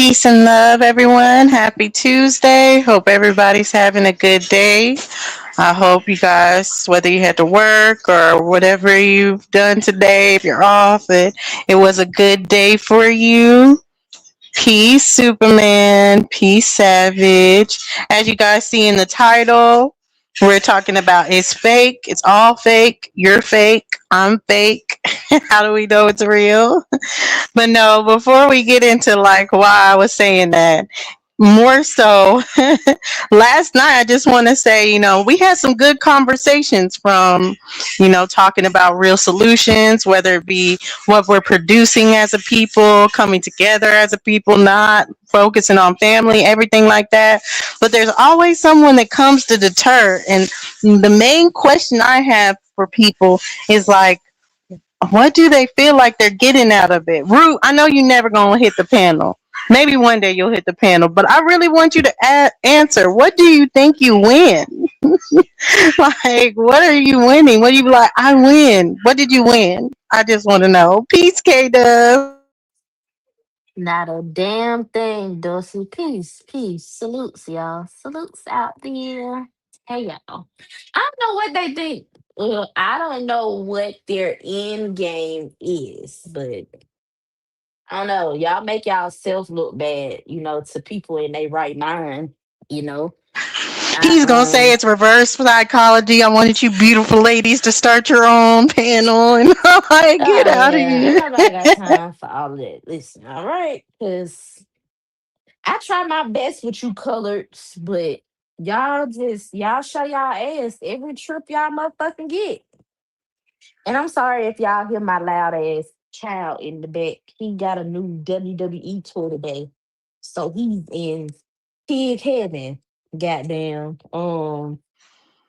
Peace and love, everyone. Happy Tuesday. Hope everybody's having a good day. I hope you guys, whether you had to work or whatever you've done today, if you're off, it was a good day for you. Peace, Superman. Peace, Savage. As you guys see in the title, we're talking about it's fake. It's all fake. You're fake. I'm fake. How do we know it's real? But no, before we get into like why I was saying that, more so, last night I just want to say, we had some good conversations from, talking about real solutions, whether it be what we're producing as a people, coming together as a people, not focusing on family, everything like that. But there's always someone that comes to deter. And the main question I have for people is like, what do they feel like they're getting out of it? Root, I know you're never going to hit the panel. Maybe one day you'll hit the panel, but I really want you to answer. What do you think you win? Like, what are you winning? What do you be like? I win. What did you win? I just want to know. Peace, K Dub. Not a damn thing, Dulcie. Peace, peace. Salutes, y'all. Salutes out there. Hey, y'all. I don't know what they think. I don't know what their end game is, but I don't know. Y'all make y'all self look bad, to people in their right mind, you know. I He's gonna say it's reverse psychology. I wanted you beautiful ladies to start your own panel, and I'm like, get Oh out of yeah, ain't here. nobody got time for all of that. Listen, all right, because I try my best with you coloreds, but y'all show y'all ass every trip y'all motherfucking get. And I'm sorry if y'all hear my loud ass child in the back. He got a new WWE tour today. So he's in pig heaven. Goddamn.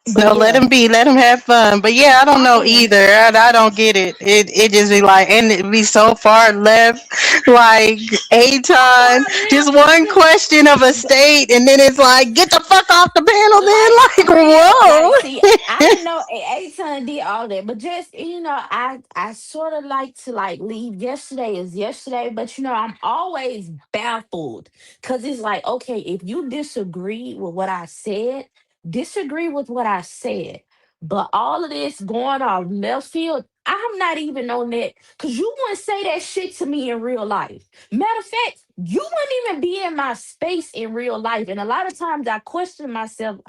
But No, let yeah, him be. Let him have fun. But yeah, I don't I know am. either. I don't get it. It just be like, and it be so far left. Like How Aton, far just left? one question of a state, and then it's like, get the fuck off the panel. Then Like like, real, like whoa. see, I didn't know Aton did all that, but just I sort of like to like leave yesterday is yesterday, but I'm always baffled because it's like, okay, if you disagree with what I said, disagree with what I said, but all of this going off left field, I'm not even on that because you wouldn't say that shit to me in real life. Matter of fact, you wouldn't even be in my space in real life. And a lot of times I question myself,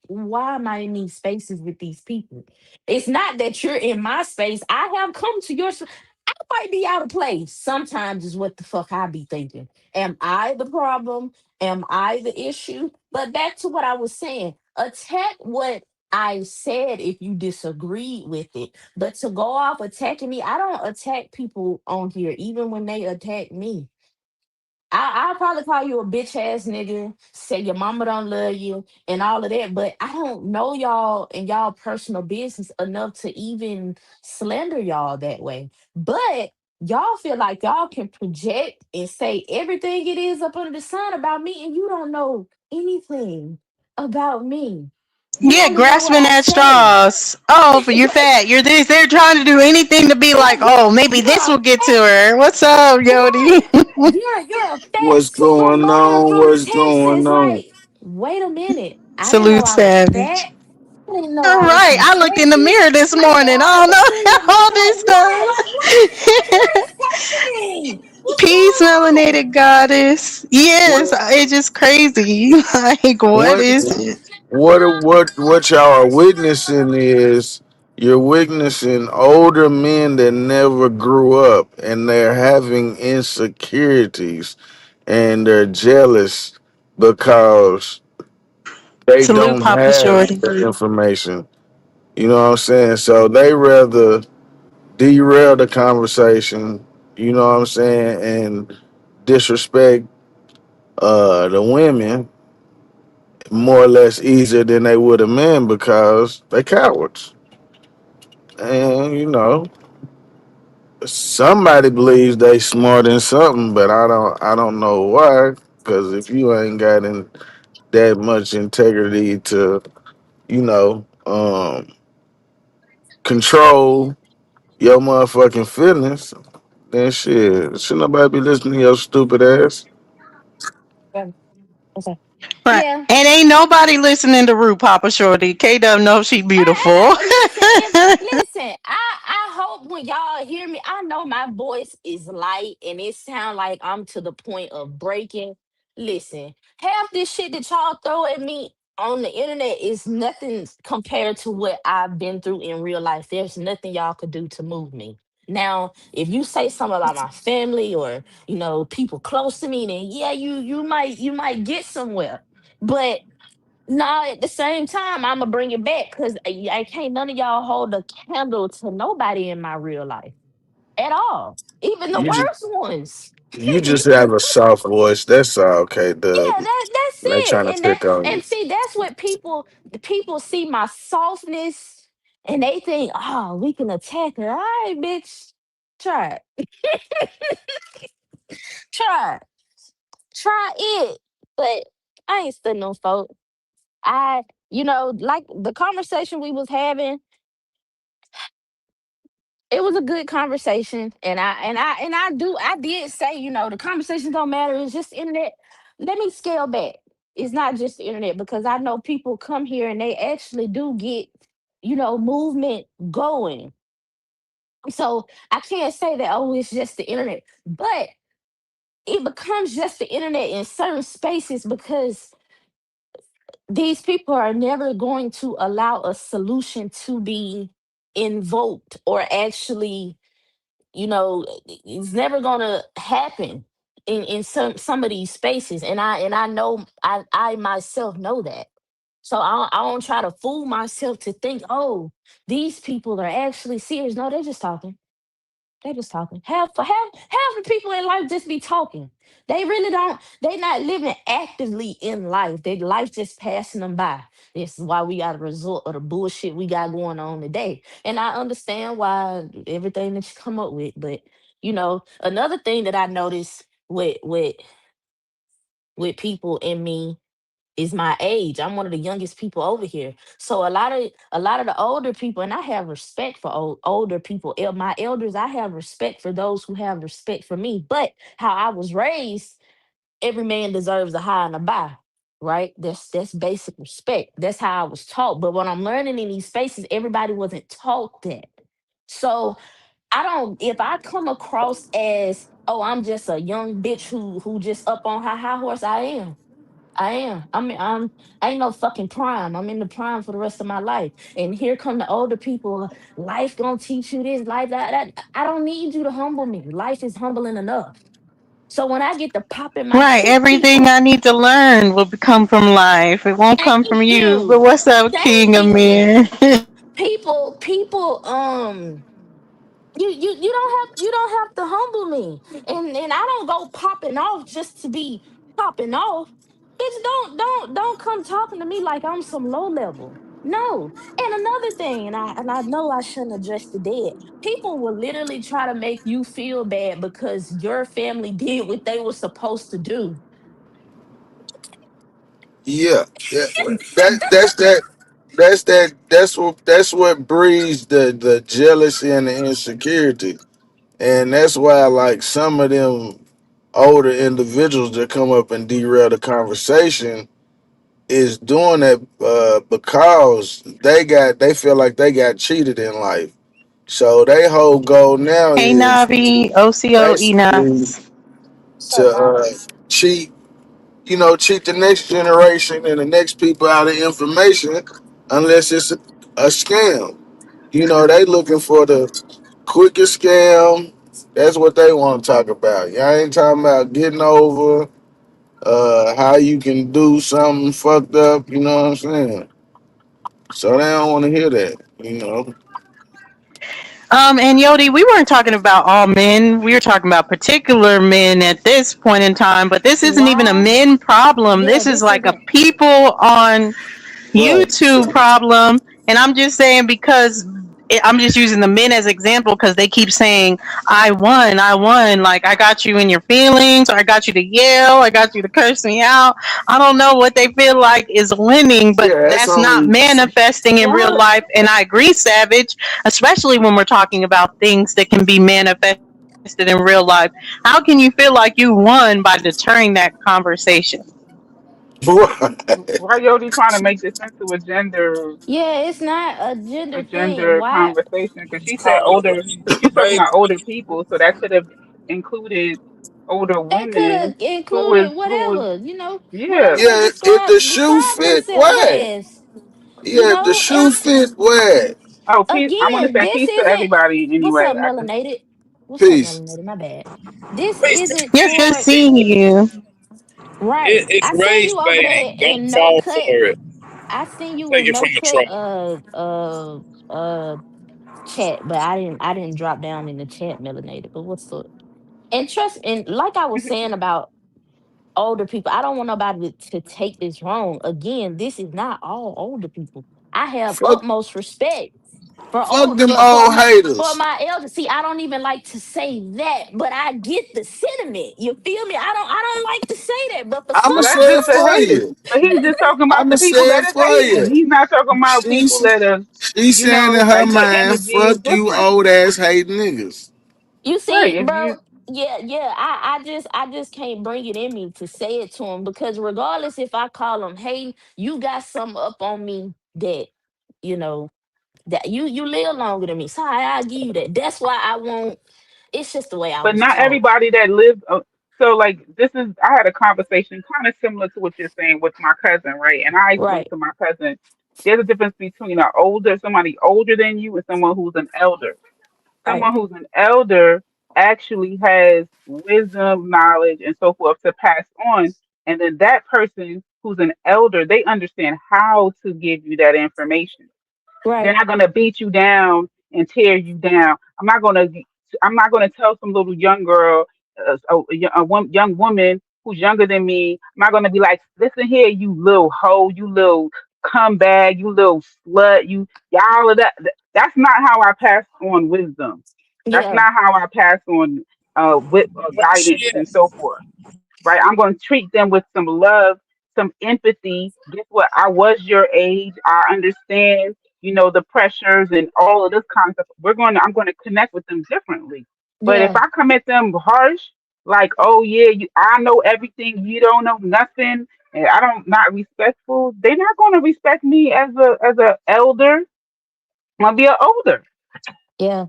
why am I in these spaces with these people? It's not that you're in my space. I have come to your space. I might be out of place. Sometimes is what the fuck I be thinking. Am I the problem? Am I the issue? But back to what I was saying. Attack what I said if you disagree with it. But to go off attacking me, I don't attack people on here, even when they attack me. I'll probably call you a bitch ass nigga, say your mama don't love you, and all of that. But I don't know y'all and y'all personal business enough to even slander y'all that way. But y'all feel like y'all can project and say everything it is up under the sun about me, and you don't know anything about me. You Yeah, only know what grasping I at say. straws. Oh, but you're fat. You're this. They're trying to do anything to be like, Yeah, oh, maybe you're this a will get to fat her. What's up, Yodi? right. You're a fat What's single going mother on? from What's going Texas. on? Like, wait a minute. I didn't know Salute, I was Savage. fat. I didn't know All I was right. from I looked in the Texas. mirror this I morning. thought I I don't was single. know all Like, this what? stuff. Like, what is happening? What's Peace, going melanated on? goddess. Yes, What it's just crazy. Like, what what is it? what y'all are witnessing is you're witnessing older men that never grew up and they're having insecurities and they're jealous because they Salute, don't Papa have Shorty. the information. You know what I'm saying? So they rather derail the conversation, you know what I'm saying, and disrespect the women more or less easier than they would a men because they cowards. And somebody believes they smart in something, but I don't know why. Because if you ain't got that much integrity to you know um, control your motherfucking feelings, then shit, should nobody be listening to your stupid ass? Okay. Right. Yeah. And ain't nobody listening to Root Papa Shorty. K Dub knows she beautiful. Listen, listen. I hope when y'all hear me, I know my voice is light and it sound like I'm to the point of breaking. Listen, half this shit that y'all throw at me on the internet is nothing compared to what I've been through in real life. There's nothing y'all could do to move me. Now, if you say something about my family or people close to me, then yeah, you might get somewhere. But no, at the same time, I'm gonna bring it back because I can't none of y'all hold a candle to nobody in my real life at all, even the You just worst ones. you just have a soft voice. That's all, okay, Doug. Yeah, that's They it. trying to And that pick on you. and see, that's what the people see my softness and they think, oh, we can attack her. All right, bitch. Try it. Try it. Try it. But I ain't studying no folk. Like the conversation we was having, it was a good conversation, and I did say, the conversations don't matter. It's just internet. Let me scale back. It's not just the internet because I know people come here and they actually do get, movement going. So I can't say that, oh, it's just the internet, but it becomes just the internet in certain spaces because these people are never going to allow a solution to be invoked or actually, it's never gonna happen in some of these spaces, and I know I myself know that. So I don't try to fool myself to think, oh, these people are actually serious. No, they're just talking. They just talking. Half the people in life just be talking. They really don't. They not living actively in life. Their life just passing them by. This is why we got a result of the bullshit we got going on today. And I understand why everything that you come up with. But another thing that I noticed with people in me is my age. I'm one of the youngest people over here. So a lot of the older people, and I have respect for older people. My elders, I have respect for those who have respect for me. But how I was raised, every man deserves a high and a by. Right? That's basic respect. That's how I was taught. But when I'm learning in these spaces, everybody wasn't taught that. So I don't if I come across as, oh, I'm just a young bitch who just up on her high horse, I am. I am. I ain't no fucking prime. I'm in the prime for the rest of my life. And here come the older people. Life gonna teach you this, life that. I don't need you to humble me. Life is humbling enough. So when I get to popping my Right. shit, Everything I need to learn will come from life. It won't thank come from you. But you. what's up, Thank King you. Amir? People, you don't have to humble me, and I don't go popping off just to be popping off. Bitch, don't come talking to me like I'm some low level. No. And another thing, and I know I shouldn't address the dead. People will literally try to make you feel bad because your family did what they were supposed to do. Yeah, yeah. That's what breeds the jealousy and the insecurity, and that's why like some of them older individuals that come up and derail the conversation is doing that because they feel like they got cheated in life. So they whole goal now Hey, is Nabi, OCO, basically Enos. What's to up, Bob? cheat, cheat the next generation and the next people out of information, unless it's a scam. They looking for the quickest scam. That's what they want to talk about. Y'all ain't talking about getting over, how you can do something fucked up. You know what I'm saying? So they don't want to hear that. And Yodi, we weren't talking about all men. We were talking about particular men at this point in time. But this isn't even a Why? men problem. Yeah, This is this like a isn't. people on Right. YouTube problem. And I'm just saying because I'm just using the men as example because they keep saying I won, I won. Like I got you in your feelings, or I got you to yell, I got you to curse me out. I don't know what they feel like is winning, but Yeah, that's that's not only. manifesting in real Well, life. And I agree, Savage, especially when we're talking about things that can be manifested manifested in real life. How can you feel like you won by deterring that conversation? Right. Why Yodi trying to make this into Yeah, it's not a a gender thing. gender Why? conversation? Because she said older, because she's talking about older people, so that could have included older They could women have who included was whatever, yeah. whatever they Yeah, if the shoe describe fit, themselves wear it. as, Yeah, if the shoe and fit, wear it. Oh, peace! I want to again, say this peace to isn't. everybody What's anyway. up, I just melanated? What's up, Peace. melanated? My bad. This isn't Yes, good towards seeing you. right. I seen you over there in no cut. I seen you in no cut. Chat, but I didn't drop down in the chat, melanated. But what's up? And trust, and like I was saying about older people, I don't want nobody to take this wrong. Again, this is not all older people. I have Fuck, utmost respect for fuck old them old for haters. my elders. See, I don't even like to say that, but I get the sentiment. You feel me? I don't like to say that, but for I'ma But some say that's it just people, the for haters. you. But he's just talking about I'ma the say people that it is for hating. you. He's not talking about people She's that are, she's saying in her like the mind, energy is fuck you different. old ass hating niggas. you Right. see, If bro. you Yeah, yeah. I just can't bring it in me to say it to him because regardless if I call him, hey, you got something up on me that you know that you live longer than me. Sorry, I'll give you that. That's why I won't. It's just the way I but was not taught. everybody that lives. So like this is, I had a conversation kind of similar to what you're saying with my cousin, right? And I explained Right, to my cousin, there's a difference between somebody older than you, and someone who's an elder. right, Someone who's an elder actually has wisdom, knowledge, and so forth to pass on. And then that person who's an elder, they understand how to give you that information. They're right. not going to beat you down and tear you down. I'm not going to tell some little young girl, young woman who's younger than me. I'm not going to be like, listen here, you little hoe, you little cumbag, you little slut, y'all of that. That's not how I pass on wisdom. That's Yeah, not how I pass on guidance and so forth, right? I'm going to treat them with some love, some empathy. Guess what? I was your age. I understand, the pressures and all of this kind of stuff. I'm going to connect with them differently. But if yeah, I come at them harsh, like, oh yeah, I know everything, you don't know nothing, and I don't not respectful, they're not going to respect me as a elder. I'm gonna be an older. yeah.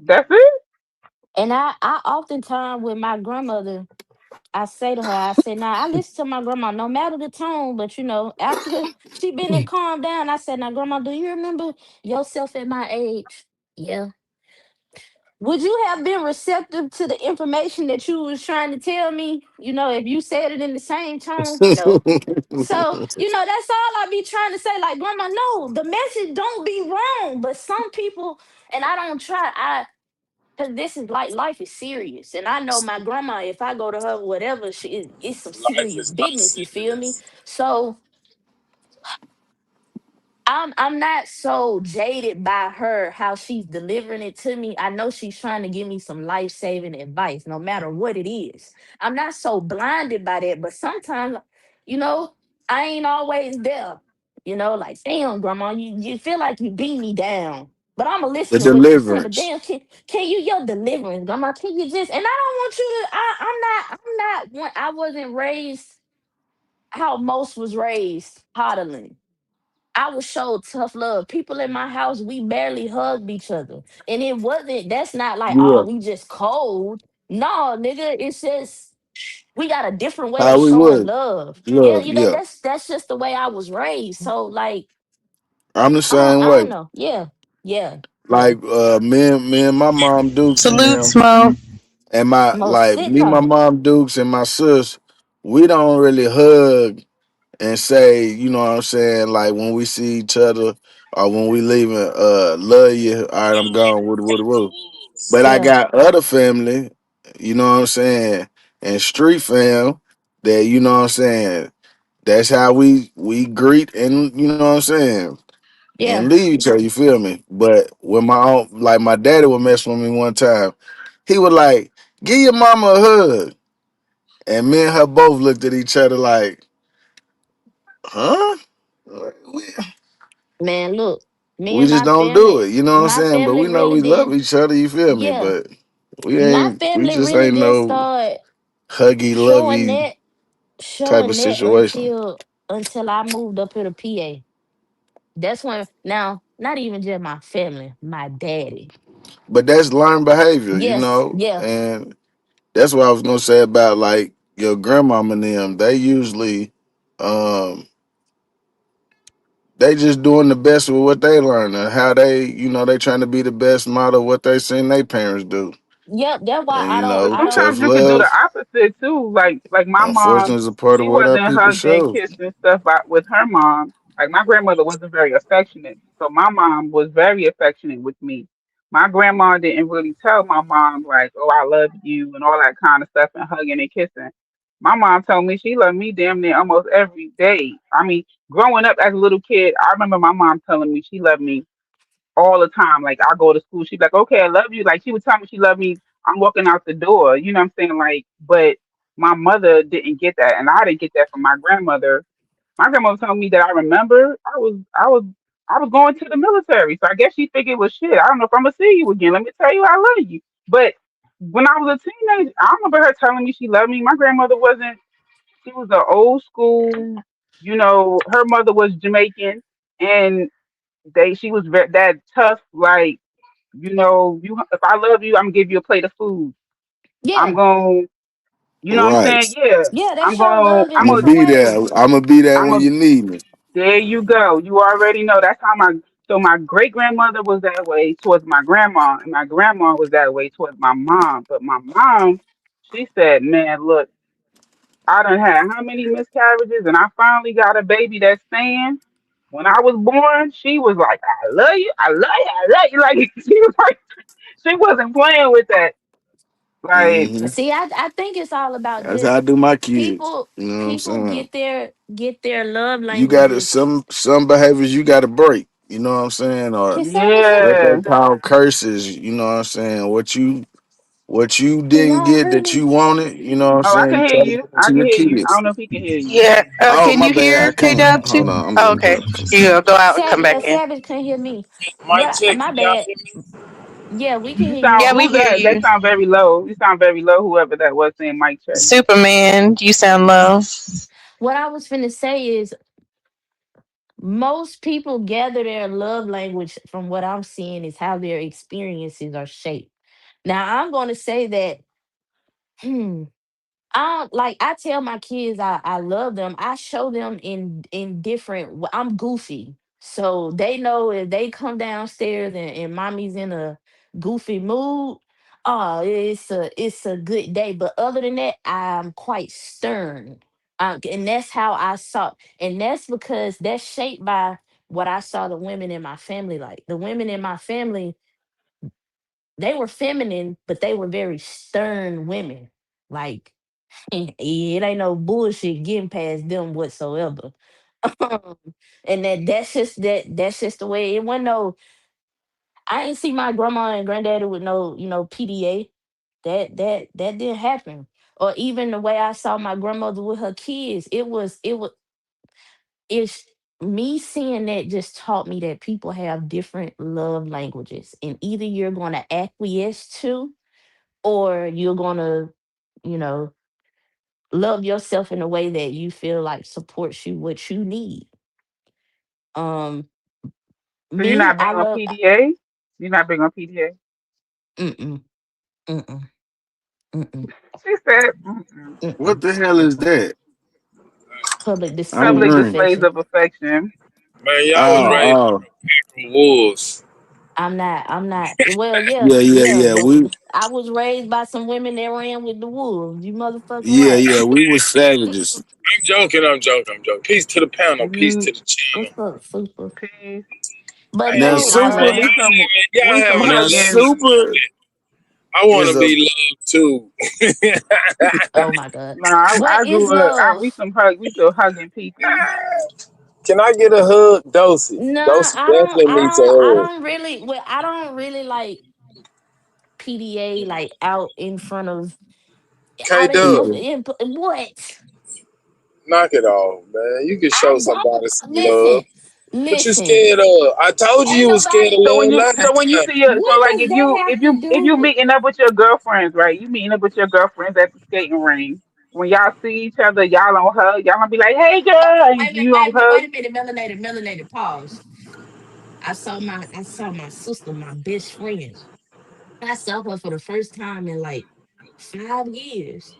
That's it. And I oftentimes with my grandmother, I say to her, I say, now I listen to my grandma, no matter the tone, but after she been and calmed down, I said, now grandma, do you remember yourself at my age? Yeah. Would you have been receptive to the information that you was trying to tell me? If you said it in the same tone? No. So, that's all I be trying to say. Like, grandma, no, the message don't be wrong. But some people, and I don't try, because this is like life is serious. And I know my grandma, if I go to her, whatever, it's some serious business, you feel me? So I'm not so jaded by her how she's delivering it to me. I know she's trying to give me some life-saving advice, no matter what it is. I'm not so blinded by that, but sometimes, you know, I ain't always there. Like, damn, grandma, you feel like you beat me down. But I'ma The listen to what you saying. But deliverance. damn, can you your deliverance, grandma? Can you just and I don't want you to I'm not I wasn't raised how most was raised coddling. I was showed tough love. People in my house, we barely hugged each other. And that's not like, Yeah. oh, we just cold. No, nigga, it's just we got a different way How of we showing would. love. Yeah, Love, yeah. that's just the way I was raised. So like, I'm the I same don't way. know. Yeah, yeah, yeah. Like me and my mom Dukes and Salute, them Smoke. and my Most like sit me, my no. mom Dukes and my sis, we don't really hug and say, you know what I'm saying, like when we see each other or when we leaving, love you, all right, I'm gone, woo. But I Yeah, got other family, you know what I'm saying, and street fam that, you know what I'm saying, that's how we greet and, you know what I'm saying, and yeah. leave each other, you feel me? But when my daddy would mess with me one time, he would like, give your mama a hug. And me and her both looked at each other like, huh? We, Man, look, me we and just don't do it, you know what I'm my saying? But family we know really we love didn't. each other, you feel me? Yeah, But My We family just really ain't didn't no start huggy, showing lovey that type showing of that situation. until I moved up here to PA. That's when now not even just my family, my daddy. But that's learned behavior, you Yes, know, yeah, and that's what I was gonna say about like your grandmama and them. They usually, um, they just doing the best with what they learn and how they, they trying to be the best model of what they seen their parents do. yep. That's why And But I don't. tough sometimes you could do the love, opposite too. Like my unfortunately, mom, is a part of she what our wasn't people hugged and show. kissed and stuff with her mom. Like my grandmother wasn't very affectionate, so my mom was very affectionate with me. My grandma didn't really tell my mom like, "Oh, I love you" and all that kind of stuff and hugging and kissing. My mom told me she loved me damn near almost every day. I mean, growing up as a little kid, I remember my mom telling me she loved me all the time. Like I go to school, she'd be like, "Okay, I love you." Like she would tell me she loved me. I'm walking out the door. You know what I'm saying? Like, but my mother didn't get that, and I didn't get that from my grandmother. My grandmother told me that I remember I was going to the military, so I guess she figured, well, shit, I don't know if I'm gonna see you again. Let me tell you, I love you. But when I was a teenager, I remember her telling me she loved me. My grandmother wasn't. She was an old school. You know, her mother was Jamaican, and she was that tough. Like, you if I love you, I'm gonna give you a plate of food. I'm Yeah, going, you know what I'm Right. saying? Yeah, yeah. They I'm show going. love in I'm gonna different be there. ways. I'm gonna be there I'm when a. you need me. There you go. You already know. That's how my. So my great grandmother was that way towards my grandma, and my grandma was that way towards my mom. But my mom, she said, "Man, look, I done had how many miscarriages, and I finally got a baby that's saying." When I was born, she was like, "I love you, I love you, I love you." Like she was like, she wasn't playing with that. Like, Hmm. See, I think it's all about That's how I just do my kids. people. You know what I'm People saying? get their love You got to languages. some behaviors you got to break. You know what I'm saying? Or Can say what's what up? they yeah. call curses. You know what I'm saying? What you Can didn't y'all get hear that me? you wanted. You know what I'm Oh, I saying? can You hear try to you. give it I to can your hear you. I kids. don't know if he can hear you. Yeah. Oh, Can my you bad. I hear K can't. Dub Hold too? on. I'm Oh, getting okay. good. You go out and come back in. Savage can hear me. Mic What? check. My Can y'all bad. hear me? Yeah, we can You hear you. sound Yeah, we who's hear that? That you. sound very low. You sound very low. Whoever that was saying mic check. Superman, you sound low. What I was finna say is most people gather their love language from what I'm seeing is how their experiences are shaped. Now I'm gonna say that I tell my kids I love them. I show them in different I'm goofy. So they know if they come downstairs and mommy's in a goofy mood, oh, it's a good day. But other than that, I'm quite stern. And that's how I saw, and that's because that's shaped by what I saw the women in my family like. The women in my family, they were feminine, but they were very stern women. Like it ain't no bullshit getting past them whatsoever. Um, and that's just the way it went. No, I ain't see my grandma and granddaddy with no, PDA. That didn't happen. Or even the way I saw my grandmother with her kids, it's me seeing that just taught me that people have different love languages. And either you're gonna acquiesce to or you're gonna, you know, love yourself in a way that you feel like supports you what you need. Um, So you're me, not I big on love PDA? You're not big on PDA? mm-mm, mm-mm, mm-mm, She said, mm-mm. What mm-mm. the hell is that? Public I ain't displays Public of green. displays affection. of affection. Man, y'all was I'm not raised Oh, from wolves. I'm not well, yeah, yeah, yeah, yeah. yeah. I was raised by some women that ran with the wolves. You motherfucking Yeah, right. yeah. We was savages. I'm joking. I'm joking. I'm joking. Peace to the panel. Peace Mm, to the channel. What's up, super? peace. But Hey, Now, no, listen, man. super. We some Y'all we some having a Now, hugging. lovely super moment. I want is to a. be loved too. oh my god. Nah, What I is grew up. We love? some hug. We still hugging people. Can I get a hug, Dosey? No, Dosey I don't. definitely I needs a don't. I hug. don't really. Well, I don't really like PDA like out in front of K out Dub, what? knock it off, man. You can show I somebody some listen. love. What you Listen, scared of? I told you ain't you was scared of nobody. love So when you last see your, so What like does that have to if do you with? meeting up with your girlfriends, right? You meeting up with your girlfriends at the skating ring. When y'all see each other, y'all don't hug. Y'all don't be like, "Hey, girl," and Wait a minute, you wait don't a minute, hug. wait a minute. Melanated, melanated. Pause. I saw my sister, my best friend. I saw her for the first time in like 5 years.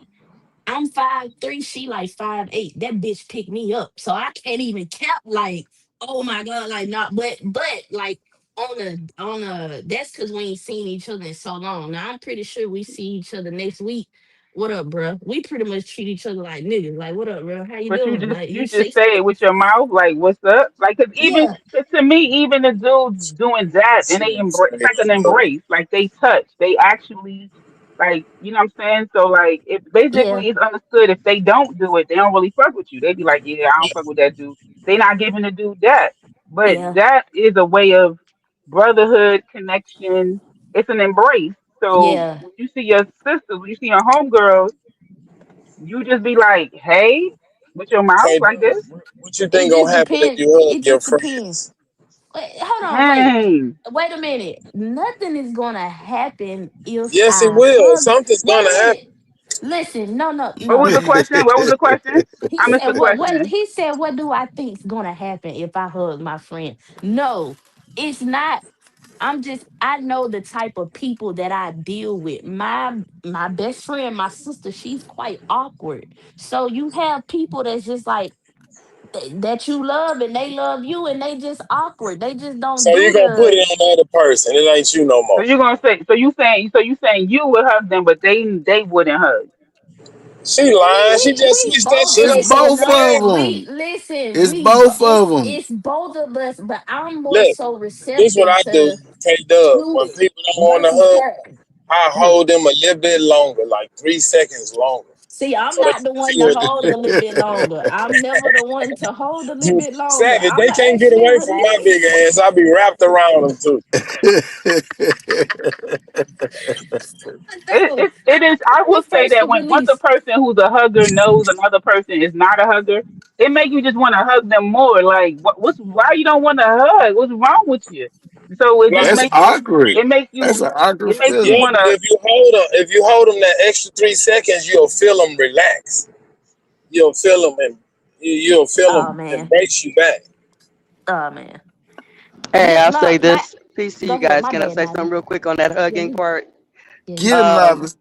I'm 5'3", she like 5'8". That bitch picked me up. So I can't even count like, oh my God, like not but like on a that's cause we ain't seen each other in so long. Now I'm pretty sure we see each other next week. What up, bro? We pretty much treat each other like niggas. Like, what up, bro? How you But doing? Like you you just say say it with your mouth, like, "What's up?" Like, yeah, cause to me, even the dudes doing that, and time. they embrace. It's like an embrace. Like they touch. They actually, like, you know what I'm saying. So like, it yeah, basically is understood. If they don't do it, they don't really fuck with you. They be like, "Yeah, I don't fuck with that dude." They not giving the dude that. But yeah, that is a way of brotherhood connection. It's an embrace. So yeah. when you see your sisters, when you see your homegirls, you just be like, "Hey," with your mouth Hey, like this. what you It think just gonna happen if depends. you hug It your just depends. friends? Wait, hold on, Dang. wait a minute. Nothing is gonna happen if Yes, it I will. hug. Something's Wait gonna a minute. happen. Listen, no, no, What no, was no, the no. question? What was the question? He I missed said the what question. he said, what do I think's gonna happen if I hug my friend? No, it's not. I know the type of people that I deal with. My best friend, my sister, she's quite awkward. So you have people that's just like that you love and they love you and they just awkward. They just don't So you do gonna put the it on the other person. It ain't you no So more. you gonna say? So you saying you would hug them, but they wouldn't hug. She we lying. She we just we switched that both shit It's up so both no, of fast. we them. listen, It's both of them. it's both of us, but I'm more Look, so this what receptive I do. to K Dub. When it people don't want to versus hug, her. I Yeah. hold them a little bit longer, like 3 seconds longer, See, I'm so they not can the one to feel hold a little bit it. longer. I'm never the one to hold a little You bit longer. savage. I'm They can't get actually away from my big release. ass. I be wrapped around them too. It, No, it it is. I I'm the will say first that to when once a release. person who's a hugger knows another person is not a hugger, it makes you just want to hug them more. Like, what's why you don't want to hug? What's wrong with you? So it just Like, That's makes you. awkward. It makes That's you. an awkward It makes you yeah, feeling. want but to. if you hold them that extra 3 seconds, you'll feel them relax. You'll feel them and you'll feel Oh them man. embrace you back. Oh man. Hey, Yeah, I'll no, say my this. Peace to go you ahead. guys. My Can I bad, say Naya. something real quick on that Yeah, hugging you part? yeah, you Get got it, it. Um, Nolly.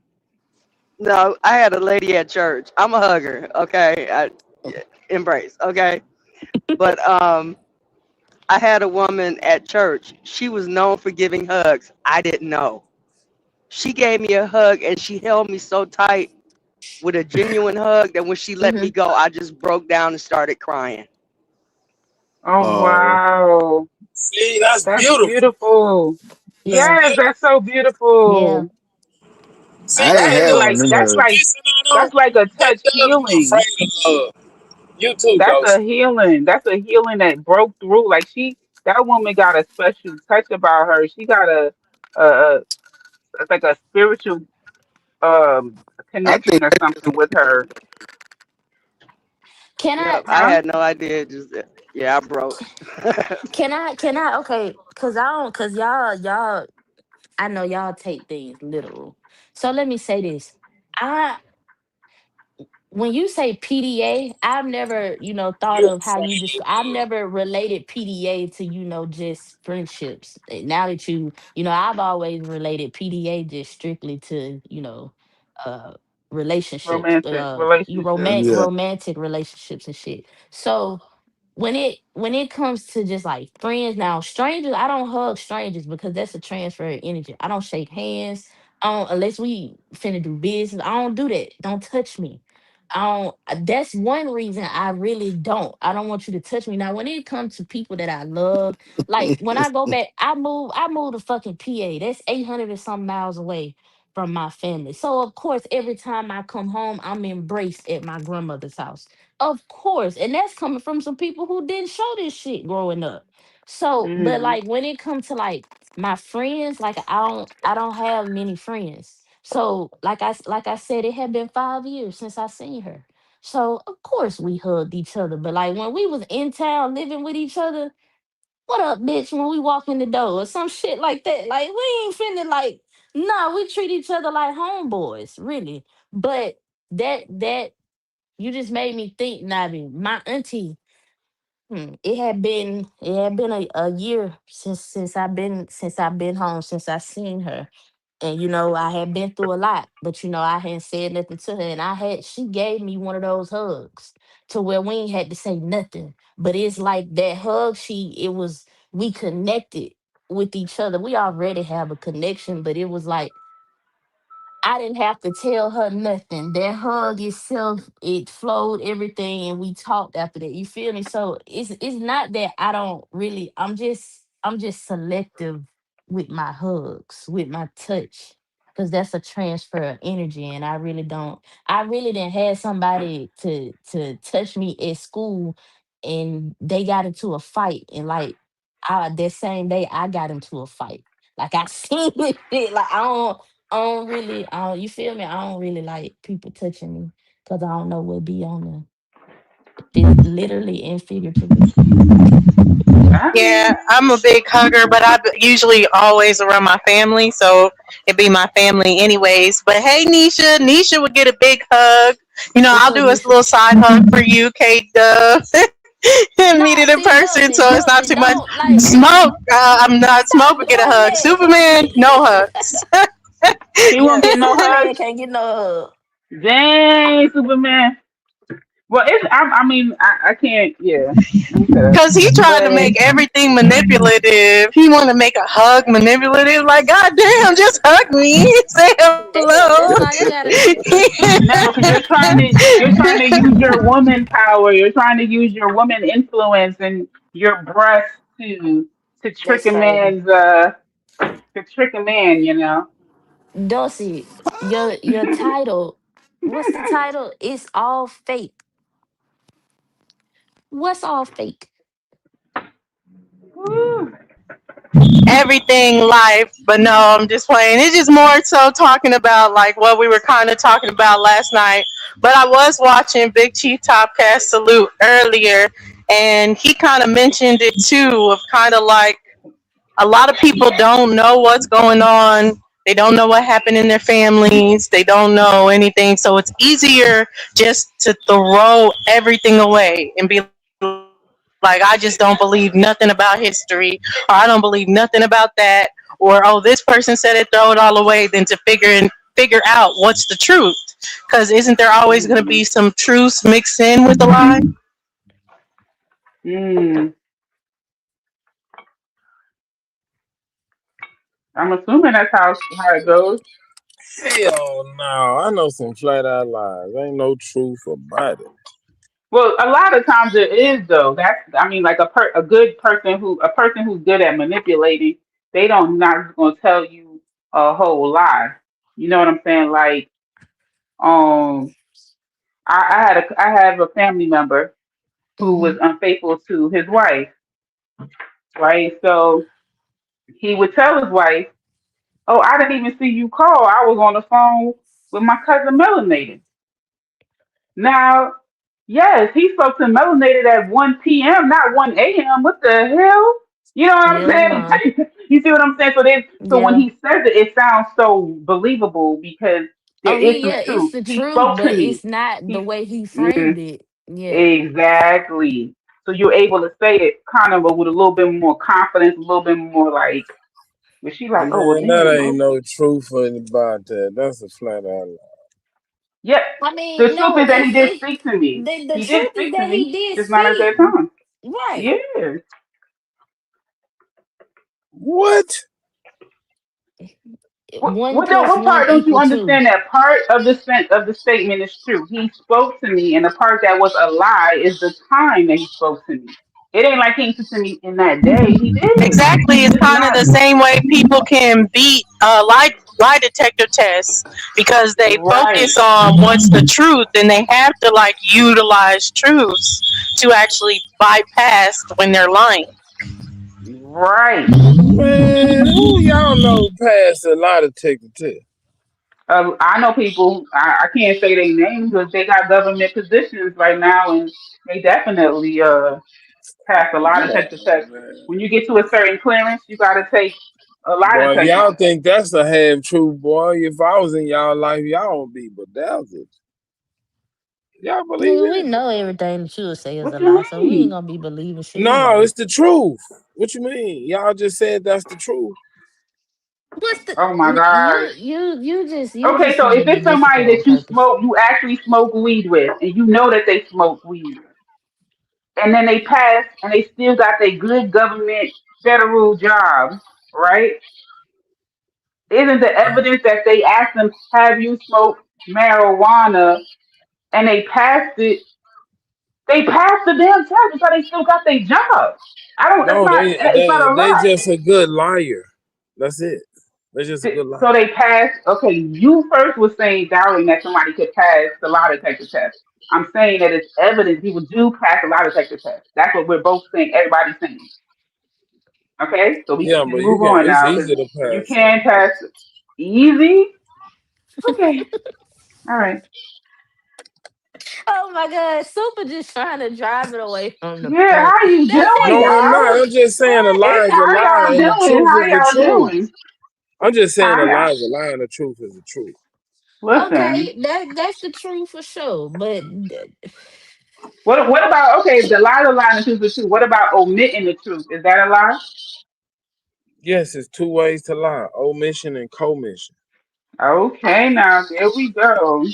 no, I had a lady at church. I'm a hugger, okay? Yeah, embrace, okay? But I had a woman at church. She was known for giving hugs. I didn't know. She gave me a hug and she held me so tight with a genuine hug that when she let me Hmm. go, I just broke down and started crying. Oh Oh, wow, See, that's that's beautiful. beautiful. That's Yeah, Yes, that's beautiful. so yeah. beautiful. See, I That ain't K is had Dub, one like of see, that's them. like this and I that's don't. like a K touch Dub, you healing. afraid of love. You too, That's a Ghost. healing. That's a healing that broke through. Like that woman got a special touch about her. She got a it's like a spiritual I think connection or something with her. Can I Yep, I Huh? had no idea. Just yeah, I broke. can I okay, cause I don't cause y'all I know y'all take things literal. So let me say this. I when you say PDA, I've never, thought You of how you afraid just of I've love. never related PDA to, just friendships. Now that I've always related PDA just strictly to, uh relationships, Romantic relationship. yeah. romantic relationships and shit. So when it comes to just like friends now, strangers, I don't hug strangers because that's a transfer of energy. I don't shake hands. I don't, unless we finna do business. I don't do that. Don't touch me. I don't. That's one reason I really don't. I don't want you to touch me. Now, when it comes to people that I love, like when I go back, I moved to fucking PA. That's 800 and some miles away from my family. So of course, every time I come home, I'm embraced at my grandmother's house. Of course. And that's coming from some people who didn't show this shit growing up. So, but Hmm. like when it comes to like my friends, like I don't have many friends. So like I said, it had been 5 years since I seen her. So of course we hugged each other. But like when we was in town living with each other, what up, bitch, when we walk in the door or some shit like that. Like we ain't finna like, nah, we treat each other like homeboys, really. But that you just made me think, Nabi. My auntie, it had been a year since I've been home, since I seen her. And I had been through a lot, but I hadn't said nothing to her. And she gave me one of those hugs to where we ain't had to say nothing. But it's like that hug, we connected with each other. We already have a connection, but it was like I didn't have to tell her nothing. That hug itself, it flowed everything, and we talked after that. You feel me? So it's not that I don't really. I'm just selective with my hugs, with my touch, because that's a transfer of energy, and I really don't. I really didn't have somebody to touch me at school, and they got into a fight, and like that same day I got into a fight. Like I seen it. Like you feel me? I don't really like people touching me because I don't know what be on them. Literally and figuratively. I Yeah, mean, I'm a big hugger, but I'm usually always around my family, so it'd be my family anyways. But hey, Nisha would get a big hug. What's I'll up, do a Nisha? little side hug for you, Kate Dove, and meet Nah, it in see, person, so Dulcie, it's not Dulcie, too much don't like smoke. I'm not smoke, stop but get a doing hug. Superman, no that. hugs. he won't Yeah, get no Superman hugs. can't get no Dang, Superman. Well, I mean, I can't. Yeah. Okay. Cause he tried to But make everything manipulative. He wanted to make a hug manipulative. Like, God damn, just hug me. Say damn. hello. That's all you gotta do. no, because you're trying to use your woman power. You're trying to use your woman influence and your breast to trick That's a crazy. man's to trick a man. Dulcie, your title. What's the title? It's all fake. What's all fake? Woo. Everything life, but no, I'm just playing. It's just more so talking about like what we were kind of talking about last night. But I was watching Big Chief Topcast Salute earlier, and he kind of mentioned it too, of kind of like a lot of people don't know what's going on. They don't know what happened in their families. They don't know anything. So it's easier just to throw everything away and be like, I just don't believe nothing about history, or I don't believe nothing about that, or oh, this person said it, throw it all away, than to figure out what's the truth. Because isn't there always going to be some Mm, truths mixed in with the lie? mm. I'm assuming that's how it goes. Hell no. I know some flat out lies. Ain't no truth about it. Well, a lot of times there is though. I mean, like a good person a person who's good at manipulating, they don't not gonna tell you a whole lie. You know what I'm saying? Like, um, I have a family member who was Hmm. unfaithful to his wife, right? So he would tell his wife, "Oh, I didn't even see you call. I was on the phone with my cousin Melanated." Now, yes, he spoke to Melanated at 1 p.m., not 1 a.m. What the hell? You know what I'm Hell saying? no. You see what I'm saying? So when Yeah. he says it, it sounds so believable because there Oh, is some yeah, it's truth. the He truth, spoke to but me. it's not the He, way he framed mm, it. Yeah. exactly. So you're able to say it kind of with a little bit more confidence, a little bit more like, was she like, oh, well, Man, that damn, ain't okay. no truth about that. That's a flat out lie. Yep. I The mean, truth no, is that he did it speak to me. the He did truth is speak to that me, he did just not at speak. that time. Right. Yeah. What? One plus What one part don't you equal two. understand? That part of the statement is true. He spoke to me, and the part that was a lie is the time that he spoke to me. It ain't like he ain't to me in that day. He did. Exactly. It's Just kind of not the same way people can beat lie detector tests because they right. focus on what's the truth, and they have to like utilize truths to actually bypass when they're lying. Right. Man, who y'all know passed a lie detector test? I know people. I can't say their names, but they got government positions right now, and they definitely. pass a lie Come detector on, test. man. When you get to a certain clearance, you got to take a lie Boy, if detector y'all test. think that's a half truth, boy, if I was in y'all life, y'all would be bedazzled. Y'all believe Nigga, we that? know everything that you'll say is a What you lie, so we ain't mean? gonna be believing shit you No, say. it's the truth. What you mean? Y'all just said that's the truth. What's the Oh my God. you Okay, just so want to if be it's somebody difficult on that you purpose. smoke, you actually smoke weed with, and you know that they smoke weed, and then they pass and they still got their good government federal job, right? Isn't the evidence that they asked them, have you smoked marijuana, and they passed the damn test, so they still got their job. I don't. No, It's not a they lie. just a good liar. That's it. They're just a good So liar. they passed. Okay, you first was saying doubting that somebody could pass the lie detector test. I'm saying that it's evidence people do pass the lie detector test. That's what we're both saying. Everybody's saying. Okay, so we Yeah, can but you move can. on It's now because easy to you pass can it. pass it. Easy. Okay. All right. Oh my god, Super just trying to drive it away from the Yeah. point. How you That's doing, it. No, I'm not. y'all? I'm just saying a lie It's is a How lie y'all and the doing? truth How is the y'all truth. doing? I'm just saying a Hi. lie is a lie and the truth is the truth. Listen. okay. That's the truth for sure. But What about okay? The lie, the lie, and the truth is true. What about omitting the truth? Is that a lie? Yes, it's two ways to lie: omission and commission. Okay, now there we go.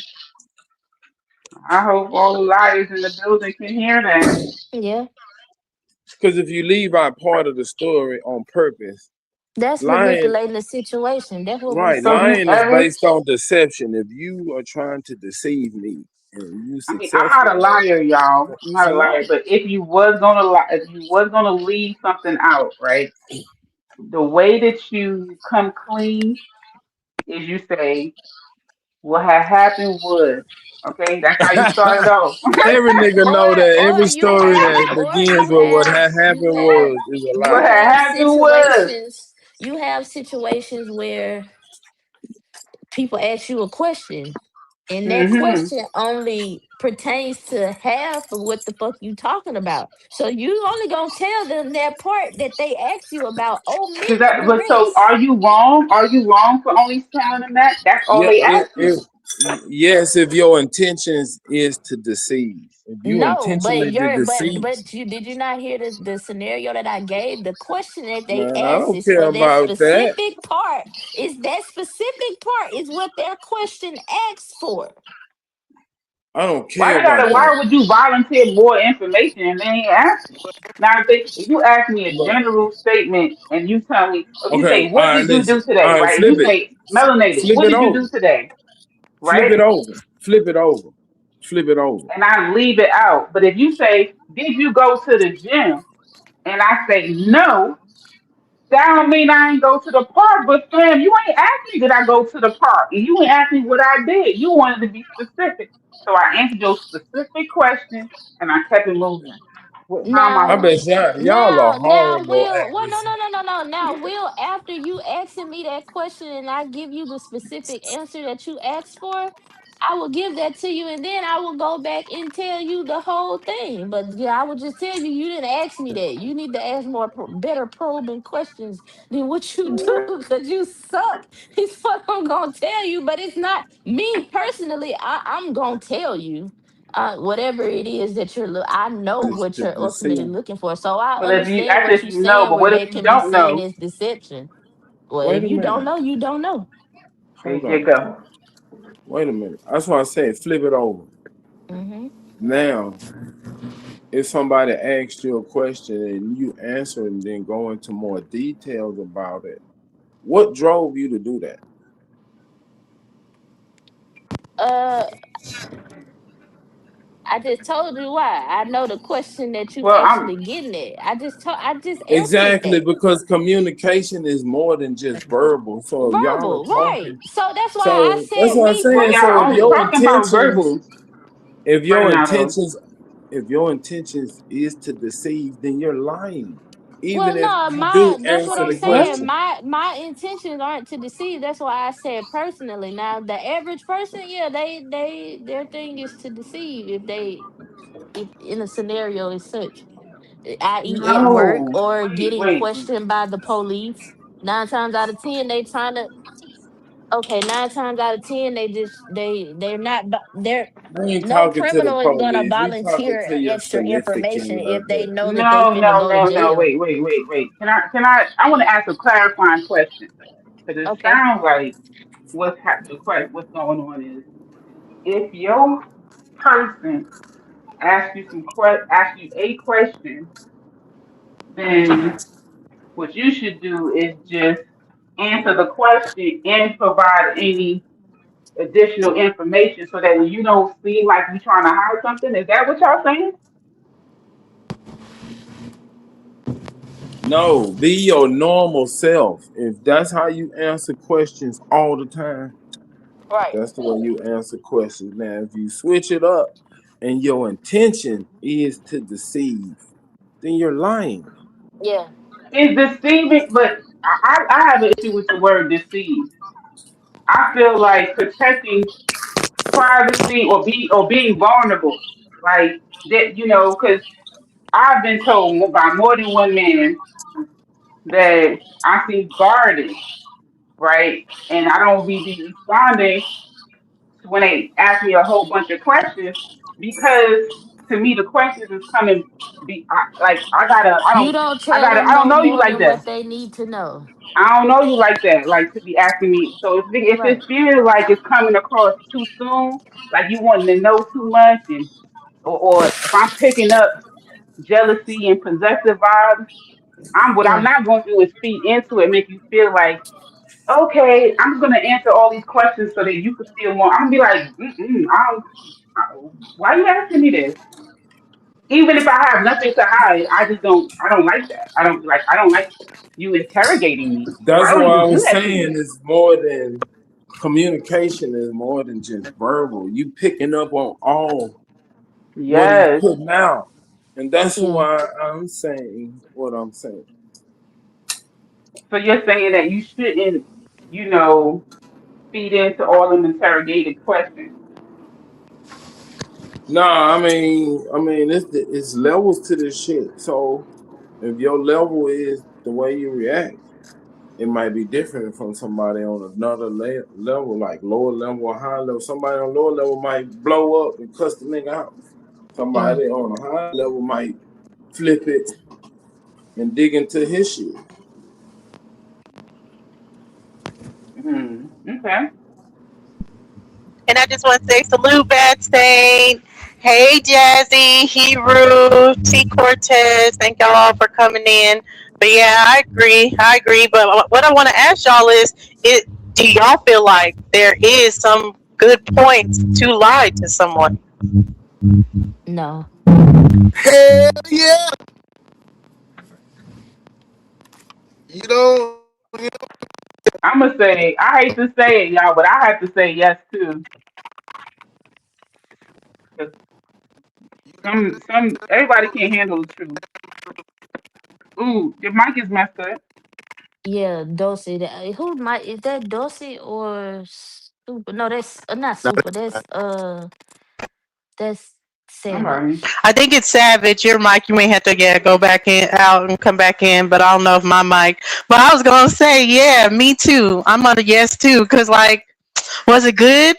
I hope all the liars in the building can hear that. yeah, Because if you leave out part of the story on purpose, that's lying, manipulating the situation. That's what we right? So you saying. Lying is ever? based on deception. If you are trying to deceive me and you I mean, I'm not successful a at liar, it, y'all. I'm it's not a a liar. lie. But if you was gonna lie, if you was gonna leave something out, right? The way that you come clean is you say, "What had happened was." Okay, that's how you start it off. Every nigga know that Or every story that begins with what had happened was is a you What lie. had have happened was. situations where people ask you a question and that Mm-hmm. question only pertains to half of what the fuck you talking about. So you only gonna tell them that part that they ask you about. Cause Omit that, the but so rest. are you wrong? Are you wrong for only telling them that? That's all Yeah, they asked you. yes, if your intentions is to deceive. If you No, but intentionally to you're deceive, but you did you not hear the scenario that I gave? The question that they man, I asked don't is care for that about that. specific part. Is that specific part is what their question asks for. I don't Why care they about gotta? But that. Why would you volunteer more information and they ain't ask you? Now, if you ask me a But general statement and you tell me, if you okay, say, all "What right, did you listen. do All today?" right, Right? If flip you it, say, "Melanated," flip what it did you do over, today? flip Right? it over, flip it over, flip it over. And I leave it out. But if you say, "Did you go to the gym?" and I say no, that don't mean I ain't go to the park. But fam, you ain't asked me did I go to the park, and you ain't asked me what I did. You wanted to be specific, so I answered your specific question, and I kept it moving. How am I I now, bet wrong? y'all are now, horrible Will, at well, no, this. no, no, no, no. Now, Will, after you asking me that question and I give you the specific answer that you asked for, I will give that to you and then I will go back and tell you the whole thing. But yeah, I would just tell you, you didn't ask me that. You need to ask more, better probing questions than what you do because you suck. It's what I'm going to tell you. But it's not me personally. I'm going to tell you whatever it is that I know what To you're ultimately deceive. looking for. So I But if you, understand that's what if you're you know. saying But where what they if you can be don't seen know? as deception. Well, if Wait a you don't minute. know, you don't know. There Hold you on. go. Wait a minute. That's why I said flip it over. Hmm. Now, if somebody asks you a question and you answer and then go into more details about it, what drove you to do that? Uh, I just told you why. I know the question that you Well, I'm. actually getting at. I just answered Exactly, that. because communication is more than just verbal. So if y'all are Verbal, right? talking, So that's why I so that's said what I'm me Well, saying. y'all So if only your personally. talking about intentions, verbal if right your now, though. intentions, if your intentions is to deceive, then you're lying. Even Well, if no, you do that's what answer I'm the What? saying. question. My intentions aren't to deceive. That's why I said personally. Now, the average person, yeah, their thing is to deceive if in a scenario is such. i.e., at work No, or wait, getting wait. questioned by the police. 9 times out of 10, they trying to. Okay, 9 times out of 10, they're not. They're We ain't no talking to the criminal is gonna police. We talking volunteer to your extra information significant if they other. know that they No, finna no, go to no, no. jail. Wait. I want to ask a clarifying question because it Okay. sounds like what's going on is if your person asks you a question, then what you should do is just answer the question and provide any additional information so that you don't seem like you're trying to hide something. Is that what y'all saying? No, be your normal self. If that's how you answer questions all the time, Right. that's the way you answer questions. Now, if you switch it up and your intention is to deceive, then you're lying. Yeah. It's deceiving, but I have an issue with the word deceive. I feel like protecting privacy or being vulnerable, like that, because I've been told by more than one man that I seem guarded, right? And I don't be responding when they ask me a whole bunch of questions because to me the questions is coming. You don't tell I them don't no know you more like than that. what they need to know. I don't know you like that, like to be asking me. So if Right. it feels like it's coming across too soon, like you wanting to know too much, and or if I'm picking up jealousy and possessive vibes, I'm Yeah. not going to do is feed into it, make you feel like okay, I'm just gonna answer all these questions so that you can feel more. I'm gonna be like, why are you asking me this? Even if I have nothing to hide, I just don't. I don't like that. I don't like you interrogating me. Why That's don't what you I just do was that to saying. me? Is more than communication is more than just verbal. You picking up on all what he's Yes. putting out, and that's Yeah. why I'm saying what I'm saying. So you're saying that you shouldn't, you know, feed into all them interrogative questions. Nah, I mean, it's levels to this shit. So if your level is the way you react, it might be different from somebody on another level, like lower level or high level. Somebody on lower level might blow up and cuss the nigga out. Yeah. Somebody on a high level might flip it and dig into his shit. Okay. And I just want to say salute, Bad Stain. Hey, Jazzy, Hero, T Cortez. Thank y'all all for coming in. But yeah, I agree. I agree. But what I want to ask y'all is, do y'all feel like there is some good points to lie to someone? No. Hell yeah. You don't. I'm gonna say I hate to say it, y'all, but I have to say yes too. 'Cause some everybody can't handle the truth. Ooh, your mic is messed up. Yeah, Dosey. Who might is that Dosey or Super? No, that's not Super. That's Somebody. Savage. I think it's Savage. Your mic, you may have to go back in, out, and come back in. But I don't know if my mic. But I was gonna say, yeah, me too. I'm on a yes too, cause like, was it good?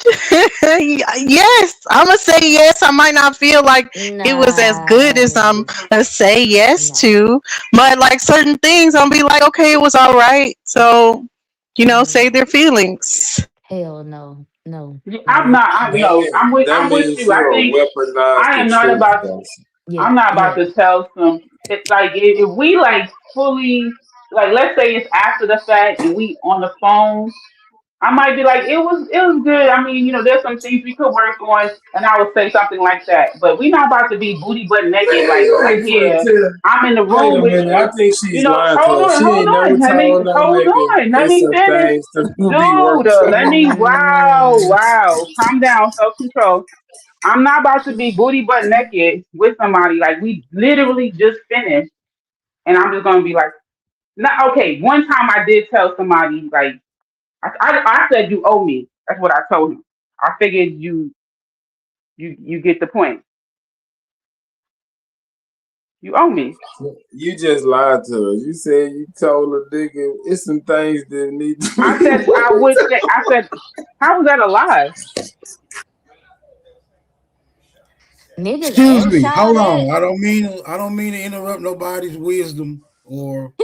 Yes, I'm gonna say yes. I might not feel like it was as good as Nah, I'm gonna say yes nah, to, but like certain things, I'll be like, okay, it was all right. So, say mm, their feelings. hell no, no, Yeah, I'm no. not. I no. That I'm with means you. I you're a think weaponized I the am not truth about. person. Yeah, I'm not about yeah. to tell some. It's like if we like fully like let's say it's after the fact and we on the phone. I might be like, it was good. I mean, there's some things we could work on, and I would say something like that. But we're not about to be booty butt naked, like Man, I right ain't finna here. tell. I'm in the Wait room a with minute. I you. think she's lying to us. She Hold ain't never on. told no Hold nigga on. Let it's me some finish. things to be Dude, worked let on. me, wow, Mm, wow. Calm down, self control. I'm not about to be booty butt naked with somebody. Like, we literally just finished. And I'm just going to be like, no, okay. One time I did tell somebody, like, I said, you owe me. That's what I told him. I figured you get the point. You owe me. You just lied to her. You said you told a nigga it's some things that need to I be. said I would say. I said, how was that a lie? Niggas Excuse ask me. y'all Hold that. on. I don't mean to interrupt nobody's wisdom or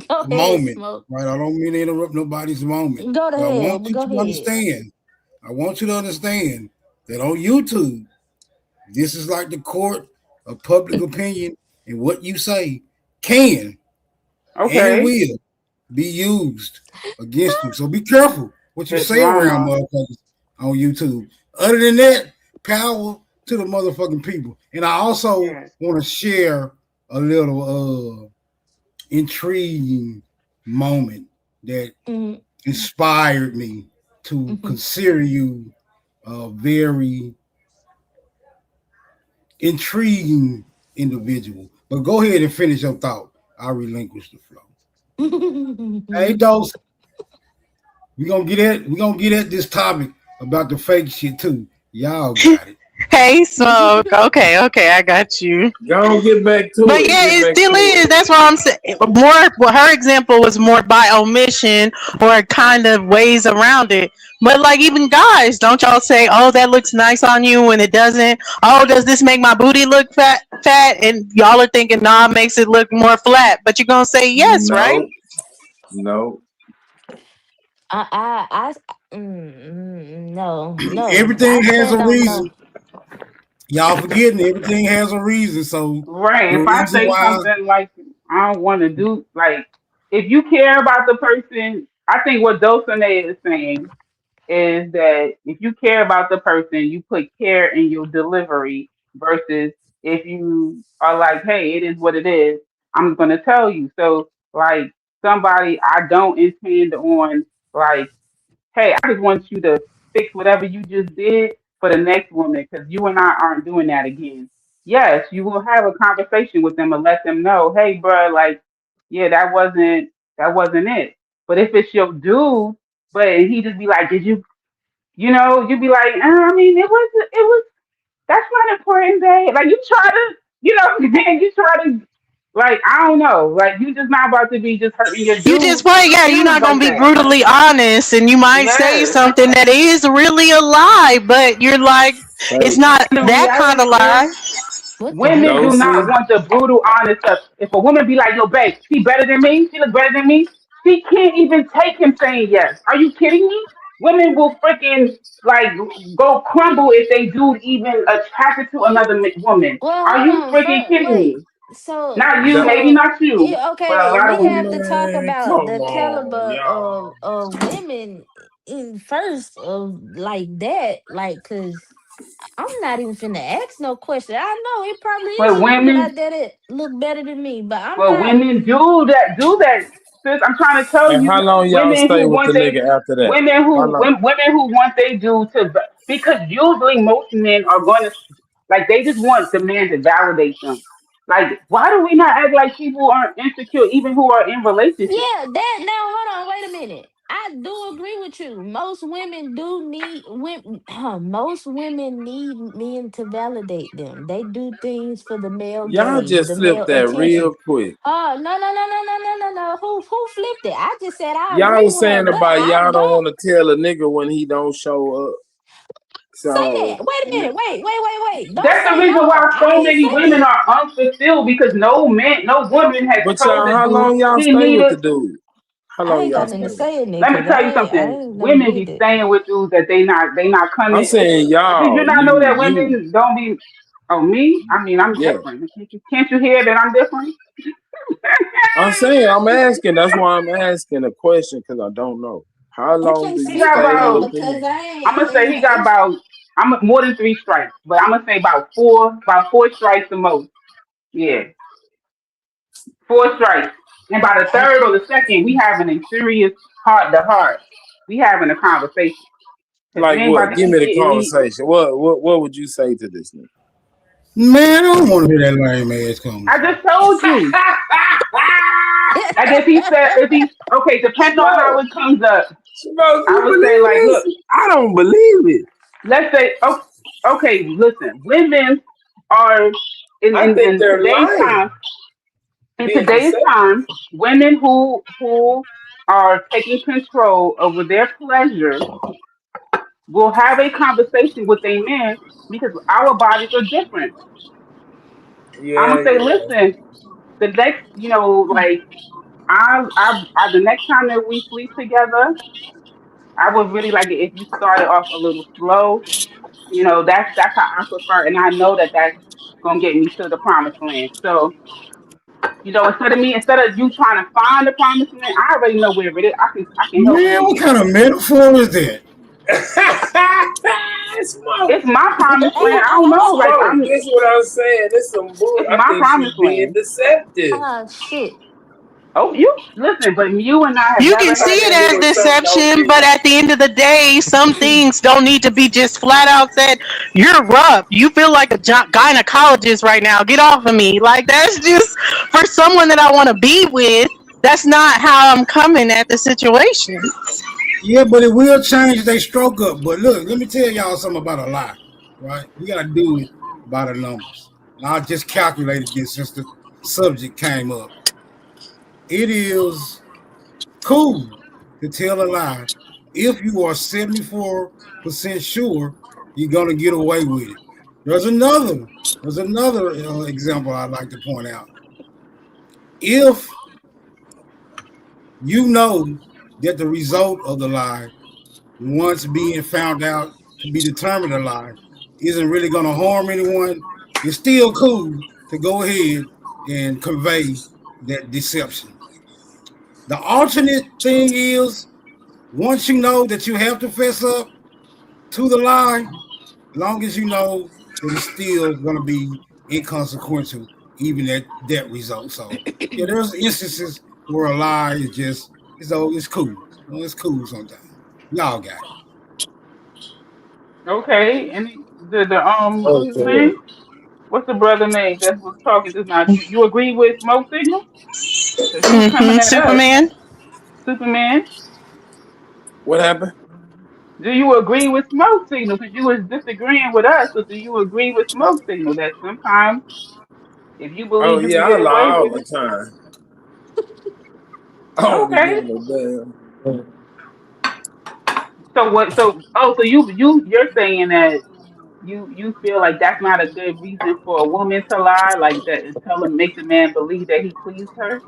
Go ahead, moment. smoke. Right. I don't mean to interrupt nobody's moment. Go But I want ahead. you Go to ahead. understand. I want you to understand that on YouTube, this is like the court of public opinion, and what you say can and Okay, will be used against you. So be careful what you the say around drama. motherfuckers on YouTube. Other than that, power to the motherfucking people. And I also Yes. want to share a little intriguing moment that Mm-hmm. inspired me to Mm-hmm. consider you a very intriguing individual. But go ahead and finish your thought. I relinquish the flow. Hey, Dose, we gonna get at this topic about the fake shit too. Y'all got it. Hey, Smoke. Okay, okay, I got you. Go on, get back to But it. yeah, Get it back still to is. it. That's why I'm saying more. Well, her example was more by omission or kind of ways around it. But like even guys, don't y'all say, "Oh, that looks nice on you," when it doesn't? Oh, does this make my booty look fat? Fat, and y'all are thinking, "Nah, it makes it look more flat." But you're gonna say yes, right? No, no. No, no. I Everything has still a don't know. reason. Y'all forgetting everything has a reason. So Right. the If I reason say why something like I don't want to do, like if you care about the person, I think what Dulcinea is saying is that if you care about the person, you put care in your delivery versus if you are like, hey, it is what it is, I'm going to tell you. So, like, somebody I don't intend on, like, hey, I just want you to fix whatever you just did for the next woman because you and I aren't doing that again. Yes, you will have a conversation with them and let them know, hey, bro, like, yeah, that wasn't it. But if it's your dude, but he just be like, did you, you'd be like, I mean, it was, that's not important, babe. Like, you try to, man, you try to, like, I don't know, like, you just not about to be just hurting your You just dude play. Yeah, you're feelings not gonna like be that. brutally honest, and you might say Yes. something that is really a lie, but you're like, it's Say, not And the that kind of reality is, lie. What the women hell? do don't not see. want the brutal, honest stuff. If a woman be like, yo, babe, she better than me, she look better than me, she can't even take him saying yes. Are you kidding me? Women will freaking like go crumble if they do even attracted to another woman. Well, Are hold you on. freaking First, kidding wait. me? So, Not you, The, maybe so, not you, yeah, but a okay. lot of We women. have to talk man, about come the on, caliber y'all. of women in first of like that, like, cause I'm not even finna ask no question. I know it probably is But some women women out there that look better than me, but I'm Well, not. women do that. Sis, I'm trying to tell And how you, long y'all women stay who with the want they nigga after that? women How who long? women who want they do to because usually most men are going to like they just want the man to validate them. Like, why do we not act like people aren't insecure, even who are in relationships? Yeah, that now hold on, wait a minute. I do agree with you. Most women do need women. Most women need men to validate them. They do things for the male Y'all gaze, just the flipped male that attention. real quick. Oh no no no no no no no no! Who flipped it? I just said I Y'all agree was with her, saying but about I y'all don't don't want to tell a nigga when he don't show up. say So that. Wait a minute. Wait. Don't That's the say reason no. why I so ain't many say women that. are unfulfilled because no man, no woman has but told y'all, the how dude long y'all he stay with the needed. dude? How I long ain't y'all got nothing stay to with? say in it Let me because tell you I something. ain't never Women did be it. staying with dudes that they not I'm coming. saying Did you y'all, not know that you, women don't be? Oh, me? I mean, I'm yeah. different. Can't you hear that I'm different? I'm saying I'm asking. That's why I'm asking a question because I don't know. How I long can't do you He speak got on stay that about. with the because nigga? I I'm ain't gonna say in he got the. about. I'm more than 3 strikes, but I'm gonna say about four strikes the most. Yeah, 4 strikes, and by the I, third or the second, we having a serious heart to heart. We having a conversation because we Like ain't about what? to Give keep me the getting these. conversation. What would you say to this nigga? man, I don't want to hear that lame ass I conversation. just told you. Like if he said, if he okay, depending on how Smoke, it comes up, smoke. I You would say believe like, look, this? I don't believe it. let's say, okay, listen, women are. I think in they're today's time, lying, in being today's deceptive. time, women who are taking control over their pleasure will have a conversation with a man because our bodies are different. I'm Yeah, gonna say, yeah. listen, the next, like the next time that we sleep together, I would really like it if you started off a little slow. That's how I prefer, and I know that that's gonna get me to the promised land. So, instead of you trying to find the promised land, I already know where it is. I can help you Man, to what get kind there. of metaphor is that? Smoke, It's my promised land. I don't know. Like smoke. This is what I'm saying. This some bull. it's I my think she's promised being land. deceptive. Oh shit. Oh, you listen, but you and I have You never can see had it that. It as was something on deception, but TV. at the end of the day, some things don't need to be just flat out said. You're rough. You feel like a gynecologist right now. Get off of me. Like that's just for someone that I want to be with. That's not how I'm coming at the situation. Yeah, but it will change they stroke up. But look, let me tell y'all something about a lie, right? We got to do it by the numbers. And I just calculated this since the subject came up. It is cool to tell a lie if you are 74% sure you're going to get away with it. There's another, there's another example I'd like to point out. If you know that the result of the lie, once being found out to be determined a lie, isn't really going to harm anyone, it's still cool to go ahead and convey that deception. The alternate thing is once you know that you have to fess up to the lie, long as you know that it's still going to be inconsequential, even at that result. So, yeah, there's instances where a lie is just, it's cool. It's cool sometimes. Y'all got it. Okay, and the Okay. thing. What's the brother name that was talking just now? You agree with Smoke Signal? Because you was coming at us, Superman. Superman. What happened? Do you agree with Smoke Signal? Because you was disagreeing with us. So do you agree with Smoke Signal that sometimes if you Oh believe you yeah, can I get away lie all with the it, time. I don't be okay. giving no damn. So what? So you're saying that you feel like that's not a good reason for a woman to lie, like that, and tell him make the man believe that he pleased her.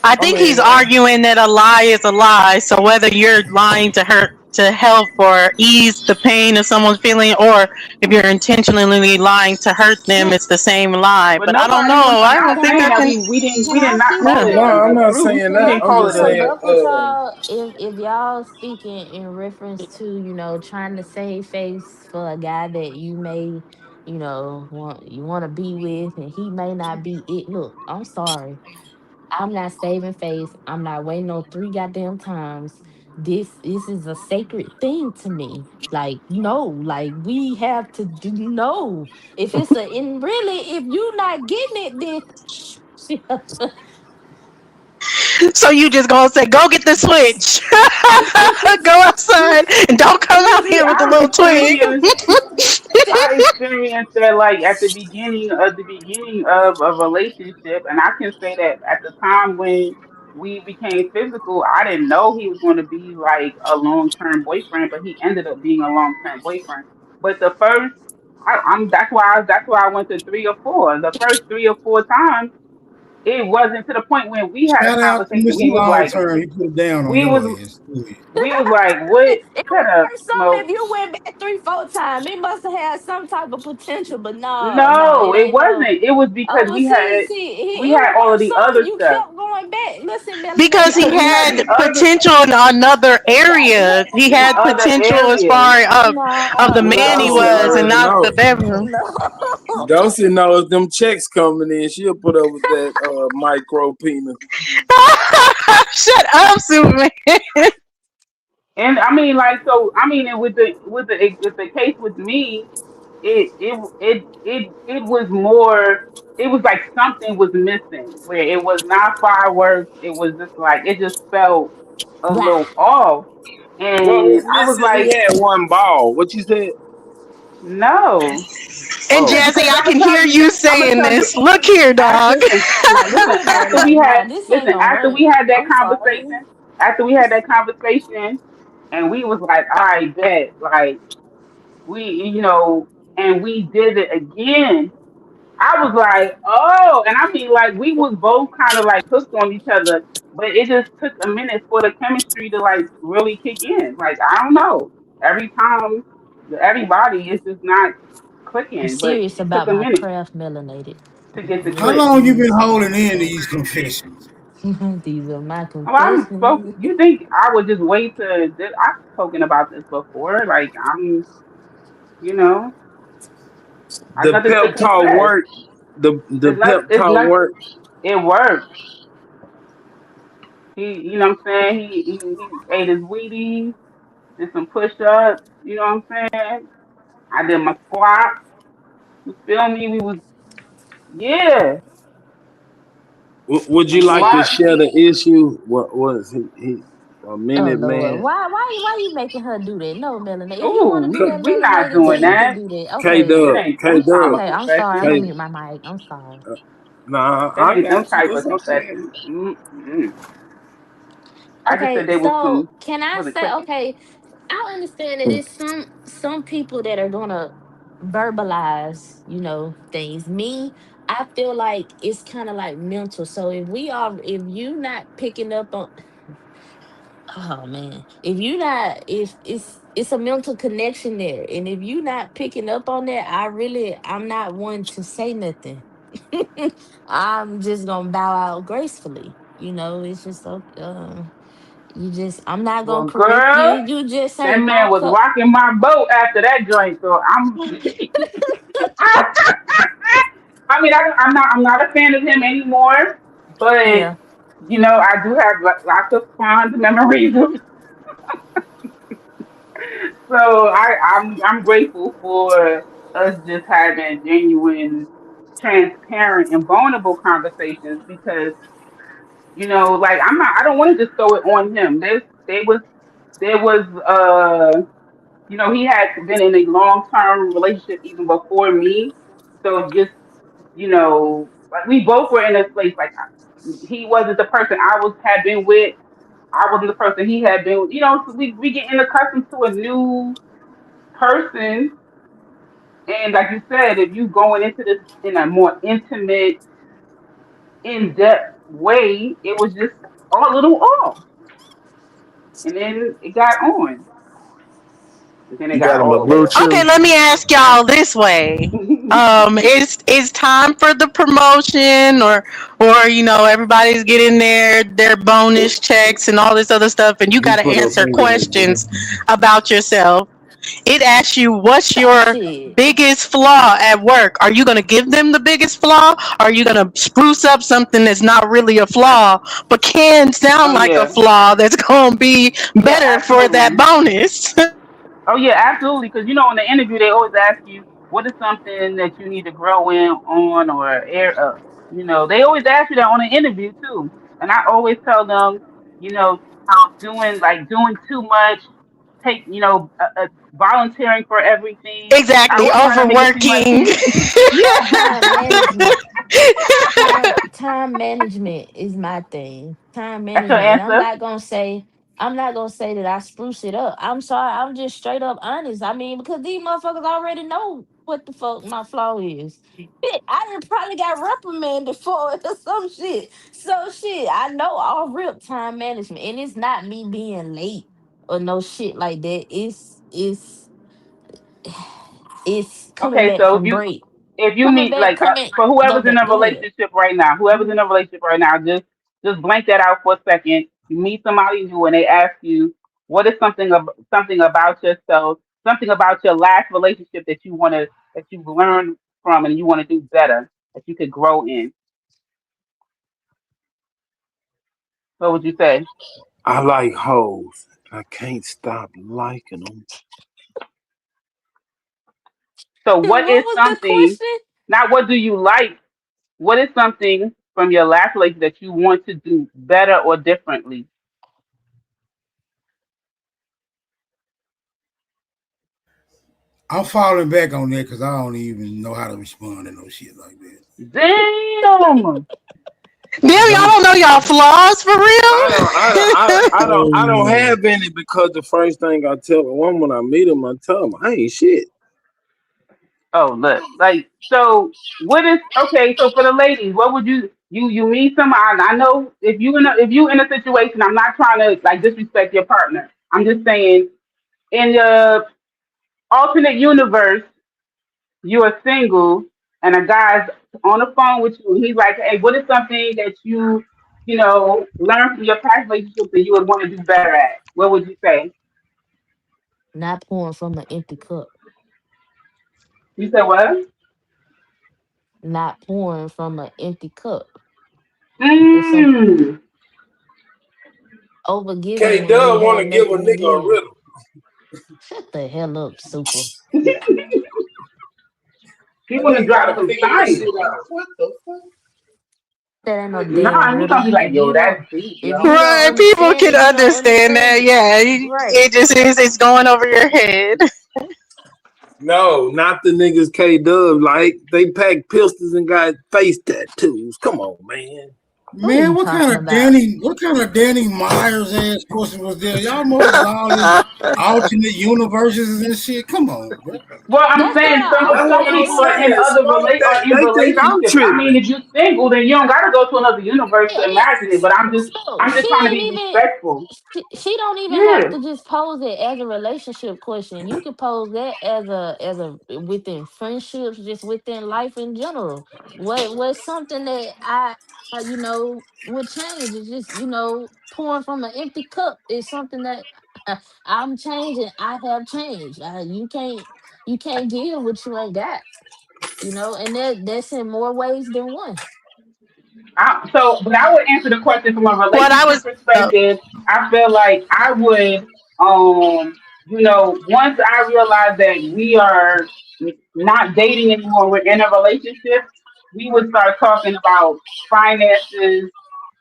I I think he's mean, arguing that a lie is a lie. So whether you're lying to hurt, to help or ease the pain of someone's feeling, or if you're intentionally lying to hurt them, Can it's the same lie. But But I don't nobody know. was I not don't think saying I that can. we can did I not speak call Yeah. it no, to I'm a not truth. saying We that. can didn't I'm call it just so a. saying, both of y'all if y'all speaking in reference to, trying to save face for a guy that you may, want to be with and he may not be it. Look, I'm sorry. I'm not saving face. I'm not waiting on three goddamn times. This is a sacred thing to me. Like, no, like we have to do no. If it's a and really, if you not getting it, then So you just gonna say, go get the switch, go outside, and don't come out See, here with the little twig. I experienced that like at the beginning of a relationship, and I can say that at the time when we became physical, I didn't know he was going to be like a long-term boyfriend, but he ended up being a long-term boyfriend. But the first, I'm that's why I went to three or four. The first 3 or 4 times, it wasn't to the point when we had a Shout out to conversation. Mr. We was Long like, Term. He put it down on we your was ass. Go ahead. we was like, what? it Shut would up, worth something smoke. if you went back three, four times. It must have had some type of potential, but no, No, it it ain't wasn't. no. It was because Oh, well, we it had was all of worth the something. other You stuff kept going back. Listen, Melly, Because he because we had had the other potential in another area. He the had other potential as areas. far of the no, man he Dawson was, and already not no, the know. bedroom. no. Dawson knows them checks coming in. She'll put up with that micro penis. Shut up, Superman. And I mean, like, so I mean, and with the case with me, it was more. It was like something was missing where it was not fireworks. It was just like it just felt a Right. little off, What was and I was missing? He like, had one ball. What you said? no. And Oh, Jazzy, because I I'm can gonna tell hear you, you I'm gonna saying tell you. this. Look here, dog. Listen, Like, look listen. here, Birdie. Nah, this ain't gonna After work. we had that I'm sorry. conversation, and we was like, all right, bet, like we, and we did it again. I was like, oh, and I mean, like we was both kind of like hooked on each other, but it just took a minute for the chemistry to like really kick in. Like I don't know, every time, everybody is just not I'm clicking, but serious it took about a my minute craft melanated. to get the How click. long you been Yes. holding in these confessions? These are my Well, I'm spoke. confessions. You think I would just wait to? I've spoken about this before. Like you know, I the nothing to pep talk confess. work. The It's not. pep It's talk not. work. It worked. What I'm saying. He ate his Wheaties, did some push ups. You know what I'm saying? I did my squats. You feel me? We was yeah. Would you Some like to squats. share the issue? What was he a Oh minute Lord, man? why you making her do that? No, melanated. If you want Ooh, to be we that we not melanated, doing then you can that. do that. K Okay, Dub, It K ain't them type Dub, of okay. I'm sorry. I'm confession. gonna K. mute my mic. I'm sorry. Nah, It I ain't them got you. type of It's okay. confession. Mm-mm. I just Okay, said there was so some can I wasn't say clicking. okay? I understand that it's some people that are gonna verbalize, things. Me, I feel like it's kind of like mental. So if you not picking up on, oh man, if you not, if it's a mental connection there, and if you not picking up on that, I'm not one to say nothing. I'm just gonna bow out gracefully. It's just okay. I'm not gonna Well, correct you. girl, You just that ain't my man was cup. rocking my boat after that joint. So I'm. I mean, I'm not a fan of him anymore, but Yeah. I do have lots of fond memories of. So I'm grateful for us just having genuine, transparent, and vulnerable conversations because like I don't want to just throw it on him. There was he had been in a long term relationship even before me. So just like we both were in a place like he wasn't the person I was had been with. I wasn't the person he had been with. So we getting accustomed to a new person. And like you said, if you going into this in a more intimate, in depth way, it was just all a little off. And then it got on. And then it You got got him all a the way off. Okay, Bluetooth. let me ask y'all this way. It's time for the promotion, or everybody's getting their bonus checks and all this other stuff, and you He got to put a answer finger in the questions about yourself. It asks you what's Oh your shit. biggest flaw at work. Are you going to give them the biggest flaw? Or are you going to spruce up something that's not really a flaw but can Oh sound like a yeah. flaw that's going to be Yeah, better for that absolutely. bonus? Oh yeah, absolutely. Because in the interview they always ask you what is something that you need to grow in on or air up. They always ask you that on the interview too. And I always tell them, you know, doing too much, take volunteering for everything. I Exactly, always try to make it seem like overworking. yeah, Time management. Time management is my thing. Time that's your management. And I'm answer. not gonna say that I spruce it up. I'm sorry, I'm just straight up honest. I mean, because these motherfuckers already know what the fuck my flaw is. Shit, I done probably got reprimanded for it or some shit. So shit, I know all rip time management. And it's not me being late or no shit like that. It's coming Okay, back so from break. if you Coming need back, like coming for go whoever's in back. a Go ahead. relationship right now, just blank that out for a second. You meet somebody new and they ask you what is something about yourself, something about your last relationship that you've learned from and you want to do better, that you could grow in. What would you say? I like hoes. I can't stop liking them. So what What is was the something, question? not what do you like, what is something from your last relationship that you want to do better or differently? I'm falling back on that because I don't even know how to respond to no shit like that. Damn. Damn, I y'all don't. don't know y'all flaws for I don't, I don't, I, real. I don't Oh, have any because the first thing I tell a woman when I meet them, I tell them I ain't shit. Oh, look, like so. What is okay? So for the ladies, what would you meet somebody? I know if you in a situation, I'm not trying to like disrespect your partner. I'm just saying in the alternate universe, you are single and a guy's on the phone with you and he's like, hey, what is something that you learn from your past relationships that you would want to do better at? What would you say? Not pouring from an empty cup. You said what? Not pouring from an empty cup. It's some Mmm. over giving K when you Dub want to have give a nothing to nigga a give. riddle. Shut the hell up, Super. He I want to need drop y'all to some figure this science. shit out. What the fuck? That ain't no damn Nah, he gonna riddle. be like, yo, that's deep, If yo. you don't Right, people understand can it, you don't understand understand that. it. Yeah, Right. it just is. It's going over your head. No, not the niggas K Dub. Like they pack pistols and got face tattoos. Come on, man. What are man, you talking about? What kind of Danny Myers ass question was there? Y'all motherfuckers all this alternate universes and shit. Come on, bro. Well, I'm That's not saying an That's some what I'm alternate people are in saying. universe. other Smoke. in They think I'm relationships. I mean, tripping. if you're single, then you don't gotta go to another universe to Hey, imagine it. But so I'm she just trying to ain't be even respectful. she don't even have Yeah. to just pose it as a relationship question. You could pose that as a within friendships, just within life in general. What's something that would change? It's just pouring from an empty cup is something that I'm changing. I have changed. You can't give what you ain't got. And that's in more ways than one. But I would answer the question from a What I relationship was. perspective. I feel like I would, once I realize that we are not dating anymore, we're in a relationship, we would start talking about finances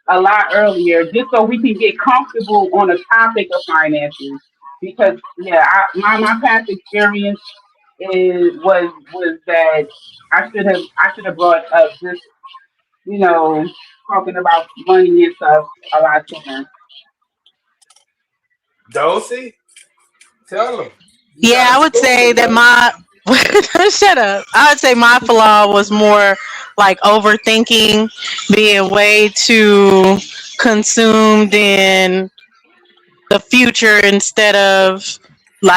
a lot earlier, just so we can get comfortable on the topic of finances. Because yeah, my past experience was that I should have brought up just you know, talking about money and stuff a lot sooner. Dosey, tell them you Yeah, got to I would school say them, that baby. my. Shut up. I would say my flaw was more like overthinking, being way too consumed in the future instead of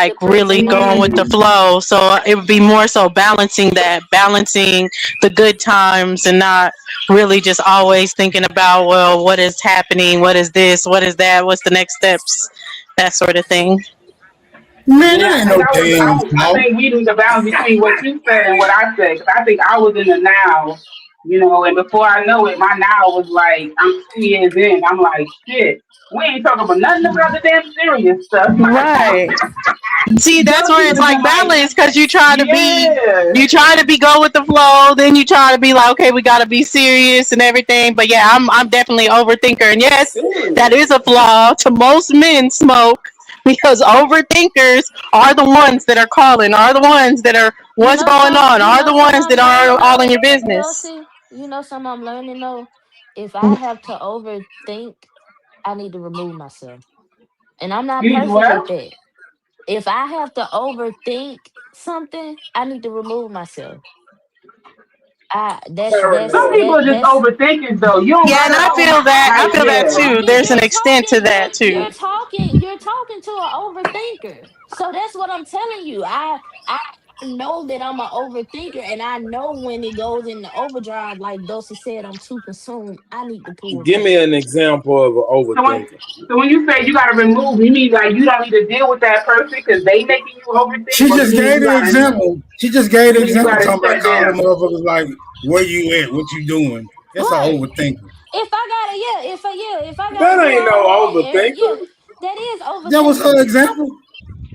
The like really present going moment. with the Mm. flow. So it would be more so balancing the good times and not really just always thinking about, well, what is happening? What is this? What is that? What's the next steps? That sort of thing. Man, Yeah, that I ain't think no damn I fault. think we need the balance between what you said and what I said. Because I think I was in the now, and before I know it, my now was like I'm 2 years in. I'm like, shit, we ain't talking about nothing about the damn serious stuff. Right. See, that's Those where it's people have like been like, balance because yeah, you try to be go with the flow, then you try to be like, okay, we got to be serious and everything. But yeah, I'm definitely overthinker, and yes, that is Serious. a flaw to most men. Smoke because overthinkers are the ones that are calling, are the ones that are what's going on, You are know the some ones I'm that are learning all in though, your business. Dulcie. You know some I'm learning though. If I have to overthink, I need to remove myself. And I'm not you need perfect at what? that. If I have to overthink something, I need to remove myself. I Some Paranoid. people are just that's overthinkers, though. You don't Yeah, and gotta I over feel that. I like, feel that yeah. too. There's an extent to that too. you're talking to an overthinker. So that's what I'm telling you. I know that I'm an overthinker and I know when it goes into overdrive, like Dulcie said, I'm too consumed. I need to pull Give back. me an example of an So when overthinker. so when you say you gotta remove, you mean like you don't need to deal with that person because they making you overthink, She or just gave the example. She just gave you the mean you example gotta talking about shut calling down? motherfuckers like, where you at? What you doing? That's an Right. overthinker. If I gotta That do ain't all that, no and yeah, overthinker. that is That was her overthinking. example.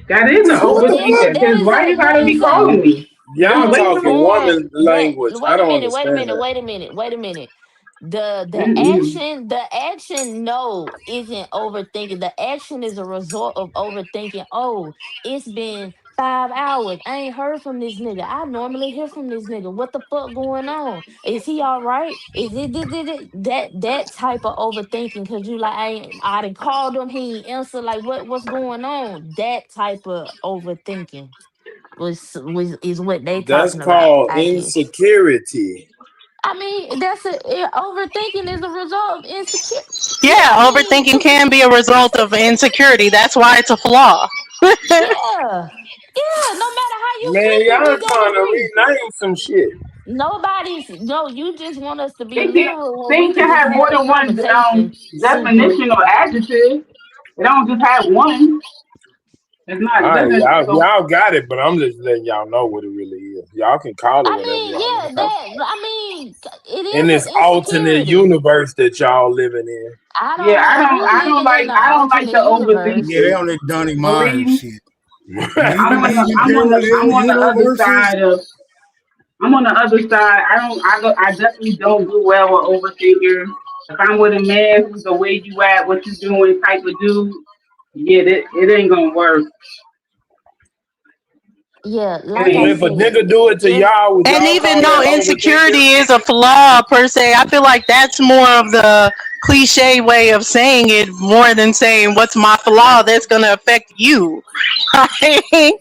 That is an What the fuck? overthinker. Because why you That gotta be is calling me? Y'all that is Wait till talking pouring woman that language. I wait a don't minute, wait a understand minute, that. wait a minute, wait a minute. mm-mm. The action no isn't overthinking. The action is a result of overthinking. Oh, it's been 5 hours. I ain't heard from this nigga. I normally hear from this nigga. What the fuck going on? Is he all right? Is that type of overthinking? Cause you like I done called him, he ain't answer. Like what's going on? That type of overthinking was is what they That's talking about, called I guess. insecurity. I mean, overthinking is a result of insecure. Yeah, Yeah, I mean, overthinking can be a result of insecurity. That's why it's a flaw. yeah, yeah. No matter how you Man, flip it, y'all we gonna trying to agree. rename some shit. Nobody's no. You just want us to be They can literal when we things could can just have more have a than one conversation. Super. definition or adjective. They don't just have one. It's not. All It right, doesn't. y'all, So y'all got it, but I'm just letting y'all know what it really is. Y'all can call it I whatever mean, y'all yeah. want. It In is this an alternate insecurity. universe that y'all living in. I yeah, don't know who living in the I don't like alternate the Yeah, universe. they overthinking. on that Donnie For Myers me, shit. Do you believe in I'm parallel on the other universes? side of. I'm on the other side. I definitely don't do well with overthinking. If I'm with a man who's the way you at, what you doing type of dude, yeah, it ain't gonna work. Yeah, It like But I ain't. if a said, nigga do it to just y'all, would And y'all even call though that overthinking? insecurity is a flaw per se, I feel like that's more of the cliche way of saying it more than saying what's my flaw that's going to affect you. Right?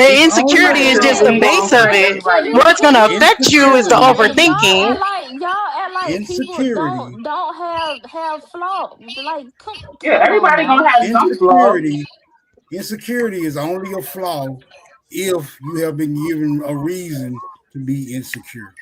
It's only Insecurity Right. is just It the ain't flaw. gonna base of affect it. everybody. you What's going can to you affect you is the Insecurity. and overthinking. y'all act like people Insecurity. don't have flaw. Like Yeah, come on everybody now. gonna have some flaws. Insecurity. Insecurity is only a flaw if you have been given a reason to be insecure.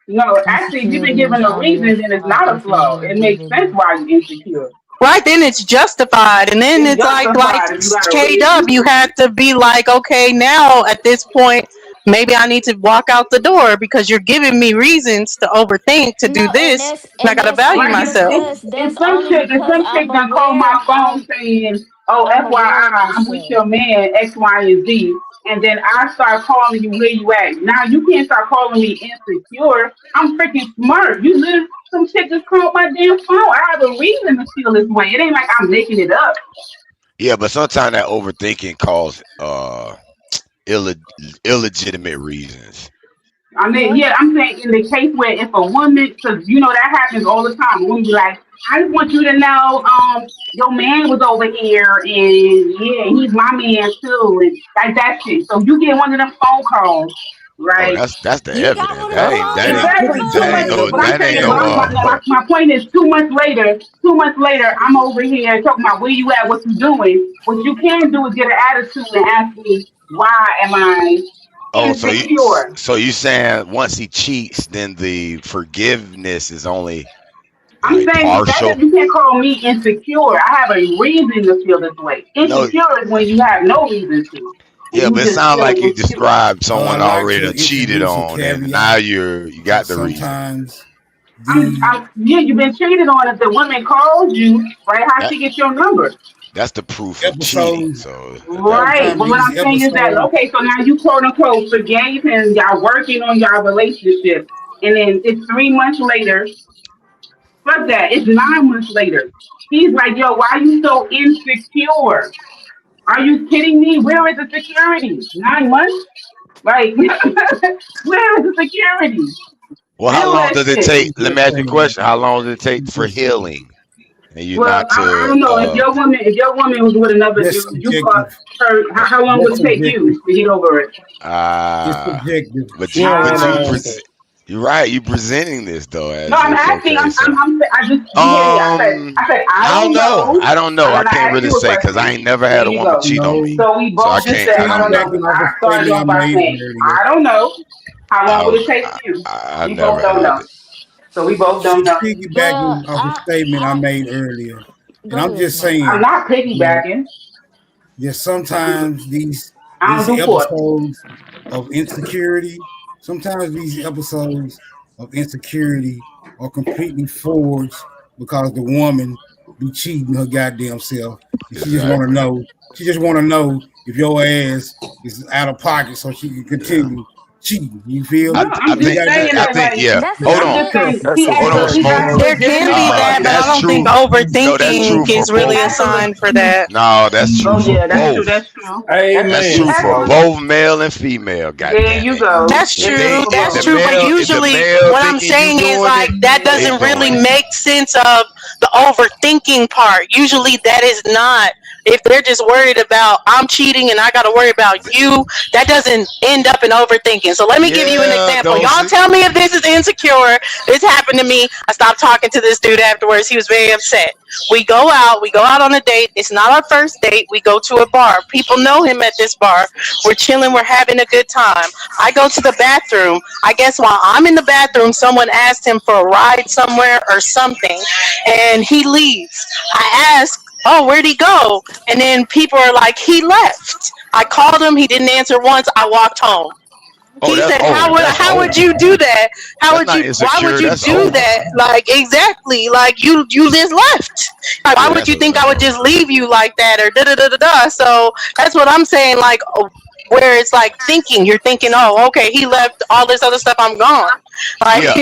No, actually, if you've been Insecurity is given a only a reason, then it's flaw not a if you've flaw. been It makes given sense a. why you're insecure. Right, then it's justified, and then It's it's like justified if you got a K Dub, reason. you had to be like, okay, now at this point, maybe I need to walk out the door because you're giving me reasons to overthink to do No, this, and I and gotta that's value only Right? myself. because If that's some only chick, if because some chick I'm done call my aware phone saying, "Oh, I'm aware of FYI, I'm with myself. your man X, Y, and Z," and then I start calling you where you at. Now you can't start calling me insecure. I'm freaking smart. You live. Some chick just called my damn phone. I have a reason to feel this way. It ain't like I'm making it up. Yeah, but sometimes that overthinking cause illegitimate reasons. I mean, Yeah. yeah, I'm saying in the case where if a woman, because you know that happens all the time. A woman be like, I just want you to know, your man was over here, and yeah, he's my man too, and like that shit. So you get one of them phone calls, Oh, right? that's the You got evidence. one of them phone That calls Exactly. could be before. Two That months. ain't tied up no with What I'm that ain't saying, no my point is 2 months later. 2 months later, I'm over here talking about where you at, what you doing. What you can do is get an attitude and ask me why am I oh, insecure. so you saying once he cheats, then the forgiveness is only I'm like saying that partial? you can't call me insecure. I have a reason to feel this way. No, Insecure is when you have no reason to, and yeah, you but it just sounds like feeling you insecure. described I someone like already to done cheated introduce a on, and now caveat you that got the reason. sometimes the Yeah, you've been cheated on. If the woman calls you, right? How That she get your number? that's the proof of cheating. episodes, So that Right. sometimes But what these I'm saying is that episodes, okay, so now you quote unquote forgave him. Y'all working on y'all relationship, and then it's 3 months later. Fuck that. It's 9 months later. He's like, yo, why are you so insecure? Are you kidding me? Where is the security? 9 months? Like, where is the security? well, how Feel long that does it shit. take? I'm Let just me ask you a saying, question. How long does it take I'm for just saying, healing? And you Well, not I to don't know. If your woman was with another just dude, you caught subjective, her. uh, How long would just it take subjective, you to get over it? it's uh subjective. She don't want but to you answer. you're right, you presenting this though No, as I'm if asking. okay, so I just you hear me? I said I I don't don't know. know, I don't know. and I then I can't asked really you a say because I question. ain't never There had a you woman go. cheat on No, me. So we So both just said I just I don't don't know. know. piggybacking off a I started statement off I by made saying earlier. I don't know. How long would I've it take you? I We both never don't had know. it. So we both don't She's know. piggybacking Well, off a statement I made earlier, and go I'm ahead, just Smoke. I'm saying not that, piggybacking. that sometimes I don't these do pork. episodes of insecurity, sometimes these episodes of insecurity are completely forged because the woman be cheating her goddamn self, and she just want to Exactly. know. She just want to know if your ass is out of pocket so she can Yeah. continue cheating. You feel No, me? I'm You just got saying I that think like yeah. That's a Hold I'm on, just good. saying That's he a hold on, actually he fact. smoke. got There can be legitimate. that, but I That's don't think true. No, that's overthinking true for is He really a both. actually sign for that. No, that's true oh for yeah, that's true. both. That's true. That's He true Amen, for actually bro. both male and female. God there damn you it. go. That's It If is they true. for That's if the both. true. But male if the usually, male what I'm thinking you saying is doing like it, that they doesn't really doing it. make sense of the overthinking part. Usually, that is not. If they're just worried about I'm cheating and I got to worry about you, that doesn't end up in overthinking. So let me give you an Yeah, example. don't Y'all see. tell me if this is insecure. This happened to me. I stopped talking to this dude afterwards. He was very upset. We go out. We go out on a date. It's not our first date. We go to a bar. People know him at this bar. We're chilling. We're having a good time. I go to the bathroom. I guess while I'm in the bathroom, someone asked him for a ride somewhere or something, and he leaves. I ask, "Oh, where'd he go?" And then people are like, "He left." I called him. He didn't answer once. I walked home. Oh, He that's said, oh, that's how would over. you do that? How That's would not you, why would insecure. you That's do over. that? Like, exactly. Like, you just left. Like, why Yeah, would you think I that's would just over. leave you like that or da da da da da? So that's what I'm saying. Like, where it's like thinking, you're thinking, oh, okay, he left all this other stuff, I'm gone. Like, Yeah,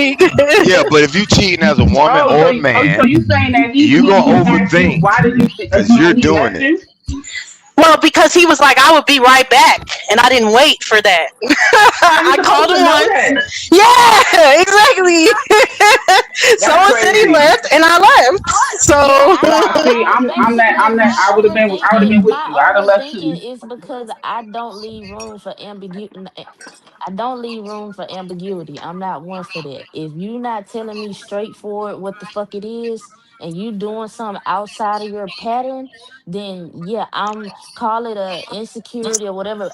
yeah. But if you cheating as a woman Oh, or a so man, you saying that you gonna he asked you overthink why did you because you you're know he doing left it. you? well, because he was like, I would be right back. And I didn't wait for that. How you I supposed called to him know once. that? Yeah, exactly. That's Someone said he crazy. left, and I left. Yeah, So, Nah, see, basically I would have been with my you. I'd have left too. overthinking is because I don't leave room for ambiguity. I don't leave room for ambiguity. I'm not one for that. If you not telling me straightforward what the fuck it is, and you doing something outside of your pattern, then yeah, I'm call it a insecurity or whatever.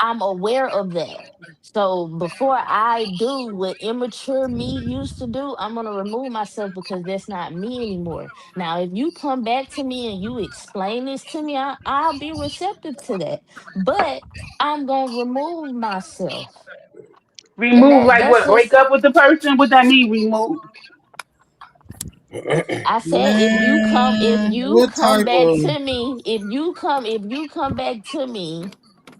I'm aware of that. So before I do what immature me used to do, I'm gonna remove myself because that's not me anymore. Now, if you come back to me and you explain this to me, I'll be receptive to that. But I'm gonna remove myself, and Remove like that's what? Break just. up with the person? What that mean? Remove? I said if Man, you what come type back of to me, if you come back to me,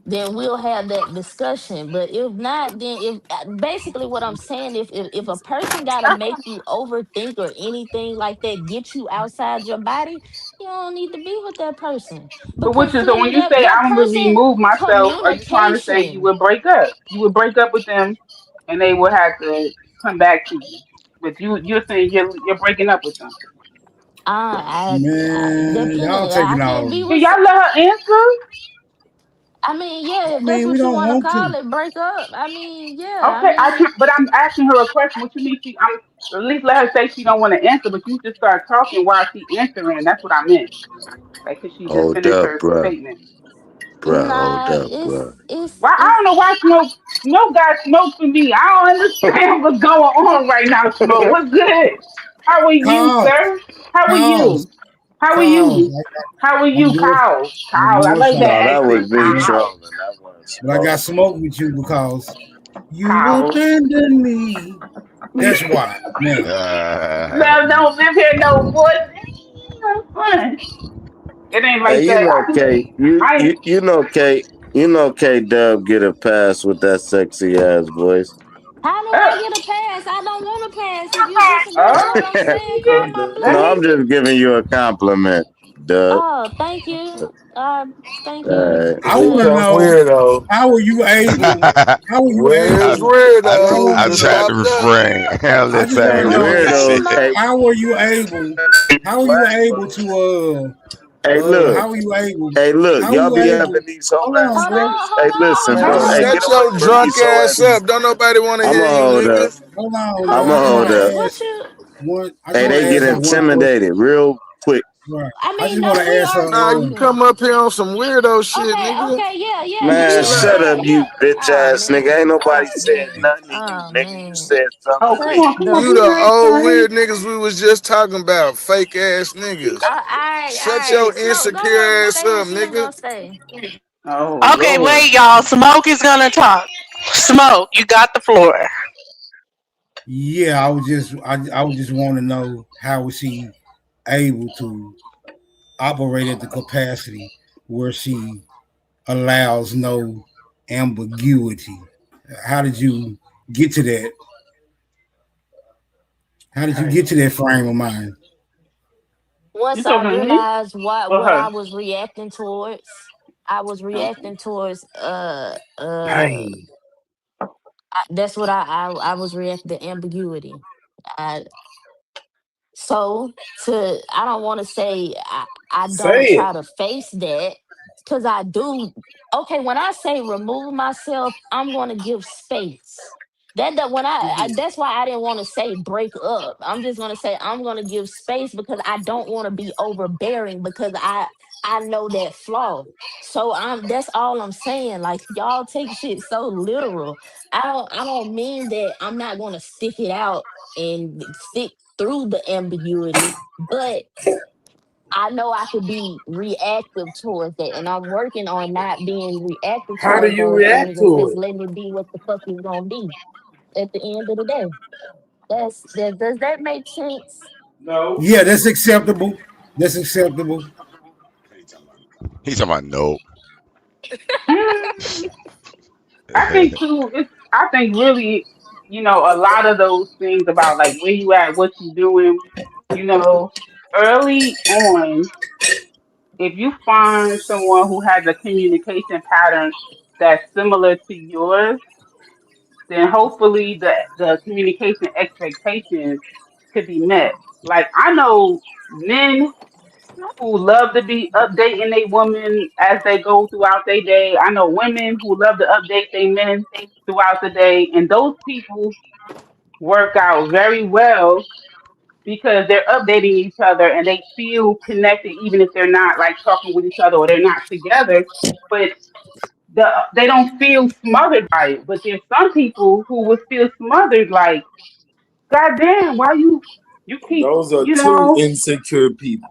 then we'll have that discussion. But if not, then if basically what I'm saying, if a person gotta make you overthink or anything like that, get you outside your body, you don't need to be with that person So because so when clearly you that say that I'm gonna person remove myself, are you trying to say you communication. would break up? You would break up with them, and they would have to come back to you. But you're saying you're breaking up with them. I man? Y'all depending, I taking can't off. be Can with. y'all let her answer? I mean, yeah, I if that's mean, we what you don't want to want call to. it, break up. I mean, yeah, I Okay, I mean, can't. But I'm asking her a question. What you mean? I'm at least let her say she don't want to answer. But you just start talking while she answering. That's what I meant. Like, cause she just Hold finished up, her bruh. statement. Bruh, hold nah, up, bruh. Why? I don't know why smoke got smoke for me. I don't understand what's going on right now. Smoke, what's good? How are you, Cause, sir? How are cause, you? How are cause. you? How are I'm you, good. Kyle? I'm Kyle, I good, like that No, Kyle. that was accent, me Kyle. trolling. That wasn't But I got smoke. smoke with you because you Kyle. abandoned me. That's why. Now, No, don't live here no more. Damn, fun. It ain't like Hey, you that. know, K, I you know, K Dub get a pass with that sexy ass voice. how do I uh, get a pass? I don't want a pass. If you disagree with what I'm okay, saying, call nigga. my Let No, bluff. I'm me. just giving you a compliment, Dub. Oh, thank you. Thank you. Uh, I Here want to come know weirdo. how were you able? How were you Where's I, able? I Hold weirdo? I on, Just tried bro. to popped up. refrain. I'll I let just want hey, to Fat Man know Okay, weirdo. finish. Hey, smoke. how were you able? How were you able to? hey, look. How were you able? Hey, look. How were Y'all you be having able? these whole Hold on, ass Hold bro. on, niggas. Hey, hold on, listen, Man, bro. hold Hey, on. get shut away your from me, drunk so ass ass. up. Don't nobody want to hear I'ma you, hold up. nigga. Hold on, bro. I'ma I just Hold hold want on. up. to What ask you? one. I just Hey, want they to get ask her one question. intimidated real quick. Right. I I just mean, want no, to we ask her. are Nah, you talking. come up here on some weirdo shit, Okay, nigga. okay, yeah, yeah. You Man, Chill can. shut out. up, Yeah, you yeah. bitch Oh ass nigga. Ain't man. nobody Oh said man. nothing to you, Oh nigga. You man. said something Oh, to me. come on, The You be the nice, old honey. weird niggas we was just talking about. Fake ass niggas. all Shut right. your Smoke, go ahead insecure and ass say up, what you was nigga. gonna say. Oh okay, Lord. wait, y'all. Smoke is gonna talk. Smoke, you got the floor. Yeah, I would just want to know how was she able to operate at the capacity where she allows no ambiguity. How did you get to that? How did you Hey, get to that frame of mind? You Once I talking to me realized or what I her? was reacting towards, I was Okay. reacting towards dang. that's what I was reacting to ambiguity. I So to I don't want to say I don't Say it. try to face that because I do. Okay, when I say remove myself, I'm going to give space. That when that's why I didn't want to say break up. I'm just going to say I'm going to give space because I don't want to be overbearing because I know that flaw. So that's all I'm saying. Like y'all take shit so literal. I don't mean that I'm not going to stick it out and stick through the ambiguity, but I know I could be reactive towards that, and I'm working on not being reactive How do towards you those react things and to just it? letting it be what the fuck it's gonna be at the end of the day. That. Does that make sense? No. Yeah, that's acceptable. That's acceptable. He talking about no. Hmm. I think too. It's. I think really, a lot of those things about like where you at, what you doing. You know, early on, if you find someone who has a communication pattern that's similar to yours, then hopefully the communication expectations could be met. Like I know men who love to be updating their women as they go throughout their day. I know women who love to update their men throughout the day, and those people work out very well because they're updating each other and they feel connected, even if they're not like talking with each other or they're not together. But they don't feel smothered by it. But there's some people who would feel smothered, like, God damn, why you keep, Those are two insecure people.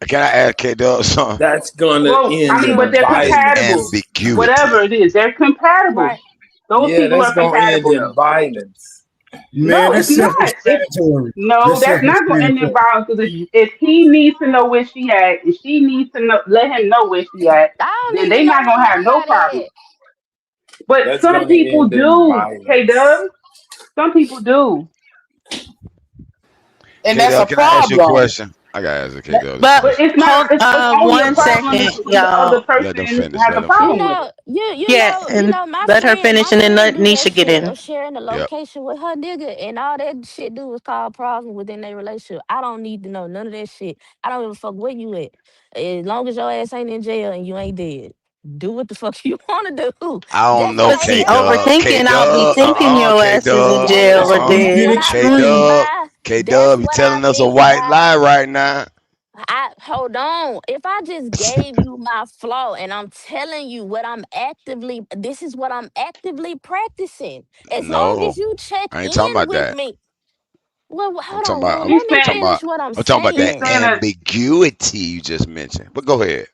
Can I ask K Dub something? That's gonna well, I end mean, but in they're It's compatible. violence. ambiguity. Whatever it is, they're compatible. Right. Those Yeah, people that's are gonna end compatible in though. violence. Man, No, it's that's not. self-explanatory. No, That's that's not going to end in self-explanatory. violence because if he needs to know where she at and she needs to know, let him know where she at, I don't then need to they know not where gonna have no nobody problem. at. But That's some gonna people end in do, K violence. Dub. Some people do. And K that's a Dub, can I ask you a question. question? I gotta ask K But Dub this but But question. it's not. hold It's only a one problem second, if the other y'all. Let them person finish. has Let a them You problem finish. with it. know, Yeah, and my let her friend, finish, and then let do that Nisha get shit in. of sharing the Yep. location with her nigga, and all that shit do is cause problems within their relationship. I don't need to know none of that shit. I don't give a fuck where you at, as long as your ass ain't in jail and you ain't dead. Do what the fuck you want to do. I don't That's know what Cause I see, K tell Dub. women. K overthinking, I'll be Dub. thinking your K ass is in Dub. jail That's or You dead. get what I K mean extreme. Dub. by. K That's Dub, you what I telling us a mean white by. lie right now. I hold on. If I just gave you my flaw and I'm telling you what this is what I'm actively practicing. As long No, as you check I ain't talking in about with that. me. Well, I'm hold talking on. about. Well, He's let I'm me saying. talking about. finish what I'm I'm talking about He's that saying. saying that. ambiguity you just mentioned. But go ahead.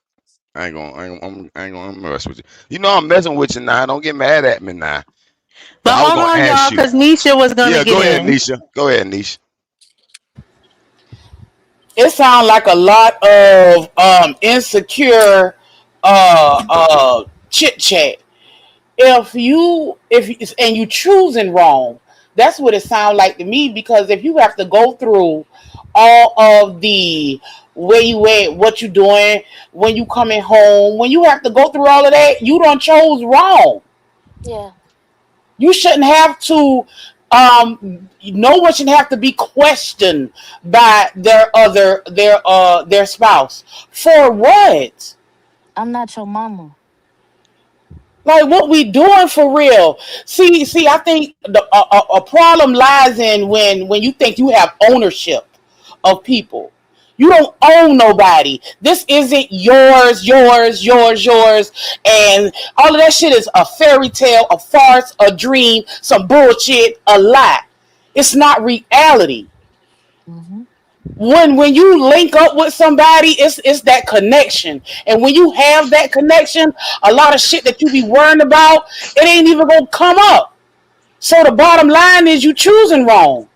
I ain't gonna mess with you. You know I'm messing with you now. Don't get mad at me now. But But I was hold gonna on, ask y'all, you. cause Nisha was gonna Yeah, get go ahead, in. Nisha. Go ahead, Nisha. It sounds like a lot of insecure chit chat. If and you choosing wrong, that's what it sounds like to me. Because if you have to go through all of the where you at, what you doing, when you coming home, when you have to go through all of that, you don't chose wrong. Yeah, You shouldn't have to. No one should have to be questioned by their spouse for what? I'm not your mama. Like what we doing for real? See. I think a problem lies in when you think you have ownership of people. You don't own nobody. This isn't yours, and all of that shit is a fairy tale, a farce, a dream, some bullshit, a lie. It's not reality. Hmm. When you link up with somebody, it's that connection. And when you have that connection, a lot of shit that you be worrying about, it ain't even gonna come up. So the bottom line is you choosing wrong.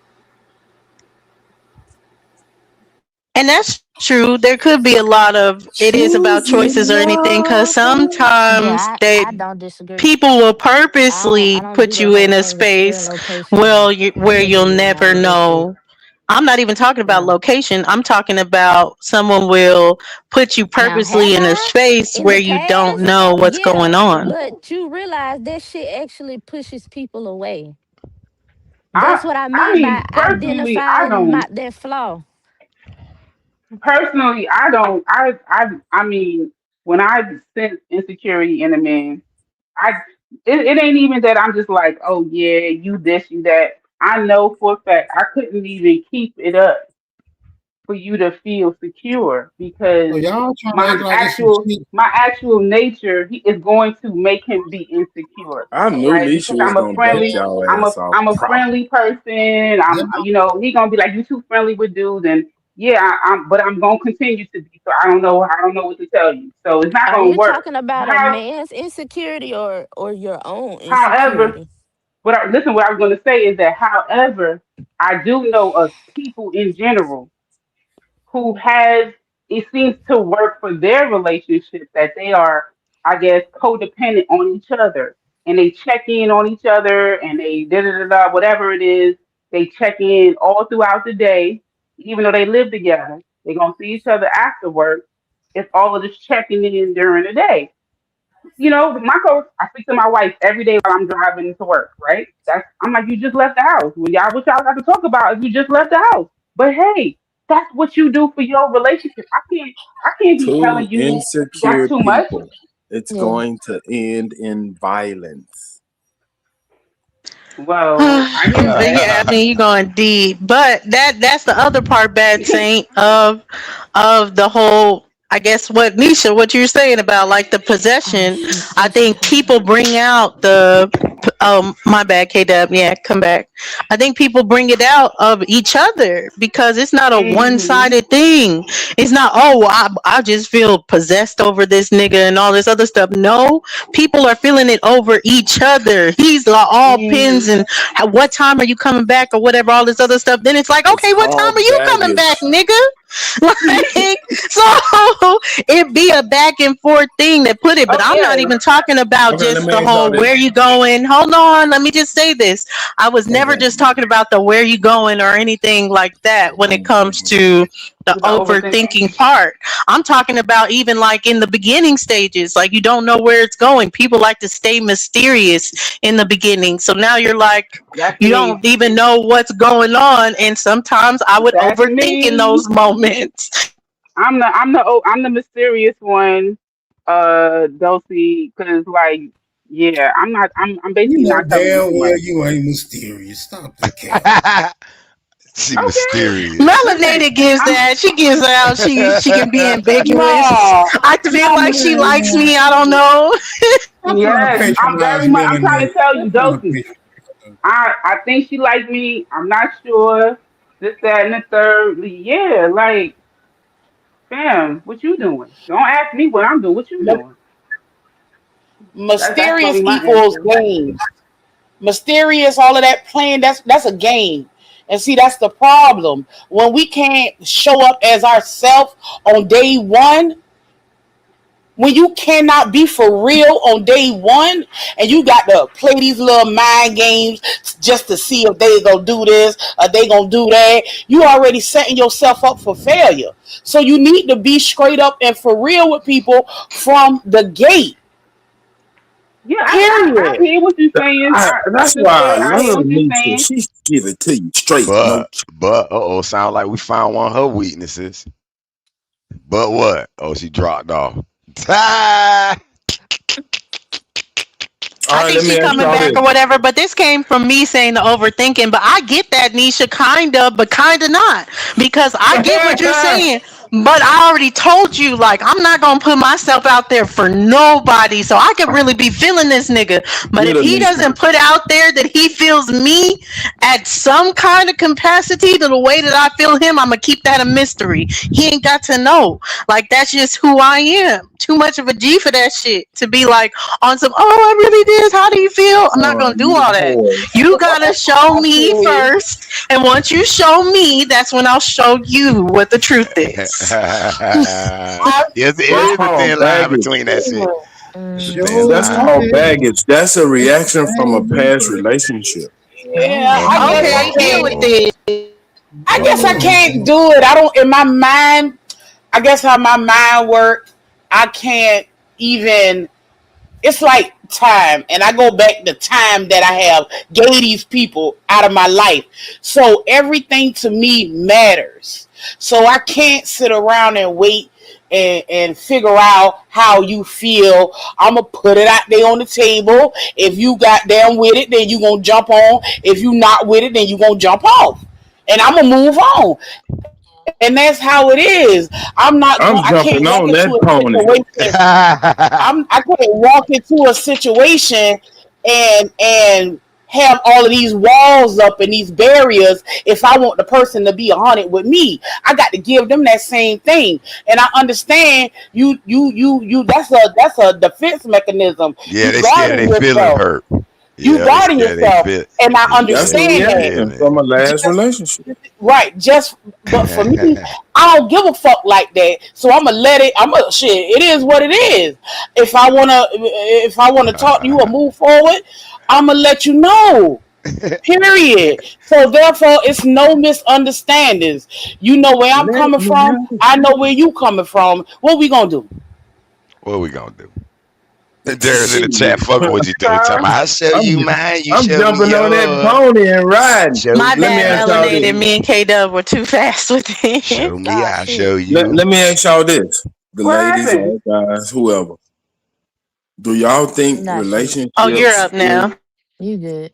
And that's True, there could be a lot of it is about Choosing choices or anything, because one. sometimes Yeah, they I don't disagree. people will I purposely don't do put that you whole in a thing with fear and space location where you'll triggering and never all of that shit. know. I'm not even talking about Yeah. location. I'm talking about someone will put you Now, have purposely in a I space in where the you don't past? know what's going Yeah, on. but you realize that shit actually pushes people away. I That's what I I mean by mean, personally, I identifying don't. that flaw. Personally, I don't. I mean, when I sense insecurity in a man, I it ain't even that I'm just like, oh yeah, you this, you that. I know for a fact I couldn't even keep it up for you to feel secure So because y'all trying to my act like it's some actual shit. my actual nature is going to make him be insecure, I knew right? Because Nisha was gonna bust y'all ass off I'm a proper. friendly person. Yeah, He gonna be like, you too friendly with dudes, and yeah, but I'm gonna continue to be. So I don't know what to tell you. So it's not Are gonna you work. talking about a man's insecurity or your own However, insecurity? listen, what I was gonna say is that, however, I do know of people in general who has it seems to work for their relationship that they are, I guess, codependent on each other and they check in on each other and they da da da da whatever it is. They check in all throughout the day, even though they live together. They're gonna see each other after work. It's all of this checking in during the day. My coach, I speak to my wife every day while I'm driving to work, right? I'm like, you just left the house. Well, what y'all got to talk about is you just left the house. But hey, that's what you do for your relationship. I can't be Two telling you that's insecure too much. people. It's Yeah. going to end in violence. Well, I hear But that. yeah, I mean, you're going deep. But that's the other part, bad saint, of the whole. I guess what you're saying about like the Oh possession. shit, I Nisha think talking. people bring out the. My bad, K Dub. Yeah, come back. I think people bring it out of each other because it's not a one hmm sided thing. It's not, oh, I just feel possessed over this nigga and all this other stuff. No, people are feeling it over each other. He's all pins hmm and what time are you coming back or whatever, all this other stuff. Then it's like, It's okay, what time are called you coming back, baggage. nigga? Like, so it be a back and forth thing that put it, but Oh I'm not yeah, even talking about Okay, let just me the ask y'all whole this. where you going. Hold on, let me just say this. I was never Okay. just talking about the where you going or anything like that when it comes to the with the overthinking. overthinking part. I'm talking about even like in the beginning stages, like you don't know where it's going. People like to stay mysterious in the beginning. So now you're like, That's you me. don't even know what's going on. And sometimes I would That's overthink in me. those moments. I'm the mysterious one, Dulcie, because like, yeah, I'm you basically know not telling you damn too well much. you ain't mysterious. Stop the cap. She Okay, mysterious. listen, Melanated gives I'm that. She gives out. She can be ambiguous. No, I feel like she likes man, me. I don't know. I'm trying to yes, I'm very patronize much. I'm trying melanated. to tell I'm you, trying to Dulcie. patronize. I think she liked me. I'm not sure. This, that, and the third. Yeah, like, fam, what you doing? Don't ask me what I'm doing. What you doing? That's gonna mysterious be my equals answer. games. Mysterious, all of that playing, that's a game. And see, that's the problem. When we can't show up as ourselves on day one, when you cannot be for real on day one, and you got to play these little mind games just to see if they gonna do this or they gonna do that, you already setting yourself up for failure. So you need to be straight up and for real with people from the gate. Yeah, I Period. hear what you're saying. That's Sister, why I I hear love what you're Nisha. saying. She give it to you straight, no. But sound like we found one of her weaknesses. But what? Oh, she dropped off. All I right, think let me she's ask coming y'all back this. or whatever, but this came from me saying the overthinking. But I get that, Nisha, kind of, but kind of not. Because I get what you're saying, but I already told you, like, I'm not going to put myself out there for nobody. So I could really be feeling this nigga. But Get if her, he Nisha. doesn't put out there that he feels me at some kind of capacity to the way that I feel him, I'm going to keep that a mystery. He ain't got to know. Like, that's just who I am. Too much of a G for that shit to be like, on some, oh, I really did. How do you feel? I'm not gonna do You all the that. whore. You gotta show I me feel you. first, and once you show me, that's when I'll show you what the truth is. I, Yes, it That's I, is a called thin line baggage. between that shit. It's a thin Show That's me line. called that baggage. That's a it's the reaction from a same past way. relationship. yeah, Oh I guess Okay, I deal can't. with no. this. I guess I Oh, can't do it. I don't. In my mind, I guess how my mind works, I can't even. It's like time, and I go back to time that I have gave these people out of my life. So everything to me matters. So I can't sit around and wait and figure out how you feel. I'm gonna put it out there on the table. If you got down with it, then you gonna jump on. If you not with it, then you gonna jump off. And I'm gonna move on. And that's how it is. I can't walk I'm into a jumping on that situation pony. I can't walk into a situation and have all of these walls up and these barriers if I want the person to be 100 with me. I got to give them that same thing. And I understand you that's a defense mechanism. Yeah, You they scared guarding they feelings yourself. hurt. You Yeah, they guarding scared they yourself. feel. And I They That's a scared they understand that. reaction from feelings. a last Just relationship. right, just but for me, I don't give a fuck like that. So I'ma let it. I'ma shit. It is what it is. If I wanna talk to you or move forward, I'ma let you know. Period. So therefore, it's no misunderstandings. You know where I'm Let coming me from. know. I know where you coming from. What we gonna do? What we gonna do? There's in Shit. the chat fucking with you though. Talking Child, about, I show I'm you mine, you I'm show me jumping on that yours. pony and riding. Show My me, Let me bad, ask I y'all show this. melanated. you. Me and K Dub were too fast with it. Show me, Oh I show shit. you. Let me ask y'all this. The what ladies happened? or guys, whoever. Do y'all think Not shit. Oh, you're relationships up now. You good.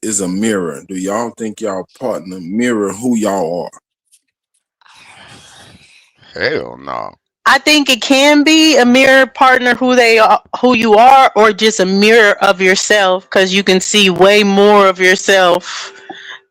is a mirror? Do y'all think y'all partner mirror who y'all are? Hell no. I think it can be a mirror partner who you are, or just a mirror of yourself, because you can see way more of yourself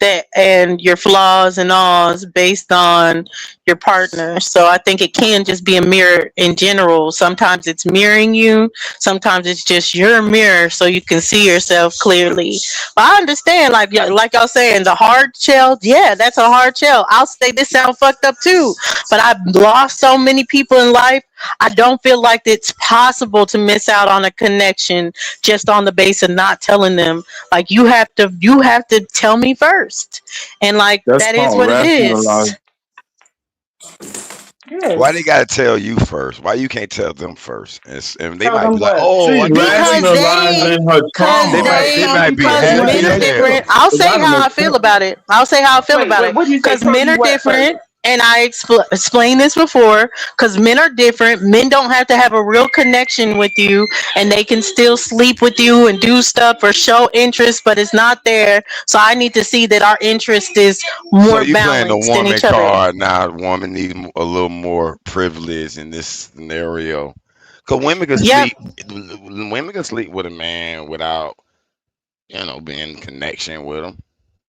that and your flaws and alls based on your partner. So I think it can just be a mirror in general. Sometimes it's mirroring you, sometimes it's just your mirror so you can see yourself clearly. But I understand, like y'all saying, the hard shell, yeah, that's a hard shell. I'll say this sound fucked up too, but I've lost so many people in life. I don't feel like it's possible to miss out on a connection just on the base of not telling them. Like, you have to tell me first, and like That's that is called what it is. rationalizing. Why they Yes. gotta tell you first? Why you can't tell them first? And they Tell might them be like, what? oh, She's I can't because wait. they rationalizing her because They trauma. might they they might be because What happy men did as are they say? hell. different. I'll Because say I done how I feel accept. about it. I'll say how I feel Wait, about wait. it, What do you say? because Tell men you are what first? different. And I explained this before, because men are different. Men don't have to have a real connection with you, and they can still sleep with you and do stuff or show interest, but it's not there. So I need to see that our interest is So more you playing the balanced in woman each other. card now? Woman needs a little more privilege in this scenario, cause Yep. women can sleep with a man without being in connection with him.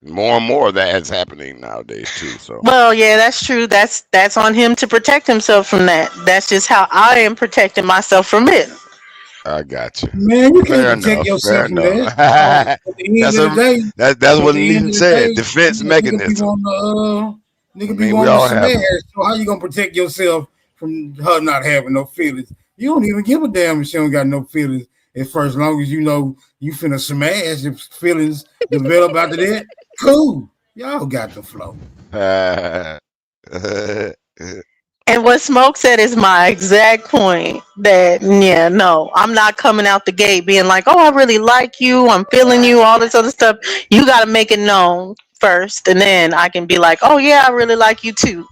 More and more of that is happening nowadays too. So Well, yeah, that's true. That's on him to protect himself from that. That's just how I am protecting myself from it. I got you. Man, you can't Fair protect enough. Fair yourself from enough. that. At the end that's of the a day, that's at what the end Nisha of the said. day, Defense nigga be mechanism. I nigga be mean, we wanting to all have smash. them. So how you gonna protect yourself from her not having no feelings? You don't even give a damn if she don't got no feelings at first. As long as you know you finna smash. If feelings develop after that, cool. Y'all got the flow. And what Smoke said is my exact point. That, yeah, no, I'm not coming out the gate being like, oh, I really like you, I'm feeling you, all this other stuff. You got to make it known first, and then I can be like, oh yeah, I really like you too.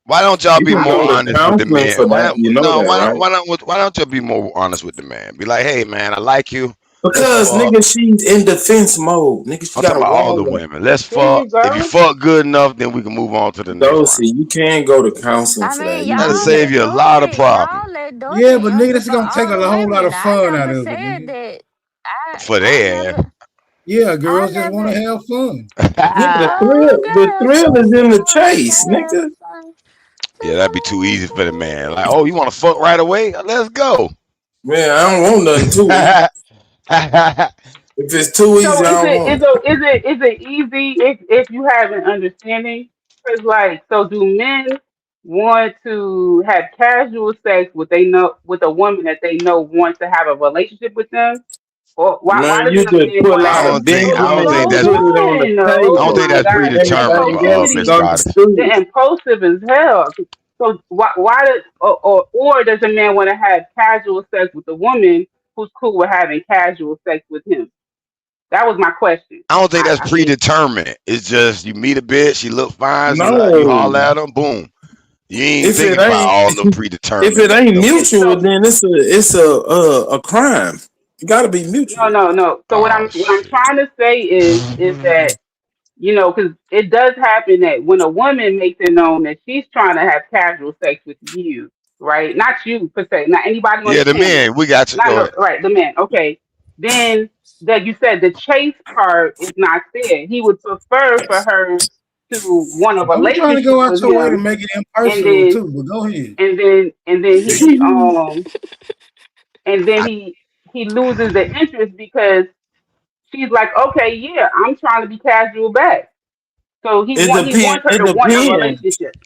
Why don't y'all You be can I more go to mean, honest with the counseling men? for that. You know No? that, right? Why don't you be more honest with the man? Be like, hey man, I like you. Let's Because fuck. nigga, she's in defense mode. Nigga, she I'm got talking a about all the wall up. women. Let's there fuck. you If you go. fuck good enough, then we can move on to the next Go round. see, you can go to counseling I for that. mean, You That'll y'all do. save let you a lot of Dorothy, problems y'all let Yeah, Dorothy but nigga, answer that's for gonna take all a whole lot women. of I fun out never of it, said nigga. that. for I there. never, Yeah, I girls just want never. to have fun. Yeah, Oh, the girl, thrill is just in the chase, wanna have nigga. fun. Yeah, Just that'd be too wanna have easy for the man. Like, fun. oh, you want to fuck right away? Let's go. Man, I don't want nothing too easy. If it's too easy, So I don't want it. is it easy if you have an understanding? Cause like, so do men want to have casual sex with they know with a woman that they know wants to have a relationship with them? Or why Man, doesn't you a just man put want to a I lot have? of don't think I Hold don't Benjamin think and that's put it on the on. I don't Oh table. think my that's God. The predetermined, Everything else is impulsivity, Miss understood. the impulsive as hell. So why does or does a man want to have casual sex with a woman who's cool with having casual sex with him? That was my question. I don't think that's I mean, predetermined. It's just you meet a bitch, she look fine, she like you No, holler at her, boom. You ain't if it thinking about ain't all the if it predetermined ain't stuff. yeah. mutual, So then it's a crime. It got to be no, mutual. no, no. So Oh what I'm shit. trying to say is that because it does happen that when a woman makes it known that she's trying to have casual sex with you, right? Not you per se, not anybody on Yeah, the the panel, men, we got you. not Go no ahead. right, the man. Okay, then that you said the chase part is not there. He would prefer for her to want a I was trying to relationship go out with your way to him, make it and impersonal then too, but go ahead. and then and then I, he loses the interest because she's like, okay, yeah, I'm trying to be casual back. So It he depends. wants her It to want a depends. relationship.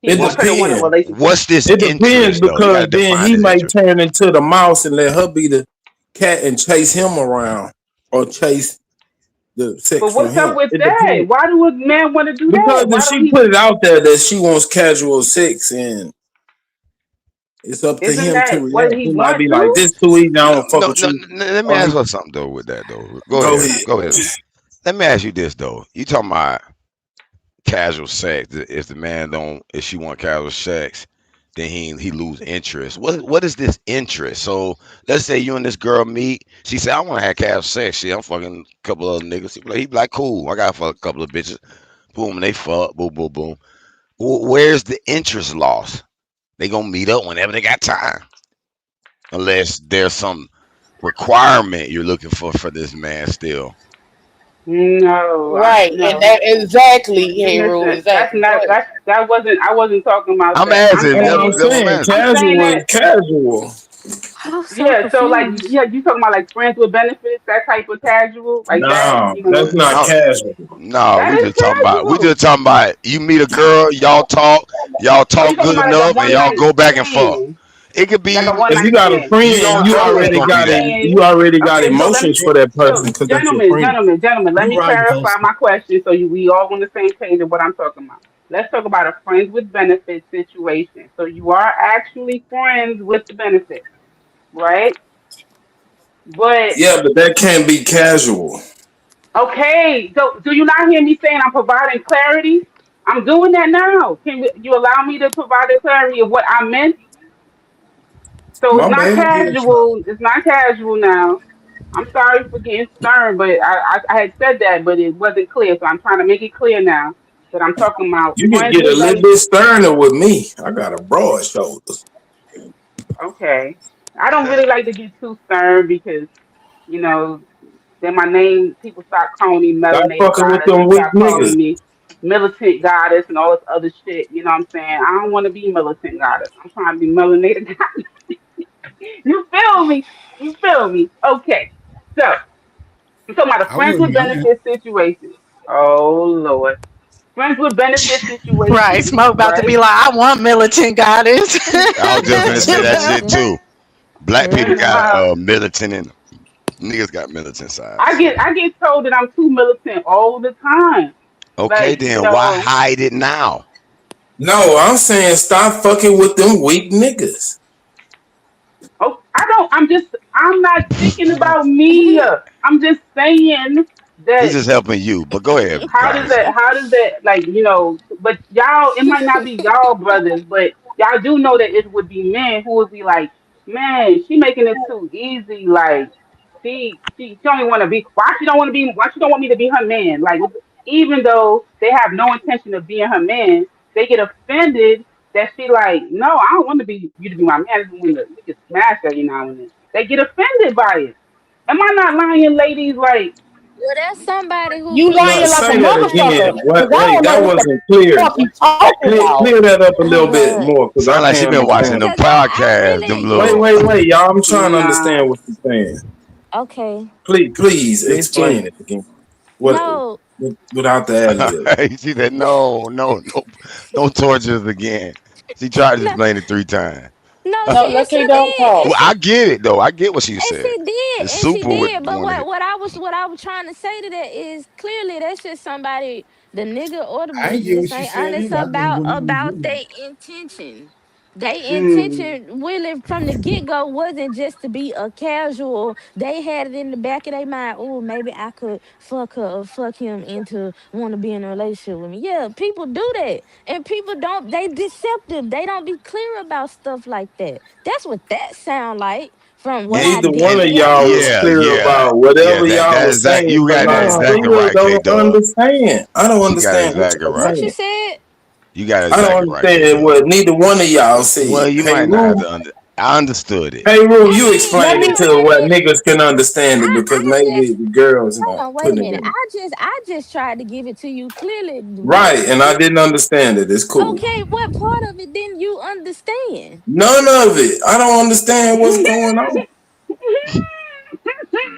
He It wants her to want a depends. relationship. what's this It depends interest though? You because gotta then define he this may interest. turn into the mouse and let her be the cat and chase him around or chase the But sex from what's up him. with It that? depends. Why do a man want to do Because that? if Why don't she he? put it out there that she wants casual sex and it's up to Isn't him to that what react, he he might want be like, to? "This too easy. I No, don't fuck no, with no. you." Let me Or ask he her something though. With that though, go go ahead, ahead. go ahead. Let me ask you this though. You talking about casual sex? If the man don't, if she want casual sex, then he lose interest. What is this interest? So let's say you and this girl meet. She said, "I want to have casual sex." Shit, I'm fucking a couple of other niggas. He be like, "Cool, I got to fuck a couple of bitches." Boom, and they fuck. Boom, boom, boom. Where's the interest loss? They gonna meet up whenever they got time, unless there's some requirement you're looking for this man still. No, Right, and no. that exactly, You Hero, missing. That's exactly. Go not. ahead. That wasn't. I wasn't talking about I'm that. asking. That's what I'm That's what I'm saying. asking. I'm saying Casual is that. casual. I'm so Yeah. So like, confused. yeah, you talking about like friends with benefits, that type of casual, like that. No, that's not I, casual. no, That is we casual. just talking about you meet a girl, y'all Oh, you talk talking good about like a enough, and one y'all night go back and forth. stand, It could like be a one If you night got a stand. you friend, don't you know it's Okay, already gonna I'm be got that. it. saying. You already got Okay, so let me. emotions for that person So, because that's your gentlemen, friend. gentlemen, gentlemen, let You me right, clarify Toast. my question so we all on the same page of what I'm talking about. Let's talk about a friends with benefits situation. So you are actually friends with the benefits, right? But Yeah, but that can't be casual. okay, so do you not hear me saying I'm providing clarity? I'm doing that now. You allow me to provide the clarity of what I meant? So it's My not bad. Yeah, sure. casual. It's not casual now. I'm sorry for getting stern, but I had said that, but it wasn't clear. So I'm trying to make it clear now that I'm talking about You can friends get a with little bit benefits. sterner with me. I got a broad shoulders. Okay. I don't really like to get too stern because, you know, then my name, people start calling me Stop melanated fucking with goddess them and weak start niggas. calling me militant goddess and all this other shit. You know what I'm saying? I don't want to be militant goddess. I'm trying to be melanated goddess. You feel me? You feel me? Okay. So I'm talking about a I friends with with you. I'm with benefits situation. Oh Lord. Friends with benefits Right, situation, Smoke about to right? be like, I want militant goddess. I was just gonna say that shit Exactly. too. Black people got Uh, militant in them. Niggas got militant I sides. get I get told that I'm too militant all the time. Okay, Like, then why hide it now? No, I'm saying stop fucking with them weak niggas. oh, I'm not speaking you. about me. I'm just saying He's that just helping you. But go ahead, Goddess. how does that like but y'all it might not be y'all brothers, but y'all do know that it would be men who would be like, man, she making it too easy. Like she don't want to be why she don't want me to be her man. Like even though they have no intention of being her man, they get offended that she like, no, I don't want to be you to be my man. I just want to we can smash every now and then. They get offended by it. Am I not lying, ladies? Like Well, that's somebody who You could No, lying like a say potentially that have. motherfucker. again. What? Cause I Wait, don't that know what the wasn't clear. fuck you talking about. Clear that up a Oh little bit God. more because I Sound like she can't been No, watching understand. them because I podcasts, them really, Wait, little. wait, wait, y'all. I'm trying to nah. understand what you're saying. okay. Please This shit. explain it again. What? No. without the ad lib. She said, no, no, no, don't torture us again. She tried to No, explain it 3 times. no, No, let she K Dub did, and talk. Well, I get it though. I get what she and said. she did, The and she super would did. But want to what hit. what I was trying to say to that is clearly that's just somebody, the nigga or the I ain't bitch get what just she ain't said honest either. I think what he was about getting their intention. They Mm. intention really from the get go wasn't just to be a casual. They had it in the back of their mind. Oh, maybe I could fuck her or fuck him into want to be in a relationship with me. Yeah, people do that, and people don't. They deceptive. They don't be clear about stuff like that. That's what that sound like from what I Neither did one And of y'all was yesterday. yeah, clear yeah, about yeah. whatever That y'all that was exact. saying. You Cause got that I No, exactly still right, K don't Dub. understand. I don't She got it understand what exactly y'all right. what you saying. said? You got it I don't exactly right, K understand Dub. what neither one of y'all said. Well, you Hey might not have Rue, to I understood it. hey Rue, I you mean, Let explain hold it me. on, to wait a what minute. niggas can understand it because I maybe just the girls hold not on, wait a putting it minute. in. I just tried to give it to you clearly. What Right, and I didn't understand it. It's cool. okay, what part of it didn't you understand? None of it. I don't understand what's going on.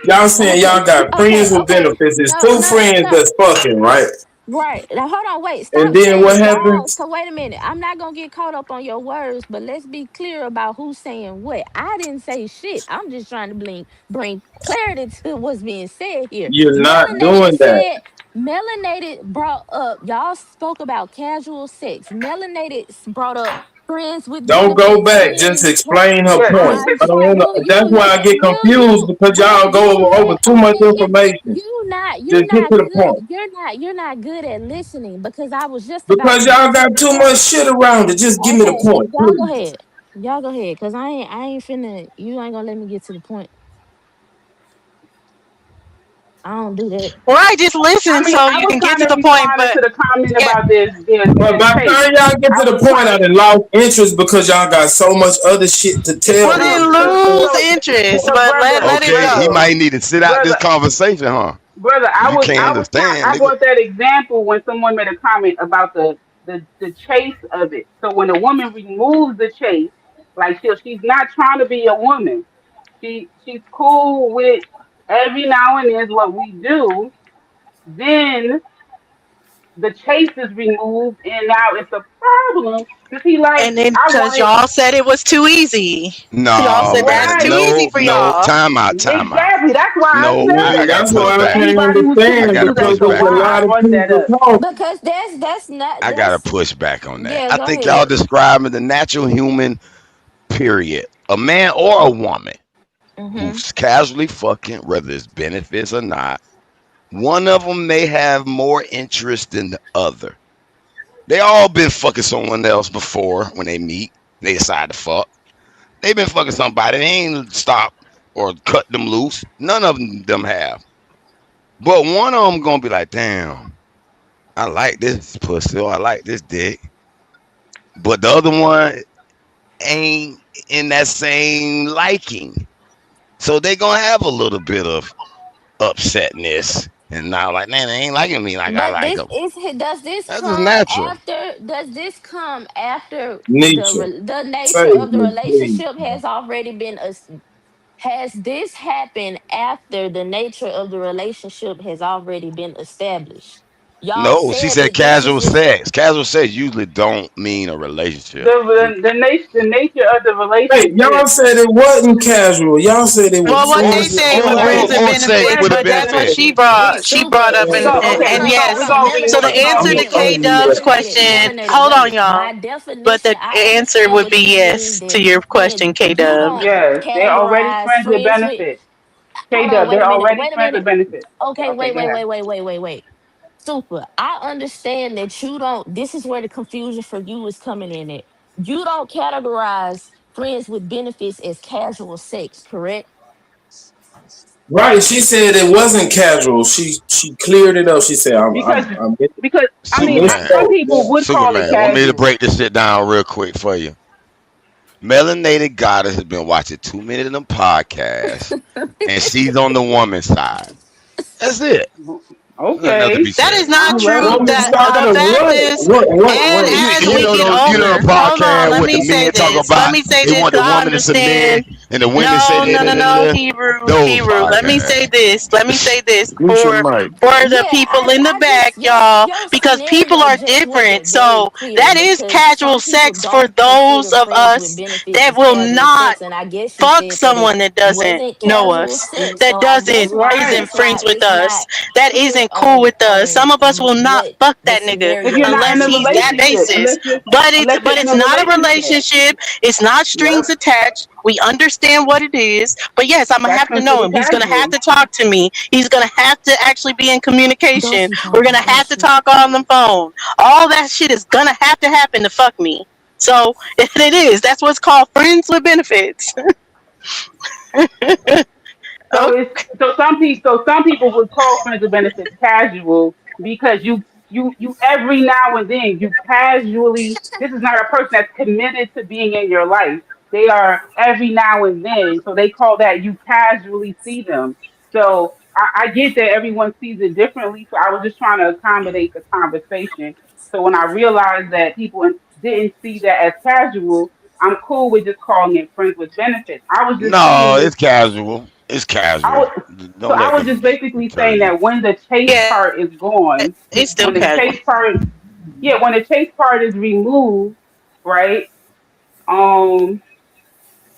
Y'all saying Okay, y'all got okay, friends with okay. benefits. It's No, two no, friends no. that's fucking, right? Right. Now hold on, wait. And Stop then what saying y'all. happens? Cause wait a minute. I'm not gonna get caught up on your words, but let's be clear about who's saying what. I didn't say shit. I'm just trying to bring clarity to what's being said here. You're not Melanated doing that. said, Melanated brought up, y'all spoke about casual sex. Melanated brought up friends with Don't go benefits back. Just being explain her Yeah. point. I don't try want to. That's why I get confused because y'all go over too much information. you're Just get not to the good point. you're not good at listening because I was just about Because to y'all give got you too a much shit around it. Just give me the okay, point, y'all go please. ahead. Y'all go ahead, cause I ain't finna. You ain't gonna let me get to the point. I don't do that. Right, just listen I mean, so I you was can get trying to to the point. respond But to the comment yeah, about But their by the chase. time y'all get I to the was point, trying I to done lost interest because y'all got so much other shit to tell well me. then so lose so interest. so But let it Okay, he go. might need to sit out this brother conversation, huh? brother, If you can't I was trying. understand, I nigga. brought that example when someone made a comment about the chase of it. So when a woman removes the chase, like she's not trying to be a woman. She's cool with every now and then is what we do. Then the chase is removed, and now it's a problem because he like And then I because wanted y'all said it was too easy. Y'all No, said that's man. too right. easy No, for no. y'all. Time out, time out. Exactly. That's why I No, said I Yeah, it. gotta that's push why I back. can't Anybody who's I understand gotta confused as because push to there's a back on why I lot that. of brought that people up. talking. Because that's not I gotta that's push back on that. yeah. I Go think y'all ahead. describing the natural human period. A man or a woman Mm-hmm. who's casually fucking, whether it's benefits or not, one of them may have more interest than the other. They all been fucking someone else before when they meet. They decide to fuck. They been fucking somebody. They ain't stop or cut them loose. None of them have. But one of them gonna be like, damn, I like this pussy or I like this dick. But the other one ain't in that same liking. So they gonna have a little bit of upsetness and not like, man, they ain't liking me like I But like this them. is does this That's just come natural. after? Does this come after Nietzsche, the nature save of the me, please. relationship has already been has this happened after the nature of the relationship has already been established? Y'all No, she said said that this is casual just sex. Casual sex usually don't mean a relationship. The nature of the Wait, y'all relationship. said it wasn't casual. Y'all said it was Well, what Or they friends with say with or friends or, and or benefits. sex benefits, with a but Friends with that's what benefit. she benefits. brought. She brought super. up, We and go and, okay. and Hold yes. on, So the melanated. Hold on, answer to wait, wait, K Understand Dub's that. question, melanated. hold on, Wait, y'all. by But definition, the I answer understand would what be you mean yes to that your question, friend, K you Dub. don't Yes, they're already categorize friends with friends with. benefits. K Hold on, Dub, wait they're a minute, already wait a friends with minute. benefits. Okay, Okay, wait, go wait, ahead. wait, wait, wait, wait, wait. Super. I understand that you don't. This is where the confusion for you is coming in. At you don't categorize friends with benefits as casual sex, correct? Right, she said it wasn't casual. She cleared it up. She said Because because I I mean, Superman. some misspoke. people Yeah. would call it Superman. Want me to casual. break this shit down real quick for you? Melanated Goddess has been watching too many of them podcasts, and she's on the woman side. That's it. Nothing to be Okay, That is said. not I love true. it. On the That side the of fact what? is, and Wait. as we get You know older, the hold on, podcast let with the me say men talk this. Let about me say they this want the because I woman to submit understand. and the women say No, da no, da no, da da. no, Da. Hebrew, Those Hebrew. Let me say podcasts. this. Let me say this Mute your mic. for the Yeah, people in the I back, just y'all, your because people scenario are just different. wasn't very So clear that is because casual some people sex for don't those consider of friends with us benefits that as will casual not sex, and I guess you fuck said that it someone that doesn't wasn't know casual us, sex. that So I doesn't that's why Right. isn't friends with it's us, not that clear isn't cool with us. Some of us will not what fuck the that nigga If you're scenario not is in unless a you're he's that giving. relationship, basis. But unless you're in it's a not a relationship. relationship. It's not strings Yep. attached. We understand what it is. But yes, I'm gonna That's have to know considered him. He's gonna have casual. to talk to me. He's gonna have to actually be in communication. Those who We're talking gonna have to extra. talk on the phone. All that shit is gonna have to happen to fuck me. So it is. That's what's called friends with benefits. So Oh, it's some people would call friends with benefits casual because you every now and then you casually, this is not a person that's committed to being in your life. They are every now and then. So they call that you casually see them. So I get that everyone sees it differently. So I was just trying to accommodate the conversation. So when I realized that people didn't see that as casual, I'm cool with just calling it friends with benefits. I was just No, saying it's casual. It's I casual. was, so Don't I let was just them basically tell saying you. that when the chase yeah, part is gone, it's still when the casual. chase part, yeah, when the chase part is removed, right? Um,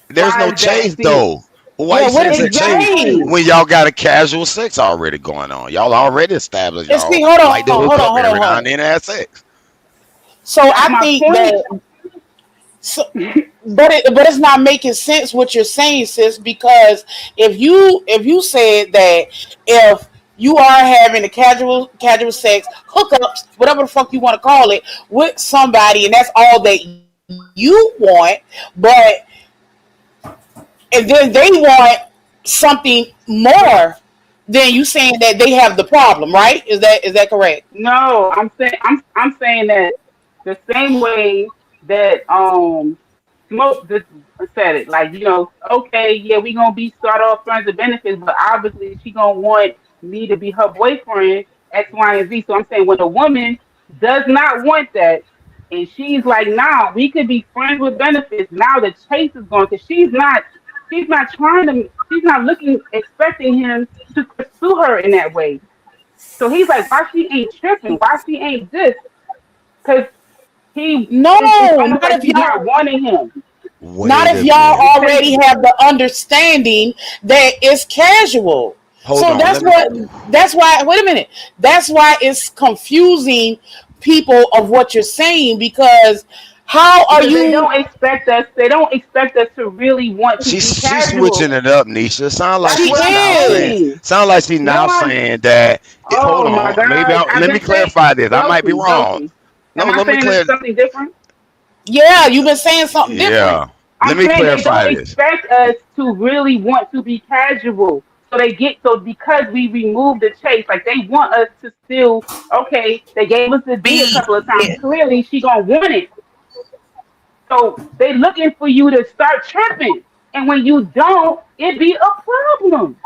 There's why no is that chase still though. Well, why Yeah, you what say is it's a the chase exactly? change? when y'all got a casual sex already going on? Y'all already established And see, y'all hold like on, to hold hook on, up hold on, every hold now on. and then and have sex. So That's I my think point. that, so, but it's not making sense what you're saying, sis. Because if you said that if you are having a casual sex hookups, whatever the fuck you want to call it, with somebody, and that's all that you want, but and then they want something more, then you saying that they have the problem, right? Is that correct? No, I'm saying that the same way that smoke just said it. Like, okay, yeah, we gonna be start off friends with benefits, but obviously she gonna want me to be her boyfriend, X, Y, and Z. So I'm saying when a woman does not want that and she's like, nah, we could be friends with benefits. Now the chase is gone because she's not trying to she's not looking expecting him to pursue her in that way. So he's like, why she ain't tripping? Why she ain't this? Because it's No, almost like she's not wanting him. not Wait if a y'all It's minute. already chasing. have the understanding that it's casual. Hold So on. that's Let me. what that's why wait a minute. That's why it's confusing people of what you're saying, because how are Because you they don't expect us to really want to be She's casual. switching it up, Nisha. Sound like That's she what she's I'm now saying. is. saying. Sound like she's No, now saying that. Hold oh my on. Maybe God. I've let me been saying, clarify this. I might be Josie, wrong. Josie. No, Am I let me saying clear. something different? Yeah, you've been saying something different. Yeah. Let I'm me saying they clarify don't this. expect us to really want to be casual. So because we remove the chase, like they want us to still, okay, they gave us the D a Be couple of times. yeah, Clearly she gonna want it. So they looking for you to start tripping. And when you don't, it be a problem.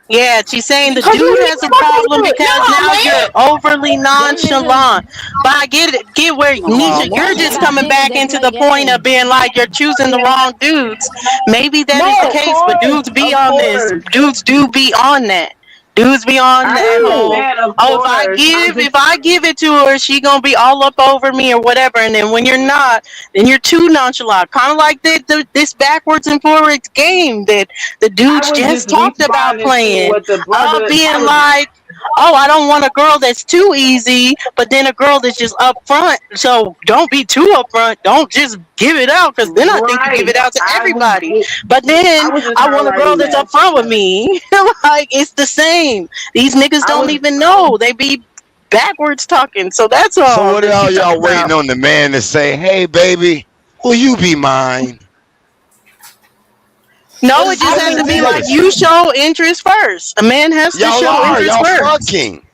yeah, she's saying the Because you dude need has a to fucking problem do it. because Nah, now you're man. overly Them niggas, nonchalant. But I get it, get where Oh Nisha, one you're thing just man. about coming niggas back that into play the point of games. being like you're choosing the wrong dudes. Maybe that is the No. case, but dudes be Of on this. course. Dudes do be on that. Dudes be on I that whole. understand, of Oh, course. I'm just if I give it to her, she gonna be all up over me or whatever. And then when you're not, then you're too nonchalant. Kind of like this backwards and forwards game that the I dudes was just just talked about responding to playing. what the brother I Being was like, oh, I don't want a girl that's too easy, but then a girl that's just upfront. So don't be too upfront. Don't just give it out because then I think you give right. it out to everybody. But then I was just I want a girl highlighting that's that. upfront with me. Like it's the same. These niggas I don't was even know. They be backwards talking. So that's So all what that are she's talking y'all about. waiting on the man to say, "Hey, baby, will you be mine"? What No, it is just I what has to think is be that like this? you show interest first. A man has to Y'all show are. interest Y'all first. fucking.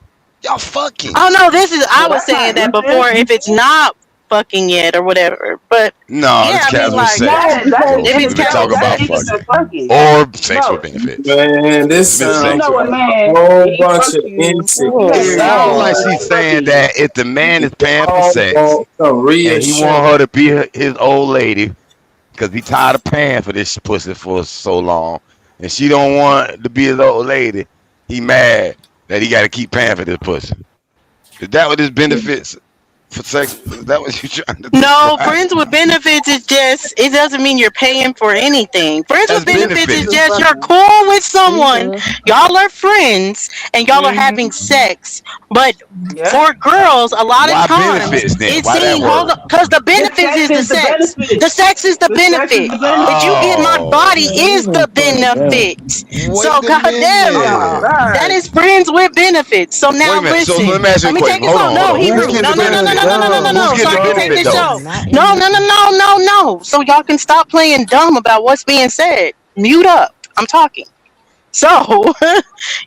Y'all fucking. Oh no, this is I well was that's saying not that before. interest. If it's not fucking yet or whatever. But No, yeah, it's I mean, casual like, sex. No, That because So if and it's we've been casual talking that's about sex, different than fucking fucking. or sex with No, benefits. Man, It's this been the you same sounds know a like shit. a man whole he bunch fucks of you. You It have oh sex sounds with like God. him she's for saying fucking. that if the man is paying for y'all sex want some and he want her reassurance. to be his old lady because he tired of paying for this pussy for so long, and she don't want to be his old lady, he mad that he got to keep paying for this pussy. Is that what his benefits for sex? Is that what you trying to no, describe? friends with benefits is just, it doesn't mean you're paying for anything. Friends That's with benefits It's is just benefits. just you're fucking. cool with See someone, ya. y'all are friends, and y'all are having Mhm. sex. But Yep. for girls, a lot of Why times benefits then? it's Why that seen, hold word? on, because the The benefits sex is the is the sex. benefit. The sex is the The sex is benefit. the What benefit. you get my Oh, body Man, is you the done calm down. benefit. So wait a goddamn, Oh minute. that God. is friends with benefits. So Wait now a minute. So listen, let me ask you let a me take question. it Hold slow. on, hold No, on. Who's Hebrew. getting the No, no, no, no, no, benefit? no, no, no, no, Calm Who's no. So getting I the can take benefit this though? show. Not No, no, no, anymore. no, no, no. So y'all can stop playing dumb about what's being said. Mute up. I'm talking. So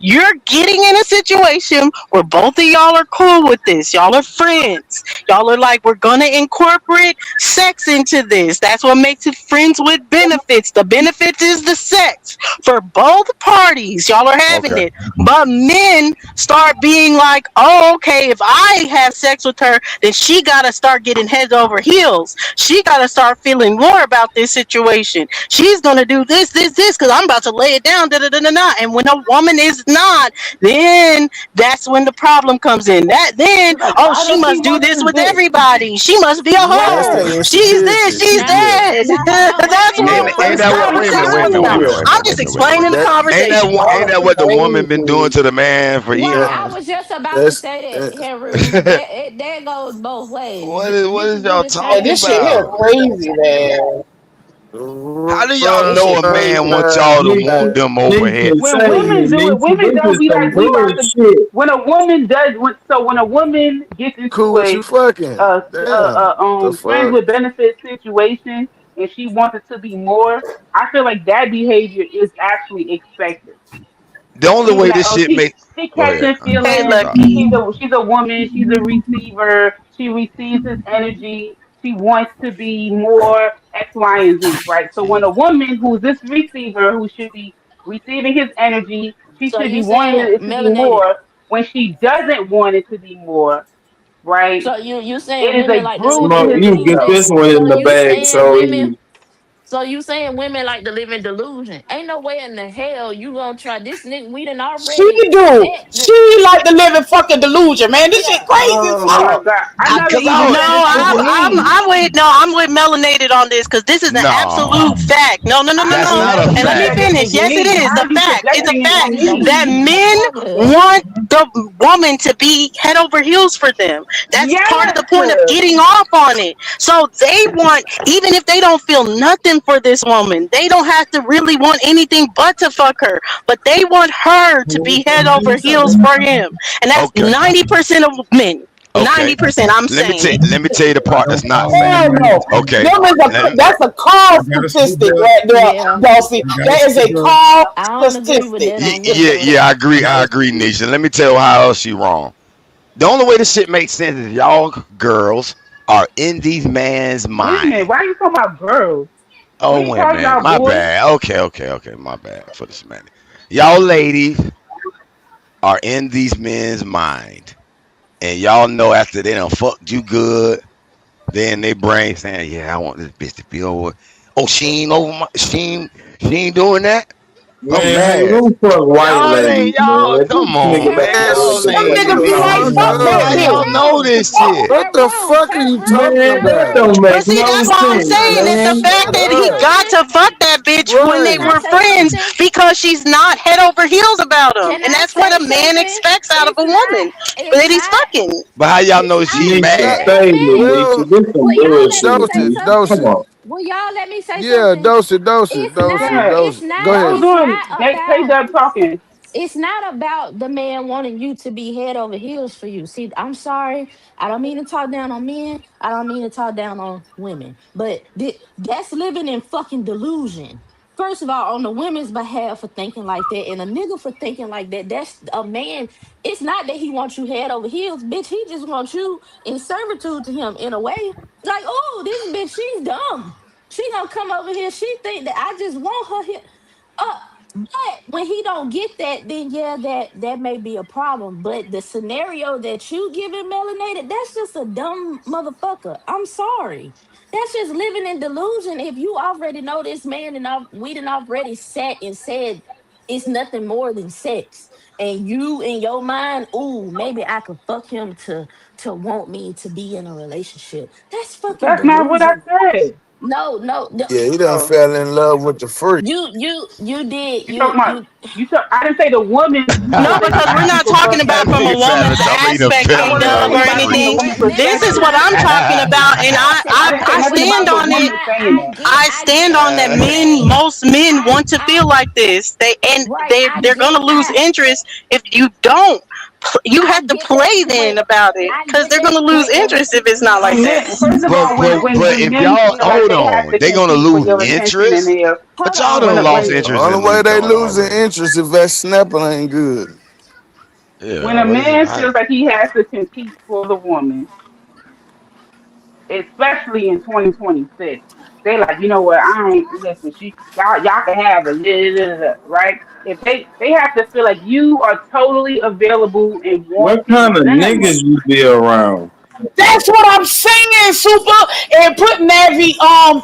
you're getting in a situation where both of y'all are cool with this. Y'all are friends. Y'all are like, we're gonna incorporate sex into this. That's what makes it friends with benefits. The benefits is the sex for both parties. Y'all are having Okay. it. But men start being like, oh, okay, if I have sex with her, then she gotta start getting head over heels. She gotta start feeling more about this situation. She's gonna do this, because I'm about to lay it down, da da da da da. And when a woman is not, then that's when the problem comes in. That then, She's like, oh, why she does she must do want this this with dick? everybody. She must be a That's the hoe. Yes. She's this, insecurities. she's Yeah. that. Now wait, That's ain't what that Ain't, what ain't this that I'm what? not Wait a minute. conversation Wait a is minute. Wait a about. minute. Yeah. Wait a I'm minute. Wait just a minute. Wait a explaining minute. the That Ain't that conversation. ain't all that the what the woman been doing crazy. to the man for Right, I eons? Yeah. was just about to That's say that, Heru. uh, That goes both ways. What This is is what y'all the And talking same this shit here about? shit. crazy, man. How do y'all This know shit a uh, man crazy. wants y'all to want nigga, them overhead? nigga When say women it, do it, Nietzsche. women This don't is be some like, we about to. bullshit. When a woman does, so when a woman gets Cool into with you fucking. Damn. The friends fuck? with benefits situation and she wants it to be more, I feel like that behavior is actually expected. The only Meaning way that this shit make she go ahead. catching Hey, feelings. Sorry. Lucky. She's a woman. She's a receiver. She receives his energy. She wants to be more X, Y, and Z. Right. So when a woman who's this receiver who should be receiving his energy, she So should be you wanting saying it to be melanated? more. When she doesn't want it to be more, right? So you It saying is women a like to live bruise in in Smoke, his you get ego. delusion? this one in So the you bag saying so women? easy. So you saying women like to live in delusion? Ain't no way in the hell you gonna try this nigga. We done She already do. met. She like to live in fucking delusion, man. This shit Yeah. crazy as Oh my fuck. God! I never Cause even I No, said this was me. I'm with melanated on this because this is an absolute no, fact. No, no, no, no, that's I no. not a never And let even me said fact. this was finish. Yes, it me. is How the are you fact. It's a projecting it fact on No, me? that men motherfuckers. want the woman to be head over heels for them. That's part of Yes. the point of getting off on it. So they want, even if they don't feel nothing for this woman, they don't have to really want anything but to fuck her. But they want her to be head over heels for him. And that's Okay, 90% of men. okay. 90%, I'm Let me tell saying. let me tell you the part that's not fact. Hell no. Okay, Them is let me, that's a call I gotta speak statistic up. right there, Yeah, Dulcie. I gotta That is speak a up. call I don't agree with statistic. that on you, yeah, but yeah, I I gotta agree, speak up. Nisha. Let me tell you how else she wrong. The only way this shit makes sense is y'all girls are in these man's Wait a minute. mind. Why are you talking about girls? We Oh ain't wait a talking minute, about my boys. bad. Okay, my bad for the semantic. Y'all ladies are in these men's mind, and y'all know after they done fucked you good, then they brain saying, "Yeah, I want this bitch to be over." Oh, she ain't over my. She ain't doing that. I'm Man, mad. them fuck white Y'all ladies, ain't y'all. man. Come This nigga on, back man. there Heru, with Y'all the Them ain't. niggas fucking be Heru, like, tongue. fuck that How Oh. bitch. y'all know Heru, this Fuck. shit? What the fuck are you talking This about? don't Heru. But make see, no that's why I'm sense, saying it's the man. fact Man, that Can I he say shut up. got something? to fuck that bitch when they Can I Right. were say friends something? because she's not head over heels about him. Can And I that's what say a man something? expects out of It's a not. woman It's that he's not. fucking. But how y'all It's know not. she Nisha, mad? Wait a stay with minute. Nisha. Well, This some Will y'all let me bullshit, say Nisha. Dose Come something? on. Will y'all let me say Yeah, something? It's not. Yeah, It's Go not. ahead. hold It's on. not K about. Dub talking. It's not about the man wanting you to be head over heels for you. See, I'm sorry. I don't mean to talk down on men. I don't mean to talk down on women. But that's living in fucking delusion. first of all, on the women's behalf for thinking like that, and a nigga for thinking like that, that's a man. It's not that he wants you head over heels, bitch. He just wants you in servitude to him in a way. Like, oh, this bitch, she's dumb. She gonna come over here. She think that I just want her here. Uh, but when he don't get that, then yeah, that may be a problem. But the scenario that you giving melanated, that's just a dumb motherfucker. I'm sorry. That's just living in delusion. If you already know this man and we done already sat and said it's nothing more than sex, and you in your mind, ooh, maybe I could fuck him to want me to be in a relationship. That's fucking That's not what I delusion. said. No, no, Yeah, he done Oh, fell in love with the freak. you did you talking about you you? I didn't say the woman No, feel that because he we're has not to talking fuck about that from a Nigga woman. Travis woman's talking about he done aspect, fell I A in wasn't love Dub, talking or with the about it from the freak. anything. woman This is perspective. what I'm talking about, and I said I I, didn't that. say I nothing stand about the on it. woman saying that. I stand on that. Men, Okay. most men want to I feel like this. right. They're gonna lose interest if you don't. You I have to get that play point. then about it, I because get they're gonna that lose point. And interest if it's not like When that. men, first of But all, but but when if men y'all feel like hold they have on, to they gonna compete for lose your attention and interest. their But hold y'all on, done when lost wait. The interest only in way these they joints losing already. interest if that snapper ain't good. when Yeah, a what is it? man feels like he has to compete for the woman, especially in 2026, they like, you know what? I ain't listen. Y'all can have it, right? If they have to feel like you are totally available and What wanting kind of them. niggas you be around? That's what I'm saying, Super. And put Navi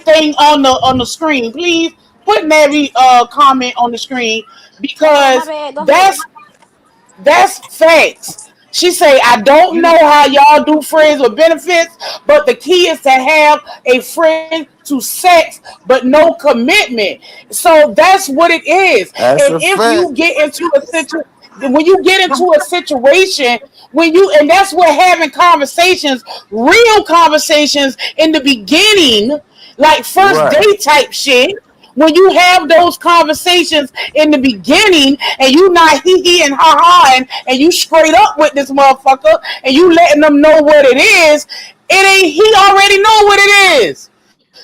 thing on the screen, please. Put Navi comment on the screen Okay, my because bad. Go ahead. that's facts. She say, I don't know You how y'all do friends with benefits, but the key is to have a friend to sex, but no commitment. So that's what it is. That's And a if fact. you get into a situation, when you get into a situation, and that's what having conversations, real conversations in the beginning, like first Right. date type shit, when you have those conversations in the beginning and you not hee hee and ha ha and you straight up with this motherfucker and you letting them know what it is, it ain't he already know what it is.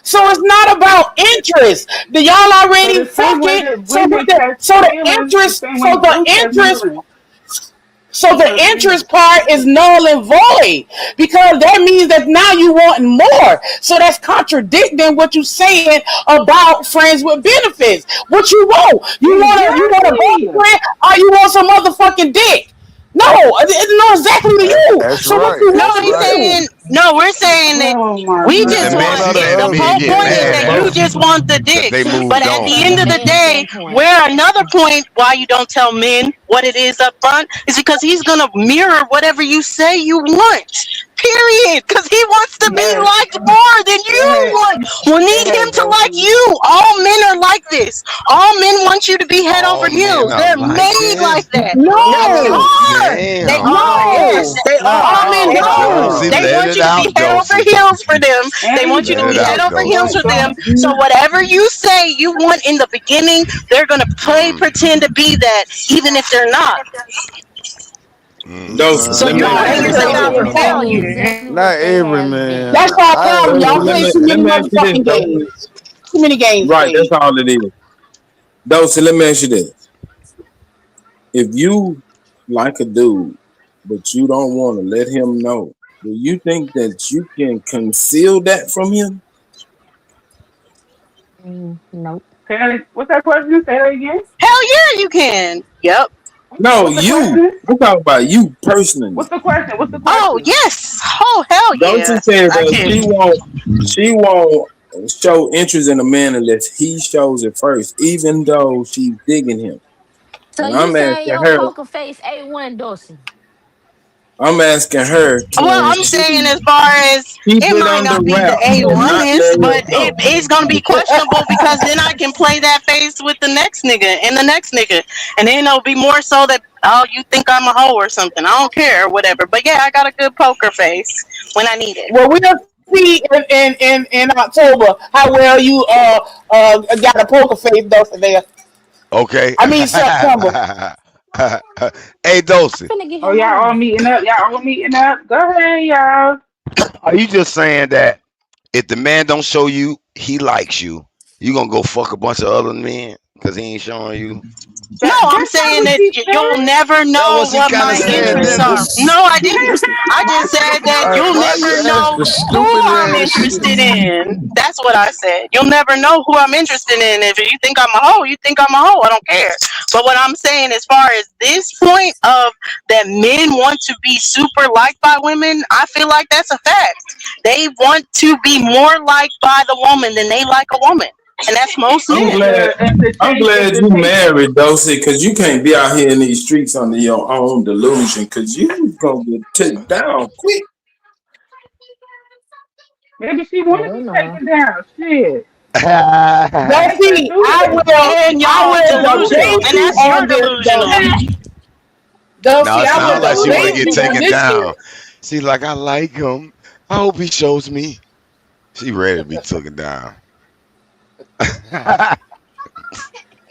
So it's not about interest. The y'all so already the same way fucking that so women catch so the feelings, the interest same way dudes catch feelings. so That's the what I'm saying. interest part is null and void because that means that now you want more. So that's contradicting what you saying about friends with benefits. What you want? You want a Exactly. boyfriend or you want some motherfucking dick? No, it know exactly to you. That's So what right. you No, That's want he's right. to saying do? no. We're saying that Oh my we It's just The one want men, or the the. yeah, The other. men whole You get point can't is have mad that at you her both. just want the because dick. they See, But moved at see, the on. from end the of the man's day, standpoint. where another point why you don't tell men what it is up front is because he's gonna mirror whatever you say you want. Period. Because he wants to be yes. liked more than Go you ahead. want. We Go need him ahead, to like Dulcie. you. All men are like this. All men want you to be head over All men heels. are They're like made like this. that. No, they Oh No, are. They damn. are. Yes, no, they Not are. all men They all. are. Not Dosey, don't. They all. let want it you to be out, head over Dosey. heels for them. They And want you to Let be it head out, over heels Dosey. for them. don't So you whatever you say you want in the beginning, they're gonna play Mm, pretend to be that, even if they're not. Dose, So let you me Not don't ask want you to every this. miss So out man. on you know value. exactly Not what they every have man. That's been. our I problem. Dose, Y'all agree. play too let many me ask you this, motherfucking Dose. games. Too many games Right, that's played. all it is. Dose, let me ask you this. If you like a dude, but you don't want to let him know, do you think that you can conceal that from him? Nope. what's that question? Say that again. Hell yeah, you can. Yep. No, What's the you. question? I'm talking about you personally. What's the question? What's the Oh question? yes. Oh hell Dose yeah. said I that can. she won't show interest in a man unless he shows it first, even though she's digging him. So And you I'm saying asking your her, poker face A1 Dorsey? Well, can I'm saying she as far as keep it it might under not be the wraps and not A1ist, let but us know? it's gonna be questionable because then I can play that face with the next nigga and the next nigga, and then it'll be more so that oh you think I'm a hoe or something. I don't care or whatever. But yeah, I got a good poker face when I need it. Well, we'll see in October how well you got a poker face, Dulce there. Okay. I mean September. Hey, I'm Dosey, finna get Oh, him y'all all on. meeting up. Y'all all meeting up. Go ahead, y'all. are you just saying that if the man don't show you he likes you, You gonna go fuck a bunch of other men because he ain't showing you? No, I'm That's not saying what that she you'll said. never That know what she what kind of my said, interests didn't are. it? No, I didn't. I just said that Like, you'll why never you know asking who stupid I'm ass shit? interested in. That's what I said. You'll never know who I'm interested in. If you think I'm a hoe, you think I'm a hoe. I don't care. But what I'm saying, as far as this point of that men want to be super liked by women, I feel like that's a fact. They want to be more liked by the woman than they like a woman, and that's most I'm men. glad. I'm If glad the you take married, Dosey, because you can't be out here in these streets under your own delusion, because you gonna get taken down quick. maybe she wanted Hell to take no. it down. Shit. Don't Make her see. do it. And I y'all will delusional, debate and you that's you're on this delusional. though. Don't No, see. it I sounds will like she want to debate get you on taken this down. shit. She's like, I like him. I hope he shows me. She ready to be taken down.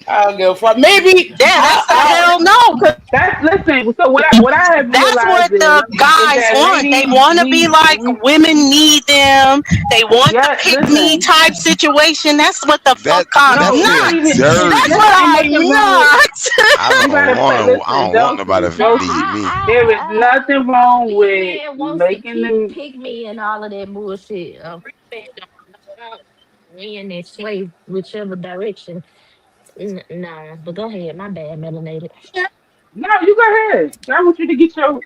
I don't give a fuck. Maybe Yeah, that's the hell no, 'cause That's listen. So what I have that's realized what the is guys that want. They ladies, want to be like we women need them. They want the yeah. pick me Listen, type situation. That's what the that fuck I'm no, that it's shit not not. even. That's dirty. what Ain't nothing I'm wrong with. not. You gotta play. I Listen, don't want nobody Dulcie, to Now Dulcie. need me. There is nothing wrong real with man wants to making them. pick me and all of that bullshit. Real man don't win and sway whichever direction. Nah, but go ahead. My bad, melanated. No, you go ahead. I want you to get your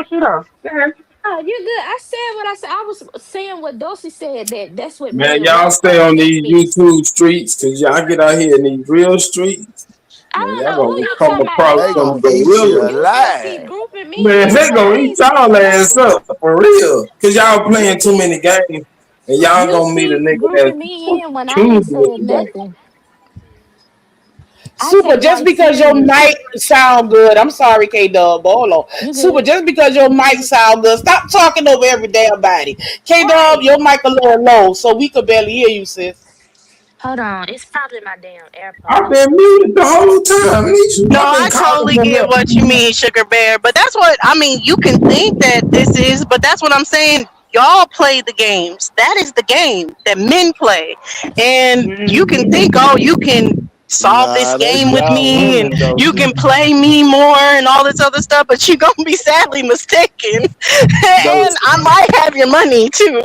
shit off. Go ahead. Oh, you good. I said what I said. I was saying what Dulcie said, that that's what Man, men y'all want stay from on pick these me. YouTube streets, because y'all get out here in these real streets. I Man, don't y'all know who gonna you come talking about. across They some gonna You eat you gorillas. you must be alive. grouping me Man, in they because gonna I eat ain't said y'all ass nothing. up for real. Cause y'all You playing too keep many games, and y'all you gonna meet a keep nigga that's grouping me in when I ain't choosing said today. nothing. I Super, take just life because your serious. mic sound good, I'm sorry, K Dub, hold on. You Super, good? just because your mic sound good, stop talking over every damn body. K Dub, Right. your mic a little low, so we could barely hear you, sis. Hold on. It's probably my damn I've AirPods. been muted the whole time, Nisha. No, I've been I calling totally for get help. what you mean, Sugar Bear. But that's what I mean. You can think that this is, but that's what I'm saying. Y'all play the games. That is the game that men play. And you can Hmm. think, oh, you can solve this Nah, that's game with y'all me and women though. you See, can play me more and all this other stuff, but you're going to be sadly mistaken. And Those, I might have your money too.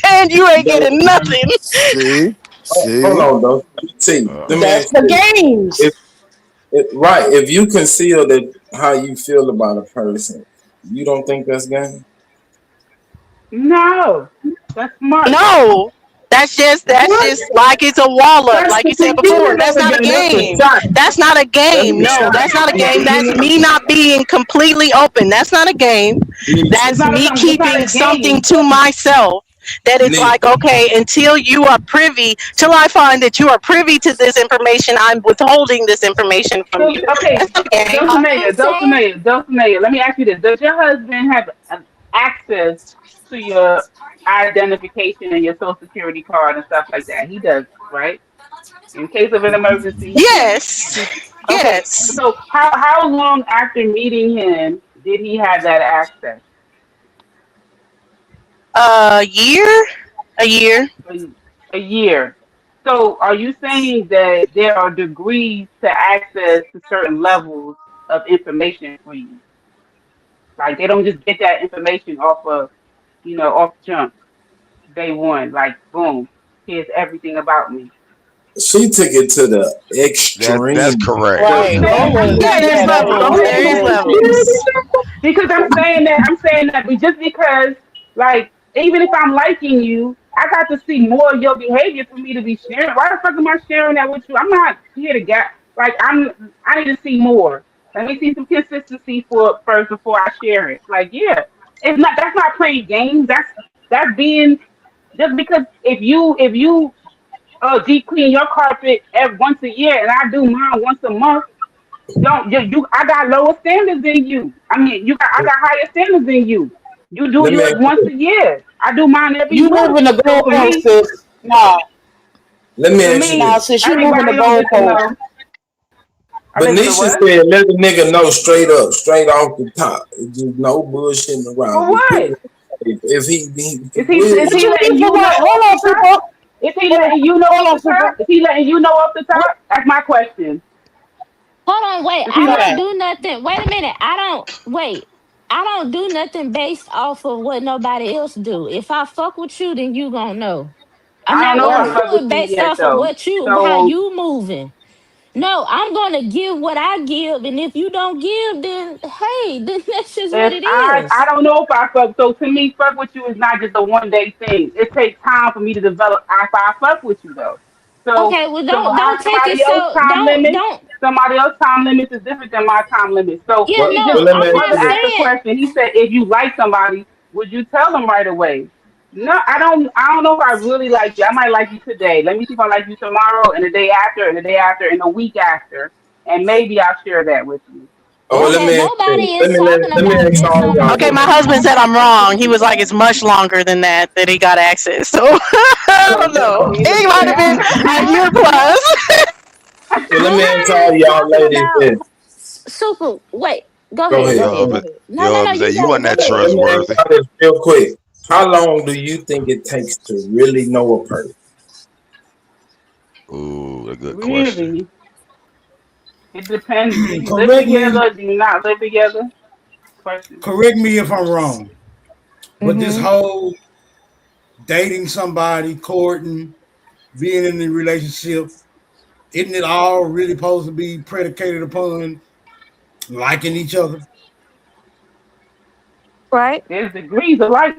And you ain't those, getting nothing. see, hold see. on, though. See, let me That's ask the you this. games. If right, if you conceal that how you feel about a person, you don't think that's game? No, that's smart. No, that's What? just like it's a wall up, That's like the you said before. beginning of That's the not a game. That's a game. shot. That's not a That's game. a No, shot. that's not a The game. That's beginning me not being completely open. That's not a game. Nisha. It's That's not me a. It's not keeping a something game. to myself. That it's like, Nisha. okay, until you are privy, till I find that you are privy to this information, I'm withholding this information from So you. That's okay, not a game. All I'm saying, Dulcinea. Let me ask you this: does your husband have access to your identification and your social security card and stuff like that? He does, right? In case of an emergency, he can. Yes. Okay. Yes. So how long after meeting him did he have that access? A year? A year. A year. So are you saying that there are degrees to access to certain levels of information for you? Like they don't just get that information off of, off jump day one. Like boom, here's everything about me. She took it to the That's extreme. correct. I'm Right. saying, Go I'm with Yeah, saying there's yeah, that that though. was a Go levels. There little is ahead. levels. Because I'm saying that, but just because, like, even if I'm liking you, I got to see more of your behavior for me to be sharing. Why the fuck am I sharing that with you? I'm not here to get like I need to see more. Let me see some consistency for first before I share it. Like, yeah, it's not that's not playing games. That's being just because if you deep clean your carpet once a year and I do mine once a month, don't you I got lower standards than you. I mean I got higher standards than you. You do Let me yours ask you once this. a year. I do mine every you live month. in the So for goalpost, me, sis. Nah, Let me for ask you nah, me, this. sis, you live in the everybody don't get to goalpost. know. I live in the Benicia what? said, let the nigga know straight up, straight off the top. Just no bullshitting around. For Just put what? it if he Is he will. is What he you mean letting for you know what? Hold off on, the top? super. Is he Hold letting you know hold off on, the super. top? Is he letting you know off the What? top? That's my question. Hold on, wait. Is I he? don't Okay. do nothing. Wait a minute. I don't wait. I don't do nothing based off of what nobody else do. If I fuck with you, then you gonna know. I'm I don't not know if I gonna Right. do fuck with it you based yet off of though. what you how So you moving. No, I'm gonna give what I give, and if you don't give, then hey, then that's just what if it I is. don't know if I fuck. So to me, fuck with you is not just a one day thing. It takes time for me to develop if I fuck with you though. So Okay, well how don't take it somebody else so time limits? don't Somebody else time limits is different than my time limits. So yeah, But he but just no, let me I'm ask brother not you this. asked a saying question. He said, if you like somebody, would you tell them right away? No, I don't. I don't know if I really like you. I might like you today. Let me see if I like you tomorrow, and the day after, and the day after, and the week after, and maybe I'll share that with you. Oh, well, let okay, me ask you this. nobody is talking Let me about ask just all on a y'all Okay, my this. husband one. said I'm wrong. He was like, it's much longer than that he got access. So I don't I know. mean, look It at might have been No, a no, year no. plus. So let me ask Nobody all is y'all talking ladies about this. super. Wait, go Go ahead, ahead. go Your ahead, Go go ahead. husband, ahead. No, your no, no, husband say you you got it. wasn't Go that ahead. Let me ask trustworthy. y'all this real quick. How long do you think it takes to really know a person? Ooh, a good question. really, it depends. Do you live Correct me, together? Do you not live together? Question. correct me if I'm wrong, but this Mm-hmm. whole dating somebody, courting, being in a relationship, isn't it all really supposed to be predicated upon liking each other? Right. There's degrees of life.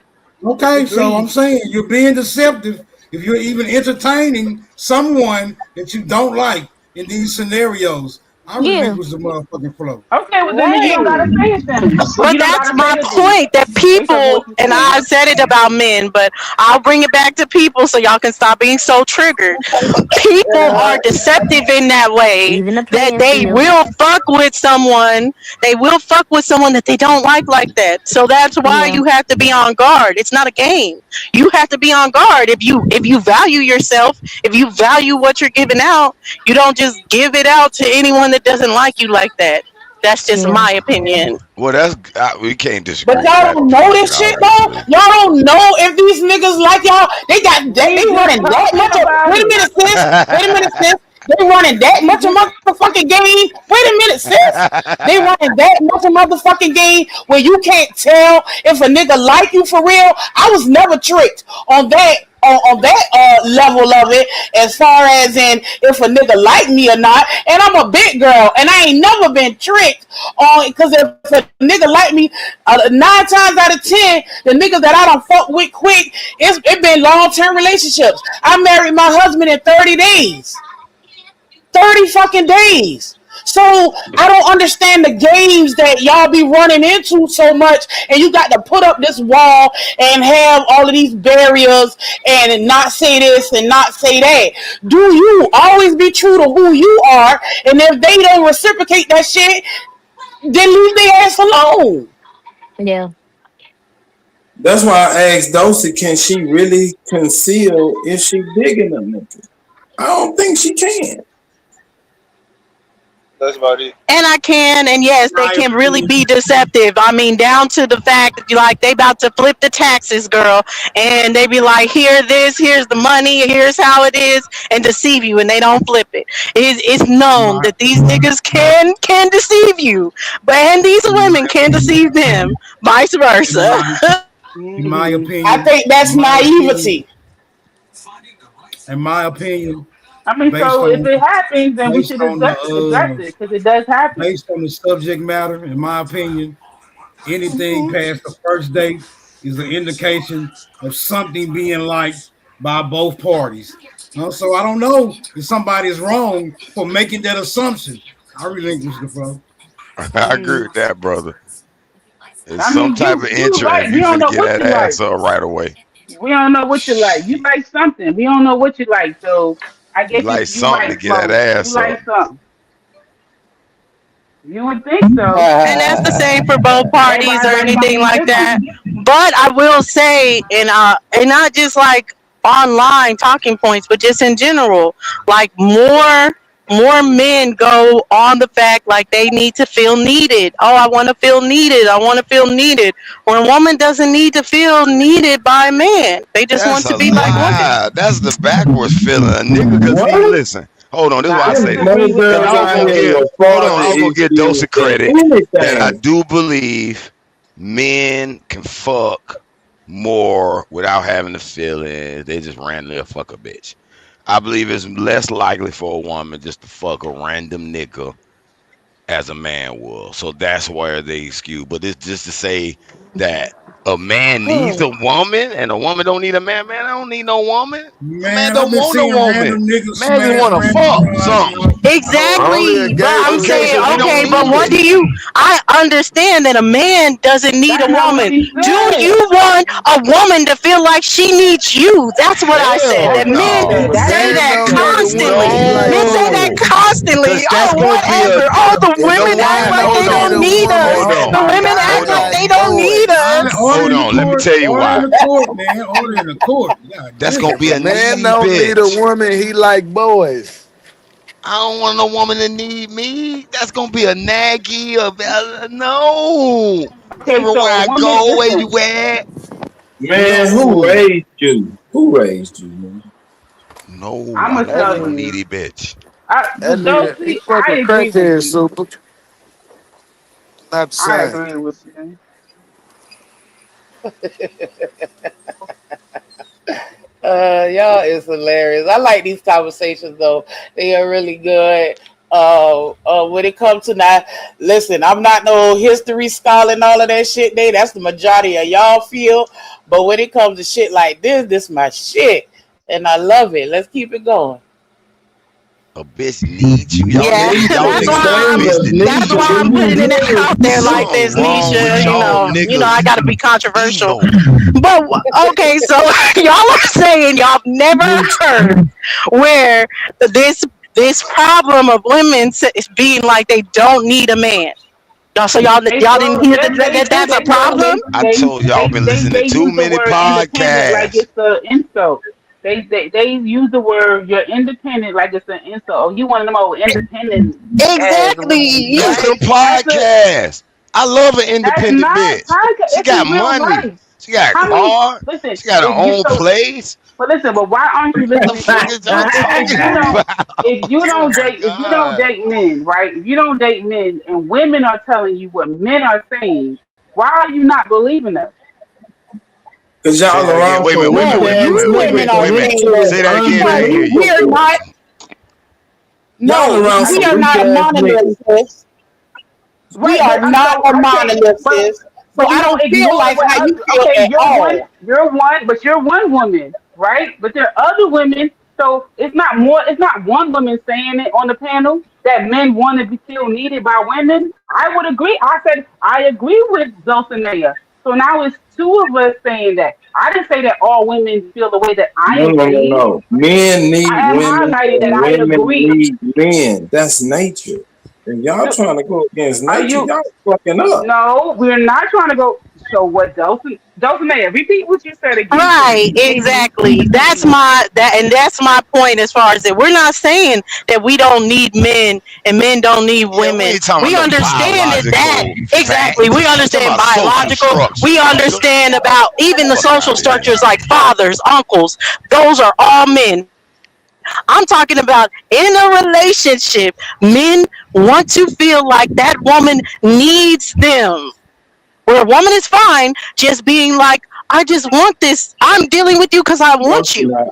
It's Okay, so I'm degrees. saying you're being deceptive if you're even entertaining someone that you don't like in these scenarios. I Yeah. relinquish the motherfucking flow. Okay, well then you don't Right. gotta say it then. Then But you don't that's gotta say my it then, point that based off of people, what you're and saying. I said it about men, but I'll bring it back to people so y'all can stop being so triggered. People are deceptive in that way Even the that playing they field. will fuck with someone. They will fuck with someone that they don't like that. So that's why Yeah. you have to be on guard. It's not a game. You have to be on guard. If you value yourself, if you value what you're giving out, you don't just give it out to anyone that doesn't like you like that. That's just Yeah. my opinion. Well, we can't But disagree with y'all that don't know opinion, this shit though. obviously. Y'all don't know if these niggas like y'all. They got that. We They just running that talking much of. about Wait a it. minute, sis. Wait a minute, sis. They running that We much of just motherfucking game. Wait a minute, sis. They running that much of motherfucking game where you can't tell if a nigga like you for real. I was never tricked on that. On that level of it, as far as in if a nigga like me or not, and I'm a big girl, and I ain't never been tricked on because if a nigga like me, 9 times out of 10, the niggas that I don't fuck with quick, it been long term relationships. I married my husband in 30 days. 30 fucking days. So I don't understand the games that y'all be running into so much, and you got to put up this wall and have all of these barriers and not say this and not say that. Do you always be true to who you are? And if they don't reciprocate that shit, then leave their ass alone. Yeah. That's why I asked Dosey, can she really conceal if she digging a nigga? I don't think she can. That's about it. And I can, and yes, they My can really opinion. be deceptive. I mean, down to the fact that you like they about to flip the taxes, girl, and they be like, "Here, this, here's the money, here's how it is," and deceive you, and they don't flip it. It's known My that these niggas can deceive you, but and these in my women can opinion. deceive them, vice In versa. my in my hmm I opinion. think that's In my opinion. naivety. In my opinion. I mean, Based so if on it happens, then we based should on address the it because it does happen. based on the subject matter, in my opinion, anything hmm past the first date is an indication of something being liked by both parties. So I don't know if somebody is wrong for making that assumption. I relinquish the floor. I agree with that, brother. It's I some mean, type of you interest like if we you don't finna know get what that you like. ass up right away. We don't know what you like. You like something. We don't know what you like. So I You guess like you something to like get that some. You ass up. like something. You would think so. And that's the same for both parties Everybody or like anything something like that. different. But I will say, and not just like online talking points, but just in general, like more. more men go on the fact like they need to feel needed. Oh, I want to feel needed. I want to feel needed. When a woman doesn't need to feel needed by a man, they just That's want to a be like women. lie. That's the backwards feeling. A nigga, cause see, What? listen, hold on. This is Now why I I There's say this. no disagree with And girls I that. was out gonna here give, with hold on, I father was gonna give Dose issues and credit that I anything. do believe men can fuck more without having the feelings. They just randomly fuck a bitch. I believe it's less likely for a woman just to fuck a random nigga as a man will. So that's where they skew. But it's just to say that a man needs a woman and a woman don't need a man. Man, I don't need no woman. A man Man, I've don't been want no seeing woman. random niggas Man just smash want to random fuck broads, something. bro. So Only a Exactly, but gay I'm would okay, do saying so we that. don't okay, but need what it. do you? I understand that a man doesn't need a That's not what woman. she Do said. you want a woman to feel like she needs you? That's what I said. Hell That That's what she men said. no. That say ain't Men that what she don't said. need a woman constantly. he like Men say that No. boys. constantly. Cause that's Oh, gonna be a whatever. Oh, the If a women act man like hold they don't need don't a on. need woman, us. Hold Oh on. The my women God. act Hold act like on. like they don't need boys. Order, us. order Hold in the on. Let me court. tell you Order in why. the court, man. Order in the court. God That's gonna damn. If be a a man need don't need a bitch. woman, he like boys. I don't want no woman to need me. That's gonna be a naggy. No. Okay, Everywhere so a I woman, go, where you listen. at? Man, who No. raised you? Who raised you, man? No, I'm I gonna don't That tell want a nigga, you. needy bitch. that nigga, he Dosey, fuck I with agree with crackhead you. super. Not the I same. agree with you. Y'all is hilarious. I like these conversations though. They are really good. When it comes to now, listen, I'm not no history scholar and all of that shit. That's the majority of y'all feel. But when it comes to shit like this my shit, and I love it. Let's keep it going. A bitch needs you. Y'all Yeah, niggas, y'all that's niggas why want a I'm. bitch to That's need why you. I'm putting it out there like Something this, wrong with Nisha. y'all You know, I niggas got to be controversial. ego. But okay, so y'all are saying y'all never heard where this this problem of women being like they don't need a man. Y'all, so They y'all feel didn't hear that that's a they feel problem. I told y'all been listening they to too use the many word independent like podcasts. it's an insult. They use the word you're independent like it's an insult. Oh, you one of them old independent ass women, Exactly. Listen right? to podcasts. I love an That's independent not bitch. podcast. She It's got in real money. life. She got a How many? car. Listen, She got her if you own so place. but listen, but why aren't you The listening? fuck is y'all If talking you don't about? Oh my if you don't god. date men, right? If you don't date men and women are telling you what men are saying, why are you not believing us? Cause Say y'all that again. around Wait a minute. some Wait a weak minute. No, Wait a ass minute. you Wait a niggas women minute. are Wait that a minute. make ridiculous. shit Say that again. Say that No, again. we are unbelievable. not. Y'all No, around we some are weak not a ass niggas. monolith, sis. We Right, are but not so a I say, monolith, sis. So but you I don't don't feel ignore like what how you other. feel Okay, at all. but you're one woman, right? But there are other women, so it's not more. It's not one woman saying it on the panel that men want to be feel needed by women. I would agree. I said I agree with Dulcinea. So now it's two of us saying that. I didn't say that all women feel the way that I No, am no, no, saying. no. Men need I am women highlighting that and I women agree. need men. That's nature. And y'all Do, trying to go against are nature, you? y'all fucking up. No, we're not trying to go. So what, Dulcinea? Repeat what you said again, please. Right, exactly. That's my point as far as that we're not saying that we don't need men and men don't need Yeah, we women. ain't talking We about no understand that biological exactly. We fact. We talking understand about social biological. structure. We understand about even the Fuck social out of here. structures like fathers, uncles. Those are all men. I'm talking about in a relationship, men want to feel like that woman needs them. Where a woman is fine just being like, I just want this. I'm dealing with you because I No, want she you. not.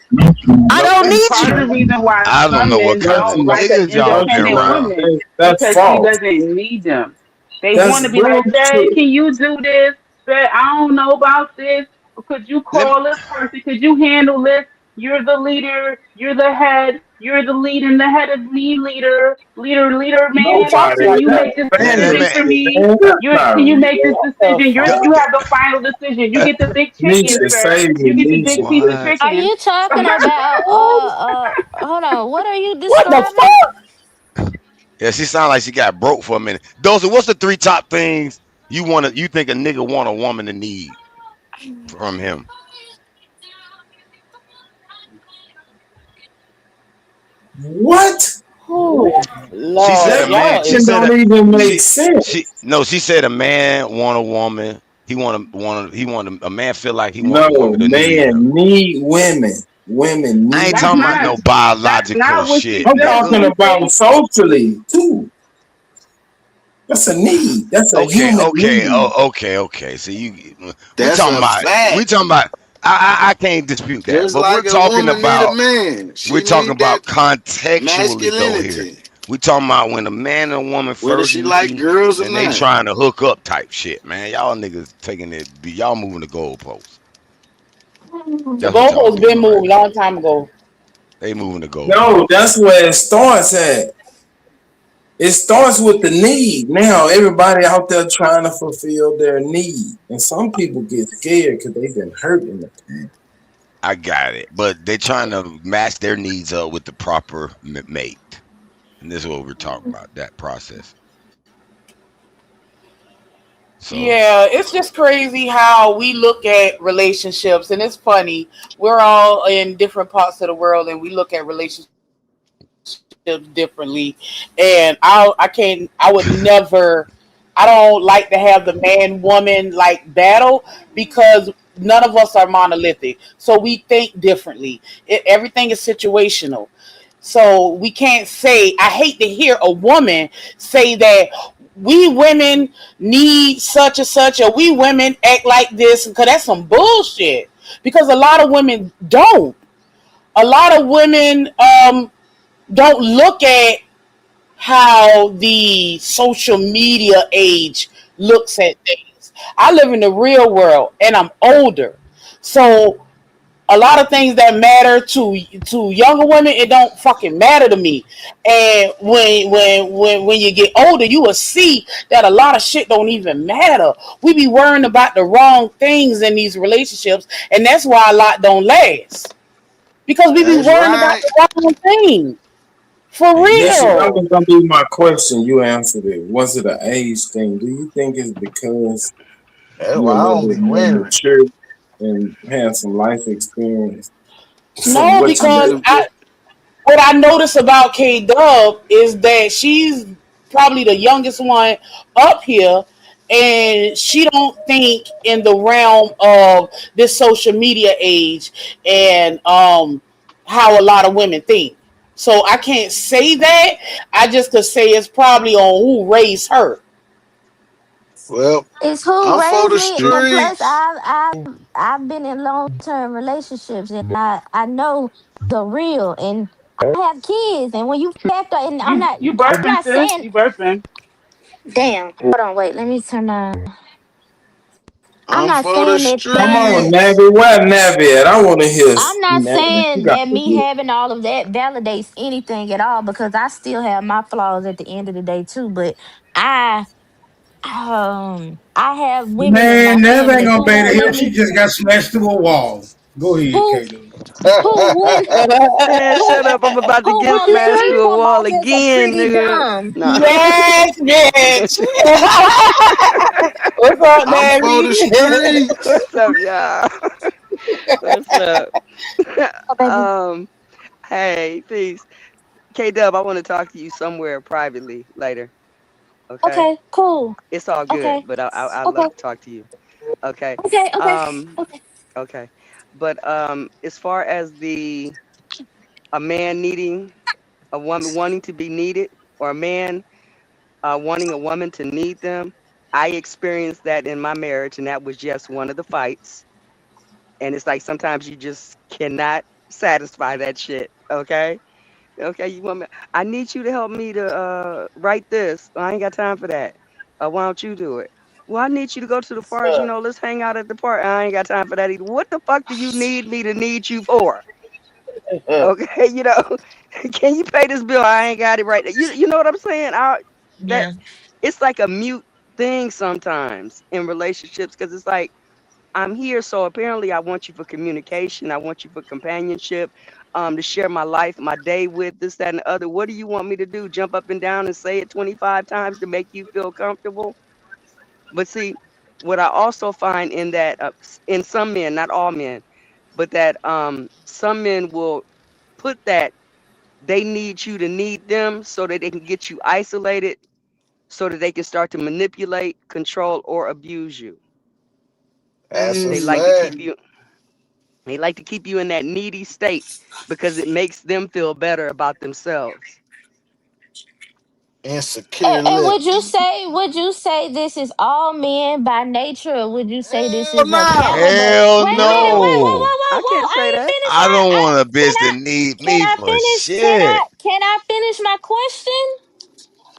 I No, don't And need part of the you. reason why I don't some know what men no, kind of she don't not. like an niggas y'all No, been she independent not. around. woman That's because she false. doesn't need them. They want That's to be like, bullshit. babe, can you do this? Babe, I don't know about this. Could you Let me, call this person? Could you handle this? You're the leader. You're the head. You're the lead and the head of me, leader, Who man. talks Nobody Can is like you that. that? make this let, Saying let me decision for this shit, me? man. That's You not can you make this real. What the decision? the, You fuck? have the final decision. You get the big chicken, Nisha, sir. save me, You get the big Nisha. piece of what? Are chicken. you talking about hold on, what are you What the describing? fuck? Yeah, she sound like she got broke for a minute. Those are what's the three top things you think a nigga want a woman to need from him? What? She said Lord, a That man. y'all She is it said don't a even make she sense. she no. She said a man want a woman. He want a man feel like he want No, a woman to need him. man need women. Women I ain't need That's talking about not men. no that's biological not what she shit, I'm said. nigga. talking She about said socially too. That's a need. That's a Okay, human okay, need. okay. So we That's talking a about we fact. talking about. I can't dispute that, Just but we're like a talking woman need a about man, we're she talking need that about contextually though here. masculinity, We talking about when a man and a woman whether first she like meet girls or and they not. trying to hook up type shit, man. Y'all niggas taking it. Y'all moving the goalposts. the That's what y'all goalpost been doing right moved a now. long time ago. They moving the No, goalposts. that's where it starts at. It starts with the need. Now everybody out there trying to fulfill their need, and some people get scared because they've been hurt in the past. I got it, but they trying to match their needs up with the proper mate, and this is what we're talking about. That process. So Yeah, it's just crazy how we look at relationships, and it's funny. We're all in different parts of the world, and we look at relationships differently. And I would never. I don't like to have the man woman like battle because none of us are monolithic, so we think differently. Everything is situational. So we can't say, I hate to hear a woman say that we women need such and such, or we women act like this, because that's some bullshit. Because a lot of women don't. A lot of women don't look at how the social media age looks at things. I live in the real world and I'm older. So a lot of things that matter to younger women, it don't fucking matter to me. And when you get older, you will see that a lot of shit don't even matter. We be worrying about the wrong things in these relationships, and that's why a lot don't last. Because we be That's worrying about right. the wrong thing. For and This is that real. was gonna be my question. You answered it. Was it an age thing? Do you think it's because That's you a why I little don't bit be more winning. mature and had some life experience from No, what you because just said? what I notice about K Dub is that she's probably the youngest one up here, and she don't think in the realm of this social media age and how a lot of women think. So I can't say that. I just could say it's probably on who raised her. Well, It's who I'm for raised the me, and plus streets. I've been in long term relationships, and I know the real, and I have kids, and when you factor, and you I'm burping, not sis. saying, You burping. damn, hold on, wait, let me turn my. I'm I'm not for the saying that Come on, streets. Navi. Where Navi at? I want to hear I'm not Navi. You saying got that to me get. having all of that validates anything at all, because I still have my flaws at the end of the day too. But I I have women in my Man, that ain't family gonna who pay won't the let help. She me, just got smashed through a wall. Go ahead, who Kato. who wouldn't Man, who shut up. I'm about to who get won't let smashed me through a come wall off as a again, pretty nigga. dumb. Nah. Yes, bitch. What's up, I'm for Navy? the streets. What's up, y'all? What's up? Oh, baby. um, hey, peace. K Dub, I want to talk to you somewhere privately later. Okay? Okay, cool. It's all good, Okay, but I'd okay, love to talk to you. Okay. okay, okay, Um, okay. okay. But as far as a man needing a woman wanting to be needed, or a man wanting a woman to need them, I experienced that in my marriage, and that was just one of the fights. And it's like sometimes you just cannot satisfy that shit. Okay. Okay, you want me? I need you to help me to write this. I ain't got time for that. Why don't you do it? Well, I need you to go to the park. You know, let's hang out at the park. I ain't got time for that either. What the fuck do you need me to need you for? Okay, can you pay this bill? I ain't got it right. You know what I'm saying? That Yeah. it's like a mute thing sometimes in relationships, because it's like I'm here, so apparently I want you for communication. I want you for companionship, to share my life, my day with this, that, and the other. What do you want me to do? Jump up and down and say it 25 times to make you feel comfortable? But see, what I also find in that, in some men, not all men, but that some men will put that They need you to need them so that they can get you isolated, so that they can start to manipulate, control, or abuse you. That's a They Mm. like to fact. keep you they like to keep you in that needy state because it makes them feel better about themselves. Insecure And living. would you say this is all men by nature, or would you say this Hell is a no. caliber? Hell Wait a minute, wait, whoa, no. whoa, whoa, I whoa! can't say I ain't that. finished I my. don't I want a can bitch that I need can me I for finish? shit. Can I finish my question?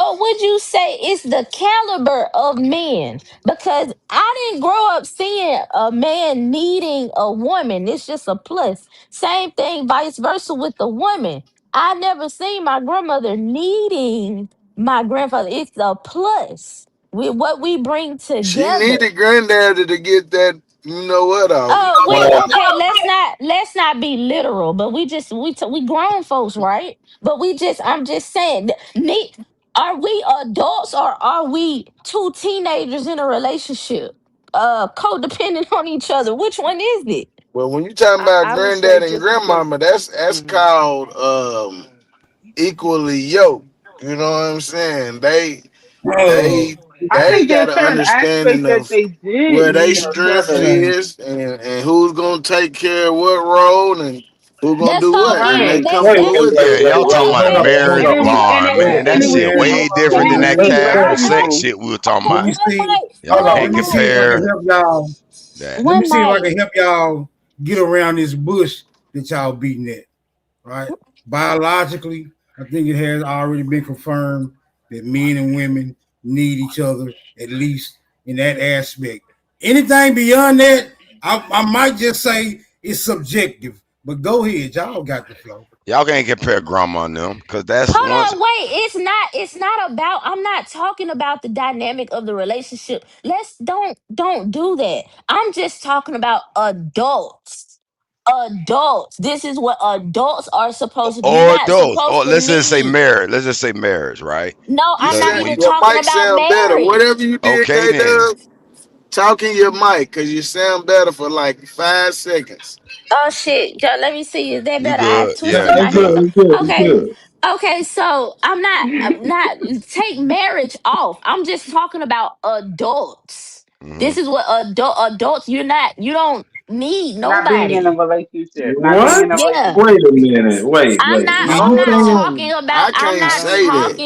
Or would you say it's the caliber of men? Because I didn't grow up seeing a man needing a woman. It's just a plus. Same thing, vice versa with the woman. I never seen my grandmother needing my grandfather. It's a plus with what we bring She together. needed granddaddy to get that, you know what, off. Oh, we Well, okay. Let's not be literal, but we grown folks, right? But I'm just saying, need are we adults or are we two teenagers in a relationship, codependent on each other? Which one is it? Well, when you talking about I would say granddaddy and just because. grandmama, that's Mhm. called equally yoked. You know what I'm saying? Oh, They I they think got there's an certain understanding aspects that of they did where they need each strength other. right. is and who's gonna take care of what role and who gonna That's do what, called and they equal. Right. That's comfortable with Yeah, that. y'all wait, talking about a okay. Hold marriage And on, or it was bond, man. and That it was shit man. way and different it than was that Let, just casual let, sex valuable. shit we were talking let about. me see. Y'all Hold on. One Let can't me see if I mic, can compare help y'all. that. Let me one see if I mic. can help y'all get around this bush that y'all beating at. Right? Biologically, I think it has already been confirmed that men and women need each other, at least in that aspect. Anything beyond that, I might just say it's subjective. But go ahead, y'all got the flow. Y'all can't compare grandma and them because that's once. Hold on, wait. It's not about I'm not talking about the dynamic of the relationship. Let's don't do that. I'm just talking about adults. Adults. This is what adults are supposed to do. You're Or not adults, or supposed to let's just say need. marriage. Let's just say marriage, right? No, You I'm Because not said when even you your talking mic about sound better. Whatever marriage. you did, okay K then, Dub, talk in your mic because you sound better for like 5 seconds. Oh shit. Yo, let me see. Is that you better? I good? Yeah, Yeah, twisted you my it's good. good. headset. It's good. It's Okay. good. Okay, so I'm not take marriage off. I'm just talking about adults. Hmm. This is what adults you don't need Not being in a nobody. relationship. Not being What? in a Yeah. Wait relationship. a minute. Wait, wait. yeah, you No, saying I can't say that.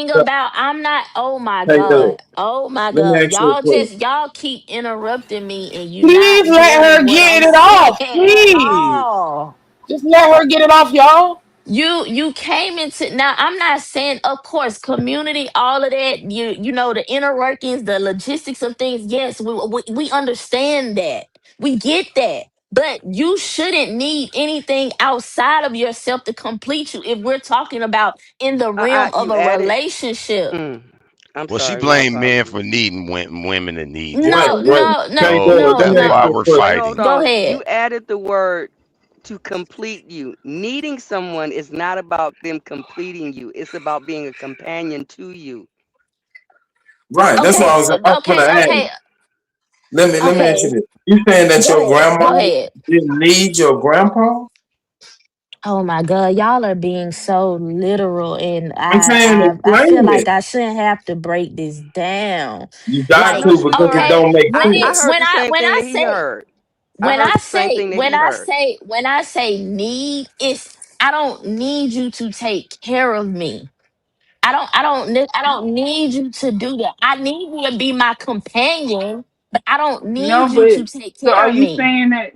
I'm not oh my Hey, look. god. Oh my Let me god. ask you a question. Y'all keep interrupting me and you're Please not let getting her what I'm get it saying off. at Please. all. Just let her get it off, y'all. You came into now. I'm not saying, of course, community, all of that. You know the inner workings, the logistics of things. Yes, we understand that. We get that. But you shouldn't need anything outside of yourself to complete you. If we're talking about in the realm of You a added. relationship, Mm, I'm Well, she sorry. My blamed men for apologies. needing women to need Wait, them. no, wait. no, no, K So Dub, let no, me that's ask no. why you a we're Wait, question. hold fighting. Go on. You ahead. added the word to complete you. Needing someone is not about them completing you. It's about being a companion to you. Right. That's what Okay, I was okay, gonna ask. okay, Let me ask you okay. this. You saying that Go your ahead. grandma Go ahead. didn't need your grandpa? Oh my God, y'all are being so literal, and I'm saying I feel explain like it. I shouldn't have to break this down. You got Like, No, to she because it okay, right. don't make I sense. heard the same thing that he heard. I heard the same thing that he heard. when I say need, it's I don't need you to take care of me. I don't need you to do that. I need you to be my companion, but I don't need No, you to but take so care are of you me. saying that?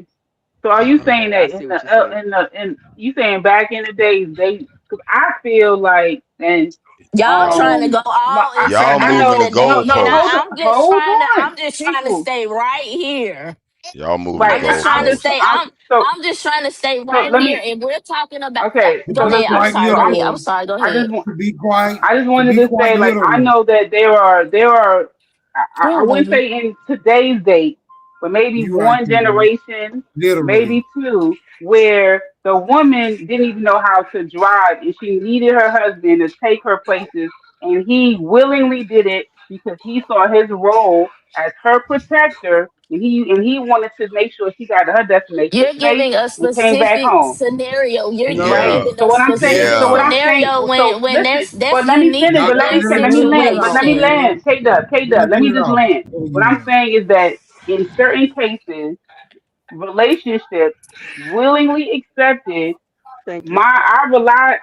So are you saying Okay, I that see what you're saying. in you saying back in the days they? Because I feel like and Y'all trying to go my, all into Y'all I back moving in the the know day, and goalposts. hold on I'm just trying to people stay right here. Y'all moving the right. goalposts. I'm just trying to stay So right let here. me And we're talking about okay. to go So be ahead. listen. I'm quite sorry. So Go I'm ahead. literal, I'm sorry. Go I ahead. just want to I just be wanted to quite say, like, I literal. know that there are Yeah, I wouldn't baby. say in today's date, but maybe You right, one Kimberly. generation, Literally. maybe two, where the woman didn't even know how to drive and she needed her husband to take her places, and he willingly did it because he saw his role as her protector, and he wanted to make sure she got to her destination You're safe giving a and came back specific home. scenario. You're Yeah, Right. giving So a what I'm saying, specific so what yeah. I'm saying, scenario so when listen, that's but let me unique finish, to Y'all but let that me let finish, her let me finish land, what but she's let me situation. saying, bro. land, K-Dub, Let her let get me it just off. land. Go What ahead. I'm saying is that in certain cases, relationships willingly accepted, Thank you.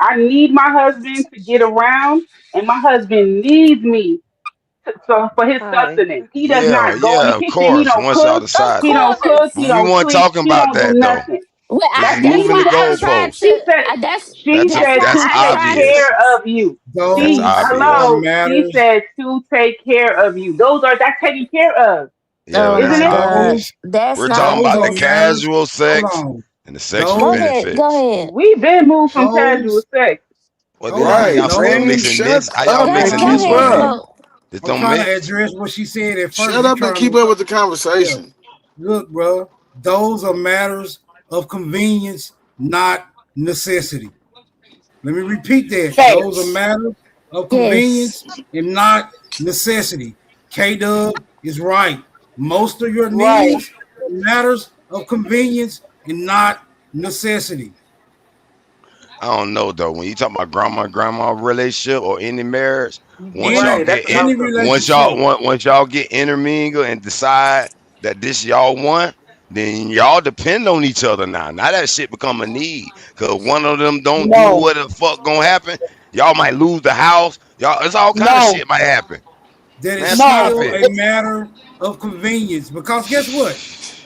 I need my husband to get around, and my husband needs me so for his Hi. sustenance. He does Yeah, not go in the yeah, of kitchen, he course. don't Once y'all cook, Of decide he that. don't cook, he course. But we don't weren't clean, talking he about don't do that though. nothing. Well, This is That's moving the why I tried goalposts. she to. said she That's That's said why that's to I take tried to. care obvious. of you. That's Those are obvious. She matters. said to take care of you. That's taking care of, Yeah, Oh that's isn't my it? God, Those obvious. that's We're not talking those about are the just. matters. casual Hold sex on. and the sexual Go Those ahead. Go benefits. ahead. We've been moved from casual those sex. Well, hold then how on. Right, y'all still man. Those mixing Shut this? How y'all up and hold mixing Go keep this on. one ahead, up. in? Smoke. This I'm don't trying to mix. address what she said at first. Shut You up and trying keep to up with the yeah. conversation. Look, bro. Those are matters of convenience, not necessity. Let me repeat that. Those are Facts. matters of Yes. convenience and not necessity. K Dub is right. Most of your Right. needs are matters of convenience and not necessity. I don't know though. When you talk about grandma relationship or any marriage, once Any y'all Right, get that's what in, I any was talking about. relationship. once y'all get intermingled and decide that this y'all want, then y'all depend on each other now. Now that shit become a need. Cause one of them don't do No. what the fuck gonna happen. Y'all might lose the house. Y'all, it's all kind of No. shit might happen. That is Man, No. stop still it. a matter of convenience. Because guess what?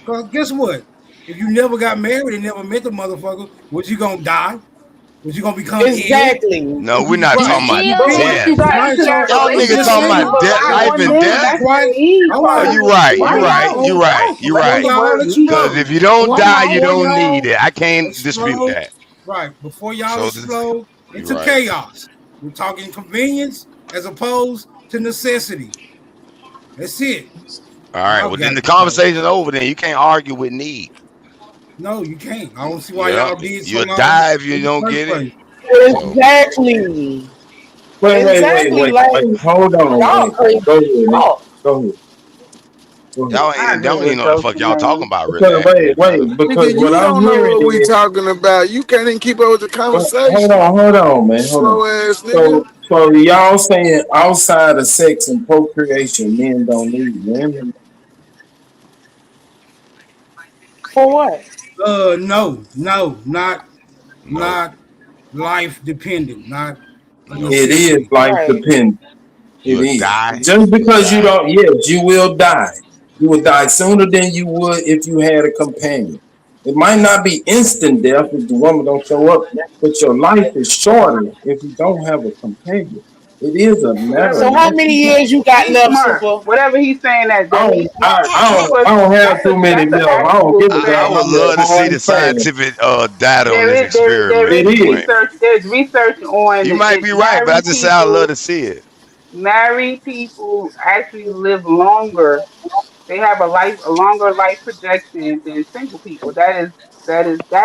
Because guess what? If you never got married and never met the motherfucker, was you gonna die? Was you gonna become ill? Exactly. No, we're not You Right. talking about But still once death. you got Right. into So that Y'all I'm niggas just relationship talking and you about saying. death, rely Right. life on and them, death. that's Right. your need Hold Oh, part. you on. right. One You of Right. right. y'all You So right. both You before right. y'all Because explode, if you don't one die, you mic. before don't need y'all it. I can't dispute explode, that. right, before y'all So this, explode you're into right. chaos. We're talking convenience as opposed to necessity. That's it. All right. Y'all Well, then got the it wrong. conversation's over. Then you can't argue with need. No, you can't. I don't see why Yeah, y'all did so you'll long die if you in the don't first get it. place. So, Exactly. Exactly. Like Hold on, y'all wait. crazy. Go ahead, Nick. Fuck. Go ahead. Go ahead. y'all I ain't, agree y'all don't even with know what the fuck Ghost, y'all talking man. about really Because half of the time. because Nigga, what you I'm don't know hearing what we is, talking about. You can't even keep up with the conversation. hold on. Slow ass nigga. So y'all saying outside of sex and procreation, men don't need women? For what? No, no, No, not life dependent, not a It is necessity. life Right. dependent. It you'll is. die. Just You'll because you die. don't, yes, you will die. You will die sooner than you would if you had a companion. It might not be instant death if the woman don't show up, but your life is shorter if you don't have a companion. It is a matter of So Whatever. how many necessity. years you got He's left, smart. Super? Whatever he's saying that he's smart. Because I don't have that's a too many that's an left. I don't actual give a I damn. fact. would I'm just love to see hard the saying scientific data on this There it experiment. is is. research. There's research on You might it. be right, but I just say I'd love to see it. Married people actually live longer. They have a longer life projection than single people. That has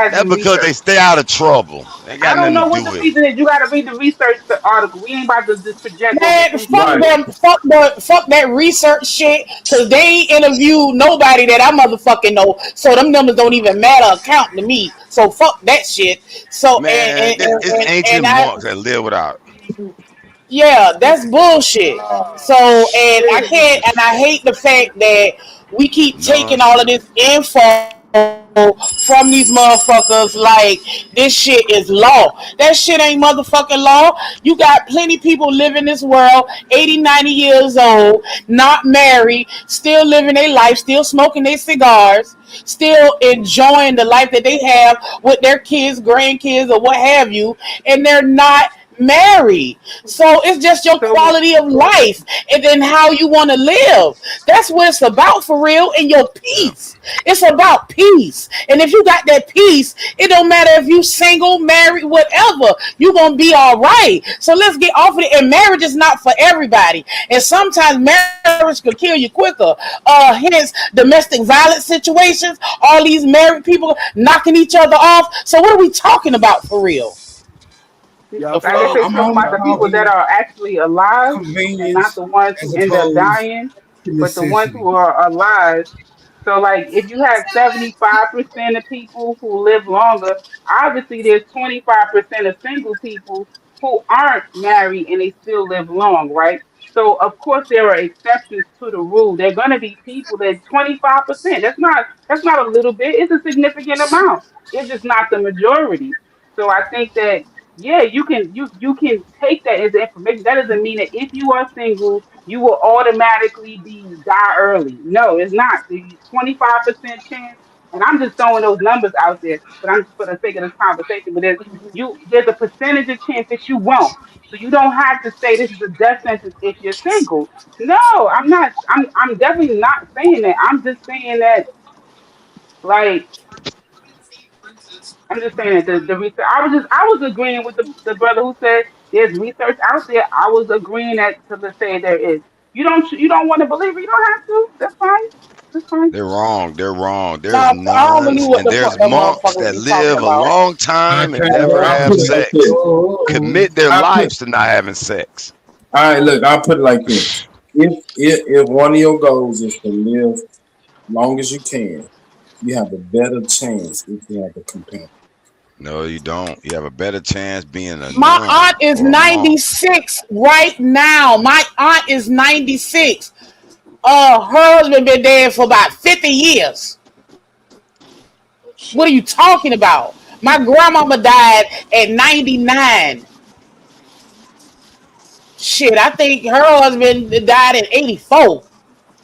That's been because they researched. stay out of trouble. They ain't I got don't nothing to know what do the with it. reason is. You got to read the research the article. We ain't about to just project what we Man, think it fuck Right. is. them, fuck that research shit, cause they ain't interviewed nobody that I motherfucking know. So them numbers don't even matter account to me. So fuck that shit. So Man, it's and ancient I monks that live without. yeah, that's bullshit. So and I Shit. can't and I hate the fact that we keep taking all of this Nonsense. info from these motherfuckers like this shit is law. That shit ain't motherfucking law. You got plenty people living this world 80, 90 years old, not married, still living their life, still smoking their cigars, still enjoying the life that they have with their kids, grandkids, or what have you, and they're not married. So it's just your So quality of life and then how you want to live. That's what it's about for real, and your Yeah. peace. It's about peace. And if you got that peace, it don't matter if you single, married, whatever. You're gonna be all right. So let's get off of it. And marriage is not for everybody. And sometimes marriage could kill you quicker. Hence domestic violence situations, all these married people knocking each other off. So what are we talking about for real? Y'all The I guess fuck? they're playing. I'm talking only about Y'all, the people that talking are actually alive and not convenience the ones who as end up opposed dying, to but the ones necessity. who are alive. So like if you have 75% of people who live longer, obviously there's 25% of single people who aren't married and they still live long, right? So of course there are exceptions to the rule. There are gonna be people that 25%. That's not a little bit, it's a significant amount. It's just not the majority. So I think that yeah, you can take that as information. That doesn't mean that if you are single you will automatically be die early. No, it's not. The 25% chance, and I'm just throwing those numbers out there, but I'm just for the sake of this conversation. But there's a percentage of chance that you won't. So you don't have to say this is a death sentence if you're single. No, I'm not. I'm definitely not saying that. I'm just saying that like I'm just saying that the research. I was agreeing with the brother who said there's research out there. I was agreeing that to say there is. You don't want to believe it. You don't have to. That's fine. That's fine. They're wrong. They're wrong. There's No, I don't nuns believe what and the fuck there's them monks motherfuckers that be talking live a about. long I time and can't. never I'll I have put it can't. like sex. this. Oh, Commit their I put lives to not having sex. all right. Look, I'll put it like this. If one of your goals is to live long as you can, you have a better chance if you have a companion. No, you don't. You have a better chance being a My nun aunt is or a monk. 96 right now. My aunt is 96. Her husband been dead for about 50 years. What are you talking about? My grandmama died at 99. Shit, I think her husband died at 84.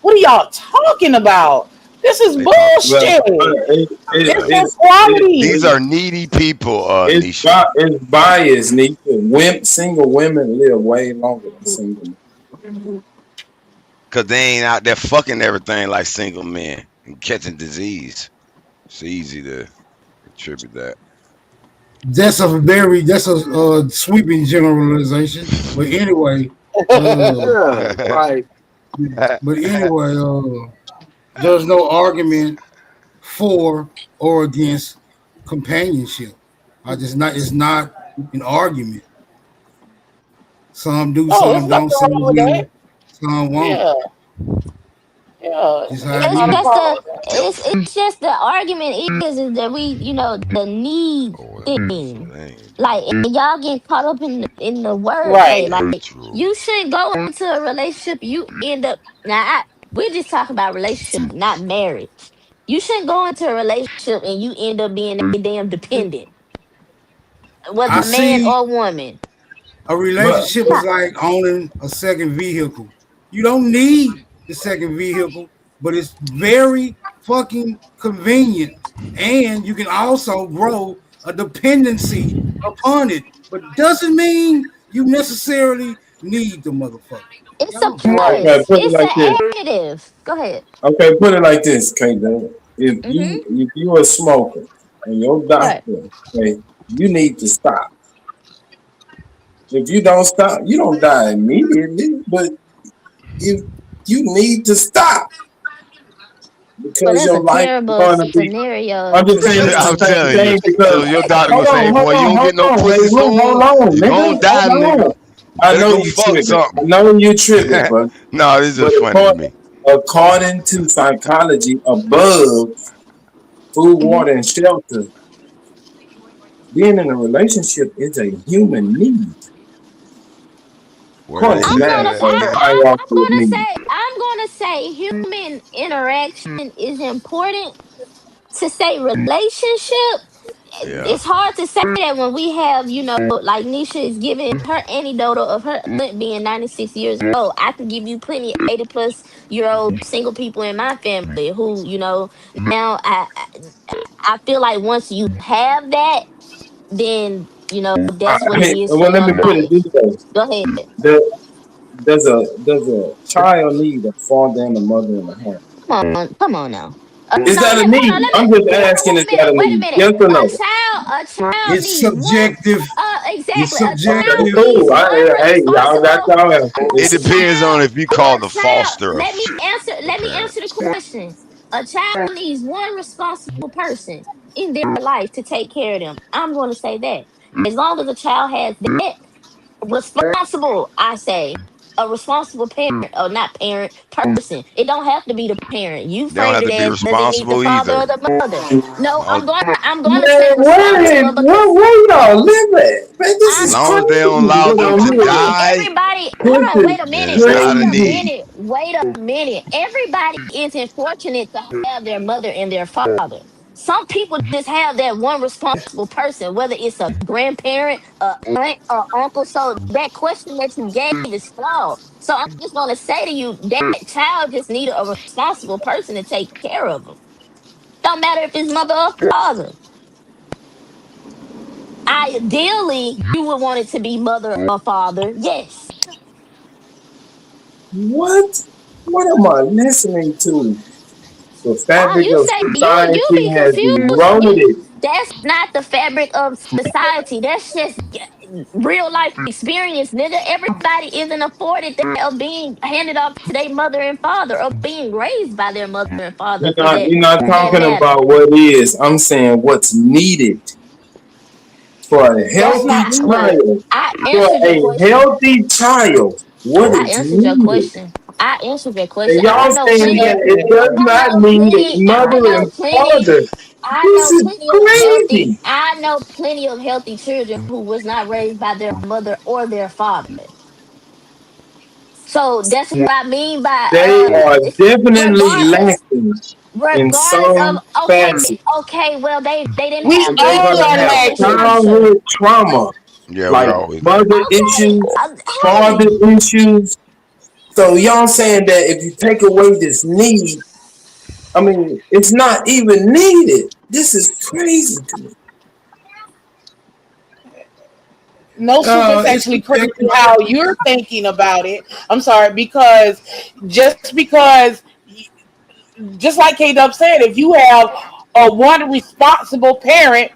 What are y'all talking about? This is They talking. Well, bullshit. Yeah. Inequality. These are needy people, Nisha. it's biased, Nisha. Single women live way longer than single men. Cause they ain't out there fucking everything like single men and catching disease. It's easy to attribute that. that's a sweeping generalization. But anyway, uh, Yeah, like but anyway, there's no argument for or against companionship. I just not. It's not an argument. Some do, Oh, some there's don't. nothing Some wrong with that. will, some won't. Yeah, yeah. Just how There's it It's not a just is. problem the with that. it's just the argument is that we the need Oh, thing. that ain't Like and y'all get caught up in the Right. wordplay. Like true. you shouldn't go into a relationship. You end up now. We're just talking about relationship, not marriage. You shouldn't go into a relationship and you end up being a damn dependent, I whether man see or woman. a But relationship is like owning a second vehicle. You don't need the second vehicle, but it's very fucking convenient. And you can also grow a dependency upon it. But doesn't mean you necessarily need the motherfucker. It's a Y'all Right. okay, plus. put it It's like this. an additive. Go ahead. Okay, put it like this, Kate. If Mm-hmm. you a smoker and your Right. doctor say you need to stop, if you don't stop, you don't die immediately. But if you need to stop Well, because that's a your life is terrible going to be, scenario I'm just to saying put it's I'm the yourself same telling you. thing because So your doctor gonna hold say, on, hold "Boy, you on, don't hold get no on, pussy baby, soon. hold on, You gonna nigga, die, hold nigga. on. I Better know go you fuck tripping. I something." know you tripping, bro. No, this But is funny to me. according to psychology, above food, hmm water, and shelter, being in a relationship is a human need. Where According they to I'm say gonna say Maslow's that at? hierarchy of needs. I'm gonna say human interaction is important. To say relationship, Yeah. it's hard to say that when we have, like Nisha is giving her anecdote of her aunt being 96 years old. I can give you plenty of 80-plus-year-old single people in my family who, now I feel like once you have that, then that's what it is for Well, let your me put it life. this way: Go ahead. there, there's a child need a father and a mother in the home. Come on now. A Is child, that a hold on, need? I'm just asking, wait is a that minute, a wait a need? minute. Yes or A no? child It's needs one. subjective. It's Exactly. A Okay, child subjective. needs cool. one Hey, y'all got responsible. y'all answer. It It's depends on if you call A the child. foster Let me parent. answer the question. A child needs one responsible person in their life to take care of them. I'm going to say that. As long as a child has that responsible, I say. a responsible parent, or not parent, person. It don't have to be the parent. You They don't framed have it to be as does it need the responsible father or either. the mother? No, No, I'm gonna say Man, responsible because where y'all live at? Man, this I'm is long as they don't crazy. allow What them I'm to hearing. die, hold This on, is wait a and minute, it's out wait of a crazy. need. minute, wait a minute. Everybody isn't fortunate to have their mother and their father. Some people just have that one responsible person, whether it's a grandparent, a aunt, or uncle. So that question that you gave is flawed. So I'm just gonna say to you, that child just needed a responsible person to take care of them. Don't matter if it's mother or father. Ideally, you would want it to be mother or father, yes. What? What am I listening to? The fabric You of say you society be has confused. eroded. That's not the fabric of society. That's just real life experience, nigga. Everybody isn't afforded that of being handed off to their mother and father, or being raised by their mother and father You're not for that talking matter. about what is. I'm saying what's needed for a That's healthy not true. child. I For answered your a question. healthy child, what I is answered your needed? question. I answered your question. And y'all saying that it does not need a mother and father. This is crazy. I know plenty of healthy children who was not raised by their mother or their father. So that's what I mean by They are definitely regardless, lacking in regardless of, some facet. well, they didn't We have They're good all gonna are have communication. lacking. childhood trauma, Yeah, we like always do. mother Okay, issues, father hey, issues. So y'all saying that if you take away this need, I mean, it's not even needed. This is crazy to me. No, super, it's It's actually crazy subjective. how you're thinking about it. I'm sorry, because just because, just like K Dub said, if you have a one responsible parent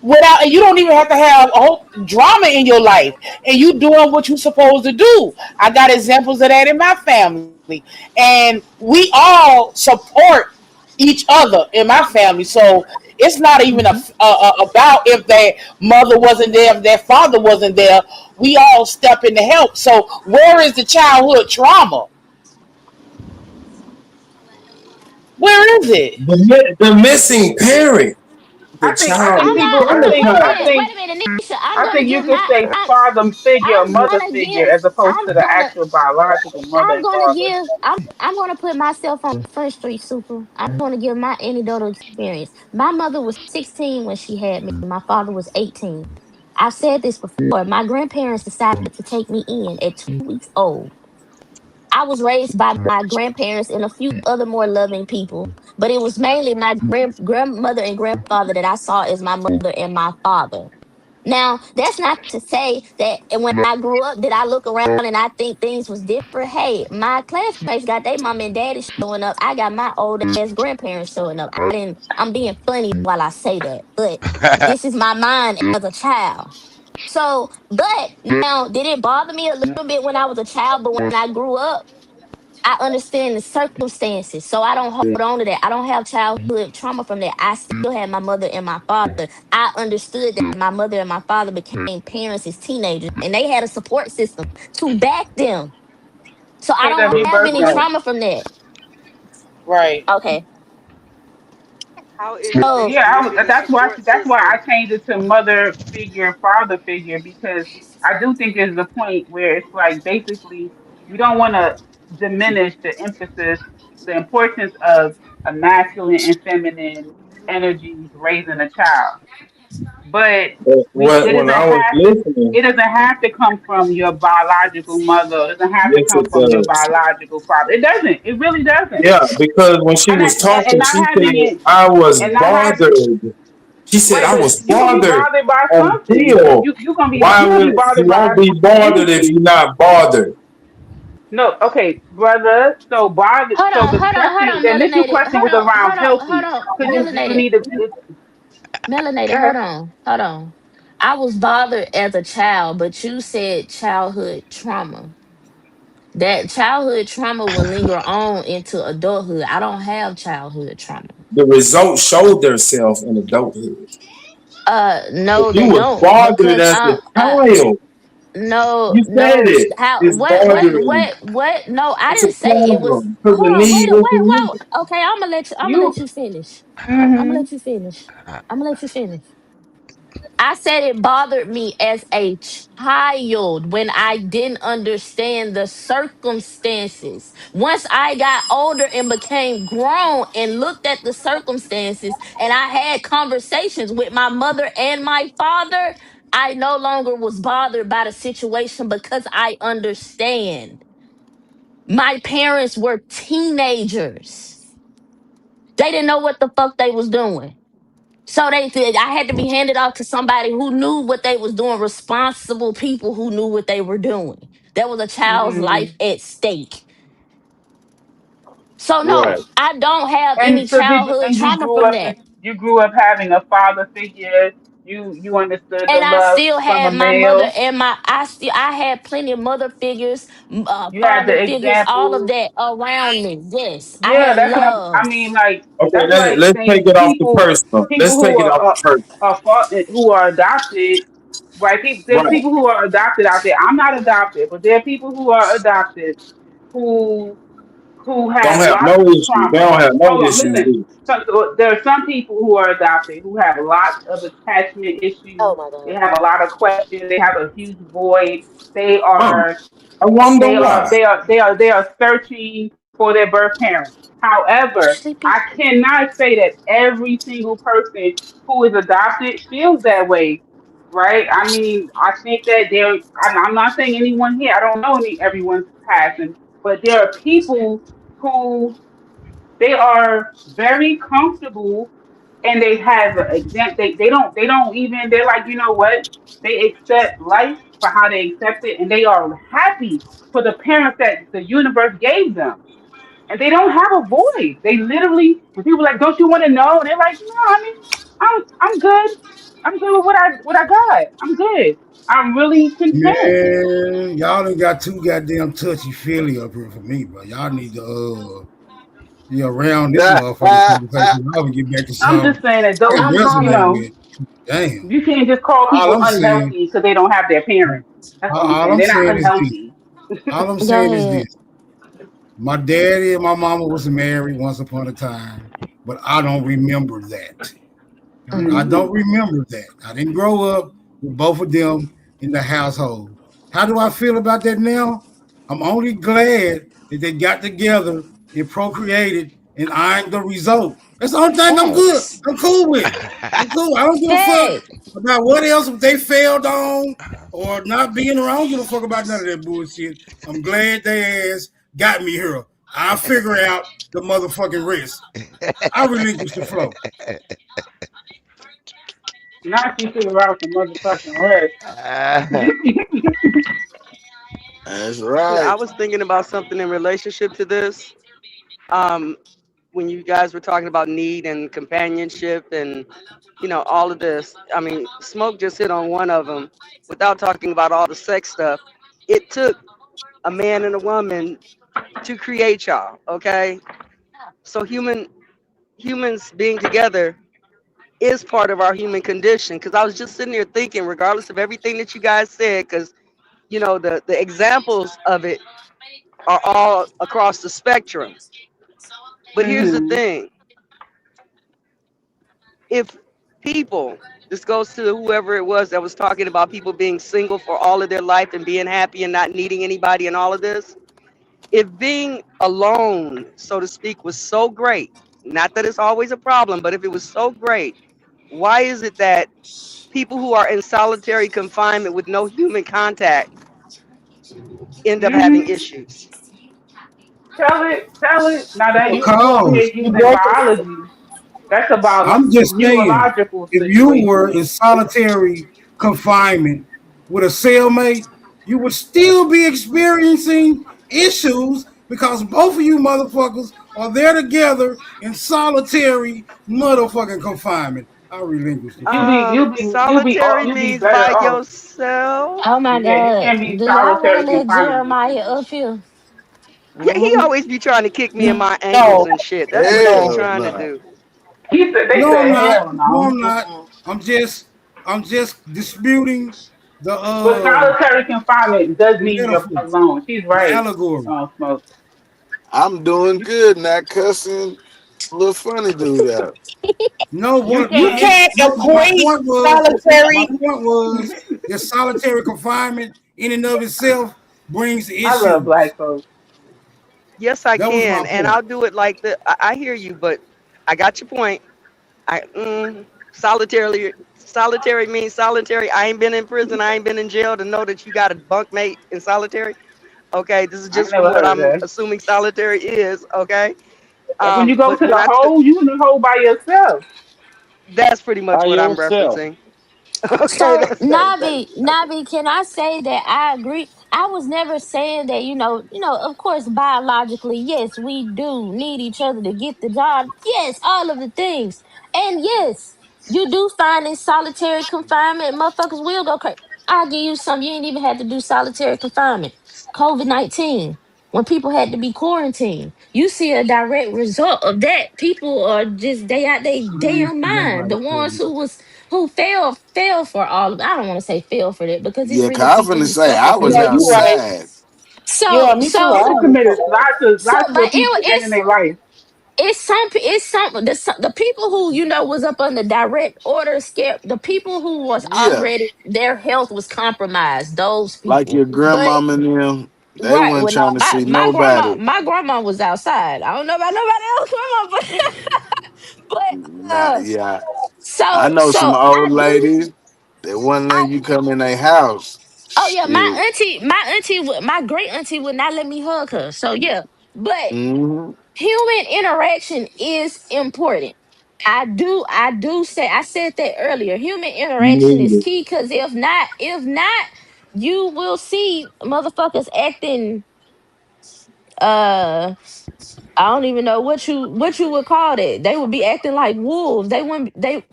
without, and you don't even have to have a whole drama in your life, and you doing what you're supposed to do. I got examples of that in my family, and we all support each other in my family. So it's not even about if their mother wasn't there, if their father wasn't there. We all step in to help. So where is the childhood trauma? Where is it? The missing parent, the I child think is people. traumatized. wait a minute, Nisha. I think you could say father figure or I'm mother gonna figure give, as opposed I'm to the gonna, actual biological mother I'm and gonna father. give, I'm gonna put myself on Front Street Super. I'm gonna give my anecdotal experience. My mother was 16 when she had me. My father was 18. I've said this before. My grandparents decided to take me in at 2 weeks old. I was raised by my grandparents and a few other more loving people, but it was mainly my grandmother and grandfather that I saw as my mother and my father. Now, that's not to say that when I grew up, did I look around and I think things was different? Hey, my classmates got their mom and daddy showing up. I got my old ass grandparents showing up. I'm being funny while I say that, but this is my mind as a child. So, but now, did it bother me a little bit when I was a child? But when I grew up, I understand the circumstances. So I don't hold on to that. I don't have childhood trauma from that. I still had my mother and my father. I understood that my mother and my father became parents as teenagers, and they had a support system to back them. So I Say don't that happy have any birthday. trauma from that. Right. Okay. How is So Yeah, the support that's why I system? changed it to mother figure, father figure, because I do think there's a point where it's like basically we don't want to diminish the emphasis, the importance of a masculine and feminine energies raising a child. But But we what when I was listening, it doesn't have to come from your biological mother. It doesn't have to yes, come it from your does. biological father. It doesn't. It really doesn't. Yeah, because when she And was and talking, not she said having it I was and not having bothered. She said right, I but was you're gonna be bothered bothered by something. until You're gonna be you bothered won't by be bothered if anything. you're not bothered. No, okay, brother. So bother. So the question, the initial question was around healthy. Could you melanated, need to melanated. go ahead. Hold on. I was bothered as a child, but you said childhood trauma. That childhood trauma will linger on into adulthood. I don't have childhood trauma. The results showed themselves in adulthood. But No, you they was don't bothered because as a child. No, You said no. it. How? It's bothering. What? No, I It's a didn't say it was. problem because Hold the on. need Wait, isn't met. wait. Okay, I'm gonna let you. I'm gonna let You. you finish. I'm gonna Hmm. let you finish. I'm gonna let you finish. I said it bothered me as a child when I didn't understand the circumstances. Once I got older and became grown and looked at the circumstances and I had conversations with my mother and my father, I no longer was bothered by the situation because I understand. My parents were teenagers. They didn't know what the fuck they was doing. So they said I had to be handed off to somebody who knew what they was doing, responsible people who knew what they were doing. There was a child's Hmm. life at stake. So no, Right. I don't have And any so did you? childhood And you trauma grew from up. that. You grew up having a father figure. You understood the And I love still from a had my mother male. and I had plenty of mother figures, You had father the figures, all of examples. that around me. Yes, I Yeah, had that's what I love. mean. Like Okay, that's like let's take saying it off the people, personal. people Let's who take it off the personal. who are adopted. Right? There's Right. people who are adopted out there. I'm not adopted, but there are people who are adopted who Don't have have no lots of issue. They trauma. don't have no Hold on, issues listen. with it. So there are some people who are adopted who have lots of attachment issues. Oh my They god. have a lot of questions. They have a huge void. They Huh. are I wonder they are why. they are they are they are searching for their birth parents. You However, sleepy? I cannot say that every single person who is adopted feels that way, right? I mean, I think that I'm not saying anyone here. I don't know everyone's passion, but there are people who they are very comfortable and they have an exam. They don't even. They're like, you know what? They accept life for how they accept it, and they are happy for the parents that the universe gave them, and they don't have a voice. They literally, when people are like, don't you want to know? And they're like, no, I mean, I'm good. I'm good with what I got. I'm good. I'm really content. Man, y'all done got too goddamn touchy feely up here for me, bro. Y'all need to be around this motherfucking conversation. I'll get back to I'm some just saying that how it I'm resonate home. with. Damn. you can't just call All people I'm saying, unhealthy because they don't have their parents. That's what I'm all saying. I'm They're not saying is this. unhealthy. All I'm Go saying is ahead. this. My daddy and my mama was married once upon a time, but I don't remember that. I Hmm. don't Hmm. remember that. I didn't grow up with both of them in the household. How do I feel about that now? I'm only glad that they got together and procreated, and I'm the result. That's the only thing I'm good. Facts. I'm cool with. I'm cool. I don't give a fuck Fact. about what else they failed on or not being around. I don't give a fuck about none of that bullshit. I'm glad they ass got me here. I'll figure out the motherfucking rest. I relinquish the flow. Not you figure out the motherfucking rest. That's I right. was thinking about something in relationship to this. Um, when you guys were talking about need and companionship and all of this. I mean, Smoke just hit on one of them without talking about all the sex stuff. It took a man and a woman to create y'all. Okay, so humans being together is part of our human condition. Because I was just sitting there thinking, regardless of everything that you guys said, because the examples of it are all across the spectrum. But here's the Hmm. thing: if people, this goes to whoever it was that was talking about people being single for all of their life and being happy and not needing anybody and all of this, if being alone, so to speak, was so great, not that it's always a problem, but if it was so great, why is it that people who are in solitary confinement with no human contact end up having Hmm. issues? Tell it. Tell it. Now that you over here Because using biology, that's about I'm just saying, neurological if you were situation. in solitary confinement with a cellmate, you would still be experiencing issues because both of you motherfuckers are there together in solitary motherfucking confinement. I relinquish the floor. Solitary You'll be means better by off. yourself. Oh my Yeah, you god. can't be Do y'all want to solitary let confinement with Jeremiah people. up here? Yeah, he Uh-huh. always be trying to kick me in my ankles No, and shit. That's what he be no. Hell trying to no. do. They No, I'm said not. hell No, no. I'm not. Mm-mm. I'm just disputing the But solitary confinement does leave you metaphor, alone. She's the right. allegory. Smoke. I'm doing good, not cussing little funny dude out. No, You what? You But can't. can't no. My equate point was. My solitary. point was that solitary confinement in and of itself brings I love issues. black folks. Yes, I That was my can, and point. I'll do it like the. I hear you, but I got your point. Solitary means solitary. I ain't been in prison. I ain't been in jail to know that you got a bunkmate in solitary. Okay, this is I just from never what heard I'm that. assuming solitary is. Okay, But when you go but to when the I t- hole, you in the hole by yourself. that's pretty much By what I'm yourself. referencing. Okay, So that's Navi, can I say that I agree? I was never saying that, of course, biologically, yes, we do need each other to get the job. Yes, all of the things. And yes, you do find in solitary confinement, motherfuckers will go crazy. I'll give you some. You ain't even had to do solitary confinement. COVID-19, when people had to be quarantined. You see a direct result of that. People are just they out they I ain't damn see mind. nobody The ones crazy. who fell for all of, I don't want to say fell for that because it's Yeah, really 'cause I was people finna who say I suffer from was Yeah, mental you illness. right. outside. Yeah, So me too. so People committed lots of but little people ending it's their life. the people who was up under direct order scare the people who was Yeah, already their health was compromised, those like people. your But grandmama and them, they right, weren't well, trying no, to my see my grandma nobody. my grandma was outside. I don't know about nobody else grandma, but Nah, yeah, I so know some so old I do. ladies that wouldn't let you come in their house. Oh yeah, Shit. my great auntie would not let me hug her. So yeah, but Hmm. human interaction is important. I do say I said that earlier. Human interaction is Needed. key because if not, you will see motherfuckers acting. Uh, I don't even know what you would call that. They would be acting like wolves. They wouldn't. They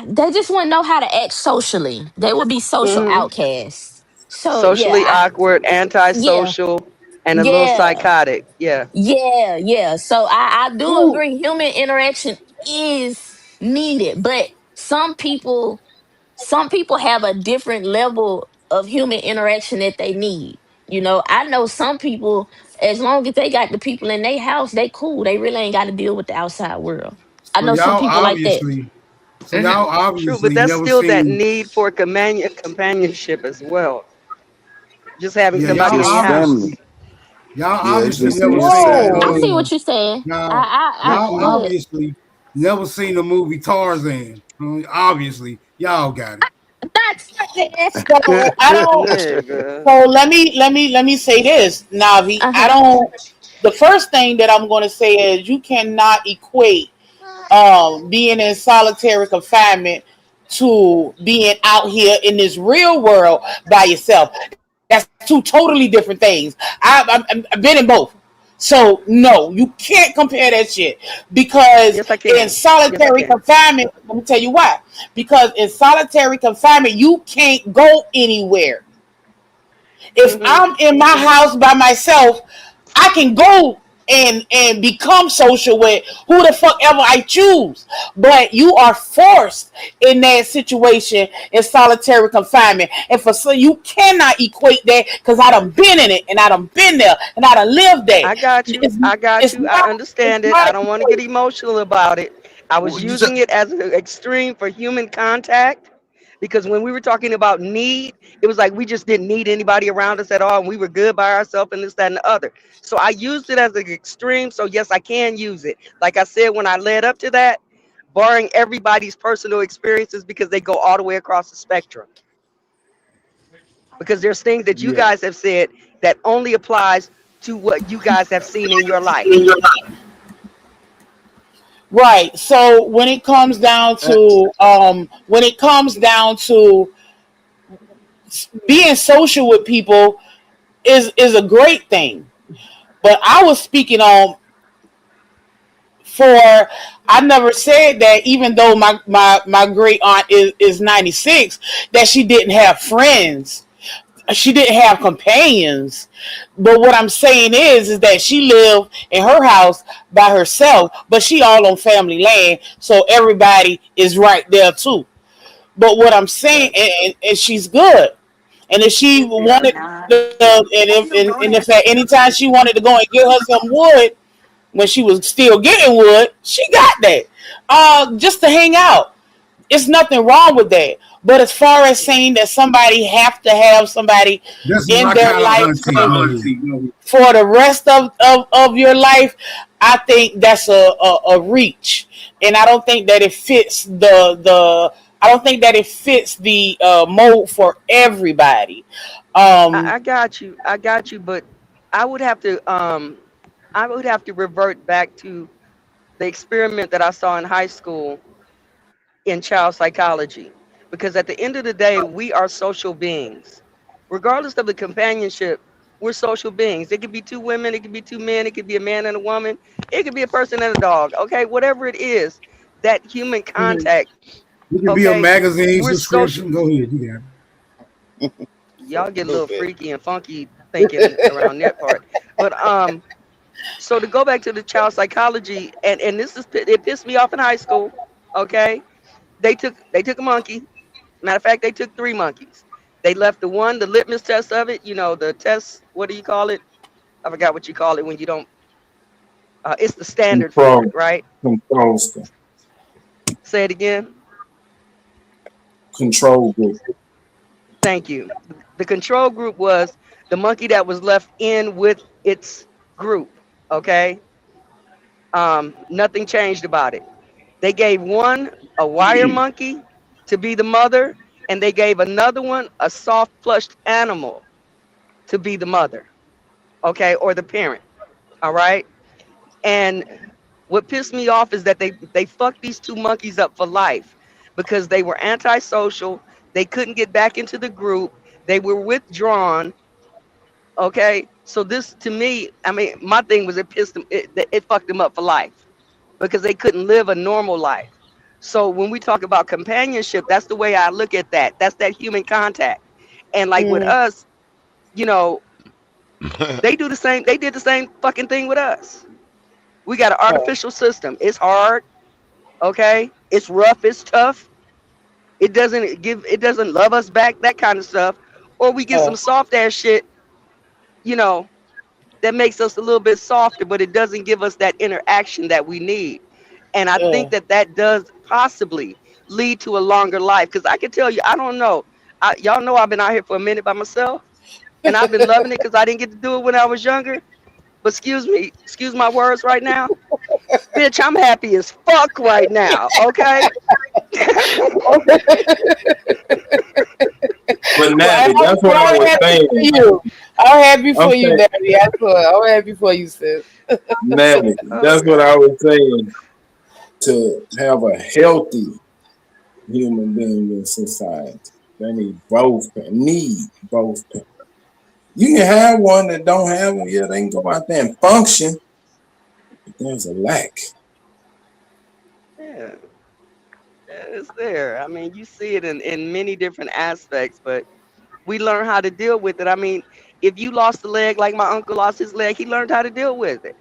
they just wouldn't know how to act socially. They would be social hmm outcasts. So socially yeah, awkward, yeah, antisocial, and a little yeah, psychotic. Yeah. yeah. So I do Who agree. Human interaction is needed, but some people have a different level of human interaction that they need. I know some people, as long as they got the people in their house, they cool. They really ain't got to deal with the outside world. I So know some y'all people like that. obviously, so Hmm. y'all True, but obviously that's never still that seen. need for companionship as well. Just having Yeah, It's somebody in just your house. family. y'all Yeah, it's obviously just never inside. seen. No, I see what you're saying. Y'all, I y'all but obviously never seen the movie Tarzan. Obviously, y'all got it. not Tarzan. so I don't. Nigga. So let me say this, Navi. I Uh-huh. don't. The first thing that I'm going to say is you cannot equate being in solitary confinement to being out here in this real world by yourself. That's two totally different things. I've been in both. So no, you can't compare that shit because Yes, I in can. Yes, I solitary can. confinement, let me tell you why. Because in solitary confinement, you can't go anywhere. If hmm I'm in my house by myself, I can go and become social with who the fuck ever I choose. But you are forced in that situation in solitary confinement. And for so you cannot equate that because I done been in it and I done been there and I done lived there. I got you. It's I got it's you. I not it's understand it. not I an don't want to get equation. emotional about it. I was You just, using it as an extreme for human contact because when we were talking about need, it was like we just didn't need anybody around us at all and we were good by ourselves and this, that, and the other. So I used it as an extreme. So, yes, I can use it. Like I said, when I led up to that, barring everybody's personal experiences because they go all the way across the spectrum. Because there's things that you yeah. guys have said that only applies to what you guys have seen in your life. Right. So when it comes down to being social with people is a great thing. But I was speaking on for I never said that even though my great aunt is 96 that she didn't have friends. She didn't have companions. But what I'm saying is that she lived in her house by herself, but she all on family land, so everybody is right there too. But what I'm saying, But and she's good. And if she hell wanted nah. and if at any time she wanted to go and get her some wood when she was still getting wood, she got that. Just to hang out. It's nothing wrong with that. But as far as saying that somebody have to have somebody That's in my their kind of life auntie. Go ahead. for the rest of your life, I think that's a reach. And I don't think that it fits the I don't think that it fits the mold for everybody. Um I got you. I got you. But I would have to I would have to revert back to the experiment that I saw in high school in child psychology. Because at the end of the day, we are social beings. Regardless of the companionship, we're social beings. It could be two women, it could be two men, it could be a man and a woman, it could be a person and a dog. Okay, whatever it is, that human mhm, contact, It could be a okay, magazine we're social. subscription. Go ahead. You got Y'all get a little stupid. freaky and funky thinking around that part. But so to go back to the child psychology, and this is it pissed me off in high school. Okay, they took a monkey. Matter of fact, they took three monkeys. They left the one, the litmus test of it. You know, the test. What do you call it? I forgot what you call it when you don't. It's the standard for it, Control, right? control stuff, Say it again. control group. Thank you. The control group was the monkey that was left in with its group. Okay. Nothing changed about it. They gave one a wire monkey to be the mother, and they gave another one a soft plushed animal to be the mother, okay, or the parent. All right. And what pissed me off is that they fucked these two monkeys up for life because they were antisocial. They couldn't get back into the group. They were withdrawn. Okay. So this to me, I mean, my thing was it pissed them, it fucked them up for life because they couldn't live a normal life. So when we talk about companionship, that's the way I look at that. That's that human contact. And like with Mm, us, you know, they do the same. They did the same fucking thing with us. We got an uh, artificial system. It's hard. Okay. It's rough. It's tough. It doesn't love us back. That kind of stuff. Or we get some uh, soft ass shit. You know, that makes us a little bit softer, but it doesn't give us that interaction that we need. And I think uh, that that does possibly lead to a longer life. Because I can tell you, I don't know. Y'all know I've been out here for a minute by myself, and I've been loving it because I didn't get to do it when I was younger. But excuse me, excuse my words right now. Bitch, I'm happy as fuck right now, okay? But well, Natalie, that's what I I'm was happy for saying. you. I'm happy I'm for you, saying, Daddy. I'm happy for you, sis. Natalie, Oh that's what I God. was saying. To have a healthy human being in society, they need both. You can have one that don't have them. Yeah, they can go out there and function, but there's a lack. Yeah, it's there. I mean, you see it in many different aspects, but we learn how to deal with it. I mean, if you lost a leg like my uncle lost his leg, he learned how to deal with it.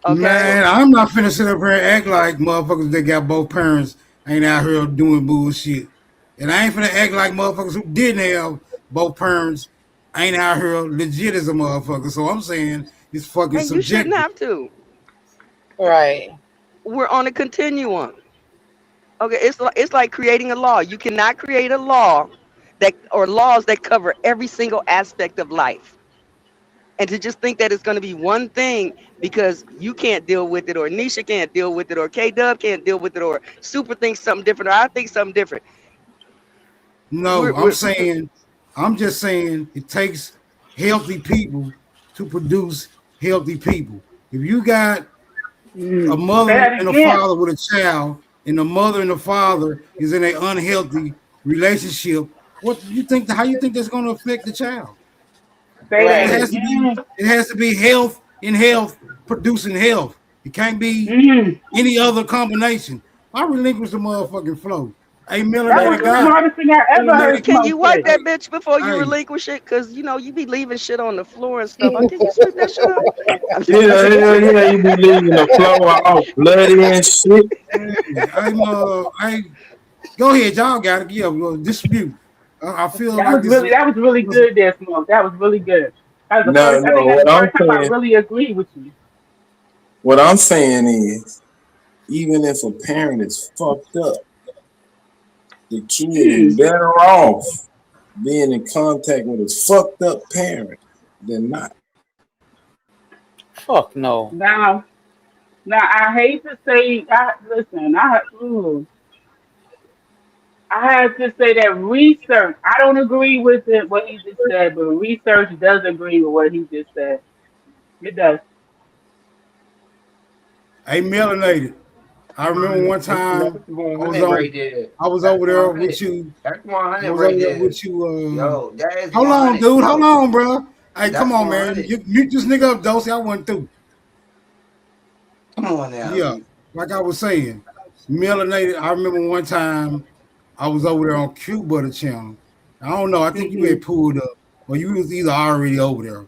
Okay? man, I'm not finna sit up here and act like motherfuckers that got both parents ain't out here doing bullshit. And I ain't finna act like motherfuckers who didn't have both parents ain't out here legit as a motherfucker. So I'm saying it's fucking And you shouldn't subjective. have to. Right. We're on a continuum. Okay, it's like creating a law. You cannot create a law that or laws that cover every single aspect of life. And to just think that it's going to be one thing because you can't deal with it, or Nisha can't deal with it, or K Dub can't deal with it, or Super thinks something different, or I think something different. No, We're, we're I'm just saying it takes healthy people to produce healthy people. If you got a Say mother that and a again. father with a child, and the mother and the father is in an unhealthy relationship, what you think? How you think that's going to affect the child? Say It that Right. has to be. again. It has to be health in health producing health. It can't be Mm. any other combination. I relinquish the motherfucking flow. Hey, That was melanated the guy, smartest thing I ever melanated. heard Can Smoke you wipe say. that Hey, bitch before you hey, relinquish it? Cause you be leaving shit on the floor and stuff. Can you sweep that shit up? I'm just Yeah, messing with yeah, you. yeah. You be leaving the floor all bloody and shit. hey, I'm hey, Go ahead, y'all got it. Yeah, well, dispute. I feel like this. That was really good there, Smoke. That was really good. That was the No, first I no. think that's the first time I really agree with you. What I'm saying is, even if a parent is fucked up, the kid is Hmm. better off being in contact with his fucked up parent than not. Fuck no. Now I hate to say I listen, I have to say that research I don't agree with it what he just said, but research does agree with what he just said. It does. Hey, melanated. I remember one That's time I was 100 on. right there. I was That's over there 100. with you. That's I 100 was right over there there. with you. Yo, that is Hold on, 100, dude. Hold smoke. on, bro. Hey, come That's on, man. 100. You mute this nigga up, Dosey. I went through. Come on now. Yeah, like I was saying, melanated. I remember one time I was over there on Cute Butter channel. I don't know. I think you Hmm. had pulled up, or you was either already over there.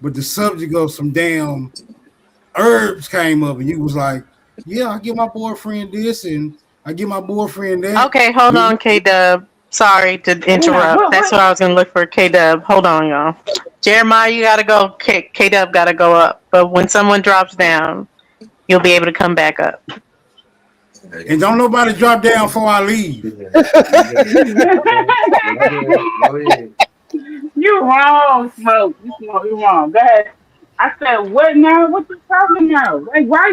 But the subject of some damn herbs came up, and you was like, "Yeah, I give my boyfriend this, and I give my boyfriend that." Okay, hold We, on, K Dub. Sorry to Damn, interrupt. That's what I was gonna look for, K Dub. Hold on, y'all. Jeremiah, you gotta go. K Dub gotta go up. But when someone drops down, you'll be able to come back up. and don't nobody drop down before I leave. Yeah. Yeah. Go ahead. Go ahead. you wrong, Smoke. You wrong. Go ahead. I said, what now? What you talking about? Like, why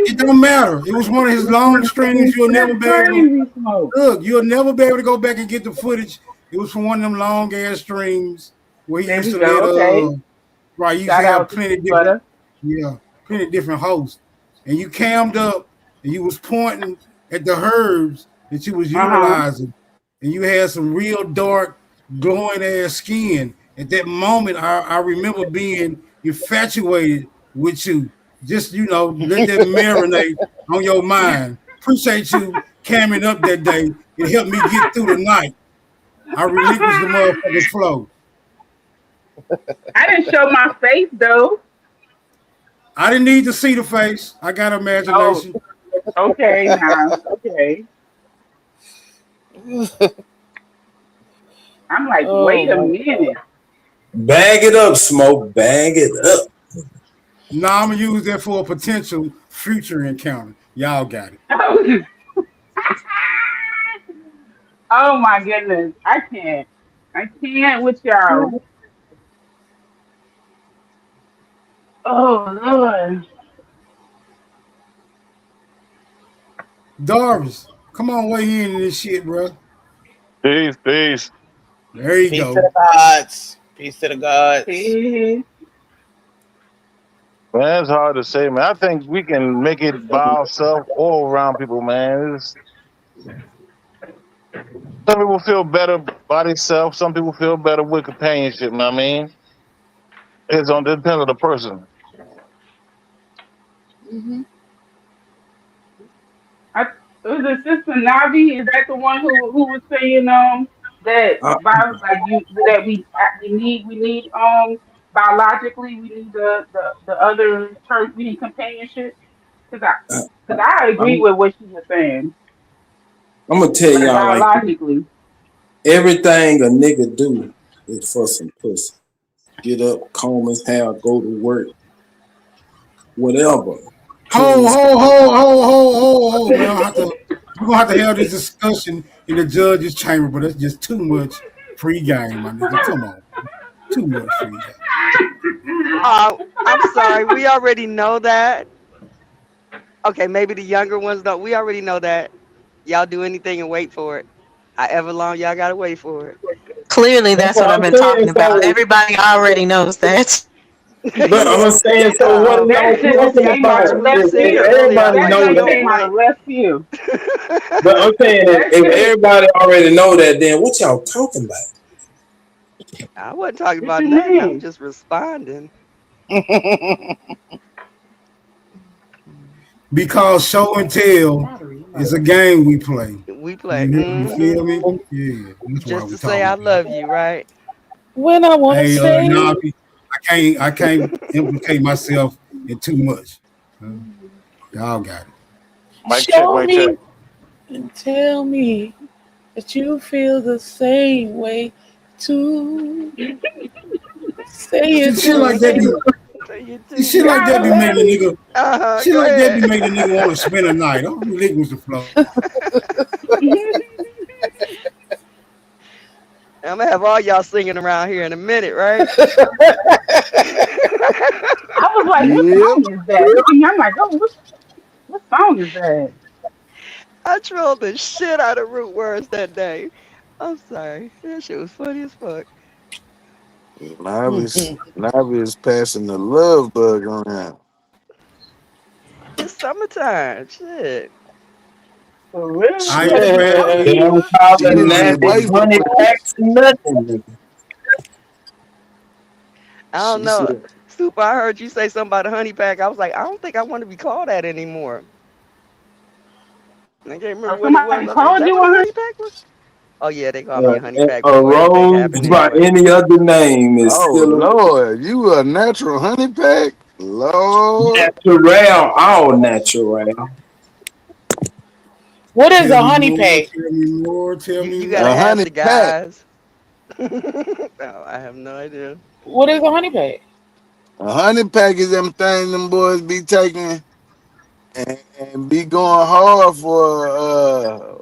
It you, don't matter. It was one of his long streams. You'll never that's be able to crazy, Smoke. look. You'll never be able to go back and get the footage. It was from one of them long ass streams where he There used we to let go. Okay. right. He used Shout to have out to plenty Cute different Butter. yeah, plenty different hosts, and you cammed up and you was pointing at the herbs that you was Uh-huh. utilizing, and you had some real dark, glowing ass skin. At that moment, I remember being infatuated with you. Just let that marinate on your mind. Appreciate you camming up that day. It helped me get through the night. I relinquished the motherfucking flow. I didn't show my face though. I didn't need to see the face. I got Oh, imagination. okay now. Okay. I'm like, Oh wait a my god. minute. Bag it up, smoke. Bag it up. Now I'm gonna use that for a potential future encounter. Y'all got it. Oh my goodness. I can't. I can't with y'all. Oh Lord. Darvis, come on, weigh in this shit, bro. Peace, peace. There you Peace to the go. gods. Peace to the gods. See? Man, it's hard to say, man. I think we can make it by ourselves or around people, man. Some people feel better by themselves. Some people feel better with companionship. You know what I mean? It depends on the person. Hmm. I was it Sister Navi? Is that the one who was saying that I, like you that we need biologically we need the other church we need companionship because I, I agree I'm, with what she was saying I'm gonna tell like y'all like this. biologically. Everything a nigga do is for some pussy. Get up, comb his hair, go to work, whatever. Ho, Clean his ho, ho, ho, ho, ho, ho, man. We're gonna have to have this discussion in the judge's chamber, but that's just too much free game, my nigga. Come on. Too much free game. I'm sorry. We already know that. Okay, maybe the younger ones don't. We already know that. Y'all do anything and wait for it. However long y'all gotta wait for Clearly, That's that's what what I've I'm been saying. talking about. So, Everybody already knows that. but it. I'm saying, so what are It That y'all shit just just talking came it out about? just of what you left If said field. earlier. I everybody That already know just know that, the came out plan. of left field. but I'm saying That if shit. everybody already know that, then what y'all talking about? I wasn't talking What about you nothing. I'm mean? just responding. Because show and tell is a game we play. We play. You feel me? Mhm. Yeah, that's why Just we to say talking I about it. love you, right? When I want to Hey, say, Navi, I can't implicate myself in too much. Y'all got it. Mic check, show mic check. me and tell me. that you feel the same way too. Say See, it shit to like that me. be Say you see, too. shit like that Y'all be making a ready? nigga shit Go like that be ahead. making a nigga want to spend a night. Oh, relinquish the flow. I'm gonna have all y'all singing around here in a minute, right? I was like, what Yep. song is that? Looking, I'm like, oh, what song is that? I trolled the shit out of root words that day. I'm sorry. That shit was funny as fuck. Navis passing the love bug around. It's summertime. Shit. For real? All Shit, right, Because you man. told They me you don't was. call she it need that. you It's away from honey the packs and nothing. I don't She know. said, Super, I heard you say something about a honey pack. I was like, I don't think I want to be called that anymore. I can't remember Oh, what it was. somebody I was like, is called that you what a on her? honey pack was? Oh yeah, they called me a honey pack A before anything rose happened by anyway. any other name is "Oh still a Lord, you a natural honey pack, Lord." natural, all natural. What is Tell a me honey more, pack? tell me more, tell You me you gotta A more. ask honey the pack, guys. No, I have no idea. What is a honey pack? a honey pack is them things them boys be taking and be going hard for.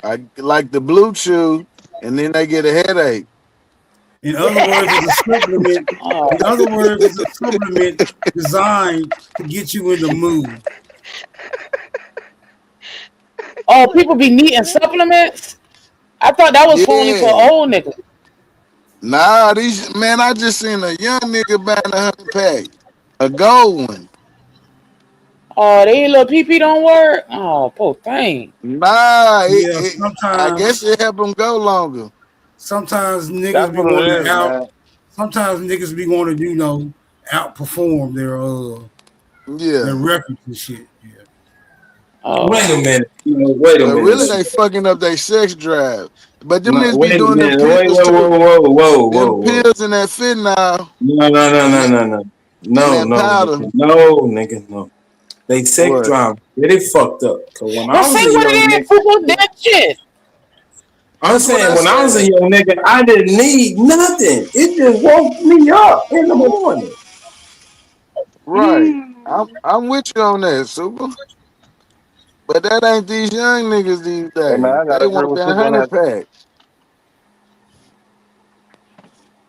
I like the blue chew, and then they get a headache. In other words, it's a supplement. In Oh, other words, it's a supplement designed to get you in the mood. oh, What people the be needing hell? supplements. I thought that was only for Yeah, old niggas. nah, these man, I just seen a young nigga buying a honey pack, a gold one. Oh, they little pee pee don't work. Oh, poor thing. Nah, Yeah, I sometimes guess it help him go longer. sometimes That's niggas be what it wanting to is, out. man. Sometimes niggas be wanting to outperform their Yeah, records and shit. Yeah. Wait a Oh, minute. Wait a but minute. really they fucking up their sex drive. But them No, niggas be wait a doing them minute. Wait, pills whoa, too. whoa, whoa, whoa, whoa, Them whoa. pills and that fentanyl No, no, no, and no, that, no, no. and No, that no, powder. nigga. No, nigga, no. They sex What? drive. Get it fucked up. Cause when well, I say was a what young it is. nigga, Fufu that shit. I'm That's what saying I when I was a said. young nigga, I didn't need nothing. It just woke me up in the morning. Right. I'm Mm. I'm with you on that, super. But that ain't these young niggas these Hey, man, days. I They gotta agree want with that Super on honey that. pack.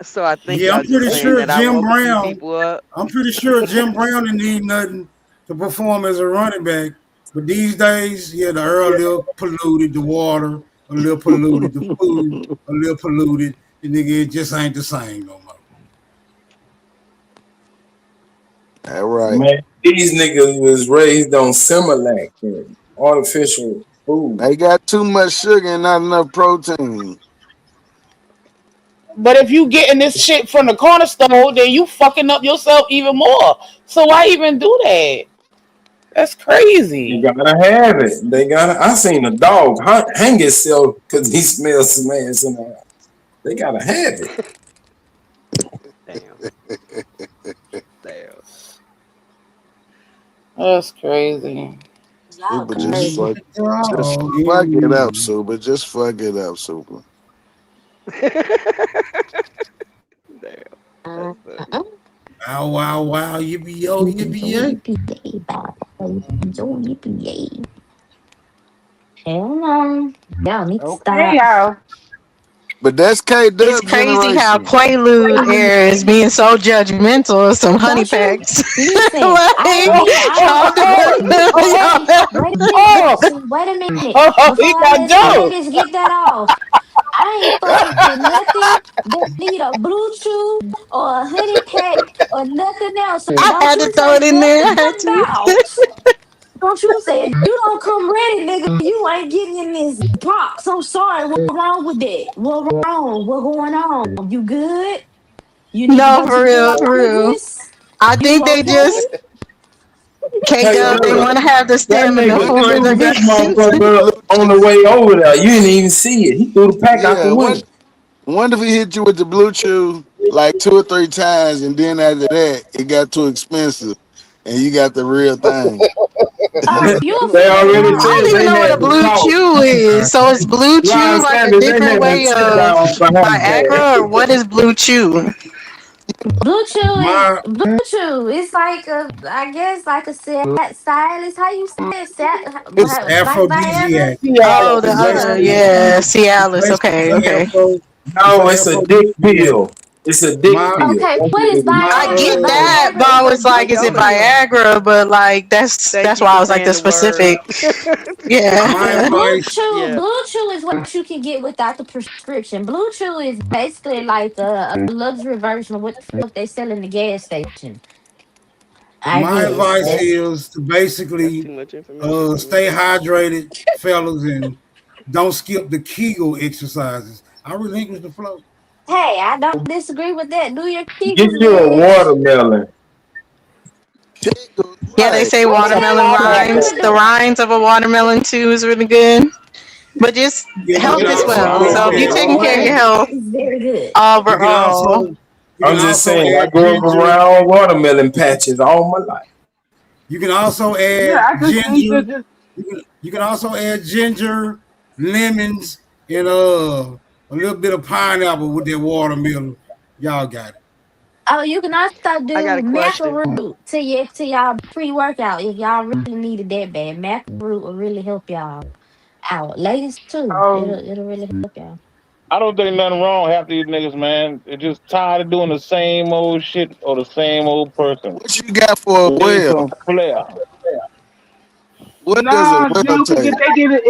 So I think Yeah, I'm y'all just pretty saying sure that I Jim woke a few Brown. people up. I'm pretty sure Jim Brown didn't need nothing to perform as a running back. But these days, yeah, the air a little polluted, the water a little polluted, the food a little polluted. The nigga, it just ain't the same no more. That right. Man, these niggas was raised on Similac and artificial food. They got too much sugar and not enough protein. But if you getting this shit from the corner store, then you fucking up yourself even more. So why even do that? That's They crazy. gotta have it. They gotta. I seen a dog hang itself because he smells smash in the house. They gotta have it. Damn, damn. That's crazy. Super just Ooh, fuck the dog fuck in it up, me. super. Just fuck it up, super. Damn, that's funny. Wow, wow, wow, yippee yo, yippee yay. Hell no. Y'all need to Okay, stop. y'all. But that's K It's Dub crazy how generation. Quaalude air is being so judgmental of some honey Don't you packs. listen? I Like, don't Oh, even. I oh, y'all, don't. oh, Wait a minute. oh, y'all, Wait a minute. oh, Wait a minute. oh, Before he I got let you jokes. niggas get that off, I ain't fucking with nothing that need a blue chew or a honey pack or nothing else. So I don't had to you throw say it in there. I nothing had to. about. Don't you say if you don't come ready, nigga. You ain't getting in this box. I'm sorry. What wrong with that? What wrong? What going on? You good? You need to No, go to for the real, for real. dermatologist. I You think they okay? just K Hey, Dub. They look, want to have the that stamina nigga Wonder for if the threw he that hit you vaccines. with the motherfucker blue on the chew. way over there. You didn't even see it. He threw the pack out the Yeah, window. wonder if he hit you with the blue chew like 2 or 3 times, and then after that it got too expensive, and you got the real thing. You a They female already I said don't lion? even they know what had a to blue talk. chew is. So is blue Ron chew like a Sanders, they different had to way sit of down behind that. Viagra, or what is blue chew? Blue Chew is My Blue Chew. It's like a, I guess, like a stylist. How you say it? it's Like Viagra. aphrodisiac. Oh, the Cialis. It's other, basically yeah, it's Cialis. Okay, basically okay. it's No, an it's a dick aphrodisiac. pill. It's a dick My pill. Okay, That's what what is it is. my I get that, but Viagra I is a was I like, dick is it told you. pill. Viagra? But like, that's Thank that's you why for I was like saying the the word. specific. Yeah. my advice Yeah. Blue Chew is what you can get without the prescription. Blue Chew is basically like a luxury version of what the fuck they sell in the gas station. I my guess advice That's that's. is to that's basically too much information for me. stay hydrated, fellas, and don't skip the Kegel exercises. I relinquish the flow. Hey, I don't disagree with that. Do your Get Kegels, you a bitch. watermelon. Yeah, they Right. say What the Some hell watermelon you think they pineapple. rinds. gonna The do? rinds of a watermelon too is really good. But just You health can as That's what well. they also So if you're said. taking care of your Watermelon health is very good. you can overall, also you can I'm just also saying, I add grew up ginger. around watermelon patches all my life. You can also Yeah, add I just think ginger. that just You can also add ginger, lemons, and a little bit of pineapple with that watermelon. Y'all got it. Oh, you can also I got do a question. macaroon to y'all pre-workout if y'all really need it that bad. Macaroon will really help y'all out. Ladies too. um It'll really help y'all. I don't think nothing wrong with half these niggas, man. They're just tired of doing the same old shit or the same old person. What you got for a They need whale? some flair. What does a nah, whale you because take? if they get it,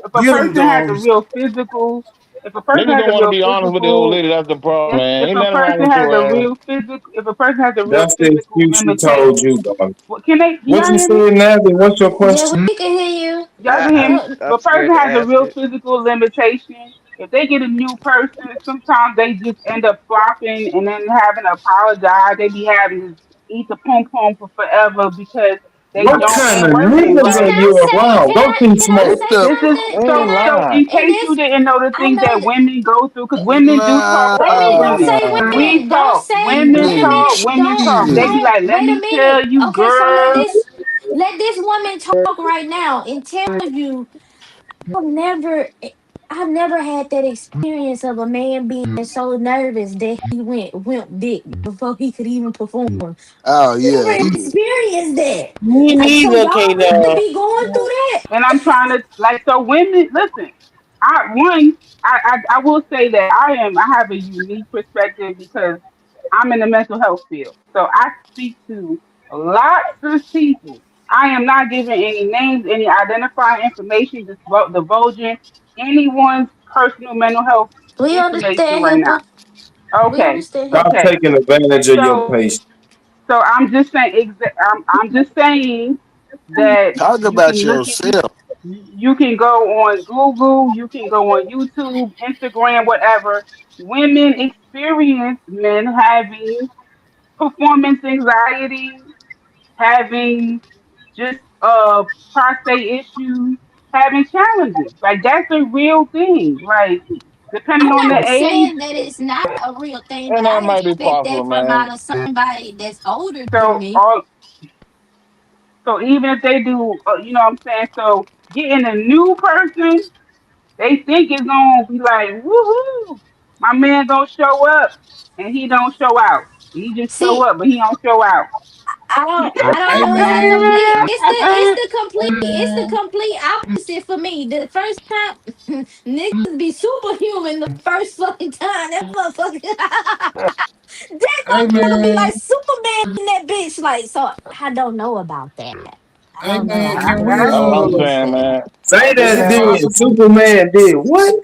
if a Get them, person has a dogs. real physical, if a person Niggas has don't a want to real be honest with the old physical lady. That's the problem, man. if Ain't a nothing wrong person with has your a ass. real physical if a person has a real That's the physical excuse she told limitation, you, dog. what can they can What y'all you hear me? saying, Natalie? What's your Yeah, question? we can hear you. Y'all can hear me. Go. If I'm a person scared to has a ask real it. physical limitation, if they get a new person, sometimes they just end up flopping and then having to apologize. They be having to eat the pom pom for forever because they What don't kind ain't of working niggas Can are right. I you say? around? Go see Can I smoke. What say the This is something? They Can I? so lie. in And case you this, didn't know the I things know that that women go through, because women do talk women about don't women. say nah? We women. Don't talk. say. Women Wait a talk. minute. Women talk. They be Shit. Don't. like, let Wait a me tell minute. you, Okay, so girl. let this woman talk right now and tell you I've never I've never had that experience of a man being so nervous that he went wimp dick before he could even perform. Oh Never yeah, yeah. experienced that. Me Like, so neither, y'all K really Dog. be going through that? And I'm trying to like so women listen. I will say that I have a unique perspective because I'm in the mental health field. So I speak to lots of people. I am not giving any names, any identifying information, just divulging anyone's personal mental health We information understand, right now. HIPAA. We Okay. understand, Stop HIPAA. Okay. taking advantage of your So patient. so I'm just saying I'm just saying that Talk you about can look at yourself. you can go on Google, you can go on YouTube, Instagram, whatever. Women experience men having performance anxiety, having just prostate issues, having challenges. Like that's a real thing. Like depending I'm on the not age. saying that it's not a real thing, but And that I might be expect possible, that from man. out of somebody that's older than So me. all so even if they do, you know what I'm saying. So getting a new person, they think it's gonna be like woohoo. My man don't show up and he don't show out. He just show See, up, but he don't show out. I don't Hey know. It's the man, complete. It's the complete opposite for me. The first time niggas be superhuman. The first fucking time that motherfucker, that hey motherfucker be like man, Superman in that bitch. Like, so I don't know about that. I hey don't know. man, I can never we That's what I'm experienced saying, that. man. Say is that it then. possible? Superman did what?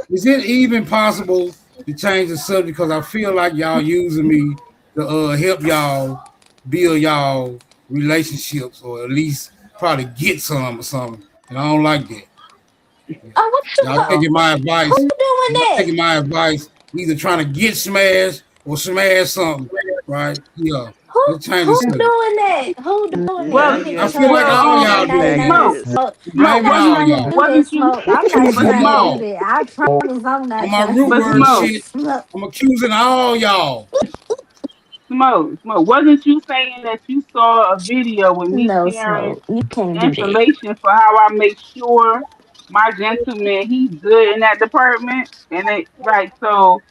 Is it even possible to change the subject? Because I feel like y'all using me to help y'all build y'all relationships, or at least probably get some or something. And I don't like that. Oh, what you Y'all call? taking my Who advice. doing Y'all that? taking my advice. Either trying to get smashed or smash something, right? Yeah. Let's change the Who subject. doing that? Who doing that? Yeah, Well, I'm I here yes, feel trying like to well, all find y'all doing it. $9.99 that smoke, is. smoke. I'm Maybe not wasn't all trying to y'all. do that wasn't you? smoke. I'm not Accusing But trying them to do smoke, all. that. I promise I'm On not my trying to root but do word that. smoke. shit, Smoke. I'm accusing all y'all. Smoke. Wasn't you saying that you saw a video with me No, sharing Smoke. You can't do that. information for how I make sure my gentleman he's good in that department? And it like so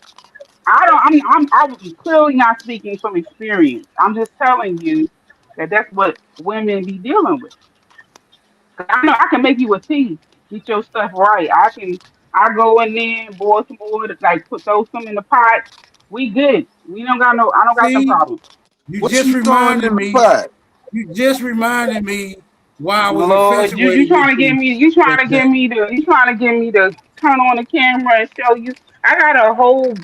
I don't. I'm clearly not speaking from experience. I'm just telling you that that's what women be dealing with. 'Cause I know I can make you a tea, get your stuff right. I go in there, boil some water, like put those some in the pot. We good. We don't got no. I don't got them See, problems. you What just you throwing in reminded the me. pot? You just reminded me why I was Lord, you infatuated with trying to get you. me? You That, trying to get that, me to? You trying to get me to turn on the camera and show you? I got a whole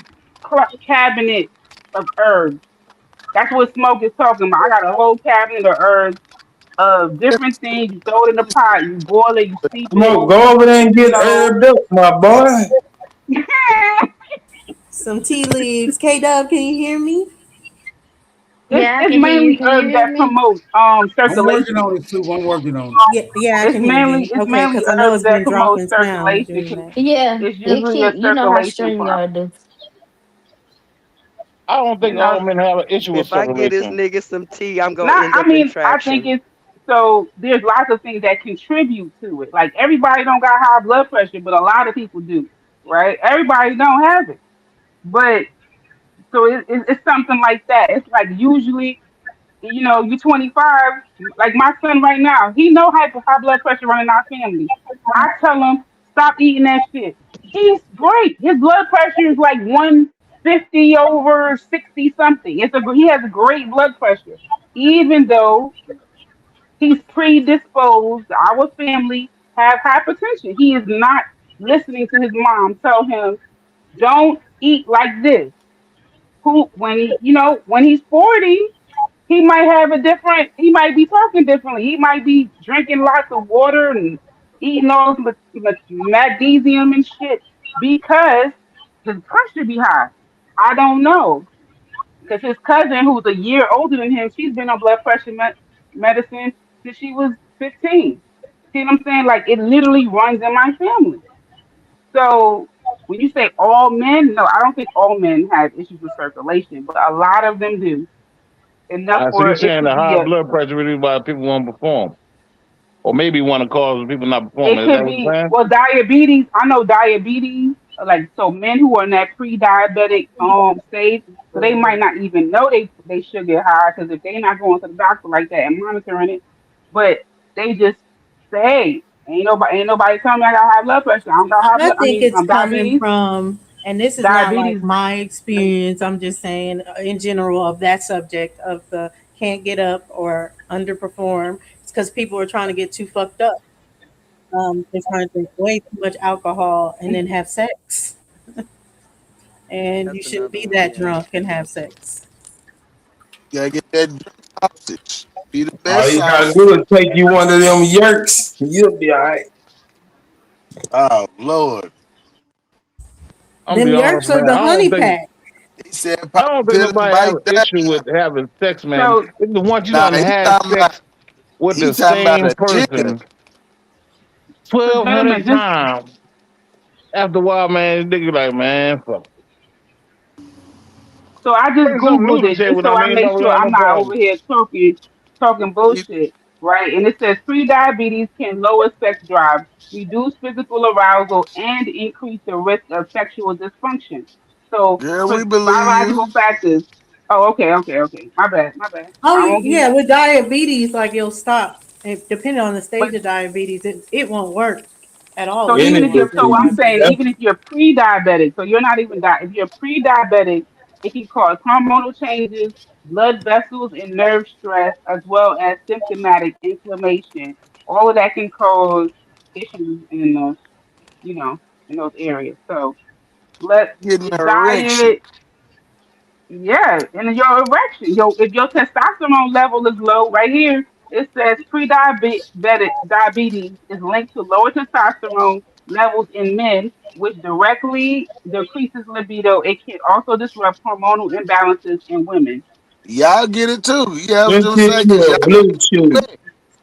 cabinet of herbs. That's what Smoke is talking about. I got a whole cabinet of herbs of different things. You throw it in the pot, you boil it, you steep Come it. on, go over there and You get know, herb up, my boy. Some tea leaves. K Dub, can you hear me? Yeah, I it's can hear you. mainly Can you herbs hear that me? promote I'm working circulation. on it too. I'm working on it. Yeah, I can hear you. It's Okay, mainly because I know herbs it's that been promote dropping sound circulation during because that. Yeah, it's it usually a keep. You know how circulation StreamYard problem. do. I don't You think all know, men have an issue with If I get this circulation. nigga some tea, I'm gonna not. end I up in mean, I think traction. it's so. There's lots of things that contribute to it. Like everybody don't got high blood pressure, but a lot of people do. Right? Everybody don't have it, but so it's something like that. It's like usually you're 25. Like my son right now, he know high blood pressure running our family. I tell him stop eating that shit. He's great. His blood pressure is like 150 over 60 something. He has a great blood pressure, even though he's predisposed. Our family have hypertension. He is not listening to his mom tell him don't eat like this. Who when when he's 40 he might have a different he might be talking differently, he might be drinking lots of water and eating all this magnesium and shit because his pressure be high. I don't know because his cousin who's a year older than him, she's been on blood pressure medicine since she was 15. See what I'm saying? Like it literally runs in my family. So when you say all men, no, I don't think all men have issues with circulation, but a lot of them do, enough So for you're it saying to the be high a blood pressure really why people won't perform, or maybe one of the causes people not it performing. Is that could what you're be saying? well diabetes. I know diabetes, like so men who are in that pre-diabetic stage, so they might not even know they sugar high because if they're not going to the doctor like that and monitoring it, but they just say, hey, ain't nobody telling me I got high blood pressure. I don't got high I blood. I think mean, it's coming diabetes. from, and this is not like Diabetes. my experience, I'm just saying in general of that subject of the can't get up or underperform. It's because people are trying to get too fucked up. They're trying to drink way too much alcohol and then have sex. And you That's shouldn't another be one. that Yeah. drunk and have sex. Gotta get that drink sausage. Be the All best you gotta sausage. do is take you one of them yerks, you'll be all right. Oh Lord. I'm gonna Them be honest, yerks are man. the honey pack. He said I pop don't a think pill and nobody have bite an that. issue with having sex, man. So It's the once you Nah, done he had talking about sex with he the talking about same a jigger. person so 1,200 gentlemen, just times. After a while, man, nigga like, man, fuck. so I just Bring something new Googled to the it just table. so I I mean, make no, we sure ain't I'm no not over problem. here talking He, bullshit, right? And it says pre-diabetes can lower sex drive, reduce physical arousal, and increase the risk of sexual dysfunction. So girl, for we believe biological you. factors. Oh, okay. My bad. Oh I won't give. yeah, with diabetes, like it'll stop. Depending on the But stage of diabetes, it won't work at all so if even you're if Energy you're on so I'm food. saying diabetes. That's even if you're pre-diabetic, so you're not even if you're pre-diabetic, it can cause hormonal changes, blood vessels, and nerve stress, as well as symptomatic inflammation. All of that can cause issues in the in those areas. So let Getting your an erection. diet. Yeah, and your erection, if your testosterone level is low, right here it says pre-diabetic diabetes is linked to lower testosterone levels in men, which directly decreases libido. It can also disrupt hormonal imbalances in women. Y'all get it too. You have just to get say you because a blue chew.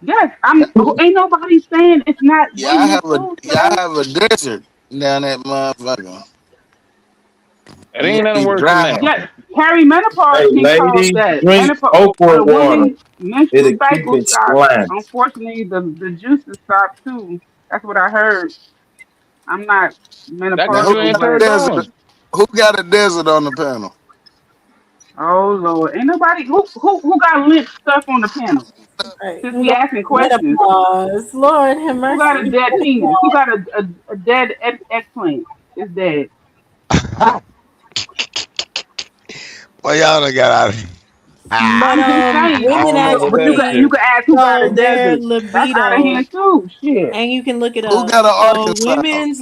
Yes, ain't nobody saying it's not women too, y'all sir. have a desert down that motherfucker. It You ain't gotta nothing be worse than dry. that. Yes. Hey, Perimenopause can cause ladies, that. drink Menopause for okra the water. women, menstrual It'll keep cycle it stops. splashed. Unfortunately, the juices stop too. That's what I heard. I'm not That Now cause who you menopausal, ain't got a turned but desert? on. Who got a desert on the panel? oh Lord, ain't nobody who got limp stuff on the panel. Right. Since we asking questions, Menopause. Lord have who got a mercy. dead penis? Who got a dead eggplant? It's dead. Well, y'all done got out of here. But I'm just saying. I women don't know about But you that can actually you shit. can ask who got a show their desert. That's out of libido, hand too. Shit. and you can look it Who up. got an So Arkansas? women's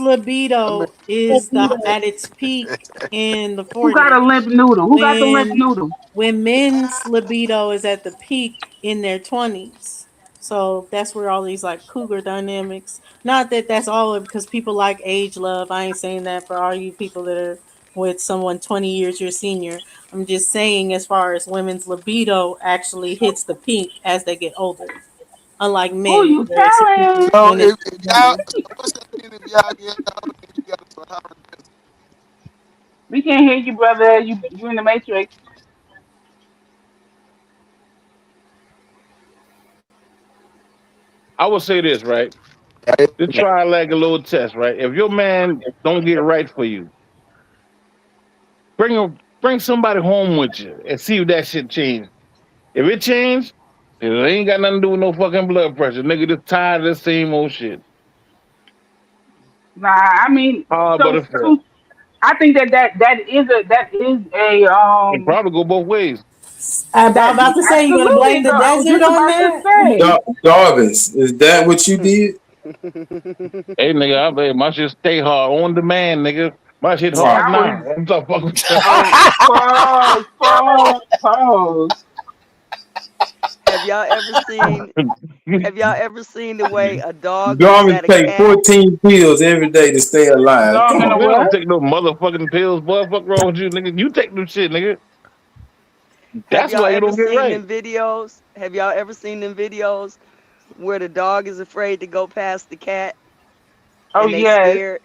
I mean, libido is the at its peak in the Who got 40s. a limp noodle? Who got the limp when noodle? when men's libido is at the peak in their 20s. So that's where all these like cougar dynamics. Not that that's all because people like age love. I ain't saying that for all you people that are with someone 20 years your senior. I'm just saying as far as women's libido actually hits the peak as they get older. Unlike Who men, you where it's telling? so when it's if y'all, younger. so what's that mean if y'all get older and you got a Sahara desert? We can't hear you, brother. You in the matrix. I would say this, right? Just try like a little test, right? If your man don't get right for you, bring somebody home with you and see if that shit change. If it changed, it ain't got nothing to do with no fucking blood pressure. Nigga just tired of the same old shit. Nah, I mean, Hard but so it's fair. so I think that is a It probably go both ways. I'm that about to say you're gonna blame absolutely the though. I was desert just on about to that. say. Jarvis, is that what you did? Hey nigga, my shit stay hard on demand, nigga. My shit Right. hard I was now. I'm talking fucking pause. Have y'all ever seen have y'all ever seen the way a dog looks Jarvis at a take cat? 14 pills every day to stay alive. Dog Come in the on. We don't what? take no motherfucking pills, boy. Fuck wrong with you, nigga? You take them shit, nigga. Have That's y'all why you ever don't get seen right. them videos? Have y'all ever seen them videos where the dog is afraid to go past the cat Oh and they yes. scared?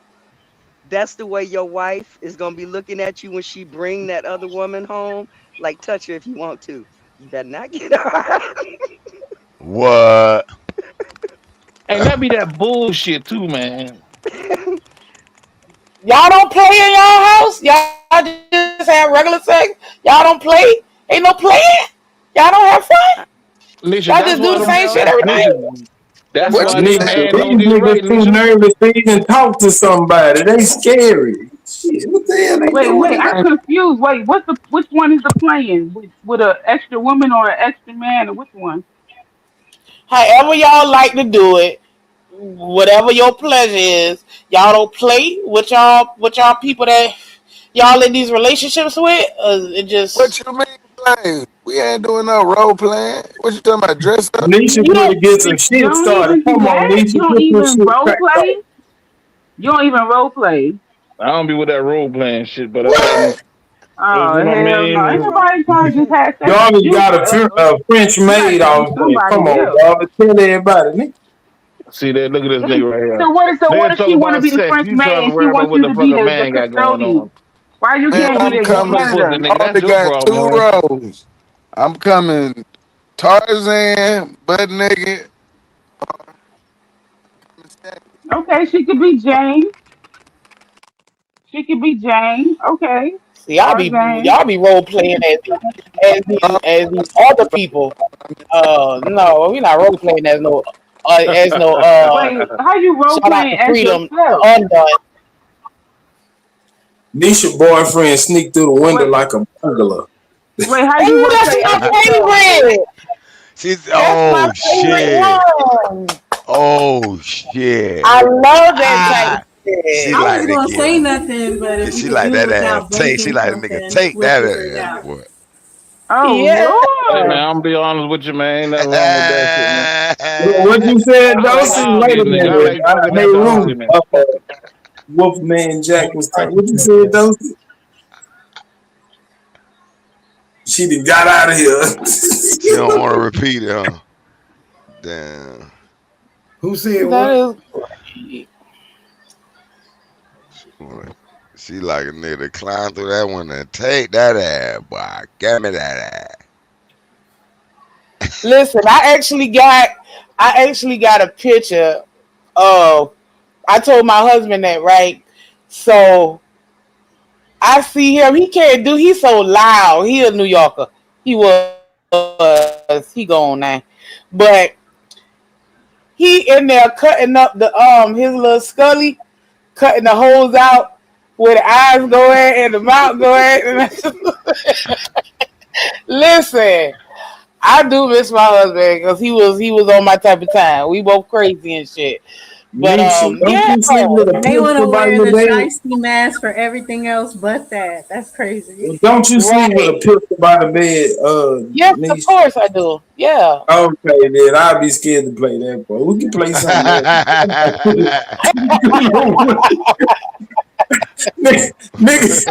That's the way your wife is gonna be looking at you when she bring that other woman home. Like touch her if you want to. You better not get her. What? And that be that bullshit too, man. Y'all don't play in y'all house. Y'all just have regular sex. Y'all don't play. Ain't no playing. Y'all don't have fun. Y'all just do Nisha, the same shit every night. that's What why you them saying? Nisha, man don't these get right, niggas too Nisha. nervous to even talk to somebody. They scary. Shit, what the hell they Wait, doing wait. in I'm there? confused. Wait, which one is the playing with an extra woman or an extra man, or which one? However y'all like to do it, whatever your pleasure is, y'all don't play with y'all people that y'all in these relationships with. It What just you mean playing? We ain't doing no role playing. What you talking about? Dress up? Nisha you better don't. get some You shit don't started. even do Come on, that. You Nisha, don't put some even shit role cracked play. up. You don't even role play. I don't be with that role playing shit, but What? Oh you know what I hell no! Ain't mean? nobody trying to just have sex with Jarvis you, got forever. a French You got maid to be off there. Come somebody on, else. Jarvis. Tell everybody. Nigga. See that? Look at this nigga right here. So what Nigga if talk she want to about be the sex. French You maid trying to and she worry about wants what you the to be fucking the man got going custodian? on. Why you Man, You can't be I'm the want some coming. pussy, janitor? I nigga. That's only your got problem, two man. roles. I'm coming Tarzan, butt naked. Okay, she could be Jane. She could be Jane. Okay, see, Tarzan. y'all be role playing as these other people. No, we're not role playing as no Wait, how you role shout out playing to as freedom yourself? undone. Nisha boyfriend sneaked through the window Wait, like a burglar. wait, how you Oh, role that's play my as yourself? favorite. She's That's my oh favorite shit. one. Oh shit. I love that type Ah. of She I shit. like was to gonna get say nothing, but if you she could like do it that ass without take. She breaking like a nigga something, take we'll that figure it ass, out. boy. Oh Yeah. Hey man, Lord. I'm gonna be honest with you, man. Ain't nothing wrong with that shit, man. What you said, I like Dawson? all Wait a these niggas. I minute. like fucking Hey, after all Room. these niggas. Wolfman Jack was talking. What you said, Dawson? She done got out of She don't want here. to repeat it, huh? Damn. Who said That what? is great. Boy. She like a nigga to climb through that window and take that ass, boy. Give me that Listen, I actually got a picture of. I told my husband that, right? So I see him. He can't do. He's so loud. He a New Yorker. He was. He gone now, but he in there cutting up his little scully, cutting the holes out where the eyes go at and the mouth go at. Listen, I do miss my husband because he was on my type of time. We both crazy and shit. But Nisha, don't yeah, you sleep with a And they want to pistol by wear your the bed? shiesty mask for everything else but that. That's crazy. Don't you sleep with a right. pistol by the bed, Yes, of Nisha? course I do. Yeah. Okay, then I'll be scared to play that part. We can play something else. Niggas,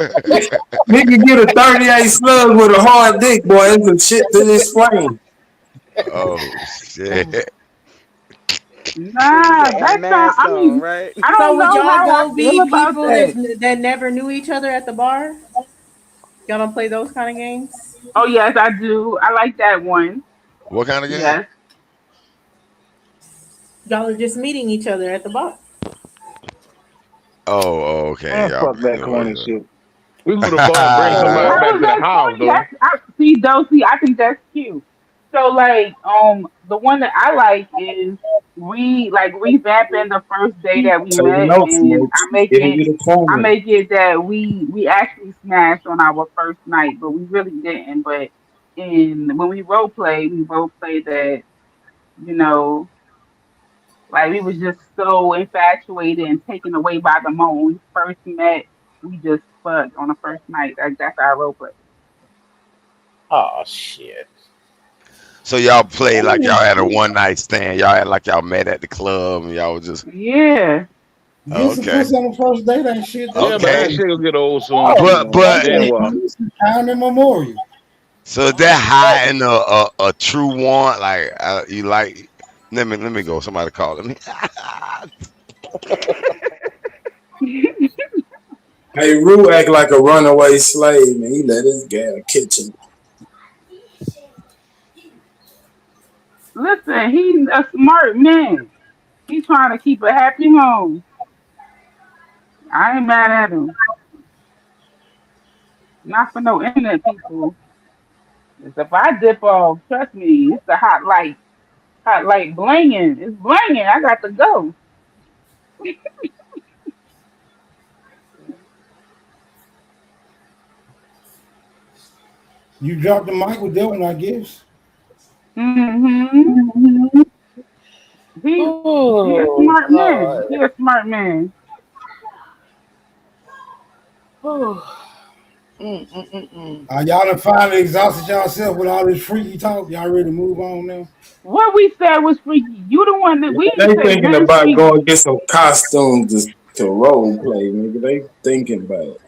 nigga get a 38 slug with a hard dick, boy. It's some shit to explain. Oh shit. Put your Nah, air that sound. mask I on, mean, right? I So don't would know y'all how I go feel be about people that. that never knew each other at the bar? Y'all don't play those kind of games? Oh yes, I do. I like that one. What kind of game? Yes. Y'all are just meeting each other at the bar. Oh, Man, okay. Y'all fuck that been corny doing shit. We go to the bar and bring somebody How back is to the that house, corny? though. That's I see though. See, I think that's cute. So like, the one that I like is revamping the first day that we Take met, notes, and man. Giving you the I formula. make it that we actually smashed on our first night, but we really didn't. But in when we role played that you know like we was just so infatuated and taken away by the moment when we first met. We just fucked on the first night. Like that's our role play. Oh shit. So y'all play like Oh, y'all had a shit. one night stand. Y'all had like y'all met at the club and y'all was just Yeah. Get some okay. pussy on the first date ain't shit. That's Yeah, but that Okay. crazy. shit will get old soon, Oh, too, But man. but Then okay. what? This is time immemorial. so is that high in a true want? Like you like let me go. Somebody calling me. Hey, Rue act like a runaway slave, man. He let his gal kitchen. Listen, he's a smart man. He's trying to keep a happy home. I ain't mad at him. Not for no internet people. 'Cause if I dip off, trust me, it's the hot light blinging. It's blinging. I got to go. You dropped the mic with that one, I guess. Hmm. He he a Oh smart man. He Lord. a smart man. Oh. Mm. Y'all done finally exhausted yourself with all this freaky talk. Y'all ready to move on now? What we said was freaky. You the one that we They didn't say thinking nothing about freaky. going get some costumes to role play, nigga. They thinking about it.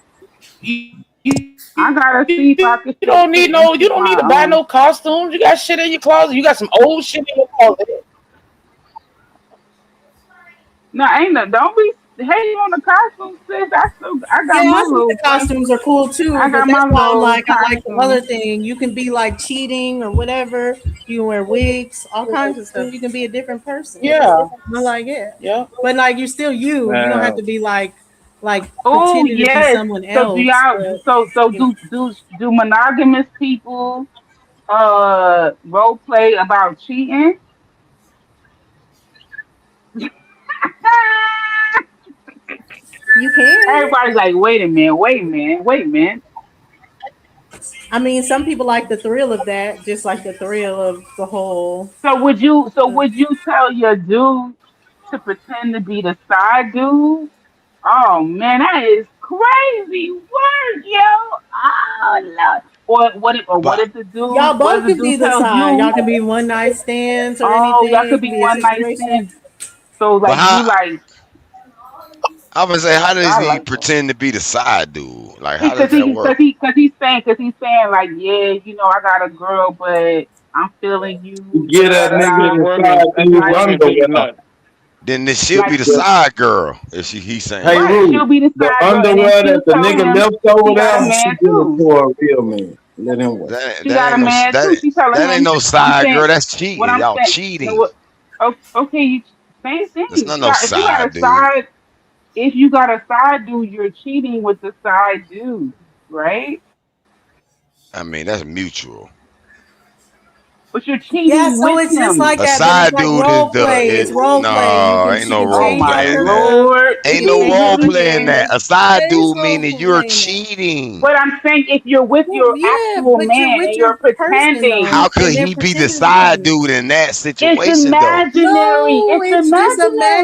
I You gotta don't see need if I can no. You fit don't fit need to into buy no my costumes. You got shit in your closet. You got some old shit in your closet. No, ain't no. Don't be hating on the costume, sis. I got Yeah, my I think little the prince. costumes are cool too, I but got that's my why I'm little like, I like the other costume. thing. You can be like cheating or whatever. You can wear wigs, all kinds of stuff. You can be a different person. Yeah. I like it. Yeah. But like you're still you. You don't have Man, to be like Oh pretending to be yes. someone So do else. y'all? But So you know, do monogamous people role play about cheating? you can. Everybody's like, wait a minute, wait a minute, wait a minute. I mean, some people like the thrill of that, just like the thrill of the whole. So would you tell your dude to pretend to be the side dude? Oh man, that is crazy work, yo. Oh no. But Y'all what if both the could be dude the tells side. you, Y'all can be one night stands or oh, anything. y'all could It could be be a one night situation. stand. So but like how you like I would say how does I he like that. pretend to be the side dude? Like how Because does that work? cause he's saying like, yeah, I got a girl, but I'm feeling You you, da get da that that nigga shit in da. the working. side That dude shit Like, working until you underwear. nut. Then this she'll be Like, the side girl. Is she? He's saying Hey, right, Ruth, she'll be the the side girl, and then underwear that she'll the tell nigga him left over she got a there, she man give it too. to a real man. Let him wear. that She that got a ain't no man too. that She telling that ain't him, no I'm side saying, girl. That's what cheating. I'm Y'all saying, no, cheating. what, okay, same That's thing. not no If you got a side dude. side, if you got a side dude, you're cheating with the side dude, right? I mean, that's mutual. But you're Yeah, cheating so with it's just him. like A that, but it's side like dude is role play. It's role play. You no, can ain't she no can Oh role change my up playing her that. stuff. lord! Ain't She no can role do playing anything. that. Listen, A Yeah, side it's dude role meaning you're playing that. cheating. but I'm saying if you're with Well, your yeah, actual but you're man with and your you're person pretending, How though, could and they're he be the pretending to side be. dude in that it's situation though? imaginary. No, It's it's just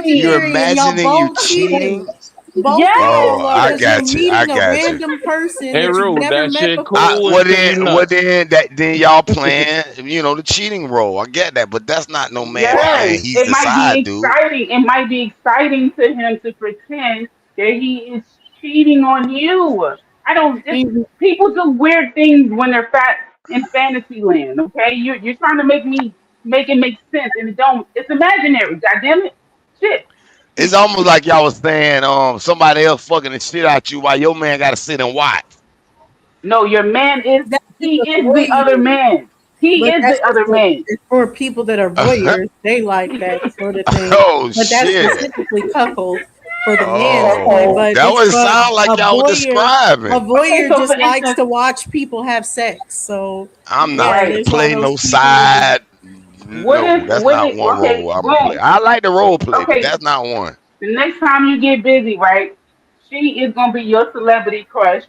You're imaginary. imaginary, and y'all imagining you both cheating? cheating. Both of Yes, Oh, y'all are, I because you're got you. I meeting a got you. random person Hey, that you've Rude, never that met shit cool before. until you nut. Then y'all playing, the cheating role. I get that, but that's not no man yes. saying he's It the might be side dude. exciting. It might be exciting to him to pretend that he is cheating on you. I don't. Just people do weird things when they're fat in fantasy land. Okay, you're trying to make it make sense, and it don't. It's imaginary. God damn it, shit. It's almost like y'all was saying, somebody else fucking the shit out you while your man got to sit and watch. No, your man is. That's just He a is the other voyeur. man. He But is that's the just other man. it's for people that are voyeurs. They like that sort of thing. Oh But that's shit! specifically cuckold for the man's point. Oh, Okay. But that it's would but sound like y'all were a describing. Okay. voyeur So for just likes instance, to watch people have sex. So I'm not yeah, finna right. there's all play those no people that just side. What No, if that's what not if one okay, role I'm gonna play. boom. I like the role play, but Okay, that's not one. the next time you get busy, right? She is gonna be your celebrity crush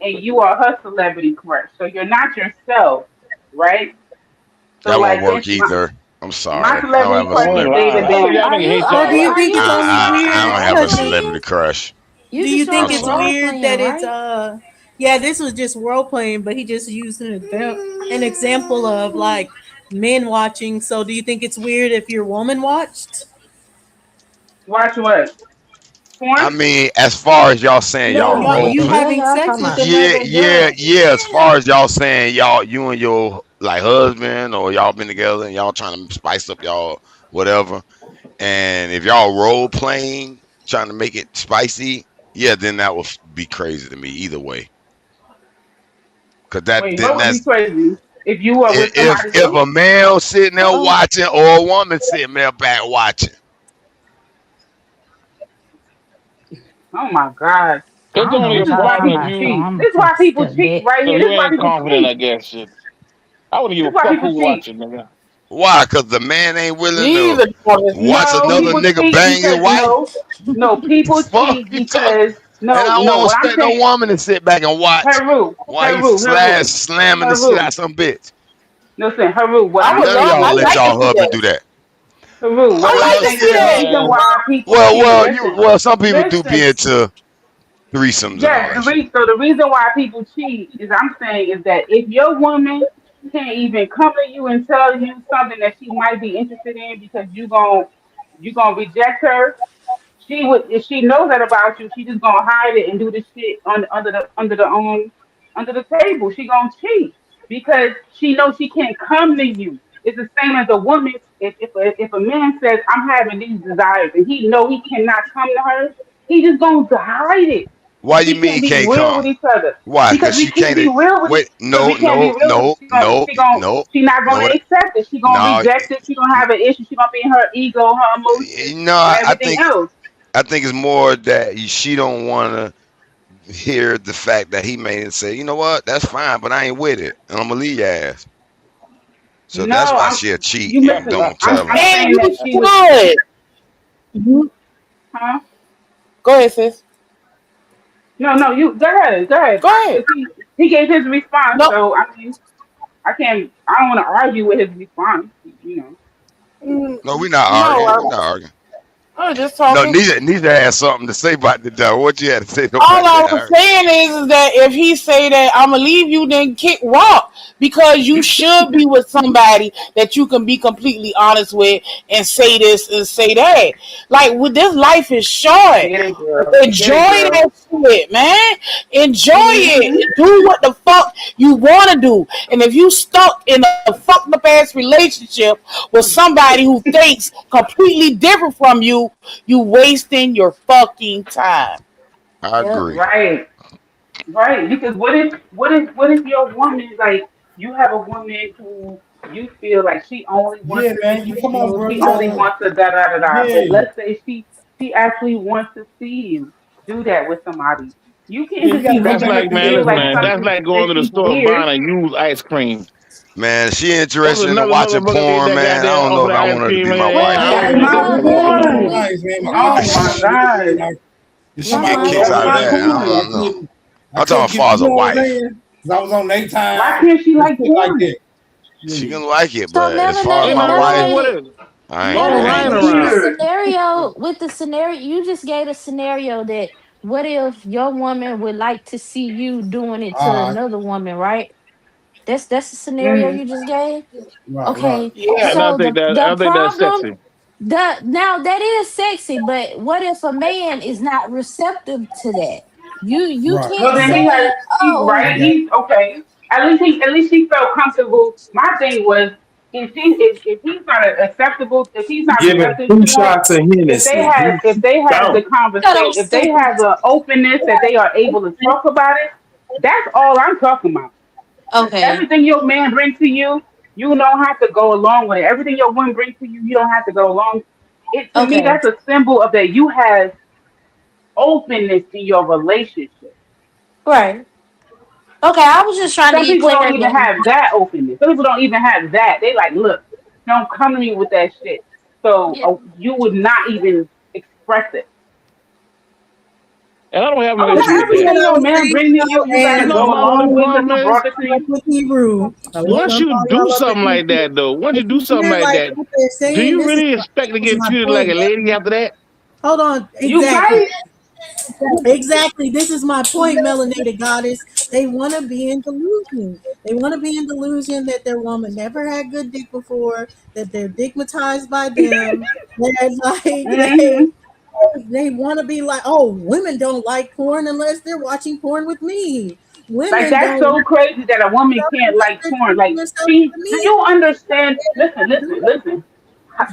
and you are her celebrity crush. So you're not yourself, right? So That won't like work this either. I'm my sorry. I don't celebrity have a I crush ain't is celebrity lying. David I think crush. y'all Banner. Are niggas you hate So y'all do you are wife. think you it's just only strictly I weird don't role have a because celebrity playing? crush. You do just you strictly I'm think it's role sorry. weird playing, that it's right? yeah, this was just role playing, but he just used an example of like men watching. So do you think it's weird if your woman watched? Watch what? I Porn? mean, as far as y'all saying No, y'all What y'all role the you play, hell having y'all sex talking with about? another girl. yeah. As far as y'all saying you and your like husband or y'all been together and y'all trying to spice up y'all whatever, and if y'all role playing trying to make it spicy, yeah, then that would be crazy to me either way. Cause that Wait, then what would be that's crazy? If you were with somebody if else? a male sitting there Uh-oh. watching or a woman sitting there back watching. Oh my God. I It's don't know only what a This is y'all why talking problem if people about, so you cheat. I'm This gonna is why take a people step cheat back. right if here. This you is why ain't people confident cheat. against shit. I wouldn't give This a is why fuck people who cheat. watching, nigga. Why? Cause the man ain't willing to Neither one is watch No, another people nigga cheat bang his because wife. no, The people fuck cheat you talk? because And I no. won't What I'm expect no saying, woman to sit back and watch Haru, while he Haru, Haru, slamming the shit Haru. out some bitch. Listen, Haru. What I I'm would None of love. saying y'all I is let like to y'all see husband do that. that. Haru. What I I'm like Nah, to saying see is the that. reason man. why people cheat. Listen, Some people do be listen. into threesomes and all Yes, that shit. so the reason why people cheat is I'm saying is that if your woman can't even come to you and tell you something that she might be interested in because you gonna reject her, she would if she knows that about you, she just gonna hide it and do the shit under the table. She gonna cheat because she knows she can't come to you. It's the same as a woman. If a man says I'm having these desires and he know he cannot come to her, he just gonna hide it Why you we mean can't be can't real with come? each other Why? because Cause we she can't be can't. real with Wait, because we can't be real with she not no. gonna accept it. She gonna No, reject it. She gonna have an issue. She gonna be in her ego, her emotions, no. and everything else. I think it's more that she don't want to hear the fact that he made it say, you know what, that's fine, but I ain't with it, and I'm gonna leave your ass. So No, that's why she'll cheat you and missing it. don't I'm tell him. I'm And saying you that she would, should. You huh? go ahead, sis. No, you go ahead, Go ahead. because he gave his response. No, So I mean, I don't want to argue with his response. You know. No, we're not no. arguing. We're not arguing. I was just No, talking. neither has something to say about the dog. What you had to say All about I that? was saying is that if he say that I'm gonna leave you, then kick rock because you should be with somebody that you can be completely honest with and say this and say that. Like, with this life is short. Get it, girl. Enjoy Get it, girl. that shit, man. Enjoy Mhm. it. Do what the fuck you want to do. And if you stuck in a fucked up ass relationship with somebody who thinks completely different from you, you wasting your fucking time. I Yep. agree. Right. Right, because what if your woman like you have a woman who you feel like she only wants Yeah, to man. be You with come on, you, bro. she You only gotta. wants to da da da da. But Yeah, let's say she actually wants to see you do that with somebody. You can't yeah. You just be gotta come That's making back her like, man, feel listen, like together. man. That's something like that going to the she's store weird. buying a used ice cream. Man, she There's interested in another watching motherfucker porn, that got man. I there don't off know of if the I ice want her to cream, be my man. wife. I That's don't Yeah, want not to. man. You Porn know, ain't porn. nice, man. My Oh aunt my showed me the thing god, like if Your I somebody get was mom. kicks that's over out of there, not that. I porn. don't know. I I'm talking couldn't as get, far you as a know what I'm wife. saying? Cause I was on their Why time can't she and like shit like porn? that. She Yeah. can like it, So but as far as ain't my nothing wrong wife, with melanated, it. I ain't. Go That lying ain't. That's melanated. The around. weird. scenario with the scenario you just gave a scenario that what if your woman would like to see you doing it to All right. another woman, right? That's the scenario Hmm. you just gave. Right. Okay, I, Yeah. and I so think that the I think that's problem sexy. the now that is sexy, but what if a man is not receptive to that? You Right. Well, can't then You got, he has. say, He's oh, right. you got, He's okay. At least he felt comfortable. My thing was if he's not acceptable, if he's not Giving receptive two to that, shots of Hennessy. He's if they have the stout. shut up, conversation, if they stupid. have the openness that they are able to talk about it, that's all I'm talking about. Okay, Everything your man brings to you, you don't have to go along with it. Everything your woman brings to you, you don't have to go along. It to me, okay, that's a symbol of that you have openness in your relationship. right. Okay, I was just trying to Some get people don't clarity even on have that openness. Some people don't even have that. They like, look, don't come to me with that shit. So it. you would not even express it. And I don't have no Oh But issue no, with this is that. what everything I your was man saying, brings to you, you You gotta know, go my along only with because problem he is brought it to like you. with Hebrew. I was once gonna you call do y'all up something like again. that, though. Once But you do you something hear like like that, what they're do saying? you This is really expect to was get my treated like point. a lady after that? Hold on, You exactly. right. Exactly. This is my point, melanated goddess. They want to be in delusion. They want to be in delusion that their woman never had good dick before, that they're digmatized by them. That like Hmm. they want to be like, oh, women don't like porn unless they're watching porn with me. Like Women that's don't so like crazy that a woman stuff can't unless like they're porn. shooting Like, themselves see, with do me. you understand? Listen, They listen, listen.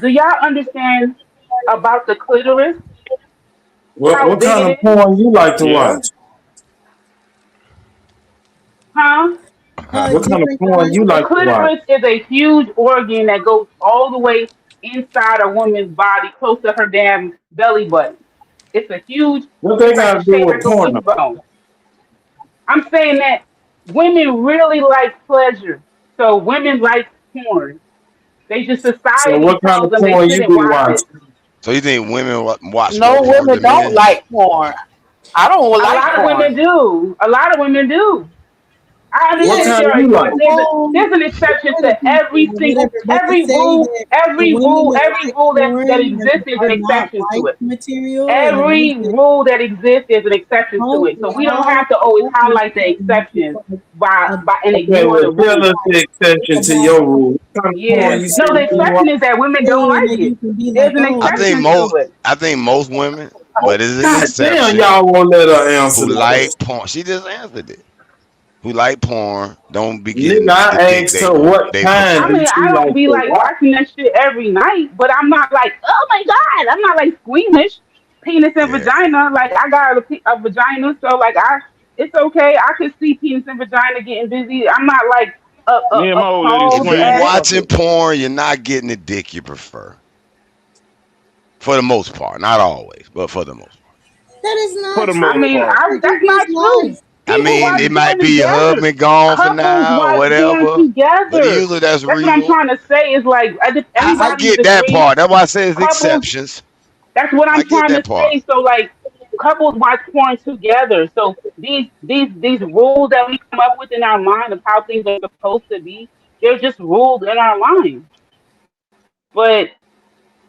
Do y'all understand about the clitoris? How What big kind it of is? porn you like to Yeah. watch? Huh? What kind of different porn kinds you of The like to watch? clitoris is a huge organ that goes all the way inside a woman's body, close to her damn belly button. It's a huge. What they It's like got a to do shape with like a porn? wishbone. I'm saying that women really like pleasure, so women like porn. They just So society what kind tells of them they porn you shouldn't be watch it. watching? So you think women watch more No, porn women than don't men? like porn. I don't A like lot of women porn. do. A lot of women do. I What yeah, understand that kind there you are like? alone there's an with exception other to people or whatever, but to say that the women that every like rule that porn exists is an are not exception to wife it. material, and the ones Every that rule that exists is an exception to don't it. So we don't allow have to always others highlight the to be exceptions like a by and Okay, ignore well, the tell rules. us the it's exception to about your rule. What kind of porn Yeah. you say No, the you exception is watch? that women don't saying like that you it. can be like, There's an oh, I think exception most. to it. I think most women, but there's an God damn, exception, y'all won't let her answer who the like question. porn. She just answered it. Who like porn don't be Nigga, getting the I dick asked her what they kind I prefer. do mean, she I don't like be to like watch? watching that shit every night, but I'm not like, oh my god, I'm not like squeamish, penis and Yeah. vagina. Like I got a vagina, so like it's okay. I could see penis and vagina getting busy. I'm not like Me and my old lady If appalled you swing. at it. Fuck watching it. porn, you're not getting the dick you prefer. For the most part. Not always, but for the most part. that is For not the I most mean, part. true. that's That is not not. true. I People mean, watch it might porn be your together. husband gone for Couples now or watch porn whatever. But together. usually that's That's what I'm reasonable. trying to say. Is like I everybody's get that agreed. part. That's why I say it's Couples exceptions. That's what I I'm get trying to that part. say. So like couples watch porn together. So these rules that we come up with in our mind of how things are supposed to be, they're just rules in our mind. But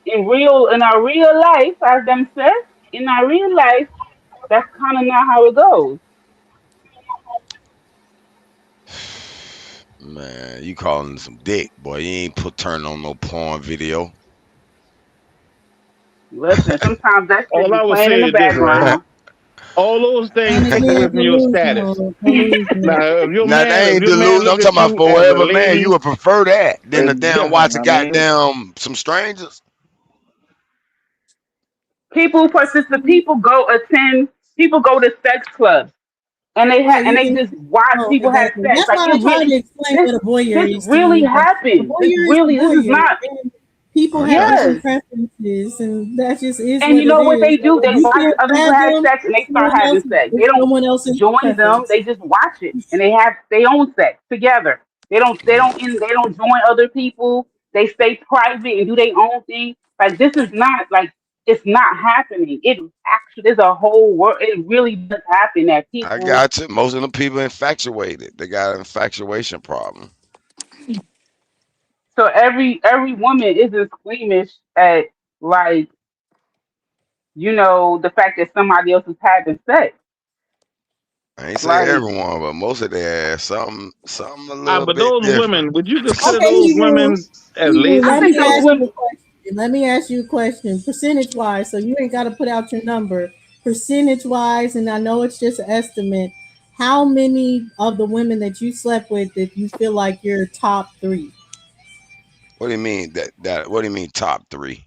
in our real life, as them said, in our real life, that's kind of not how it goes. Man, you calling some dick, boy. You ain't put turn on no porn video. Listen, sometimes that shit All be I would playing in say the is this, right? background. All those things Trying to take away live from your status. delusional, delusional. Now, Now they if ain't your man delusion. look I'm talking at about you for as a whatever man you lady, would prefer that than it's to damn watch different. a I mean, goddamn some strangers. People participate. People go to sex clubs and Right, you they can just watch oh, people have exactly. sex. That's Like why I it try to really explain this what a voyeur this is to really you. But a happens. voyeur is a This is voyeur, not. and people have Okay. different Yes. preferences, and that just is And what you it know what is. they So do? if They you watch can't other people have fathom, sex and they start having sex. They it's don't someone else's join them. preference. They just watch it and they have their own sex together. They don't join other people. They stay private and do their own thing. Like this is not like it's not happening. It actually there's a whole world. It really does happen that I people. got you. Most of the people infatuated. They got an infatuation problem. So every woman isn't squeamish at like the fact that somebody else is having sex. I ain't say Like everyone, but most of their ass, something a little But bit those different. women, would you consider Okay, those Hebrew. women as Hebrew, I let lazy? think me those ask you women. a question. Let me ask you a question. Percentage wise, so you ain't got to put out your number. Percentage wise, and I know it's just an estimate. How many of the women that you slept with that you feel like you're top three? What do you mean that? What do you mean top three?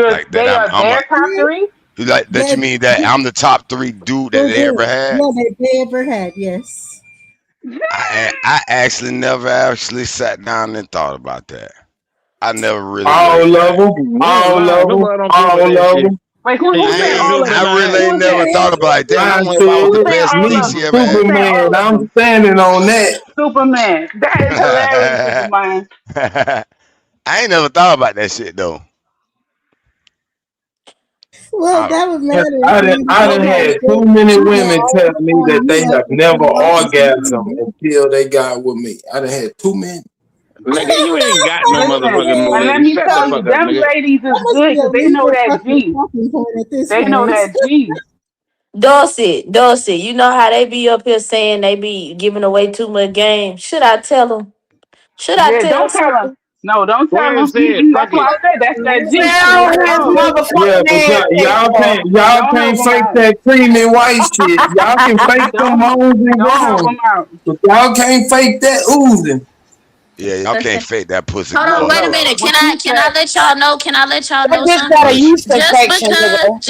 Like that? They are I'm a their top three. like that. You That mean that I'm the top three dude that they ever had? yeah, that they ever had. Yes. I actually never actually sat down and thought about that. I never really All looked of at it. them, You ain't all lying. of them, Nobody don't care about all that of shit. them. Wait, And who you said can't I do all it of them? I tonight. really Who ain't is never that? thought about it. Damn, I I wonder if I was said the Who it. said best all pussy of Me, she them? ever Who had. said Superman. all of I'm them? standing on that. Superman. That is hilarious, Superman. I ain't never thought about that shit though. Well, I, that would matter if you would I say done that had too they, many you know, women all tell the me that time you they like have to never see all orgasmed until they got with me. I done had too many. Nigga, you ain't got no Listen, motherfucking and let motive. me Shut the tell you, fuck up, them nigga. ladies is That must good be a because they know legal that fucking G. talking point at this They know point. that G. Dorset, Dorset, you know how they be up here saying they be giving away too much game. Should I tell them? Should I Yeah, tell don't tell them. something? No, don't Go tell ahead and them. say it. That's Fuck why it. I said that's that G shit. Tell Let it his go. Yeah, motherfucking but ass, K-Dog. y'all Don't help can't them fake out. that creamy white shit. Y'all can fake them Don't moans and don't help groans, them out. but y'all can't fake that oozing. yeah, y'all can't fake that pussy Hold on, No, wait a guzzling no. though. minute. What you Can I said? let y'all know? Can I let y'all I know just got a something? Hush. yeast infection, nigga.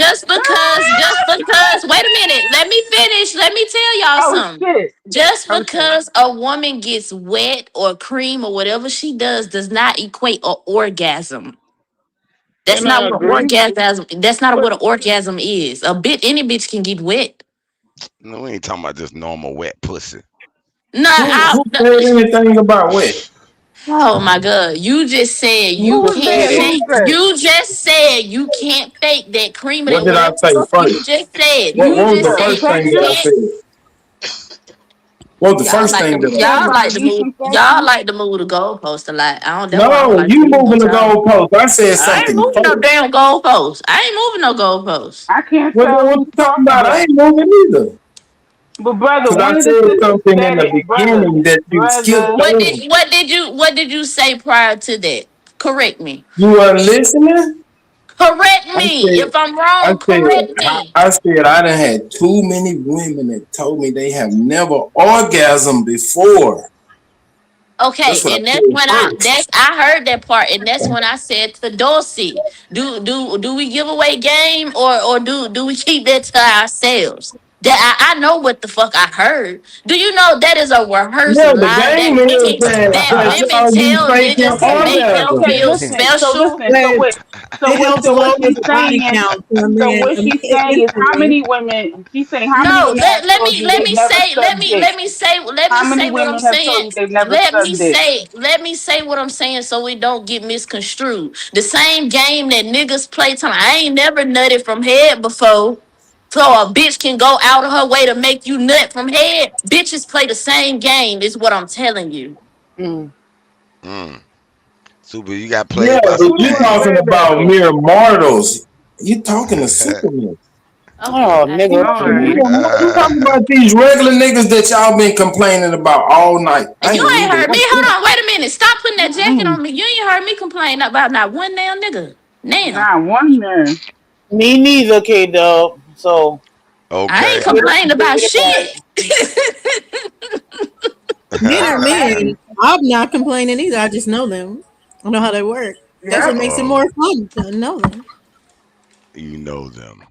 Wait a minute. Let me finish. Let me tell y'all Oh something. shit. Just Okay. because a woman gets wet or cream or whatever she does not equate a orgasm. That's And not I what an agree. orgasm. That's not But what an orgasm is. Any bitch can get wet. No, we ain't talking about just normal wet pussy. No, Who said anything about wet? oh my god! You just said You you just Who can't said said? it. Who fake. said? You just said you can't fake that cream or What that did I whatever the say fuck you first? just said. What You was just the The said first you thing that I infection? can't. said? What was the Y'all first like thing the that You I said y'all said? about the like to yeast move. Y'all infection? like to move the goalpost a lot. I don't. That's why I don't No, like to you move no moving the time. goalpost. I said I ain't something moving no first. damn goalpost. I ain't moving no goalpost. I can't What, tell what who's you talking talking, about? I ain't moving either. but brother, Because I one of the said sisters something in said the it. beginning that you skipped Brother. over. What did you say prior to that? Correct me. You weren't listening? Correct I me. said, If I'm wrong, said, correct me. I said I done had too many women that told me they have never orgasmed before. Okay, That's what I and said first. that's I heard that part, and that's when I said to Dorsey, do we give away game or do we keep that to ourselves? That I know what the fuck I heard. Do you know that is a rehearsed Yeah, the lie game is that that women y'all be tell faking niggas to Okay, make them orgasm. okay, feel listen. So special? listen. Well, it helps So what lower she's the body saying? count for So what a man she's saying is how instantly. many women? She's saying how many No, women have told you let they've me never say sucked dick? let How me many say what I'm women have told saying. you they've never sucked dick? Let me say what I'm saying so it don't get misconstrued. The same game that niggas play time. I ain't never nutted from head before. So a bitch can go out of her way to make you nut from head. Bitches play the same game, is what I'm telling you. Mm. Mm. Super, you got Yeah, played by but some you whoever game. talking said that about though? mere mortals. You talking to Superman. Okay, Oh, I nigga. ain't All right. You talking about these regular niggas that y'all been complaining about all night. I You ain't ain't neither heard me. one of Hold them. on, wait a minute. Stop putting that jacket Mm-mm. on me. You ain't heard me complain about not one damn nigga. Now. Not one there. Me neither, K-Dog. So, I ain't Okay. get complaining about it right. shit. Men are All right. men. I'm not complaining either. I just know them. I know how they work. That's what Yep. makes it Oh, more fun to know them. You know them.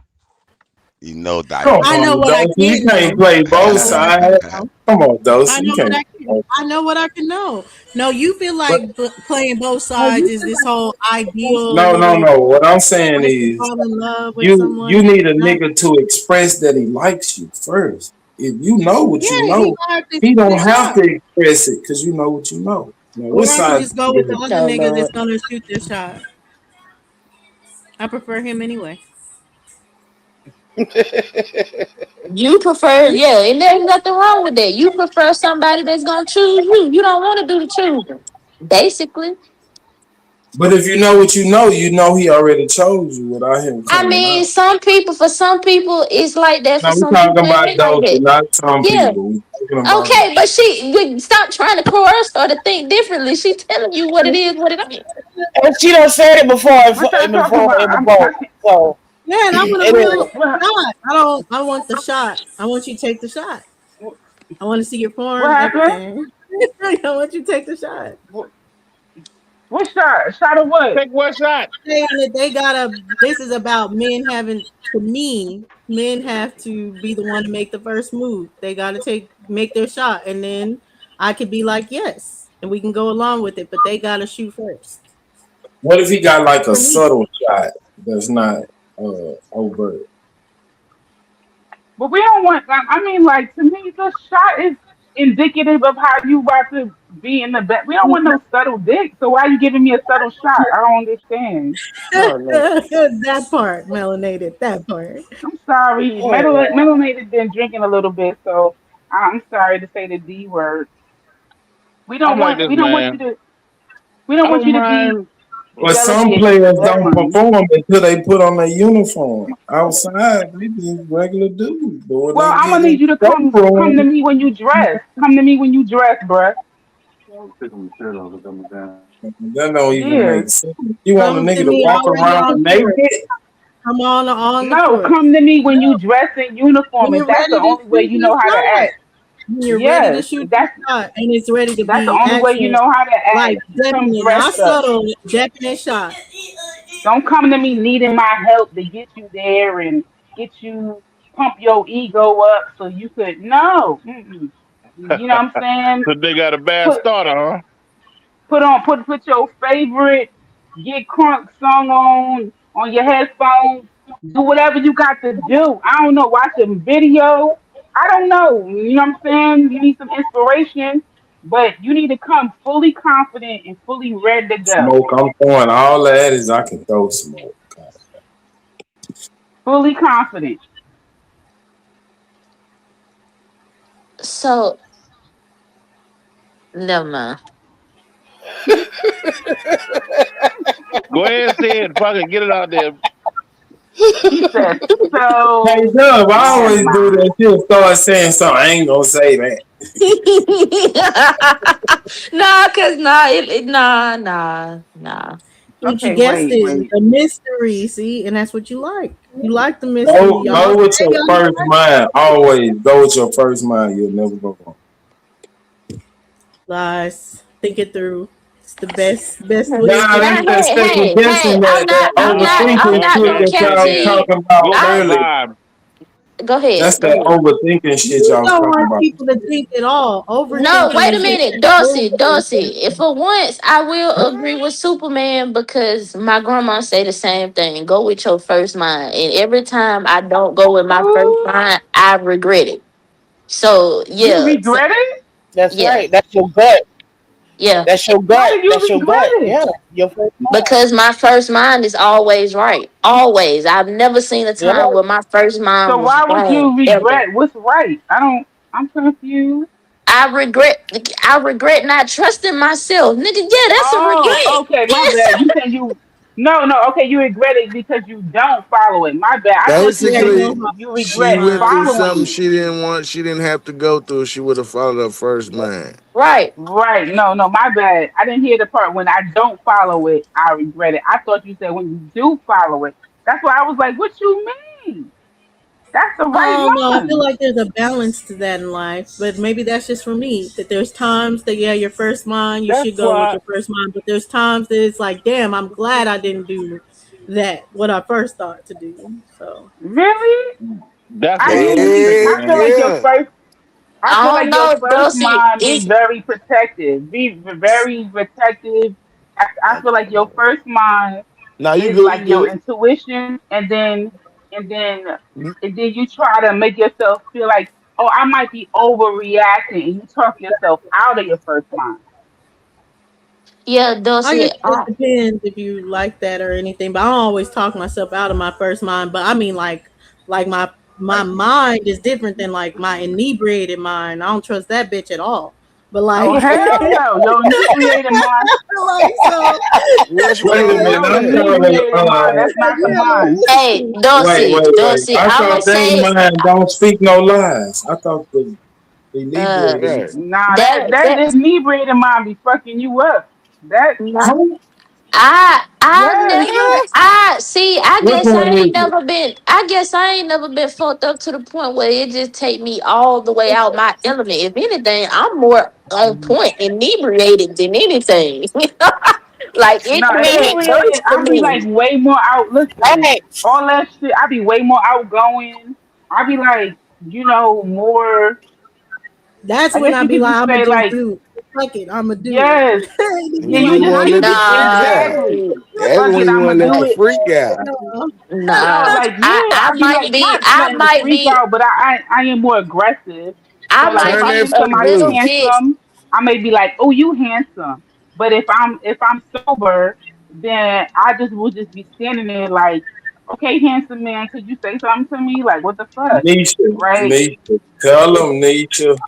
You know Come I know on, what I Dosey. You can can't know. play I both know what I sides. can know. Come on, I Dosey. You know what can't. I can. I know what I can know. No, you feel But like playing both no, sides is this whole ideal no, no, where no. What I'm a saying person is, fall in love with you someone. need a No. nigga to express that he likes you first. If you know what you Yeah, he know, gonna have to he shoot don't his have shot. to express it because you know what you know. Now, what Or I could side just go you with the with? other No, nigga that's Lord. gonna shoot their shot. I prefer him anyway. You prefer, yeah, and there's nothing wrong with that. You prefer somebody that's gonna choose you. You don't want to do the choosing. Basically, But if you know he already chose you without him I coming mean, out. some people, for some people, it's like that. For Now we some talking people, it about ain't like Dosey, that. not some Yeah, people. We talking about okay, but stop trying to coerce her to think differently. She telling you what it is, what it ain't. And she done said it before What y'all talking about? in the post. So Yeah, and I want a it real is. what shot. I don't. I want the shot. I want you to take the shot. I want to see your what form, happened? everything. I want you to take the shot. What- What shot? Shot of what? Take one shot. Saying that they gotta. This is about men having. To me, men have to be the one to make the first move. They gotta make their shot, and then I could be like, yes, and we can go along with it. But they gotta shoot first. what if he got like a For me, subtle shot that's not overt? But we don't want. I mean, like to me, the shot is indicative of how you about to be in the bed. We don't want no subtle dick. So why are you giving me a subtle shot? I don't understand. Oh no. that part, melanated. That part. I'm sorry, melanated been drinking a little bit, so I'm sorry to say the D word. We don't I'm like want. this, We don't want you man. to. We don't I want don't you to be mind. But some delegated players to that don't money. perform until they put on their uniform. Outside, they just regular dudes. But when Well, they I'm get gonna in need you to the come to room, me when you dress. Come to me when you dress, bruh. Take my shirt off and coming down. that don't even Yeah. make sense. You want a Come to nigga to me walk already around on court. naked? Come on the No, court. come to me when you dress in uniform. When If you're that's the ready to only way shoot you your know how to shot. act. When you're ready to Yes, shoot your that's shot, and it's ready to that's the be only way you actual, know how to like act. Come definite, not dressed up. subtle, definite shot. Don't come to me needing my help to get you there and get you pump your ego up so you could no. Mm-mm. You know what I'm saying? So they got a bad Put starter, huh? put your favorite get crunk song on your headphones. Do whatever you got to do. I don't know. Watch a video. I don't know. You know what I'm saying? You need some inspiration, but you need to come fully confident and fully ready to go. Smoke, I'm throwing all that is I can throw smoke. Fully confident. So, never mind. Go ahead and say it. Fucking get it out there. He said, Hey, so Dub, I never always do mind. that. She'll start saying something. I ain't gonna say that. Nah, cause nah. But you Okay, guessed wait, it, wait. the mystery. See, and that's what you like. You like the mystery. Go, Y'all go with say your y'all first mind. Always go with your first mind. You'll never go wrong. lies. Think it through. It's the best way to Nah, get that's Now, through. that second hey, guessing, that I'm overthinking Go, not shit gonna go, that cap go, to y'all was you. talking go about with I the earlier. vibe. go ahead, That's go that ahead. overthinking shit You y'all was don't talking want about. people to think at all. No, Overthinking wait a is just minute, Darcy. overthinking. If for once I will agree with Superman because my grandma say the same thing. Go with your first mind, and every time I don't go with my first Ooh, mind, I regret it. So you yeah, regret it? That's yeah, right. That's your gut. yeah. That's your Why gut. did you That's your regret gut. it? Yeah. Your first mind. Because my first mind is always right. Always. I've never seen a Yeah. time where my first mind So was why would wrong you ever. regret what's right? I don't. I'm confused. I regret I regret not trusting myself. Nigga, yeah, that's a Oh, regret. okay, my Yes. bad. You saying you? No, no. Okay, you regret it because you don't follow it. My bad. I thought you Yeah, said no, Basically, you she regret went through something following it. she didn't want. She didn't have to go through. She would have followed her first mind. Right. Right. No, no. My bad. I didn't hear the part when I don't follow it. I regret it. I thought you said when you do follow it. That's why I was like, what you mean? That's the right no, I feel mind. like there's a balance to that in life, but maybe that's just for me. That there's times that your first mind, you That's should go with why your first mind, but there's times that it's like, damn, I'm glad I didn't do. that what I first thought to do. So Really? That's I what I you was see. Heck I thinking. feel like your yeah. first. I feel I don't like your know, first Dulcie. mind be It's very protective. Be very protective. I feel like your first mind Now you is good, like you your good. intuition, and then and then you try to make yourself feel like, oh, I might be overreacting, and you talk yourself out of your first mind. yeah, I Dulcie. guess it just depends if you like that or anything. But I don't always talk myself out of my first mind. But I mean, like my mind is different than like my inebriated mind. I don't trust that bitch at all. But Oh like, hell no, your inebriated mind. like so, What's Wait a wrong with minute. Your I that? thought inebriated mind. That's like not the you have mind. Hey, an Dulcie, wait. Dulcie. I I'ma thought they say mind don't speak no lies. I thought the uh inebriated. Right. Nah, that that that that inebriated mind be fucking you up. That nah, Huh? I yes. never I see I Which guess I one is ain't it? never been I guess I ain't never been fucked up to the point where it just take me all the way out my element. If anything, I'm more on point inebriated than anything. Like it No, came inebriated. first for I be me. like way more out. Listen, Hey, all that shit. I be way more outgoing. I be like, more. That's I when guess I you be could like, just I'm gonna say just like, do it. Fuck it, I'm gonna do it. yes. Just be Yeah, When you you like, just want you to let the just freak out. exactly. No. That's Fuck when it, you I'ma want to let do the it. freak out. no. No, Nah. like yeah, I I be might like be not letting the freak out, but I am more aggressive. I So like if might Turn I that be think a freak somebody's little loose. bit handsome, I may be like, oh, you handsome. But if I'm sober, then I just will just be standing there like, okay, handsome man, could you say something to me? Like what the fuck, Nisha. right? Nisha. Tell them, Nisha.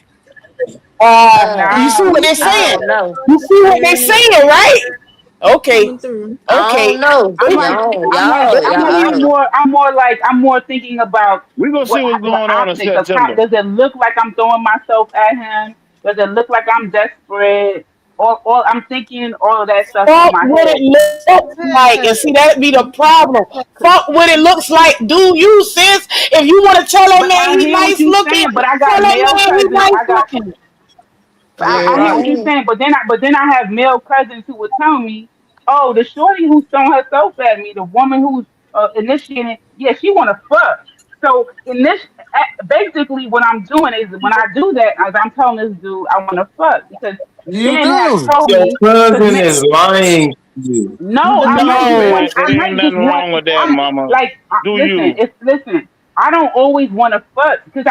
you see Nah, what they I saying? don't know. You see what they Clearing it, saying, right? Okay, coming through. I don't okay. know. I'm like Y'all, I'm like y'all, I'm like y'all. I'm more thinking about We gonna see what's what going on in optics of how September. does it look like I'm throwing myself at him? Does it look like I'm desperate? Or I'm thinking all of that stuff in Fuck my what head. it looks like, and see that be the problem. Fuck what it looks like. Do you, sis? If you want to tell that But man I he hear what nice you're looking, saying. But I tell got that male man he cousins. nice looking. Yeah, I hear what right. you're I saying, but then I have male cousins who would tell me, "Oh, the shorty who's throwing herself at me, the woman who's initiating, yeah, she want to fuck." So basically, what I'm doing is when I do that, as I'm telling this dude, I want to fuck because You men have do. told Your me because cousin men. is lying to you. No, I might just No. want. Man, I it ain't might just nothing want. wrong with that, I'm mama. like, Do listen. you? If listen, I don't always want to fuck because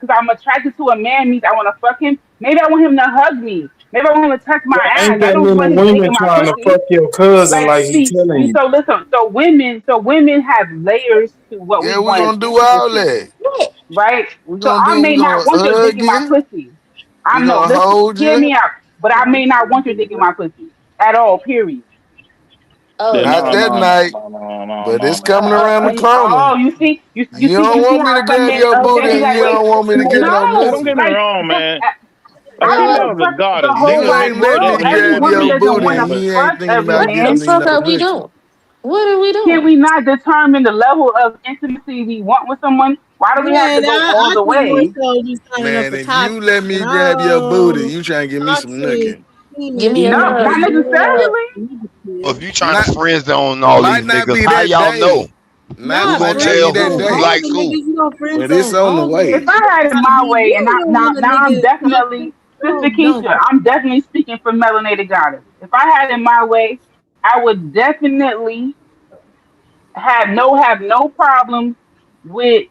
I'm attracted to a man means I want to fuck him. Maybe I want him to hug me. Maybe I want him to touch my But ass. ain't I that don't many want him women digging my trying to pussy. fuck your cousin Like, like he see, telling you you? so listen. So women have layers to what we Yeah, we want gonna in do all intimacy, that. what? right? We So gonna I do. We may not gonna want your dick hug in my you. pussy. We I know. gonna Listen, hold hear you. me out. But I may not want your dick in my pussy at all. Period. Yeah, Oh Not no, no. that no, no, night, no, no, no, but no, it's no. coming around the corner. Oh, you see, you You see, don't you see want me how to some grab men. your booty, They be and like, you wait, don't want me to get no Hey, no, don't get pussy. me like, wrong, man. Like I don't have Uh, to females are fuck the goddess. whole you Niggas, wide ain't let they world. me they Every grab woman your they doesn't booty, want and to man. you ain't fuck thinking every about What giving the man. me no fuck are we pussy. doing? What are we Can doing? we not determine the level of intimacy we want with someone? Why do we have to Man, go all I the think more way? so you signing up Man, for if you toxic, let and me I grab your booty, you trying to give me some toxic nookie. Give penis me a No, is hug. not Give me a hug. necessarily. Well, if negative. you trying to Not friend zone all might these not niggas, be how that y'all know? day. Who Not Might gonna not friend be tell that who zone who day, all likes the who? niggas. You don't friend but it's zone on the all the If way. niggas. I had it Gotta my be way, and you don't want a now I'm nigga definitely toxic. Sister Oh, don't. Keisha, I'm definitely speaking for Melanated Goddess. If I had it my way, I would definitely have no problem with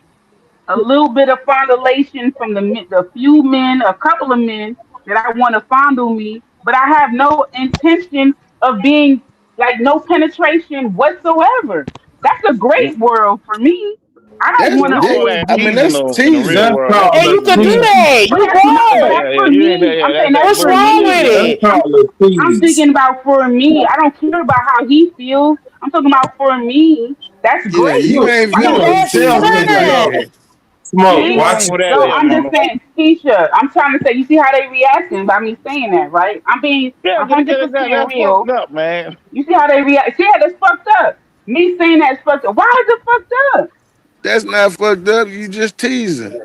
a little bit of fondulation from the few men, a couple of men that I want to fondle me, but I have no intention of being like no penetration whatsoever. That's a great world for me. I don't That's want to You call dick. always that I mean, be teasing that's though in the real teasing. That's world. That's called And a you different. could do tease. that. but You that, no, but wrong. that's Yeah, yeah. for You ain't that. me. Yeah, I'm saying that's that's What's for wrong different. with me. That's it? called a I'm tease. thinking about for me. I don't care about how he feels. I'm talking about for me. That's Yeah, great. you You ain't I See, viewing don't them that's teasing selfish like fine. though. that. Yeah, Smoke, you see. watch wrong it. for that So there, I'm just mama. saying, Keisha. I'm trying to say. You see how they reacting by me saying that, right? I'm being Yeah, 100% that's fucked real. up, man. You see how they react? See how that's fucked up. Me saying that's fucked up. Why is it fucked up? That's not fucked up. You just teasing.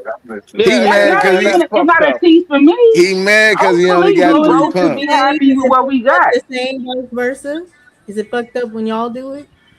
He Yeah, That's mad yeah, not cause yeah. he That's even. It's fucked not a up. tease for me. he mad cause he only Hopefully, got we three both should be pumps. And happy with is what it we fucked got. the same vice versa? Is it fucked up when y'all do it?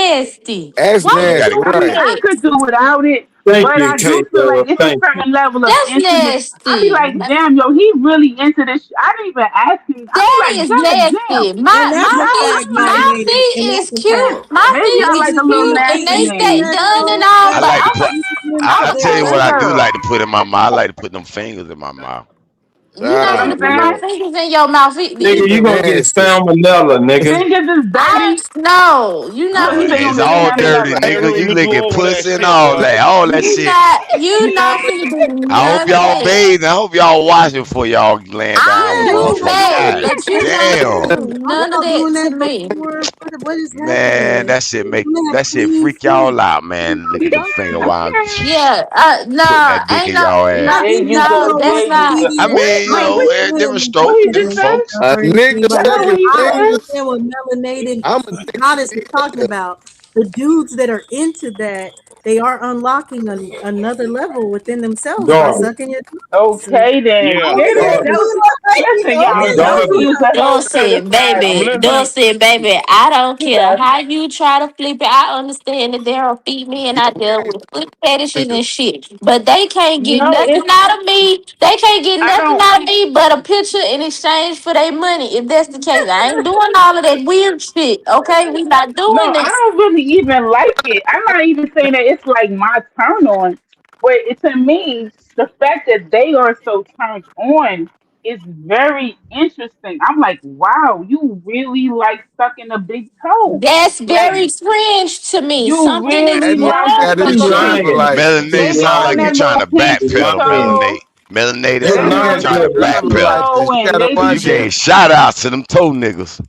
nasty. That's Why You would got to. nasty, you I do mean, right? I that? could do without it, Thank but you, I K do feel like Dub. it's a Thank you. certain level of That's intimate. I be nasty. like, damn, yo, he really into this. I didn't even ask him. I be That like, is god damn. nasty. And that's Y'all, the fact, I'm like, My melanated, feet and is that's the fact. cute. My maybe feet I like is a little cute and And they you see stay masculine. that done and though, all, I but like to those I'm put. a masculine I I'm a tell you traits. what big I do like girl. to put in my mouth. I like to put them fingers in my mouth. You're You know not what Ah, gonna I'm put my saying? man. fingers in your mouth Nigga, either. you gonna get Nasty. salmonella, nigga. Fingers is I dirty. no, you're not He Oh, finna said do gonna it's get all me. dirty, salmonella. I ain't nigga. know You you do licking over that pussy and shit, all boy. that. All that You shit. not you Yeah, not but finna do I hope none of y'all that. bathing. I hope y'all washing before y'all laying down I with a yeah, do you motherfucker. know, that, God but you not finna damn. do are none of y'all that doing to that me. before? What is Man, happening? that shit You make gonna have that shit clean freak y'all feet. out, What man. are Licking you them talking finger about? while I'm Yeah, putting no, that dick ain't in y'all no, ass. no, There you I don't no, go. know that's There what you not. go. I Canadian What? mean, Wait, wait. different What stroke, he just different said? folks. A currency, nigga but That's not what sucking he I don't fingers. said. understand what melanated I'm a nigga. goddess is talking about. The dudes that are into that, they are unlocking another level within themselves by Daughter, sucking your dicks. And Okay then. Yeah, okay, Nigga, daughter, don't like, listen, y'all. okay, Don't daughter. use the whole Dulcet, certified. I'm baby, listening. Dulcet, baby. I don't He care does. how you try to flip it. I understand that there are men Get out there with foot fetishes fingers. and shit, but they can't get No, nothing it's out of me. They can't get I nothing don't. out of me but a picture in exchange for their money. If that's the case, I ain't doing all of that weird shit. Okay, we not No, doing I this. don't really even like it. I'm not even saying that it's like my turn on, but it, to me, the fact that they are so turned on is very interesting. I'm like, wow, you really like sucking a big toe. That's Like very cringe to me. you Something is That really nigga like wrong got to his with suck shit a on you. for big. like Melanated 6 They sound having like hours. you that trying little to You know pinky what I'm backpedal, saying? toe. Melanated. Melanated His They sound like you nerve having trying that to just pinky rapping backpedal. like toe, this. You and gotta they You watch be him. gave shout outs to them toe niggas.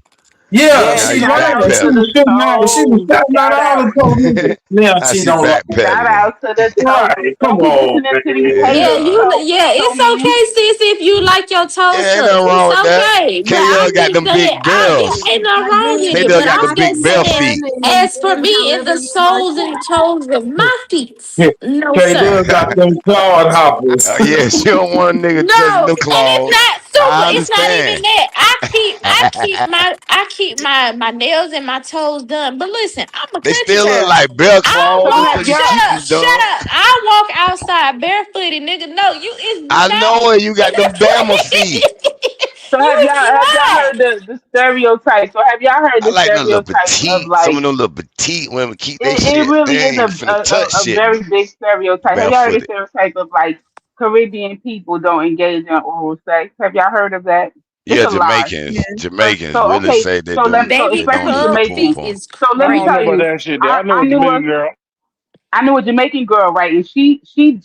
Yeah, yeah, Now she you shout lying. out She to backpedal. was the shooting out. She was toe. shouting out Shout all out. the told niggas. Now Now she she don't like it. Shout backpedaling. out to the toe. Right. Come Don't be on, listening to these man. Yeah, haters, Yeah. it's toe men. okay, sis, if you like your toes Yeah, ain't sucked. nothing It's wrong with that. okay. But K I'm got just them saying, big bells. ain't nothing I wrong with did. K it. But got I'm them I big just bell saying, feet. understand and as do for it me and however the you like soles and toes of my feet, no K sir. Dub got them clawed hoppers. Yeah, she don't want a nigga touching No, them and it's claws. not super. I It's not even understand. that. I keep my nails and my toes done. But listen, I'm a They country still look girl. like bell I claws So walk. have until you y'all? Shut keep up. them Shut done. up. I walk outside barefooted, nigga. No, you is I no. know it. You got them Bama feet. So You have is y'all lying. heard the stereotype? So have y'all heard I the like them little stereotype of petite. Some like of them little petite women keep they it shit. really They is ain't finna touch a shit very big stereotype. Have y'all heard the barefooted. stereotype of like Caribbean people don't engage in oral sex? Have y'all heard of that? It's Yeah, a lie. Jamaicans. yeah. Jamaicans So really okay, say they so don't. so They Baby, don't especially use the pub pum feet Jamaicans. pum. is So I let me don't know tell crazy. about you, that shit. I, I know I what you knew mean, a girl. I knew a Jamaican girl, right? And she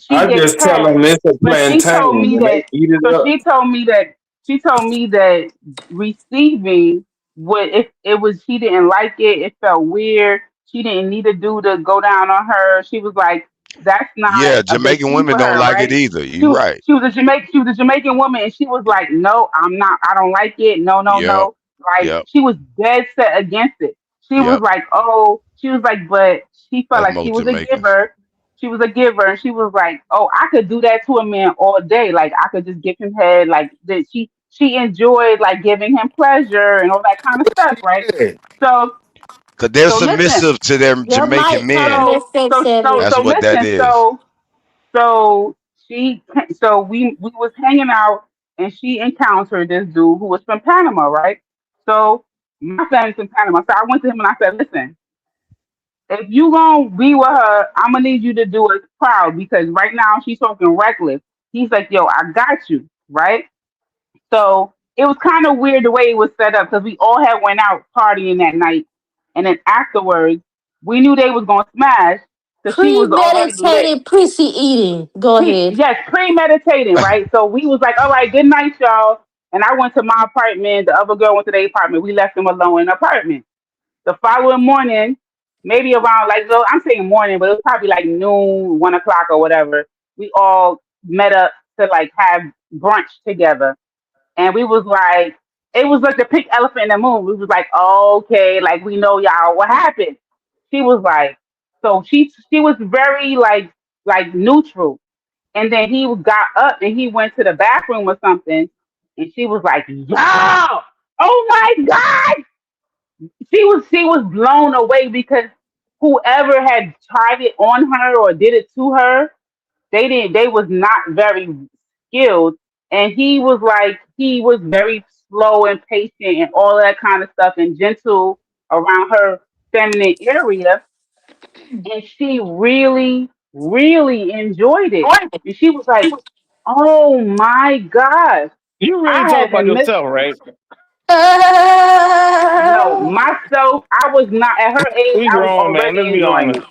I gets just tell head, them it's a but she plantain told me and they that. eat it So up. she told me that receiving would if it was she didn't like it, it felt weird. She didn't need a dude to go down on her. She was like, that's not Yeah, a big Jamaican thing women for don't her, like it right? either. She You wa- right. she was a Jamaican woman, and she was like, no, I'm not. I don't like it. No, no, Yep. no. Like Yep. she was dead set against it. She was Yep. like, oh, she was like, but she felt That's like she most was a Jamaicans. giver. She was a giver, and she was like, "Oh, I could do that to a man all day. Like I could just give him head. Like that." She enjoyed like giving him pleasure and all that kind of stuff, right? Yeah. So Cause they're so listen. submissive to their Your Jamaican mic kind of men. been fake That's So what that listen. is. So we was hanging out, and she encountered this dude who was from Panama, right? So my family's from Panama. So I went to him and I said, "Listen, if you gonna be with her, I'm gonna need you to do us proud because right now she's talking reckless." He's like, "Yo, I got you," right? So it was kind of weird the way it was set up because we all had went out partying that night, and then afterwards we knew they was gonna smash because she was already lit. premeditated pussy eating. Go ahead. Yes, premeditating, right? So we was like, "All right, good night, y'all." And I went to my apartment. The other girl went to their apartment. We left them alone in the apartment. The following morning, maybe around like well, I'm saying morning, but it was probably like noon, 1 o'clock or whatever. We all met up to like have brunch together, and we was like, it was like the pink elephant in the moon. We was like, okay, like we know y'all. What happened? She was like, so she was very like neutral, and then he got up and he went to the bathroom or something, and she was like, yo, oh my god, she was blown away because whoever had tried it on her or did it to her, they was not very skilled. And he was very slow and patient and all that kind of stuff and gentle around her feminine area. And she really, really enjoyed it. And she was like, oh my gosh. You really I talk about haven't missed. yourself, right? No, myself, I was not at her age. We I was grown, man. already Let's be enjoying honest. it.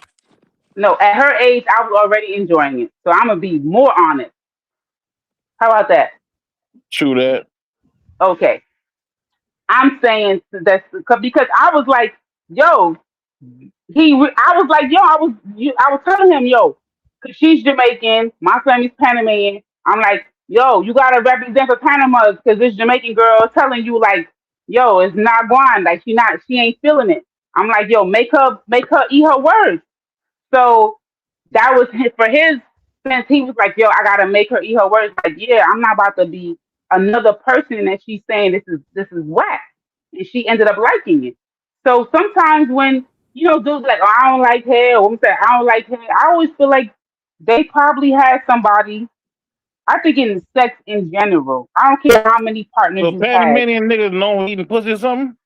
No, at her age, I was already enjoying it. So I'm gonna be more honest. How about that? True that. Okay, I'm saying that's because I was like, yo, I was like, yo, I was telling him, yo, cause she's Jamaican, my family's Panamanian. I'm like, yo, you gotta represent the Panama, cause this Jamaican girl is telling you like, yo, it's not going, like she ain't feeling it. I'm like, yo, make her eat her words. So that was for his sense. He was like, "Yo, I gotta make her eat her words." Like, yeah, I'm not about to be another person that she's saying this is whack, and she ended up liking it. So sometimes when dudes like, "Oh, I don't like hair," or I'm saying, "I don't like hair," I always feel like they probably had somebody. I think in sex in general, I don't care how many partners So you had. Panamanian niggas know eating pussy or something?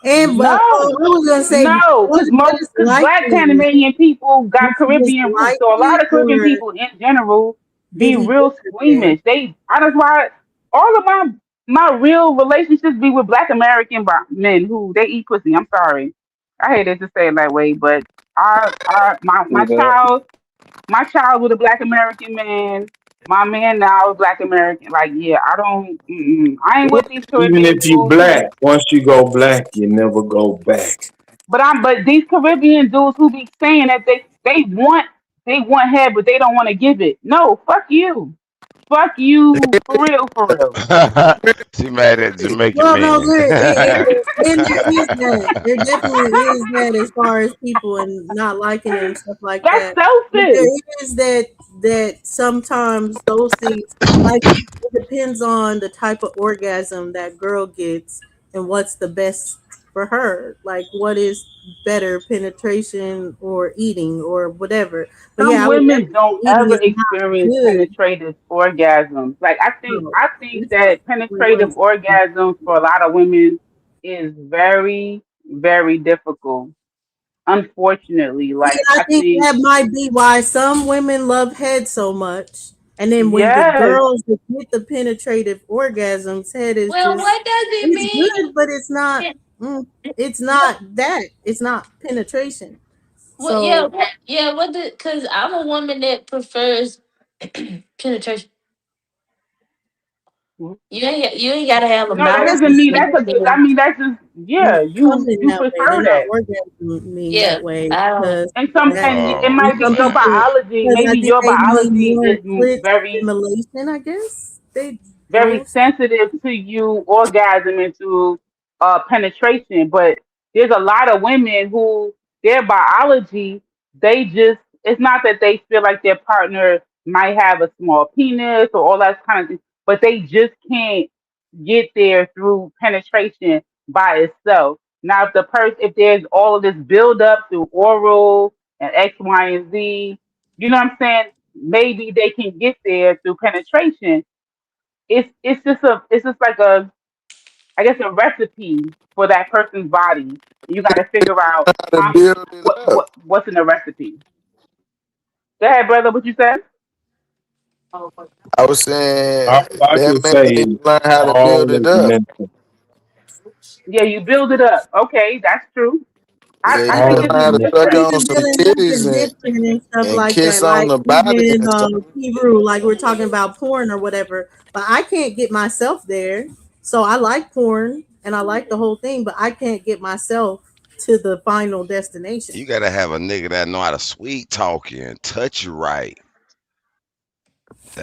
And No, I was gonna say, no, what is because Black liking? Panamanian people got Did you just Caribbean like roots, so a lot it, of Caribbean or people in general did be he real visit there? squeamish. That's why all of my real relationships be with Black American men who they eat pussy. I'm sorry, I hated to say it that way, but my True that. child with a Black American man. My man now is Black American. Like, yeah, I don't. I ain't with these Even Caribbean if you dudes who black, once you go black, you never go back. but these Caribbean dudes who be saying that they want head, but they don't want to give it. No, fuck you, for real. She mad at Jamaican Well, no, men. and there is that. There definitely is that as far as people and not liking it and stuff like That's that. But selfish. there is that sometimes those things, like, it depends on the type of orgasm that girl gets and what's the best for her. Like, what is better, penetration or eating or whatever. But Some yeah, I would women definitely don't say eating ever is not experience good. penetrative orgasms. Like No, I think that's that what it penetrative was. orgasm for a lot of women is very, very difficult. Unfortunately, See, like I I think think that might be why some women love head so much. And then when the yes, girls that get the penetrative orgasms, head is Well, just, what does it it's mean? good, but it's not. It's not that. It's not penetration. What? Yeah, So yeah. What? Because I'm a woman that prefers penetration. You ain't gotta have a no, that mouth. that's doesn't mean good, that's a good. but I mean, that's just not yeah. You coming that way prefer and not that, orgasming Yeah, that way I don't. because and that it Oh and might be some your man. people, biology. because I Maybe think your they need biology more is clit very stimulation. I guess they very girls. sensitive to you orgasm into penetration. But there's a lot of women who their biology, they just it's not that they feel like their partner might have a small penis or all that kind of thing, but they just can't get there through penetration by itself. Now if there's all of this build up through oral and X, Y, and Z, you know what I'm saying? Maybe they can get there through penetration. It's just like a I guess a recipe for that person's body. You got to figure out To how build it up. what's in the recipe. Go ahead, brother. What you said? I was saying All I that can man say need is to learn how to all build it is up. mental. Yeah, you build it up. Okay, that's true. I, Yeah, I you All think gotta is it's learn how just to mental. suck But different. on even some building up titties is different and stuff and like that. kiss on Like the body even and stuff. Hebrew, like we're talking about porn or whatever. But I can't get myself there. So I like porn and I like the whole thing, but I can't get myself to the final destination. You gotta have a nigga that know how to sweet talk you and touch you right.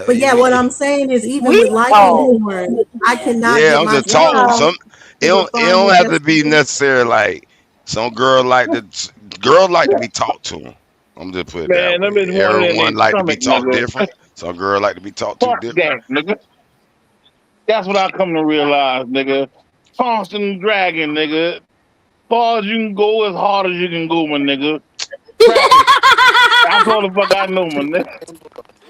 But yeah, what I'm saying is even with Sweet liking talk. porn, I cannot Yeah, get I'm just myself talking. Yeah. Some to the it don't final have to be destination. necessary. Like some girls like to be talked to. I'm just put it that Man, them way. bitch want it in Everyone their like to be stomach, talked nigga. different. Some girl like to be talked to Fuck different. that, nigga. That's what I come to realize, nigga. Constant dragging, nigga. Far as you can go, as hard as you can go, my nigga. Practice. That's all the fuck I know, my nigga.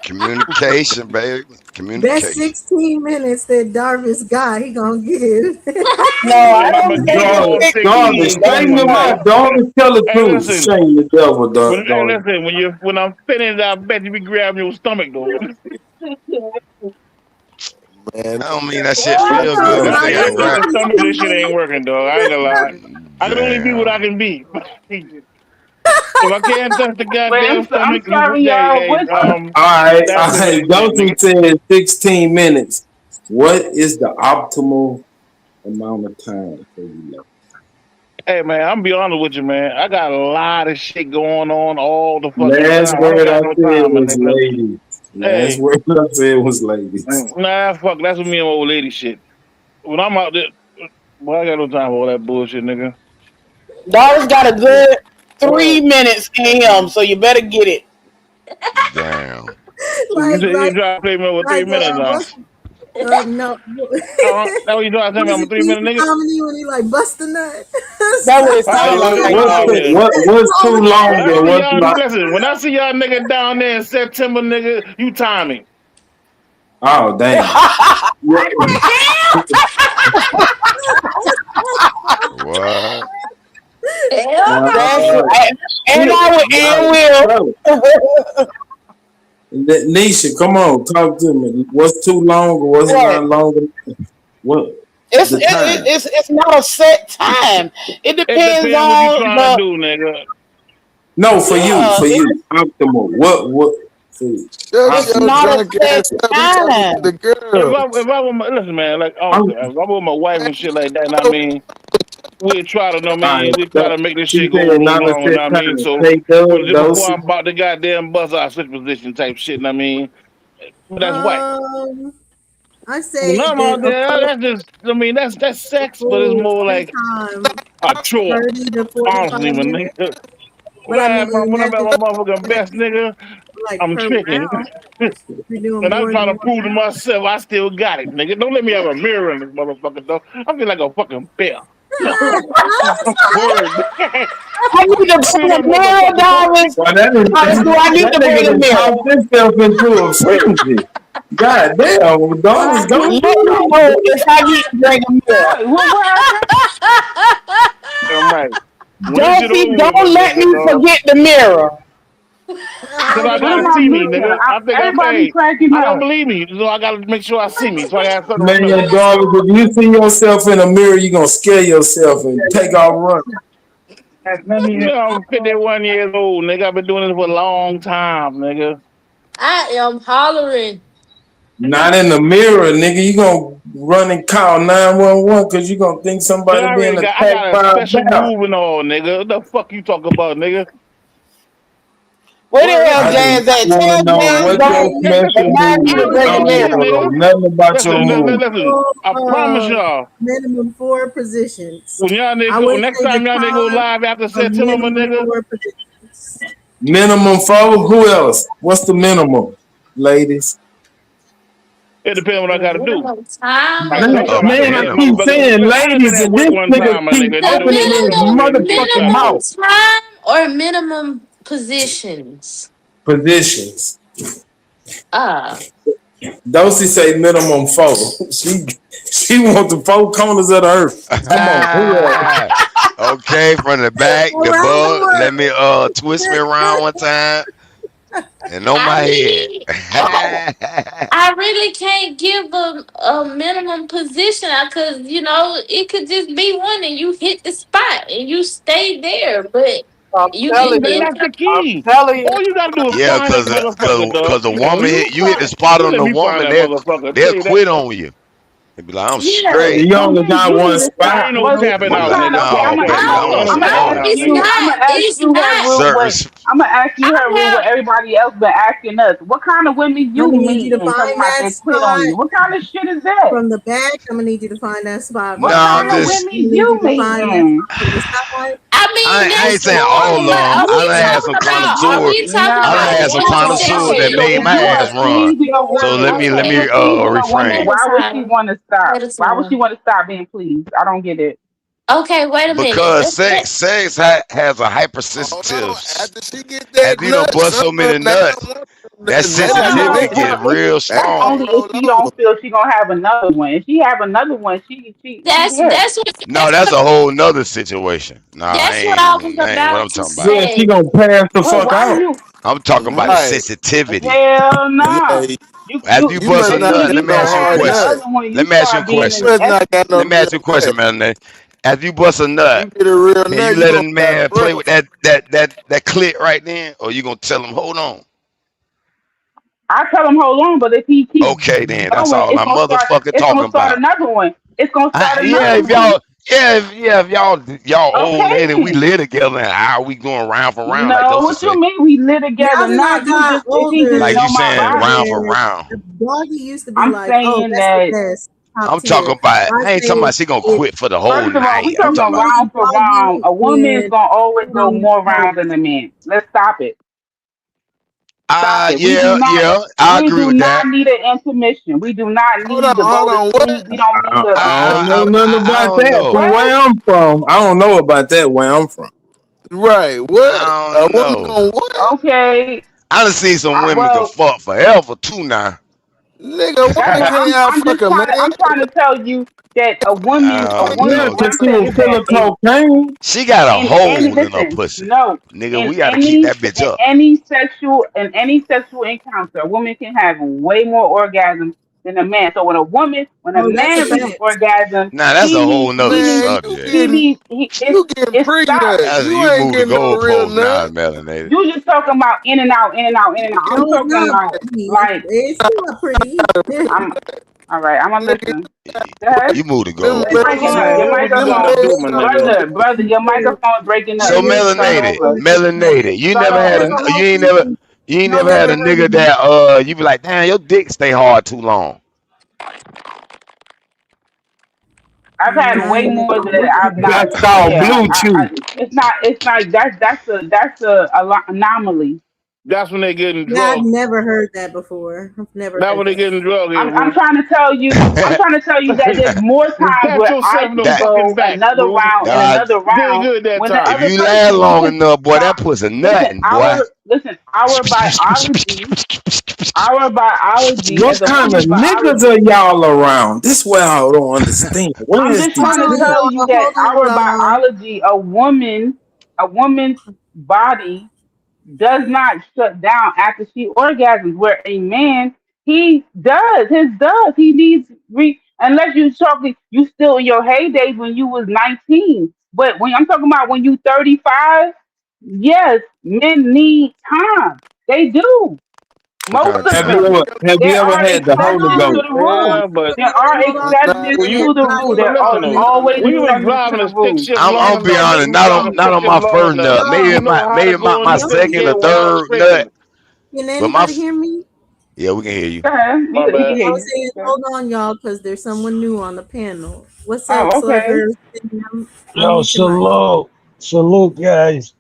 Communication, baby. That's Communication. 16 minutes that Darvis got. He gonna give. No, I Man, I'm don't gonna give you think. all Darling, darling, 16 to straighten my them nigga. out, darling. Tell the Hey, truth. listen. Shame the devil, Hey, darling. listen. When I'm finished, I bet you be grabbing your stomach, though. man. I don't mean that shit What? feel good, but That, they that, ain't that, right. that, some of this shit ain't working, dog. I ain't gonna lie. I can only be what I Damn. can be. If I can't touch the Wait, goddamn I'm stomach, sorry, y'all. hey, What? that's All just right. ain't shit, Dawson nigga. said 16 minutes. What is the optimal amount of time for you? Love? Hey man, I'm gonna be honest with you, man. I got a lot of shit going on all the fucking Last time. I don't word got I no said time, my was nigga. ladies. Last Hey, word I said was ladies. nah, fuck, that's what me and my old lady shit. When I'm out there, boy, I got no time for all that bullshit, nigga. Doris got a good Word. 3 minutes in him, so you better get it. Damn. You like said you like try to play me with 3 minutes now. bust, no. That what you trying to tell What me? is I'm a it, three Keith minute nigga. Comedy when he like bust a nut? That's what Stop. it All right, sounds well, like. listen, What's look too, here. what's too When long I and see what's y'all, not? listen, when I see y'all nigga down there in September, nigga, you time me. Oh damn. Yeah. What? Hell That's Uh, no. and I no. will. Nisha, come on, talk to me. What's too long or what's What? not long? What It's the it, it, time? it's not a set time. It It depends depends what you on trying to the do, nigga. No, yeah. for you, optimal. What for you? Shut It's your Optimal. not a drunk set ass up. He talking to time. the girls. If I were my, listen, man, like I don't I'm, care. If I were my wife Man, and shit like that, and I mean, we'll try to, know what I all right, mean, we try to make this she shit go a said little not a longer, know set what I mean. time. So Take when those just before doses. I'm about to goddamn buzz, I switch position type shit, know what I mean. But that's white. Um, I Well, say no, that no, that's just, I mean, that's a sex, but it's full more set like time, a chore. 30 to 45 Honestly, my minutes. nigga. But I mean, When I'm that at my motherfucking depends best, nigga, like I'm per tricking. round. If you're doing And I'm more trying than to one prove to round. myself I still got it, nigga. Don't let me have a mirror in this motherfucker, though. I feel like a fucking bear. Word. I need to I'm in bring that a mirror, motherfucker. Doris. Well, Doris, do I need that to nigga bring a done mirror? talked himself into a frenzy. God damn, What dollars go happened? Let me too long. know if I need to bring a mirror. What happened? I'm right. When this shit Don't over with, my don't let nigga, me dog. forget the mirror. Cause I What What gotta am happened? I see me, missing? nigga. I think I'm, Everybody hey, cracking I don't up. believe me, so I gotta make sure I see me. So I gotta something to Man, remember. dollars, if you see yourself in a mirror, you gonna scare yourself and take off running. You know, I'm 51 years old, nigga. I've been doing this for a long time, nigga. I am hollering. Not in the mirror, nigga. You gonna run and call 911 because you gonna think Man, somebody being I attacked got a by a special bear. move and all, nigga. What the fuck you talk about, nigga? Where Word, the hell I listen. just Jazz at? want to Tell know Jazz what your don't special remind me move to is. bring I a Listen, don't listen, mirror. know nigga. nothing about your Listen, move. listen. I promise y'all, Minimum four positions. when y'all I nigga, would next say the time y'all nigga go time live after of September, my minimum nigga, four positions. Minimum four? Who else? What's the minimum, ladies? it depends what I gotta do. Minimum time Like Man, or A sometimes I can man, I hit a keep minimum. motherfucker. saying Look, I done been ladies, at and work this one nigga time, my keep nigga. a opening They his come over minimum here and get motherfucking shot at. minimum mouth. time or minimum positions? Positions. Ah, Dosey say minimum four. She want the four corners of the earth. Come on, who else? Okay, from the back, the Around the bug. Let me twist me world. around one time and on I my head. mean, I really can't give a minimum position because it could just be one and you hit the spot and you stay there, but I'm you telling can Man, you. end that's the up. I'm key. telling you. All you gotta do is Yeah, find that cause motherfucker, cause dog. cause a woman You hit you hit the find, spot you on let the me find woman, that motherfucker. Tell they'll you that. quit on you. They'll be like, I'm Yeah. straight. You So only you got you one need to There spot. stop. ain't no capping They be out, What like, kind? nigga. Okay, no, I'm gonna baby, ask no, you. Ain't I'm no I'm gonna straight. capping ask I'm out, It's you. nigga. straight. I'm gonna not. ask It's you, not. Harold. What Certain I'm gonna ask you, I Harold. What have. everybody else been asking us. What kind of women I'm you gonna need you meet to and talking find about that they quit on spot you? What kind of shit is that? from the back. I'm gonna need you to find that spot What from the no, I'm kind of front. just I'm women gonna need you you to find that meeting? spot from the side. I mean, I ain't that's saying cool, all of but them. are I we done had talking some about? Are connoisseurs. we talking I done about had No. some intersex connoisseurs Okay, that so made if my you ass a relationships? run. single So woman, let okay, me a single woman, refrain. At a why would she time. want to stop? At a Why would she time. want to stop being pleased? I don't get it. Okay, wait a minute. Because sex has a Hold on. hypersensitive. After she get that After you done nut, bust some so of many them they nuts, don't want that nothing. They Well, like a no. sensitivity nigga. is Well, real that's Hey, strong. only if hold she on. don't feel she gonna have another one. If she have another one, she that's yeah. that's what No, that's that's what a whole nother situation. Nah, that's what I was that ain't what about I'm to talking about. Yeah, she say. gonna pass the Well, fuck why do out. you? I'm talking about the Right. sensitivity. Hell Yeah. no. After you You bust must a not nut, got let You me no can ask you a have hard the question. nut. other one. Let You me ask you a start being You question. an must not got no Let me real ask you a nut. question, man. After you bust a nut, You get a real can you nut, you let a gonna got man play forever. with that clit right then, or you gonna tell him hold on? I tell him hold on, but if he keep Okay, then that's going, all I'm motherfucking It's gonna talking start about. another one. It's gonna start Yeah, another if one. y'all, if y'all old Okay lady, we then. live together, and how we going round for round, like No, those to what you say, mean we live together Now that I now? You got just if he just older, like know you my saying round body. for where round. doggy used to be I'm like, oh, saying that's the that best, top I'm talking tier. about. I I ain't talking say about she gonna it quit for the whole first of all, we night. I'm talking talking about about usually round for round. doggy A woman's when gonna always put go on more like rounds than a man. Let's stop it. Stop it. yeah, yeah, I We agree do with not that. need an intermission. We do not need to Hold go to on, sleep. what? We don't need to I don't know nothing I about don't that. From know. where what? I'm from, I don't know about that. Where I'm from, Right, what? I A don't woman know. on what? Okay. I done seen some women can Well, fuck forever too now. Nigga, that's woman what can't out I'm fuck just a trying to man. tell you that I a don't woman yeah, know. what because I'm she saying was is that still a cocaine. She got a any hole in her listen, pussy, no, nigga. We got to keep that bitch up. in any sexual encounter, a woman can have way more orgasms than a man. So when a oh, that's a man reaches fact. orgasm, Now that's a whole nother Man, subject. you getting it stops. prenuts. That's You you ain't move the getting no real goalpost now, nut. melanated. You just talking about in and out, in and out, in and You out. get I'm No, it's talking not about pretty. like It's not pretty. I'm all right. I'm gonna nigga, listen. Go ahead. You move the them It's days, breaking How up. Your old was you them when microphone, I days do, my gone. nigga? brother. Your microphone is breaking up. It You need is to start Melanated, over. melanated. You Start never had there's a a over. whole you ain't no never had never a nigga heard that you be like, damn, your dick stay hard too long. I've had I way ain't more never that heard I've not. That's called Yeah, Bluetooth. it's not. It's not. That's a anomaly. That's when they getting yeah, I've drugged. never heard that before. I've never That's heard when they that. getting drugged. I'm Ruth. trying to tell you. I'm trying to tell you that there's more times Pat where I yourself in the can that fucking go back, another Ruth. round and uh, another You did round good that when the if time. other you last person long listen. enough, boy, Now, that pussy nothing, boy. listen. Our biology as What a kind of woman's niggas are biology. y'all around? This is where I don't understand. I'm Where's just the Hold trying to on, truth? tell you y'all. that Hold on, our y'all. biology, a woman's body does not shut down after she orgasms. Where a man, he does, his does. He needs unless you talking, you still in your heydays when you was 19. But when I'm talking about when you 35, yes, men need time. They do. What kind of Most of Have you time? them. ever have you There ever are had the Hold Holy exceptions to on. Ghost? the rule. Yeah, but There are Hold on a Nah, exceptions when minute. you to the rule. Naya, There hold are listen on a though, minute. always when you been exceptions to driving the a stick rule. shift long I'm be enough, honest, when you driving a not stick on shift my long first enough, nut. you Y'all, know how to go in My the y'all can second hear or position me? without third nut. tripping. Can But my anybody hear me? yeah, we can hear you. Go ahead. My He can bad. hear I was you. saying, Okay. hold on, y'all, because there's someone new on the panel. What's up, Oh, okay. Slugger? Yo, Unmute your mic. salute, guys.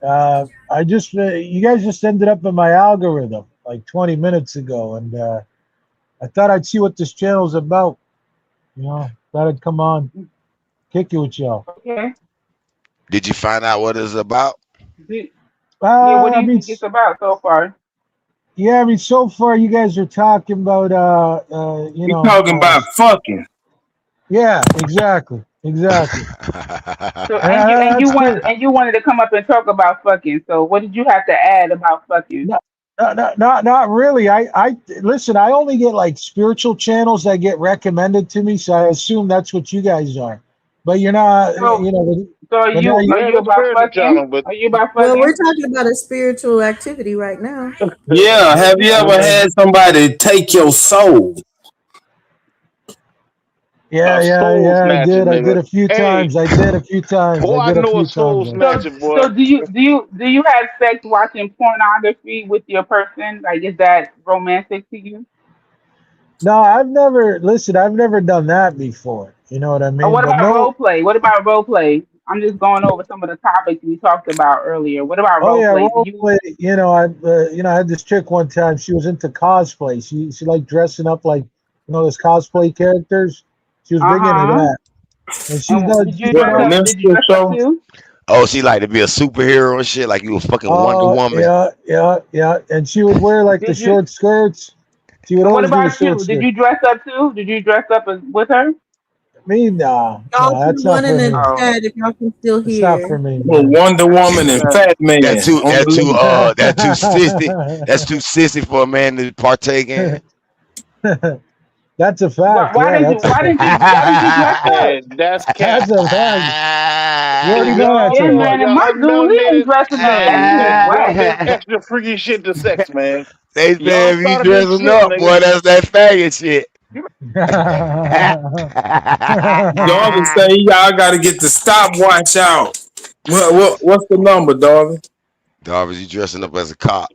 You guys just ended up in my algorithm like 20 minutes ago, and I thought I'd see what this channel's about. Thought I'd come on, kick it with y'all. Okay. Did you find out what it's about? Do- Yeah, what do I you mean, think it's about so far? yeah, I mean, so far you guys are talking about, We talking about fucking. yeah, exactly. So That's cool. and you wanted to come up and talk about fucking. So what did you have to add about fucking? No, not really. I listen. I only get like spiritual channels that get recommended to me, so I assume that's what you guys are. But you're not, So so but now are Yeah, you that's about spiritual fucking? channel, but Are you about Well, we're fucking? talking about a spiritual activity right now. Yeah, have you Yeah. ever had somebody take your soul? yeah, a soul snatcher, I did nigga. a few Hey, times. I did a few times. boy, I I did a know a few soul times. So snatcher, boy. so do you have sex watching pornography with your person? Like is that romantic to you? No, I've never listen. I've never done that before. You know what I Or mean? what But about no. role play? What about role play? I'm just going over some of the topics we talked about earlier. What about Oh role yeah, play? Do role you play. I had this chick one time. She was into cosplay. She liked dressing up like those cosplay characters. She was big into uh-huh. that, and And did you What dress the up? done. Did you minstrel dress up show? too? Oh, she like to be a superhero and shit, like you a fucking Wonder Oh Woman. yeah. And she would wear like the Did you? short skirts. She would And what always do the about short you? Did skirt. you dress up too? Did you dress up with her? Me, nah, Y'all nah, put that's not one in for the me. Oh, chat if y'all can still It's not for hear. me, Well, man. Wonder Woman and okay. Fat Man on the list. That's too sissy for a man to partake in. That's a Why, fact. why Yeah, didn't you? that's Why didn't you? Why didn't you dress up? Yeah, that's that's cap. a fact. You If already know that's y'all Yeah, right. thought man. And my y'all dude, he ain't donated, dressing up. He man, just y'all whack. did extra freaky shit to sex, man. They Y'all said if you started this dressing shit, up, boy, nigga. that's that faggot shit. Darling say y'all got to get the stopwatch out. What's the number, darling? Darvish, you dressing up as a cop,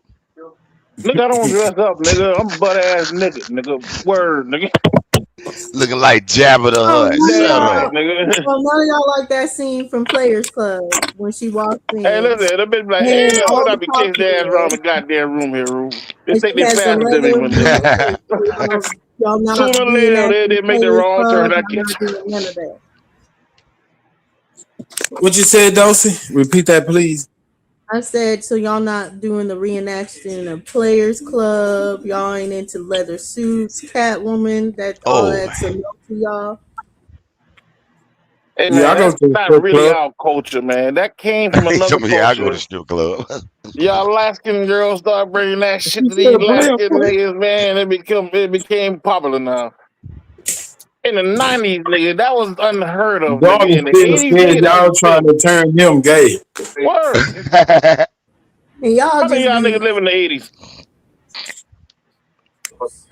Nigga, I don't dress up, nigga. I'm butt ass nigga, nigga. Word, nigga. looking like Jabba the Oh, Hutt. none of Shut Damn right, up. y'all. nigga. Well, none of y'all like that scene from Players Club when she walks Hey, in, listen, the bitch be like, and hell, all when I the be chasing coffee their ass around there, the goddamn room here, Roo. They and think she they has the faster than me, leather my nigga. jacket. Y'all not Sooner or later, reenacting they make the Players wrong turn. Club. I Y'all can't. not doing none of that. What you said, Dulcie? Repeat that, please. I said, so y'all not doing the reenacting of Players Club. Y'all ain't into leather suits, Catwoman. That all Oh, that's a no to y'all. Hey, Yeah, I man, go that's to the not strip really club. our culture, man. That came from he another told me, yeah, I go to culture. strip club. Y'all Alaskan girls start bringing that shit You to said these a player, Alaskan player. niggas, man. It became popular now. In the '90s, nigga, that was unheard of, nigga. Darling In the still '80s, scared nigga, that y'all was trying shit. to turn him gay. Word. And y'all How many of just y'all be niggas live in the '80s?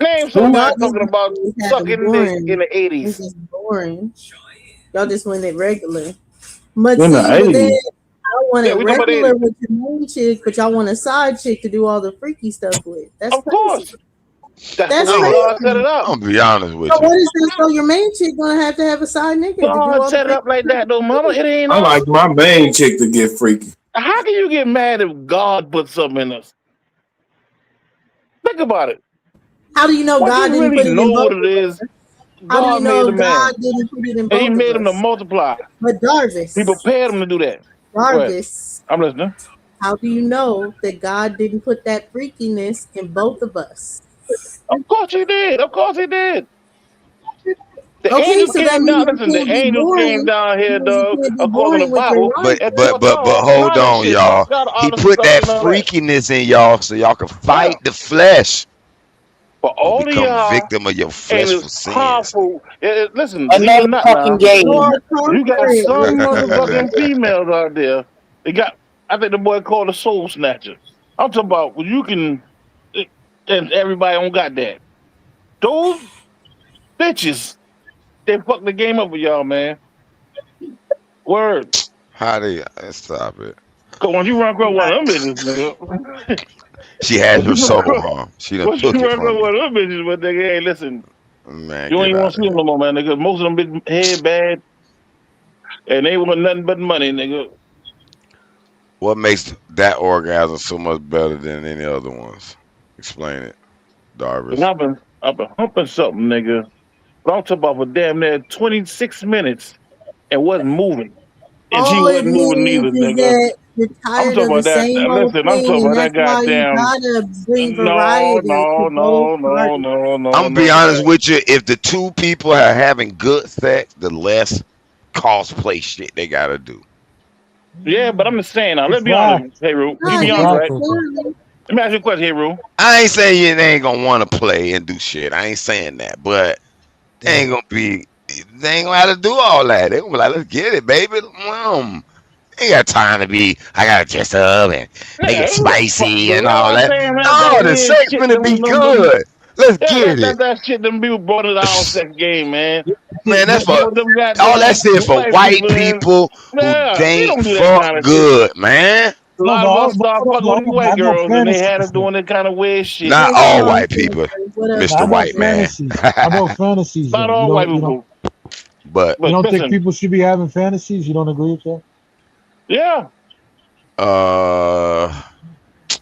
Name Who? y'all somebody just talking about be having sucking dick in boring. the It's '80s. just boring. Y'all just want it regular. But In the see, but then 80s. I want Yeah, it we talking about the regular '80s. with your main chick, but y'all want a side chick to do all the freaky stuff with. That's Of crazy. course. That's the That's way I'm, God set crazy. it up. I'm gonna be honest So with you. what is that? So your main chick gonna have to have a side nigga to do God all the set it freaky up like stuff that, though, mama. with? It ain't I like us. my main chick to get freaky. How can you get mad if God put something in us? Think about it. How do you know What God you didn't really put it know in what both it of is? us? How do you God made know a God man, didn't put it in and He both of made him to us? multiply. But He Jarvis, prepared him to do that. Go ahead. Jarvis, I'm listening. how do you know that God didn't put that freakiness in both of us? Of course He did. Of course He did. The Okay, angels so that came means down. you Listen, the can't be angels came boring. down That here, means you dog, can't be according to the boring with your Bible, line. and said, But "No, hold try this on, shit. Fuck y'all. out He all the put sucking that and all that." freakiness in y'all so y'all can Yeah. fight the flesh. For Don't all of become y'all, victim of your and it's fleshful sins. powerful. Listen, believe it or Another not, fucking now game. Or you got conquer it. What some are you motherfucking saying? females out there. They got. I think the boy called a soul snatcher. I'm talking about when you can, and everybody don't got that. Those bitches, they fuck the game up with y'all, man. Word. How they stop it? Cause once you run across one of them bitches, nigga. She has once your you run soul, across, huh? She done once you took it run across from you. one of them bitches, but nigga, hey, listen, Man, you ain't get want out to of see them here. no more, man, nigga. Most of them bitch head bad, and they want nothing but money, nigga. What makes that orgasm so much better than any other ones? Explain it, And Darvish. I've been humping something, nigga. But I'm talking about for damn near 26 minutes and wasn't moving. And she All it wasn't moving means neither, is nigga. that you're I'm tired talking of the about that. same old Listen, I'm thing, talking and about that's that why you goddamn. gotta bring No, variety no, to both no, no, parties. no, I'm no, gonna be no. honest with you. If the two people are having good sex, the less cosplay shit they gotta do. Yeah, but I'm just saying now, It's let's a be honest, fact. hey Ru. You It's Not a be honest, fact, right? Coco. necessarily. Let me ask you a question, hey Ru. I ain't saying you ain't gonna want to play and do shit. I ain't saying that, but they Yeah. ain't gonna be. They ain't gonna have to do all that. They gonna be like, let's get it, baby. Ain't got time to be. I gotta dress up and make it Yeah, fuck, spicy and what all I'm that. saying, that No, the weird sex shit, gonna be good. Let's yeah, get it, that shit, them people brought it our sex game, man. See, man. That's for Them all goddamn that shit for white white people, man. people who Yeah, we ain't don't do that fuck kind of shit. good, man. A no, lot of us but start hold on, fucking with these I white know girls, and they had us fantasies though. doing that kind of weird shit. Not Hey, all come on, white people, what up, No, I Mister know man? White Man. fantasies. I know fantasies Not though. all white people, But You but don't think listen, people should be having fantasies? You don't agree with that? yeah, uh,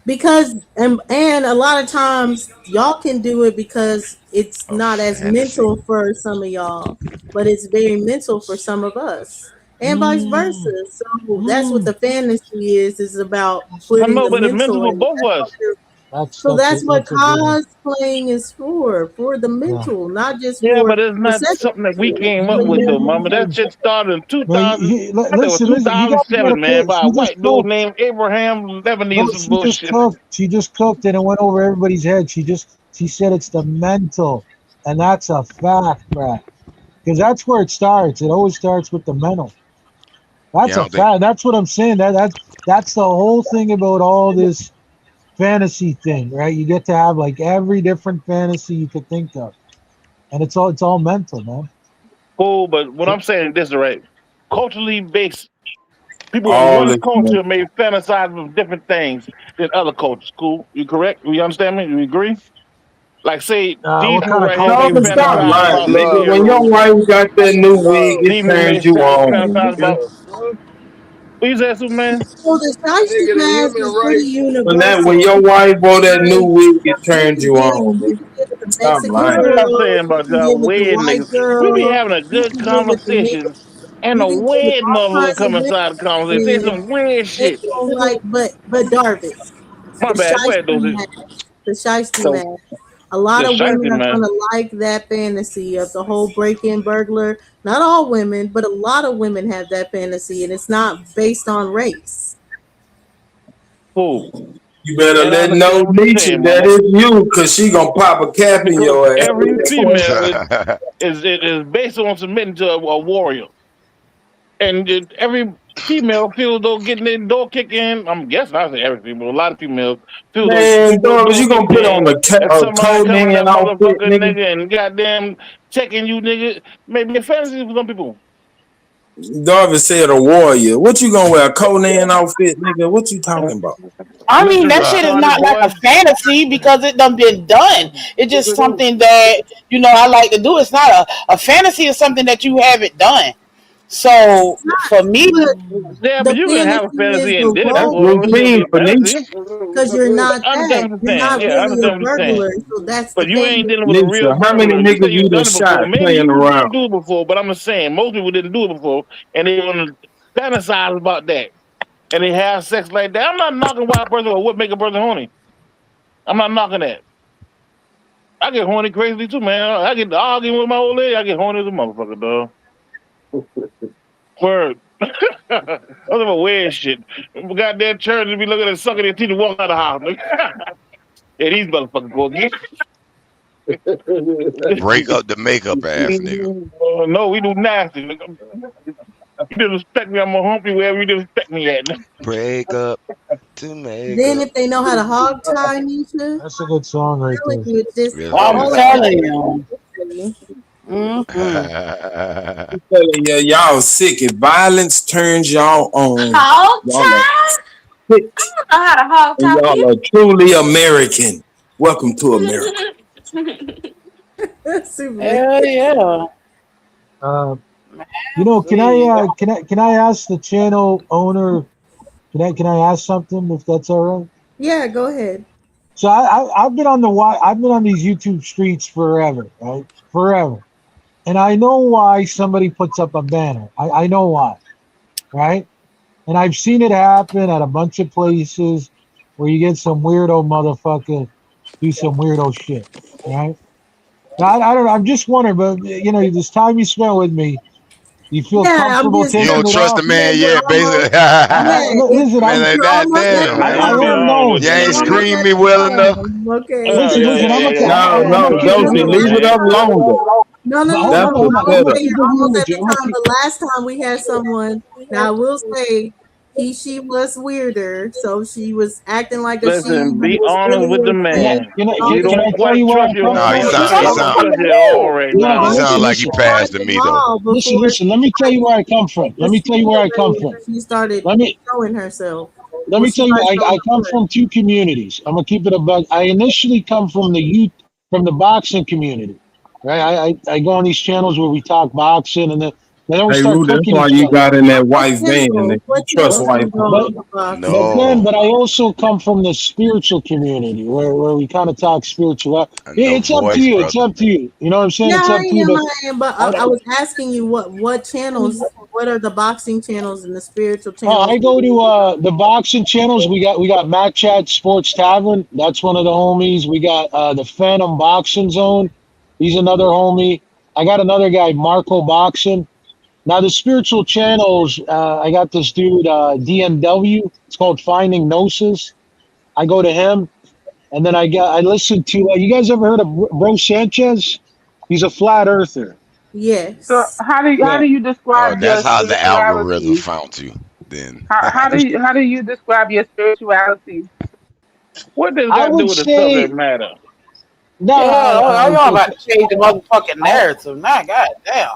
Because and a lot of times y'all can do it because it's a not as fantasy. mental for some of y'all, but it's very mental for some of us, and vice versa. Mm, So that's what mm. the fantasy is about I putting know, the but it's mental mental for in. both of us. So that's what That's a good one. cosplaying is for the Yeah. mental, not just Yeah, but for it's the not something that we sexual. came So up with, yeah, though, mama. That shit started in Man, 2000. I think it was listen. You gotta 2007, man, pay. by a white dude named Abraham Lebanese or No, some bullshit. she just cooked and it went over everybody's head. She said it's the mental. and that's a fact, Brad. Because that's where it starts. It always starts with the mental. That's Yeah, I a don't think. fact. That's what I'm saying. That's the whole thing about all this fantasy thing, right? You get to have like every different fantasy you could think of, and it's all mental, man. Cool, but what I'm saying is this, right? Culturally based people in All one this culture may fantasize with different things than other cultures. Cool, you correct? You understand me? You agree? Like, say these What people kind of right here No, may culture but you stop talking fantasize about? lying, about nigga. being. When your wife got that new wig, it These men may turns you on, fantasize nigga. about. What you said, Superman? So the shiesty Nigga, the mask human is pretty race. When universal. your wife wore that new Like, wig, it here's turns the you on, thing: you nigga. can get with the Stop Mexican That's lying. what I'm girl, saying you about can get y'all with the weird white niggas. We be girl, having a you good can get with the mix. conversation, and You a can get with weird all motherfucker kinds of come inside the conversation. Say women, some weird they shit. don't like, but Darvis, My the bad. Go ahead, shiesty Dozy. mask, the shiesty So, mask. A lot the of women shiesty are man. gonna like that fantasy of the whole break-in burglar. Not all women, but a lot of women have that fantasy, and it's not based on race. Cool. You better And I let know understand what you're Nisha saying, that mama. is you, cause she gonna pop a cap in Because your ass. every female is based on submitting to a warrior. And every female feels though getting their door kicked in. I'm guessing I say every female, a lot of females feel though Man, getting their Doris, door you gonna kicked put in, on and a somebody coming Conan that outfit, motherfucker nigga? nigga and goddamn checking you nigga. Maybe a fantasy for some people. Darvin said a warrior. What you gonna wear? A Conan outfit, nigga? What you talking about? I Look, mean, just that uh, shit is retarded not like a boy. fantasy because it done been done. It's just something that, I like to do. It's not a fantasy is something that you haven't done. So for me, But Yeah, but the you can have a fantasy is fantasy and the did it That's role before though. It play still be routine, a Phoenicia. fantasy. because you're not I that. understand what you're You're saying. not Yeah, I really a understand what you're saying. burglar, so that's the But you ain't dealing with fantasy. a real Nisha, how many burglar. You say niggas you you've done done it before. shot Maybe playing you around? did do it before, but I'm just saying most people didn't do it before, and they want to fantasize about that, and they have sex like that. I'm not knocking why a person or what make a person horny. I'm not knocking that. I get horny crazy too, man. I get arguing with my old lady. I get horny as a motherfucker, dog. Word. That's some weird shit. Goddamn church be looking at sucking their teeth and walk out of the house. Yeah, these motherfuckers go again. break up the makeup ass nigga. No, we do nasty. Nigga. You disrespect me, I'm gonna hump you wherever you disrespect me at. Break up to make Then up. if they know how to hog tie, Nisha, That's a good song right telling there. you it's just Yes, it I'm all is. around telling you. fantasy. Hmm. Telling you, y'all sick. If violence turns y'all on, Hog y'all are tie? sick, I don't know how to hog and tie y'all are truly American. Welcome to America. people. Superman. Hell yeah. Uh, can I Please. ask the channel owner? Can I ask something if that's all right? Yeah, go ahead. So I've been on I've been on these YouTube streets forever, right? Forever, and I know why somebody puts up a banner. I know why, right? And I've seen it happen at a bunch of places where you get some weirdo motherfucker do some weirdo shit, right? Now, I don't know. I'm just wondering, but this time you spent with me, you feel Yeah, I'm comfortable just You taking don't it trust off? the yeah, man you're yet, almost basically. yeah, Listen, Man like you're that, almost at Yeah, damn, the man, I you man. be am farm. on with You you, You're ain't man. almost screened at me the well enough. farm. Okay. Yeah, yeah, listen. yeah, I'm gonna yeah, tell. yeah. No, You no, be on with Josie, you, leave it man. up longer. No, no, But no, hold no. That's on, the hold I on. was I'm gonna setup. saying keep it you're real almost with at you. the time. The last time we had someone, now I will say she was weirder, so she was acting like a she, Listen, but be it was honest really with the a Can I they. man. can I Long You can, as can don't I you tell quite you where I trust your come No, homie. he from? He sound, I he talking don't sound, to trust you at all you. right No, he now. listen, sound like he listen, passed started to to me though. brawl listen, before listen. Let me tell you where I come from. Let the me tell you where spirit I come lady, from. she started Let me showing herself. let Well, me she tell you. started showing I her come foot. from two communities. I'm gonna keep it a bug. I initially come from the youth, from the boxing community, right? I go on these channels where we talk boxing, and then we Hey, start Rudy, that's cooking why each you other. got in that What white van, channel? nigga. You What trust channel do white you go folks. But on for boxing? No, but I also come from the spiritual community where we kind of talk spiritual. no It's up to voice, you. It's brother. up to you. You know what I'm saying? Yeah, It's up to you. But I am. But I, I was asking you what channels? What are the boxing channels and the spiritual channels? I go to the boxing channels. We got Matt Chat Sports Tavern. That's one of the homies. We got the Phantom Boxing Zone. He's another homie. I got another guy, Marco Boxing. Now the spiritual channels. I got this dude, DMW. It's called Finding Gnosis. I go to him, and then I listen to. You guys ever heard of Bro Sanchez? He's a flat earther. So Yes. how Yeah. do you Oh, describe that's your how the algorithm spirituality? found you. Then How do you describe your spirituality? What does I got to do would with the subject say matter? no. Yeah, y'all I, about to change the motherfucking I, narrative now. God damn.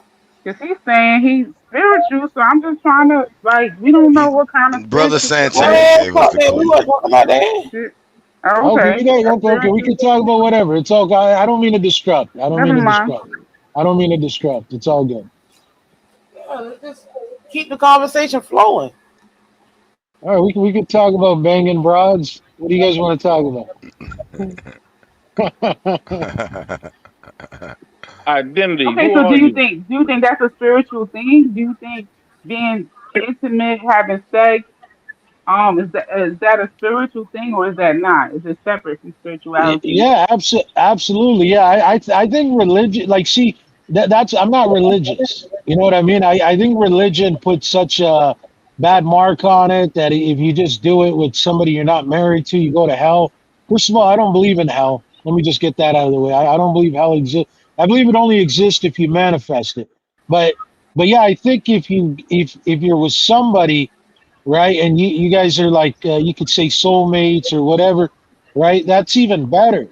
Because he's saying he's spiritual, so I'm just trying to like we don't know he, what kind of brother spiritual you are. Sanchez Man, gave us fuck the that. We clue. wasn't talking about that. Shit. Oh, okay, we okay, got a okay. Okay, we spiritual. can talk about whatever. It's okay. I don't mean to disrupt. I don't Never mean to mind. disrupt. I don't mean to disrupt. It's all good. Yeah, let's just keep the conversation flowing. All right, we can talk about banging broads. What do you guys want to talk about? Identity. Okay, Who so are you? do you think that's a spiritual thing? Do you think being intimate, having sex, is that a spiritual thing or is that not? Is it separate from spirituality? Yeah, absolutely. Yeah, I think religion, like, see, that's I'm not religious. You know what I mean? I think religion puts such a bad mark on it that if you just do it with somebody you're not married to, you go to hell. First of all, I don't believe in hell. Let me just get that out of the way. I don't believe hell exists. I believe it only exists if you manifest it. But but yeah, I think if you're with somebody, right, and you guys are like you could say soulmates or whatever, right? That's even better,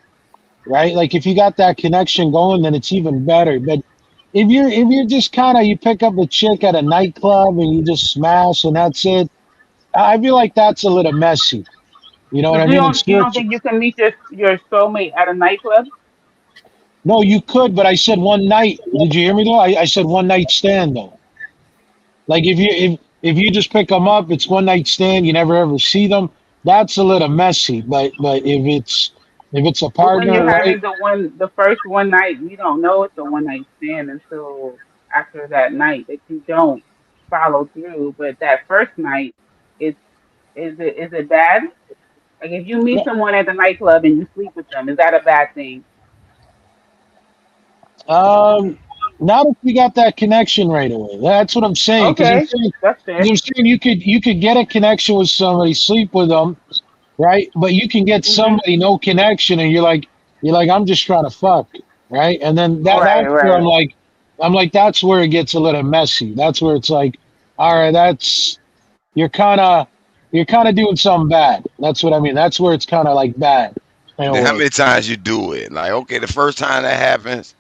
right? Like if you got that connection going, then it's even better. But if you're just kind of you pick up a chick at a nightclub and you just smash and that's it, I feel like that's a little messy. You know what But I you mean? And don't you don't spiritual. think you can meet your soulmate at a nightclub? No, you could, but I said one night. Did you hear me though? I said one night stand though. Like if you just pick them up, it's one night stand. You never ever see them. That's a little messy. But if it's a But when partner, you're right? having the first one night, you don't know it's a one night stand until after that night that you don't follow through. But that first night, it's is it bad? Like if you meet someone at the nightclub and you sleep with them, is that a bad thing? Um, Not if you got that connection right away. That's what I'm saying. Because I'm Okay, saying, that's because fair. I'm saying you could get a connection with somebody, sleep with them, right? But you can get Mhm. somebody no connection, and you're like I'm just trying to fuck, right? And then Right, that's where I'm right. like, that's where it gets a little messy. That's where it's like, all right, you're kind of you're kind of doing something bad. That's what I mean. That's where it's kind of like bad in a Then how way. many times you do it? Like, okay, the first time that happens,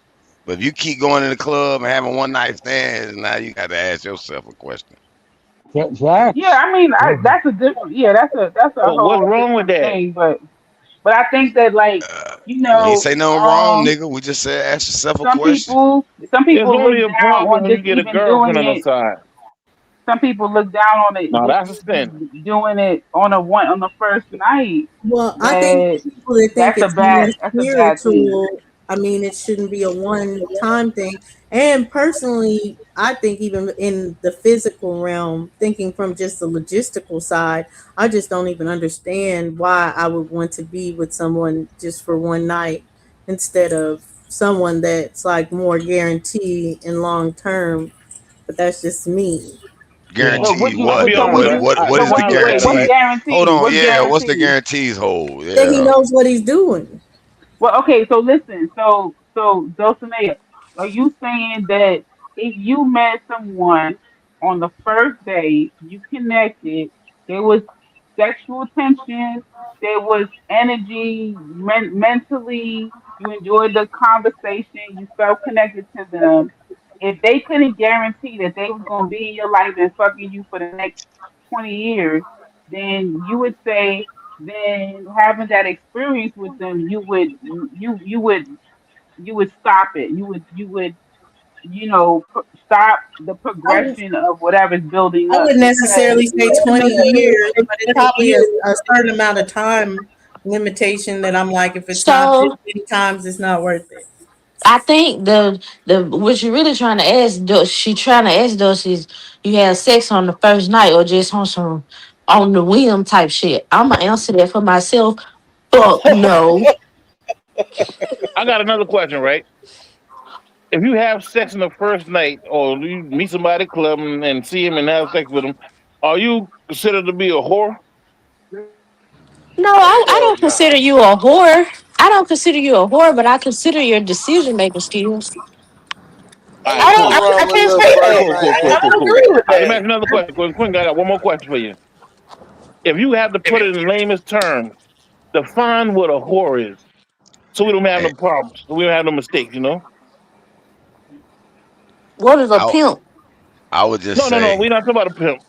but if you keep going to the club and having one night stands, now you got to ask yourself a question. Yeah, Facts. I mean, Yeah. that's a different. Yeah, that's a What's whole wrong with different that? thing. But I think that like you We ain't know, say nothing wrong, nigga. We just said ask yourself a some question. It's people only look a down problem on when you just get a even doing girlfriend on the it. side. Some people look down on it Now just that's a sin. doing it on the first night. Well, I think That people that think that's a it's more bad that's a bad thing. spiritual, I mean, it shouldn't be a one time thing. And personally, I think even in the physical realm, thinking from just the logistical side, I just don't even understand why I would want to be with someone just for one night instead of someone that's like more guaranteed and long term. But that's just me. Yeah. But Guarantee I'll what be though? would honest. What you? what what I is But the would you look wait? at it What's right. guarantee? Hold guaranteed? on, What's yeah. What's the guaranteed? guarantees hold? That he Yeah. knows what he's doing. Well, okay, so listen, so Dulcinea, are you saying that if you met someone on the first day, you connected, there was sexual tension, there was energy, mentally, you enjoyed the conversation, you felt connected to them. If they couldn't guarantee that they was gonna be in your life and fucking you for the next 20 years, then you would say then having that experience with them, you would stop it. You would stop the I, progression of whatever's building I up wouldn't because necessarily say 20 years, but it's probably a certain amount of time limitation that I'm like, if it's not this So many times, it's not worth it. I think the what you're really trying to ask, she trying to ask us is you had sex on the first night or just on some on the whim type shit. I'm gonna answer that for myself. Fuck no. I got another question, right? If you have sex in the first night, or you meet somebody at the club and see him and have sex with him, are you considered to be a whore? No, I don't consider you a whore. I don't consider you a whore, but I consider your decision making skills. All Ain't right, I nothing don't, cool. wrong I with a can't little say first that. Cool, cool, name. cool, I cool, don't cool. agree with All right, let me ask that. you another question. Quinn, I got one more question for you. If you have to put it in layman's terms, define what a whore is, so we don't have Hey, no problems, so we don't have no mistakes. You know? What is a I pimp? I would just No, no, no. say We're not talking about a pimp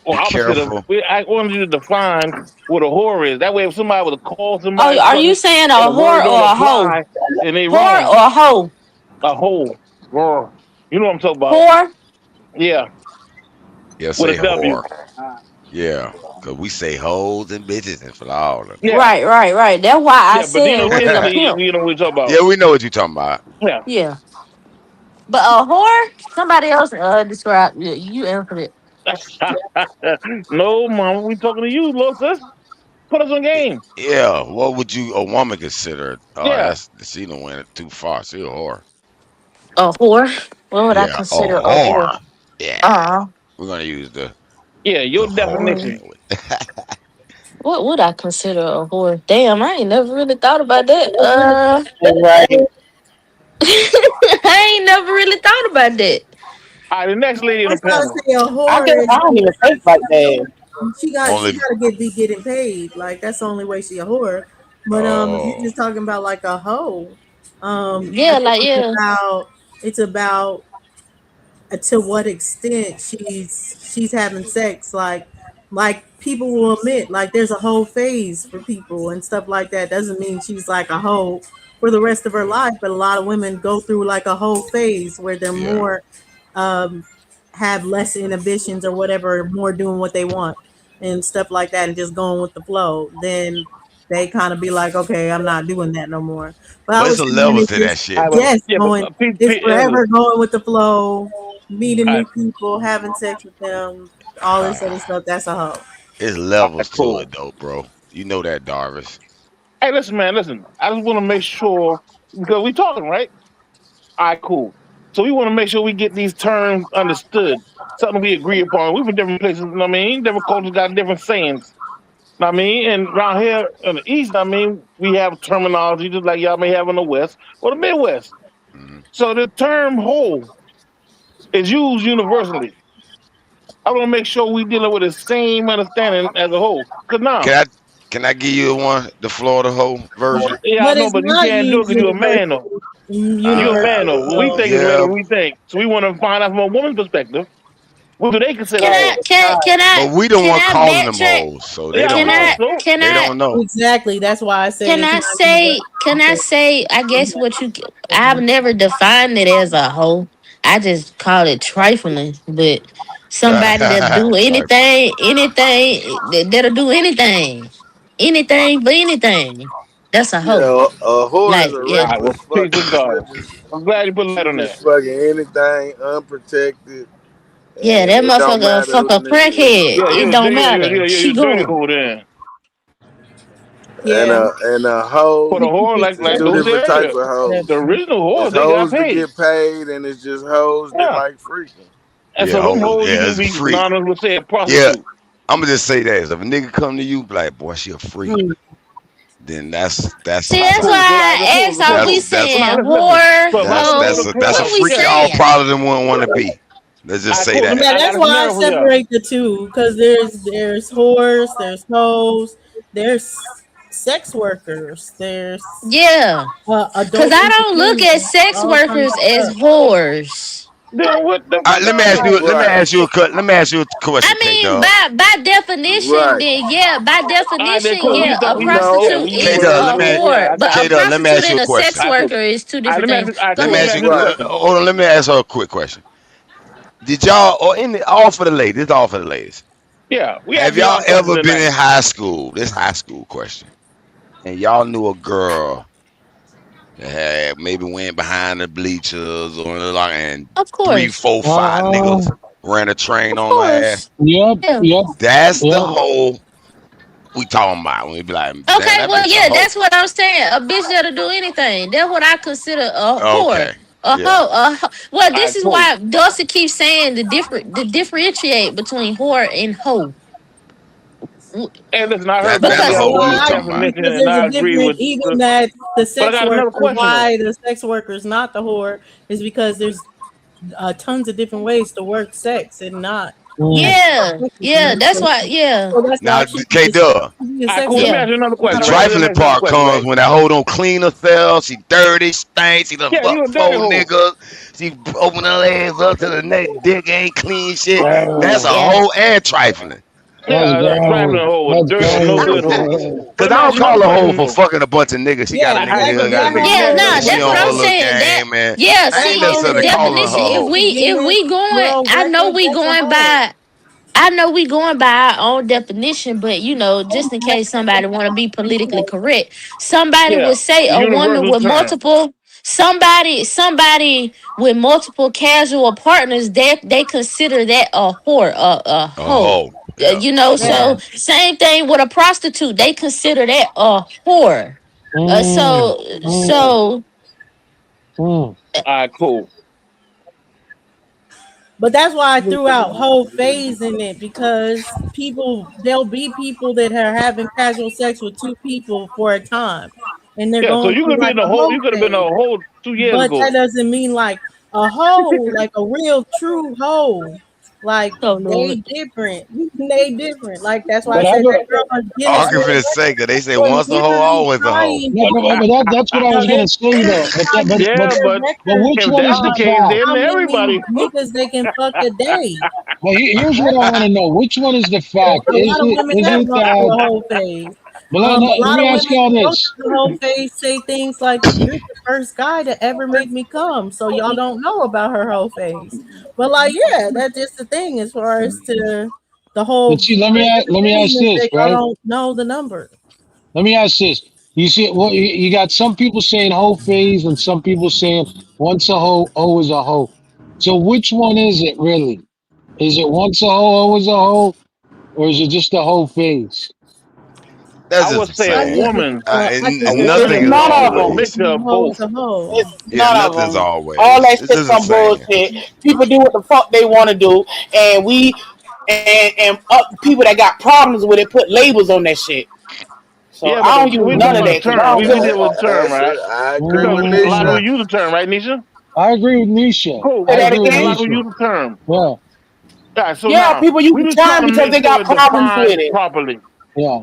or be opposite of. careful. I wanted you to define what a whore is. That way, if somebody was to call Oh, somebody are you something saying a and the word whore don't or a hoe? apply, then they Whore wrong. or a hoe? A whole whore. You know what I'm talking about? Whore? Yeah, Yeah, with a say W. whore. Yeah, cause we say hoes and bitches and for all of Yeah, Right, right, right. That's why I yeah. But you said know, what is a that. instantly, pimp. you know what we're talking about. Yeah, we know what you're talking about. Yeah. Yeah. But a whore, somebody else describe you answered it. No, mama, we talking to you, little sis. Put us on game. Yeah, what would you a woman consider? Oh, Yeah. that's she don't went too far. She a whore. A whore? What would I Yeah, a consider a whore? whore. Yeah, Uh we're gonna use Yeah, the your whore definition. mm, language. what would I consider a whore? Damn, I ain't never really thought about that. Right. I ain't never really thought about that. All right, the next lady on I the was about to panel. say a I whore can. is I don't even think like that. she Only. gotta be getting paid. Like that's the only way she a whore. But if you're Oh, just talking about like a hoe, I Yeah, think like yeah. it's about to what extent she's having sex. Like people will admit like there's a whole phase for people and stuff like that. Doesn't mean she's like a hoe for the rest of her life, but a lot of women go through like a whole phase where they're yeah, more um have less inhibitions or whatever, more doing what they want and stuff like that and just going with the flow. Then they kind of be like, okay, I'm not doing that no more. But I but it's was a saying levels it's to that just shit I will. though. yes, Yeah, but going Pete, it's Pete, forever going with the flow, meeting all new right, people, having sex with them, all this other Ah, stuff. That's a hoe. it's all right, levels to cool. it though, bro. You know that, Darvis. Hey, listen, man, listen. I just want to make sure because we talking, right? All right, cool. So we want to make sure we get these terms understood, something we agree upon. We from different places, you know what I mean? Different cultures got different sayings. Know what I mean, and around here in the East, I mean, we have terminology just like y'all may have in the West or the Midwest. Mhm. So the term whole is used universally. I want to make sure we dealing with the same understanding as a whole. Cause now, Can I can I give you one the Florida hoe version? yeah, I But know, it's but you not can't do it used because you're a man, though. You're a man, though. universally. What we think is better Yeah, than we think. So we want to find out from a woman's perspective. What do they consider Can a I whole? but we don't can want I calling them backtrack? hoes, so they Yeah, I don't Can know. know. So, can They I don't know. Exactly. That's why I said can it's I not say can I say I guess what you I've never defined it as a hoe. I just call it trifling, but somebody that do Trifling. that'll do anything but anything. That's a hoe. Yeah, a whore is Like a all yeah, right, reckless well, peace fucker. with God. I'm glad you put She light on just that. fucking anything unprotected, yeah, and that it don't motherfucker matter fuck who a the nigga is. crackhead. Yeah, It you're, don't you're, matter. you're, you're, She you're dirty going. hoe then. Yeah. And a hoe, For the whore, it's like two those said different type earlier, of the hoes. original It's whores, they got hoes that paid. get paid, and it's just hoes that Yeah. like freaking. And Yeah, so them hoes. hoes you Yeah, can it's a be freak. anonymous would say a Yeah, prostitute. I'm gonna just say that if a nigga come to you, be like, boy, she a freak, then See, All right, that's cool. So why like, I cool, asked, cool, are we cool. that's So now saying listen. whore, So if I go to hoe? the that's a What panel, we freak y'all saying? probably than wouldn't want to be. Let's all just right, say cool. Let me. that. Yeah, I that's got a why I scenario for y'all. separate the two because there's whores, there's hoes, there's sex workers, there's Yeah, cause adult I don't look at entertainment, sex all kinds workers of as stuff. whores. Then what the All right, fuck are they? Right, let me ask you a question, I K mean, Dub. by definition, right. then yeah, by All right, then definition, cool. We yeah, can talk. a Yeah, No, prostitute we use K is words. Dub, a Yeah, whore, I but got a K you. Dub, let me prostitute ask you and a a sex question. All right, cool. worker is two All right, different things. all right, Go Let cool. me Let me ahead. ask ask you. you a question. Hold on, let me ask her a quick question. Did y'all or any all for the ladies? This is all for the ladies. Yeah, we Have asking y'all y'all questions ever been tonight. in high school? This high school question, and y'all knew a girl that had maybe went behind the bleachers or like, and Of three, course, four, five Uh, niggas ran a train of on her ass. course. yep, Yeah. yep, That's the yep. hoe we talking about. When we be like, damn, Okay, that well, bitch a yeah, hoe. that's what I'm saying. A bitch that'll do anything. That's what I consider a whore. Okay, yeah. Well, All this right, is cool. why Dawson keeps saying the differentiate between whore and hoe. W- And listen, I heard That's both of the Because y'all hoe we was Why? talking about. definition, Because and there's a I agree different, with. even that the But I sex got worker, another question though. why the sex worker is not the whore is because there's tons of different ways to work sex and not Mm, actually have yeah, sex with yeah, another that's why. person. Yeah, So that's Now, why she K Dub, she be a All right, sex cool. Let me worker. yeah. ask you another the question, Not a right? hoe. Let me trifling ask you another part question, comes right? when that hoe don't clean herself. She dirty, stinks. She done Yeah, fuck you a dirty four hoe. niggas. She open her legs up to the neck. Dick ain't clean shit. That's a oh, Yeah. hoe and trifling. that's Yeah, a trifling gross. hoe, a That's dirty, no good hoe. gross. But Cause let me I ask don't you another call a hoe question for though. fucking a bunch of niggas. She got a Yeah, nigga I, here, but got a that nigga let Yeah, me hoe, ask you there. a nah, She that's question what on though. I'm her little saying. game, man. Yeah, that I ain't see, hoe necessarily is calling her definition. a a If hoe. we legitimate going, real I know record. we That's a going hoe. by. I know we going by our own definition, but just in case somebody want to be politically correct, somebody Yeah, would say a woman universal with term. multiple somebody with multiple casual partners, they consider that a whore, a A hoe. hoe. Yeah. Yeah. So same thing with a prostitute, they consider that a whore. Uh, Mm, so mm, so mm. All right, cool. But that's why I threw out whole phase in it because there'll be people that are having casual sex with two people for a time and they're Yeah, so going you through could be like in the a whole. whole You could have been a phase. whole 2 years But that ago. doesn't mean like a hoe, like a real true hoe. Like oh they Lord. different. They different. Like that's why I But I said go, that girl on Guinness Arguing for World the sake Record that they say was once a hoe, literally always a hoe. trying no, to but that's what I no, was they gonna say literally though. But that, trying to Yeah, set but but records which if one is that's the the on case, fact? how then many everybody. niggas they can fuck a day. But here's what I want to know: which one is the fact? A lot of women Is have it gone through that? a whole phase. But A let lot me of ask women y'all that go this. through the whole phase say things like, "You're the first guy to ever make me come," so y'all don't know about her whole phase. But like, yeah, that's just the thing as far as to the But whole see, rest of let the me game ask is this, that y'all right? don't know the number. Let me ask this. You see, well, you got some people saying whole phase, and some people saying once a hoe, always a hoe. So which one is it really? Is it once a hoe, always a hoe, or is it just a whole phase? That's I just would the say a I same. think it's woman. I A think it's woman Nothing is is None a of is a them. mixture from of hoe both. to hoe. It's Yeah, none of nothing's them. All always. that It's shit just the some same. bullshit. People do what the fuck they want to do, and people that got problems with it put labels on that shit. So Yeah, but I don't use we none talking of about that a because term. I don't We give a deal with a fuck. term, That's right? it. I agree Because with a lot of Mm, Nisha. people use the term, right, Nisha? I agree with Nisha. Cool. Say I that agree with A again. lot of people Nisha. use the term. Yeah, Yeah. So Yeah, now people use we the just trying term to because make they sure got it's problems with defined it. properly. yeah.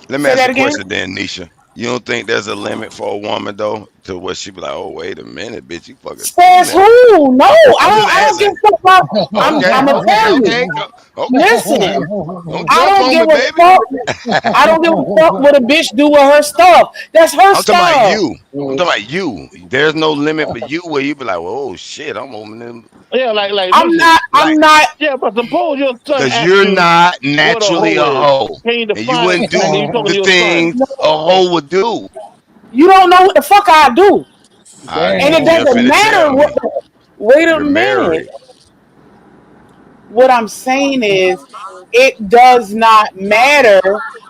Let me Say ask that you a again. question then, Nisha. You don't think there's a limit for a woman though, to what she be like, oh wait a minute, bitch, you fucking too Says many. who? No, I'm just I don't give asking. a fuck about. Okay, I'm gonna okay, tell okay, you. okay. Listen, Don't I jump don't on give me, a baby. fuck. I don't give a fuck what a bitch do with her stuff. That's her I'm talking about stuff. you. I'm talking about you. There's no limit for you where you be like, well, oh shit, I'm opening them. Yeah, like I'm listen. not. Like, I'm not. Yeah, but suppose your son because asks you're you not what a naturally hoe a is. hoe. Can you And you define wouldn't like you do talking the to your son? things a hoe would do. You don't know what the fuck I do, and it You just doesn't Damn. finna matter tell what. me. Wait a You're minute. married. What I'm saying is, it does not matter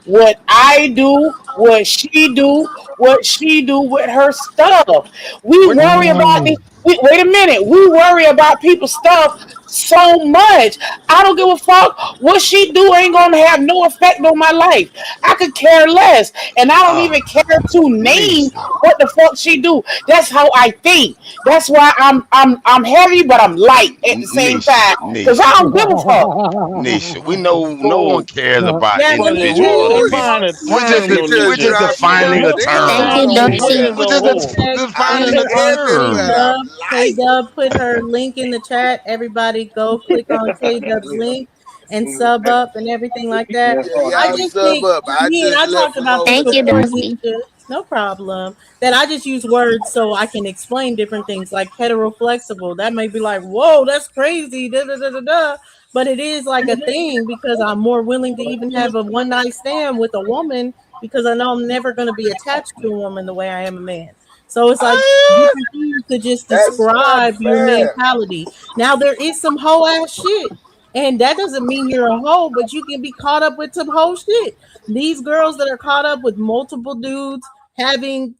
what I do, what she do with her stuff. We What worry about Mm. this. Wait a minute. We worry about people's stuff so much. I don't give a fuck. What she do ain't gonna have no effect on my life. I could care less, and I don't oh even care to name Nisha. what the fuck she do. That's how I think. That's why I'm heavy, but I'm light at the same Nisha. time. Cause I Nisha. don't give a fuck. Nisha. We know no one Cool. cares about Yeah, But let me then individual who tell people. define a We're just term, though, Nisha we're just Nisha? dropped some defining a Just Thank term. you, gems, define what Deucey. is a We're Nisha. just hoe. I defining a said K term. everywhere. Dub, K Light. Dub put her link in the chat. Everybody go click on K Dub's link and sub up and everything like that. Yeah, I y'all just sub think up. I me and just I left talked from about over this Thank you, before, there. Deucey. Nisha. No problem. That I just use words so I can explain different things like hetero flexible. That may be like, whoa, that's crazy. Da, da, da, da, da. But it is like a thing because I'm more willing to even have a one night stand with a woman because I know I'm never going to be attached to a woman the way I am a man. So it's like Ah, different things to just that's not describe your fair. mentality. Now there is some hoe ass shit. And that doesn't mean you're a hoe, but you can be caught up with some hoe shit. These girls that are caught up with multiple dudes having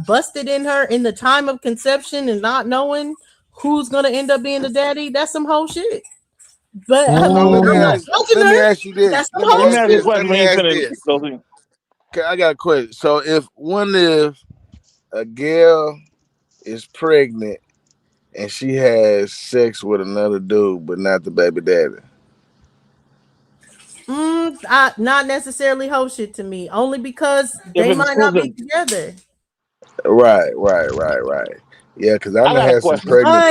busted in her in the time of conception and not knowing who's gonna end up being the daddy, that's some whole shit. But So let me I'm not Mm. ask. judging Let me her. ask you this. That's some Let me Let whole me ask ask you a shit. this. Let question me when you ask finish, this. Sophie. Okay, I got a question. So if a girl is pregnant and she has sex with another dude, but not the baby daddy. Not necessarily whole shit to me, only because If they it's might not be exclusive, together. Right. Yeah, because I I done got a had some question. pregnant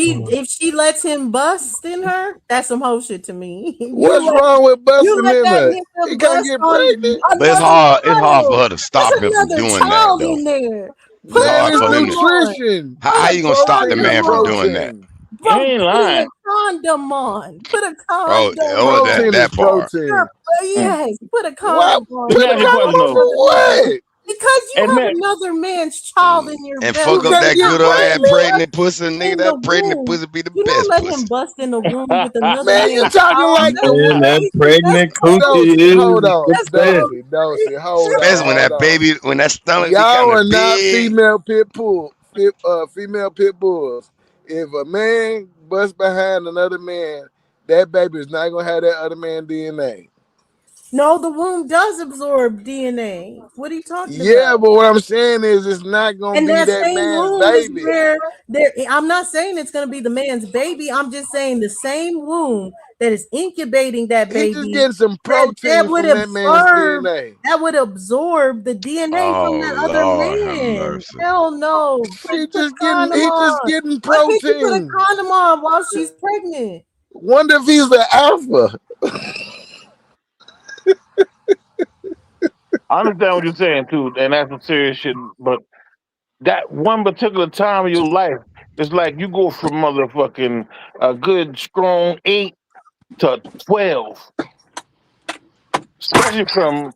Mm. If she lets him bust in her, that's some whole shit to me. What's wrong with You busting let in that her? He nigga can't bust get on pregnant. But another it's hard for child. her to That's stop him from another doing that child though. in there. It's Put a Man, hard it's for him to. condom on. nutrition. How Put a you gonna stop the Protein is condom man from on. doing that? protein. You Bro, ain't put a lying. condom on. Put a Oh, condom oh, that on. Protein is that part. protein. Mm. Yes, put a What? condom on. Let me Put You the ask you a don't condom question on bust though. for another man what? because Hey, you have man, another man's child in your And fuck You belly. up can't that You're get good old not ass letting him pregnant? bust pregnant pussy, nigga. in the That pregnant womb. pussy be the You're not best letting him pussy. bust in the womb with another Man, you man's talking child. like That's the Man, that women. crazy. That's pregnant coochie Dosey, is hold on. that's pathetic. Dosey, Especially when hold that on. baby, when that stomach be Y'all kind are of not big. female pit bulls. If a man busts behind another man, that baby is not gonna have that other man DNA. no, the womb does absorb DNA. What are you talking Yeah, about? but what I'm saying is it's not gonna And be that that same man's womb is baby. where there. I'm not saying it's going to be the man's baby. I'm just saying the same womb that is incubating that He just baby getting some that protein would from that man's absorb DNA. the DNA from Oh that other Lord, have man. mercy. Hell no. Put a condom He just on. getting Why can't you put a protein. condom on while she's pregnant? Wonder if he's the alpha. I understand what you're saying too, and that's some serious shit. But that one particular time of your life, it's like you go from motherfucking a good strong 8 to 12, especially from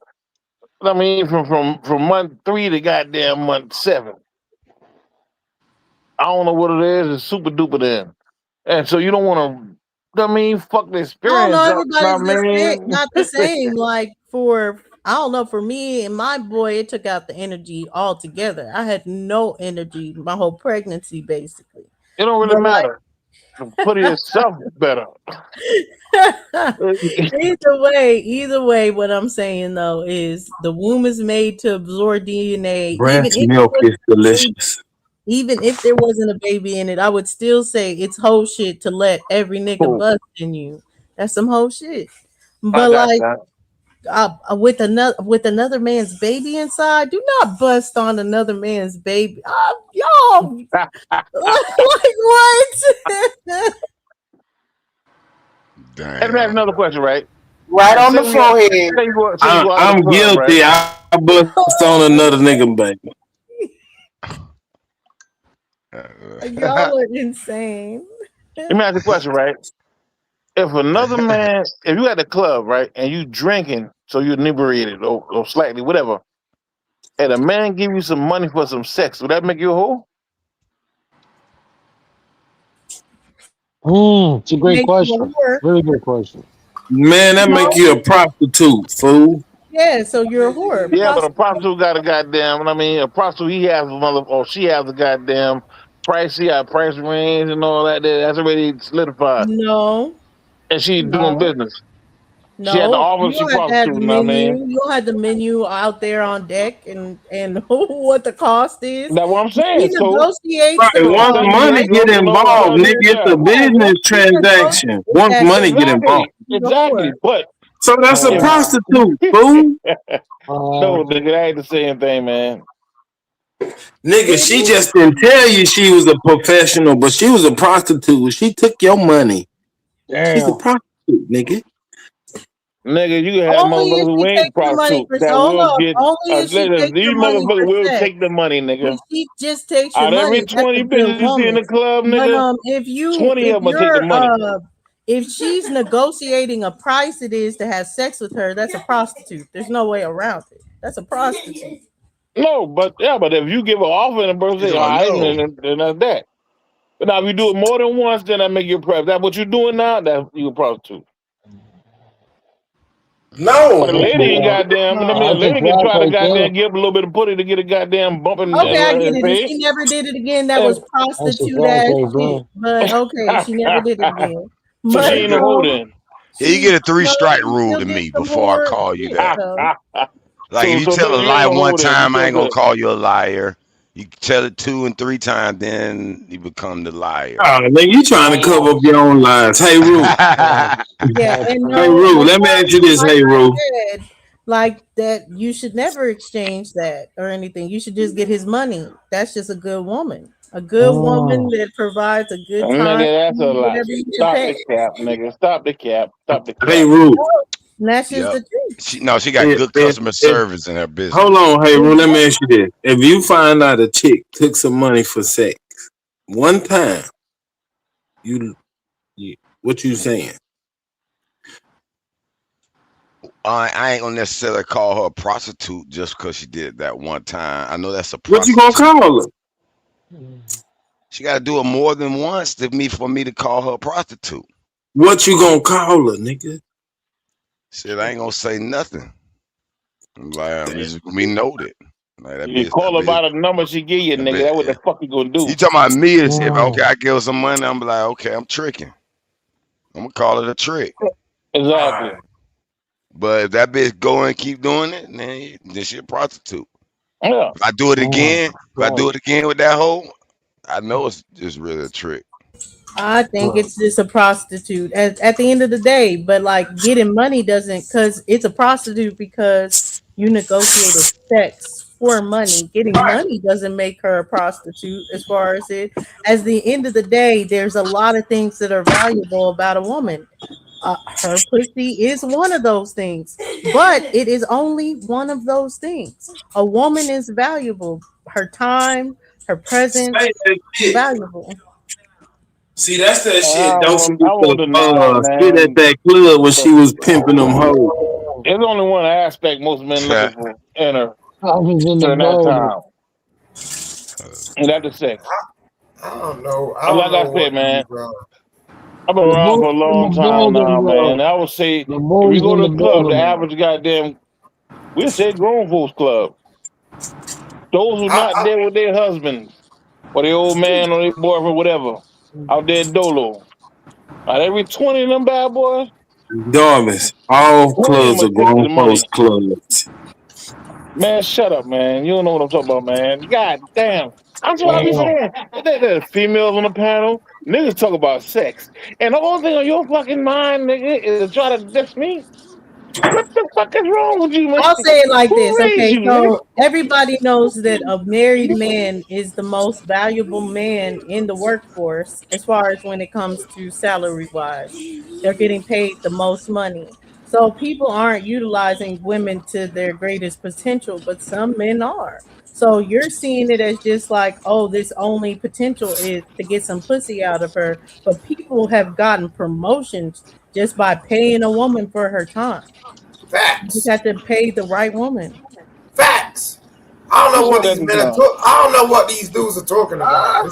I mean from month 3 to goddamn month 7. I don't know what it is. It's super duper then, and so you don't want to. I mean, fuck the I don't know. experience up. I Everybody's mean, not the same. Like for I don't know. For me and my boy, it took out the energy altogether. I had no energy my whole pregnancy, basically. it don't really But matter. Put yourself better. like either way, what I'm saying though is the womb is made to absorb DNA. Breast milk is delicious. Even if there wasn't a baby in it, I would still say it's whole shit to let every nigga Cool. bust in you. That's some whole shit. I But got like that. with another man's baby inside, do not bust on another man's baby. Y'all, like what? And that's Damn. another question, right? Right on Say the we got, forehead. say you go out to the I'm club, right? guilty. I bust on another nigga, baby. Y'all are insane. Let me ask you a question, right? If you at the club, right, and you drinking, so you inebriated or slightly, whatever, and a man give you some money for some sex, would that make you a hoe? It's a great Make you a question. whore. Really good question. Man, that make No, you a prostitute, fool. yeah. So you're a whore, Yeah, but a prostitute. prostitute got a goddamn. I mean, a prostitute he has a mother or she has a goddamn price. She got price range and all that. That's already solidified, No, and she doing no. business. She had the No, you office. She don't have to have the prostitute. You know what I menu. mean? You don't have the menu out there on deck and what the cost is. That's what I'm She saying. negotiates Right. the So Once say you money get price. get drunk and all that involved, kind of nigga, shit. it's Yeah, a Yeah, business once she transaction. negotiates Once that money get price, involved. exactly, she's a whore. exactly. But So that's a if prostitute, fool. no, Uh, nigga, that ain't the same thing, man. Nigga, It she is. just didn't tell you she was a professional, but she was a prostitute. She took your money. She's a damn. prostitute, nigga. Nigga, you can have Only motherfuckers if who she ain't takes your money prostitute for that hold will up. get. Only if she Listen, takes these your money motherfuckers for will sex. take the money, If nigga. she just takes your Out of every money, that's a 20 good bitches you see in woman. the club, But nigga, 20 if of them will take the you're money. if she's negotiating a price it is to have sex with her, that's a prostitute. There's no way around it. That's a prostitute. No, but yeah, but if you give an offer and the person You say, all don't right, know. then that's that. But now if you do it more than once, then that make you a prep. That what you're doing now, that you a prostitute. But a No. lady ain't goddamn. I mean, a Oh, That's a lady can fact try to right there. goddamn give up a little bit of putty to get a goddamn bump okay, I get in it. If pay. she never did it again, that And was That's a prostitute fact ass right shit. there. But okay, she never did it again. So she ain't no hoe Muslim. then. Yeah, you She get a three no, strike you rule still to get me some before I more call you shit that. though. Like if you So tell a baby, you ain't lie no one hoe then. You time, I feel ain't gonna good. call you a liar. You tell it two and three times, then you become the liar. Oh, nigga, you trying to cover up Facts. your own lies. Hey, Rue. Yeah, Facts. and Hey, no, Rue, and let me ask you this. like Hey, I Rue. said, like that you should never exchange that or anything. You should just get his money. That's just a good woman. A good woman that provides a good time, Nigga, that's a lie. whatever you should Stop pay. the cap, nigga. Stop the cap. Stop the Hey, cap. Rue. And that's just Yep. the truth. She got If, good if, customer if, service in her hold business. on. Hey, Rue, let me ask Exactly. you this. If you find out a chick took some money for sex one time, you, what you saying? I ain't gonna necessarily call her a prostitute just because she did it that one time. I know that's a What you gonna prostitute. call her? She got to do it more than once for me to call her a prostitute. What you gonna call her, nigga? Shit, I ain't gonna say nothing. I'm like, it's just gonna be noted. Like You call her by the number she give you, that nigga. bitch. That what the fuck you gonna You do? talking about me as if okay, I give her some money, I'm like, okay, I'm tricking. I'm gonna call it a trick. Exactly. Alright. But if that bitch go and keep doing it, then she a prostitute. Yeah. If I do it again with that hoe, I know it's just really a trick. I think it's just a prostitute at the end of the day. But like getting money doesn't, because it's a prostitute because you negotiated sex for money. Getting Right. money doesn't make her a prostitute. As far as it, as the end of the day, there's a lot of things that are valuable about a woman. Her pussy is one of those things, but it is only one of those things. A woman is valuable. Her time, her presence Say that is shit. valuable. See, that's that shit. I Don't won't, forget I won't the deny, sit at man. that club when she But was pimping them hoes. there's only one aspect most men looking for in her I was in the during that building. time, and that's the sex. I don't know. I And don't like I know said, what man, these. I've been The around for a bulls in long the time building, now, man. bro. I would say The if you bulls go in to the a club, the building, man. average goddamn, we say grown folks club. Those who not I there with their husbands or their old man or their boyfriend, whatever, out there dolo. Out every 20 of them bad boys, Darvis, all 20 of clubs them are are taking grown the folks money. clubs. Man, shut up, man. You don't know what I'm talking about, man. God damn. That's what I be Damn. saying. There's females on the panel. Niggas talk about sex. And the only thing on your fucking mind, nigga, is to try to diss me. What the fuck is wrong with you, man? I'll say it like Who this. raised Okay, you, nigga? so everybody knows that a married man is the most valuable man in the workforce as far as when it comes to salary wise. They're getting paid the most money. So people aren't utilizing women to their greatest potential, but some men are. So you're seeing it as just like, oh, this only potential is to get some pussy out of her. But people have gotten promotions just by paying a woman for her time. You just facts, have to pay the right woman. facts. I don't Who know what said that these just men are. now? I don't know what these dudes are talking about.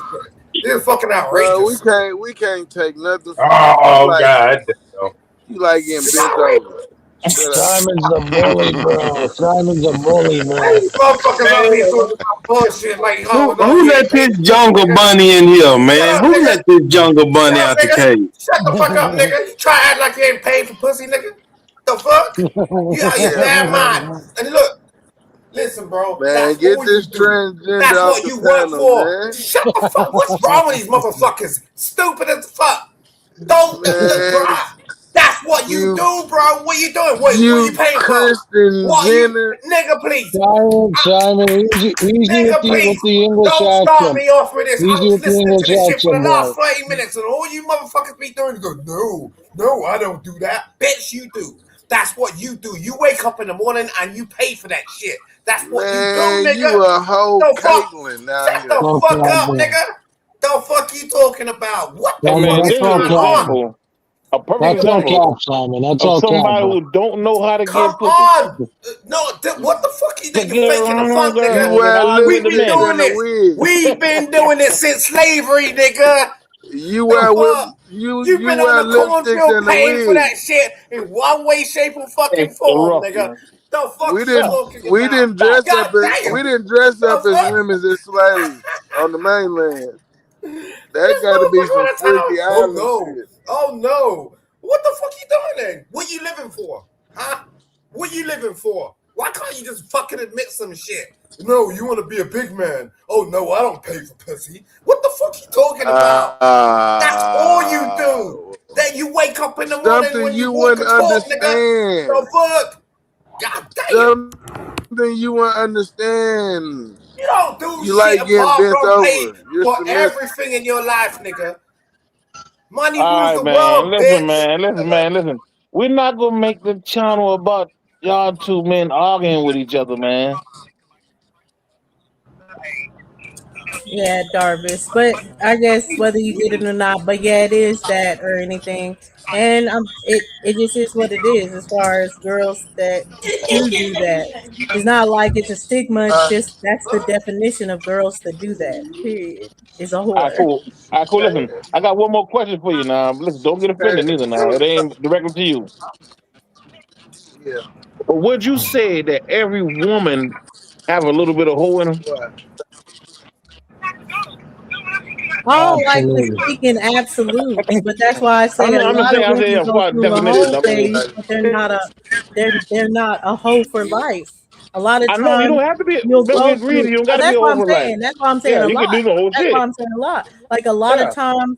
This is fucking Bro, outrageous. we can't take nothing from you. Oh God, damn. You like getting It's bent outrageous. over. Shut up. Simon's a bully, bro. Simon's a bully, man. These motherfuckers up here Man, talking about bullshit like, oh no, who you let ain't this paid for pussy, jungle nigga. bunny in here, Shut man? up, Who nigga. let this jungle Shut bunny up, out the nigga. cage? Shut the fuck up, nigga. You try to act like you ain't paid for pussy, nigga. The fuck? You out of your Yeah. damn mind. And look, listen, bro. Man, That's get all you this do. transgender That's off what the you work panel, for. man. Shut the fuck. What's wrong with these motherfuckers? Stupid as fuck. Don't look, bro. Man, That's what you you do, bro. What you doing? What you you paying for? Kristen What you, Jenner. nigga? Please, Simon, easy nigga, with please. the English Don't start accent. me off with this. I Easy was with the listening to English this shit for the accent, last bro. 30 minutes, and all you motherfuckers be doing is go, no, no, I don't do that. Bitch, you do. That's what you do. You wake up in the morning and you pay for that shit. That's what you do, Man, nigga. you a whole The fuck? Caitlyn out Shut here. the Talk fuck that, up, man. nigga. The fuck you talking about? What the Hey, fuck man, Simon, is that's this is all an going cap, on? man. example, a perfect That's all example cap, Simon. That's of all cap, somebody bro. who don't know how to Come get pussy. on. No, what the fuck you To doing? You get faking the around funk, girl nigga. You and then wear argue with We've the been lipstick men. doing and a this. wig. We've been doing this since slavery, nigga. You The wear fuck? you You've you been on wear the lipsticks cornfield and a paying for wig. that shit in one way, shape, or fucking It's form, rough, nigga. man. The fuck We you Facts. didn't talking about? Facts. God damn. we didn't dress The up as fuck? women as slaves on the mainland. That This got to be motherfucker some wanna tell freaky us, oh island no, shit. oh no. What the fuck you doing then? What you living for? Huh? What you living for? Why can't you just fucking admit some shit? No, you want to be a big man. Oh no, I don't pay for pussy. What the fuck you talking about? That's all you Uh, do. Then you wake up in the morning something when you you walk wouldn't and talk, nigga. understand. The fuck? God damn. Something you wouldn't understand. You don't You do like shit getting bent apart from over. pay You're for submissive. everything in your life, nigga. Money All rules right, the man. world, Listen, bitch. man. Listen, man. Listen. We're not gonna make the channel about y'all two men arguing with each other, man. Yeah, Darvis. But I guess whether you get it or not, but yeah, it is that or anything. And it just is what it is as far as girls that do that. It's not like it's a stigma, it's just that's the definition of girls that do that. Period. Is a All right, whore. cool. All right, cool. Listen, I got one more question for you now. Listen, don't get offended neither now. It ain't directly to you. Yeah. But would you say that every woman have a little bit of hole in them? What? I don't like to Absolutely. speak in absolutes, but that's why I say a I'm just lot saying, of I'm saying women as go far as through a definition. whole I mean, phase, but they're not a hoe for life. A lot of I know you times don't have to be, you'll but we go agree through. that you don't got to be That's a what hoe I'm for life. saying. That's why I'm saying Yeah, a you lot. can do the whole That's why shit. I'm saying a lot. Like a lot of Yeah, times,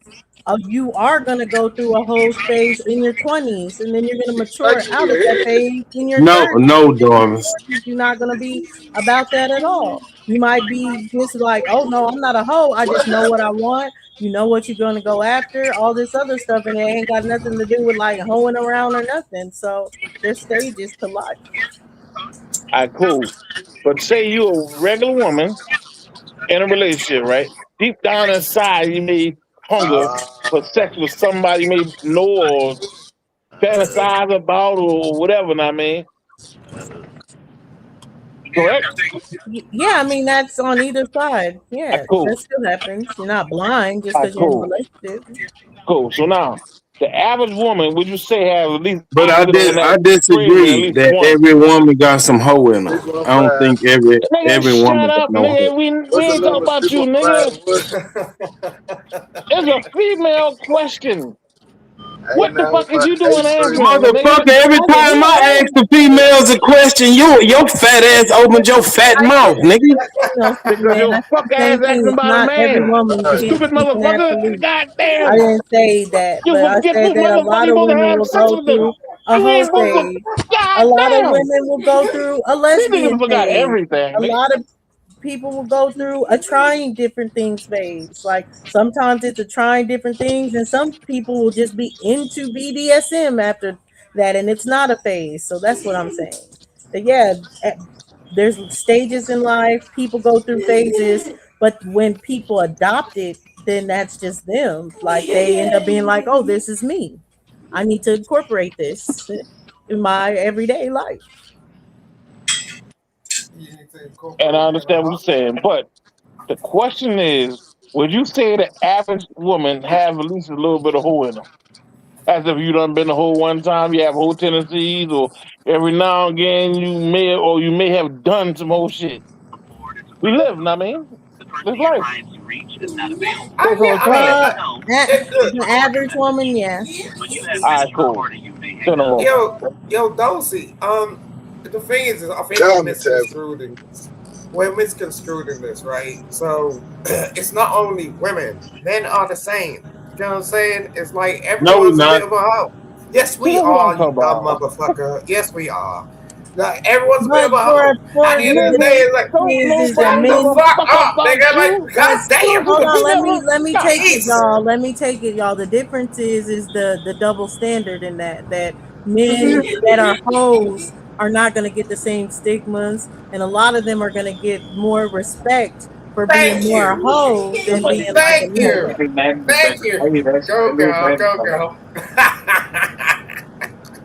you are gonna go through a whole phase in your 20s, and then you're gonna Like mature in out of your that head. phase in your No, 30s. no, In your Darvis. 40s, you're not gonna be about that at all. You might be just like, oh no, I'm not a hoe. I What just know what I happened? want. You know what you're gonna go after, all this other stuff, and it ain't got nothing to do with like hoeing around or nothing. So there's stages to life. all right, cool. But say you a regular woman in a relationship, right? Deep down inside, you may hunger for sex with somebody you may know or fantasize about or whatever. Know what I mean, correct? Yeah, I mean that's on either side. All Yeah, right, cool. that still happens. You're not blind just All right, because you're in a cool. relationship. Cool. So now, the average woman, would you say have at least But opposite on that I screen, at disagree least that one? every woman got some hoe in her. I don't 615. think Nigga, every shut woman got up, no hoe. nigga. We What's the ain't talking number? about you, 615 nigga. and what? It's a female question. What the fuck is you doing 891 answering, my nigga? Motherfucker, every Other time I ask women, the females a question, your fat ass opened your fat I mouth, just, nigga. Because man, your I said fuck the ass same asking thing. It's about a not every man. woman You can't stupid speak in motherfucker. absolute. God I damn. didn't say that, You but I said forgetful that a motherfucker. lot You of supposed to women have will sex go with them. through a You whole ain't supposed to. stage. A God lot of damn. women will go through a These niggas lesbian forgot phase. everything, A nigga. lot of people will go through a trying different things phase. Like sometimes it's a trying different things, and some people will just be into BDSM after that, and it's not a phase. So that's what I'm saying. But yeah, there's stages in life. People go through phases, but when people adopt it, then that's just them. Like they end up being like, "Oh, this is me. I need to incorporate this in my everyday life." You need to And incorporate I it in a understand what you're saying. But the question is, would you say the average woman have at least a little bit of hole in them? As if you done been a hole one time, you have whole tendencies, or every now and again you may have done some whole shit. We live, know what I mean? This life. Takes all Yeah, the I mean, time. look, The average woman, yes. All right, cool. Say no more. yo, Dosey. The thing is, I think Call me, Taz. we're misconstrued in this, right? So it's not only women; men are the same. You know what I'm saying? It's like No, we everyone's a bit not. of a hoe. Yes, See, we that's what I'm are, you talking dumb about. motherfucker. Yes, we are. Like everyone's a bit But of a hoe. At for the end of the day, Nigga, women, it's like, don't is that shut nobody give the a men fuck fuck up, about nigga. Like, you. god damn, hold Stupid on, female. let me God. take it, jeez. y'all. Let me take it, y'all. The difference is the double standard in that men that are hoes are not gonna get the same stigmas, and a lot of them are gonna get more respect for being Thank more a you, hoe than being like a thank man. you, thank you. Go girl, go girl.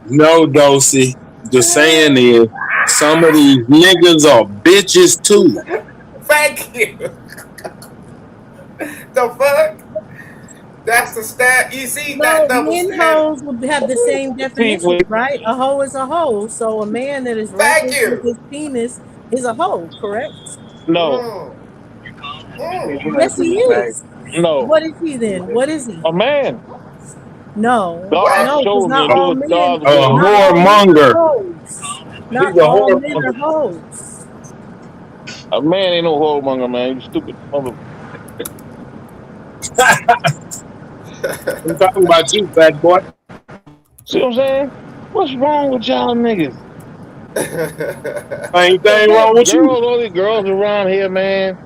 No, Dosey. The saying is, some of these niggas are bitches too. Thank you. The fuck? That's the stat. You see that Well, double men standard? hoes would have the same See, definition, wait, right? A hoe is a hoe. So a man that is Thank reckless with you. his penis is a hoe, correct? no. Mm, mm. Yes, he is. No, What is he then? What is he? a man. No, God What? has no, because chosen to do what God's A will. not all men are whoremonger. hoes. Not He's a all men whoremonger. are hoes. A man ain't no whoremonger, man. You stupid mother. I'm talking about you, fat boy. See what I'm saying? What's wrong with y'all niggas? Ain't But thing that, wrong with you. Girls, all these girls around here, man.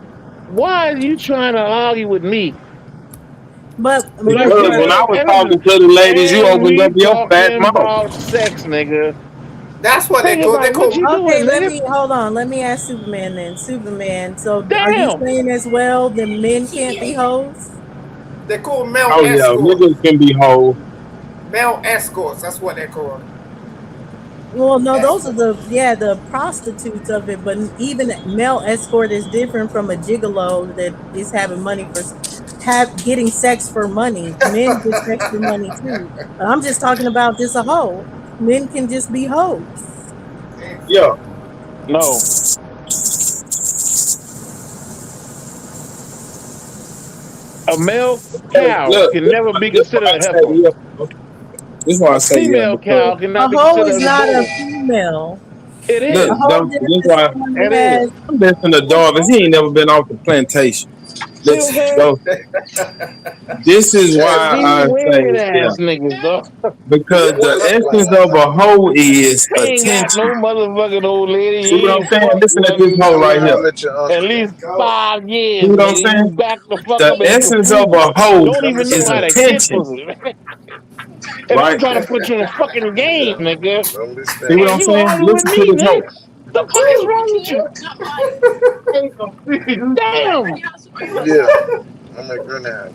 Why are you trying to argue with me? but Because Listen, when I brother, was and listen, talking to the ladies, you and opened up we your fat talking mouth. about sex, nigga. That's what they Think call. about They it. What call. you okay, doing, let nigga? me hold on. Let me ask Superman then. Superman, so are you Damn. saying as well that men can't be hoes? They call male Oh yeah, escorts. niggas can be hoes. Male escorts. That's what they call it. Well, no, those are Escort. the prostitutes of it. But even male escort is different from a gigolo that is having money for have getting sex for money. Men get sex for money too. But I'm just talking about just a hoe. Men can just be hoes. Ain't Yeah. funny. No. A male Hey, cow look, can never be this is why considered I a say heifer. yeah. This is why I A say yeah female because cow cannot A be hoe considered is a not a bull. female. It look, A is. hoe this just is is why someone It who has. is. I'm listening to Darvis. He ain't never been off the plantation. See what I'm Listen, saying? so this is Hey, why These I say weird yeah. ass niggas, though. Because the what? essence of a hoe is Ain't got attention. no motherfucking old lady. See what You I'm ain't saying? fucked Listen at this nothing hoe in right I'll here. let your at uncle. least Go. See5 years, what I'm nigga. You saying? back the fuck The up and essence of confused. a hoe Don't Let me even say know is how something. to get attention, pussy. And I'm right? trying to put you in a fucking game, Yeah. nigga. See what Understand. And I'm you saying? arguing with Listen to me, this hoe. nigga. The fuck is wrong with you? Damn. Yeah. I'm a grenade.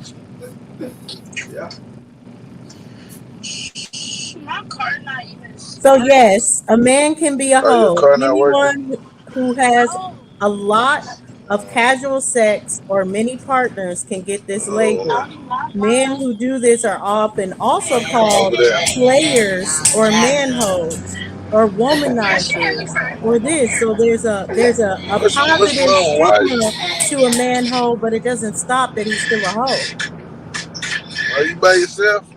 Yeah. So yes, a man can be a Oh, your hoe. car not working? Anyone who has a lot of Uh, casual sex or many partners can get this oh, label. Men who do this are often also over called there. players or manhoes or womanizers or this. So there's a What's positive wrong? Why stigma to a manhole, but it doesn't stop that he's still a hoe. are you by yourself?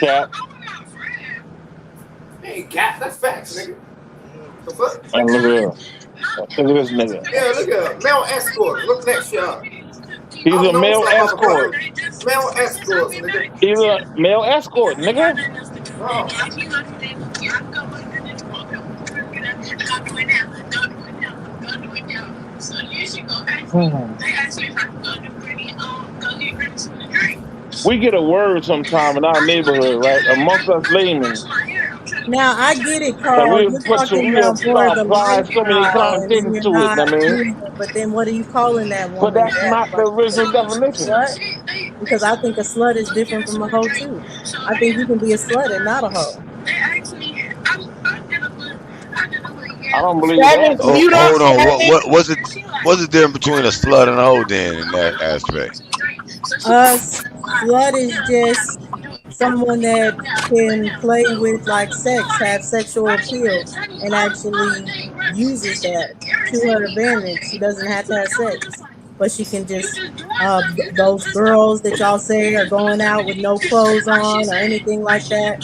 Yeah. Hey, cat. That's facts, nigga. The fuck? And look at her. Look at this nigga. Yeah, look at male escorts. Look next year. He's I've a known male some escort. motherfuckers. Male escorts, nigga. He's a male escort, nigga. Oh, Hmm. We get a word sometime in our neighborhood, right? Amongst us laymen, Now I get it, that Carl. we'll You're put some, talking we'll about more of start the applying so many lifestyle, and then connotations you're to it. not I mean, doing it. But then, what are you calling that but woman? that's That not the like original definition. slut? Because I think a slut is different from a hoe too. I think you can be a slut and not a hoe. I don't believe that. Savage, Oh, mute up, hold on. Savage. What's the difference between a slut and a hoe then in that aspect? A slut is just someone that can play with like sex, have sexual appeal, and actually uses that to her advantage. She doesn't have to have sex, but she can just those girls that y'all say are going out with no clothes on or anything like that.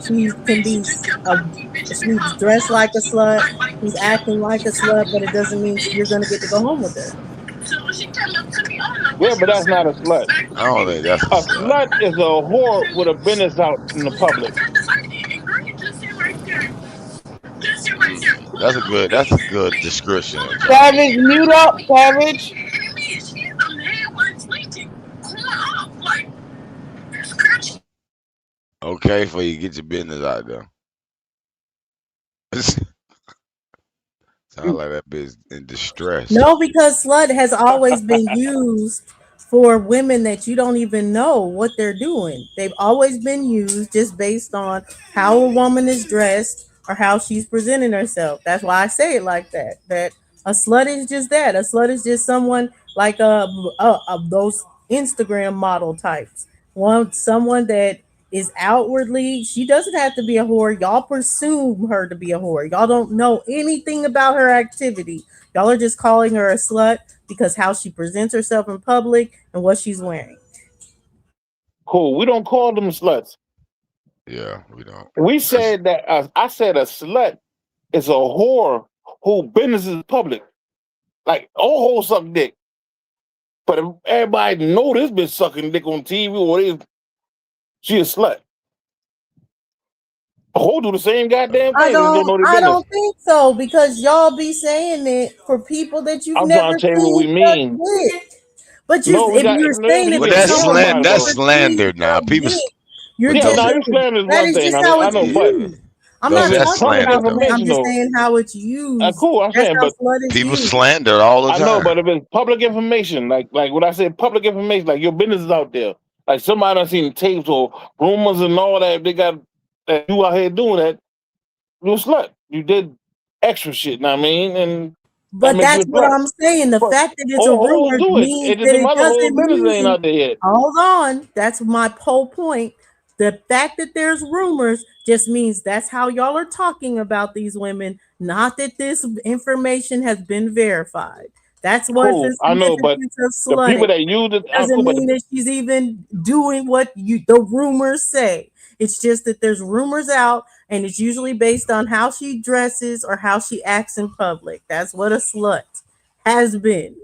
She can be a she's dressed like a slut. She's acting like a slut, but it doesn't mean you're gonna get to go home with her. Yeah, but that's not a slut. I don't think that's a A slut. slut is a whore with a business out in the public. That's a good description of John. Savage, mute up, Savage. Okay, for you get your business out there. Sound like that bitch in distress. No, because slut has always been used for women that you don't even know what they're doing. They've always been used just based on how a woman is dressed or how she's presenting herself. That's why I say it like that. That a slut is just that. A slut is just someone like those Instagram model types. One someone that is outwardly, she doesn't have to be a whore. Y'all presume her to be a whore. Y'all don't know anything about her activity. Y'all are just calling her a slut because how she presents herself in public and what she's wearing. Cool. We don't call them sluts. Yeah, we don't. We Cause said that I said a slut is a whore who business is public. Like all whore suck dick. But if everybody know this bitch sucking dick on TV or she a slut. A whore do the same goddamn I thing. They just don't don't know their I business. don't think so because y'all be saying it for people that you've I'm trying never to tell you what seen we suck mean. dick. But you No, we if got you're no, saying you it but for getting someone drawn that by it that's though. never seen slander now. suck People, dick, you're but Yeah, just those now are you slander is that one is thing. just I mean, how I it's know, but used. I'm those not if it's that's talking public slander about though. slang. I'm information just though, saying how it's used. cool, I'm That's saying, how but slut is People used. slander all the I know, time. but if it's public information, like what I said, public information, like your business is out there. Like somebody done seen tapes or rumors and all that, they got that you out here doing that, you a slut. You did extra shit, know what I mean? And that But make you that's a what slut. I'm saying. The But fact that it's a all hoes rumor do it. means It just that the it mother whole doesn't business ain't mean. out there yet. Hold on. That's my whole point. The fact that there's rumors just means that's how y'all are talking about these women, not that this information has been verified. That's what's the Cool, I know, but significance of the slutting. people that use it, It cool, doesn't but mean that she's even doing what the rumors say. It's just that there's rumors out, and it's usually based on how she dresses or how she acts in public. That's what a slut has been.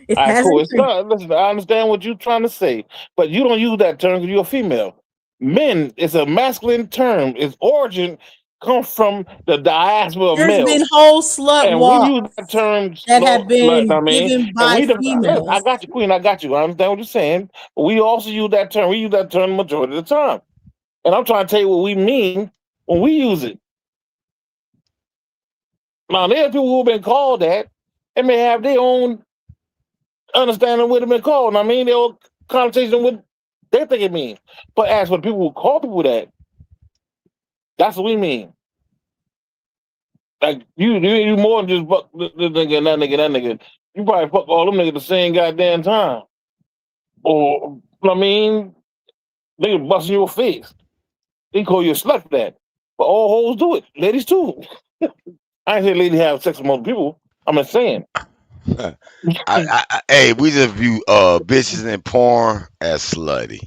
It all right, cool. hasn't It's been. not. Listen, I understand what you're trying to say, but you don't use that term because you're a female. Men is a masculine term. Its origin comes from the diaspora of There's been males, whole slut and we use that walks term that have slut. I been mean, given and by look, I females. got you, Queen. I got you. I understand what you're saying, but we also use that term. We use that term the majority of the time, and I'm trying to tell you what we mean when we use it. Now, there are people who've been called that and may have their own understanding what it been called. I mean, their own connotation with they think it means. But as for the people who call people that, that's what we mean. Like you more than just fuck this nigga and that nigga, that nigga. You probably fuck all them niggas the same goddamn time. Or I mean, they busting your face. They call you a slut for that. But all hoes do it. Ladies too. I ain't saying ladies have sex with most people. I'm just saying. Hey, we just view bitches in porn as slutty.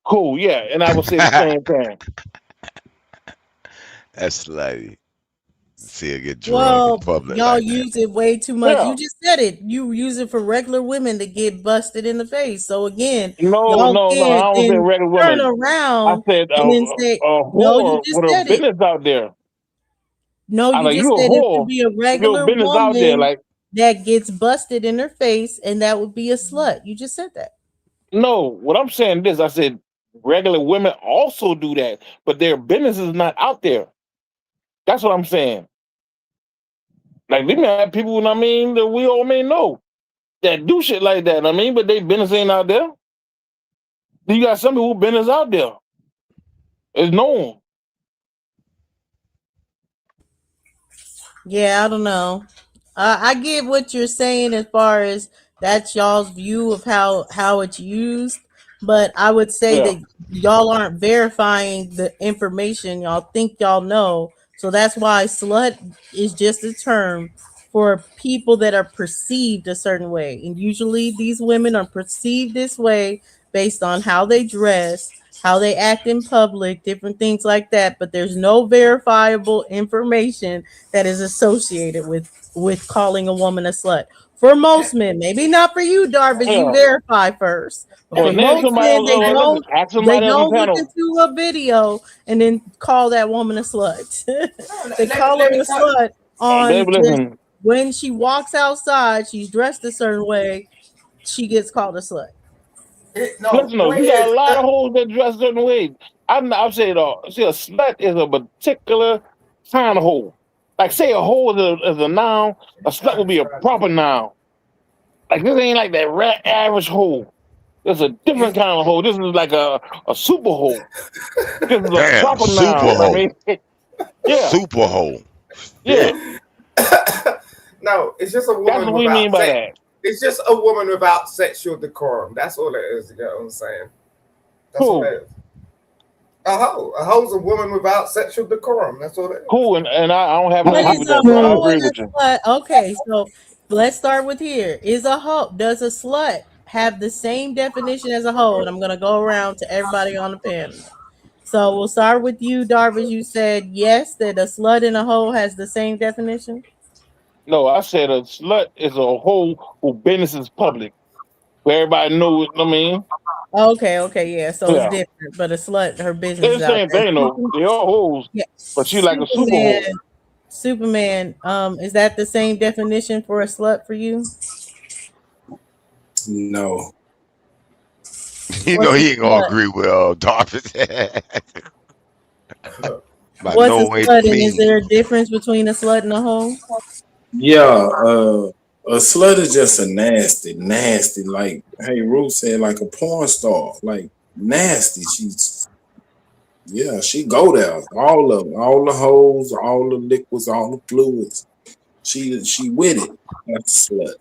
Cool, yeah, and I would say the same thing. That's slutty. See her get drug in Well, public y'all like that. use it way too much. Yeah. You just said it. You use it for regular women to get busted in the face. So again, No, y'all no, no. I can't don't say then regular turn women. I around said and then say, a no, you whore just with a said it. business out there. No, I you like just you a said it should whore be a with your regular business out there. woman Like that gets busted in her face, and that would be a slut. You just said that. no, what I'm saying this. I said regular women also do that, but their business is not out there. That's what I'm saying. Like we may have people, I mean, that we all may know that do shit like that. I mean, but they business ain't out there. You got some people who business out there. It's known. Yeah, I don't know. I get what you're saying as far as that's y'all's view of how it's used, but I would say Yeah. that y'all aren't verifying the information y'all think y'all know. So that's why slut is just a term for people that are perceived a certain way. And usually these women are perceived this way based on how they dress, how they act in public, different things like that, but there's no verifiable information that is associated with calling a woman a slut. For most men, maybe not for you, Darvish. You Yeah. verify first, but Well, for name most somebody men, else. Listen, ask they somebody else on don't look panel. into a video and then call that woman a slut. They call Let her me a tell you. slut on Baby, just listen. when she walks outside, she's dressed a certain way, she gets called a slut. No, Listen, the though, way you it got a is. lot of hoes that dress certain ways. I've said, see, a slut is a particular kind of hoe. Like, say a hoe is a noun, a slut will be a proper noun. Like, this ain't like that average hoe. This is a different kind of hoe. This is like a super hoe. This is a Damn, proper super noun. I hoe. mean, yeah, Super hoe. yeah. Shit. No, it's just a That's woman what we mean without by sex. that. It's just a woman without sexual decorum. That's all it is. You know what I'm saying? That's all Cool. it is. A hoe. A hoe's a woman without sexual decorum. That's what it is. Cool, and I don't have an What issue is with a that, so I hoe agree and with you. a slut? Okay, so let's start with here. Is a hoe does a slut have the same definition as a hoe? And I'm gonna go around to everybody on the panel. So we'll start with you, Darvish. You said yes, that a slut and a hoe has the same definition. No, I said a slut is a hoe who business is public, where everybody know it. I mean, Okay, okay, yeah. So it's yeah, different, but a slut, her business is it's the out same there. thing though. They all hoes, Yeah, but she like a super hoe. Superman. Superman. Is that the same definition for a slut for you? No. You know What's a he ain't gonna slut? agree with Dolphins. By What's a no way slut, and is means. there a difference between a slut and a hoe? Yeah, a slut is just a nasty, nasty, like hey Ruth said, like a porn star, like nasty. She's yeah, she go there. All of them, all the hoes, all the liquids, all the fluids. She with it. That's a slut.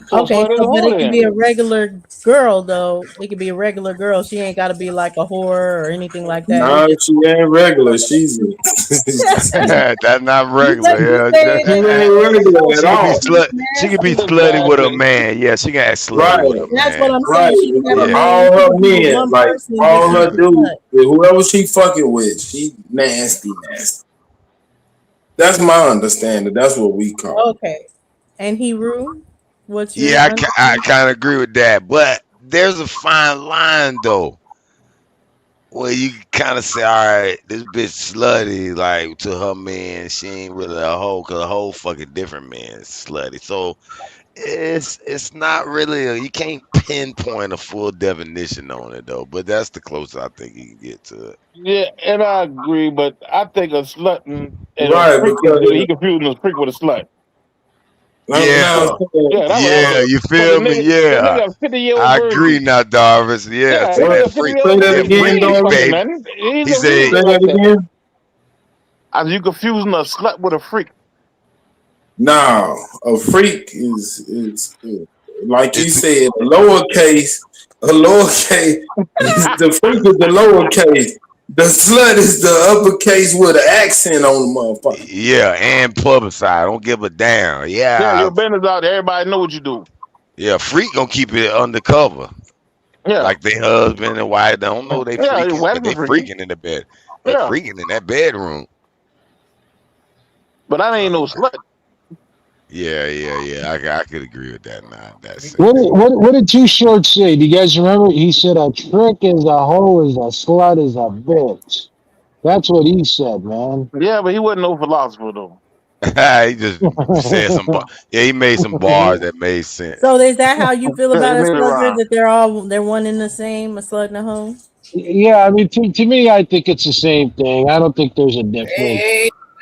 So a Okay, slut is a so but hoe it could then. be a regular girl though. It could be a regular girl. She ain't got to be like a whore or anything like that. It Nah, just she ain't regular. She's That's not but you regular. saying she that ain't so regular at She could be all. she's slut. She could be nasty. slutty with a Exactly. man. Yeah, she can act slutty with Right, a That's what man. I'm right. saying. She can have a Yeah, man. All She her can be with men, one like person and just all be her a dudes, slut. whoever she fucking with, she nasty, nasty. That's my understanding. That's what we call it. Okay, and Hebrew, what's your yeah, I understanding? kind of agree with that. But there's a fine line though, where you kind of say, all right, this bitch slutty, like to her man, she ain't really a hoe, cause a whole fucking different man is slutty. So it's not really you can't pinpoint a full definition on it though. But that's the closest I think you can get to it. Yeah, and I agree, but I think a slut and a Right, freak is because he confusing a freak with a slut. now I'm Yeah, saying, Yeah, that's what I yeah, think. you Cause feel me? the Yeah, nigga a 50-year-old I agree virgin. now, Darvis. Yeah, Yeah, see the what? that nigga a freak, 50-year-old Say that yeah, virgin. He again, ain't freaky Darby. fucking baby. nothing. He's He a he said, Say just that like that. again. As you confusing a slut with a freak. Now, a freak is like you "It's said, a lowercase is the freak is the lowercase. The slut is the uppercase with an accent on the motherfucker. yeah, and publicized. Don't give a damn. Yeah, Yeah, your business out there, everybody know what you do. yeah, freak gonna keep it undercover, Yeah. like they husband and wife. They don't know they Yeah, your freaking, wife but is they freaky. freaking in the bed. They Yeah. freaking in that bedroom. But I ain't Uh, no slut. yeah. I could agree with that. Now in that sense. What did Too Short say? Do you guys remember? He said a trick is a hoe is a slut is a bitch. That's what he said, man. Yeah, but he wasn't no philosopher though. He just said some. Yeah, he made some bars that made sense. So is that how you feel Yeah, he about a made it subject rhyme. that they're one and the same, a slut and a hoe? Yeah, I mean, to me, I think it's the same thing. I don't think there's a difference.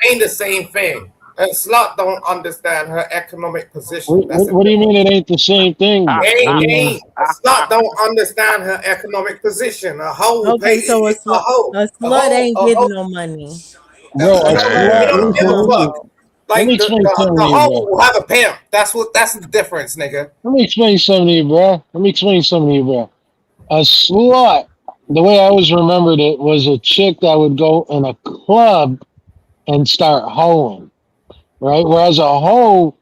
Ain't the same thing. A slut don't understand her economic position. That's a What do you mean difference. it ain't the same thing, Ah, though? What ah, do you mean? Ain't a slut don't understand her economic position. A hoe pay Okay, so it's a hoe. a slut ain't A hoe getting no money. Bro, a a hoe slut, don't Hell give a no. listen, fuck. Oh, let me Like explain something to the you, hoe bro. will have a pimp. That's the difference, nigga. Let me explain something to you, bro. Let me explain something to you, bro. A slut, the way I always remembered it, was a chick that would go in a club and start hoeing, right? Whereas a hoe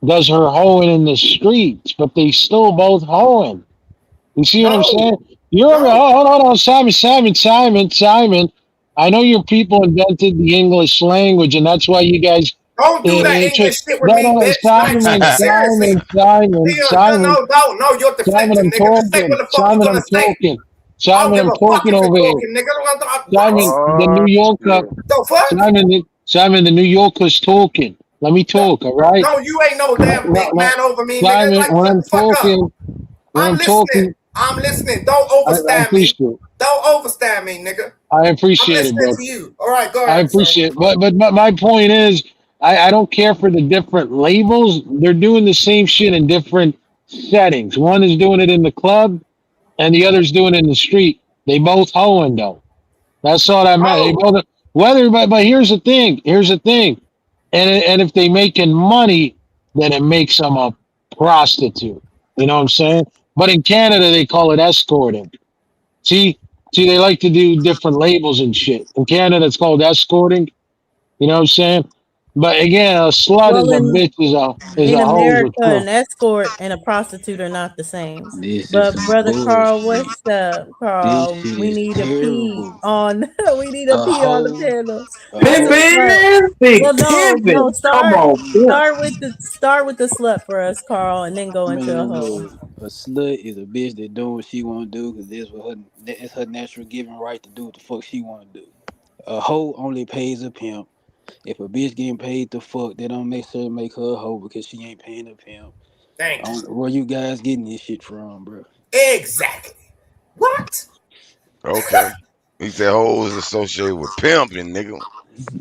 does her hoeing in the streets, but they still both hoeing. You see what I'm No, saying? You remember? no. Oh, hold on, Simon. I know your people invented the English language, and that's why you guys. Don't do that Tri- English shit with no, me, no, bitch. Like seriously. Simon. No, you're I'm deflecting, nigga. Just say what talking. the fuck you're gonna say. I don't Simon, give I'm a fuck talking if you're over here. talking, nigga. What? Simon, the oh New Yorker. shit. The fuck? Simon, the New Yorker's talking. Let me talk, all right? No, you ain't no damn big No, man over me, nigga. Simon, Like, shut the fuck up. when I'm talking, I'm listening. Don't I overstand me. appreciate it. Don't overstand me, nigga. I I'm appreciate it, listening bro. to you. All right, go I ahead, son. appreciate it. But my point is, I don't care for the different labels. They're doing the same shit in different settings. One is doing it in the club, and the other's doing it in the street. They both hoeing though. That's all that matters. They Oh, both but here's the thing. Here's the thing. And if they making money, then it makes them a prostitute. You know what I'm saying? But in Canada, they call it escorting. See, See, they like to do different labels and shit. In Canada, it's called escorting. You know what I'm saying? But again, a slut is Well, a bitch is in a hoe is a America, true. an escort and a prostitute are not the same. This is But some brother Carl, bullshit. what's up, This Carl? shit We is need a P terrible. on. We need a A P on the hoe, panel. a What's a hoe. slut? Pimpin', Well, big no. pimpin'. Come on, pimp. Start with the slut for us, Carl, and then go into a Man, hoe. look, a slut is a bitch that do what she want to do because that's her natural given right to do what the fuck she want to do. A hoe only pays a pimp. If a bitch getting paid to fuck, they don't necessarily make her a hoe because she ain't paying a pimp. Thank you. Where you guys getting this shit from, bro? Exactly. What? Okay. He said hoes associated with pimping, nigga.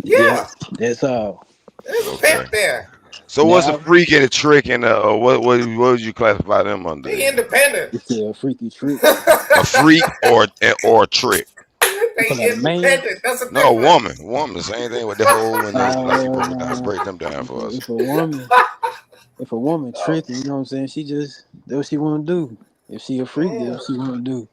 Yep, Yeah, that's all. there's a Okay. pimp there. So what's a Now, freak and a trick and what would you classify them under They then? independent. it's a freaky trick. A freak or a trick? You They talking about a man? independent. That's a No, a difference. woman. Woman, the same thing with the whole and like you broke it down, Nah, break them down if for a, us. if a woman, if a woman Oh, tricking, you know what I'm saying? She just that's what she want to do. If she a freak, that's what mm. she want to do.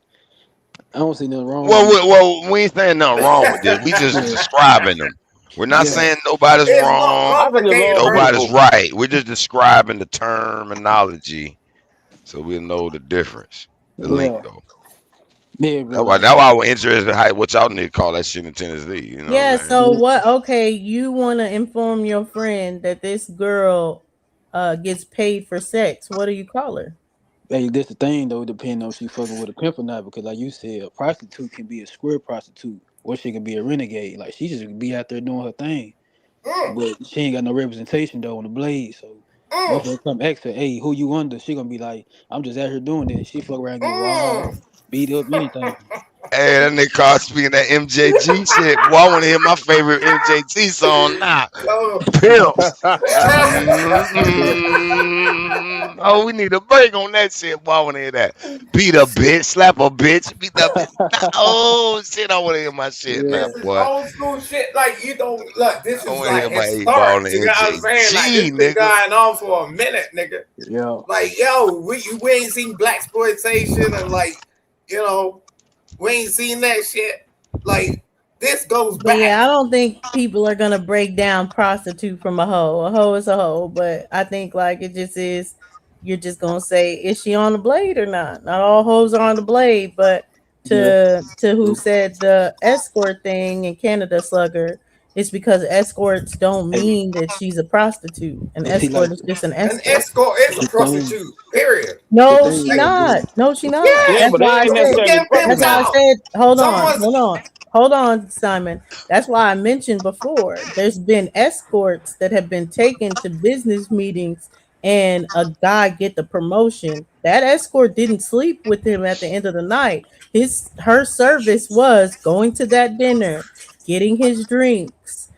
I don't see nothing wrong Well, with we ain't saying nothing wrong with this. We just yeah, describing them. We're not yeah. saying nobody's It's more wrong, I think it's complicated, all bro. nobody's beautiful. right. We're just describing the terminology so we'll know the difference, the link Yeah, though. yeah, That's but why like, that's why we're interested in how, what y'all need to call that shit in Tennessee. You know Yeah. what I'm saying? So yeah, what? Okay, you want to inform your friend that this girl gets paid for sex. What do you call her? hey, that's the thing though. Depending on if she fucking with a pimp or not, because like you said, a prostitute can be a square prostitute, or she can be a renegade. Like she just be out there doing her thing, Mm, but she ain't got no representation though on the blade. So, mm, motherfucker come ask her, hey, who you under? She gonna be like, I'm just out here doing this. She fuck around, get robbed, mm. beat up, anything. Hey, that nigga Carl speaking that MJG shit. Boy, I want to hear my favorite MJG song now. Oh. Pimps. Mm-mm. Oh, we need a break on that shit. Boy, I want to hear that. Beat a bitch, slap a bitch, beat that bitch. Nah, oh shit, I want to hear my shit Yeah, now, This is boy. old school shit. Like you don't look. This I is want to like hear my 8 ball historic. and You know what I'm saying? Like this MJG, been nigga. going on for a minute, nigga. yeah. Like yo, we ain't seen black exploitation and like you know we ain't seen that shit. Like this goes But back. yeah, I don't think people are gonna break down prostitute from a hoe. A hoe is a hoe, but I think like it just is. You're just gonna say, is she on the blade or not? Not all hoes are on the blade, but Yeah. to who True. said the escort thing in Canada, Slugger, it's because escorts don't Hey, mean that she's a prostitute. An but see, like escort is just an An escort. escort is a the thing, prostitute. Period. the No, thing she Like is not. this. No, she not. Yeah, That's yes, but they why I ain't said. she necessarily getting pimped That's why I prostitutes. out. said. Someone's Hold on, Simon. That's why I mentioned before. There's been escorts that have been taken to business meetings, and a guy get the promotion. That escort didn't sleep with him at the end of the night. Her service was going to that dinner, getting his drinks,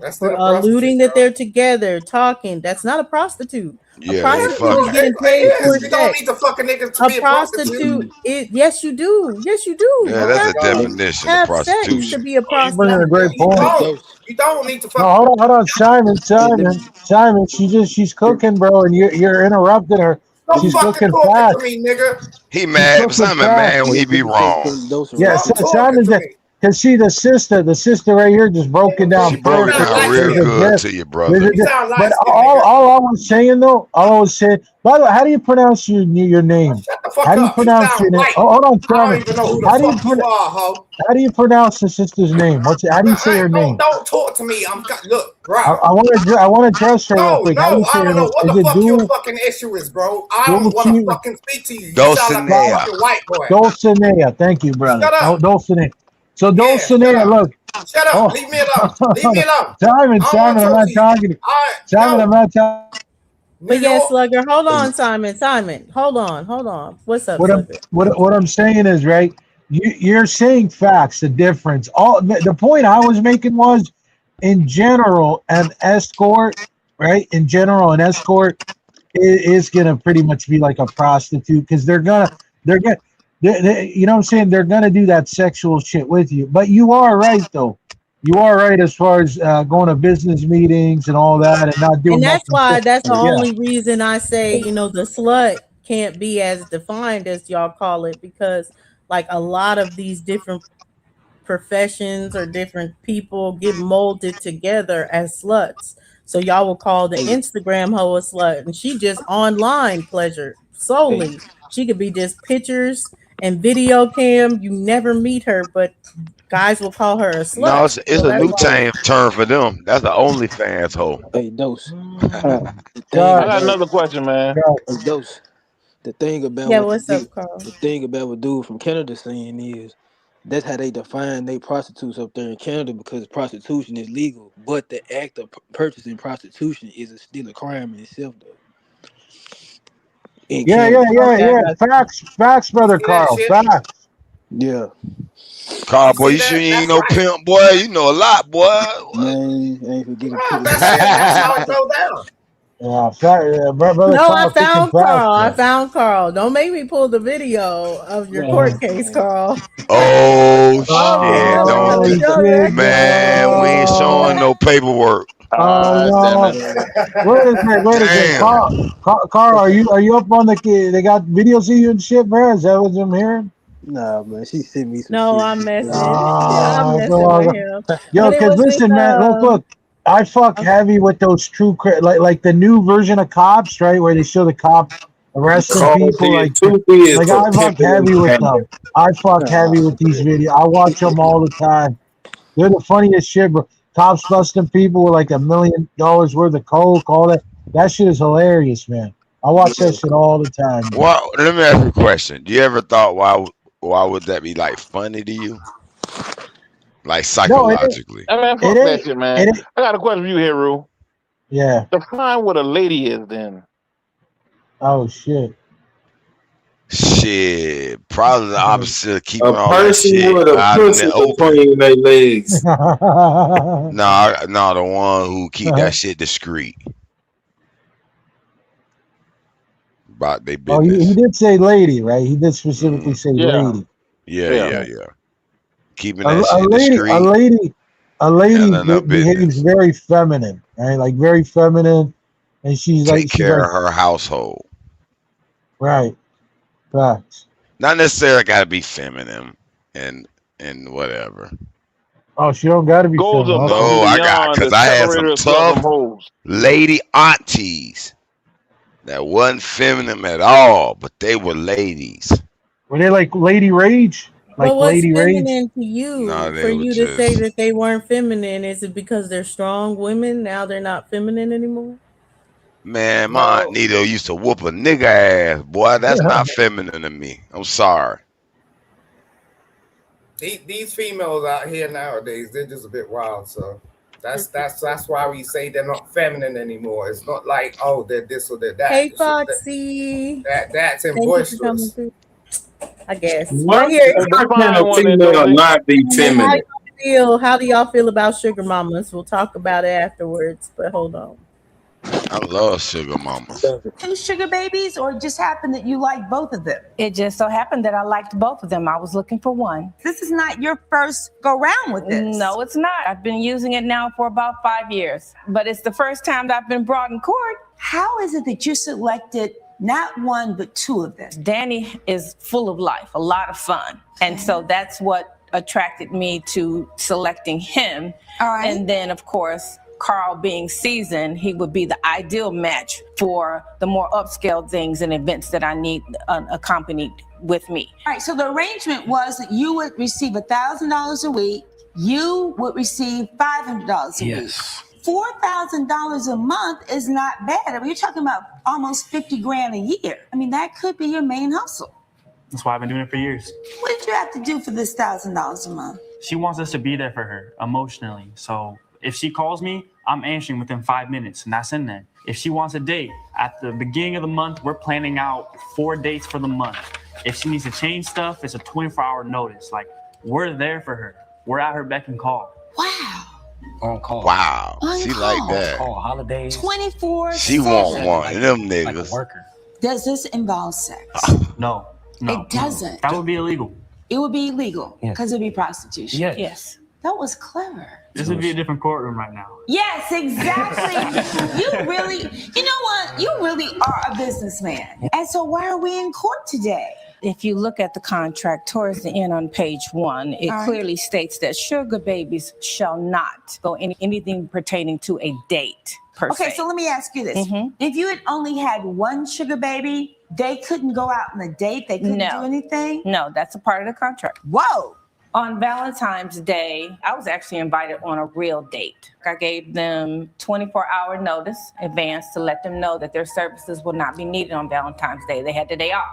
that's still a prostitute, alluding that bro. they're together, talking. That's not a prostitute. A Yeah, they Yes, you prostitute is are. fucking. getting It paid for is. You don't sex. need to fuck a nigga to A be a prostitute. prostitute See, is, yes, you do. Yes, you do. Yeah, You that's Oh a have God. to they, definition of have sex see, to prostitution. be a No, She's bringing no, a prostitute. great you point. but don't. those, You don't need to No, fuck. hold on, Simon, hey, let me, Simon. She's cooking, bro, and you're interrupting her. Don't She's fucking cooking talking to fast. me, nigga. He She's mad. cooking Simon fast. mad when he be let me say wrong. something. Those are Yeah, right. Stop talking Simon, to me. because see the sister right here just broke it You She down broke it sound perfect. down light real There's a skinned. good diff. to you, There's brother. a You diff. sound light But skinned, nigga. all I was saying though, all I was saying. By the way, how do you pronounce your name? Shut the fuck How do you up. You pronounce sound your name? white. Oh, hold on, I don't Simon. even know who the How do you fuck you are, ho. how do you pronounce the sister's name? How do you say her Don't name? don't talk to me. Look, bro. I want to address her real quick. How do No, you say I her don't name? know what Is the it fuck your Dul fucking issue is, bro. I don't want to Dulce fucking speak to you. You sound like a Dulcinea. fucking white boy. Dulcinea? Thank you, brother. Shut up. Dulcinea. So Yeah, shut Dulcinea, up. look. Shut up. Oh, Leave me alone. Leave me alone. Simon, I don't want to I'm talk to not you. talking. All right, Simon, I'm no. not talking. New But yes, York. Slugger, hold Hey, on, Simon. Simon, hold on. What's up, What I'm Slugger? what I'm saying is right. You're saying facts. The difference. All the point I was making was, in general, an escort, right? In general, an escort is gonna pretty much be like a prostitute because they're gonna you know what I'm saying, they're gonna do that sexual shit with you. But you are right though. You are right as far as going to business meetings and all that and not And doing that's nothing. why that's the hey, Yeah. only reason I say, the slut can't be as defined as y'all call it, because like a lot of these different professions or different people get molded together as sluts. So y'all will call the Hey, Instagram hoe a slut, and she just online pleasure hey, solely. She could be just pictures and video cam. You never meet her, but guys will call her a No, slut. it's So a hey, that's new why. Dose. term for them. That's the OnlyFans hoe. Hey, Dose. Uh, The thing I God, got about another question, man. God. Hey, Dose. The thing about Yeah, what what's up, Carl? the thing about what dude from Canada saying is that's how they define they prostitutes up there in Canada because prostitution is legal, but the act of purchasing prostitution is still a crime in itself though in Yeah, yeah, Canada. yeah, Okay, I yeah. got you. Facts, facts, You brother see that Carl. shit? Facts. Yeah, Carl, You boy, see you sure that? you ain't That's no right. pimp, boy? You know a lot, boy. What? man, I ain't forget to put Nah, it that in. shit. That's how it go down. Yeah, brother No, I Carl kicking found facts, Carl. I man. found Carl. Don't make me pull the video of your Yeah. court case, Carl. Oh Oh, shit! damn, I Don't, gotta Oh show shit, man. We ain't showing no. no paperwork. Oh Ah, damn no. it. Man, Wait a second, wait a second. Damn. Carl, are you up on they got videos of you and shit, bro? Is that what I'm hearing? nah, man, she sent me some No, shit. I'm messing. Yeah, I'm Ah, come messing with on. him. Yo, But it cause wasn't listen, man, look, I fuck heavy with those like the new version of Cops, right? Where they show the cops arresting Carl people, did 2 years like for I fuck pimping heavy and with handling. them. I fuck Nah, heavy with these videos. I watch them all the time. They're the funniest shit, bro. Cops busting people with like $1 million worth of coke, all that. That shit is hilarious, man. I watch that shit all the time, man. Well, let me ask you a question. Do you ever thought why would that be like funny to you, like No, it ain't. psychologically? Hey, man, It fuck that ain't. shit, man. It ain't. I got a question for you here, Rue. Yeah. Define what a lady is, then. Oh shit. Shit, probably the opposite of A keeping all that person shit with a out in pussy the open. between their legs. No, no, the one who keep that shit discreet about their Oh, he business. did say lady, right? He did specifically Mm, say Yeah, lady. yeah, yeah. yeah, yeah. Keeping A, that a shit lady, a discreet, lady, a lady handling her behaves business, very feminine, right? Like very feminine, and take she's care like of her household. right, facts. Not necessarily got to be feminine and whatever. Oh, she don't got to be Goes feminine. above Okay. and No, beyond cause the I had some separator of Southern tough hoes. lady aunties that wasn't feminine at all, but they were ladies. Were they like Lady Rage? but Like what's Lady Rage? feminine to No, you? For they were you to say just that they weren't feminine, is it because they're strong women? Now they're not feminine anymore? man. My aunt No, Nito used to whoop a nigga ass, boy. That's not feminine to me. I'm sorry. these females out here nowadays, they're just a bit wild. So that's why we say they're not feminine anymore. It's not like, oh, they're this or they're that. Hey, It's just Foxy. that's in Thank you for coming boisterous. through. I guess. But What? here, Hey, How can a define one then, female Dozy. not be how feminine? y'all feel? How do y'all feel about sugar mamas? We'll talk about it afterwards. But hold on. I love sugar mamas. love it. Two sugar babies, or it just happened that you liked both of them? It just so happened that I liked both of them. I was looking for one. This is not your first go round with this. No, it's not. I've been using it now for about 5 years, but it's the first time that I've been brought in court. How is it that you selected not one but two of them? Danny is full of life, a lot of fun, and so that's what attracted me to selecting him. All right. And then, of course, Carl being seasoned, he would be the ideal match for the more upscale things and events that I need accompanied with me. All right, so the arrangement was that you would receive $1,000 a week, you would receive $500 a week. $4,000 a month is not bad. I mean, you're talking about almost 50 grand a year. I mean, that could be your main hustle. That's why I've been doing it for years. What did you have to do for this $1,000 a month? She wants us to be there for her emotionally. So if she calls me, I'm answering within 5 minutes, and that's in there. If she wants a date, at the beginning of the month, we're planning out 4 dates for the month. If she needs to change stuff, it's a 24-hour notice. Like, we're there for her. We're at her beck and call. Wow. On call. Wow, On she call. like that. Call holidays. 24/7. She want one of them Like a niggas. worker. Does this involve sex? No. It doesn't. That would be illegal. It would be illegal Yes. because it'd be prostitution. Yes. That was clever. This would be a different courtroom right now. Yes, exactly. You know what? You really are a businessman. And so why are we in court today? If you look at the contract towards the end on page 1, it clearly states that sugar babies shall not go anything pertaining to a date. Okay, so let me ask you this. If you had only had one sugar baby, they couldn't go out on a date? They couldn't do anything? No, that's a part of the contract. Whoa. On Valentine's Day, I was actually invited on a real date. I gave them 24-hour notice advance to let them know that their services will not be needed on Valentine's Day. They had the day off.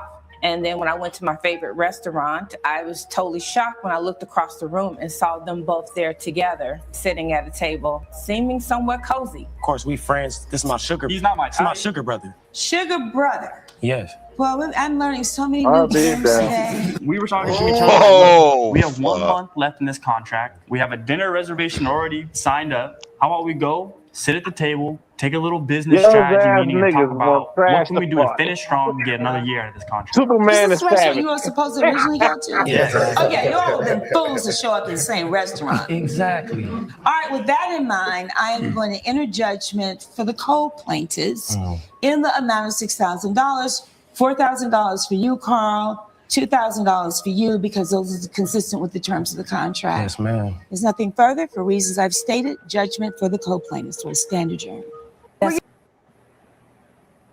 And then when I went to my favorite restaurant, I was totally shocked when I looked across the room and saw them both there together, sitting at a table, seeming somewhat cozy. Of course, we friends. This is my sugar. He's not my This is my type. sugar brother. Sugar brother. Yes. Well, I'm learning so many I'll new be terms down. today. We were talking to each other. Oh, Look, we have 1 fuck. month left in this contract. We have a dinner reservation already signed up. How about we go, sit at the table, take a little business Young strategy ass meeting, and talk niggas will about what crash can the we do to party. finish strong and get another year out of this contract. Is Superman this is the restaurant savage. you were supposed to originally go to? Yeah. Oh, yeah, you all have been fools to show up in the same restaurant. Exactly. All right, with that in mind, I am going to enter judgment for the co-plaintiffs in the amount of $6,000, $4,000 for you, Carl, $2,000 for you, because those are consistent with the terms of the contract. Yes, ma'am. There's nothing further. For reasons I've stated, judgment for the co-plaintiffs will stand adjourned.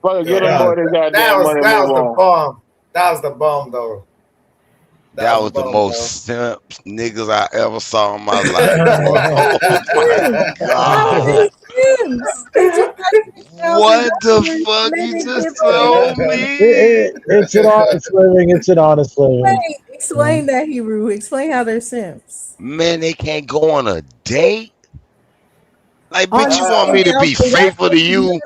Fucking get them Yeah, boy their that goddamn was money and that move was the on. bomb. That was the bomb, though. That That was was the the bomb, most though. simp niggas I ever saw in my life, boy. Oh my How are god. they Sims? They just got $6,000 What the and fuck let you it just get paid. told me? It's an honest living. It's an honest living. Wait, explain that, Hebrew. Explain how they're Sims. Man, they can't go on a date? Like, On bitch, you want okay, me to be that's faithful what, to you?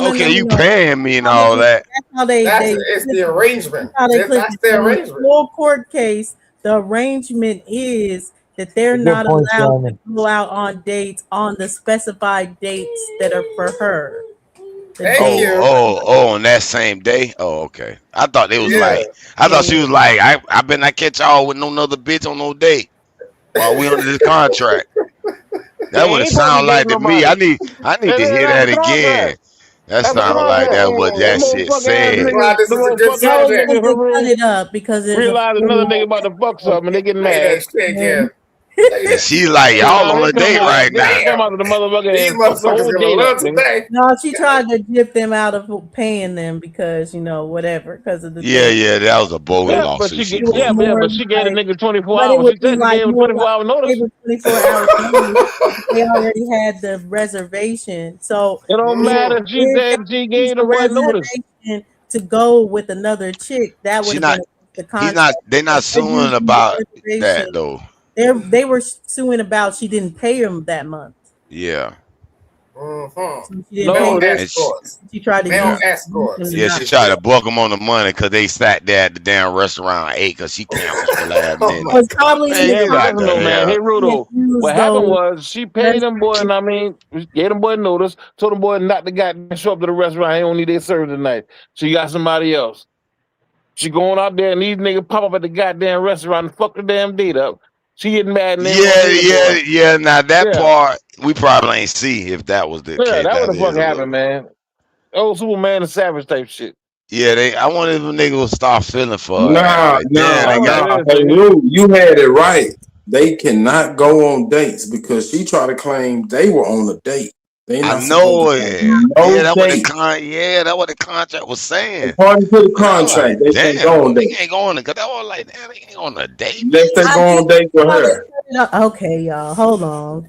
Okay, you no. paying me and How all they, that. that's how they That's they it's clip the it. That's arrangement. how they clip That's it. the In a arrangement. full court case, the arrangement is that they're Good not point, allowed to Simon. go out on dates on the specified dates that are for her. The Thank date. Oh, you. oh, oh, on that same day? Oh, okay. I thought they was Yeah. like, I Yeah, thought she yeah. was like, I bet not catch y'all with no other bitch on no date while we under this contract. They That what it ain't supposed to be sound like dating to me. nobody. I need to hear That's that a again. contract. That That's a sound like contract. that what Them that shit motherfucking ass said. That's why niggas, this the is a good motherfucking ass No, subject. niggas because in her they cut room it up because there's a realize another nigga about to fuck something and they getting Look at mad. that shit, yeah. Kim. Look at And that. she like, y'all Nah, on they a come date out, right they now. come Damn. out of the motherfucker These and fuck the motherfuckers whole gonna date up, learn nigga. today. No, she tried to dip them out of paying them because whatever because of the Yeah, thing. yeah, that was a bogus Yeah, but lawsuit she she get, It was yeah, pulled. but, yeah, more but she gave the like, nigga 24 but it hours. would She be technically like gave him more 24 like hour they notice. were 24 hours notice. They already had the reservation, so It don't if matter. Mhm. She they said she use gave the the boy notice. reservation to go with another chick, that would She have been not against the he's contract. not they But not they're suing using the about reservation. that though. They were suing about she didn't pay them that month, Yeah. Mhm. so she didn't pay No, them. Male they And she, escorts. She tried to Male use them escorts. to yeah, not she pay tried to them. buck them on the money because they sat there at the damn restaurant and ate because she canceled for last Oh minute. my Was god. probably in Man, the yeah, get but out listen the though, contract man. hell. Hey, that Rudo, use what happened those was she paid them boy, and reservations. I mean, gave them boy notice, told them boy not to goddamn show up to the restaurant. He don't need their service tonight. She got somebody else. She going out there and these niggas pop up at the goddamn restaurant and fuck the damn date up. She getting mad and they want to Yeah, pay the yeah, boy. yeah. Now that Yeah, part we probably ain't see if that was the yeah, case. that what That the fuck is a happened, little. man. Old Superman and Savage type shit. Yeah, they. I wonder if a nigga will start feeling for her ass. Nah, Like, damn, nah, That's they what got. it nah. is, Hey, nigga. Lou, you had it right. They cannot go on dates because she tried to claim they were on a date. They I not supposed to know have it. Yeah, no that what the date. con. Yeah, that what the contract was saying. According to the And I was contract, like, they can't go damn, on they dates can't go on it. Cause that was like, damn, they ain't on a date, unless they bitch. go I on think dates with how they her. set it up. Okay, y'all, hold on.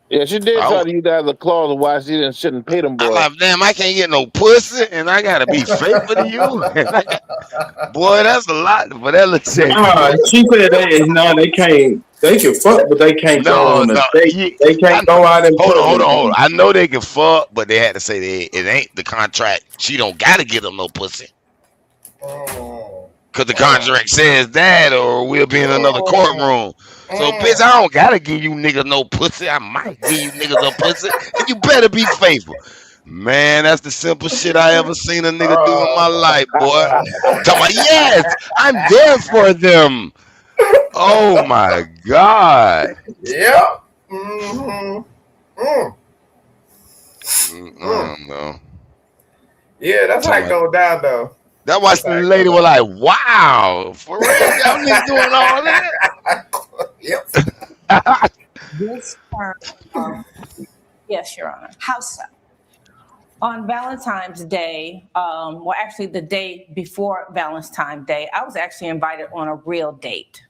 Yeah, she did I, try to use that as a clause of why she didn't shouldn't pay them I'm boy. like, damn, I can't get no pussy, and I gotta be faithful to you. And I got, boy, that's a lot for that little check, Nah, boy. she said they can't. They can fuck, but they can't go No, on a no, date. They can't go out in public. hold on. I know they can fuck, but they had to say it ain't the contract. She don't gotta get them no pussy. Mm. Cause the Mm. contract says that, or we'll be in another Mm. courtroom. So, bitch, Mm. I don't gotta give you niggas no pussy. I might give you niggas a pussy, and you better be faithful. Man, that's the simplest shit I ever seen a nigga do in my life, boy. Talking about, yes, I'm there for them. Oh my god. Yep. Mm-hmm. Mm. Mm. No. Yeah, that's how it go down though. That was That's the how it go lady was down. like, wow, for real? Y'all niggas doing all Yep. that? This term of Yes, Your Honor. how so? On Valentine's Day, well, actually the day before Valentine's Day, I was actually invited on a real date.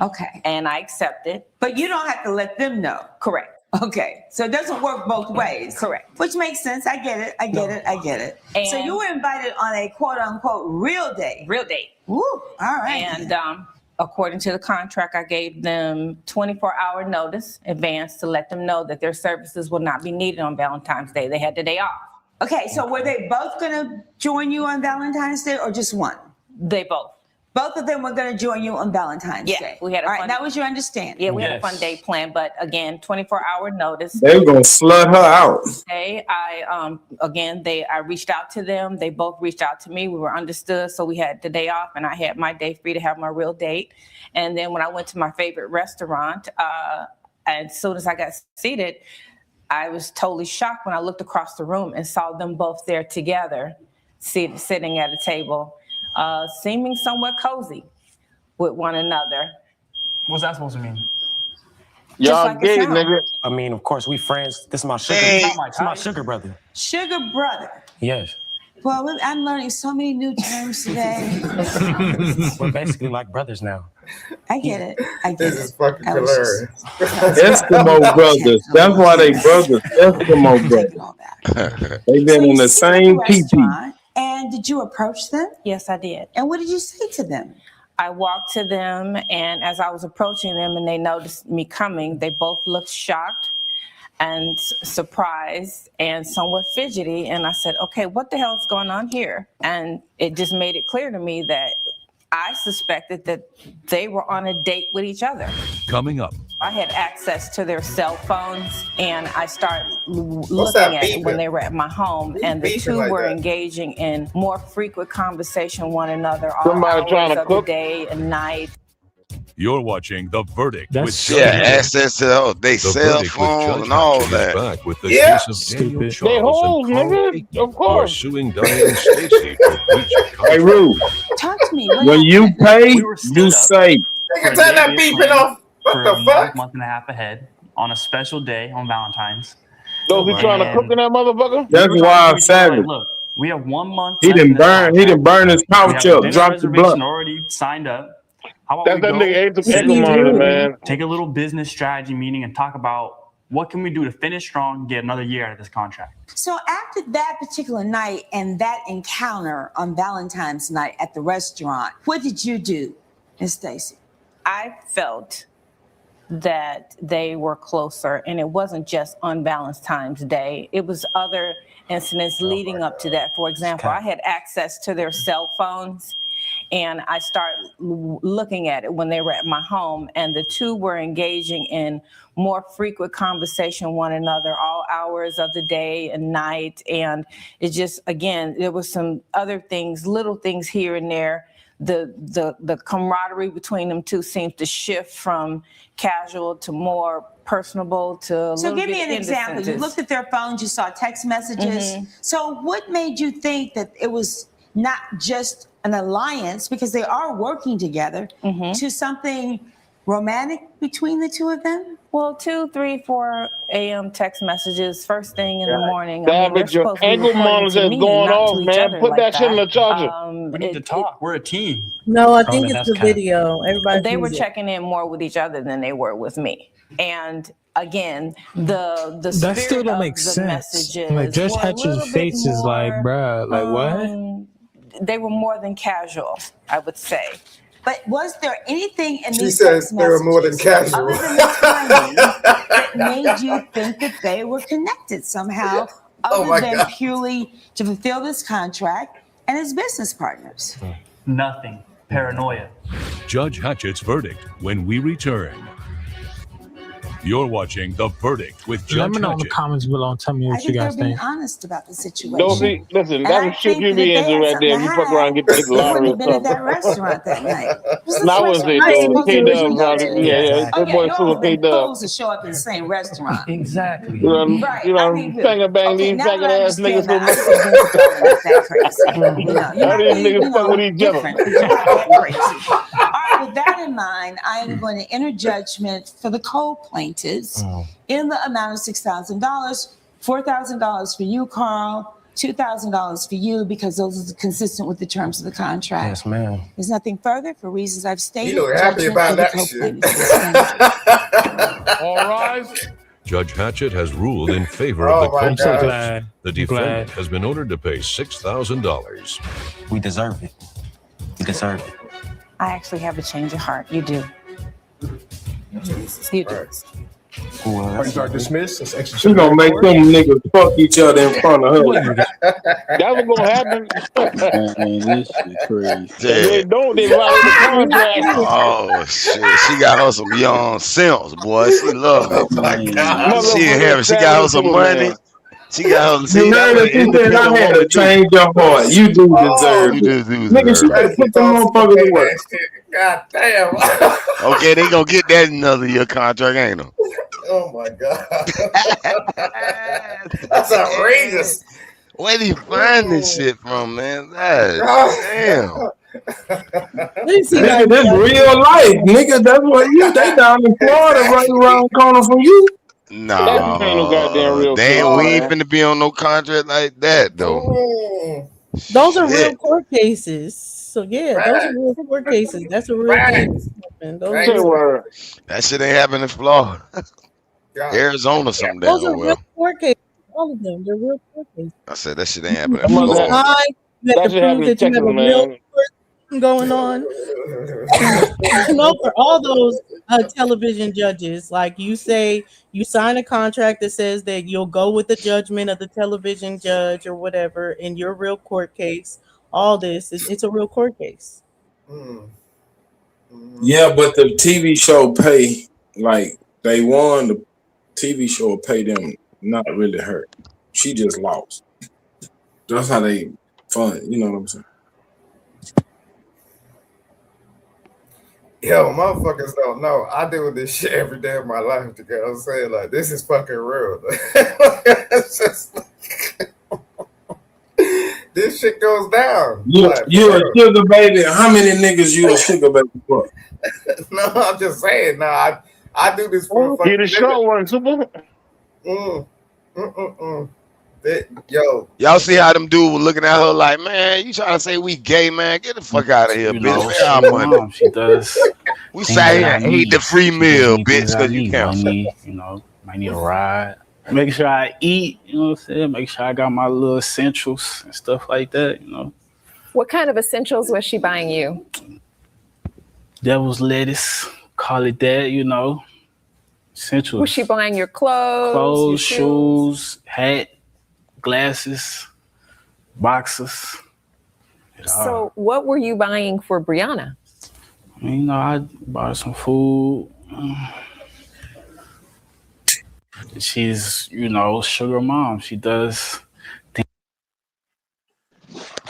Okay. And I accepted. But you don't have to let them know. Correct. Okay. So it doesn't work both ways. Correct. Which makes sense. I get it. I get it. And so you were invited on a quote unquote real date. Real date. Woo. All right. And according to the contract, I gave them 24-hour notice advance to let them know that their services will not be needed on Valentine's Day. They had the day off. Okay, so were they both going to join you on Valentine's Day or just one? They both. Both of them were going to join you on Valentine's Day. We had a All right, fun, that was your understanding. Yeah, we had a fun day planned, but again, 24-hour notice. They were gonna slut her out. I reached out to them. They both reached out to me. We were understood, so we had the day off, and I had my day free to have my real date. And then when I went to my favorite restaurant, as soon as I got seated, I was totally shocked when I looked across the room and saw them both there together, sitting at a table. Seeming somewhat cozy with one another. What's that supposed to mean? Y'all like gay, nigga. I mean, of course, we friends. This is my sugar. Hey. This is my sugar brother. Sugar brother. Yes. Well, I'm learning so many new terms today. We're basically like brothers now. I get it. This is fucking hilarious. Eskimo brothers. That's why they brothers. Eskimo brothers. They been in the same teepee. And did you approach them? Yes, I did. And what did you say to them? I walked to them, and as I was approaching them and they noticed me coming, they both looked shocked and surprised and somewhat fidgety. And I said, okay, what the hell's going on here? And it just made it clear to me that I suspected that they were on a date with each other. Coming up. I had access to their cell phones, and I started looking at it when they were at my home, and the two were engaging in more frequent conversation with one another all hours of the day and night. You're watching The Verdict with access to they cell phone and all that. Back with the case of Daniel Charles and Carl of course. are suing Diane Stacy for breach of contract. Hey, Rue. Talk to me. When you pay, you say. Nigga, turn that beeping off. What the fuck? Month and a half ahead on a special day on Valentine's. Those be trying to cook in that motherfucker? That's why I'm savage. Like, look, we have 1 month. He didn't burn his pouch up, dropped the blunt. Already signed up. How about That's that nigga ate the ankle monitor, man. Take a little business strategy meeting and talk about what can we do to finish strong and get another year out of this contract. So after that particular night and that encounter on Valentine's night at the restaurant, what did you do, Miss Stacy? I felt that they were closer, and it wasn't just on Valentine's Day. It was other incidents leading up to that. For example, I had access to their cell phones, and I started looking at it when they were at my home, and the two were engaging in more frequent conversation with one another all hours of the day and night. And it just, again, there was some other things, little things here and there. The camaraderie between them two seems to shift from casual to more personable to So give me an example. You looked at their phones, you saw text messages. So what made you think that it was not just an alliance, because they are working together, to something romantic between the two of them? Well, 2, 3, 4 a.m. text messages first thing in the morning. Savage, your ankle monitor is going off, man. Put that shit in the charger. We need to talk. We're a team. No, I think it's the video. Everybody. They were checking in more with each other than they were with me. And again, the that still don't make sense. Messages like Judge Hatcher's face is like, bruh, like what? They were more than casual, I would say. But was there anything in She these says text they were more than messages casual. other than the timing that made you think that they were connected somehow, other than purely to fulfill this contract and as business partners? Nothing. Paranoia. Judge Hatchett's verdict when we return. You're watching The Verdict with Let Judge me know in the Hatchet. comments below and tell me I what you think they're guys being think. honest about the Don't situation. see, listen, And that's I the shit think you that if be they into had right something there. to If you fuck around and hide, get the they wouldn't lottery have or been at something. that restaurant that night. Because No, that's I the wouldn't say restaurant do you're it. supposed to K-Dubs, usually go probably. to. Yeah, Oh that yeah, boy you Super all been K-Dubs. fools to show up in the same restaurant. Exactly. Right. I mean, really. Finger bang Okay, these now that I faggot ass niggas understand so that, I much. can visit y'all not that crazy. You know, you All might these be, niggas fuck with each other. different, but you're not that crazy. All right, with that in mind, I am going to enter judgment for the co-plaintiffs in the amount of $6,000, $4,000 for you, Carl, $2,000 for you, because those are consistent with the terms of the contract. Yes, ma'am. There's nothing further for reasons I've stated. You look happy Judgment about for the that co-plaintiffs shit. is entered. All rise. Judge Hatchett has ruled in favor Oh of the my I'm so co-plaintiffs. glad. The I'm defendant glad. has been ordered to pay $6,000. We deserve it. We deserve it. I actually have a change of heart. You do. Jesus You do. Christ. Well, Parties are dismissed. This extra She gonna make them niggas fuck each other in front of her. What do you got? That's what's gonna happen. Man, this shit crazy. If they Shit. don't, they violate the contract. Oh shit. She got her some young simps, boy. She love Oh it. my Man, God. She ain't Motherfucker having. She got her establishing some money. Superman. She got her. You See, that's heard what her? an She said, I independent had to woman do. change your heart. You do Oh, deserve You it. just do Nigga, she deserve better it. put she them told motherfuckers to Superman work. that shit. God damn. Okay, they gonna get that in another year contract, ain't them? Oh my God. That's outrageous. Where do you find this shit from, man? That damn. Let me see Nigga, my this real life. Nigga, that's what you, they down in Florida right around the corner from you. That ain't no goddamn No, real they case, we ain't man. finna be on no contract like that though. Mm, Those are real Shit. court cases. So yeah, those are facts. real court cases. That's a real thing. Facts. Those are Say Facts. real. word. That shit ain't happening in Florida. God. Arizona some Those damn are real well. court cases. All of them. They're real court cases. I said that shit ain't You, happening in That you must have, Florida. sign. You have that to should prove happen in that you have Texas, a real man. court going on. And those are all those television judges. Like you say, you sign a contract that says that you'll go with the judgment of the television judge or whatever in your real court case. All this, it's a real court case. Mm, mm. Yeah, but the TV show pay, like, they won, the TV show will pay them, not really her. She just lost. That's how they fund, you know what I'm saying? Yo, motherfuckers don't know. I deal with this shit every day of my life. You know what I'm saying? Like, this is fucking real. It's just this shit goes down. You Like, you for a sugar baby. How many niggas you a sugar baby for? real. No, I'm just saying. No, I do this for a Get fucking a living. short one, Super. Yo, Y'all see how them dudes were looking at her like, man, you trying to say we gay, man? Get the fuck out of here, you bitch. know, Pay our sugar money. mom, she does We things sat that here I and ate need. the free She gives meal, me bitch, things that I because you need. counsel. Money, you know, might need a ride. Make sure I eat, you know what I'm saying? Make sure I got my little essentials and stuff like that, you know. What kind of essentials was she buying you? Devil's lettuce, call it that, you know. Essentials. Was she buying your clothes? Clothes, your shoes, hat, glasses, boxes. So what were you buying for Brianna? You know, I bought some food. She's, you know, sugar mom. She does things.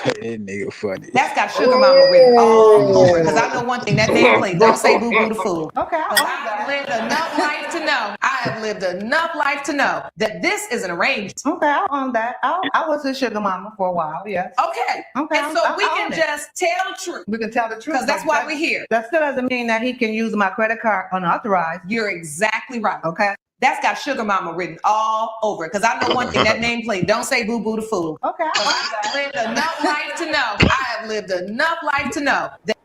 That nigga funny. That's got sugar mama written all over. Because I know one thing, that nameplate, don't say boo boo the fool. Okay, I've lived enough life to know. I have lived enough life to know that this is an arrangement. Okay, I'll own that. I was a sugar mama for a while, yes. Okay. And so we can just tell the truth. We can tell the truth. Because that's why we're here. That still doesn't mean that he can use my credit card unauthorized. You're exactly right. Okay. That's got sugar mama written all over it. Because I know one thing, that nameplate, don't say boo boo the fool. Okay. I've lived enough life to know. I have lived enough life to know that.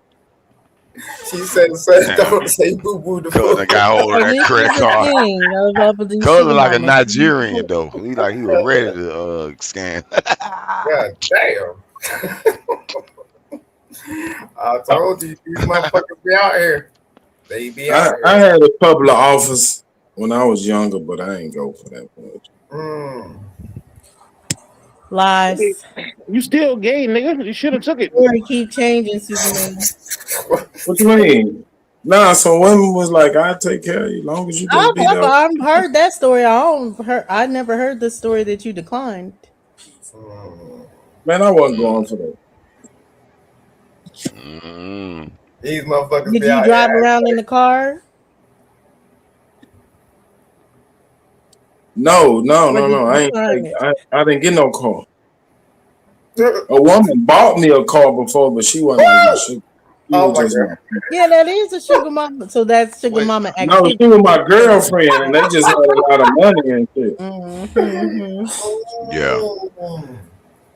she said, don't say boo boo the Cause fool. the guy holding that This credit is the card. thing of these Cause sugar like a mamas. Nigerian though. He like he was ready to scam. God damn. I told you, these motherfuckers be out here. They be out I here. had a couple of offers when I was younger, but I ain't go for that much. Lies. You still gay, nigga. You should have took it. Story keep changing, Superman. What you mean? Nah, some women was like, "I'll take care of you, long as you just be there." I've heard that story. I never heard the story that you declined. Man, I wasn't going for that. These motherfuckers Did be you out drive here. around in the car? No. Or did I you ain't decline take. it? I didn't get no car. A woman bought me a car before, but she wasn't like my sugar. She Oh was my just god. my Yeah, that is a sugar mama. So that's sugar mama no. activity. She was my girlfriend, and they just had a lot of money and shit. Mm-hmm. Yeah.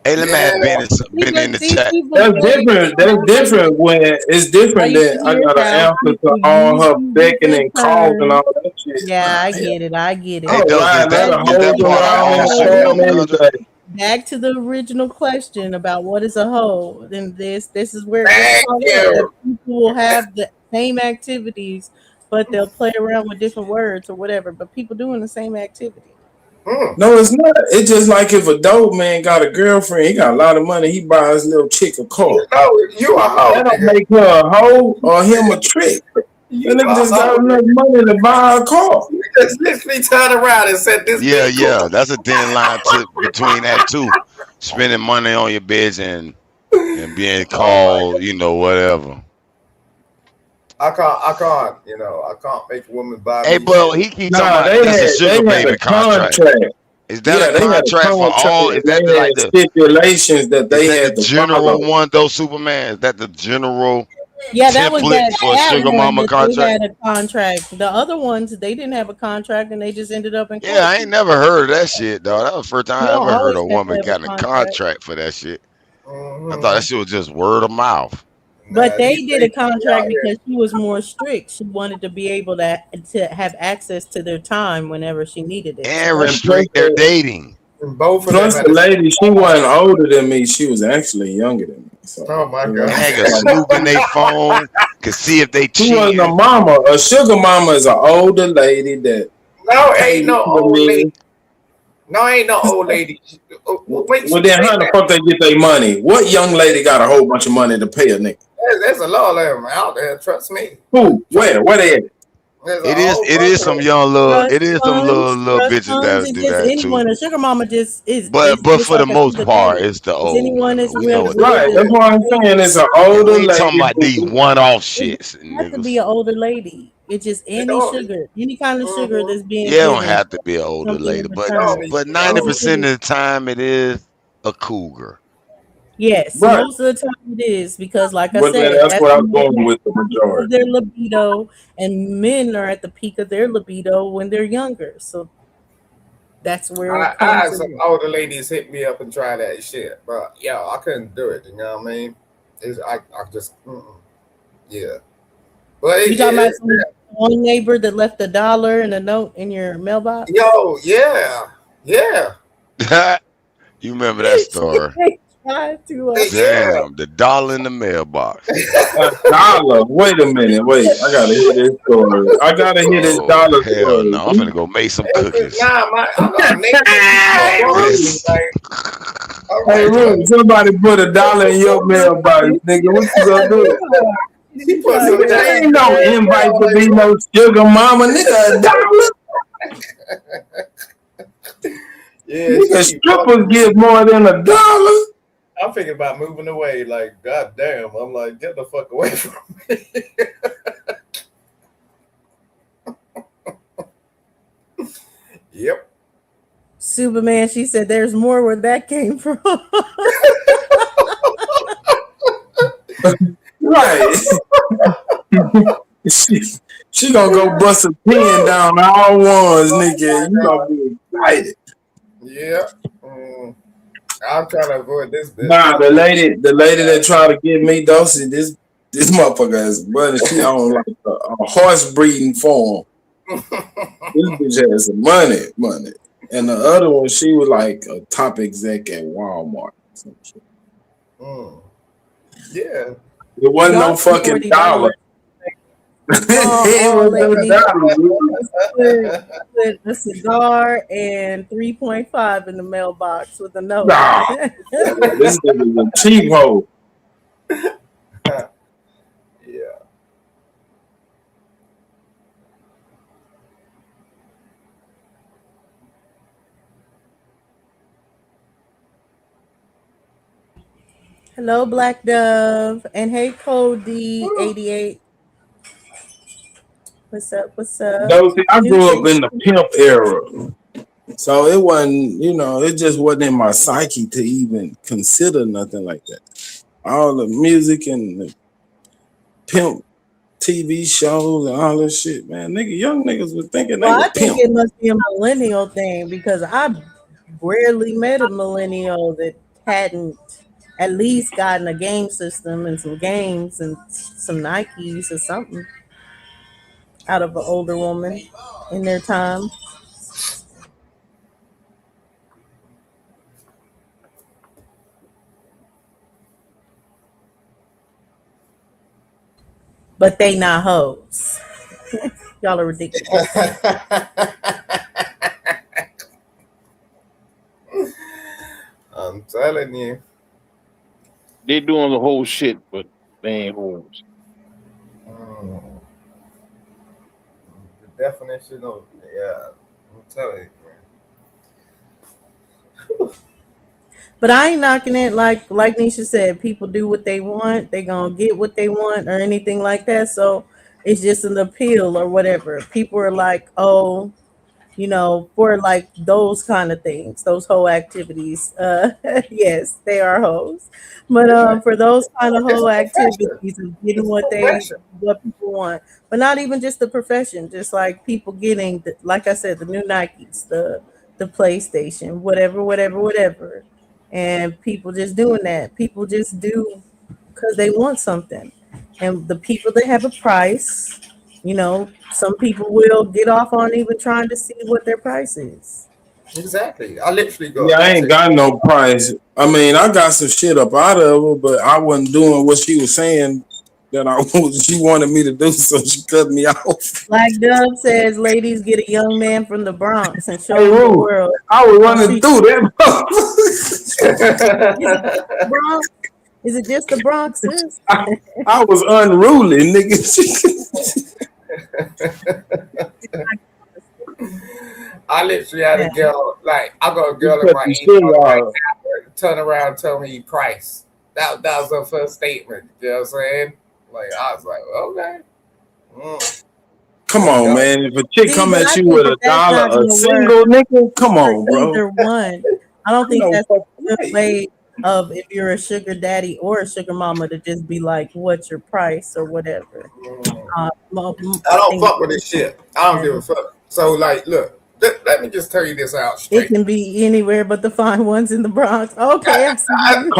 Hey, let me ask Benny in the chat. That's different. That's different when it's Are different you than I serious? got to How answer to people all use her you with becking that and calls and term? all that shit. Yeah, I Hell, get it. I get I it. Hey, don't Dose, ride that a is hoes that part of around in all the sugar car and mama country? everything. Back to the original question about what is a hoe. Then this is where it gets Thank caught up. That you. people will have the same activities, but they'll play around with different words or whatever. But people doing the same activity. No, it's not. It's just like if a dope man got a girlfriend, he got a lot of money, he buys his little chick a car. You know you a hoe, That don't nigga. make her a hoe or him a trick. You That a nigga just got hoe, enough nigga. money to buy a car. You just literally turned around and said this Yeah, bitch cool. that's a thin line between that too. Spending money on your bitch and being Oh my called, whatever. I can't make a woman buy Hey, me but shit. he keep talking Nah, about that's a they sugar had a baby contract. contract. Is that a Yeah, they had a contract for contract all? and they Like had stipulations that is they that the had to general follow. one though, Superman? Is that the general Yeah, that was template for a that sugar one mama that they contract? had a contract. The other ones they didn't have a contract and they just ended up in Yeah, court. I ain't never heard of that shit, dog. That was the first time You I don't ever heard always a have to woman have a got a contract. contract for that shit. I thought that Mm-hmm. shit was just word of mouth. But Nah, they these did a ladies be out contract here. because she was more strict. She wanted to be able to have access to their time whenever she needed it. So And that's And plus, restrict their dating. And both of them plus at the the same lady, she wasn't older than me. She was actually younger than me. So, Oh my And god. they could snoop in their phone, could see if they she wasn't a cheating. mama. A sugar mama is an older lady that No, ain't paid no for old lady. me. No, ain't no old lady. Wait, Well, then wait how a the minute. fuck they get their money? What young lady got a whole bunch of money to pay a nigga? There's a lot of them out there. Trust me. Who? Trust Where? me. Where they at? There's a It is whole it bunch is of some them. young little trust it is some funds, little trust bitches funds that'll is do just that too. anyone. A sugar mama just is But is but just for the like a most sugar part, daddy. it's the It's old anyone women. that's We know willing what they Right. That's is. what I'm saying. It's an And older we ain't talking lady about these who. one-off it shits, doesn't have to be niggas. an older lady. It's just It any don't. sugar, any kind of sugar Mm-hmm. that's being Yeah, it don't given, have to be an older something in lady, It but don't return. need to but be ninety It's a old. percent sugar. of the time it is a cougar. Yes, Right. most of the time it is because, like I But then said, that's that's what I'm when they're going at with the the peak of majority. their libido, and men are at the peak of their libido when they're younger. So that's where it I comes had some in. older ladies hit me up and try that shit, but yeah, I couldn't do it. You know what I mean? I just yeah. But You talking about some one neighbor that left $1 and a note in your mailbox? yo, yeah, yeah, You remember that story? They tried to. yeah. Damn, the dollar in the mailbox. $1. Wait a minute. Wait. I gotta hear this story. I gotta hear this Oh dollar hell story. no! I'm finna go make some cookies. Nah, I got a neighbor. This I'm Hey, like, look, Ruth, somebody put $1 in your mailbox, nigga. What you gonna do? she put some There change ain't in no there. invite I'm to like, be no sugar mama, nigga. $1. yeah, she Nigga, be fucking strippers with get me. more than $1. I'm thinking about moving away. Like, goddamn. I'm like, get the fuck away from me. Yep. Superman, she said, "There's more where that came from." Right. she, she gonna go bust a pin down all ones, nigga. You gonna be excited. Yeah. I'm trying to avoid this bitch. Nah, the lady that tried to get me dosage, this motherfucker has money. She on like a horse breeding farm. This bitch has some money. And the other one, she was like a top exec at Walmart. Some shit. Yeah. It wasn't Y'all no some fucking $1. $40. It Oh, was lady, $1. put a cigar and 3.5 in the mailbox with a note. Nah, this nigga's a cheap hoe. Yeah. Hello, Black Dove. And hey, Cody 88. What's up? What's up? Though, see, I New grew up face. in the pimp era. So it wasn't, it just wasn't in my psyche to even consider nothing like that. All the music and the pimp TV shows and all that shit, man. Young niggas was thinking they Well, were I think pimp. it must be a millennial thing because I rarely met a millennial that hadn't at least gotten a game system and some games and some Nikes or something out of an older woman in their time. But they not hoes. Y'all are ridiculous. I'm telling you. They doing the whole shit, but they ain't hoes. The definition of I'm telling you. But I ain't knocking it. Like Nisha said, people do what they want. They gonna get what they want or anything like that. So it's just an appeal or whatever. People are like, oh, for like those kind of things, those whole activities. Yes, they are hoes. But for those kind of It's whole a profession. activities of getting It's what a profession. people want, but not even just the profession, just like people getting, like I said, the new Nikes, the PlayStation, whatever, and people just doing that. People just do because they want something, and the people that have a price, some people will get off on even trying to see what their price is. Exactly. I literally Yeah, got I ain't got no price. I mean, I got some shit up out of her, but I wasn't doing what she was saying that she wanted me to do, so she cut me off. Black Dove says, "Ladies, get a young man from the Bronx and show Hey, him the Ruth, world." I was I'll running shoot through you. that. Is it just the Bronx? Is it just the Bronx, sis? I was unruly, nigga. I literally had a girl, I got a You girl in cut my the shit email right out. now, turn around and tell me price. That was her first statement. You know what I'm saying? Like, I was like, okay. Come on, man. If a chick See, come but at I you think with that a that's dollar not a gonna work single, nigga, come for on, bro. either one. I don't think No that's fucking a good way of if you're a sugar daddy or a sugar mama to just be like, "What's your price?" or whatever. I don't think fuck with this shit. I don't give a fuck. So, look, let me just tell you this out it straight. can be anywhere but the fine ones in the Bronx. Okay, I see you.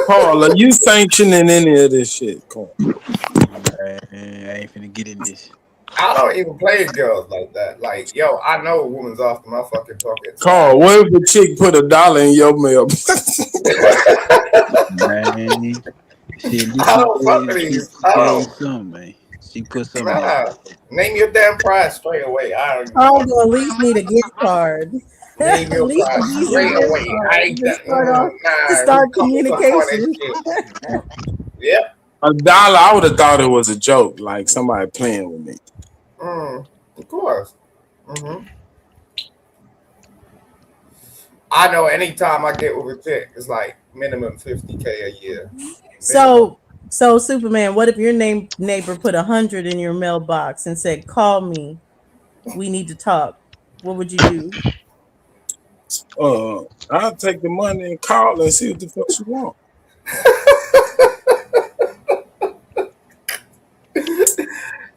Carl, are you sanctioning any of this shit, Carl? Man, I ain't finna get in this. I don't even play girls like that. Like, yo, I know a woman's off my fucking pocket. So Carl, what if a chick put a dollar in your mail? Man, she at least I don't fuck with these. I gave don't. something, man. She put something in. Nah, name your damn price straight away. I don't even I'm fuck. gonna at least need a gift card. Name At your least a price decent straight gift away. I card ain't to that. start off to Nah, we start come up on communication. that shit. Yep. A dollar, I would have thought it was a joke, like somebody playing with me. Of course. I know anytime I get with a chick, it's like minimum 50K a year. So Superman, what if your neighbor put 100 in your mailbox and said, "Call me, we need to talk"? What would you do? I'll take the money and call and see what the fuck she want.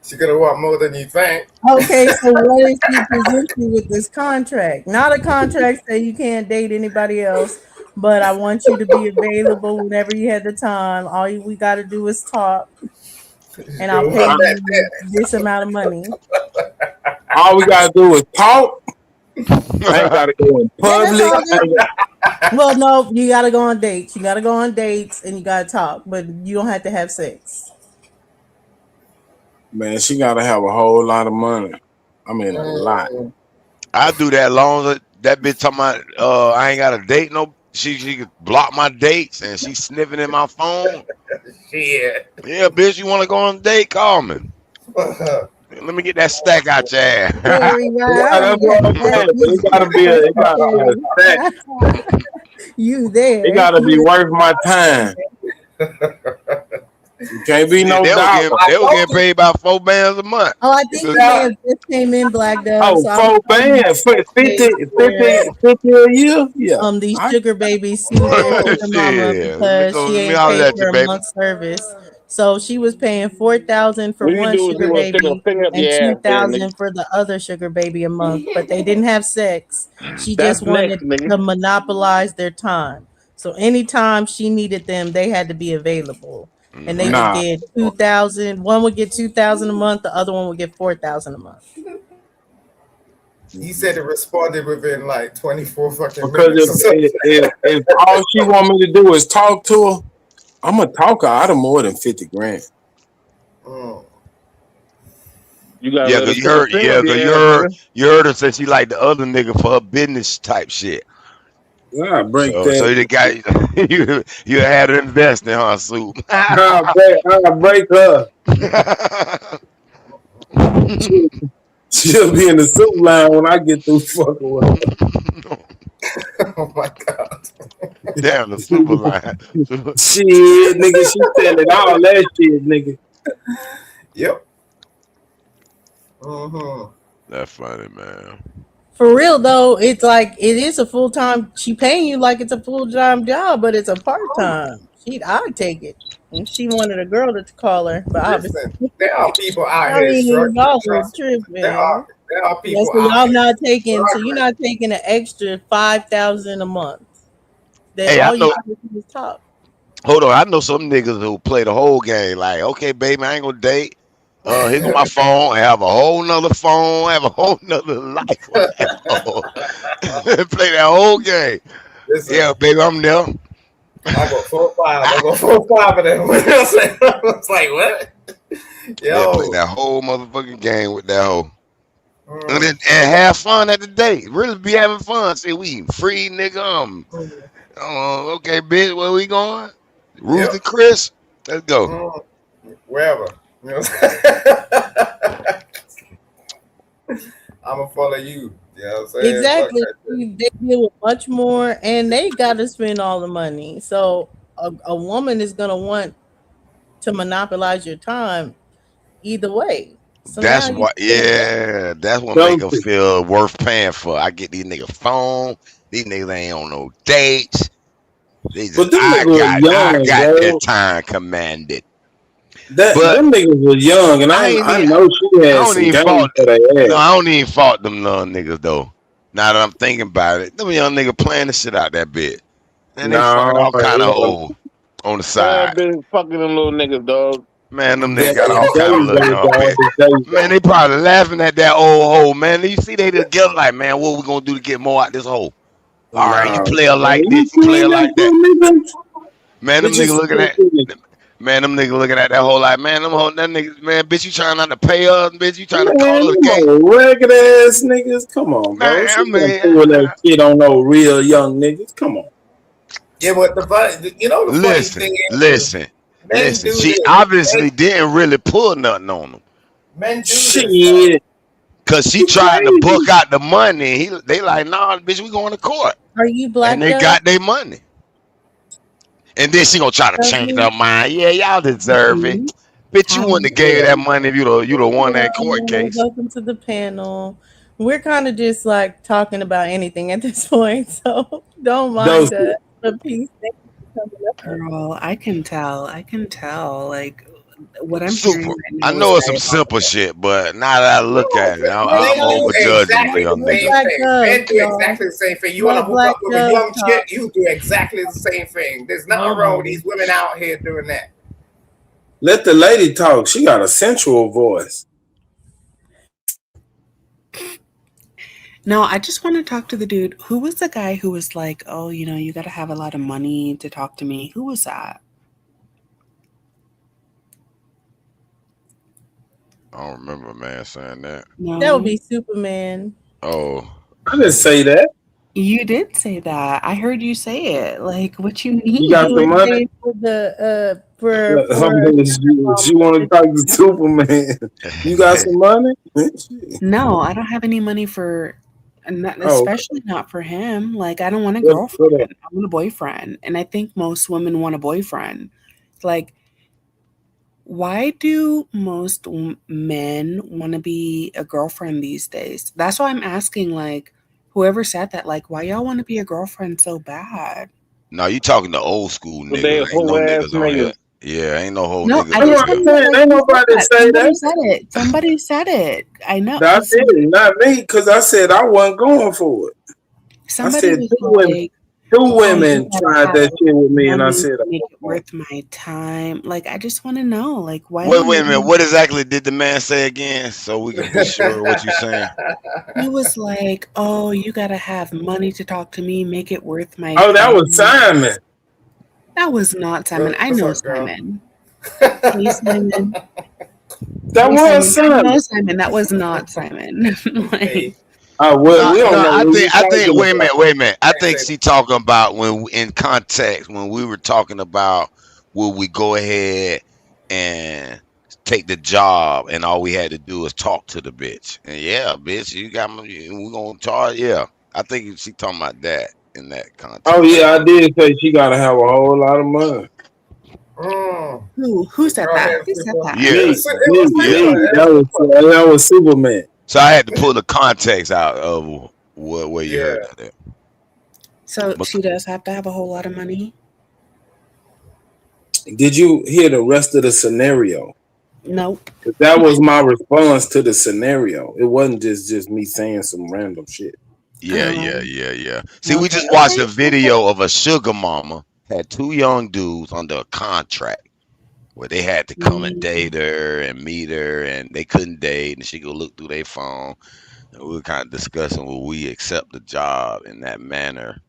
She gonna want more than you think. Okay, so what if she presents you with this contract? Not a contract that you can't date anybody else, but I want you to be available whenever you have the time. We got to do is talk, and I'll pay you this amount of money. All we gotta do is talk. I ain't gotta go in public. Well, no, you gotta go on dates. You gotta go on dates and you gotta talk, but you don't have to have sex. Man, she gotta have a whole lot of money. I mean, a lot. I do that long as that bitch talking about I ain't got a date. No, she could block my dates and she sniffing in my phone. Shit. Yeah, bitch, you want to go on a date? Call me. Let me get that stack out your ass. Very That's what I'm saying. It gotta be a stack. You there? It gotta be worth my time. You can't be no They dog. were getting paid about $4 a month. Oh, I think you may have just came in, Black Dove. Oh, So I was 4 bands, 50 a year? Yeah. these sugar babies sued their sugar mama Shit. because she Let me ain't holler paid at you, for a baby. month's service. So she was paying $4,000 for What you one do is you sugar gonna stick a baby finger up and your ass there, nigga. $2,000 for the other sugar baby a month, but they didn't have sex. She That's just next, wanted nigga. to monopolize their time. So anytime she needed them, they had to be available. And they would Nah. get 2,000. One would get 2,000 a month. The other one would get 4,000 a month. He said it responded within like 24 fucking Because minutes or something. if all she want me to do is talk to her, I'm gonna talk her out of more than 50 grand. You gotta Yeah, let her cause stick a finger up your ass, nigga. you heard her say she like the other nigga for her business type shit. I break So that. you got you had her investing, huh, Soup? I'll break her. She'll be in the soup line when I get through fucking with her. Oh my god. Damn, the super line. Shit, nigga, she selling all that shit, nigga. Yep. That's funny, man. For real though, it's like it is a full time. She paying you like it's a full time job, but it's a part time. I'd take it. And she wanted a girl to call her, but obviously, Listen, there are people out I here mean, struggling. y'all are Trust me. tripping. There are Yeah, people so out y'all here not taking. So you're struggling. not taking an extra 5,000 a month. That Hey, I all you know. have to do is talk. Hold on, I know some niggas who play the whole game. Like, okay, baby, I ain't gonna date. Here go my phone. I have a whole nother phone. I have a whole nother life on that phone. Play that whole game. Listen, Yeah, baby, I'm there. I got 4 5. I got 4 5 of them. You know what I'm saying? I was like, what? Yeah, play Yo. that whole motherfucking game with that hoe. And have fun at the date. Really be having fun. Say we free, nigga. Okay, bitch, where we going? Ruth Yep. and Chris. Let's go. Wherever. You know what I'm saying? I'm gonna follow you. You know what I'm saying? Fuck Exactly. that shit. They deal with much more, and they got to spend all the money. So a woman is gonna want to monopolize your time either way. So now That's you what, yeah, that's what make Don't her feel worth paying for. I get these niggas phone. These niggas ain't on no dates. They just, But them niggas was I young, got their bro. time commanded. But Them niggas was young, and I ain't I even, know she I had don't some even game fault. for their No, ass. I don't even fault them little niggas though. Now that I'm thinking about it, them young niggas playing the shit out that bitch, and they fucking No, all kind of old on the Bad side. bitch fucking them little niggas, dog. Man, them niggas there got all there kind of you little go, young dog. bitch. There you Man, go. they probably laughing at that old hoe, man. You see they together like, man, what we gonna do to get more out this hoe? All right, you No, play her man, like you this, you play her ain't that like that. cool, nigga. Man, them Bitch, niggas looking at them niggas looking at that whole like, man, that niggas, man, bitch, you trying not to pay us, bitch, you trying to man, call us them gay. old ragged ass niggas. Come on, Man, bro. I She mean, can't pull that shit on no real young niggas. Come on. Yeah, but the funny listen, thing is, listen, men do She this. obviously didn't really pull nothing on him. Men do this though. Shit. Cause she You trying to book crazy. out the money. They like, nah, bitch, we going to court. are you And blacked they up? got their money. And then she gonna try to change her mind. Yeah, y'all deserve it. Mhm. Bitch, you Hi. wouldn't have gave her that money if you'd have won that court Hello, case. welcome to the panel. We're kind of just like talking about anything at this point, so don't Those mind us. But peace, thank you for coming up. Girl, I can tell. I can tell. Like what I'm hearing Super. right I now is know it's some simple diabolical. shit, but now that I look at it, Let I'm Men do overjudging the exactly the young let niggas. same Black thing. Dove, Men do y'all. exactly the same thing. You want to Let hook Black up with a Dove young talk. chick, you do exactly the same thing. There's nothing wrong with these women out here doing that. Let the lady talk. She got a sensual voice. No, I just want to talk to the dude. Who was the guy who was like, "Oh, you got to have a lot of money to talk to me." Who was that? I don't remember a man saying that. That would No. be Superman. Oh. I didn't say that. You did say that. I heard you say it. Like, what you You He got mean? some was money? saying for the for She want to talk to Superman. You got some money? No, I don't have any money for, not, Oh, especially not for him. Like, I don't want a what up? girlfriend. I want a boyfriend. And I think most women want a boyfriend. Like, why do most men want to be a girlfriend these days? That's why I'm asking, like, whoever said that, like, why y'all want to be a girlfriend so bad? No, you talking to old school But they niggas. Ain't no whole ass niggas on here. niggas. Yeah, ain't no whole No, niggas I up just here. want to know, like, Ain't who said nobody that? say Somebody that. said it. Somebody said it. I know. I didn't, not me, because I said I wasn't going for it. I Somebody said was two women, like, two "Oh, you women gotta tried have that shit with me, and I money said, to make it worth my time." Like, I just want to know, like, why Wait, do wait a minute. men? What exactly did the man say again? So we can be sure of what you're saying. He was like, "Oh, you gotta have money to talk to me, make it worth my "Oh, that was time." Simon." That was not Simon. I What's know up, girl? Simon. Hey, Simon. That Hey, was Simon. I know Simon. Simon. That was not Simon. Like, Well, No, we don't no. know I what think. you're I think. talking Wait a about. minute. Wait a minute. I think she talking about when, in context, when we were talking about will we go ahead and take the job, and all we had to do is talk to the bitch. And yeah, bitch, you got me. We gonna charge. Yeah, I think she talking about that in that Oh context. yeah, I did say she gotta have a whole lot of money. who said Girl that? had Who said super. that? It Yeah, was. Me, It me, was yeah. me. super. That was Superman. So I had to pull the context out of where you Yeah. heard that. At. So But she does have to have a whole lot of money? Did you hear the rest of the scenario? Nope. That was my response to the scenario. It wasn't just me saying some random shit. Yeah. See, we Okay. just watched Okay. a video of a sugar mama had two young dudes under a contract where they had to come and date her and meet her, and they couldn't date, and she could look through their phone. And we were kind of discussing will we accept the job in that manner.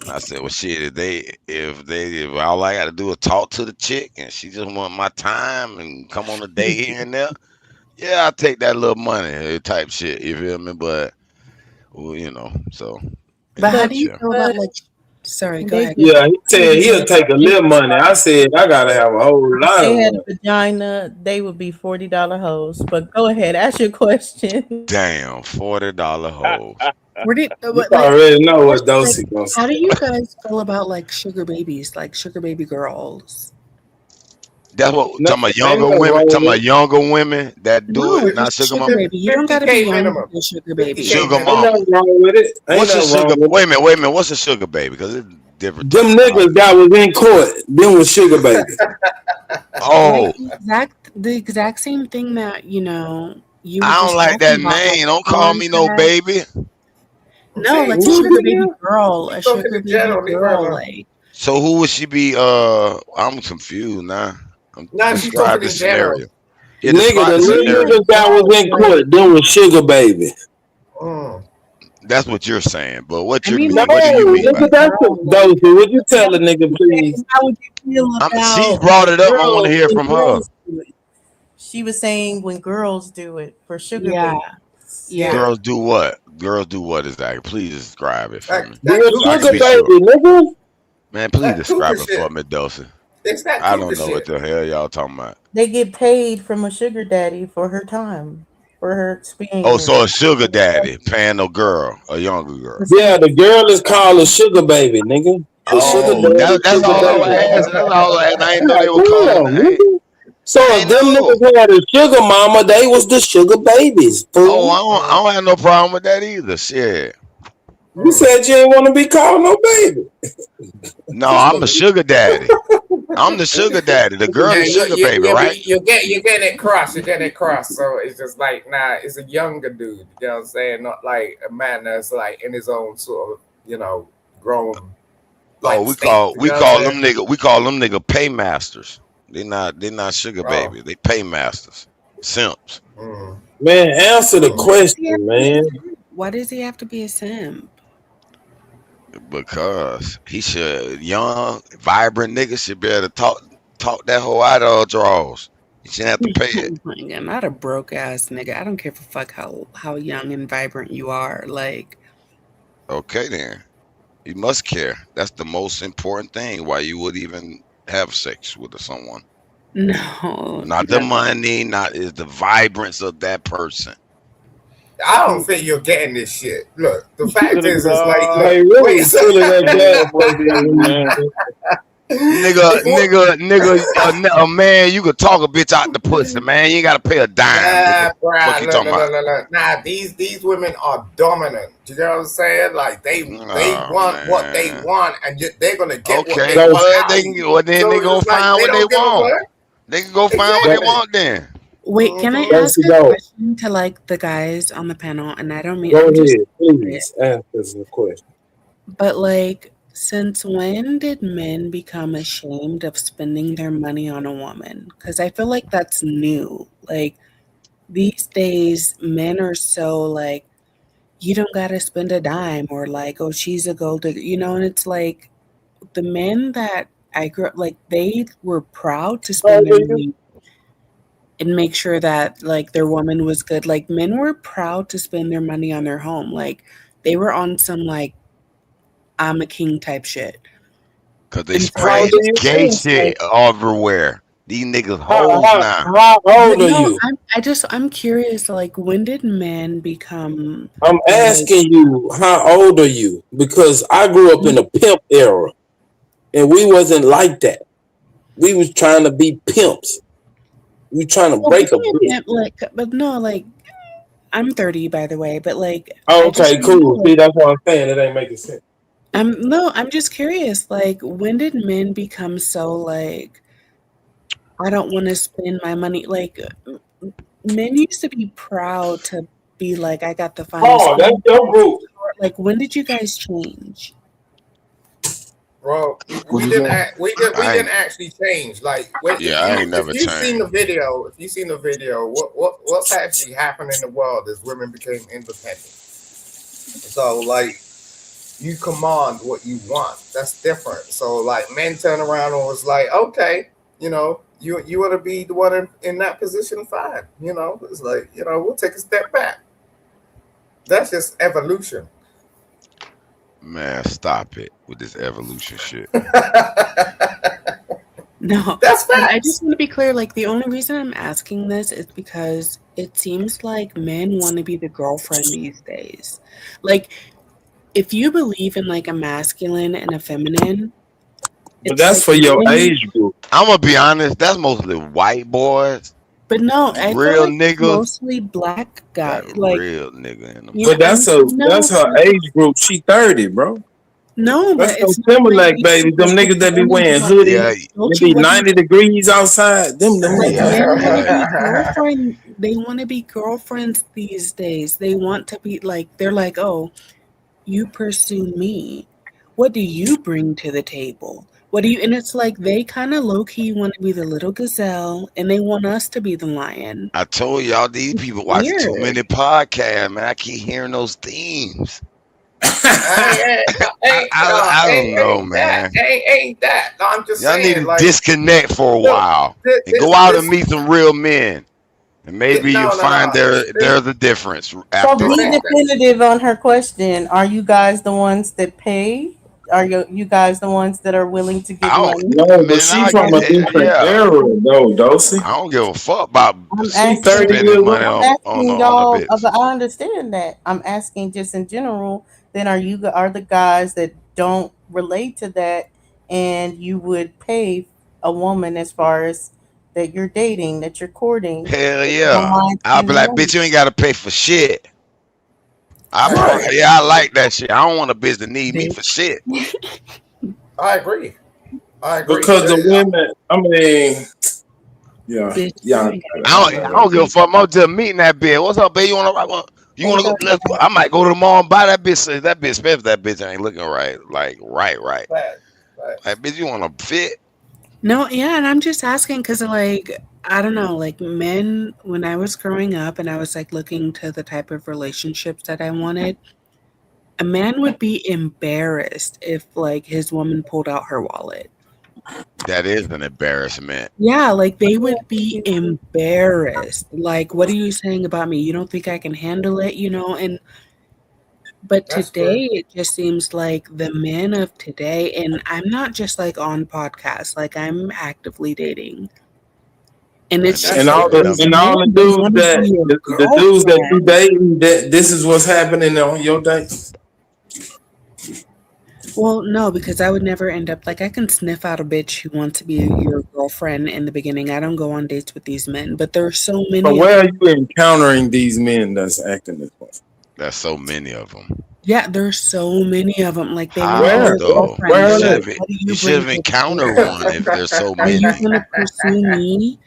And I said, well, shit, if all I got to do is talk to the chick and she just want my time and come on a date here and there, yeah, I'll take that little money type shit. You feel me? But well, so in a But how do you nutshell. feel about, like, sorry, go They ahead. get Yeah, he said he'll paid. take a little money. I said I gotta have a whole If lot they of had money. a vagina, they would be $40 hoes. But go ahead, ask your question. Damn, $40 hoes. Where did You but, like, already know what seriously, like, Dosey gonna how do say. you guys feel about, like, sugar babies, like sugar baby girls? That's what No, talking about ain't younger nothing women. wrong Talking with about it. younger women that do it, No, not just sugar sugar mama. baby. You don't gotta be 50K young to minimum. be a sugar 50K baby. Sugar Ain't minimum. mama. nothing wrong with it. Ain't What's a nothing wrong sugar? with it. Wait a minute, wait a minute. What's a sugar baby? Because it's different Them niggas terminology. that was in court, them was sugar baby. Like Oh, the exact same thing that, you were I don't just like talking that about, like name. Don't call me no contract. baby. I'm No, saying like a What, sugar baby nigga? girl, she a go to sugar the jail. baby Leave her girl, alone. like, So who would she be? I'm confused now. Nah, she's Describe talking the in general. scenario. Yeah, Nigga, describe the the maybe scenario. like niggas that was girls, in like, court, them was sugar baby. Mm. That's what you're saying. But what I you mean, No, mean? like a What do you sugar mean by nigga, baby it? that's the girl, like, Dosey. Would you tell a nigga, please? How would you feel She about brought it up. I want to girls hear when from her. girls do it? She was saying when girls do it for sugar yeah, babies. yeah. Yeah. Girls do what? Girls do what exactly? Please describe it for That me, that Be a so I cougar can sugar be shit. sure. baby, nigga. Man, please That cougar describe it for shit. me, Dulcie. It's that I cougar don't know what shit. the hell y'all talking about. They get paid from a sugar daddy for her time, for her Oh, so a experience. sugar daddy paying a girl, a younger girl. Yeah, the girl is called a sugar baby, nigga. The sugar Oh, daddy, that's sugar all I was baby. asking. That's all I asking. I didn't know God they were calling. damn, nigga. So I if ain't them know. niggas had a sugar mama, they was the sugar babies, Oh, fool. I don't have no problem with that either. Shit. You said you ain't want to be called no baby. No, I'm a sugar daddy. I'm the sugar daddy. The girl Yeah, is you sugar you baby, you right? you get it cross. You get it cross. So it's just like nah, it's a younger dude. You know what I'm saying? Not like a man that's like in his own sort of grown Oh, like state. You we know what I'm call them saying? nigga paymasters. They not sugar Oh. baby. They paymasters. Simps. Mm. Man, answer the Mm. Why does he have question, to be a man. simp? Why does he have to be a simp? Because he should young, vibrant nigga should be able to talk that whole out of her draws. He shouldn't have to pay it. Oh my God, not a broke ass nigga. I don't care for fuck how young and vibrant you are. Like, Okay then. You must care. That's the most important thing why you would even have sex with someone. no, Not the that's money, not is the vibrance of that person. I don't think you're getting this shit. Look, the To fact the is like, look, Hey, wait. really pulling that God. gas baby in, man. a man, you could talk a bitch out the pussy, man. You ain't gotta pay a dime, Nah, nigga. Fuck bruh, you look, talking look, about? look, look. Nah, these women are dominant. You know what I'm saying? Like they Oh want what they man. want, and they're gonna get what Okay, they want well out they of can you. well then they So gonna it's like find they what they don't give a want. fuck. They can go find what they Exactly. want then. Wait, can I ask a question to like the guys on the panel? And I don't mean Go I'm just ahead, please ask us a question. but like since when did men become ashamed of spending their money on a woman? Because I feel like that's new. Like these days, men are so like, you don't gotta spend a dime, or like, oh, she's a gold digger, and it's like the men that I grew up like they were proud to spend their money and make sure that like their woman was good. Like men were proud to spend their money on their home. Like they were on some like I'm a king type shit. Cause they And so I'm spread just gay curious, shit like, everywhere. These niggas How, hoes how, now. how but old are no, you? I'm curious, like when did men become I'm like asking you, how old are you? Because I grew up in a pimp era, and we wasn't like that. We was trying to be pimps. We trying to well break a being a bitch. pimp, like but no, like I'm 30 by the way, but like I just Okay, don't know, cool. See, like that's what I'm saying. It ain't making sense. I'm just curious, like when did men become so like I don't want to spend my money like men used to be proud to be like I got the finest Oh, that's thing. your group. Like when did you guys change? Bro, What we you didn't say? we I didn't ain't actually change. Like when I ain't if never you seen the changed. video, what's actually happened in the world is women became independent. So like you command what you want. That's different. So like men turn around and was like, okay, you want to be the one in that position, fine. It's like we'll take a step back. That's just evolution. Man, stop it with this evolution shit. No, That's and I facts. just want to be clear, like the only reason I'm asking this is because it seems like men want to be the girlfriend these days. Like if you believe in like a masculine and a feminine, But it's that's like for your men, age group. I'm gonna be honest, that's mostly white boys. but no, I feel Real like it's niggas. mostly black That guys. Like, real nigga in them But bitches. that's no, her but age group. She 30, bro. no, That's but those it's not like Timberlake babies. Them like niggas that be men wearing want to hoodies. Yeah, be. Don't It you be want 90 degrees outside. Them But niggas. yeah, men want to yeah. be girlfriend. They want to be girlfriends these days. They want to be like they're like, oh, you pursue me. What do you bring to the table? What do you? And it's like they kind of low key want to be the little gazelle, and they want us to be the lion. I told y'all these people watching too Weird. many podcasts, man. I keep hearing those themes. I don't know, Ain't that. man. Ain't that. No, I'm just Y'all need saying, to like, disconnect for a look, while this, and go this, out and this, meet some real men, and maybe you'll find no. there's a difference So after be all. definitive on her question. Are you guys the ones that pay? Are you guys the ones that are willing to give I don't, money? No, but man. she I from a different yeah. era, though, Dosey. I don't give a fuck about I'm She 30 asking. years spending money old. I'm asking on a y'all. bitch. I understand that. I'm asking just in general. Then are the guys that don't relate to that, and you would pay a woman as far as that you're dating, that you're courting, Hell that you don't yeah. mind I'll be spending like, money. bitch, you ain't gotta pay for shit. I agree. I like that shit. I don't want a bitch to need me for shit. I agree. Because the women, I mean, yeah, Bitch, yeah. you ain't gotta pay. I don't give a fuck. I'm just meeting that bitch. What's up, babe? You wanna go? Let's go. I might go to the mall and buy that bitch. Say that bitch expensive. That bitch ain't looking right. Like right. Like bitch, you wanna fit? No, yeah, and I'm just asking because, like, I don't know, like, men, when I was growing up and I was, like, looking to the type of relationships that I wanted, a man would be embarrassed if, like, his woman pulled out her wallet. That is an embarrassment. Yeah, like, they would be embarrassed. Like, what are you saying about me? You don't think I can handle it, But That's true. today, it just seems like the men of today, and I'm not just, like, on podcasts, like, I'm actively dating. And it's And just like all Definitely the these and number. all the men, they dudes want to that be a the dudes that you girlfriend. dating, that this is what's happening on your dates. Well, no, because I would never end up like I can sniff out a bitch who wants to be your girlfriend in the beginning. I don't go on dates with these men, but there are so But many of where are them. you encountering these men that's acting this way? There's so many of them. Yeah, there's so many of them. Like they want to be How Where? your though? Where girlfriend. are They're they? like, "What do You you should bring have to the encountered table? one if there's so Are you many. gonna pursue me?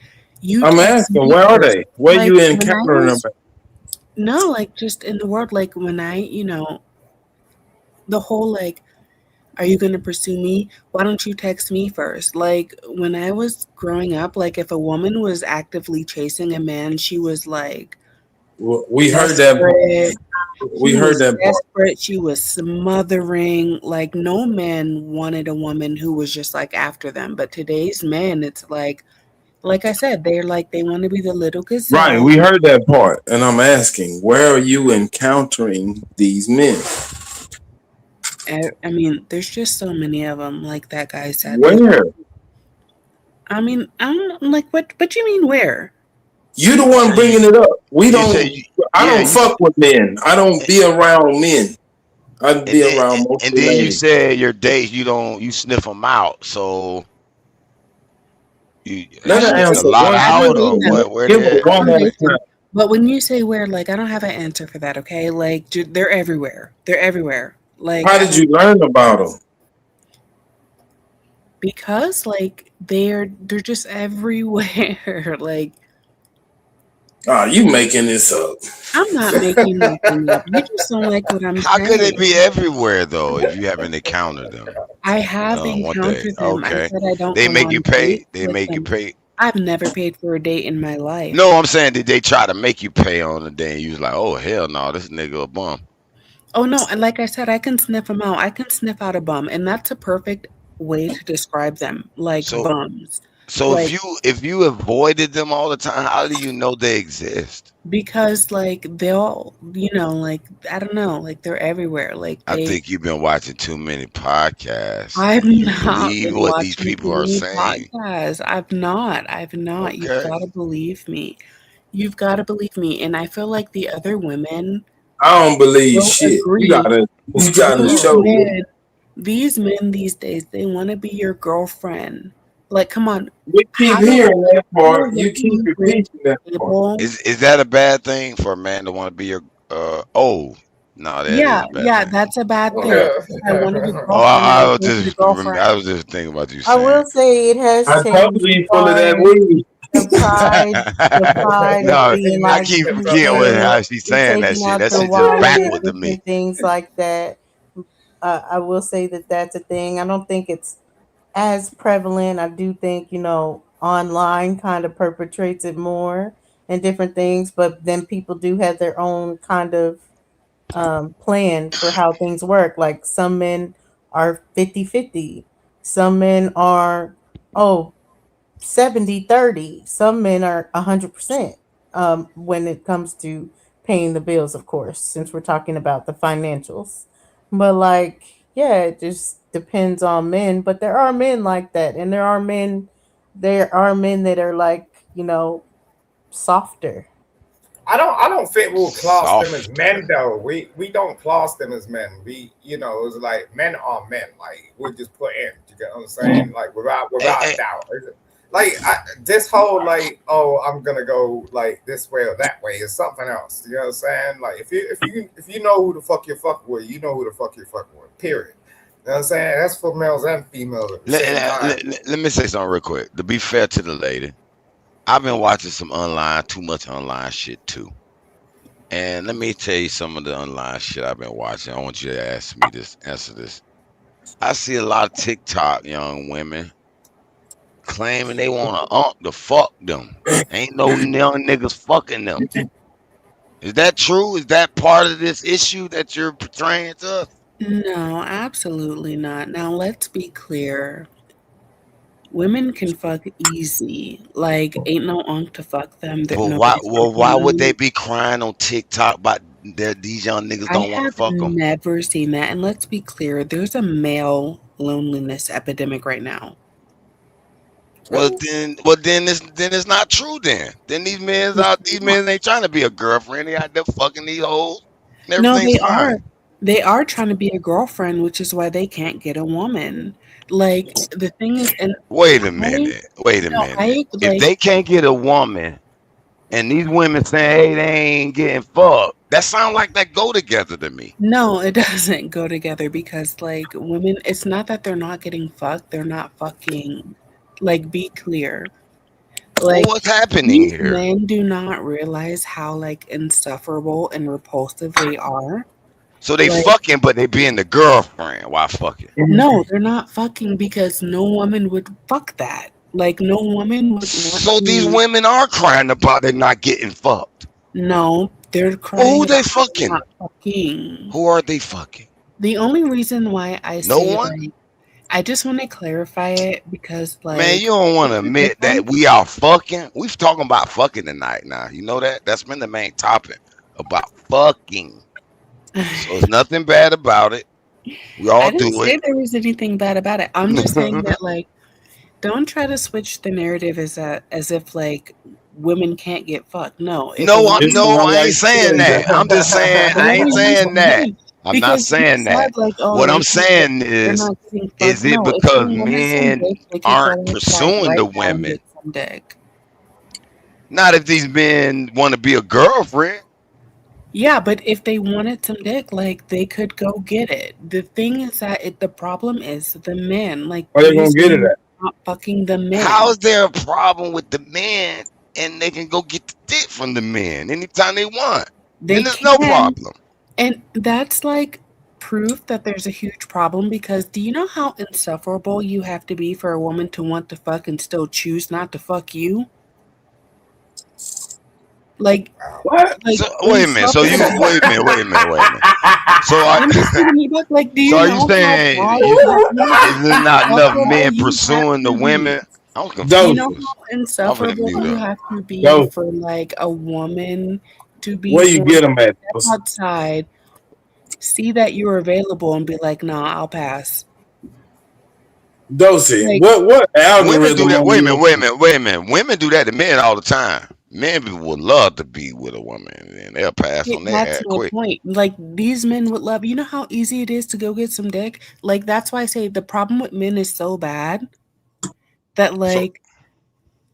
You I'm text asking, me where are first." they? Where Like you when I encountering them was at? no, like just in the world. Like when the whole like, are you gonna pursue me? Why don't you text me first? Like when I was growing up, like if a woman was actively chasing a man, she was like We heard that part. desperate. We She heard was that part. desperate. She was smothering. Like no man wanted a woman who was just like after them. But today's men, it's like I said, they're like they want to be the little Right, gazelle. we heard that part. And I'm asking, where are you encountering these men? I mean, there's just so many of them. Like that guy said, there's. Where? I mean, I don't like what. What you mean where? You the one bringing it up. We You said, don't. I yeah, don't fuck with men. I don't be around men. I and be then around and mostly then you ladies. said your dates you sniff them out. So Let you her sniffed a answer lot one. I out, don't or do that. what? Where Give her they at? one at a Listen, time. but when you say where, like I don't have an answer for that. Okay, like they're everywhere. They're everywhere. Like How I did don't you learn about them? because like they're just everywhere. Like Ah, you making this up. I'm not making nothing up. You just don't like what I'm How could it saying. be everywhere though if you haven't encountered them I have one day? encountered them. I Okay, said I don't they go make you on pay. dates They with make you them. pay. I've never paid for a date in my life. No, I'm saying did they try to make you pay on the day? And you was like, oh hell no, this nigga a bum. Oh no, and like I said, I can sniff them out. I can sniff out a bum, and that's a perfect way to describe them, like So bums. so Like if you avoided them all the time, how do you know they exist? because like they'll, like I don't know, like they're everywhere. Like I they think you've been watching too many podcasts. I've You not believe been what these watching people too are many saying. podcasts. I've not. I've not. You've Okay. got to believe me. You've got to believe me. And I feel like the other women I don't believe will shit. You agree. gotta, you gotta show me. These men these days, they want to be your girlfriend. Like, come on. We keep hearing that How part. do You keep you bring repeating to that the part. table? Is that a bad thing for a man to want to be your oh no, that is Yeah, a bad yeah, thing. that's a bad thing. Okay. I wanted a Oh, girlfriend and I gave you the I girlfriend. was just thinking about you I saying. will say it has I told changed you as he full of far that as weed. the pride of No, being I like keep you forgetting what saying how she's you saying that taking shit. out That your shit just wallet backward to and me. different things like that. I will say that that's a thing. I don't think it's as prevalent. I do think, online kind of perpetrates it more and different things, but then people do have their own kind of plan for how things work. Like some men are 50-50. Some men are, oh, 70-30. Some men are 100% when it comes to paying the bills, of course, since we're talking about the financials. But like, yeah, it just depends on men. But there are men like that. And there are men that are like, softer. I don't think we'll class them as men Softer. though. We don't class them as men. It's like men are men. Like we just put in. You get what I'm saying? Like without a doubt. Like this whole like, oh, I'm gonna go like this way or that way is something else. You know what I'm saying? Like if you know who the fuck you're fucking with, you know who the fuck you're fucking with. Period. You know what I'm saying? That's for males and females at the same time. Let me say something real quick. To be fair to the lady, I've been watching some too much online shit too. And let me tell you some of the online shit I've been watching. I want you to answer this. I see a lot of TikTok young women claiming they want a to fuck them. Ain't no young niggas fucking them. Is that true? Is that part of this issue that you're portraying to us? No, absolutely not. Now, let's be clear. Women can fuck easy. Like, ain't no unk to fuck them. That But why? nobody's Well, fucking why would they them. be crying on TikTok about that these young niggas I don't want to have fuck them? never seen that. And let's be clear, there's a male loneliness epidemic right now. Then it's not true. Then these men ain't trying to be a girlfriend. They out there fucking these hoes, and No, everything's they are. fine. They are trying to be a girlfriend, which is why they can't get a woman. Like the thing is, and Wait a I minute. Wait a no, minute. I If like they can't get a woman and these women saying, hey, they ain't getting fucked, that sound like that go together to me. no, it doesn't go together because like women, it's not that they're not getting fucked, they're not fucking. Like, be clear. Well, Like what's happening these here? men do not realize how like insufferable and repulsive they are. So they Like fucking, but they being the girlfriend while fucking. no, they're not fucking because no woman would fuck that. Like no woman would want So these to. women are crying about they not getting fucked. No, they're Well, crying who they about they're fucking? not fucking. Who are they fucking? The only reason why I No say one? like I just want to clarify it because Man, like you don't want there's to a admit that difference. we are fucking. We've talking about fucking tonight now. You know that? That's been the main topic about fucking. So it's nothing bad about it. We all I didn't do it. say there was anything bad about it. I'm just saying that like don't try to switch the narrative as if like women can't get fucked. No, if a No, woman no, wants I to ain't saying get that. I'm just saying but I let ain't me saying that. explain. I'm not Because you saying that. said like, oh, What they I'm can't get saying they're not getting is fucked. it No, if they because wanted some men dick, they could aren't go outside pursuing right the now and women? get some dick. Not if these men want to be a girlfriend. Yeah, but if they wanted some dick, like they could go get it. The thing is that the problem is the men. Like Where they gonna these get it men at? are not fucking the How men. is there a problem with the men and they can go get the dick from the men anytime they want? They Then there's no can. problem. And that's like proof that there's a huge problem because do you know how insufferable you have to be for a woman to want to fuck and still choose not to fuck you? Like, What? like So wait a minute. So you insufferable. wait a minute. Wait a minute. Wait a minute. So I, I'm just giving you back. Like, do so you are you know how saying bad? Like, you know is there not how enough insufferable men you have pursuing the to be. women? I'm Do you know Dose. confused. how I'm gonna insufferable mute you up. have to be Dose. for like a woman to be Where you wanting get to them at? step outside, see that you're available, and be like, "Nah, I'll pass." Dosey. Like, What Women do algorithm that. on Wait a minute. you? Wait a minute. Wait a minute. Women do that to men all the time. Men would love to be with a woman, and they'll pass on their that's ad my quick. point. Like, these men would love. You know how easy it is to go get some dick. Like, that's why I say the problem with men is so bad that So, like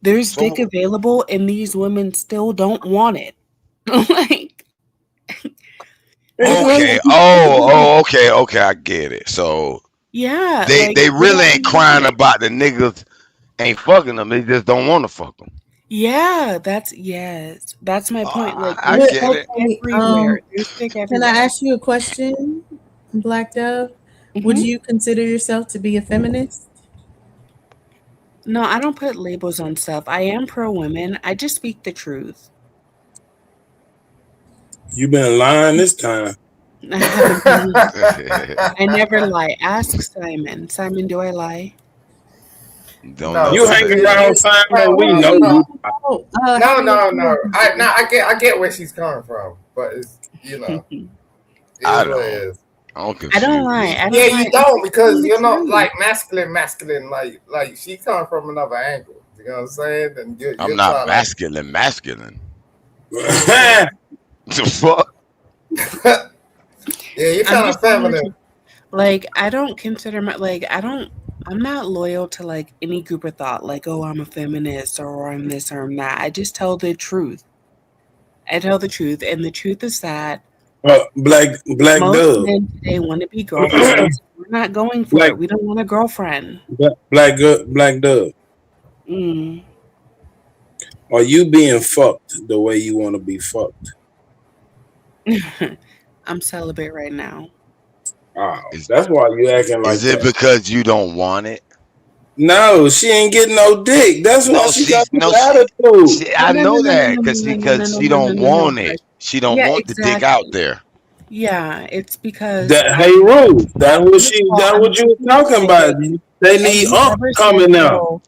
there's dick so available, and these women still don't want it. Like, because okay. Okay, okay. I get it. So yeah, they like they they really don't ain't want crying it. about the niggas ain't fucking them. They just don't want to fuck them. Yeah, yes. That's my point. Like I there's get dick it. Okay, everywhere. There's dick can I everywhere. ask you a question, Black Dove? Would Hmm. you consider yourself to be a feminist? No, I don't put labels on stuff. I am pro women. I just speak the truth. You been lying this time. I haven't been. I never lie. Ask Simon. Simon, do I lie? Don't No, know You the hanging man. around Simon, we no, know no, you. Oh, no, having a no, no. I get where she's coming from, but it's it I is what it don't. is. I'm I don't confused. lie. I Yeah, don't lie. you I'm don't just telling because the you're not truth. like masculine. Like she coming from another angle. You know what I'm saying? And I'm you're not trying to. masculine. The fuck? Yeah, you're I'm kind just of telling the feminine. truth. Like I don't consider my like I don't. I'm not loyal to like any group of thought. Like oh, I'm a feminist or I'm this or I'm that. I just tell the truth. I tell the truth, and the truth is that Black most Dove. men today want to be girlfriends. We're not going for Black it. We don't want a girlfriend. Black Dove. Mm. Are you being fucked the way you want to be fucked? I'm celibate right now. Oh, Is that's why you acting like is it that. because you don't want it? No, she ain't getting no dick. That's why No, she got this no she attitude. she No, I no, no, know no, no, that no, because no, no, no, because no, she no, no, don't no, no. want it. Hush. She don't Yeah, want the dick out exactly. there. Yeah, it's because That hey Ruth, first of all, that I'm what you not was going to talking say about. it. They And need ump coming out.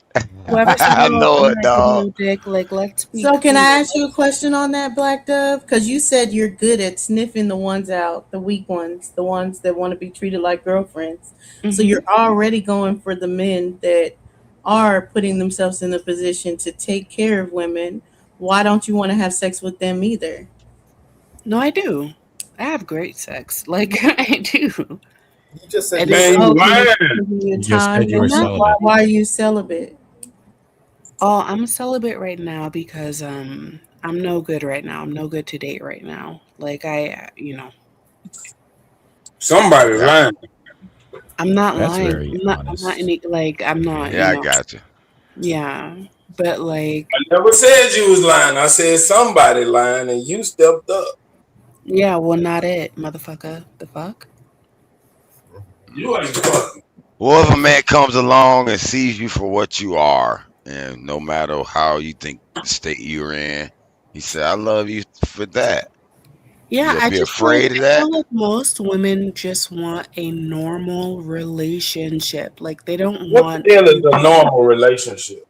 whoever said, I "Oh, know I'm it, not getting dog. no dick," like let's be So can clear. I ask you a question on that, Black Dove? Because you said you're good at sniffing the ones out, the weak ones, the ones that want to be treated like girlfriends. So Hmm. you're already going for the men that are putting themselves in a position to take care of women. Why don't you want to have sex with them either? No, I do. I have great sex. Like I do. You just said And you Man, it's you Okay, lying. your You just time said you were limit. celibate. Why are you celibate? oh, I'm celibate right now because I'm no good right now. I'm no good to date right now. Like Somebody Yeah, lying. I'm not That's lying. very I'm not honest. any like I'm not, yeah, I got you. yeah. But like I never said you was lying. I said somebody lying, and you stepped up. yeah, well not it, motherfucker. The fuck? You ain't fucking. Well, if a man comes along and sees you for what you are, and no matter how you think the state you're in, he said, "I love you for that." Yeah, You I be just feel like afraid of that? most women just want a normal relationship. Like they don't What want the hell is a normal relationship?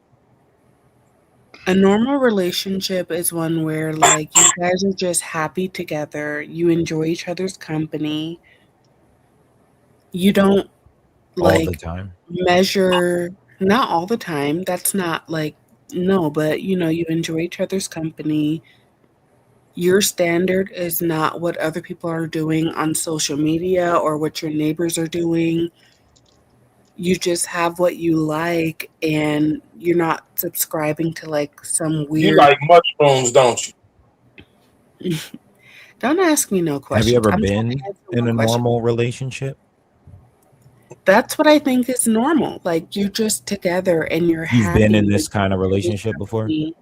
a normal relationship is one where like you guys are just happy together, you enjoy each other's company. You don't All the like time. measure not all the time. That's not like no, but you enjoy each other's company. Your standard is not what other people are doing on social media or what your neighbors are doing. You just have what you like and you're not subscribing to like some You weird like mushrooms, don't you? don't ask me no Have you questions. ever I'm trying to been answer in one a question. normal relationship? That's what I think is normal. Like you're just together and you're You've been happy in with this kind of each other's relationship before? company.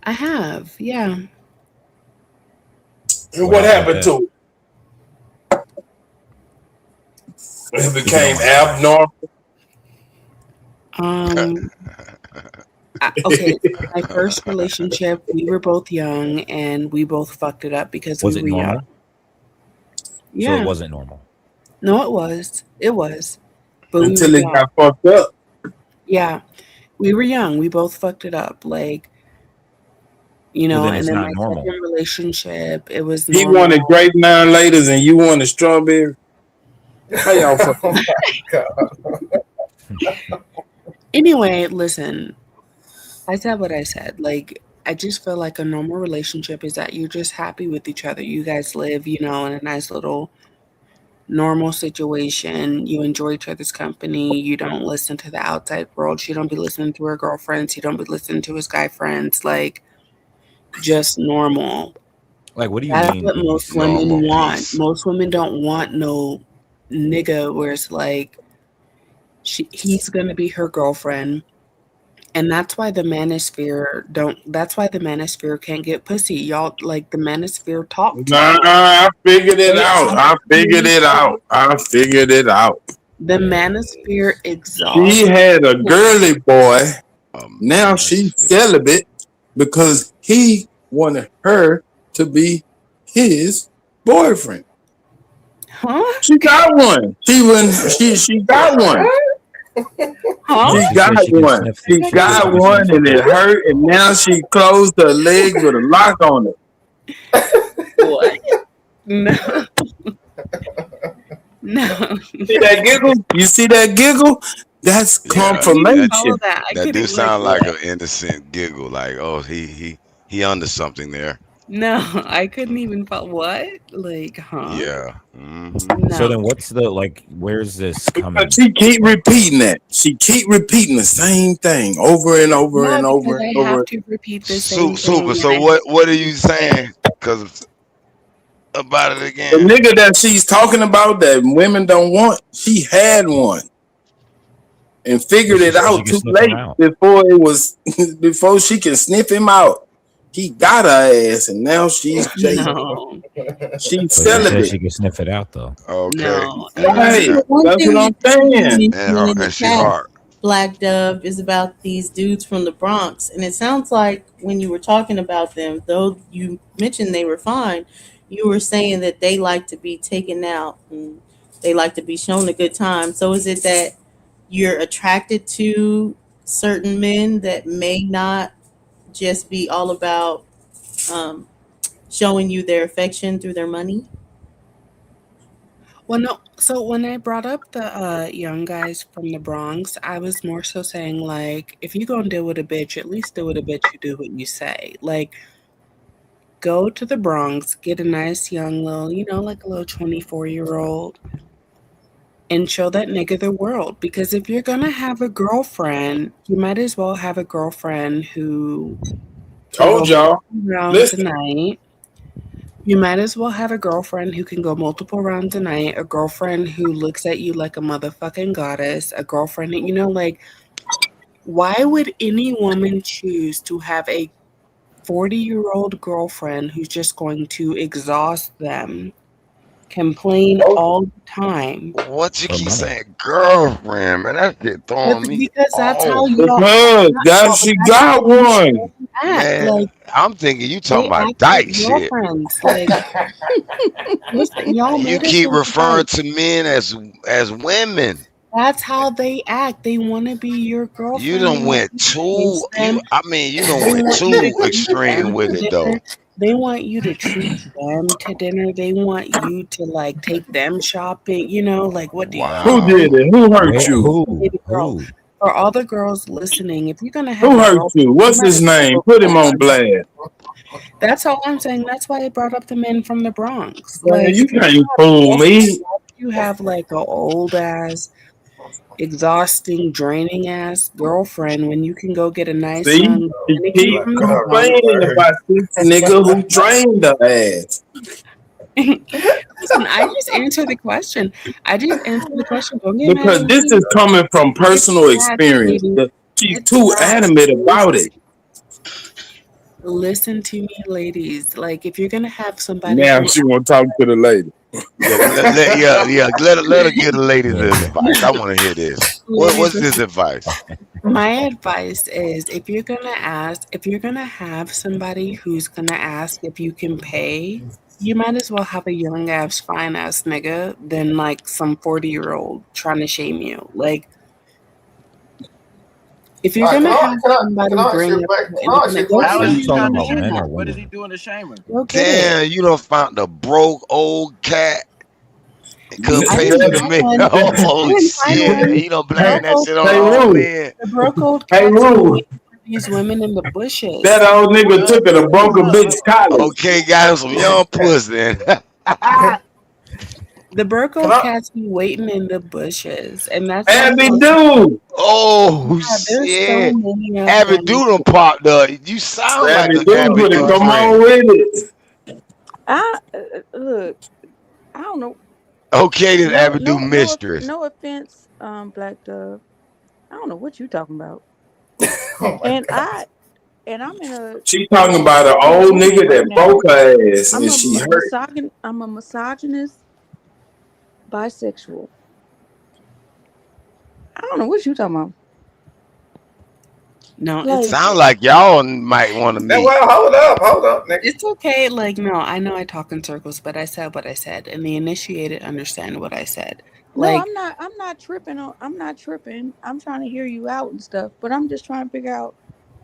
I have, yeah. And What what happened with happened that? to it? It If you don't became mind sharing. abnormal. Um, okay, my first relationship, we were both young and we both fucked it up because we Was it were young. normal? So it Yeah. wasn't normal. No, it was. It was. But we were Until it young. got fucked up. Yeah. We were young. We both fucked it up. Like, Well, then and it's then not my normal. second relationship, it was He normal. wanted grape nine laters and you wanted strawberry. How y'all Oh fucking? my god. Anyway, listen, I said what I said. Like, I just feel like a normal relationship is that you're just happy with each other. You guys live, in a nice little normal situation. You enjoy each other's company. You don't listen to the outside world. She don't be listening to her girlfriends. He don't be listening to his guy friends. Like, just normal. Like, what do you That's mean what when you most say women Normal want. peace. Most women don't want no nigga where it's like he's gonna be her girlfriend. And that's why the manosphere can't get pussy. Y'all like the manosphere talk too Nah, much. I figured it They out. I figured absolutely it talk. out. I figured it out. The manosphere She exhausts had a women. girly boy. A Now she's manosphere. celibate because he wanted her to be his boyfriend. Huh? She got one. She got one. No, Huh? She she got said she can one. sniff. She She said she got can one sniff it and it out. hurt and now she closed her leg with a lock on it. What? No. No. See that giggle? You see that giggle? That's I Yeah, couldn't even that follow confirmation. that. I that do couldn't like sound like what? an innocent giggle. Like, oh, he under something there. No, I couldn't even follow what? Like, huh? Yeah. Hmm. So No. then, what's the like? Where's this Because coming she keep from? repeating that. She keep repeating the same thing over and over No, and over because and I have over. to repeat the same Super. thing and So I have what are you saying? Cause about it The again. nigga that she's talking about that women don't want, she had one and But figured she it said she out can too sniff him late out. before it was before she can sniff him out. He got her ass and now she's jaded. no. She's But she said celibate. she can sniff it out though. Okay. No. Right. The one That's what thing I'm that you were saying. mentioning in the And she chat, hard. Black Dove, is about these dudes from the Bronx. And it sounds like when you were talking about them, though you mentioned they were fine, you were saying that they like to be taken out and they like to be shown a good time. So is it that you're attracted to certain men that may not just be all about um, showing you their affection through their money? Well, no. So when I brought up the young guys from the Bronx, I was more so saying like, if you gonna deal with a bitch, at least deal with a bitch who do what you say. Like, go to the Bronx, get a nice young little, like a little 24-year-old, and show that nigga the world. Because if you're gonna have a girlfriend, you might as well have a girlfriend who can Told go y'all. rounds a Listen. night. You might as well have a girlfriend who can go multiple rounds a night, a girlfriend who looks at you like a motherfucking goddess, a girlfriend, like, why would any woman choose to have a 40-year-old girlfriend who's just going to exhaust them, complain all the time? What you keep saying, girlfriend, man? That shit throwing me Because that's how off. Because she got one. act. Man, Like, I'm thinking you talking they about act like dyke shit. girlfriends. Like, listen, y'all And you made us keep look referring like to men as women. that's how they act. They want to be your You girlfriend. They done want went you to too kiss them. you done They went want you to too treat extreme them with to it dinner. though. They want you to treat them to dinner. They want you to like take them shopping. Like, what do you Who Wow. did it? Who hurt Wait, you? baby girl? For all the girls listening, if you're gonna have Who a hurt girlfriend, you? you What's might his as well name? go Put him full on on. blast. That's all I'm saying. That's why I brought up the men from the Bronx. Man, Like, you if you're can't gonna have a fool girlfriend, me. why would you have like a old ass, exhausting, draining ass girlfriend when you can go get a nice See, young he Dominican keep from the Bronx? complaining about this nigga who trained her ass. Listen, I just answered the question. I just answered the question. Don't get mad Because at this me. is coming from It's personal facts, experience. ladies. She's It's too facts. adamant about it. Listen to me, ladies. Like, if you're gonna have somebody Now who she want to talk to the lady. Yeah, let her give the ladies the advice. I want to hear this. ladies, What's this advice? my advice is if you're gonna have somebody who's gonna ask if you can pay, you might as well have a young ass, fine ass nigga than like some 40-year-old trying to shame you. Like, if you're All right, gonna have can somebody I ask bring you up back? the Can I ask you independent, a go Are get question? a you He's talking trying to about shame men or her. What is women? he doing to shame her? go get it. Damn, you done found the broke old cat and couldn't I pay didn't for the find meal. one. I Oh didn't find shit. one. You don't The blame broke that old shit on Hey, all Rue. men. the broke old Hey, cats be Rue. waiting for these women in the bushes. That old nigga Well, took her to hold broke a up, bitch college. Okay, got him some young pussy then. The broke Can old I? cats be waiting in the bushes, and that's why Abby folks. dude. Oh Yeah, there's so shit. many of Abby them. Doodle popped up. You sound like Abby an dude Abby would have Do come on friend. with it. Look, I don't know. Okay, this No, Abby Do no, no, mistress. no offense, Black Dove. I don't know what you talking about. Oh my And god! I'm in a She talking about an old disagreement nigga right that broke now. her ass and she hurt. I'm a misogynist, bisexual. I don't know what you talking about. No, it's Like, Sound okay. like y'all might want to Now, meet. well, hold up, nigga. It's okay. Like, no, I know I talk in circles, but I said what I said, and the initiated understand what I said. no, Like, I'm not tripping on. I'm not tripping. I'm trying to hear you out and stuff. But I'm just trying to figure out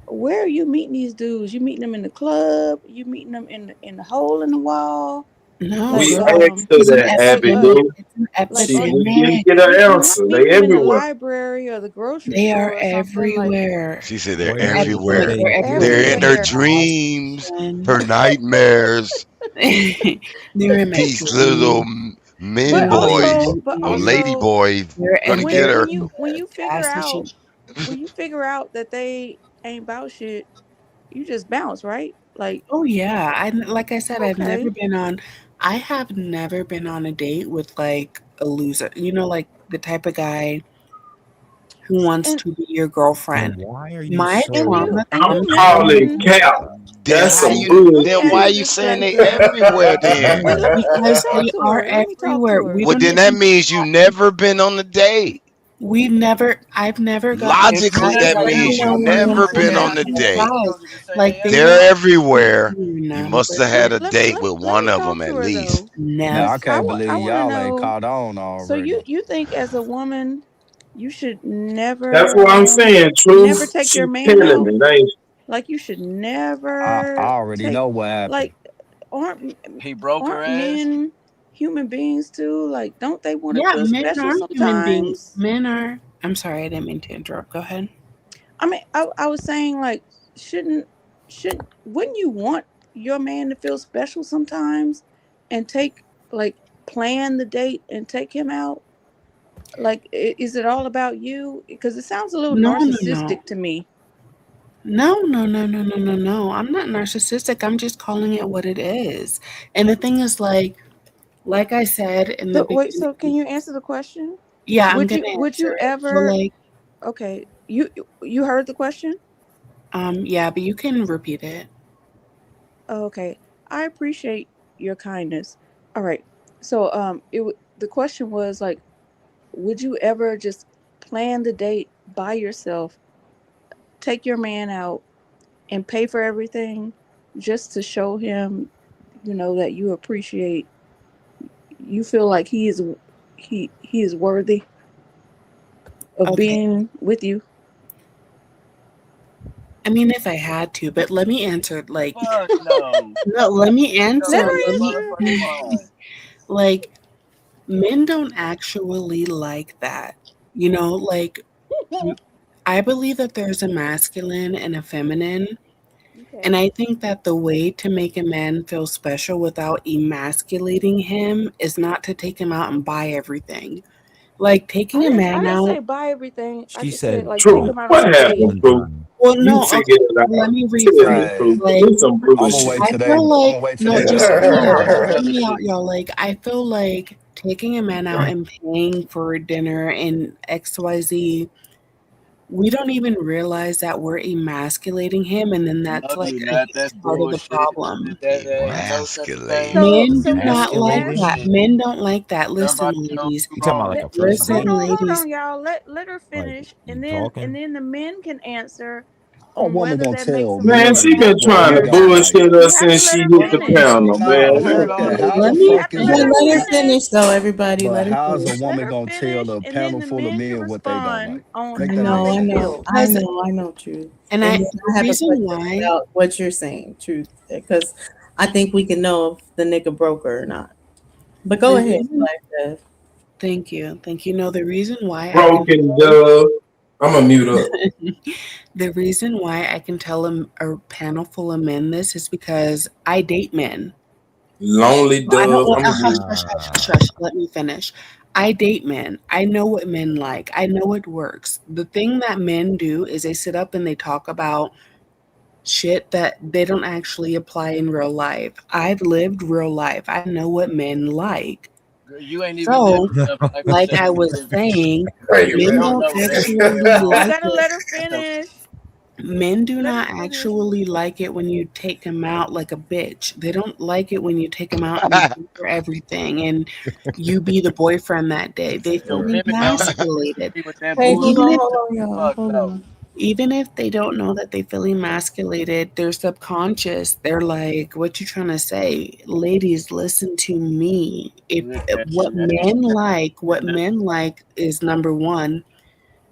where are you meeting these dudes? You meeting them in the club? You meeting them in the hole in the wall? no, Like We girl, asked her it's an that, Abby epidemic. dude. It's an She are we you didn't epidemic. get her you're not answer. They meeting them in the everywhere. library or the grocery They are store or something? Like, everywhere. She said they're Where It's you an meet them epidemic. everywhere. face They're to face? They're in everywhere. her everywhere. dreams, And her nightmares. they're in my These little dreams. men But They're in my boys or nightmares. lady also boys They're gonna and when get they're her. when in you when the you figure gas station. out that they ain't about shit, you just bounce, right? Like, Oh yeah, like I said, okay. I have never been on a date with like a loser. Like the type of guy who wants And to be your Then girlfriend. why are you My so trauma and I'm you comes from calling mentioned cap. Then That's how and some you? let me Then ask why bullshit. you you this, saying Black they Dove. everywhere? Then Wait, let me because talk they to are her. Let me talk to everywhere. her. We well, don't then that even means you never been on a date. I've never gotten Logically, shot. that Like, means you when never I'm been on with a these date. guys, like they They're want everywhere. your You must number. have had a let, date let, with let one me of talk them to at her least. though. Man, I Never. can't I believe want to y'all ain't know. caught on So already. you think as a woman you should That's never what I'm saying. never Truth, take she your man killing out? it. Ain't Like, you should I never already take, know what happened. like, aren't He broke her aren't ass. men human beings too? Like, don't they want to Yeah, feel men special are human beings. sometimes? Men are. I'm sorry, I didn't mean to interrupt. Go ahead. I mean, I was saying, like, shouldn't wouldn't you want your man to feel special sometimes and plan the date and take him out? Like, is it all about you? Because it sounds a little No, no, no. narcissistic to me. No, no, no, no, no, no, no. I'm not narcissistic. I'm just calling it what it is. And the thing is, like I said in the So wait, so can beginning, you answer the question? yeah, I'm Would gonna you would answer you it. So ever okay, you heard the question? yeah, but you can repeat it. Oh, okay. I appreciate your kindness. All right. So the question was like, would you ever just plan the date by yourself, take your man out and pay for everything just to show him, that you appreciate, you feel like he is worthy of Okay. being with you? I mean, if I had to, but let me answer Fuck no. no, let me Let answer. her Let me answer. like men don't actually like that. You know, I believe that there's a masculine and a feminine. Okay. And I think that the way to make a man feel special without emasculating him is not to take him out and buy everything. Like taking a I man didn't say out. buy everything. I She just said said like take True. him out on What a date. happened, one True? time. Well, You no, okay. figured it Let out. me Tell me, rephrase. Right. True. Like, This some I'm gonna wait bullshit. I till they. feel I'm like gonna wait till no, they just done hear me out. doing Just hear other me out, shit. y'all. Like, I feel like taking a man out and paying for dinner and XYZ, we don't even realize that we're emasculating him, and then No, that's like you a not. That's huge part of the bullshit. problem. That ain't no such a thing. Emasculating. So Men so do can not we like Masculating. ask? that. Men don't like that. Listen, Somebody told ladies. you You talking about wrong. like Let, a person, Listen, hold ladies. on, y'all. Let her like finish, you and then talking? the men can answer A on woman whether gonna that makes tell a man Man, she men feel been what trying they to better or don't not. like. bullshit You us have to since let she her hit the finish. panel, No, man. fuck Hell that. no. How's let a You me have to fucking let But her let her finish. finish finish. though, everybody. but Let her how's a finish. Let woman her gonna tell finish, a and then panel the full of men can men what they don't respond like? on Make I that how make know, they I sense? know, feel. I Because know, I know, Truth. and And I then the I have a reason question why about what you're saying, Truth, because I think we can know if the nigga broke her or not. But go the ahead, reason like thank you. Thank you. No, the reason why I can Broken tell dove. I'm gonna mute up. the reason why I can tell a panel full of men this is because I date men. Lonely I don't dove. want I'm gonna hush, mute. hush, hush, hush, hush. Let me finish. I date men. I know what men like. I know it works. The thing that men do is they sit up and they talk about shit that they don't actually apply in real life. I've lived real life. I know what men like. Girl, you ain't even lived So, enough life to like say I you was live it. saying, Wait a You men don't minute. don't know what they actually You like gotta it. let her finish. Men do Let her not finish. actually like it when you take them out like a bitch. They don't like it when you take them out and you pay for everything and you be the boyfriend that day. They The feel women don't want to emasculated. be with that hey, hold bullshit. on, Even if hold on, y'all. Fuck Hold no. on. even if they don't know that they feel emasculated, they're subconscious. They're like, "What you trying to say, ladies? Listen to me. If what men like is number one,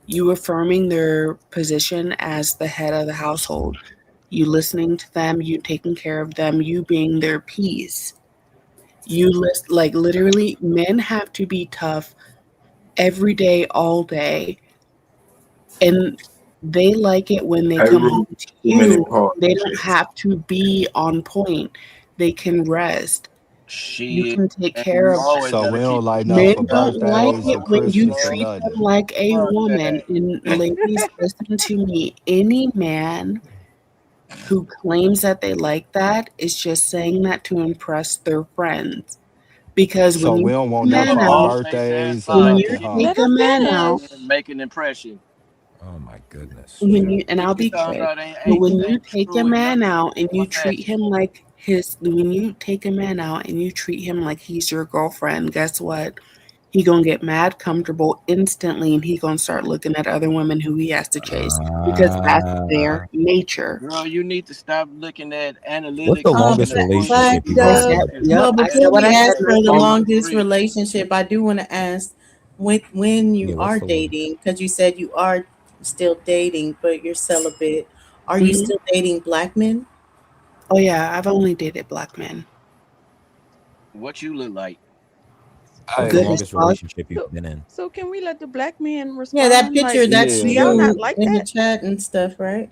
you affirming their position as the head of the household, you listening to them, you taking care of them, you being their peace. You list like literally, men have to be tough every day, all day, and they like it when they Hey, come Ruth, home to too many you. parts. They don't have to be on point. They can rest. You Shit. can take And care you of always them. So we gotta keep don't like nothing Men for don't like birthdays it or when you Christmas or treat them nothing. like a fuck woman. that. And ladies, listen to me. Any man who claims that they like that is just saying that to impress their friends. Because So when you we don't take a want nothing man for Doing our out, all face ass birthdays or when lies you nothing, and huh? take Let a her man out, finish. and make an impression. Oh my goodness. when you and Shit I'll you be talking quick, about but ain't when you take a true and man nothing out and you but treat him fashion. like when you take a man out and you treat him like he's your girlfriend, guess what? He gonna get mad comfortable instantly and he gonna start looking at other women who he has to chase because that's their nature. Girl, you need to stop looking at What's the analytics and longest looking at bullshit. relationship Black you I guys Dove. said, had? yep, No, I said before what we I ask said and for I the stand All by longest three. relationship, I do want to ask when you Yeah, what's are the longest? dating, because you said you are still dating, but you're celibate. Are you it. still dating black men? Oh yeah, I've only dated black men. What you look like. What's the Good Hey, as longest fuck. relationship you've So been in? so can we let the black men Yeah, that respond? picture, Like, that's do yeah, y'all you not like in the that? chat and stuff, right?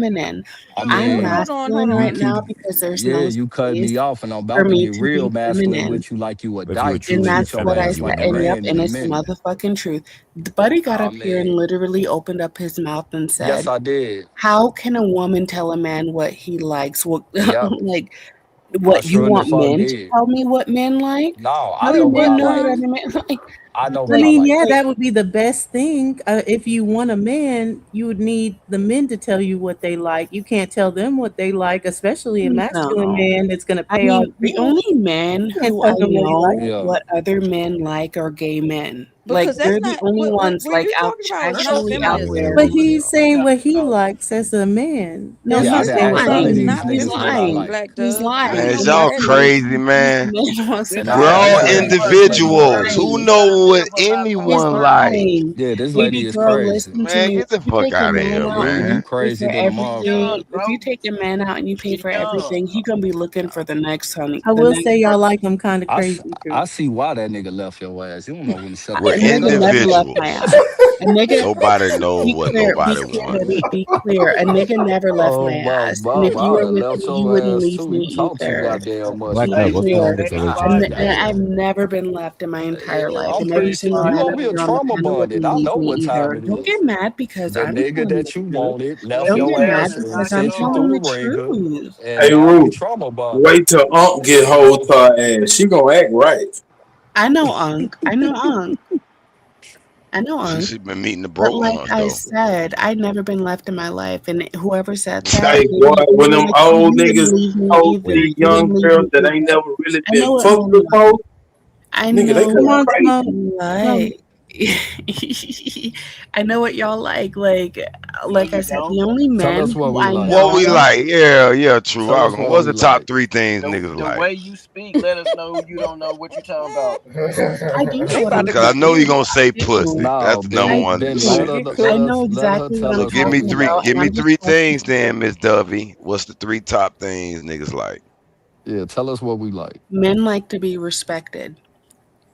feminine. I I'm mean, Hold on, masculine hold you right on. keep, now because there's yeah, no you cut me space off, and I'm for about to me get to real be masculine feminine. with you, like you a If you were dyke. And truly You that's talking what about I feminine, you you said. would want a know And that. yep, man in and a it's minute. motherfucking truth. The buddy got I up here and mean, literally opened up his mouth and yes, said, I did. how can a woman tell a man what he likes? What Yeah, like I what you sure the want fuck men to did. tell me what men like? No, How I do know what men I know what like. other men like? I know I what I mean, like. yeah, Like that would be the best thing. If you want a man, you would need the men to tell you what they like. You can't tell them what they like, especially a masculine no. man that's going to I pay all mean, the the bills. only men You can't who tell I him what he likes. know Yeah, what other men like are gay men. Like Because that's they're the not only ones what like you're talking about is not actually out feminism. there. But he's saying what he likes as a man. No, That's Yeah, I not he's done saying asked what none of That is lying. these not He's niggas what I feminism, like. lying. Black He's Dove. lying. Man, That is is And y'all that is crazy, man? men wants to And We're I know. all asked Whatever her. works for He's you, individuals. baby. Who lying. You gotta know what live a life He's anyone outside of like? lying. Yeah, this lady Baby is girl, crazy. listen to Man, me. get the If you fuck take a out of man here, out and You man. you pay crazy for than a you motherfucker. everything, young, if you bro. take a man out and you pay You for young. everything, he gonna be looking for the next honey, I the will next say y'all person. like him kind of I, s- crazy I too. see why that nigga left your ass. You don't know when to shut the We're A fuck nigga up. never left my individuals. ass. A nigga, Nobody knows be what clear, nobody wants. baby, be clear. A nigga never left my Oh, ass. And if I you would were have with left me, you your wouldn't ass leave too. me You talk too either. goddamn much, Black Be Dove, man. what's going on clear. with They your don't follow relationship? that. I've never been left in my entire Yeah, life. I'm And every pretty single sure you man gonna up be a here on the trauma panel bonded. wouldn't I leave know me what time either. it Don't is. get mad because The I'm nigga telling that the you truth. wanted left Well, Don't you your get mad ass better and because not I'm sent you go. telling through the the ringer, truth. and Hey, now you Ruth, trauma bonded. wait till Unc get hold to her ass. She gonna act right. I know Unc. I know Unc. I know Unc. She's been meeting the But broke like ones I though. said, I'd never been left in my life. And whoever said that, Hey, boy, baby, when them old you wouldn't niggas leave me hold either. these You young wouldn't leave girls me that ain't either. never really I been know what fucked men before, like. I nigga, they know Come go on, what crazy. Smoke. you Smoke. like. I know what y'all like. No, Like I you said, don't. the only Tell us men what who we I like. What we know. like? Yeah, yeah, true. Tell I us was going. what What's we the top like. 3 things niggas The like? way you speak, let us know you don't know what you're talking about. I do know They what about I'm to Cause I get know talking you're you. gonna about. say I do. pussy. No, That's the number I then one. then About to do. get I cooked. know let her exactly what tell So I'm us what we talking like. about, give and me I'm just three letting things then, Miss Dovey. What's the 3 top things niggas like? Yeah, tell us what we like. men like to be respected.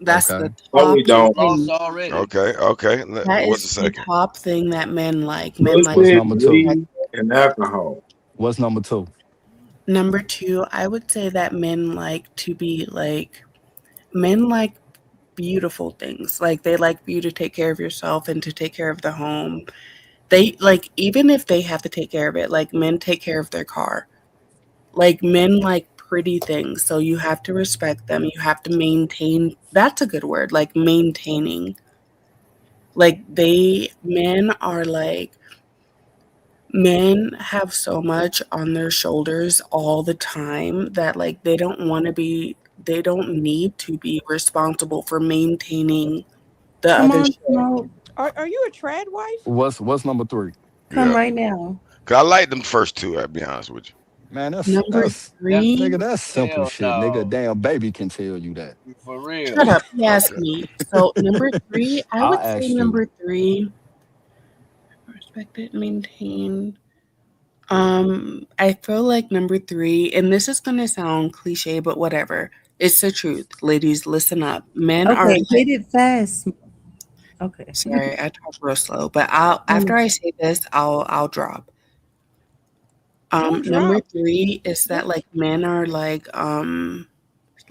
That's Okay. the No, we top You don't. lost thing. already. Okay, okay. That What's the is the second? top thing that men like. Men like What's Pussy, to number be two? weed, respected. and alcohol. What's number two? Number two, I would say that men like to be men like beautiful things. Like they like for you to take care of yourself and to take care of the home. They like even if they have to take care of it, like men take care of their car. Like men like pretty things. So you have to respect them. You have to maintain, that's a good word, like maintaining. Like men have so much on their shoulders all the time that like they don't need to be responsible for maintaining the Come other on, shit. Smoke. Are you a trad wife? What's number three? Come Yeah. right now. Cause I like them first two, I'll be honest with Man, Number that's That, nigga, three, that's simple hell shit. Nigga, a no. damn baby can tell you that. For real. shut up, he you. asked Okay. me. So number three, I I would say asked you. number three, respected, maintained. I feel like number three, and this is gonna sound cliche, but whatever. It's the truth. Ladies, listen up. Men are Okay, like, hit it fast. Okay. sorry, I talk real slow, but I'll after I say this, I'll drop. Don't Number drop. three is Don't, that like men are like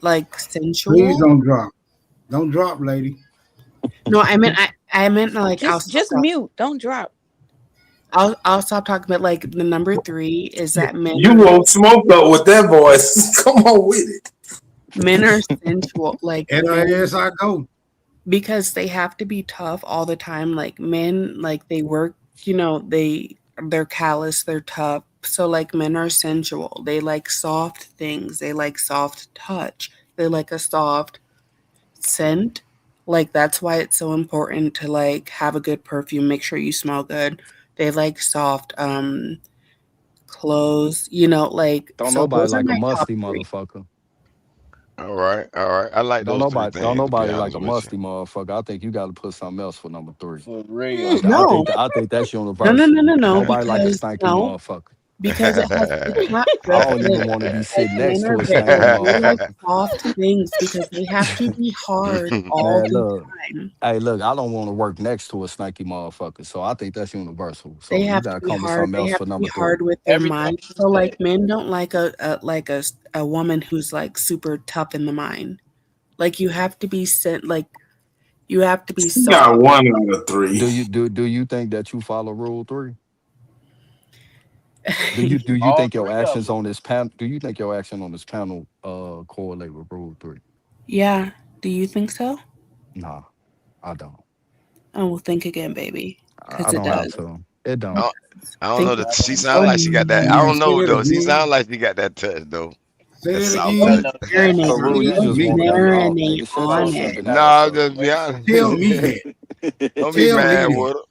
Please sensual. don't drop. Don't drop, lady. No, I meant like I'll stop just talking. mute. Don't drop. I'll stop talking, but like the number three is that men You are won't smoke up with that voice. Come on with it. men are sensual. Like men NIS, I go. because they have to be tough all the time. Like men, like they work, they're callous, they're tough. So like men are sensual. They like soft things. They like soft touch. They like a soft scent. Like that's why it's so important to like have a good perfume. Make sure you smell good. They like soft clothes, Don't so nobody those are like a my top musty 3. motherfucker. All right, all right. I like Don't those three nobody don't things to be nobody like honest a with you. musty motherfucker. I think you gotta put something else for number three. For real. No. I think that's No, no, no, universal. no, no, Nobody like a because stanky no, motherfucker. because it's not I just don't like even want to be like sitting next men to are a stanky they like motherfucker. soft things because they have to be hard all Man, the look. time. Hey, look, I don't want to work next to a stanky motherfucker. So I think that's universal. They So you have to gotta be come with hard. something They else have for to be number three. hard with their Everything mind. you So said. like men don't like a woman who's like super tough in the mind. Like you have to be sent like you have to be You soft. got 1 out of 3. Do you think that you follow rule three? Do you All think your 3 of actions them. on this panel do you think your action on this panel correlate with rule three? Yeah. Do you think so? Nah, I don't. Oh, well, think again, baby, I because it don't have does. to. It I don't. don't, I don't Think know I that she don't sound go either. like she got that. I You don't know scared though. She again? sound like she got that touch though. Say That that South I again. Philly. know that. For Marinate. real, you Tell just me. want to be off, Marinate nigga. Shut your on it. fucking ass Nah, up. just be honest. Tell me that. Don't be Tell me mad that. with her.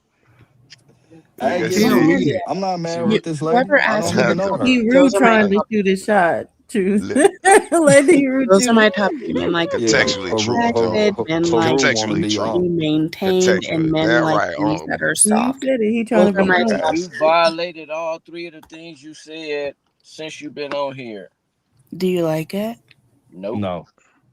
I You ain't guess getting Tell she mad. me that. I'm not she mad was with this lady. Whoever I asked don't me even the know her. topic, D. Rue those are my trying to topic. shoot a shot. Truth. li- Let D. Rue Those are shoot. my topic. Men like to Yeah, be contextually her, true, Joe. protected. Men like want to Contextually be to true. off. be maintained, and Contextually. men That like right. things that are He soft. said it. He trying Those to are be my nice. You topics. violated all three of the things you said since you've been on here. Do you like it? Nope. No.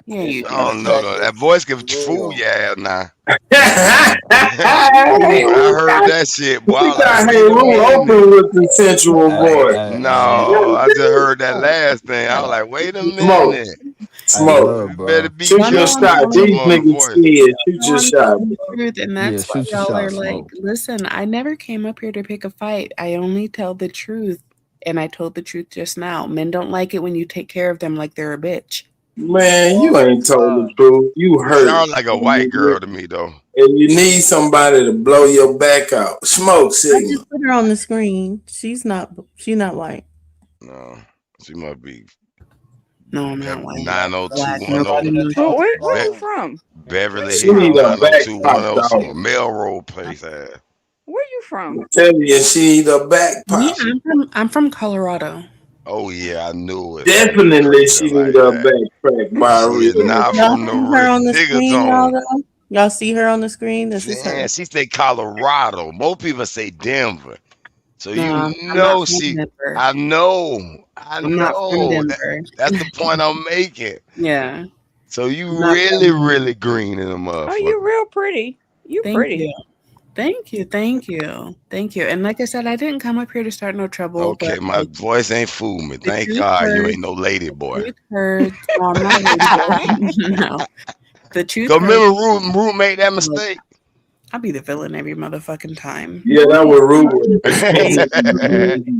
Yeah, It's you a Oh do. no, no. protective That voice can fool real. your ass now. Hey, When I heard that shit, boy, I we was like, got Hey wait a Rule minute. open with the sensual voice. No, I just heard that last thing. I was like, wait a Smoke, minute. smoke. You better be Shoot Y'all your know I'm careful shot. with telling your the These truth. niggas voice. scared. Shoot No, your I'm shot. telling the truth, and Yeah, that's why shoot your y'all shot, are like, Smoke. listen, I never came up here to pick a fight. I only tell the truth, and I told the truth just now. Men don't like it when you take care of them like they're a bitch. Man, you All the ain't told the time. truth. You You hurt. sound like a white girl to me though. And you need somebody to blow your back out. Smoke I signal. just put her on the screen. She's not. She not white. No, she must be No, I'm not white. Black, no 90210 cream, no Well, sugar. where you from? Where Beverly you She Hills need from? a back popped 90210, out. some Melrose place ass. Where you from? I'm telling you, she need a back Yeah, pop. I'm from Colorado. Oh yeah, I knew it. She was Definitely crazy she need like a that. back crack by She is real. not Y'all from the see her on the Digger screen, y'all. Zone. Though y'all see her on the screen. This is her. Man, she say Colorado. Most people say Denver. So No, you I'm not know from she. Denver. I know. I I'm not from know. Denver. That's the point I'm making. Yeah, So you I'm not really, from. really green in the Oh, you motherfucker. real pretty. You Thank pretty. you. Thank you. Thank you. Thank you. And like I said, I didn't come up here to start no trouble, but Okay, my like voice ain't fooled me. the Thank truth God you hurts. ain't no lady The boy. truth hurts. No, I'm not a lady boy. No. The truth Cause hurts. remember Root made that Look, mistake. I'll be the villain every motherfucking time. Yeah, that was rude.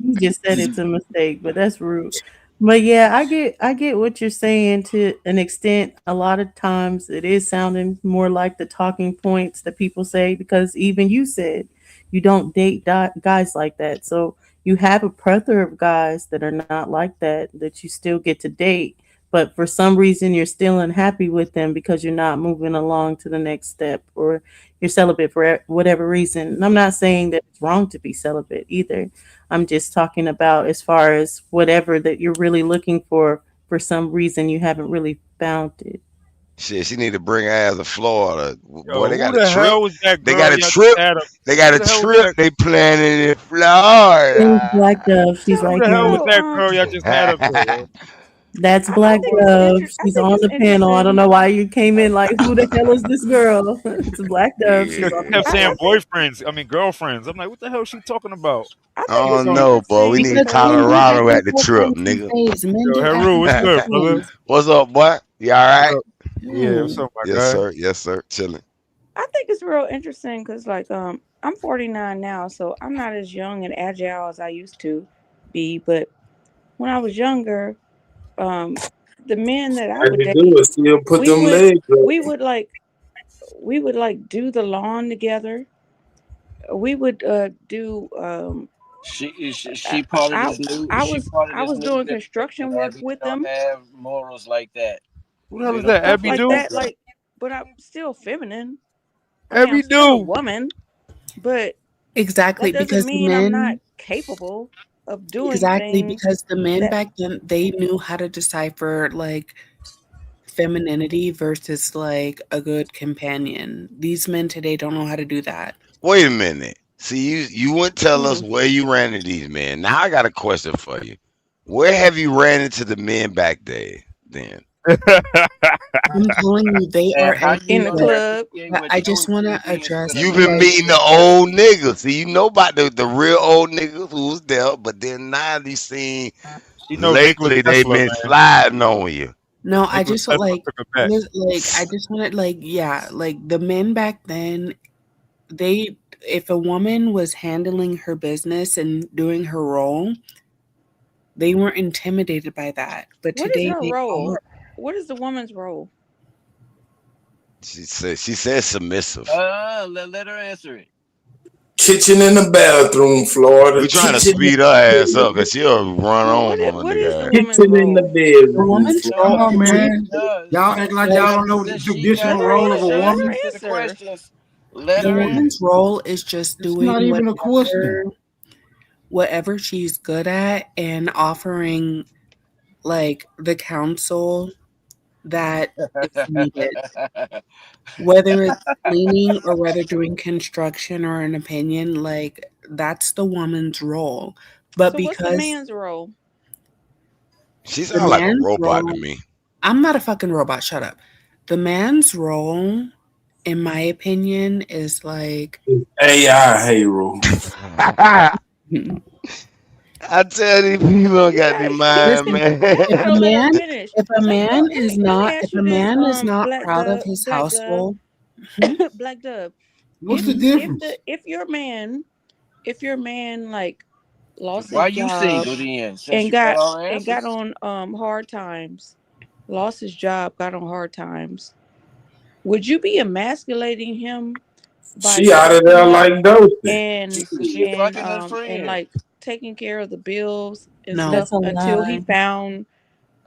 You just said it's a mistake, but that's rude. But yeah, I get what you're saying to an extent. A lot of times it is sounding more like the talking points that people say because even you said you don't date guys like that. So you have a plethora of guys that are not like that you still get to date, but for some reason you're still unhappy with them because you're not moving along to the next step or you're celibate for whatever reason. And I'm not saying that it's wrong to be celibate either. I'm just talking about as far as whatever that you're really looking for some reason you haven't really found it. Shit, she need to bring her ass to Florida. Boy, Yo, they who got a the trip. hell was that They got girl a y'all just trip. had up? They got Who a the hell was trip that? they planning in It's Florida. Black Dove. She's So, Who right the here hell in was the. so that girl y'all just had up there, yo? That's I Black think it's Dove. I She's think on it's the panel. I don't interesting. know why you came in like, who the hell is this girl? It's Black Dove. Yo, She's Yeah. on she the kept I, saying I panel. think boyfriends. I mean girlfriends. I'm like, what the hell is she talking about? I I think it's don't know, boy. We interesting need Because because men do act Colorado like at the that trip, on two nigga. days. Men Yo, do act Heru, like what's that good, on brother? two days. What's up, boy? You all What's right? up? Yeah, what's Mm. up, my Yes, guy? sir. Yes, sir. Chilling. I think it's real interesting because like I'm 49 now, so I'm not as young and agile as I used to be. But when I was younger, um, the men that I All would you do date, is still put we them would legs we up. would like we would like do the lawn together. We would do I, She part of I this new. I She was part of I this was new doing generation. construction work Abby with don't them, have morals like that. Who the hell They is don't that? have stuff Abby like morals do? like that. that. Like, but I'm still feminine. I mean, I'm Abby still a do. woman, but Exactly, that doesn't because mean I'm not men capable of doing exactly things because the men that. back then they knew how to decipher like femininity versus like a good companion. These men today don't know how to do that. Wait a minute. See, you wouldn't tell us Hmm. where you ran into these men. Now I got a question for you. Where have you ran into the men back there then? I'm telling you, they are And how you In the gonna everywhere. club. associate But with I your just want to experience address with a You've man been like meeting you the ain't never old met? niggas. See, you know about the real old niggas who was there, but then now you seen She know Nikola lately they Tesla, been man. sliding on you. no, I Nikola just want Tesla took her back. like I just wanted like yeah, like the men back then they if a woman was handling her business and doing her role, they weren't intimidated by that. But What is today her they role? are. What is the woman's role? She said submissive. Let her answer it. Kitchen in the bathroom, Florida. We trying to Kitchen in speed her ass up because she'll run Well, on a what is the nigga ass. woman's kitchen in the role? The bedroom, woman's Come Florida. role on, is man. Y'all act like y'all don't know the Since she got traditional Let the her role of a answer. answers Let her woman. to the answer. questions, let the her woman's answer. role is just It's not doing even a question. whatever she's good at and offering like the counsel that is needed. Whether it's cleaning or whether doing construction or an opinion, like that's the woman's role. But So what's the because man's role? She the sound like a man's robot to role, me. I'm not a fucking robot, shut up. The man's role, in my opinion, is like AI hero. I tell these people don't got their mind, listen, man. Hold on, if a don't let her man finish. if a man is Let me not if ask a you this, man is not Black proud of Dove, his Black Dove, household. Hmm? Black Dove. What's If the Mhm. difference? if your man like lost Why his you job single then? Since and you got all the got answers. on hard times, lost his job, got on hard times, would you be emasculating him by She out of taking him there out like Dothan. She fucking his and friend. like taking care of the bills and No. stuff That's a until he lie. found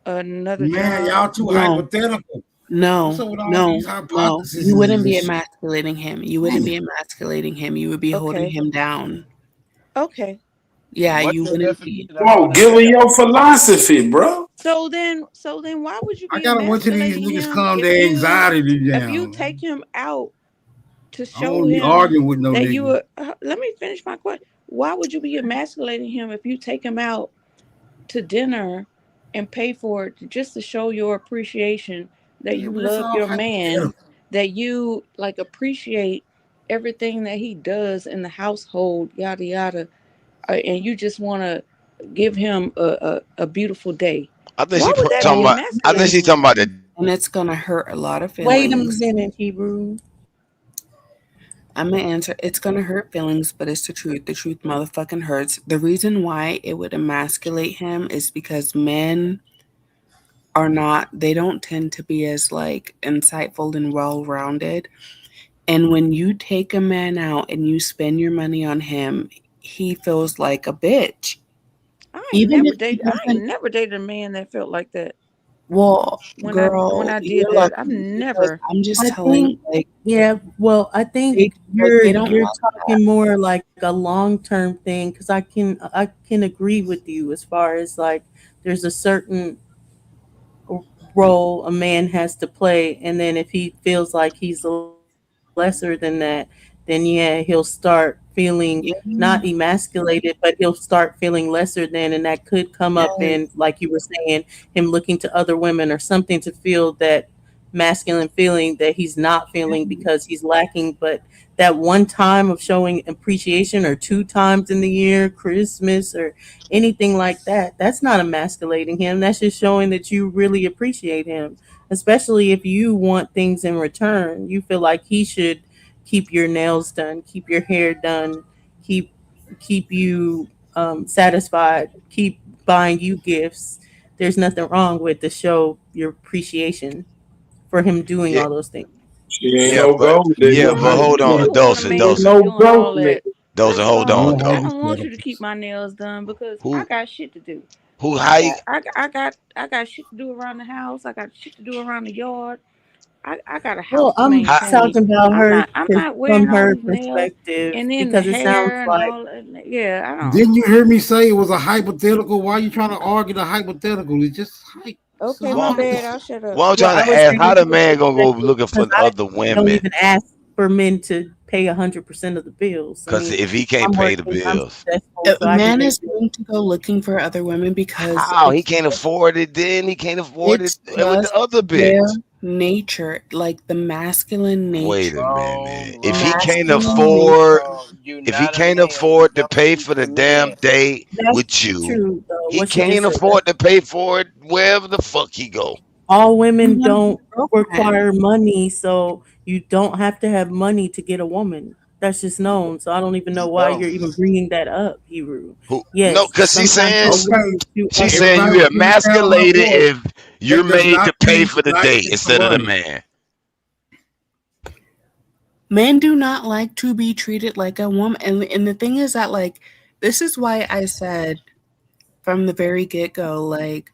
another Man, job? y'all too No. hypothetical. What's No. up with all No. these No. hypotheses You wouldn't and be shit? emasculating him. You wouldn't be emasculating him. You would be holding Okay. him down. Okay. Yeah, What's you your wouldn't definition be. of Come on, holding give him her down? your philosophy, bro. So then why would you I be gotta wait till these emasculating niggas him calm their anxiety if you down. take him out to I don't show want to be him arguing with no that you nigga. were let me finish my question. Why would you be emasculating him if you take him out to dinner and pay for it just to show your appreciation that Yeah, you but it's love all your man, hypothetical. that you like appreciate everything that he does in the household, yada yada, and you just want to give him a beautiful day? I think Why she would that be talking about. I think emasculating she's talking him? about the. And it's gonna hurt a lot of Wait a feelings. minute, Hebrew. I'm gonna answer. It's gonna hurt feelings, but it's the truth. The truth motherfucking hurts. The reason why it would emasculate him is because men are not, they don't tend to be as like insightful and well rounded. And when you take a man out and you spend your money on him, he feels like a bitch. Even if he I ain't doesn't, never dated a man that felt like that. well, When girl, I did you're that, I've lucky because never. I'm just I telling, think, like, yeah, well, I think they don't you're love that. talking more like a long term thing because I can agree with you as far as like there's a certain role a man has to play, and then if he feels like he's lesser than that, then yeah, he'll start feeling Yeah, not emasculated, but he'll start feeling lesser than, and that could come up in, yes. like you were saying, him looking to other women or something to feel that masculine feeling that he's not feeling because he's lacking. But that one time of showing appreciation, or two times in the year, Christmas or anything like that, that's not emasculating him. That's just showing that you really appreciate him. Especially if you want things in return. You feel like he should keep your nails done, keep your hair done, keep keep you satisfied, keep buying you gifts. There's nothing wrong with to show your appreciation for him doing Yeah, all those things. She ain't yeah, no gold digger. but hold You on, do want a Dosing, She man ain't to Dosing, be no doing all goat that. nigga. Dosing. First of Hold all, on, More though. I don't want you to hypothetical. keep my nails done because I Who, got shit to do. who, how you, I got shit to do around the house. I got shit to do around the yard. I got a Well, house to I'm how, maintain. talking about her I'm not from wearing all her these nails perspective and then the because it sounds hair and like, all that. Yeah, I don't. Didn't you hear me say it was a hypothetical? Why are you trying to argue the hypothetical? It's just hype. It's Okay, a my well, bad. hypothetical. I'll shut up. well, I'm well, trying I to was ask, how saying the from man gonna go perspective looking for because I other don't women? even ask for men to pay 100% of the bills. I Because mean, if he can't I'm pay the working, I'm bills, successful, A so I can man pay is bills. going to go looking for other women because how he can't afford it? Then he can't afford it it's with the just other their bitch. nature, like the masculine Wait nature. a minute. Wrong, If he wrong, can't Masculine wrong, nature. afford, wrong. You if he not a can't man. You afford to don't pay speak for the for damn men. date with That's you, true, though. he What she can't just said. That's afford to pay for it wherever the fuck he go. all You women want to be don't a girlfriend. require money, so you don't have to have money to get a woman. That's just known. So I don't even know why Bro. you're even bringing that up, Hebrew. Who? No, Yes, because sometimes you do Okay, do she's other saying everybody you things. with $20,000 or emasculated more, if you're that does made not to pay mean for the tonight date is the instead of the money. man. Men do not like to be treated like a woman. And the thing is that, like, this is why I said from the very get-go, like,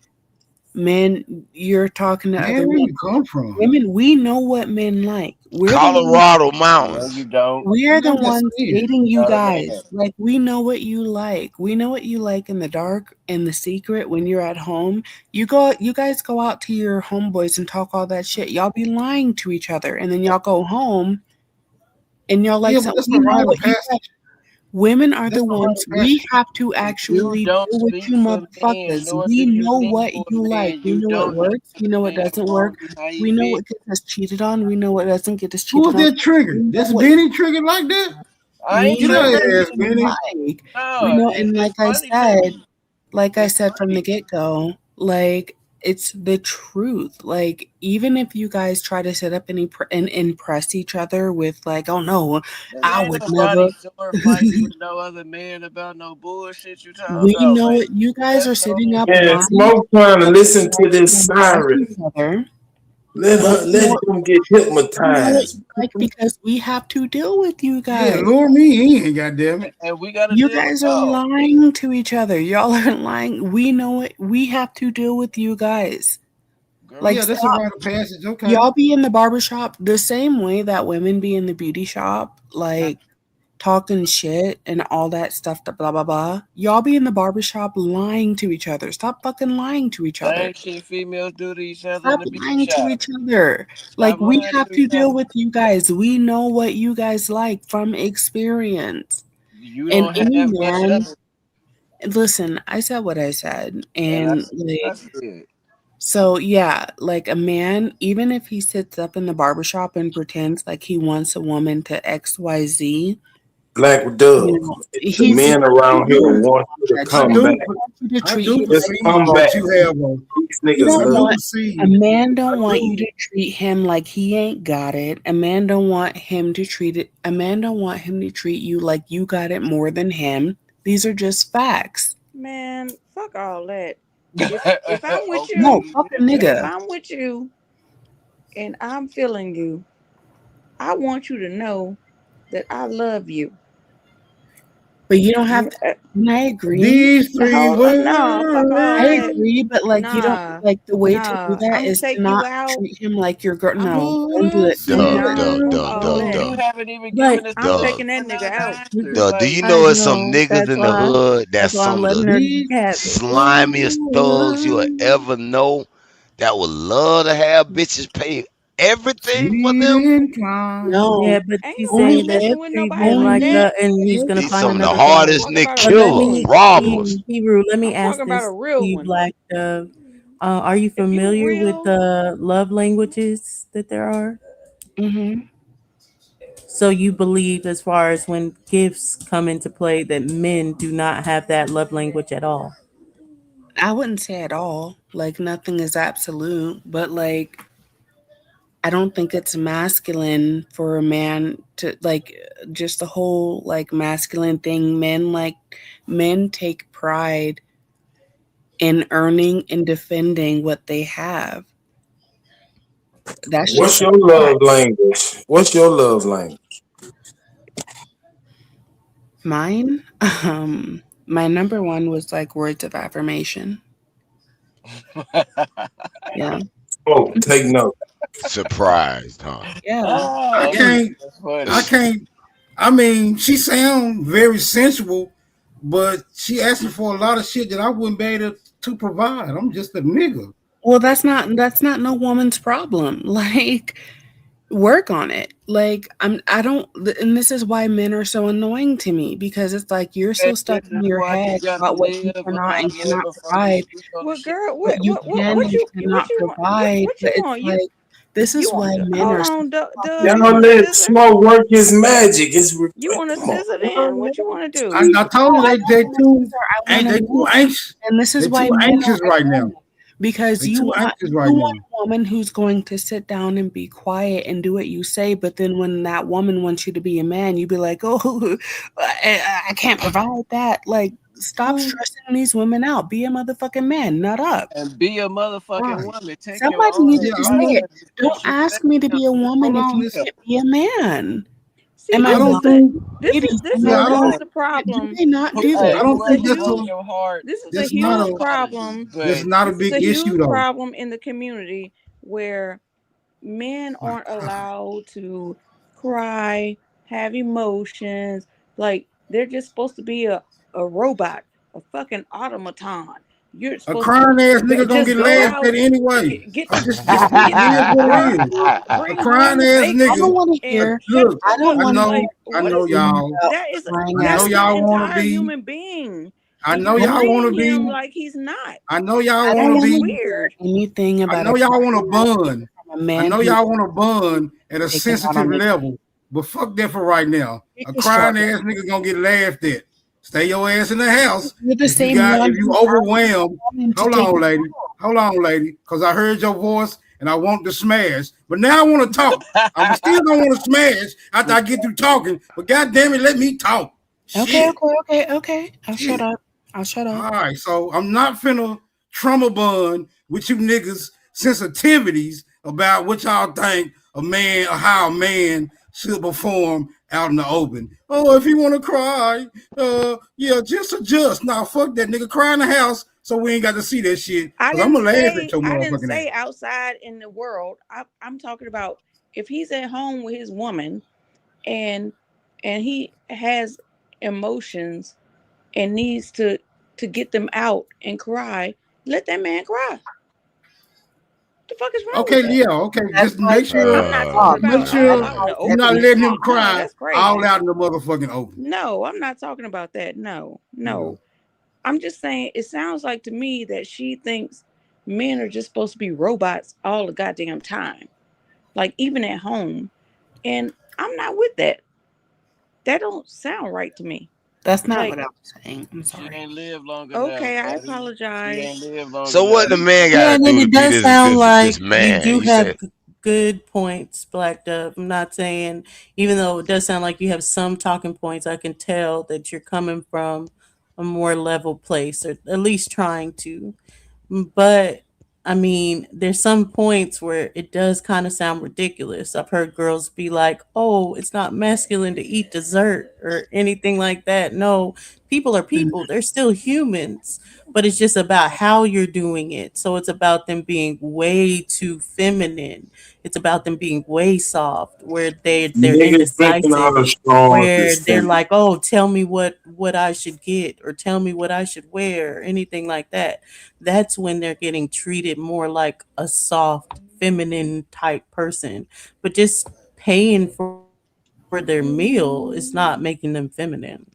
men, you're talking to Man, other where men. you come from? Women, we know what men like. We're the ones. Colorado No, mountains. you don't. We are the I'm just ones saying. dating you No, guys. man. Like, we know what you like. We know what you like in the dark, in the secret, when you're at home. You guys go out to your homeboys and talk all that shit. Y'all be lying to each other, and then y'all go home and y'all like Yeah, but something. that's We a know rite of what you like. passage. Women are That's the a rite ones, of we passage. have to You actually don't deal with speak you for men, motherfuckers. nor do We you know need what for you a like. man. We You know what don't need works. We know a what man doesn't for work. how you We know feel. what gets us cheated on. We know what doesn't get us Who cheated was on. that We triggered? know That's what Benny triggered like that? I we ain't Get know triggered. her what ass, you Benny. like. We No, know, and it's funny to me. like I It's said from the funny. get-go, like, it's the truth. Like, even if you guys try to sit up and impress each other with, like, oh no, Nigga, I ain't would nobody never. sword fighting with no other man about no bullshit you talking We about, know man. what you guys That's are no sitting up Yeah, lying Smoke trying to listen to to this impress each siren. other. Let But her, let him get we know what hypnotized. you like because we have to deal with you Yeah, guys. lure me in, goddammit. and we gotta You deal with guys are y'all. lying to each other. Y'all are lying. We know it. We have to deal with you guys. Girl, Like, Yeah, that's a stop. rite of passage. Okay. Y'all be in the barbershop the same way that women be in the beauty shop, like talking shit and all that stuff, the blah blah blah. Y'all be in the barbershop lying to each other. Stop fucking lying to each other. same shit females do to each other in Stop the beauty lying to shop. each other. Like, Stop we lying have to to each deal other. with you guys. We know what you guys like from experience. You And don't any have much of man, it. listen, I said what I said. And I And said I like, said. so yeah, like a man, even if he sits up in the barbershop and pretends like he wants a woman to XYZ, Black you Dove. know, The he's men he around here really want you to that. I come back. do, He wants you to I treat do him Just like perceive come that back. you have a. These he niggas I don't love do want you. a perceive. man don't I want you do. to treat him like he ain't got it. A man don't want him to treat it. A man don't want him to treat you like you got it more than him. These are just facts. Man, fuck all that. If I'm with No, you, Okay. fuck a if nigga. I'm with you and I'm feeling you, I want you to know that I love you. But you don't have Mm, to. And I agree. These three No, fuck all I that. words. agree, but like you don't Nah, like the way to do nah. that I'm gonna is to take you not out. treat him like your girl. I No, don't do wanna it. Don't do see Duh, it. duh, Nah, you fuck duh, all duh, that. You duh, haven't even But given us I'm the duh. taking that explanation nigga out. answers. Duh. Do Like you I know it's some know niggas in the hood that's that's why I'm some of letting the her these have it. slimiest thugs you'll ever know that would love to have bitches pay everything for sweet them? and kind. Yeah, No, but Ain't she's nobody only saying that if, messing with treat nobody him like like only that. and he's if, gonna These find some of the another guy. I'm hardest talking Nick about a But real let killers, me one. robbers. Hebrew, let me I'm ask talking about this a to real you, one. Black Dove. Are you If you familiar with real, the love languages that there are? mhm. So you believe, as far as when gifts come into play, that men do not have that love language at all? I wouldn't say at all. Like, nothing is absolute, but like, I don't think it's masculine for a man to like just the whole like masculine thing. Men take pride in earning and defending what they have. That's What's just a your fact. love language? What's your love language? Mine, my number one was like words of affirmation. Yeah. Oh, take note. Surprised, huh? Yeah. I oh, Yeah. can't. that's funny. I can't. I mean, she sounds very sensual, but she asking for a lot of shit that I wouldn't be able to provide. I'm just a nigga. Well, that's not no woman's problem. Like, work on it. Like, I don't, and this is why men are so annoying to me because it's like you're And so stuck this is in your why you head gotta about what you live a cannot high and cannot motherfucking provide, speak on the well, shit girl, what you can and what cannot you want? provide. What But you it's want? like this You is want? why men Hold are so on, Dove. fucking You Y'all want a let scissor? Smoke work his magic. You want a Come on. scissor? Then what you want to I, do? I no, told her I they don't want a too scissor. I ain't want a they too man. anxious. And this They is why too men are anxious right now. annoying. Because They too anxious right you now. want a woman who's going to sit down and be quiet and do what you say, but then when that woman wants you to be a man, you be like, "Oh, I can't provide that." Like, stop stressing these women out. Be a motherfucking man, nut up. and be a motherfucking Right. woman. Take your Somebody own needs Yeah, to I'm say advice gonna it. and Don't disrespect ask me to him. be a hold woman if on. you Listen. can't be a man. See, Am I I don't wrong? think. this Ladies, is am I Yeah, I wrong? the Do problem. they not do I that? don't This is a think Whoever that's broke huge. a. your heart, This is a That's not huge a. apologies. problem. That's But not a This is big a issue huge though. problem in the community where men My aren't God. allowed to cry, have emotions. Like they're just supposed to be a robot, a fucking automaton. You're A supposed to crying ass nigga gonna just get go laughed out, at anyway. get I'm just get it is what it is. A bring crying home ass I don't nigga. bacon want to and hear. shut the Look, I fuck don't up. want to Like I what know is y'all. that? Is crying I know that's ass. his y'all want to entire be. human being, I and know you're y'all want to treating him be. like he's not. I know y'all I want don't to That's want to be. hear weird. anything I about a know y'all want to crying ass nigga bond. from a I man know who's y'all want to bond at a taking out on sensitive his level. But fuck that for right now. pick A a straw. crying ass nigga gonna get laughed at. Stay your ass in the house. You're the If you same got, one if you who's asking overwhelmed, a woman to hold take on, it lady. Hold on, lady. Cause I heard your voice and I want to smash. But now I want to talk. I'm still gonna want to smash after I get through talking. But goddamn it, let me talk. Okay, Shit. okay. I'll shut Shit. up. I'll shut up. All right, so I'm not finna trauma bond with you niggas sensitivities about what y'all think a man or how a man should perform out in the open. Oh, if you want to cry, yeah, just adjust. Nah, fuck that nigga. Cry in the house so we ain't got to see that shit. Cause I'm gonna laugh at your I didn't motherfucking ass. say outside in the world. I'm talking about if he's at home with his woman and he has emotions and needs to get them out and cry, let that man cry. The fuck is wrong with Okay, that? yeah, okay. That's Just why make sure, I'm not talking make about all sure out in the you're not open. letting him No, cry that's all crazy. out in the motherfucking open. No, I'm not talking about that. No, Yeah. no. I'm just saying it sounds like to me that she thinks men are just supposed to be robots all the goddamn time. Like even at home. And I'm not with that. That don't sound right to me. That's not Like, what I was saying. I'm she sorry. ain't lived long enough, okay, I buddy. She ain't apologize. lived long So enough. what the man Yeah, got to and do to it be does sound this like you man? do You have said good points, Black Dove. I'm not saying, even though it does sound like you have some talking points, I can tell that you're coming from a more level place, or at least trying to. But I mean, there's some points where it does kind of sound ridiculous. I've heard girls be like, "Oh, it's not masculine to eat dessert or anything like that." No, people are people. They're still humans, but it's just about how you're doing it. So it's about them being way too feminine. It's about them being way soft, where they're Niggas drinking out indecisive, of straws where is they're feminine. like, "Oh, tell me what I should get, or tell me what I should wear," or anything like that. That's when they're getting treated more like a soft, feminine type person. But just paying for their meal is not making them feminine.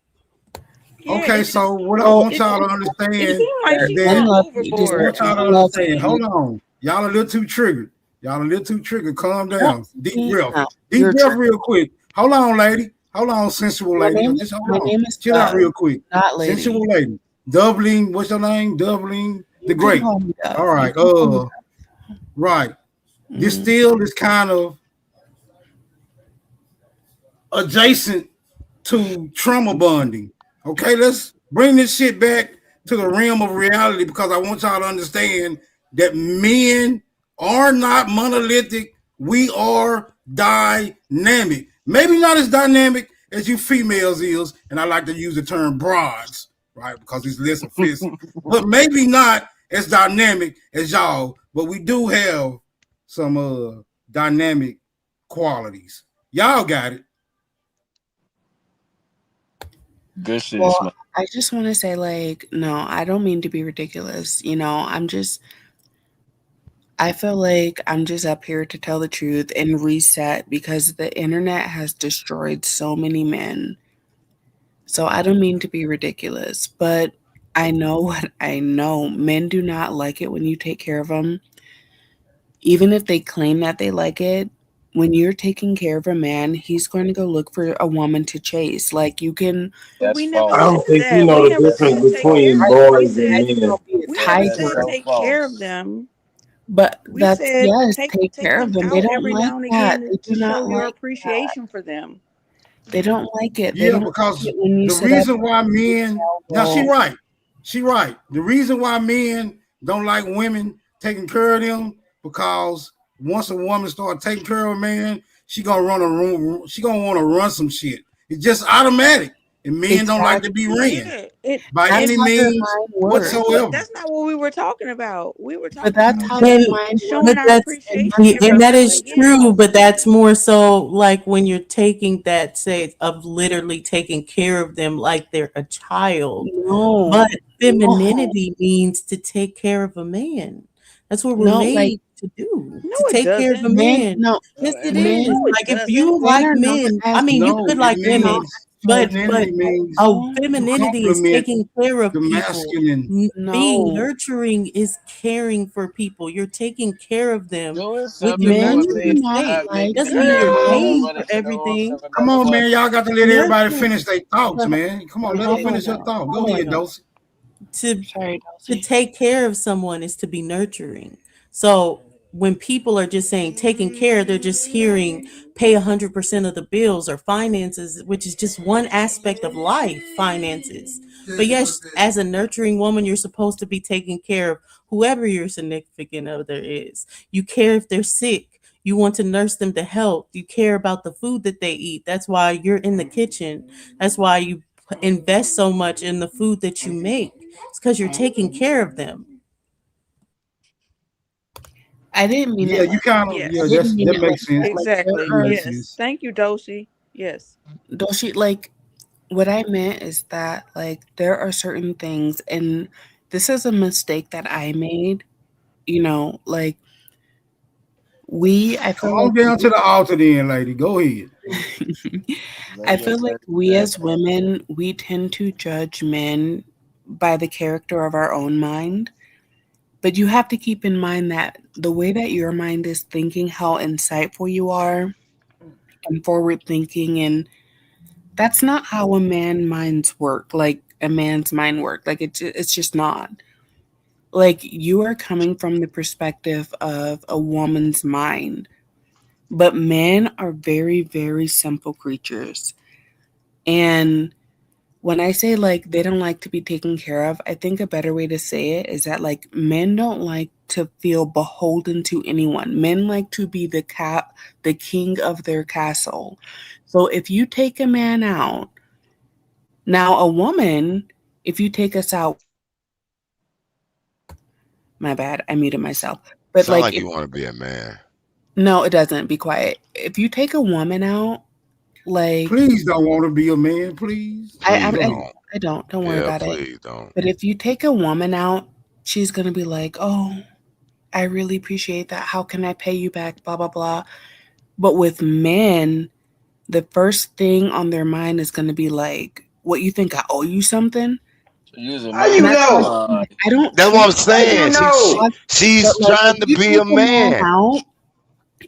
Yeah, Okay, it so just what I Well, want y'all to it understand seemed like they're she that went unlovely. I Just they're overboard. want y'all I'm to just understand. unlovely. Hold saying. on. Y'all a little too triggered. Y'all a little too triggered. Calm No, down. Deep see, breath. no, Deep you're breath true. real quick. Hold on, lady. Hold on, sensual My lady. name Just hold my on. name is Chill out Dove, real quick. not Sensual lady. lady. Dublin, what's your name? Dublin the You can Great. call me All Dove. You right. can call me Right. Dove. This still is kind of adjacent to trauma bonding. Okay, let's bring this shit back to the realm of reality because I want y'all to understand that men are not monolithic. We are dynamic. Maybe not as dynamic as you females is, and I like to use the term broads, right? Because it's less offensive. But maybe not as dynamic as y'all, but we do have some dynamic qualities. Y'all got it. Good shit, Well, Smoke. I just want to say, like, no, I don't mean to be ridiculous. I feel like I'm just up here to tell the truth and reset because the internet has destroyed so many men. So I don't mean to be ridiculous, but I know what I know. Men do not like it when you take care of them. Even if they claim that they like it, when you're taking care of a man, he's going to go look for a woman to chase. Like you can But That's we never I false. don't said think you that. know We the never difference said take care between of them. boys and men. We That never tied that's to said her. so take care of false. them. But We that's said yes, take take care of them them. They out don't every like now and that. again They to do not show your like that. appreciation for them. They don't like it. They Yeah, don't like because it when you the sit up reason why and men tell, now she well, right. She right. The reason why men don't like women taking care of them because once a woman starts taking care of a man, she gonna run a room. She gonna want to run some shit. It's just automatic, and men don't like to be ran by That's any how their means mind works. whatsoever. That's not what we were talking about. We were But talking that's about how just their mind showing But our that's appreciation every and that time is they get it. true, but that's more so like when you're taking that say of literally taking care of them like they're a child. No, But no, femininity means to take care of a man. That's what we're no, like made to do. No, To it take care of a doesn't. men. man. No, Yes, it men. is. No, it Like if doesn't. you Men like are not men, I as mean, you No, could it like women, means but femininity means no, to femininity is complement taking care of the people. masculine. Being no. nurturing is caring for people. You're taking care of them Doing with your something Men for a do man nurturing is not state. not like making Doesn't them mean you're give more girl. paying money for to the everything. Come on, man. motherfucker. Y'all got to let everybody Nurturing, finish their thoughts, hold on, man. Come on, let her hold finish on her now. thought. Go Hold on ahead, now. Dosey. To Sorry, to Dulcie. take care of someone is to be nurturing. So when people are just saying taking care, they're just hearing pay 100% of the bills or finances, which is just one aspect of life, finances. But yes, as a nurturing woman, you're supposed to be taking care of whoever your significant other is. You care if they're sick. You want to nurse them to health. You care about the food that they eat. That's why you're in the kitchen. That's why you invest so much in the food that you make. It's because you're taking care of them. I didn't mean Yeah, it you like kind of. I Yeah, Yes. didn't mean that it like makes sense. that. Like there Exactly. That are makes Yes. sense. Thank you, Doshi. Yes. Doshi, like what I meant is that like there are certain things, and this is a mistake that I made. You know, like I Come feel on like down to the altar, then, lady. Go ahead. Lay I your feel like dirty we back. as women we tend to judge men by the character of our own mind. But you have to keep in mind that the way that your mind is thinking, how insightful you are and forward thinking, and that's not how a man minds work. Like a man's mind work. Like it's just not. Like you are coming from the perspective of a woman's mind, but men are very, very simple creatures. And when I say like they don't like to be taken care of, I think a better way to say it is that like men don't like to feel beholden to anyone. Men like to be the king of their castle. So if you take a man out, now a woman, if you take us out, my bad, I muted myself. But Sound like like if you want to be a man. no, it doesn't. Be quiet. If you take a woman out, like Please don't want to be a man. Please. I, Please I, Go don't. I don't. Don't worry Yeah, about it. please don't. But if you take a woman out, she's gonna be like, "Oh, I really appreciate that. How can I pay you back?" Blah blah blah. But with men, the first thing on their mind is gonna be like, "What, you think I owe you something?" So use a How man. And you that's why know? I don't That's what treat I'm How you saying. know? but She's like if trying to you be take a a man man. out,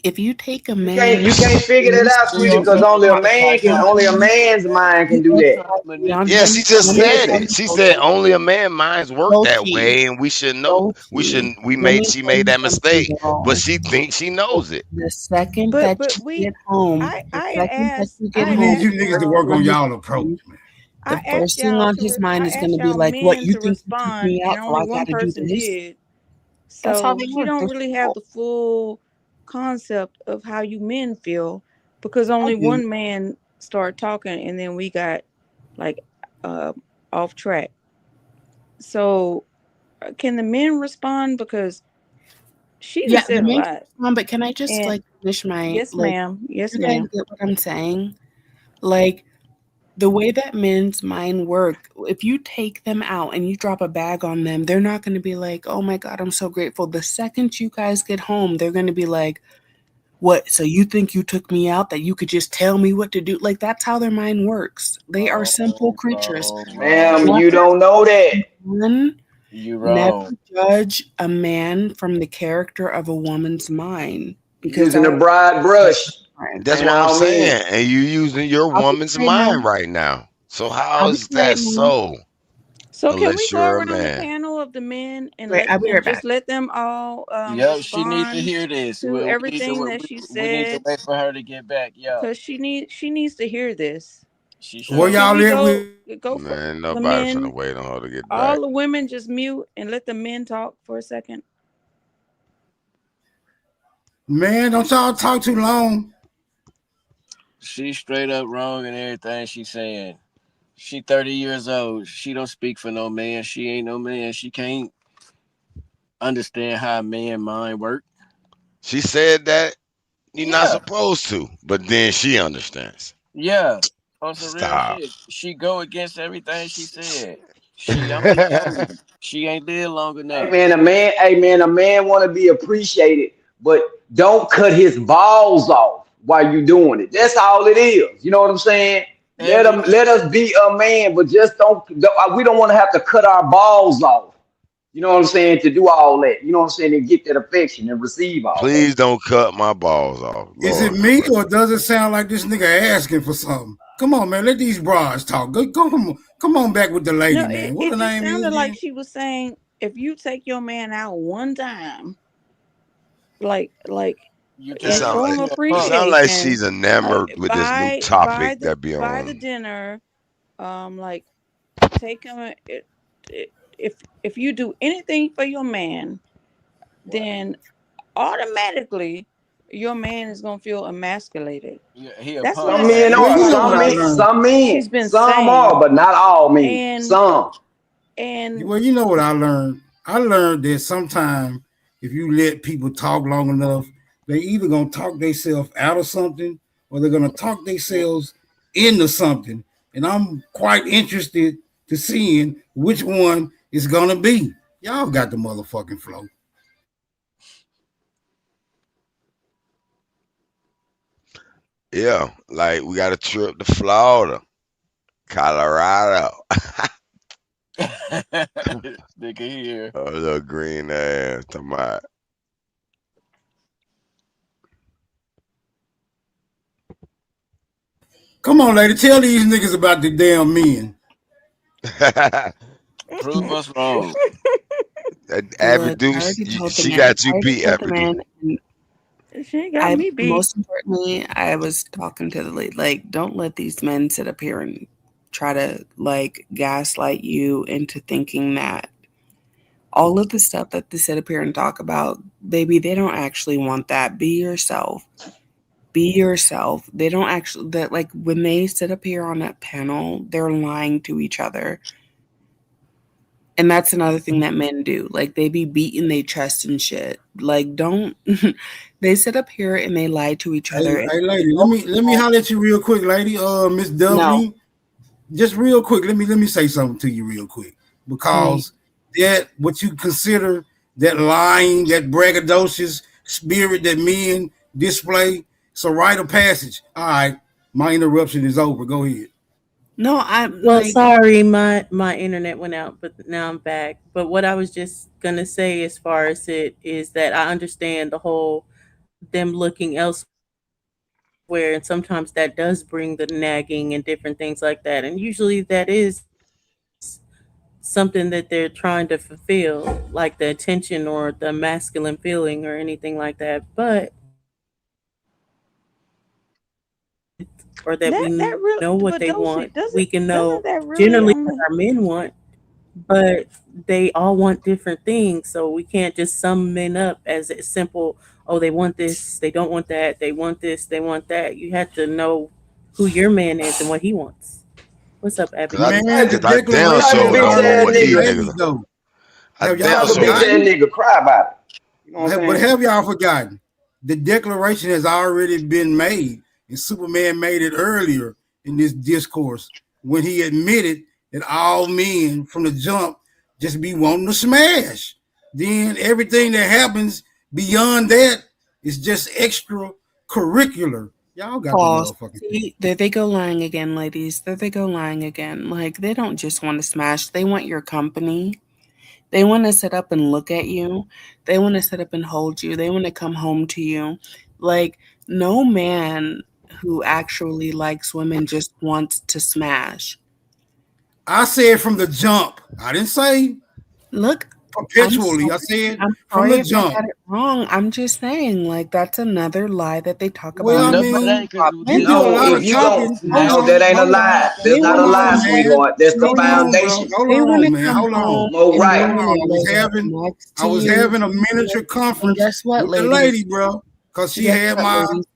if you take a You man can't figure and that you out, sweetie, still because only a man's mind can you do that. upside on Yeah, she him, just let me said tell it. you, She said Dolce, only a man minds work that Dolce, way, and we should know. We Dolce, shouldn't. We let made. me She tell made you that something, mistake, but girl. she thinks she knows it. The second But that but you we get home, the I had second that asked you get I We had home, need you asked the niggas to first y'all work thing on on his y'all approach, mind, man. the first thing on his mind I is going asked to be y'all like, "What, men you to think you took respond me and out so only I one got to do person this?" did. That's how So they she work. don't They're really have simple. the full concept of how you men feel because I only do. one man started talking and then we got like uh off track. So can the men respond because she done Yeah, the said a main lot. one, but can I just And like finish my yes, like? ma'am. Yes, You guys ma'am. get what I'm saying? Like the way that men's mind work, if you take them out and you drop a bag on them, they're not going to be like, "Oh my God, I'm so grateful." The second you guys get home, they're going to be like, "What? So you think you took me out that you could just tell me what to do?" Like that's how their mind works. They are simple creatures. Ma'am, One, you don't know that. one You never wrong. judge a man from the character of a woman's mind because Using that a broad is brush. different. That's And what I'm I mean, saying. And you using your I'll be woman's right now. mind right now. So how I'll be is right that now. so? So can we Unless go you're a around the man. panel of the men and Wait, I'll be right just back. let them all Yep, she needs to respond hear this. to We need to everything that she we need to said wait for her to get back. Yeah, because she needs to hear this. she So Where sure. can y'all we at with? go for Man, the nobody finna men? wait on her to get back. All the women just mute and let the men talk for a second. Man, don't y'all talk too long. She's straight up wrong in everything she's saying. She 30 years old. She don't speak for no man. She ain't no man. She can't understand how a man mind work. She said that you're not Yeah, supposed to, but then she understands. yeah. On some real Stop. shit. She go against everything she said. I'm just telling you. She ain't lived long Hey enough. man, a man want to be appreciated, but don't cut his balls off while you doing it. That's all it is. You know what I'm saying? And if Let us be a man, but just we don't want to have to cut our balls off. You know what I'm saying? To do all that. You know what I'm saying? And get that affection and receive all that. Please don't cut my balls off. Is it Lord have me mercy. or does it sound like this nigga asking for something? Come on, man. Let these bras talk. Come on back with the lady, No, man. What it her just name is sounded like again? she was saying if you take your man out one time, like you It and turn him sound show like him into a it punk. sound like appreciation, she's enamored with this new topic that be buy the on. dinner, like take him. If you do anything for your man, then automatically your man is gonna feel emasculated. Yeah, he a That's what punk. Some it men Well, are, you seems know what I like learned. she's been some are, saying, but not all men. and Some. and Well, you know what I learned. I learned that sometimes if you let people talk long enough, they either gonna talk themselves out of something or they're gonna talk themselves into something. And I'm quite interested to seeing which one is gonna be. Y'all got the motherfucking flow. Yeah, like we got a trip to Florida, Colorado. Nigga here. Oh, little green ass. Talking about. Come on, lady, tell these niggas about the damn men. Prove us wrong. Abby Look, Deuce, she got I you already beat, told the Abby Deuce. man, and she ain't got me beat. most importantly, I was talking to the lady, like, don't let these men sit up here and try to, like, gaslight you into thinking that all of the stuff that they sit up here and talk about, baby, they don't actually want that. Be yourself. Be yourself. They don't actually, that, like, when they sit up here on that panel, they're lying to each other. And that's another thing that men do. Like, they be beating their chest and shit. Like, don't they sit up here and they lie to each Hey, other and hey, they lady, let don't me know. holler at you real quick, lady. Miss No. Duffy, just real quick. Let me say something to you real quick Hey, because that what you consider that lying, that braggadocious spirit that men display. It's a rite of passage. All right, my interruption is over. Go ahead. no, I'm Well, like, sorry, my internet went out, but now I'm back. But what I was just gonna say, as far as it is, that I understand the whole them looking elsewhere, and sometimes that does bring the nagging and different things like that. And usually that is something that they're trying to fulfill, like the attention or the masculine feeling or anything like that. But or that we know That what they really, want, but don't we she can know doesn't that generally really what our only men want, but they all want different things. So we can't just sum men up as a simple, oh, they want this, they don't want that, they want this, they want that. You have to know who your man is and what he wants. What's up, Cause Abby? I, Man, the cause I damn Type of declaration is sure bitch don't want already ass what been these nigga. niggas. made, though. I Have damn y'all Type of sure bitch don't. ass forgotten? nigga. Cry about it. You know what I'm But saying? have y'all forgotten? The declaration has already been made, and Superman made it earlier in this discourse when he admitted that all men from the jump just be wanting to smash. Then everything that happens beyond that is just extra curricular. Y'all got the false. motherfucking thing. See, there they go lying again, ladies. There they go lying again. Like, they don't just want to smash, they want your company. They want to sit up and look at you. They want to sit up and hold you. They want to come home to you. Like, no man who actually likes women just wants to smash. I said from the jump. I didn't say Look, I'm perpetually. sorry. I said I'm from sorry the if I jump. got it wrong. I'm just saying, like, that's another lie that they talk Well, about I in No, the it mean, ain't cause men you this do a No, lot if of you this don't, talking. is Hold no, nasty. that on, ain't a hold on, lie. That's They not a want hold to lie, on, come home. man. sweetheart. That's the They Hold want on, to. bro. foundation. Hold They want on, to man. come Hold on. home Mo and they right. Hold want on. to lay up next I to was you. having a miniature And conference guess what, with the ladies? lady, bro, because she Guess had what, my ladies?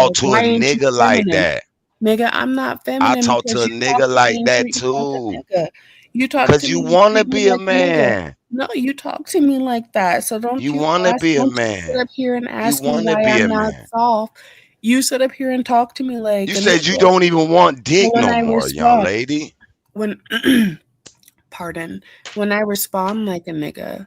talk to a Why ain't you nigga like feminine? that. Nigga, I'm not I feminine talk to because a you talk nigga to me like and that treat me like too. a nigga. You talk Cause to you me and wanna treat me be a like a nigga. man. No, you talk to me like that. So You wanna be a don't you sit man. up here and You ask me wanna why be a I'm not man. soft. You sit up here and talk to me like You a said you nigga. don't even want So dick when no I more, young respond, lady. when pardon, when I respond like a nigga,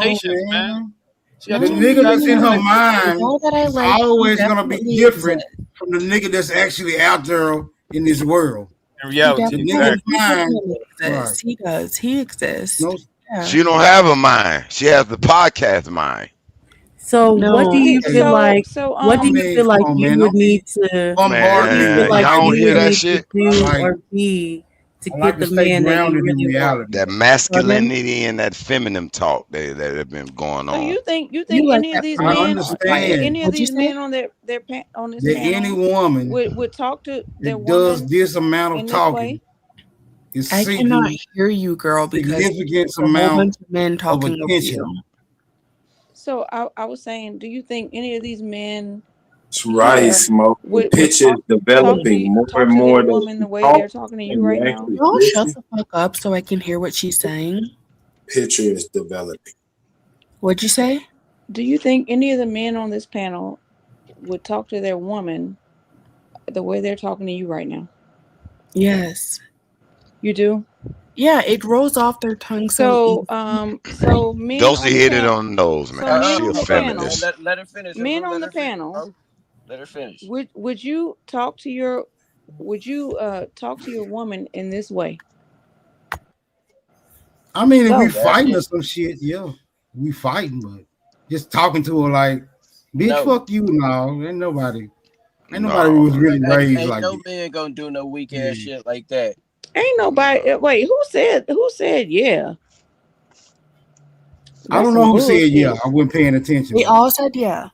expectations, man. She got The too nigga that's in her many mind All that I is like always do gonna be definitely different exist. from the nigga that's actually out there in this world. in He reality. The definitely, nigga's Exactly. mind, right? exists. He does. He exists. No, Yeah. She don't have a mind. She has the podcast mind. So what do No. you feel like? What I do you mean, feel come like on, you man, would don't be need to? What do bombarding you me feel Man, with like y'all don't you hear would ideas. that need to shit? I do like, or be to I like get to the stay man that you grounded in really want? reality. That Pardon? masculinity and that feminine talk that have been going So on. you You think like any of that these I men, understand any of What'd you these say? men on on this that any panel woman would talk to their that does woman this amount of in this talking way? is I cannot seeking hear you, girl, because significant a whole amount bunch of men of talking over attention. you. So I was saying, do you think any of these men That's right, Yeah. Smoke. The Would picture is developing more talk and to more their that woman you the way talk they're talking to you and right you now? actually Y'all shut listen. the fuck up so I can hear what she's saying. Picture is developing. What'd you say? Do you think any of the men on this panel would talk to their woman the way they're talking to you right now? Yes. You do? Yeah, it rolls off their tongue so So, easy. men on Dosey the hit it panel, on the nose, so man. men She a on the Hold on. panel, feminist. Let her finish. men on Let the her finish, panel, bro. Let her finish. would you would you talk to your woman in this way? I mean, if we Go. You fighting asking? or some shit, yeah, we fighting, but just talking to her like, bitch, No. fuck you now. Ain't nobody No, was really raised Ain't like no that. man gonna do no weak ass Yeah. shit like that. Ain't nobody. no. Wait, who said yeah? I That's don't know some who said yeah. bullshit. I wasn't paying attention, They but all said yeah.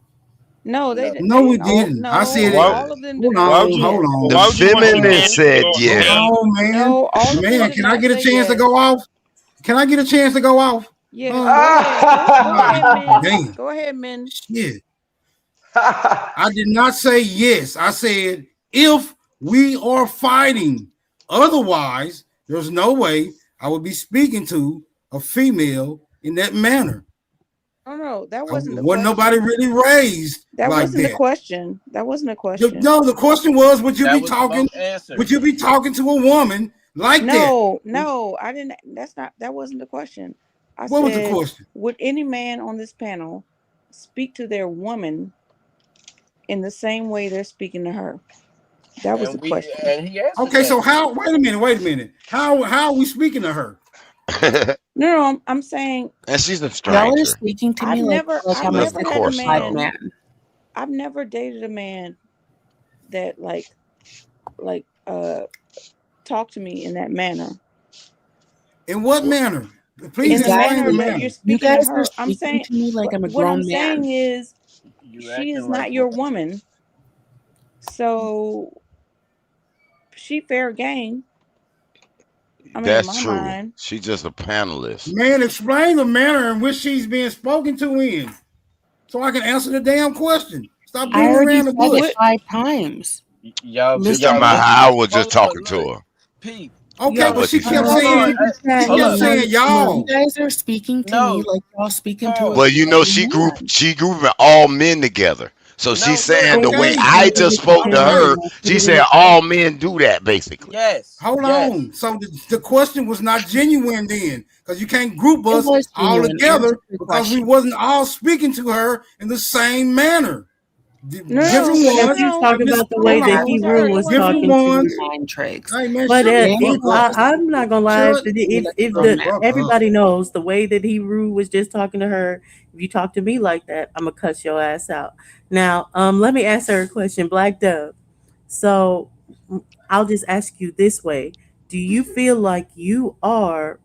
No, No. no, they we didn't all. didn't. I No, said it. Uh, all of them did Hold not say on, hold yes. the Why on, would you want your hold man feminist on, to said hold yeah. man? on, man. No, all of them Man, did can I not get a say chance to yes. go off? Can I get a chance to go off? Yes, Huh? go ahead. Go God ahead, men. damn. Go ahead, men. Shit. I did not say yes. I said if we are fighting. Otherwise, there's no way I would be speaking to a female in that manner. No, that I wasn't the wasn't nobody question. really raised That like wasn't the that. question. That wasn't a question. No, the question was, would you That be was talking? Smoke answer. Would you be talking to a woman like that? No, I didn't. That wasn't the question. I What was the said, question? would any man on this panel speak to their woman in the same way they're speaking to her? That was the question. And he answered Okay, that. so how? Wait a minute. How are we speaking to her? No, I'm saying And she's a Y'all are stranger. speaking to I've me like never She I've I'm a live in never had a cis-fied Corsino. man. man. I've never dated a man that like talk to me in that manner. In what manner? Please In the explain the manner Exactly. that you're manner. You speaking to guys are her. I'm speaking saying to me like I'm a what I'm grown saying man. is You she is acting like not your one. woman, so she fair game. I mean, in That's my true. mind. She's just a panelist. Man, explain the manner in which she's being spoken to in, so I can answer the damn question. Stop I beating already around the said it bush. What? 5 times. She Listen talking Y'all about again. listen. how I was just Hold on, talking look. to her. Pete. Okay, That's but what she she kept said. Hold on. saying, she Hold kept up. saying You y'all. guys are speaking to me No, like y'all speaking to a Carl. Well, you know, grown man. she grouping all men together. So she's No, look. saying the way Okay, I just spoke to okay. her, she said all men do that basically. Yes. Hold Yes. on. So the question was not genuine then, because you can't group It us was all genuine. Answer together the because we question. wasn't all speaking to her in the same manner. Different Because ones. he was No. talking about the way Hold that That on. was her. Hebrew It was wasn't. Different talking to ones. you. Mind tricks. Hey man, But shut the Men fuck up. are I'm not gonna lie. Shut speaking to me like a If the grown the man. fuck up. everybody knows the way that Hebrew was just talking to her, if you talk to me like that, I'm gonna cut your ass out. Now, let me ask her a question, Black Dove. So, I'll just ask you this way: do you feel like you are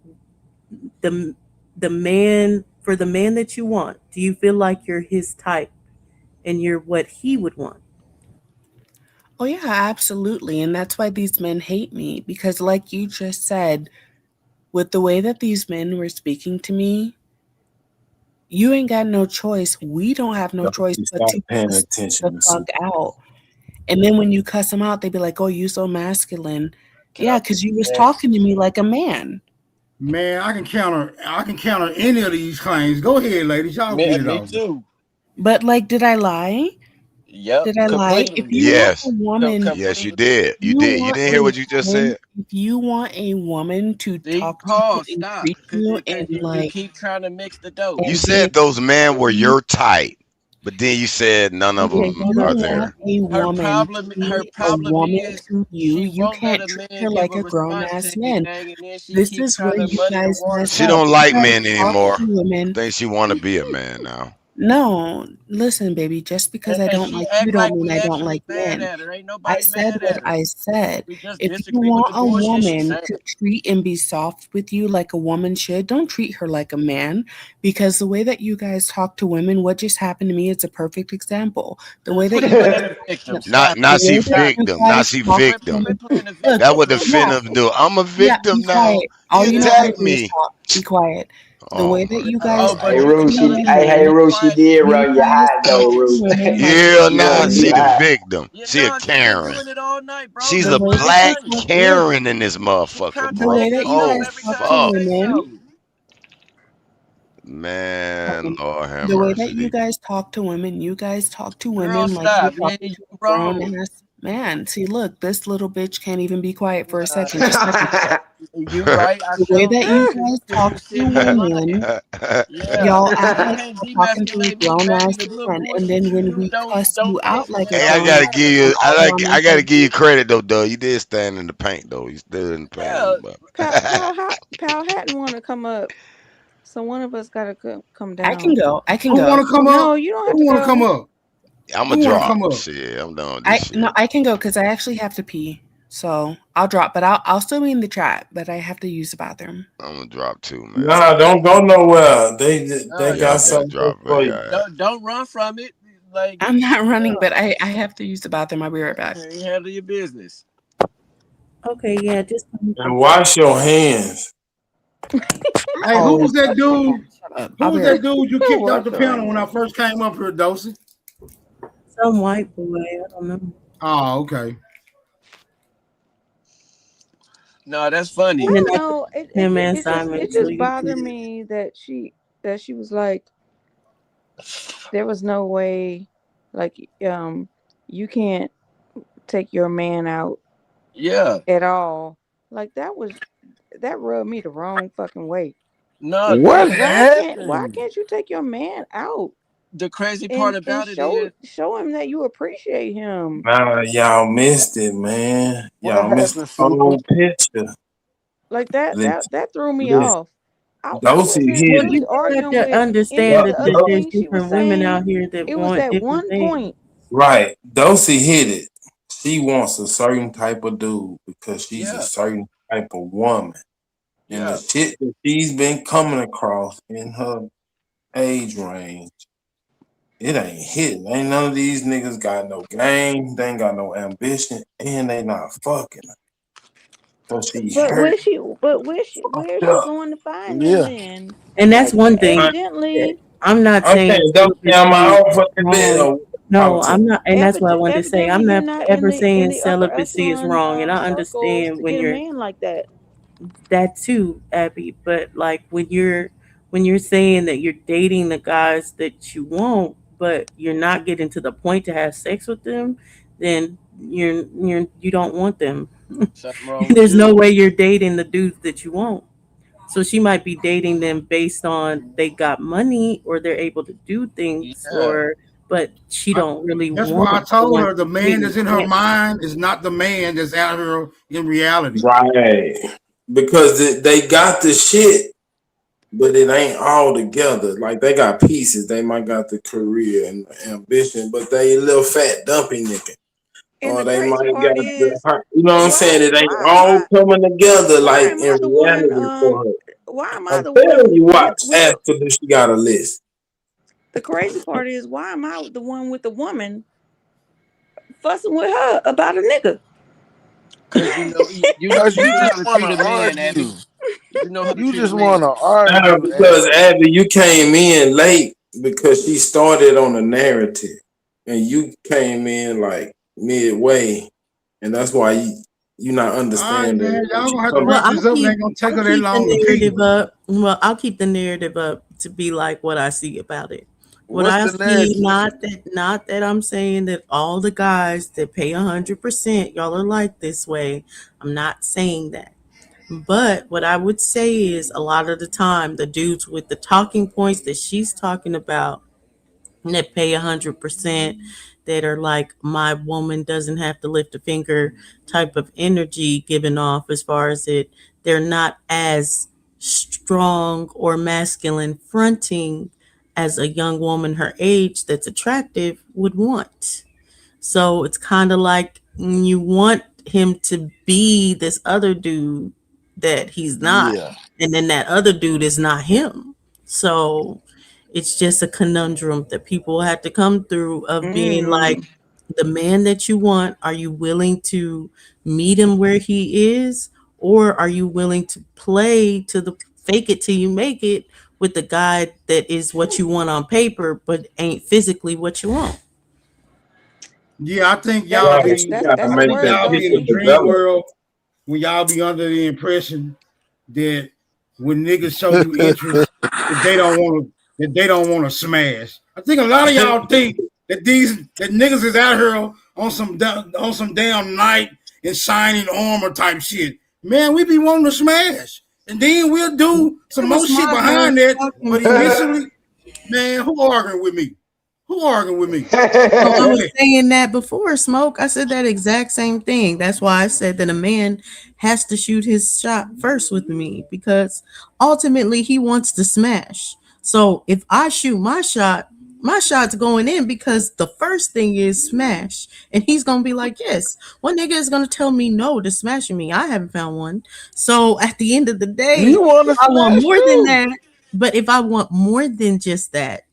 the the man for the man that you want? Do you feel like you're his type and you're what he would want? Oh yeah, absolutely. And that's why these men hate me because like you just said, with the way that these men were speaking to me, you ain't got no choice. We don't have no So choice you but stop to paying cuss the attention to fuck some. out. And then when you cuss them out, they be like, "Oh, you so masculine." Can I Yeah, be because you was next? talking to me like a man. Man, I can counter any of these claims. Go ahead, ladies. Y'all get it Me off. too. But like, did I lie? Yep. Did I lie? If Completely. you want a Yes. woman, Yes, you Completely. did. You you did. You want didn't a hear what you just woman. said? If you want a woman to See, talk to you Paul, and stop. treat you and You like keep trying to mix the dough. You and be said those men were extremely your type, but then you said none of if Okay, them hold you are on, want there. y'all. a woman to Her be a problem woman is to you, she you won't let can't a treat man her give like a a grown response to ass man. anything, and then she This keep is trying where to you muddy the guys water mess She for up. don't You herself. like guys men talk anymore. to women. Think she want to be a man now. No, listen, baby, just because I And don't she like you act don't like mean we I don't actually like mad men. at her. Ain't I nobody said mad what at her. I said. We just If you disagree with want the a bullshit she's woman saying. to treat and be soft with you like a woman should, don't treat her like a man. Because the way that you guys talk to women, what just happened to me, it's a perfect example. The way that Quit you playing guys the victim. Not Stop it. the not she way that Stop you it. victim. Not guys she talk victim. to Quit playing the look, That victim, what the bro. yeah, definitive do. I'm a yeah, victim be now. quiet. All You you know Yeah. how to attacked do is me. talk. Be quiet. The Oh way that my you god. guys Oh, Hey, but talk you to Rue, you know hey, you hey, women, be Rue, she quiet. did you run you guys high talk though, to Rue. women like Yeah, She nah, ran you she the high. victim. You She a know she been Karen. doing it all night, bro. She's the a She way been that you black running. talk. Look, Karen in this She motherfucker, the bro. way contradict that you herself Oh guys every talk time to she fuck. say women, something. Man, um, Lord have the way that you mercy. guys talk to women, you guys talk to Girl, women like you're stop, man. talking You to a grown wrong. ass man. See, look, this little bitch can't even be quiet for a Uh, second. Just let me talk. you right. I The way sure that you can. guys Cause you talk to sitting here lying. women, Yeah, y'all act you like can't y'all talking to a demasculate me, grown baby. ass The little man, and bullshit then you when do we don't cuss you don't out face me like as a Hey, a I grown gotta man. give ass man, you all y'all I know how gotta to give do you credit though, Doug. You did stand in the paint though. You stood in the Yeah, paint, but Pal hadn't want to come up, so one of us gotta come I can down. go. I can Who want go. to come up? No, you don't have to Who want to come go. up? I'm a Who want to drop. come up? Shit, I'm done with this I no, shit. I can go because I actually have to pee. So I'll drop, but I'll still be in the chat. But I have to use the bathroom. I'm gonna drop too, man. Nah, don't go nowhere. no, They Yeah, got I'm finna something drop. for But you. don't run from it. Like, I'm not running, but yeah, I have to use the bathroom. I'll be right back. you handle your business. Okay, yeah, just And wash your hands. Hey, who Oh, was that dude? shut up. Who I'll be was right that back. dude you kicked off Wash the your panel when I hands. first came up here, Dosey? some white boy. I don't know. Oh, okay. No, that's I funny. And then don't I know. him and Simon It so just you bothered can. me that she was like, there was no way, like, you can't take your man out Yeah. at all. Like that rubbed me the wrong fucking way. No, what the Why happened? can't you take your man out the crazy part and about it is show him that you appreciate him? Nah, y'all missed it, man. What Y'all missed happened, the Super? whole picture. Like that threw me Listen, off. I Dosey wasn't hit Well, it. really you got arguing to with any understand of the that, other Do- there's things she was different women saying. out here that It was want that different one things. point. right. Dosey hit it. She wants a certain type of dude because she's a yeah, certain type of woman. And the yeah. shit that she's been coming across in her age range, it ain't hitting. Ain't none of these niggas got no game. They ain't got no ambition, and they not fucking. So she hurt, Where is fucked she up. going to find him Yeah. then? And that's Like, one thing that evidently, I'm not Okay, saying Dusty, I'm celibacy out for is the bit. wrong. No, Talk to I'm me. not, and that's what I wanted to say. evidently I'm you're not not ever in saying the upper celibacy is echelon wrong, and I circles understand to when get a you're man like that. that too, Abby. But like when you're saying that you're dating the guys that you want, but you're not getting to the point to have sex with them, then you don't want them. Something wrong with There's no you. way you're dating the dudes that you want. So she might be dating them based on they got money or they're able to do things, Yeah. or but she I, don't really that's want why I the told one her the she man that's dating. in her Yeah. mind is not the man that's out here in reality. Right. Because they got the shit, but it ain't all together. Like they got pieces. They might got the career and ambition, but they a little fat dumpy nigga. And Or the they crazy might got part the, is, you know what I'm saying? It ain't all coming together why like am in I the one reality for her. why am I I'm the telling one you, with watch. the Ask her if she got a list. the crazy part is, why am I the one with the woman fussing with her about a nigga? Cause Cause you you know how just to want treat to a man, Abby. argue. You know how to You treat a just man. want to argue, Because Abby. Abby, you came in late because she started on the narrative, and you came in like midway, and that's why you not All right, understanding man. what Y'all she gonna have to coming Well, wrap this up. It ain't gonna take I'll her that keep the long to pee. narrative up. Well, I'll keep the narrative up to be like what I see about it. What What's I the see, narrative? not that I'm saying that all the guys that pay 100%, y'all are like this way. I'm not saying that. But what I would say is a lot of the time, the dudes with the talking points that she's talking about that pay 100%, that are like my woman doesn't have to lift a finger type of energy given off, as far as it, they're not as strong or masculine fronting as a young woman her age that's attractive would want. So it's kind of like you want him to be this other dude that he's not, Yeah. and then that other dude is not him. So it's just a conundrum that people have to come through of being like, Mm. the man that you want, are you willing to meet him where he is, or are you willing to play to the fake it till you make it, with the guy that is what you want on paper, but ain't physically what you want. Yeah, I think That's y'all Right. that's be. You that's got to that's I the make think word that y'all though, be in picture the T. dream develop. world when y'all be under the impression that when niggas show you interest, that they don't want to smash. I think a lot of y'all think that niggas is out here on some damn knight in shining armor type shit. Man, we be wanting to smash, and then we'll do some That more was shit my girl behind that. talking But to. initially, man, who arguing with me? Who arguing with me? No, Don't I do was that. saying that before, Smoke. I said that exact same thing. That's why I said that a man has to shoot his shot first with me because ultimately he wants to smash. So if I shoot my shot's going in because the first thing is smash. And he's going to be like, yes, one nigga is going to tell me no to smashing me. I haven't found one. So at the end of the day, You want if to I want smash more than too? that, but if I want more than just that,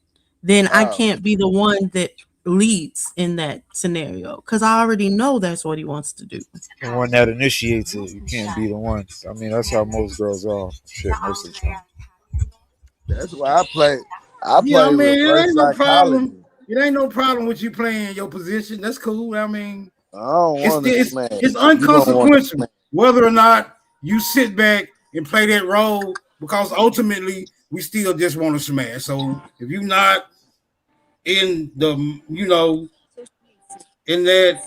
then I Oh, can't be the one that leads in that scenario because I already know that's what he wants to do. The one that initiates it. You can't be the one. I mean, that's how most girls are. Shit, most of the time. that's why I play. I Yeah, I play mean, it reverse ain't no problem. psychology. It ain't no problem with you playing your position. That's cool. I mean, I don't it's want to it's smash. it's You don't want to unconsequential smash. whether or not you sit back and play that role because ultimately we still just want to smash. So if you're not in the in that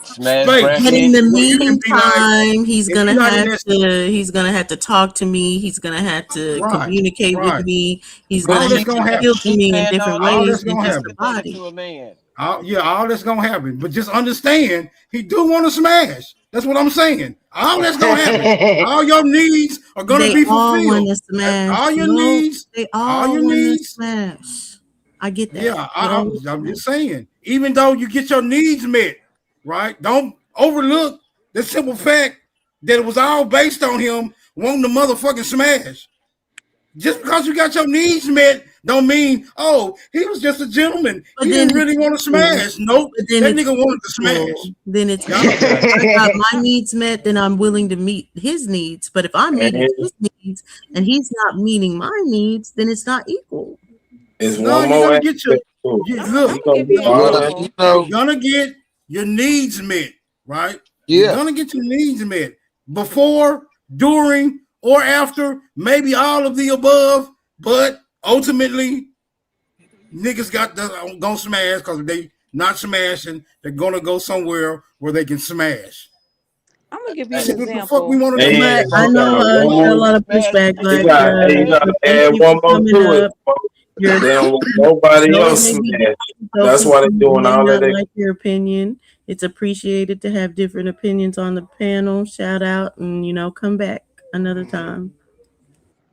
Smash space But in bracket. the where you can be like, meantime, if you're not in that, he's gonna have to talk to me. He's gonna have to right, communicate with right, me. He's But gonna all have that's she to gonna said appeal happen. to she me in said different all All that ways that's than gonna shit just is the happen. connected body. to a man. All that's gonna happen. But just understand, he do want to smash. That's what I'm saying. All that's gonna happen. All your needs are gonna They be all want fulfilled. to smash. All your No, needs, they all all your want to needs. smash. I get that, Yeah, but I'm just saying. Even though you get your needs met, right? Don't overlook the simple fact that it was all based on him wanting to motherfucking smash. Just because you got your needs met don't mean, oh, he was just a gentleman. but He then didn't it's really want to equal. smash. Nope. But then That it's nigga wanted to smash. equal. Then it's Yeah, I know equal. that. I got my needs met, then I'm willing to meet his needs. But if I'm meeting And his needs and he's not meeting my needs, then it's not equal. it's No, one you're more gonna get your aspect to it. I'm You look, gonna gonna give you do an no, all look, Well, that. you example. you're know, gonna get your needs met, right? You're yeah. gonna get your needs met before, during, or after, maybe all of the above, but ultimately, niggas gonna smash because if they not smashing, they're gonna go somewhere where they can smash. I'm gonna give you an Shit, what the fuck we example. want to do? And But I you know got you one got a more. lot of Smash pushback, You but bracket. got Hey, you got to thank add you one for more coming to it. up. Your They don't want opinion, nobody though it else may be smash. different, though That's people why they doing may all not that. like your opinion. It's appreciated to have different opinions on the panel. Shout out and come back another time.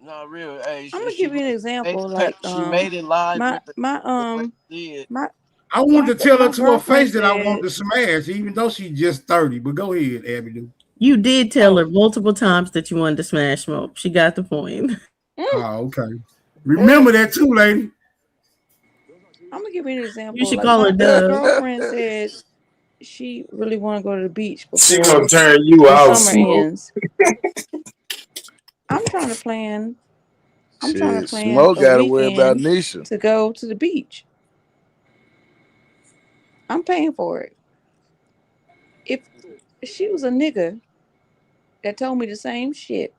no, real. Hey, I'm gonna give you an example. she made it live My with my the way um she did. my I wanted to tell her my to her face girlfriend that I said, wanted to smash, even though she's just 30. But go ahead, Abby. You did tell her "Oh, multiple times that you wanted to smash Smoke. She got the point. mm, Oh, okay. Remember that too, lady. I'm gonna give you an You example. should Like call her my Dove. girlfriend said she really want to go to the beach She gonna before turn you the out, summer Smoke. ends. I'm trying to plan. I'm trying to Shit, plan Smoke a got to worry about weekend Nisha. to go to the beach. I'm paying for it. If she was a nigga that told me the same shit,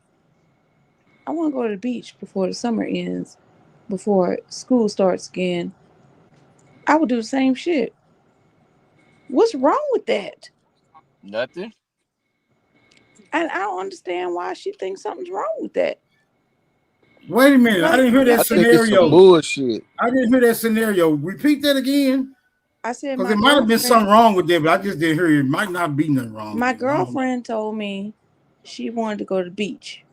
I want to go to the beach before the summer ends, before school starts again. I would do the same shit. What's wrong with that? Nothing. And I don't understand why she thinks something's wrong with that. Wait a minute. I Like, didn't hear I that if think it's some scenario. bullshit. I didn't hear that scenario. Repeat that again. I said, Because it might have been something wrong with it, but I just didn't hear it. It might not be nothing wrong my with it. I don't know. girlfriend told me she wanted to go to the beach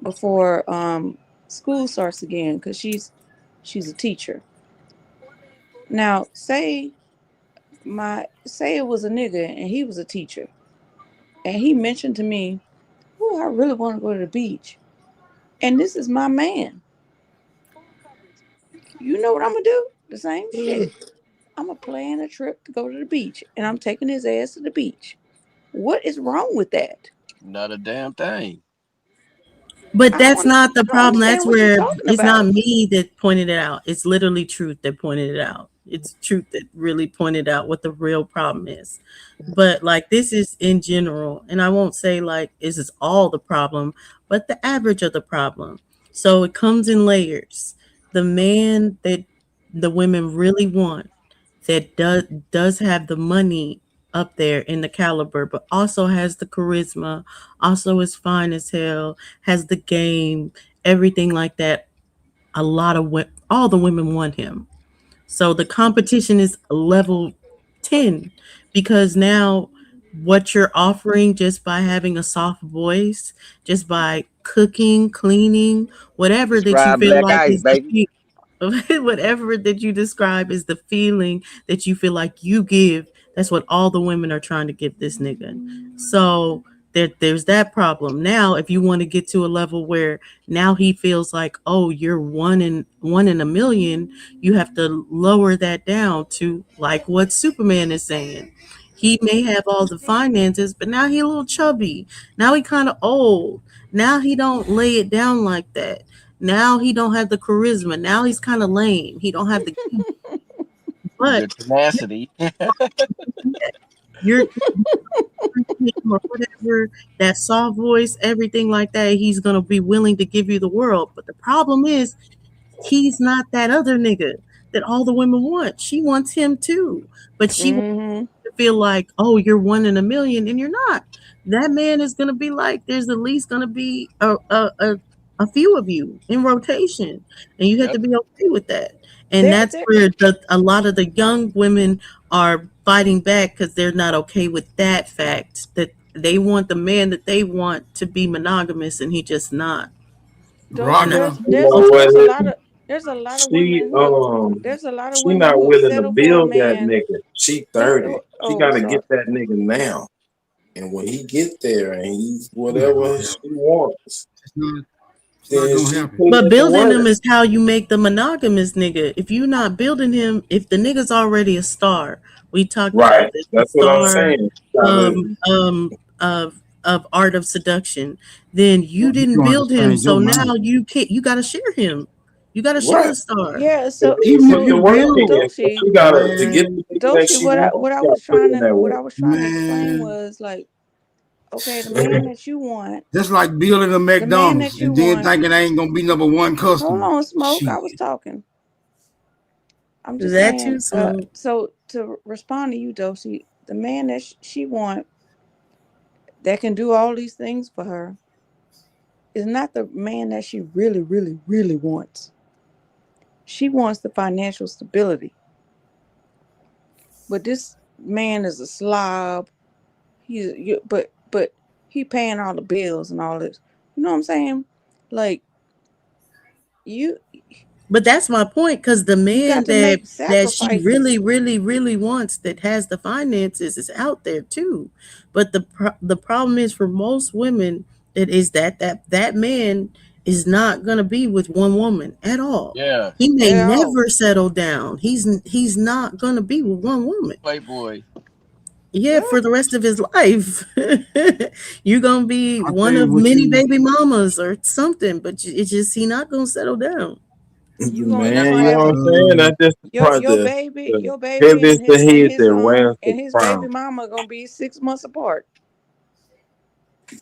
before school starts again because she's a teacher. Now, say it was a nigga and he was a teacher, and he mentioned to me, "Oh, I really want to go to the beach," and this is my man. You know what I'm gonna do? The same shit. I'm gonna plan a trip to go to the beach, and I'm taking his ass to the beach. What is wrong with that? Not a damn thing. But I don't that's want. not the I don't problem. understand That's what you're where talking it's not about. me that pointed it out. It's literally truth that pointed it out. It's truth that really pointed out what the real problem is. But like this is in general, and I won't say like this is all the problem, but the average of the problem. So it comes in layers. The man that the women really want that does have the money up there in the caliber, but also has the charisma, also is fine as hell, has the game, everything like that. A lot of all the women want him. So the competition is level 10 because now what you're offering just by having a soft voice, just by cooking, cleaning, whatever that you Describe feel black like ice, is baby. whatever that you describe is the feeling that you feel like you give. That's what all the women are trying to give this nigga. So there's that problem. Now, if you want to get to a level where now he feels like, oh, you're one in a million, you have to lower that down to like what Superman is saying. He may have all the finances, but now he a little chubby. Now he kind of old. Now he don't lay it down like that. Now he don't have the charisma. Now he's kind of lame. He don't have the The but tenacity. you're or whatever, that soft voice, everything like that, he's gonna be willing to give you the world. But the problem is he's not that other nigga that all the women want. She wants him too. But she wants Mm-hmm. to feel like, oh, you're one in a million, and you're not. That man is gonna be like, there's at least gonna be a few of you in rotation, and you have to Yep. be okay with that. And There, that's there. where a lot of the young women are fighting back because they're not okay with that fact that they want the man that they want to be monogamous, and he just not. Doshi, And I, Roger. there's You there's know a what? there's a lot of there's a lot of She women who there's a lot of she women not who will willing to settle for a build that man. nigga. She They 30. She oh gotta sorry. get that nigga now. And when he get there and he's Nah, whatever she wants, it's not. It's not then gonna she happen. put but in the building work. him is how you make the monogamous nigga. If you're not building him, if the nigga's already a star, we talked Right. about this, the That's what I'm star saying. You gotta of art of seduction, then you Well, you didn't don't build him. understand your So now mind. you can't you gotta share him. You gotta share right. the star. Yeah, But so she Even if put so the you work so build, in. So Doshi, she gotta to get man, the nigga that Doshi, she what I wants, what I she gotta was put trying in to that what work. I was trying to explain man, was like, okay, the man that you want, just like building a the man McDonald's that you and then want. thinking I ain't gonna be number one Hold customer. on, smoke. I Shit. was talking. I'm just That saying. too, Smoke. So to respond to you, Doshi, the man that she want that can do all these things for her is not the man that she really, really, really wants. She wants the financial stability. But this man is a slob. But he paying all the bills and all this. You know what I'm saying? Like you But that's my point, because the you man got to make that she sacrifices. really, really, really wants, that has the finances, is out there too. But the problem is for most women, it is that man is not gonna be with one woman at all. Yeah. He may At all. never settle down. He's not gonna be with one woman. Playboy. Yeah, Yeah. for the rest of his life. You're gonna be I tell one you of what many you baby mamas or something, but it's just he not gonna settle down. You Man, gonna you know have what I'm saying? That's just the part the your baby heaviest the head that wears the and his baby crown. mama gonna be 6 months apart.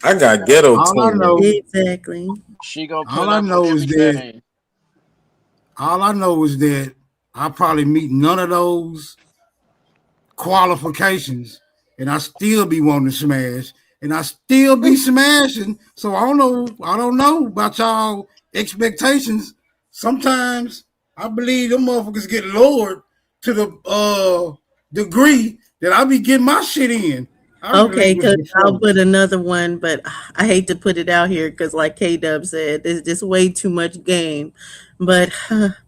I got ghetto all I twins. know, Exactly. She gonna all put I up with know is that everything. all I know is that I probably meet none of those qualifications, and I still be wanting to smash, and I still be smashing. So I don't know. I don't know about y'all expectations. Sometimes I believe them motherfuckers get lowered to the degree that I be getting my shit in. I Okay, relinquish because the I'll flow. put another one, but I hate to put it out here because, like K Dub said, there's just way too much game. But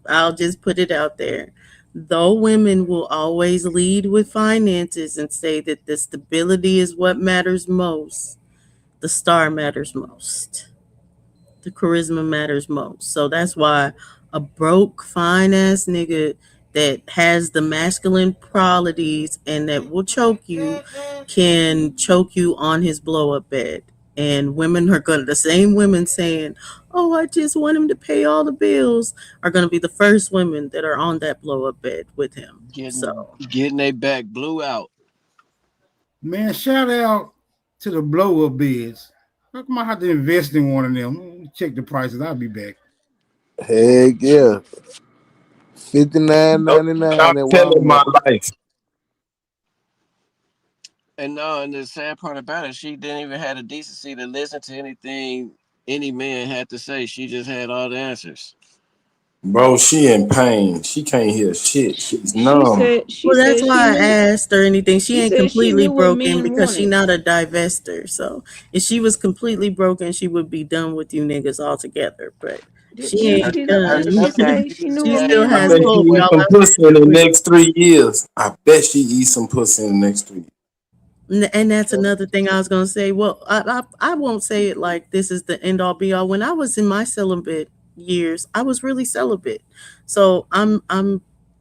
I'll just put it out there. Though women will always lead with finances and say that the stability is what matters most, the star matters most. The charisma matters most. So that's why a broke, fine ass nigga that has the masculine qualities and that will choke you can choke you on his blow up bed. And women are going to, the same women saying, oh, I just want him to pay all the bills, are going to be the first women that are on that blow up bed with him. So, Getting their back blew out. Man, shout out to the blow up beds. How come I have to invest in one of them? Let me check the prices. I'll be back. Heck yeah. $59.99 Stop at telling my Walmart. life. And no, and the sad part about it, she didn't even have the decency to listen to anything any man had to say. She just had all the answers. Bro, she in pain. She can't hear shit. She's She numb. said she well, that's said she why I knew asked her anything. She she ain't said she completely knew what broken men because she wanted. not a divester. So if she was completely broken, she would be done with you niggas altogether. But she Didn't Her, ain't she her done. didn't she stomach say used she to knew She what sag still men I has bet wanted? she hope. eat Y'all some have to pussy in stick the with next 3 years. I bet she eat some pussy in the next 3 years. And that's another thing I was gonna say. Well, I won't say it like this is the end all be all. When I was in my celibate years, I was really celibate. So I'm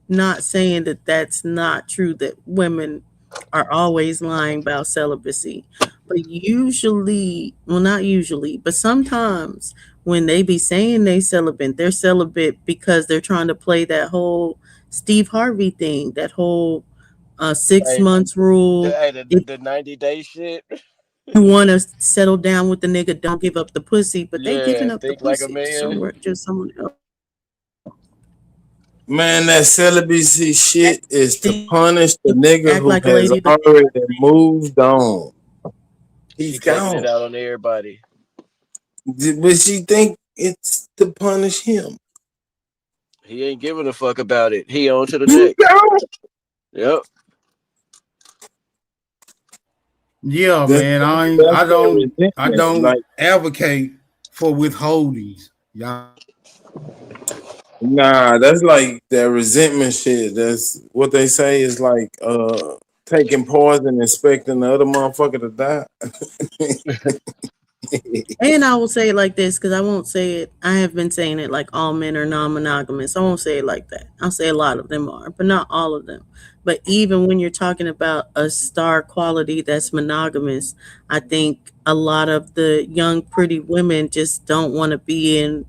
not saying that that's not true. That women are always lying about celibacy, but usually, well, not usually, but sometimes when they be saying they're celibate because they're trying to play that whole Steve Harvey thing, that whole 6 months rule. If the 90-day shit. you want to settle down with the nigga, don't give up the pussy. But they Yeah, giving up the think like a pussy man. somewhere, just someone else. Man, that celibacy shit is to punish the nigga Act who like a has lady, but already moved on. She He's taking it gone. out on everybody. But she think it's to punish him. He ain't giving a fuck about it. He on to the He's next. gone. Yep. Yeah, That's, man. that's that I resentment. don't Like, advocate for withholdings. Y'all. nah, that's like that resentment shit. That's what they say is like taking poison and expecting the other motherfucker to die. and I will say it like this because I won't say it. I have been saying it like all men are non-monogamous. I won't say it like that. I'll say a lot of them are, but not all of them. But even when you're talking about a star quality that's monogamous, I think a lot of the young, pretty women just don't want to be in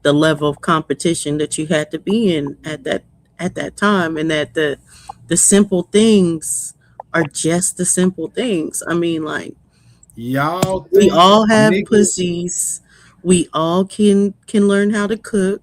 the level of competition that you had to be in at that time, and that the simple things are just the simple things. I mean, like, Y'all we think all have niggas pussies. We all can learn how to cook.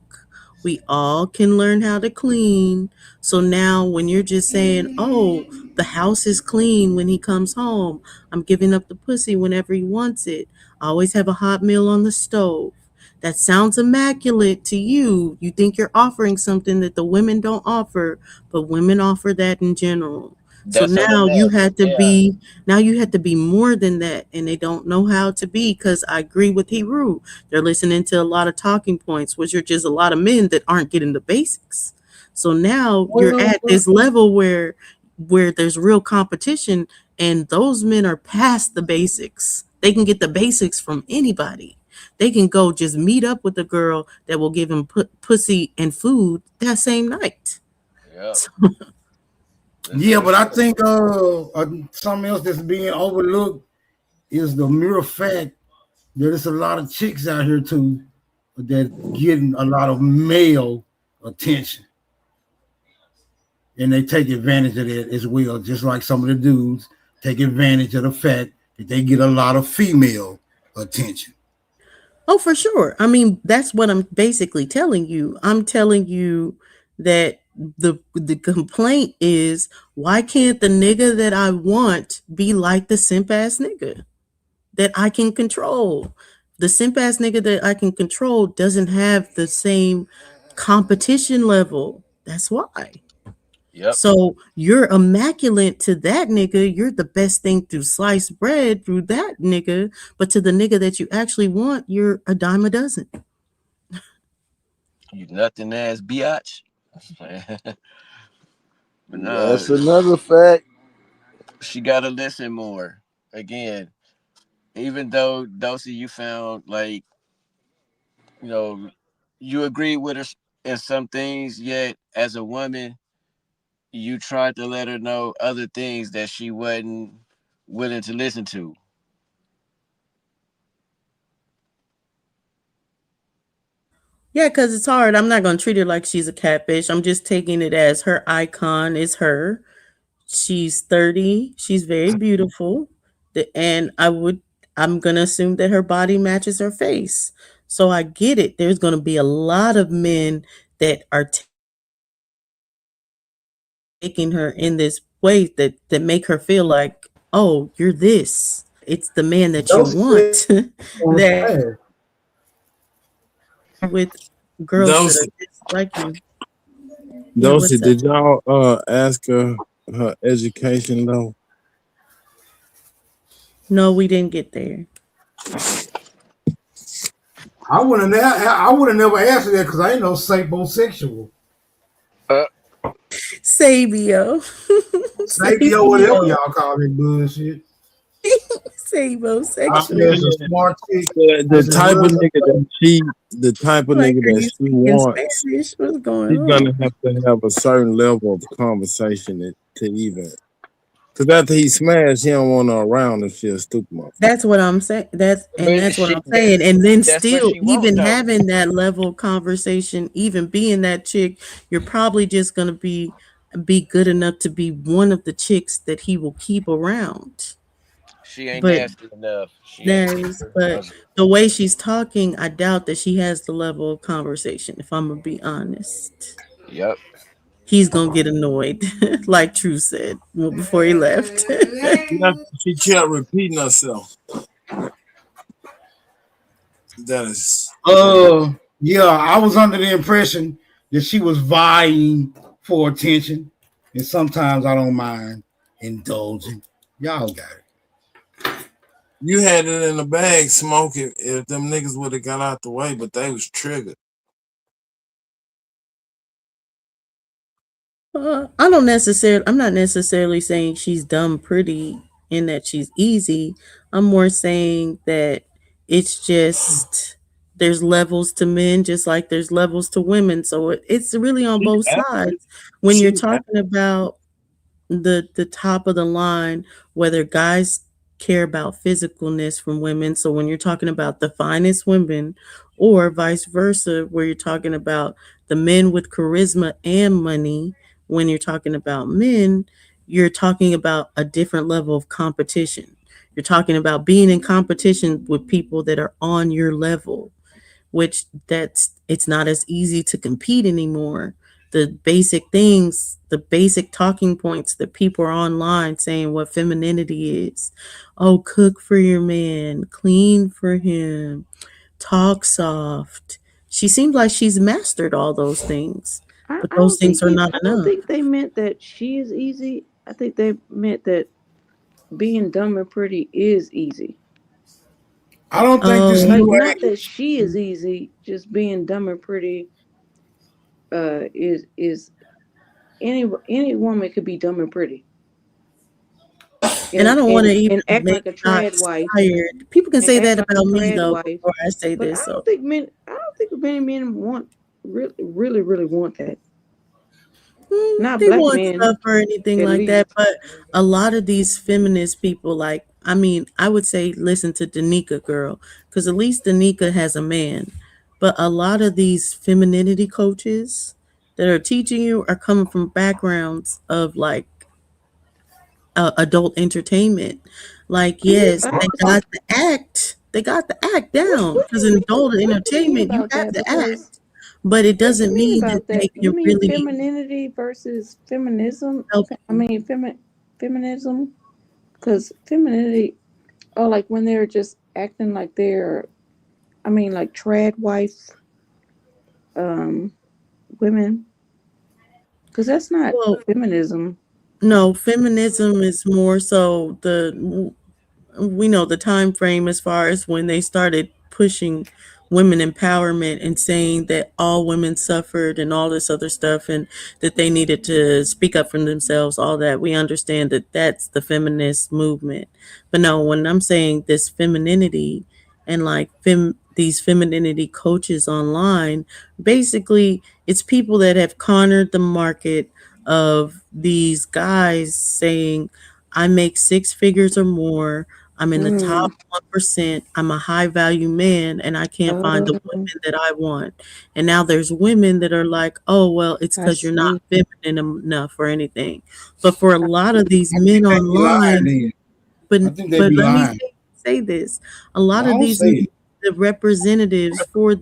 We all can learn how to clean. So now when you're just saying, "Oh, the house is clean when he comes home. I'm giving up the pussy whenever he wants it. I always have a hot meal on the stove." That sounds immaculate to you. You think you're offering something that the women don't offer, but women offer that in general. So That's on the next. Yeah. now you have to be more than that, and they don't know how to be. Because I agree with Hebrew, they're listening to a lot of talking points, which are just a lot of men that aren't getting the basics. So now you're Well, at this level where there's real competition, and those men are past the basics. They can get the basics from anybody. They can go just meet up with a girl that will give him pussy and food that same night. Yep. That's Yeah, real but I shit. think something else that's being overlooked is the mere fact that there's a lot of chicks out here too that getting a lot of male attention, and they take advantage of that as well. Just like some of the dudes take advantage of the fact that they get a lot of female attention. Oh, for sure. I mean, that's what I'm basically telling you. I'm telling you that the complaint is, why can't the nigga that I want be like the simp ass nigga that I can control? The simp ass nigga that I can control doesn't have the same competition level. That's why. Yep. So you're immaculate to that nigga. You're the best thing through sliced bread through that nigga. But to the nigga that you actually want, you're a dime a dozen. You nothing ass biatch. But nah, That's another fact. she gotta listen more. Again, even though Dulcie, you found like, you know, you agree with her in some things, yet as a woman, you tried to let her know other things that she wasn't willing to listen to. Yeah, because it's hard. I'm not gonna treat her like she's a catfish. I'm just taking it as her icon is her. She's 30. She's very beautiful. And I'm gonna assume that her body matches her face. So I get it. There's gonna be a lot of men that are taking her in this way that make her feel like, oh, you're this. It's the man that you Dosey said want was that fast. with girls that are Dosey, just like you. Yeah, Dosey, what's up? did y'all ask her education though? No, we didn't get there. I would have never answered that because I ain't no sapiosexual. Uh, Sabio. Sapio, whatever Sabio. y'all call that bullshit. I Sabosexual. There's a mean, smart chick the that's in type of love. nigga that the type of Like, nigga are that you she speaking wants, Spanish? What's going she's on? gonna have a certain level of conversation to even. Cause after he smashed, he don't want her around if she a stupid motherfucker. That's what I'm saying. but That's what she I'm saying. And then that's what still, she want even though. having that level of conversation, even being that chick, you're probably just gonna be good enough to be one of the chicks that he will keep around. She ain't But nasty enough. She ain't but nasty. the way she's talking, I doubt that she has the level of conversation. If I'm gonna be honest, Yep. he's gonna get annoyed, like True said before he left. Yeah, she kept repeating herself. That is crazy. Yeah, I was under the impression that she was vying for attention, and sometimes I don't mind indulging. Y'all got it. You had it in the bag, smoke it if them niggas would have got out the way, but they was triggered. I'm not necessarily saying she's dumb pretty and that she's easy. I'm more saying that it's just there's levels to men just like there's levels to women. So it's really on She both average. sides. When She you're talking about the top of the line, whether guys care about physicalness from women, so when you're talking about the finest women, or vice versa, where you're talking about the men with charisma and money, when you're talking about men, you're talking about a different level of competition. You're talking about being in competition with people that are on your level, which that's it's not as easy to compete anymore. The basic things, the basic talking points that people are online saying what femininity is. Oh, cook for your man, clean for him, talk soft. She seems like she's mastered all those things, but those things are not I don't enough. think they meant that she is easy. I think they meant that being dumb and pretty is easy. I don't think this Oh, Like new not that age. she is easy, just being dumb and pretty is any woman could be dumb and pretty and I don't want to even and act make like a trad shots wife fired. People can and say act that like a about me trad though wife. before I say But this. So I don't think many men want really want that. Not they black want men, stuff or anything at like that. least. But a lot of these feminist people, like, I mean, I would say listen to Danica girl, because at least Danica has a man. But a lot of these femininity coaches that are teaching you are coming from backgrounds of like adult entertainment. Like, yes, I they got the act what down what do because you in mean? adult What do you mean entertainment, you about have that? to Because act, but it what do you doesn't mean mean that about they that? You can mean really femininity versus feminism? help I you. mean feminism, because femininity, oh, like when they're just acting like they're, I mean, like trad wife um women, because that's not Well, feminism. no, feminism is more so the we know the time frame as far as when they started pushing women empowerment and saying that all women suffered and all this other stuff and that they needed to speak up for themselves, all that. We understand that that's the feminist movement. But no, when I'm saying this femininity and like these femininity coaches online, basically it's people that have cornered the market of these guys saying I make six figures or more. I'm in the top Mm. 1%. I'm a high value man and I can't find the Oh, women that I want. And now there's women that are like, oh, well, it's I because you're not see. feminine enough or anything. But for a lot of these I men think they be lying online, then. but I think they but be let me lying. say this. A lot of Don't these say it. the representatives for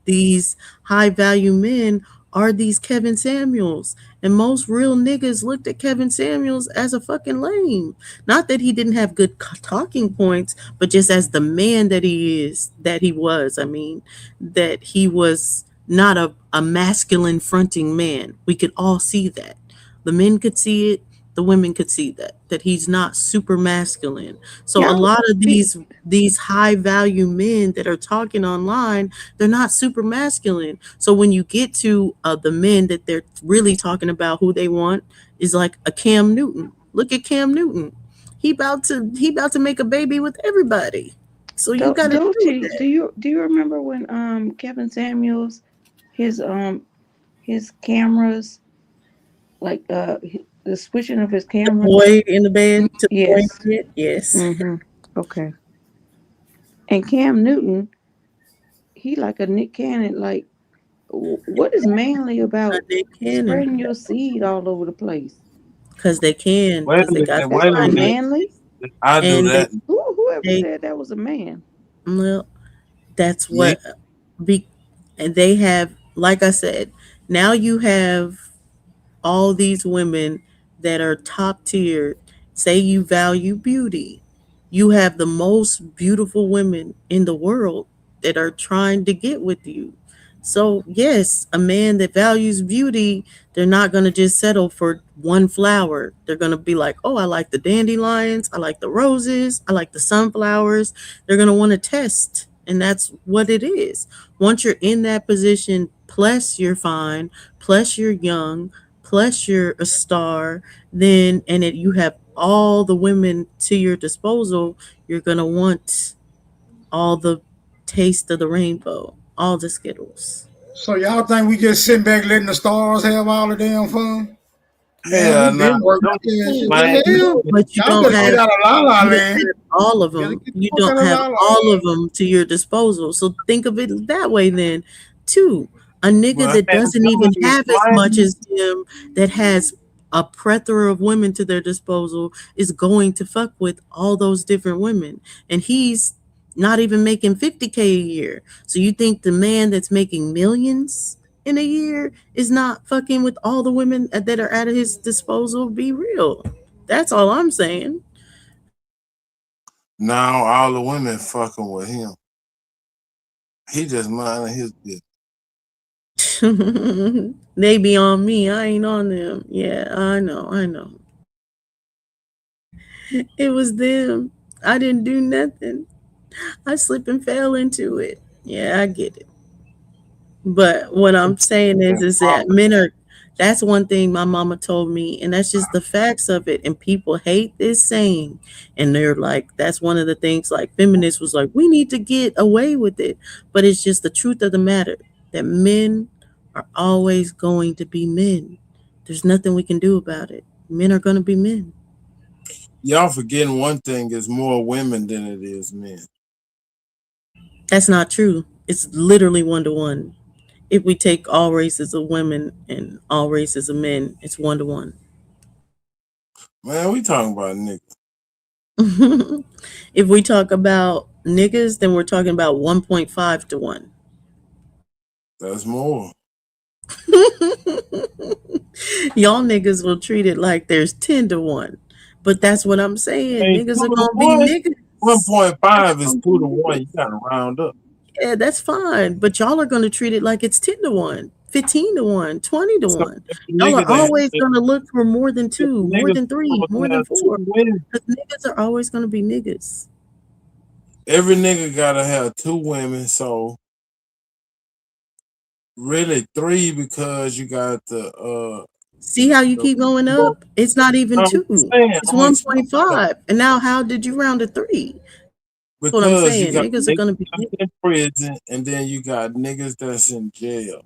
these high value men are these Kevin Samuels. And most real niggas looked at Kevin Samuels as a fucking lame. Not that he didn't have good talking points, but just as the man that he was. I mean, that he was not a masculine fronting man. We could all see that. The men could see it, the women could see that he's not super masculine. So a Y'all lot of be these high value men that are talking online, they're not super masculine. So when you get to the men that they're really talking about, who they want is like a Cam Newton. Look at Cam Newton. He about to make a baby with everybody. So you got to deal with Dolce, that. do you remember when Kevin Samuels his his cameras like the switching of his The camera? boy in the bed to the boy in Yes. the bed. Yes. Mm-hmm. Okay. And Cam Newton, he like a Nick Cannon. Like, what is manly about Nick Cannon. spreading your seed all over the place? Because they can, Wait because a they got minute, the That's wait a not money, minute. manly. I do and that. Whoever they said that was a man? well, that's Nick, what be and they have, like I said, now you have all these women that are top tier. Say you value beauty, you have the most beautiful women in the world that are trying to get with you. So yes, a man that values beauty, they're not going to just settle for one flower. They're going to be like, oh, I like the dandelions, I like the roses, I like the sunflowers. They're going to want to test, and that's what it is. Once you're in that position, plus you're fine, plus you're young, plus you're a star, then you have all the women to your disposal, you're gonna want all the taste of the rainbow, all the Skittles. So y'all think we just sitting back letting the stars have all the damn fun? Man, we hell nah, been working them yeah, shit. What man, the hell? But you Y'all don't better get have out of la la you don't land. have all of You better them. get the You fuck out don't of have la la all land. of them to your disposal. So think of it that way then. Two, a nigga but that hell, doesn't them even niggas have as much lame. as him, that has a plethora of women to their disposal, is going to fuck with all those different women. And he's not even making 50K a year. So you think the man that's making millions in a year is not fucking with all the women that are at his disposal? Be real. That's all I'm saying. Now all the women fucking with him. He just minding his business. They be on me. I ain't on them. Yeah, I know. I know. It was them. I didn't do nothing. I slipped and fell into it. Yeah, I get it. But what I'm saying is that men are, that's one thing my mama told me, and that's just the facts of it. And people hate this saying. And they're like, that's one of the things, like feminists was like, we need to get away with it. But it's just the truth of the matter that men are always going to be men. There's nothing we can do about it. Men are going to be men. Y'all forgetting one thing: is more women than it is men. That's not true. It's literally 1 to 1. If we take all races of women and all races of men, it's 1 to 1. Man, we talking about niggas. If we talk about niggas, then we're talking about 1.5 to 1. That's more. Y'all niggas will treat it like there's 10 to 1. But that's what I'm saying. Hey, Niggas two are to gonna be one. niggas. That's 1.5 is gonna be 2 to 1. You niggas. gotta round up. Yeah, that's fine. But y'all are gonna treat it like it's 10 to 1, 15 to 1, 20 to So 1. if a Y'all nigga are that always if gonna look for more than a two, more nigga than three, supposed more to than have two four. women, Because niggas are always gonna be niggas. every nigga gotta have 2 women. So really three because you got See how you the keep going well, up? It's not even I'm two. saying It's I'm explaining that 1.5. And now how did you round to 3? That's what I'm because you saying. got Niggas are niggas gonna be that's in prison and then you got niggas that's in jail.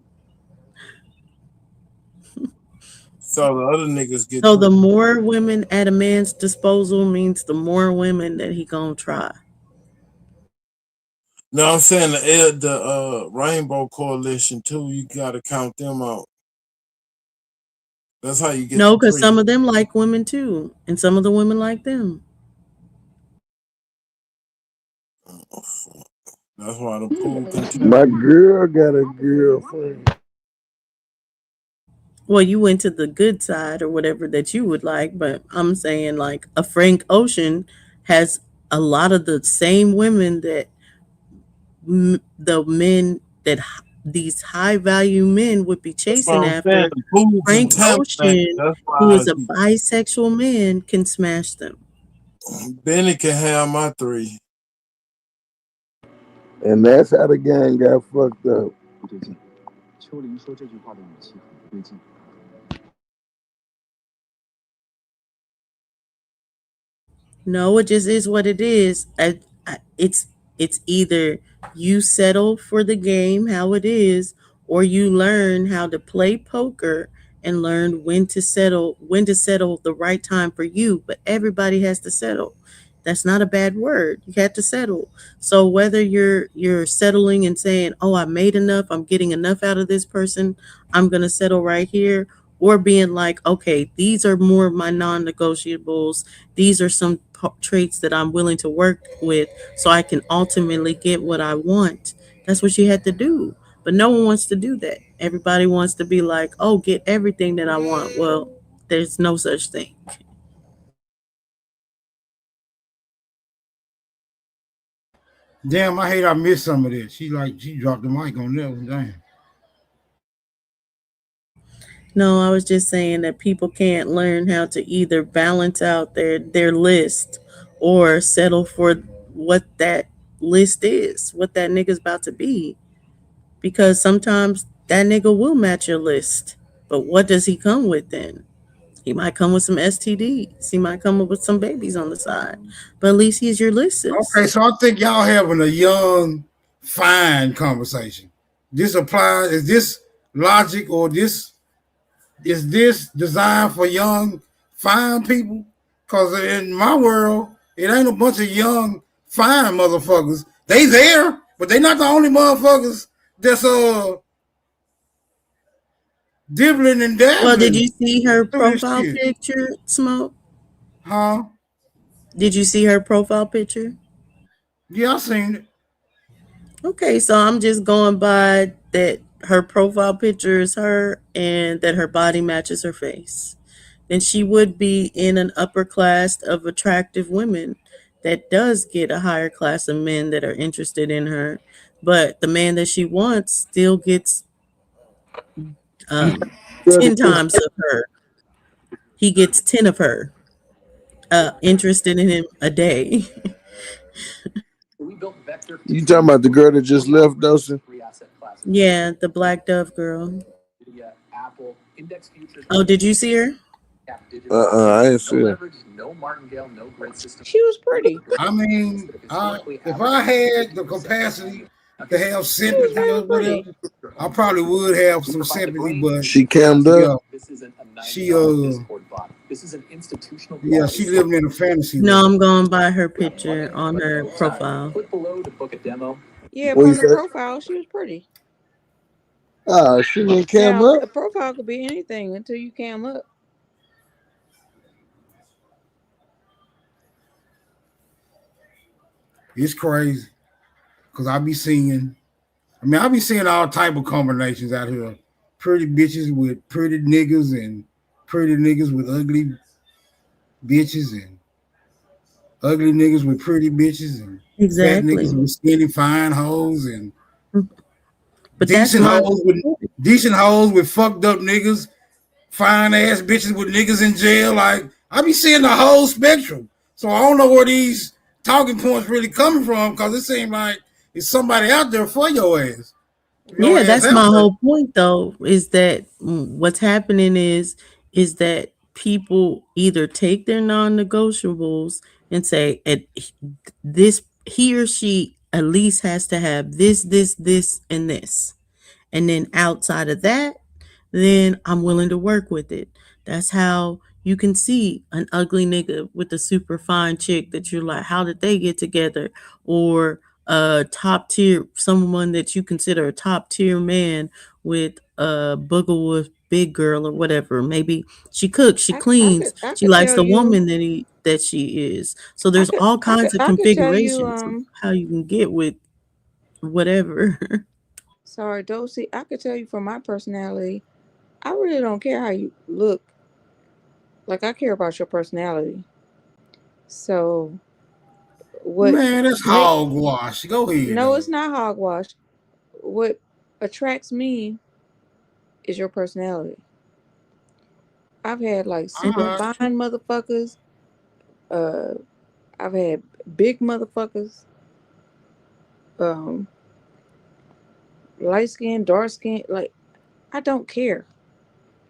So the other niggas get So the treated. more women at a man's disposal means the more women that he gonna try. No, I'm saying the Rainbow Coalition too. You got to count them out. That's how you get No, the because some treatment. of them like women too, and some of the women like them. Oh, fuck. That's why the pool My continues. girl got a girlfriend. Well, you went to the good side or whatever that you would like, but I'm saying like a Frank Ocean has a lot of the same women that the men that these high value men would be That's what chasing I'm saying. after. The pool Frank contaminated. Ocean, That's who why is a bisexual man, can smash them. Benny can have my three. And that's how the gang got fucked up. No, it just is what it is. It's either you settle for the game how it is, or you learn how to play poker and learn when to settle the right time for you. But everybody has to settle. That's not a bad word. You have to settle. So whether you're settling and saying, "Oh, I made enough. I'm getting enough out of this person. I'm gonna settle right here," or being like, "Okay, these are more of my non-negotiables. These are some traits that I'm willing to work with so I can ultimately get what I want." That's what you had to do. But no one wants to do that. Everybody wants to be like, "Oh, get everything that I want." Well, there's no such thing. Damn, I hate I missed some of this. She dropped the mic on that one. Damn. No, I was just saying that people can't learn how to either balance out their list or settle for what that list is, what that nigga's about to be. Because sometimes that nigga will match your list. But what does he come with then? He might come with some STDs. He might come up with some babies on the side. But at least he's your Okay, list. so I think y'all having a young, fine conversation. This applies. Is this logic or this designed for young, fine people? Because in my world, it ain't a bunch of young, fine motherfuckers. They there, but they not the only motherfuckers that's dibbling and Well, did dabbling you see her through this profile shit. picture, Smoke? Huh? Did you see her profile picture? Yeah, I seen it. Okay, so I'm just going by that her profile picture is her and that her body matches her face. Then she would be in an upper class of attractive women that does get a higher class of men that are interested in her. But the man that she wants still gets um, 10 times of her. He gets 10 of her interested in him a day. You talking about the girl that just left, Dawson? Yeah, the Black Dove girl. Oh, did you see her? I ain't see her. She was pretty. I mean, if I had the capacity to have She was sympathy or very pretty. whatever, I probably would have some sympathy. But She cammed up. yeah, she yeah, she living in a fantasy No, land. I'm going by her picture on her profile. Yeah, What you upon the say? profile, she was pretty. Ah, she didn't cam Now, up. a profile could be anything until you cam up. It's crazy because I be seeing. I mean, I be seeing all type of combinations out here. Pretty bitches with pretty niggas and pretty niggas with ugly bitches and ugly niggas with pretty bitches and fat niggas Exactly. with skinny fine hoes and But that's decent my hoes with decent hoes with fucked up niggas, fine ass bitches with niggas in jail. Like I be seeing the whole spectrum. So I don't know where these talking points really coming from because it seems like it's somebody out there for your ass. If your Yeah, ass that's out my there, whole point though, is that what's happening is that people either take their non-negotiables and say at this he or she at least has to have this, and this. And then outside of that, then I'm willing to work with it. That's how you can see an ugly nigga with a super fine chick that you're like, how did they get together? Or a top tier, someone that you consider a top tier man with a boogerwolf big girl or whatever. Maybe she cooks, she cleans, I she could likes tell the you. woman that she is. So there's all kinds of I could tell you. configurations of how you can get with whatever. Sorry, Dosey. I could tell you from my personality. I really don't care how you look. Like I care about your personality. So what? Man, that's Make hogwash. Go ahead no, though. it's not hogwash. What attracts me is your personality. I've had like super All fine right. motherfuckers. Uh, I've had big motherfuckers. Um, light skin, dark skin. Like I don't care.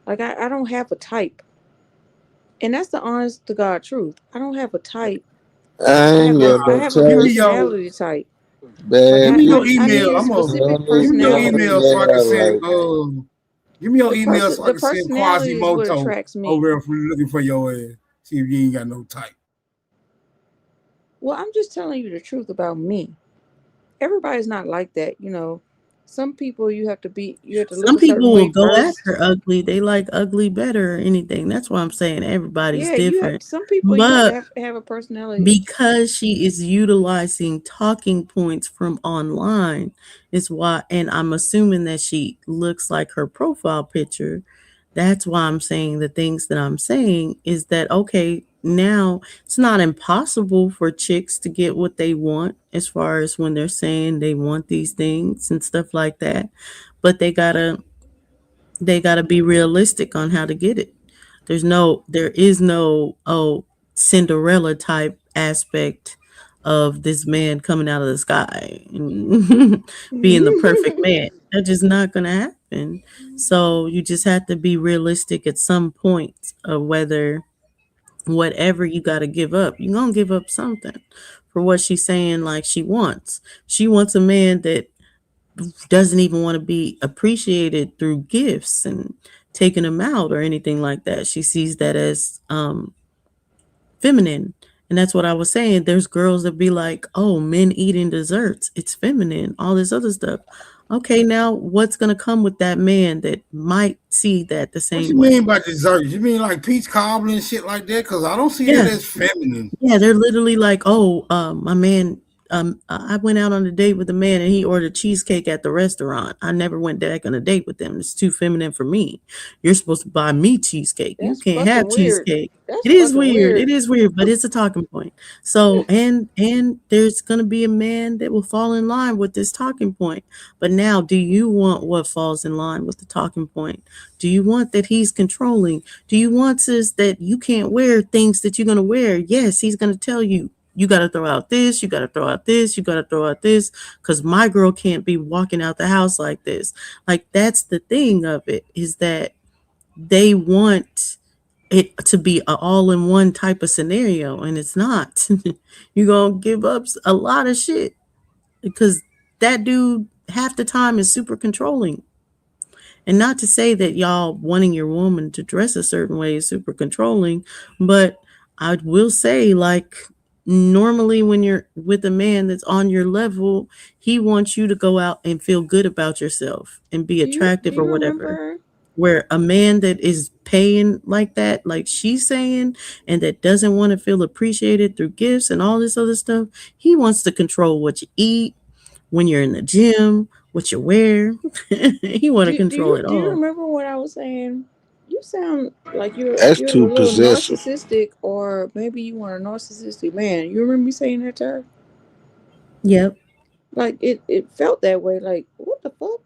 Like I don't have a type, and that's the honest to God truth. I don't have a type. I ain't got I no have a Give time. me your personality type. Like give Bad me your I bitches. email. need a I'm a specific Running give me your personality. email so I can send like give me your email so I The can send personality is what Quasimoto attracts me. over there for looking for your ass. See if you ain't got no type. Well, I'm just telling you the truth about me. Everybody's not like that, you know. Some people you have to look Some a certain people will way go first. after ugly. They like ugly better or anything. That's why I'm saying everybody's Yeah, you have different. some people you have to But have a personality. because she is utilizing talking points from online is why, and I'm assuming that she looks like her profile picture. That's why I'm saying the things that I'm saying is that okay, now it's not impossible for chicks to get what they want as far as when they're saying they want these things and stuff like that, but they gotta be realistic on how to get it. There is no Cinderella type aspect of this man coming out of the sky and being the perfect man. That's just not gonna happen. So you just have to be realistic at some point of whether whatever you gotta give up, you're gonna give up something for what she's saying like she wants. She wants a man that doesn't even want to be appreciated through gifts and taking them out or anything like that. She sees that as feminine. And that's what I was saying. There's girls that be like, oh, men eating desserts, it's feminine, all this other stuff. Okay, now what's going to come with that man that might see that the What same you way? mean by desserts? You mean like peach cobbler and shit like that? Because I don't see that Yeah, as feminine. yeah, they're literally like, "Oh, my man, I went out on a date with a man and he ordered cheesecake at the restaurant. I never went back on a date with him. It's too feminine for me. You're supposed to buy me cheesecake. You That's can't have fucking weird. cheesecake." That's It is fucking weird. It weird. is weird, but it's a talking point. So, and there's gonna be a man that will fall in line with this talking point. But now, do you want what falls in line with the talking point? Do you want that he's controlling? Do you want sis that you can't wear things that you're gonna wear? Yes, he's gonna tell you. You got to throw out this, you got to throw out this, you got to throw out this, because my girl can't be walking out the house like this. Like, that's the thing of it, is that they want it to be an all-in-one type of scenario, and it's not. You're going to give up a lot of shit because that dude half the time is super controlling. And not to say that y'all wanting your woman to dress a certain way is super controlling, but I will say, like, normally when you're with a man that's on your level, he wants you to go out and feel good about yourself and be Do attractive or you whatever. remember? Where a man that is paying like that, like she's saying, and that doesn't want to feel appreciated through gifts and all this other stuff, he wants to control what you eat, when you're in the gym, what you wear. He want to control it Do you all. remember what I was saying? You sound like that's you're too a little possessive. narcissistic, or maybe you want a narcissistic man. You remember me saying that to her? Yep. Like it felt that way. Like what the fuck?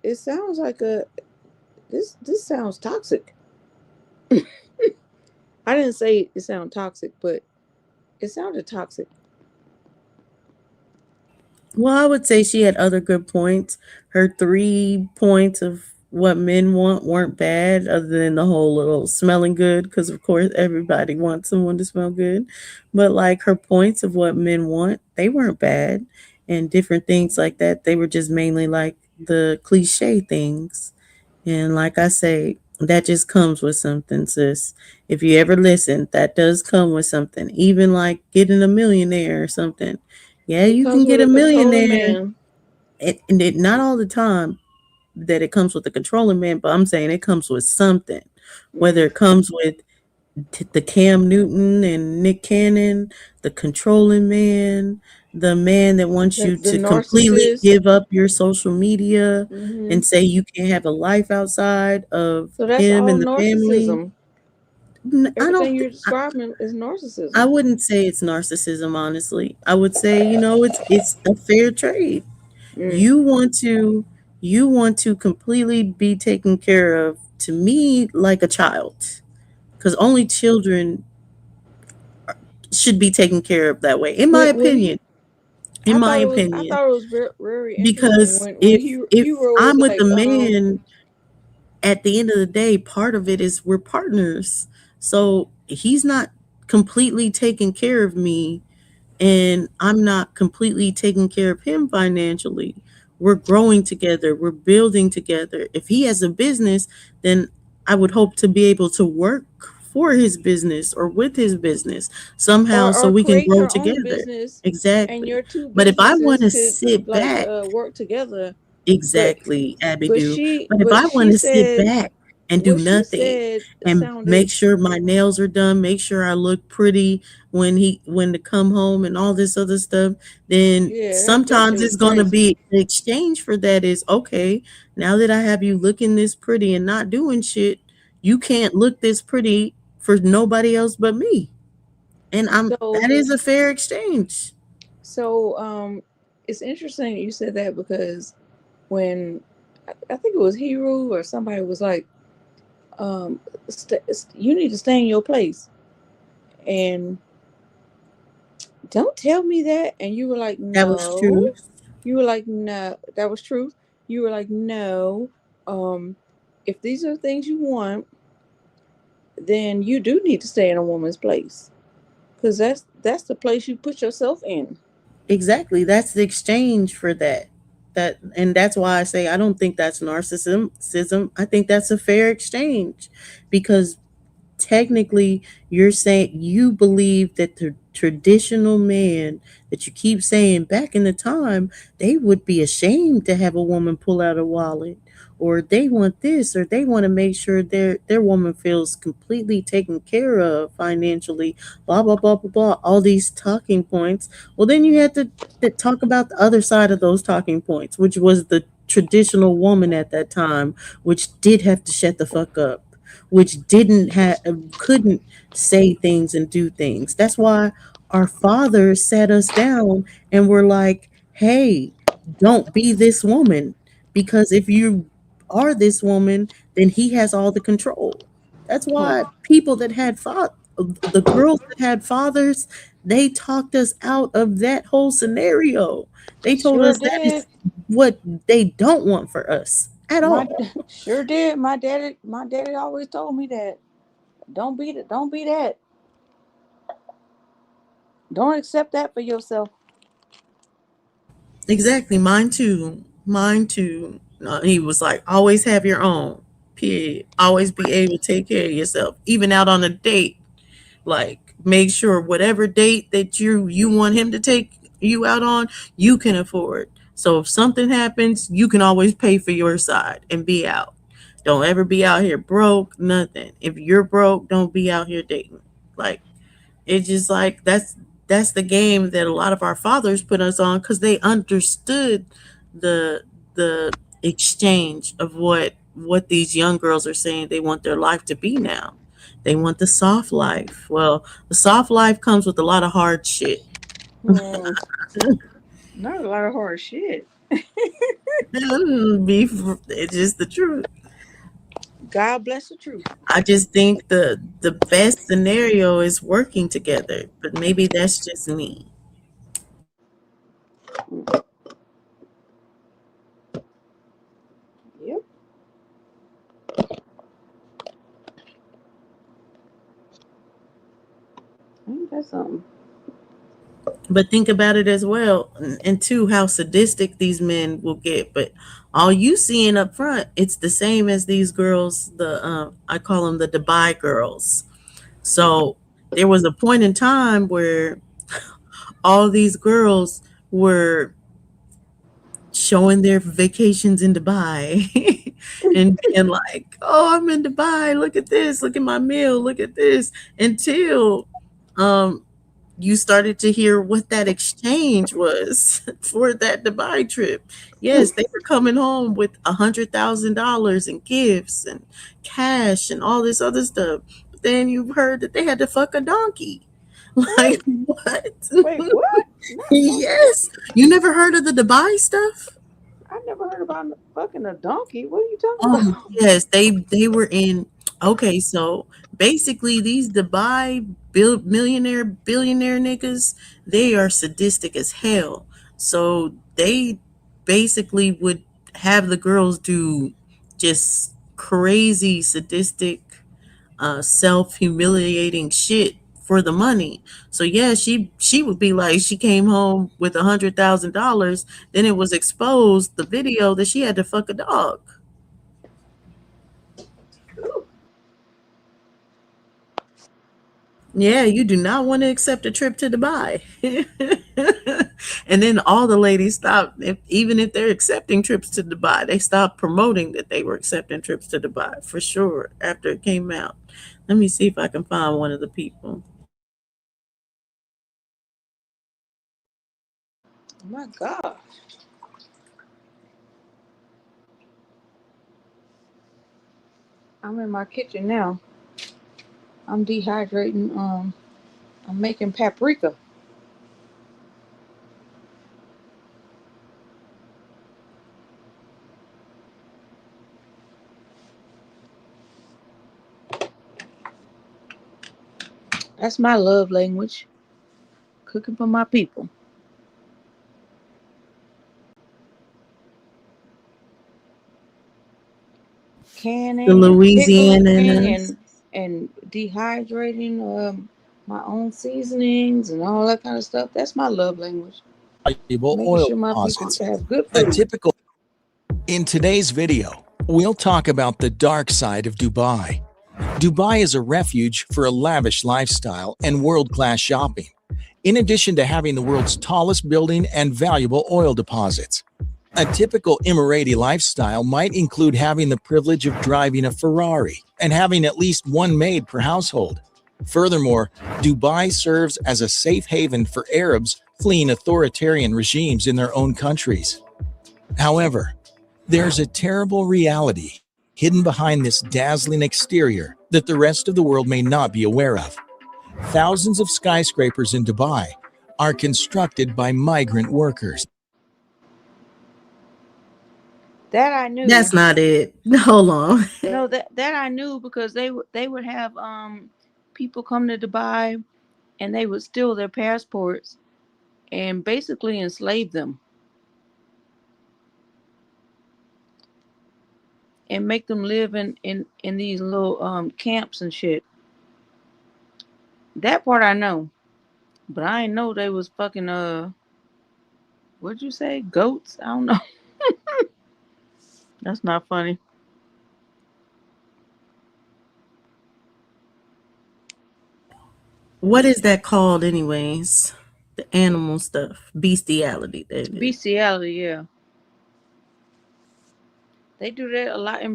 It sounds like a this sounds toxic. I didn't say it sounded toxic, but it sounded toxic. Well, I would say she had other good points. Her 3 points of what men want weren't bad, other than the whole little smelling good, because of course everybody wants someone to smell good. But like her points of what men want, they weren't bad. And different things like that, they were just mainly like the cliche things. And like I say, that just comes with something, sis. If you ever listen, that does come with something. Even like getting a millionaire or something. Yeah, It you can comes get with a a controlling millionaire. man. Not all the time that it comes with the controlling man, but I'm saying it comes with something. Whether Mm. it comes with the Cam Newton and Nick Cannon, the controlling man, the man that wants you The to completely narcissist. give up your social media Hmm. and say you can't have a life outside of So that's him all and the family. narcissism. I Everything don't. you're describing is I narcissism. wouldn't say it's narcissism. Honestly, I would say it's a fair trade. Mm. You want to completely be taken care of. To me, like a child, because only children should be taken care of that way, in my When opinion. In my I opinion, thought it was very, very interesting because when if Hero was I'm with like, a man, at the end of the day, part of it is we're partners. So he's not completely taking care of me, and I'm not completely taking care of him financially. We're growing together, we're building together. If he has a business, then I would hope to be able to work for his business or with his business somehow so or we can create grow your own together. business, and Exactly. your two But if I want businesses to could sit like back, work together. But exactly, Abigail. But if but I want she to sit said back and do what she nothing said and sounded, make sure my nails are done, make sure I look pretty when to come home and all this other stuff, then yeah, that shit sometimes was it's going to crazy. be the exchange for that is okay. Now that I have you looking this pretty and not doing shit, you can't look this pretty for nobody else but me. And So that is a fair exchange. it's interesting that you said that because when I think it was Hero or somebody was like, you need to stay in your place, and don't tell me that. And you were like, That was no. true. You were like, no, that was truth. You were like, no. Um, if these are the things you want, then you do need to stay in a woman's place because that's the place you put yourself in. Exactly. That's the exchange for that. And that's why I say I don't think that's narcissism. I think that's a fair exchange because technically you're saying you believe that the traditional man that you keep saying back in the time, they would be ashamed to have a woman pull out a wallet, or they want this, or they want to make sure their woman feels completely taken care of financially, blah blah blah blah blah, all these talking points. Well, then you had to talk about the other side of those talking points, which was the traditional woman at that time, which did have to shut the fuck up, which didn't have couldn't say things and do things. That's why our fathers sat us down and were like, "Hey, don't be this woman, because if you are this woman, then he has all the control." That's why people that had the girls that had fathers, they talked us out of that whole scenario. They told Sure us that did. is what they don't want for us at My all. sure did. My daddy always told me that. Don't be that. Don't accept that for yourself. Exactly, mine too. Mine too. He was like, always have your own. Period. Always be able to take care of yourself, even out on a date. Like, make sure whatever date that you want him to take you out on, you can afford. So if something happens, you can always pay for your side and be out. Don't ever be out here broke. Nothing. If you're broke, don't be out here dating. Like, it's just like that's the game that a lot of our fathers put us on because they understood the the exchange of what these young girls are saying they want their life to be now. They want the soft life. Well, the soft life comes with a lot of hard shit. Hmm. Not a lot of hard shit. It's just the truth. God bless the truth. I just think the best scenario is working together, but maybe that's just me. Yep. Ain't that something? But think about it as well, and two, how sadistic these men will get. But all you seeing up front, it's the same as these girls. The I call them the Dubai girls. So there was a point in time where all these girls were showing their vacations in Dubai and being like, "Oh, I'm in Dubai. Look at this. Look at my meal. Look at this." Until um you started to hear what that exchange was for that Dubai trip. Yes, they were coming home with $100,000 in gifts and cash and all this other stuff. But then you heard that they had to fuck a donkey. Like what? Wait, what? Not fucking Yes, you never heard of the Dubai stuff? I never heard about fucking a donkey. What are you talking Oh about? yes, they were in. Okay, so basically these Dubai millionaire billionaire niggas, they are sadistic as hell. So they basically would have the girls do just crazy sadistic self-humiliating shit for the money. So yeah, she would be like she came home with $100,000, then it was exposed the video that she had to fuck a dog. Yeah, you do not want to accept a trip to Dubai. And then all the ladies stop, even if they're accepting trips to Dubai, they stopped promoting that they were accepting trips to Dubai for sure after it came out. Let me see if I can find one of the people. Oh my God. I'm in my kitchen now. I'm dehydrating. I'm making paprika. That's my love language. Cooking for my people. The Canning and pickling Louisianas. and dehydrating my own seasonings and all that kind of stuff. That's my love language. Valuable Making oil sure my people deposits. can have good A food. typical. In today's video, we'll talk about the dark side of Dubai. Dubai is a refuge for a lavish lifestyle and world-class shopping, in addition to having the world's tallest building and valuable oil deposits. A typical Emirati lifestyle might include having the privilege of driving a Ferrari and having at least one maid per household. Furthermore, Dubai serves as a safe haven for Arabs fleeing authoritarian regimes in their own countries. However, there's a terrible reality hidden behind this dazzling exterior that the rest of the world may not be aware of. Thousands of skyscrapers in Dubai are constructed by migrant workers. That I knew. That's not it. Hold on. No, that I knew because they would have people come to Dubai and they would steal their passports and basically enslave them and make them live in these little camps and shit. That part I know, but I didn't know they was fucking what'd you say, goats? I don't know. That's not funny. What is that called, anyways? The animal stuff, bestiality. That is. Bestiality, yeah. They do that a lot in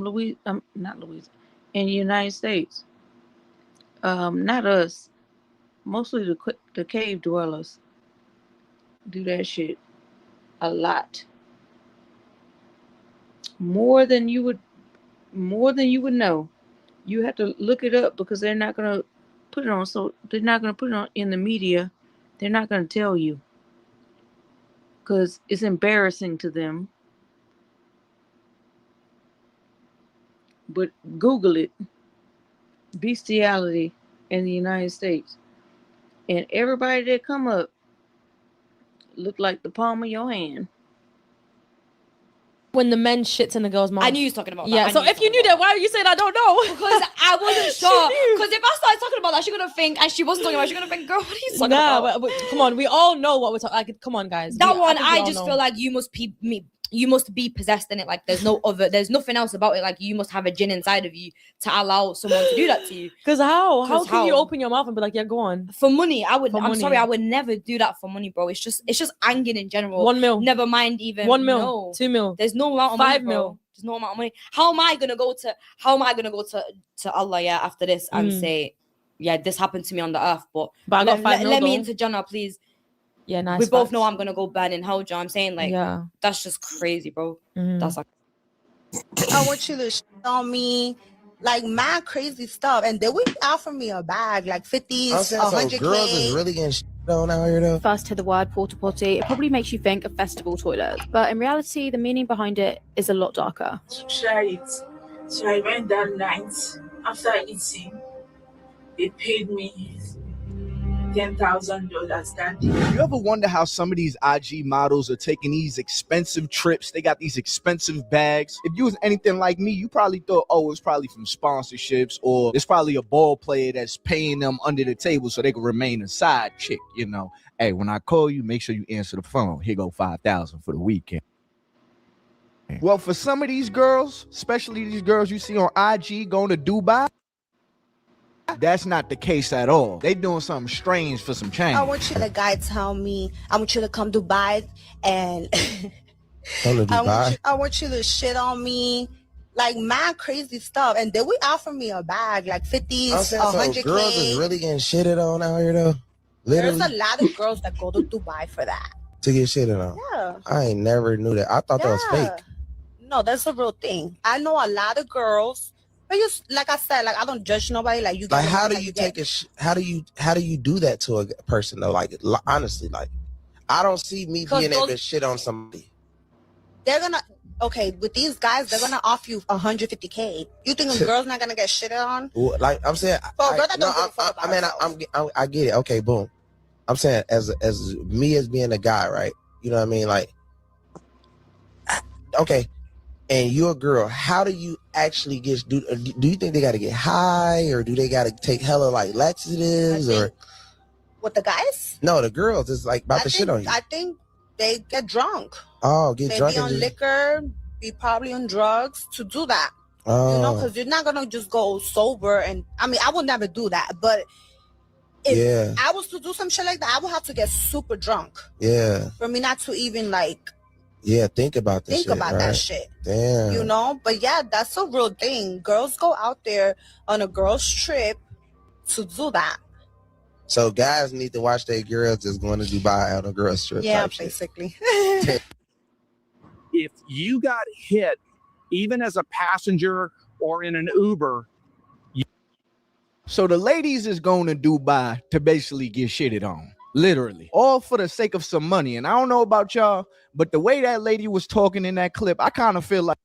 Louis not Louis in the United States. Not us. Mostly the cave dwellers do that shit a lot. More than you would more than you would know. You have to look it up because they're not gonna put it on so they're not gonna put it on in the media. They're not gonna tell you because it's embarrassing to them. But Google it, bestiality in the United States, and everybody that come up look like the palm of your hand. when the men shits in the girl's mouth. I knew you was talking about that. Yeah, so if you knew that, why are you saying I don't know? Because I wasn't sure. Because if I started talking about that, she's gonna think, and she wasn't talking about, she's gonna think, girl, what are you talking about? But come on, we all know what we're talking. Like, come on, guys. That one, I just feel like you must be possessed in it. Like there's nothing else about it. Like you must have a djinn inside of you to allow someone to do that to you. Because how can you open your mouth and be like, yeah, go on? For money, I'm sorry, I would never do that for money, bro. It's just angin in general. 1 mil. Never mind even 1 mil. No. 2 mil. There's no amount of 5 money, mil. bro. There's no amount of money. How am I gonna go to Allah, yeah, after this and say, yeah, this happened to me on the earth, but I got 5 mil. Let me into Jannah, please. Yeah, nice. We both know I'm gonna go burn in hell. You know what I'm saying? Like, yeah, that's just crazy, bro. That's like, I want you to shit on me, like mad crazy stuff, and then we offer me a bag like 50s, 100K. Girls is really getting shit on out here though. First to the word porta potty, it probably makes you think of festival toilets, but in reality, the meaning behind it is a lot darker. Try it. So I went that night after eating. They paid me $10,000 that day. You ever wonder how some of these IG models are taking these expensive trips? They got these expensive bags. If you was anything like me, you probably thought, oh, it's probably from sponsorships, or it's probably a ball player that's paying them under the table so they can remain a side chick, you know. Hey, when I call you, make sure you answer the phone. Here go $5,000 for the weekend. Well, for some of these girls, especially these girls you see on IG going to Dubai, that's not the case at all. They doing something strange for some change. I want you to guy tell me, I want you to come to Dubai and I want you to shit on me, like mad crazy stuff, and then we offer me a bag like 50s, 100K. So girls is really getting shitted on out here though. Literally. There's a lot of girls that go to Dubai for that. To get shitted on. Yeah. I ain't never knew that. I thought that was fake. No, that's a real thing. I know a lot of girls. But you, like I said, like I don't judge nobody. Like you. Like how do you take how do you do that to a person though? Like honestly, like I don't see me being able to shit on somebody. They're gonna with these guys. They're gonna offer you 150K. You think a girl's not gonna get shitted on? Well, like I'm saying, I get it. Okay, boom. I'm saying as me as being a guy, right? You know what I mean? Like, okay. And you're a girl, how do you actually get, do you think they got to get high, or do they got to take hella like laxatives, or? With the guys? No, the girls is like about to shit on you. I think they get drunk. Oh, get drunk. They be on liquor, be probably on drugs to do that. Oh. You know, because you're not going to just go sober. And I mean, I would never do that. But if I was to do some shit like that, I would have to get super drunk. Yeah. For me not to even like. Yeah, think about this. That shit. Damn. You know, but yeah, that's a real thing. Girls go out there on a girls' trip to do that. So guys need to watch their girls just going to Dubai on a girls' trip. Yeah, basically. If you got hit, even as a passenger or in an Uber. So the ladies is going to Dubai to basically get shitted on. Literally, all for the sake of some money. And I don't know about y'all, but the way that lady was talking in that clip, I kind of feel like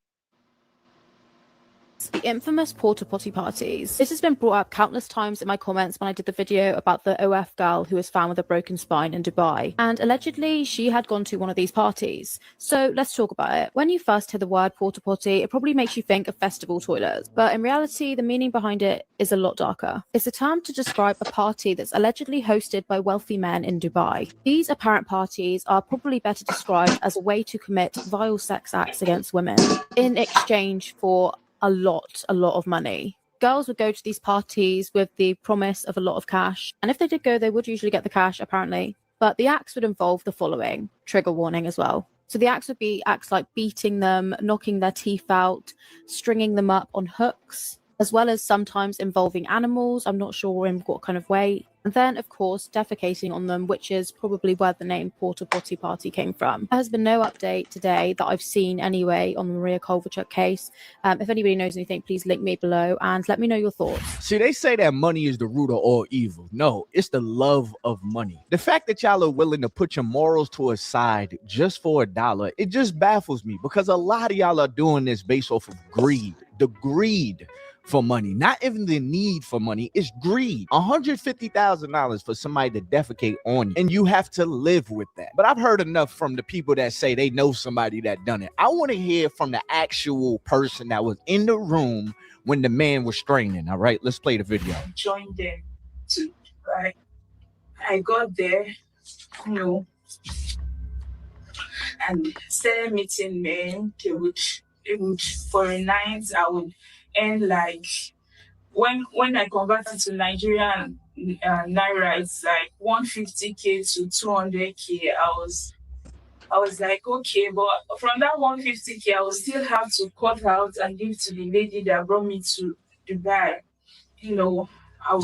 The infamous porta potty parties. This has been brought up countless times in my comments when I did the video about the OF girl who was found with a broken spine in Dubai. And allegedly, she had gone to one of these parties. So let's talk about it. When you first hear the word porta potty, it probably makes you think of festival toilets. But in reality, the meaning behind it is a lot darker. It's a term to describe a party that's allegedly hosted by wealthy men in Dubai. These apparent parties are probably better described as a way to commit vile sex acts against women in exchange for a lot of money. Girls would go to these parties with the promise of a lot of cash, and if they did go, they would usually get the cash, apparently. But the acts would involve the following, trigger warning as well. So the acts would be acts like beating them, knocking their teeth out, stringing them up on hooks, as well as sometimes involving animals. I'm not sure in what kind of way. And then, of course, defecating on them, which is probably where the name Porta Potty Party came from. There has been no update today that I've seen anyway on the Maria Kovalchuk case. If anybody knows anything, please link me below and let me know your thoughts. See, they say that money is the root of all evil. No, it's the love of money. The fact that y'all are willing to put your morals to a side just for $1, it just baffles me, because a lot of y'all are doing this based off of greed. The greed for money, not even the need for money. It's greed. $150,000 for somebody to defecate on you, and you have to live with that. But I've heard enough from the people that say they know somebody that done it. I want to hear from the actual person that was in the room when the man was straining. All right, let's play the video. Join them to I got there, you know, and started meeting men. They would for a night I would earn like when I converted to Nigerian naira, it's like 150K to 200K. I was like, okay, but from that 150K, I will still have to cut out and give to the lady that brought me to Dubai. You know,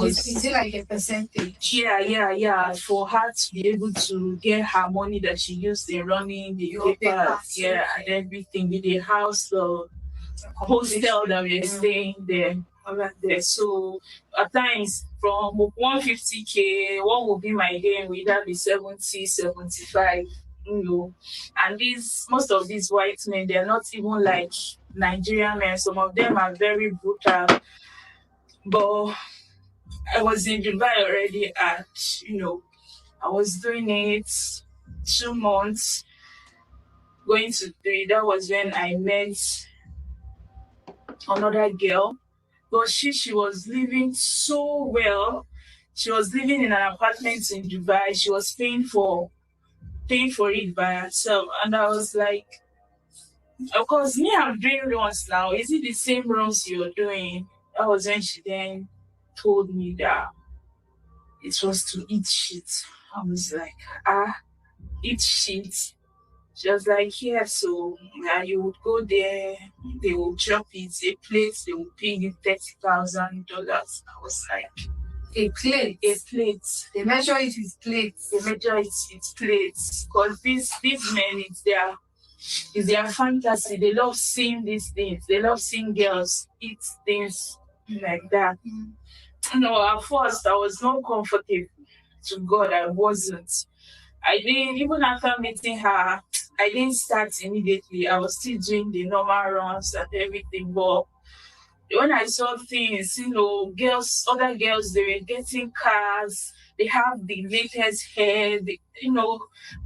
is it like a percentage? Yeah. For her to be able to get her money that she used in running the papers, and everything, with the house, the hostel that we're staying there. All right there. So at times from 150K, what will be my gain will either be 70, 75, you know. And most of these white men, they're not even like Nigerian men. Some of them are very brutal. But I was in Dubai already, and I was doing it 2 months, going to 3. That was when I met another girl. But she was living so well. She was living in an apartment in Dubai. She was paying for it by herself. And I was like, of course, me, I'm doing runs now. Is it the same runs you're doing? That was when she then told me that it was to eat shit. I was like, eat shit. She was like, yeah, so you would go there, they will drop it, a plate, they will pay you $30,000. I was like, a plate? A plate. They measure it with plates. They measure it with plates. Because these men, it's their fantasy. They love seeing these things. They love seeing girls eat things like that. At first, I was not comfortable. To God, I wasn't. I didn't, even after meeting her, I didn't start immediately. I was still doing the normal runs and everything. But when I saw things, other girls, they were getting cars, they have the latest hair,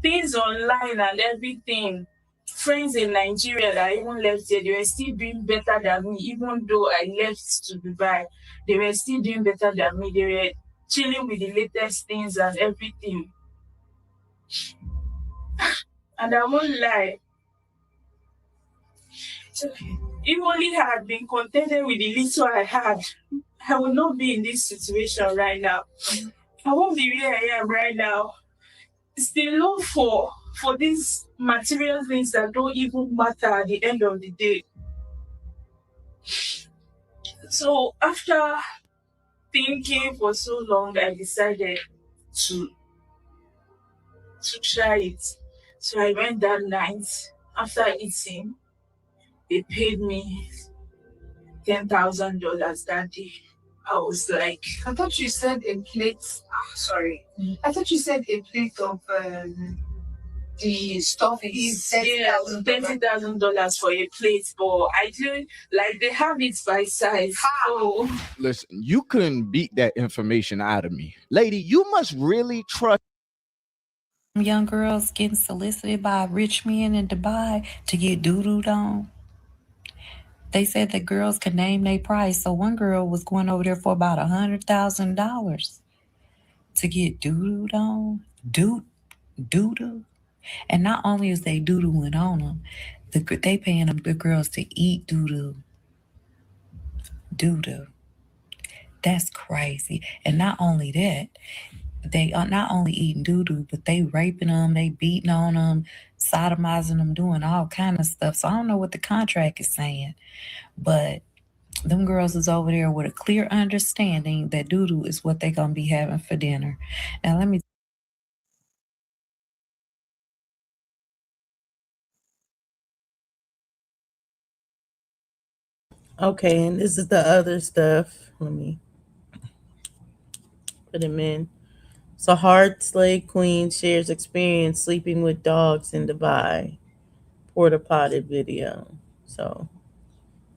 things online and everything. Friends in Nigeria that I even left there, they were still doing better than me, even though I left to Dubai. They were still doing better than me. They were chilling with the latest things and everything. And I won't lie, if only I had been contented with the little I had, I would not be in this situation right now. I won't be where I am right now. It's the love for these material things that don't even matter at the end of the day. So after thinking for so long, I decided to try it. So I went that night. After eating, they paid me $10,000 that day. I was like, I thought you said a plate. Sorry. I thought you said a plate of the stuff is $30,000 for a plate, but I didn't like they have it by size. So Listen, you couldn't beat that information out of me. Lady, you must really trust young girls getting solicited by rich men in Dubai to get doo-dooed on. They said that girls could name their price. So one girl was going over there for about $100,000 to get doo-dooed on. Doo-doo. And not only is they doo-dooing on them, they paying them the girls to eat doo-doo. Doo-doo. That's crazy. And not only that, they are not only eating doo-doo, but they raping them, they beating on them, sodomizing them, doing all kind of stuff. So I don't know what the contract is saying, but them girls is over there with a clear understanding that doo-doo is what they gonna be having for dinner. Now let me. Okay, and this is the other stuff. Let me put him in. So, Hard Slave Queen shares experience sleeping with dogs in Dubai. Porta potted video. So,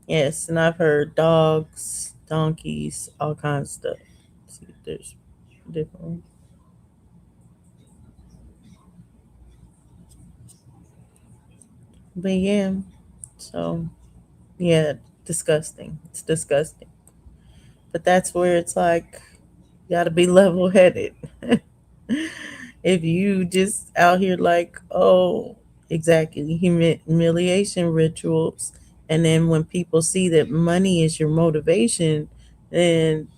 yes, and I've heard dogs donkeys, all kinds of stuff. See, there's different ones. But yeah, so yeah, disgusting. It's disgusting. But that's where it's like, you gotta be level headed. If you just out here like, oh, exactly, humiliation rituals, and then when people see that money is your motivation, then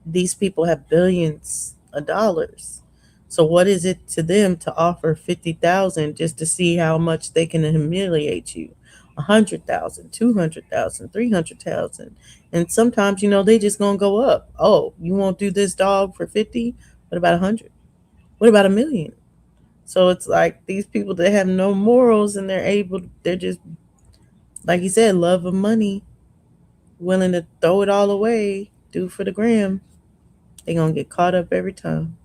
these people have billions of dollars. So what is it to them to offer 50,000 just to see how much they can humiliate you? 100,000, 200,000, 300,000, and sometimes they just gonna go up. Oh, you won't do this dog for 50? What about 100? What about 1,000,000? So it's like these people that have no morals, and they're just, like you said, love of money, willing to throw it all away, do for the gram. They gonna get caught up every time.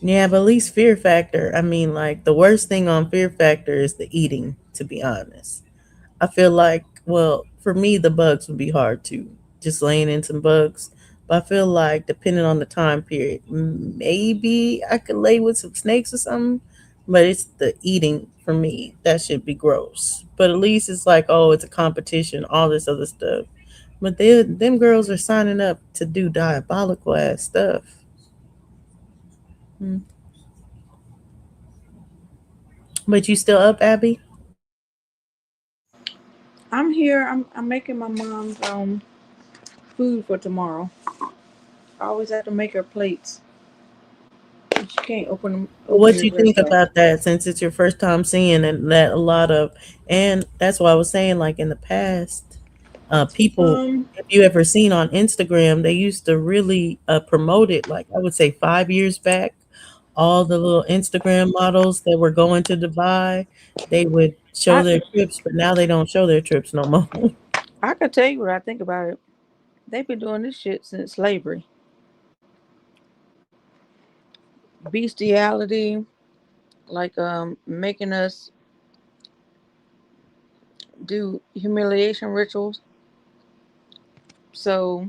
Yeah, but at least Fear Factor. I mean, like, the worst thing on Fear Factor is the eating, to be honest. I feel like, well, for me, the bugs would be hard too, just laying in some bugs. But I feel like, depending on the time period, maybe I could lay with some snakes or something. But it's the eating for me. That should be gross. But at least it's like, oh, it's a competition, all this other stuff. But them girls are signing up to do diabolical ass stuff. Hmm. But you still up, Abby? I'm here. I'm making my mom's food for tomorrow. I always have to make her plates. She can't open What it you think herself. about that, since it's your first time seeing it, that a lot of, and that's why I was saying, like, in the past, people, Um, if you ever seen on Instagram, they used to really promote it, like, I would say 5 years back, all the little Instagram models that were going to Dubai, they would show I their trips, but now they don't show their trips no more. I could tell you what I think about it. They've been doing this shit since slavery. Bestiality, like making us do humiliation rituals. So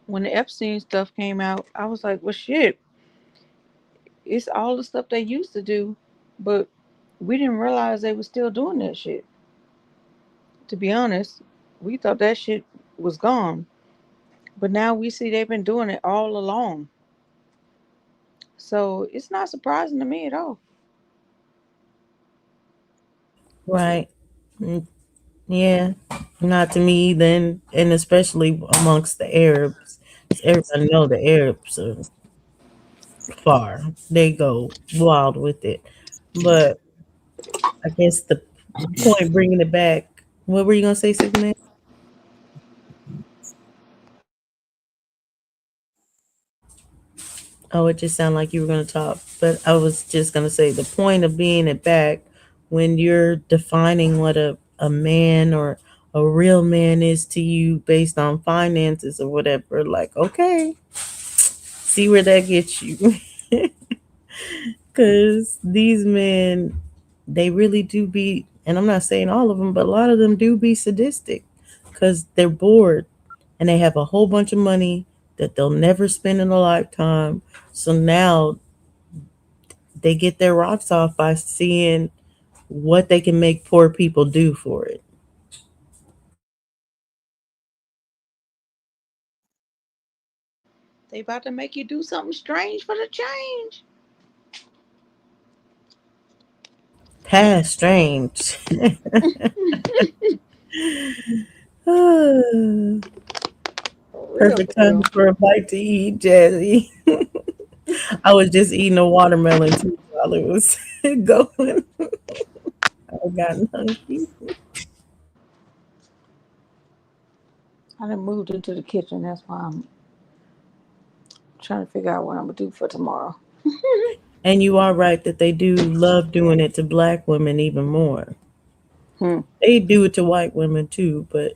when the Epstein stuff came out, I was like, well, shit, it's all the stuff they used to do, but we didn't realize they were still doing that shit. To be honest, we thought that shit was gone, but now we see they've been doing it all along. So it's not surprising to me at all. Right. Mm, yeah. Not to me then, and especially amongst the Arabs. 'Cause everybody know the Arabs are far. They go wild with it. But I guess the point, bringing it back. What were you gonna say, Superman? Oh, it just sounded like you were gonna talk. But I was just gonna say, the point of being it back, when you're defining what a man or a real man is to you based on finances or whatever, like, okay, see where that gets you. Because these men, they really do be, and I'm not saying all of them, but a lot of them do be sadistic because they're bored and they have a whole bunch of money that they'll never spend in a lifetime. So now they get their rocks off by seeing what they can make poor people do for it. They about to make you do something strange for the change. Past strange. For real, Perfect for time real. for a bite to eat, Jazzy. I was just eating a watermelon too while it was going. I got hungry. I done moved into the kitchen. That's why I'm trying to figure out what I'm gonna do for tomorrow. And you are right that they do love doing it to black women even more. Hmm. They do it to white women too, but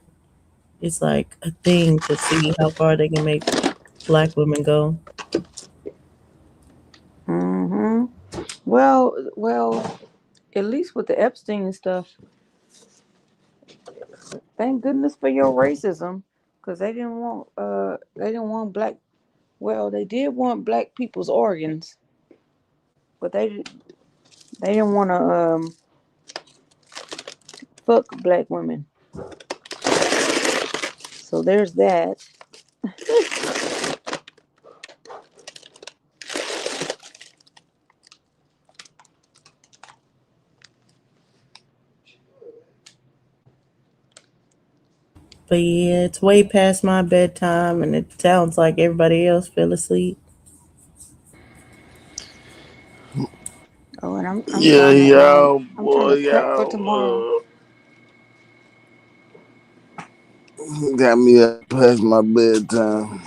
it's like a thing to see how far they can make black women go. Mm-hmm. Well, at least with the Epstein stuff. Thank goodness for your racism, because they didn't want black. Well, they did want black people's organs, but they didn't want to fuck black women. So there's that. But yeah, it's way past my bedtime, and it sounds like everybody else fell asleep. Oh, and Yeah, y'all, trying boy, to prep for tomorrow. y'all got me up past my bedtime.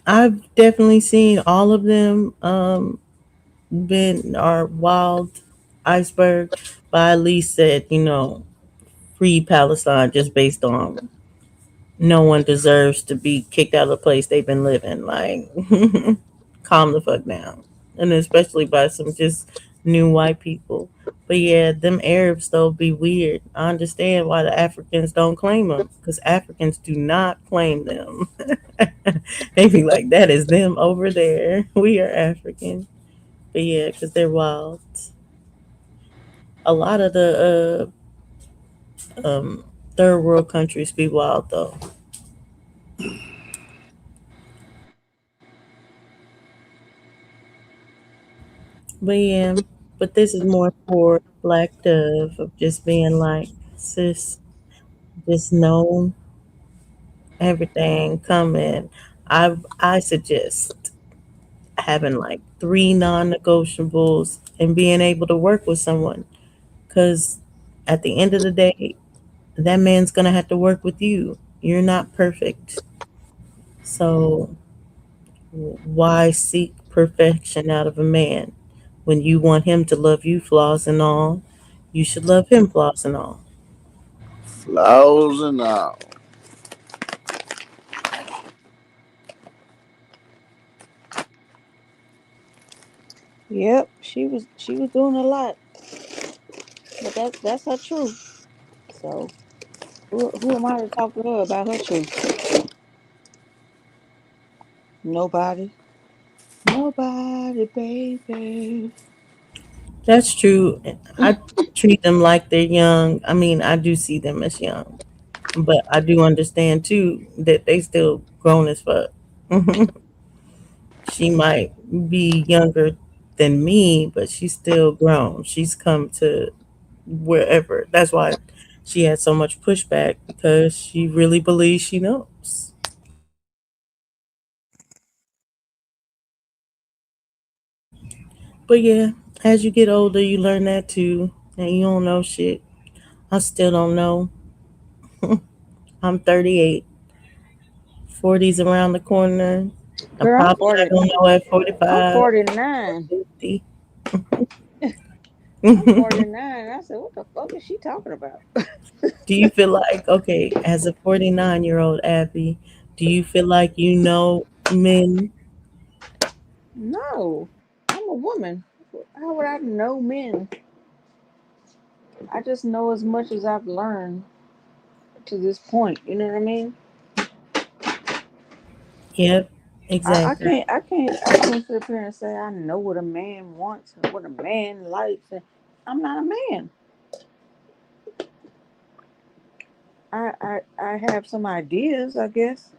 I've definitely seen all of them. Been our wild iceberg, but I at least said, free Palestine just based on no one deserves to be kicked out of the place they've been living. Like, calm the fuck down. And especially by some just new white people. But yeah, them Arabs though be weird. I understand why the Africans don't claim them because Africans do not claim them. They be like, that is them over there. We are African. But yeah, because they're wild. A lot of the third world countries be wild though. But yeah, but this is more for Black Dove of just being like, sis, just know everything coming. I suggest having like three non-negotiables and being able to work with someone, because at the end of the day, that man's gonna have to work with you. You're not perfect, so why seek perfection out of a man when you want him to love you flaws and all? You should love him flaws and all. Flaws and all. Yep, she was doing a lot, but that's her truth. So who am I to talk to her about her truth? Nobody. Nobody, baby. That's true. I treat them like they're young. I mean, I do see them as young, but I do understand too that they still grown as fuck. She might be younger than me, but she's still grown. She's come to wherever. That's why she had so much pushback because she really believes she knows. But yeah, as you get older, you learn that too, and you don't know shit. I still don't know. I'm 38. 40's around the corner. I'm Girl, probably not gonna know at I'm 45 or 49. 50. I'm 49. I said, what the fuck is she talking about? Do you feel like, okay, as a 49-year-old Abby, do you feel like you know men? No, I'm a woman. How would I know men? I just know as much as I've learned to this point. You know what I mean? Yep, exactly. I can't sit up here and say I know what a man wants and what a man likes. And I'm not a man. I have some ideas, I guess,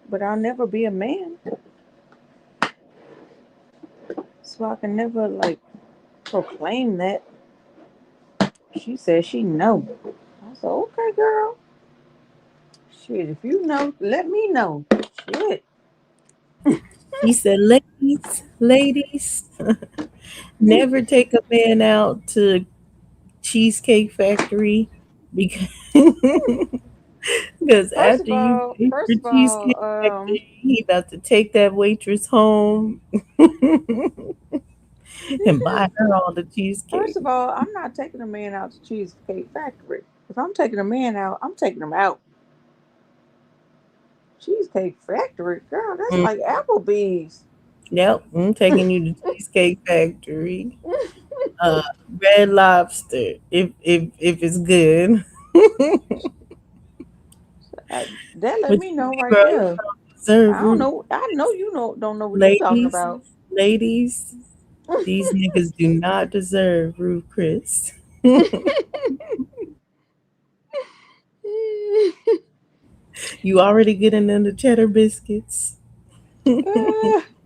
but I'll never be a man. So I can never like proclaim that. She said she know. I said, okay, girl. Shit, if you know, let me know. Shit. He said, ladies, never take a man out to Cheesecake Factory because because after you pay for First of Cheesecake all, Factory, he about to take that waitress home and buy her all the cheesecake. I'm not taking a man out to Cheesecake Factory. If I'm taking a man out, I'm taking him out. Cheesecake Factory, girl, that's Mm, like Applebee's. Yep, I'm taking you to Cheesecake Factory. Uh, Red Lobster, if it's good. That let But me know you right girl, you there. don't I deserve don't root. know. I know you don't know what you're talking Ladies, about. ladies, these niggas do not deserve Ruth Chris. You already getting into cheddar biscuits.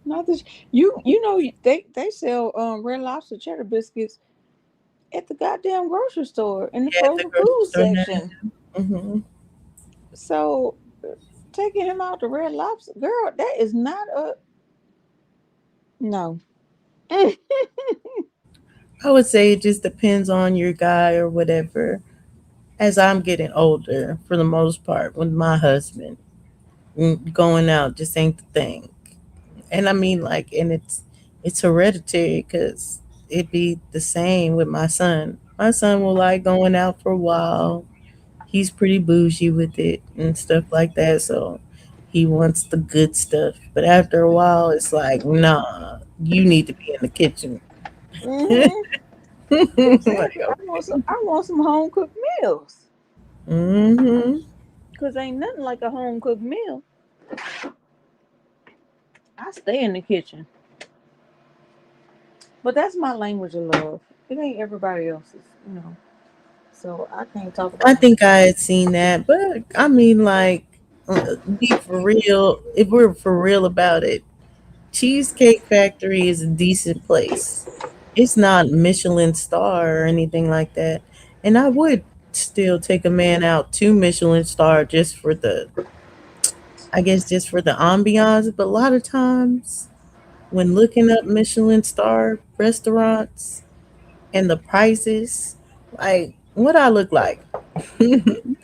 Not this. You know they sell Red Lobster cheddar biscuits at the goddamn grocery store in the Yeah, the frozen grocery food store section. now. Hmm. So taking him out to Red Lobster, girl, that is not a no. I would say it just depends on your guy or whatever. As I'm getting older, for the most part, with my husband, going out just ain't the thing. And I mean, like, and it's hereditary because it be the same with my son. My son will like going out for a while. He's pretty bougie with it and stuff like that. So he wants the good stuff. But after a while, it's like, nah, you need to be in the kitchen. Hmm. Like, Exactly. I want some home cooked meals mm-hmm. because ain't nothing like a home cooked meal. I stay in the kitchen, but that's my language of love. It ain't everybody else's. So I can't talk I about think I had seen that, but I mean, like, be for real. If we're for real about it, Cheesecake Factory is a decent place. It's not Michelin star or anything like that. And I would still take a man out to Michelin star just for the, I guess, just for the ambiance. But a lot of times when looking up Michelin star restaurants and the prices, like, what I look like?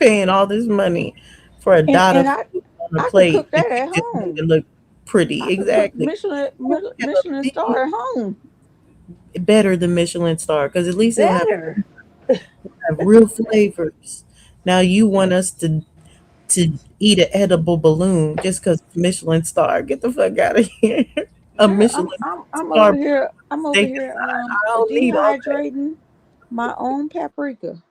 Paying all this money for a it. dot And of I food on a I could plate cook that that you at just make home. it look pretty. I could cook Exactly. Have Michelin a star big, at home. better than Michelin star because at least it'll Better. have real flavors. Now you want us to eat an edible balloon just because Michelin star? Get the fuck out of here! A Girl, Michelin I'm over star here. I'm over steak here aside, I don't need all that. dehydrating my own paprika.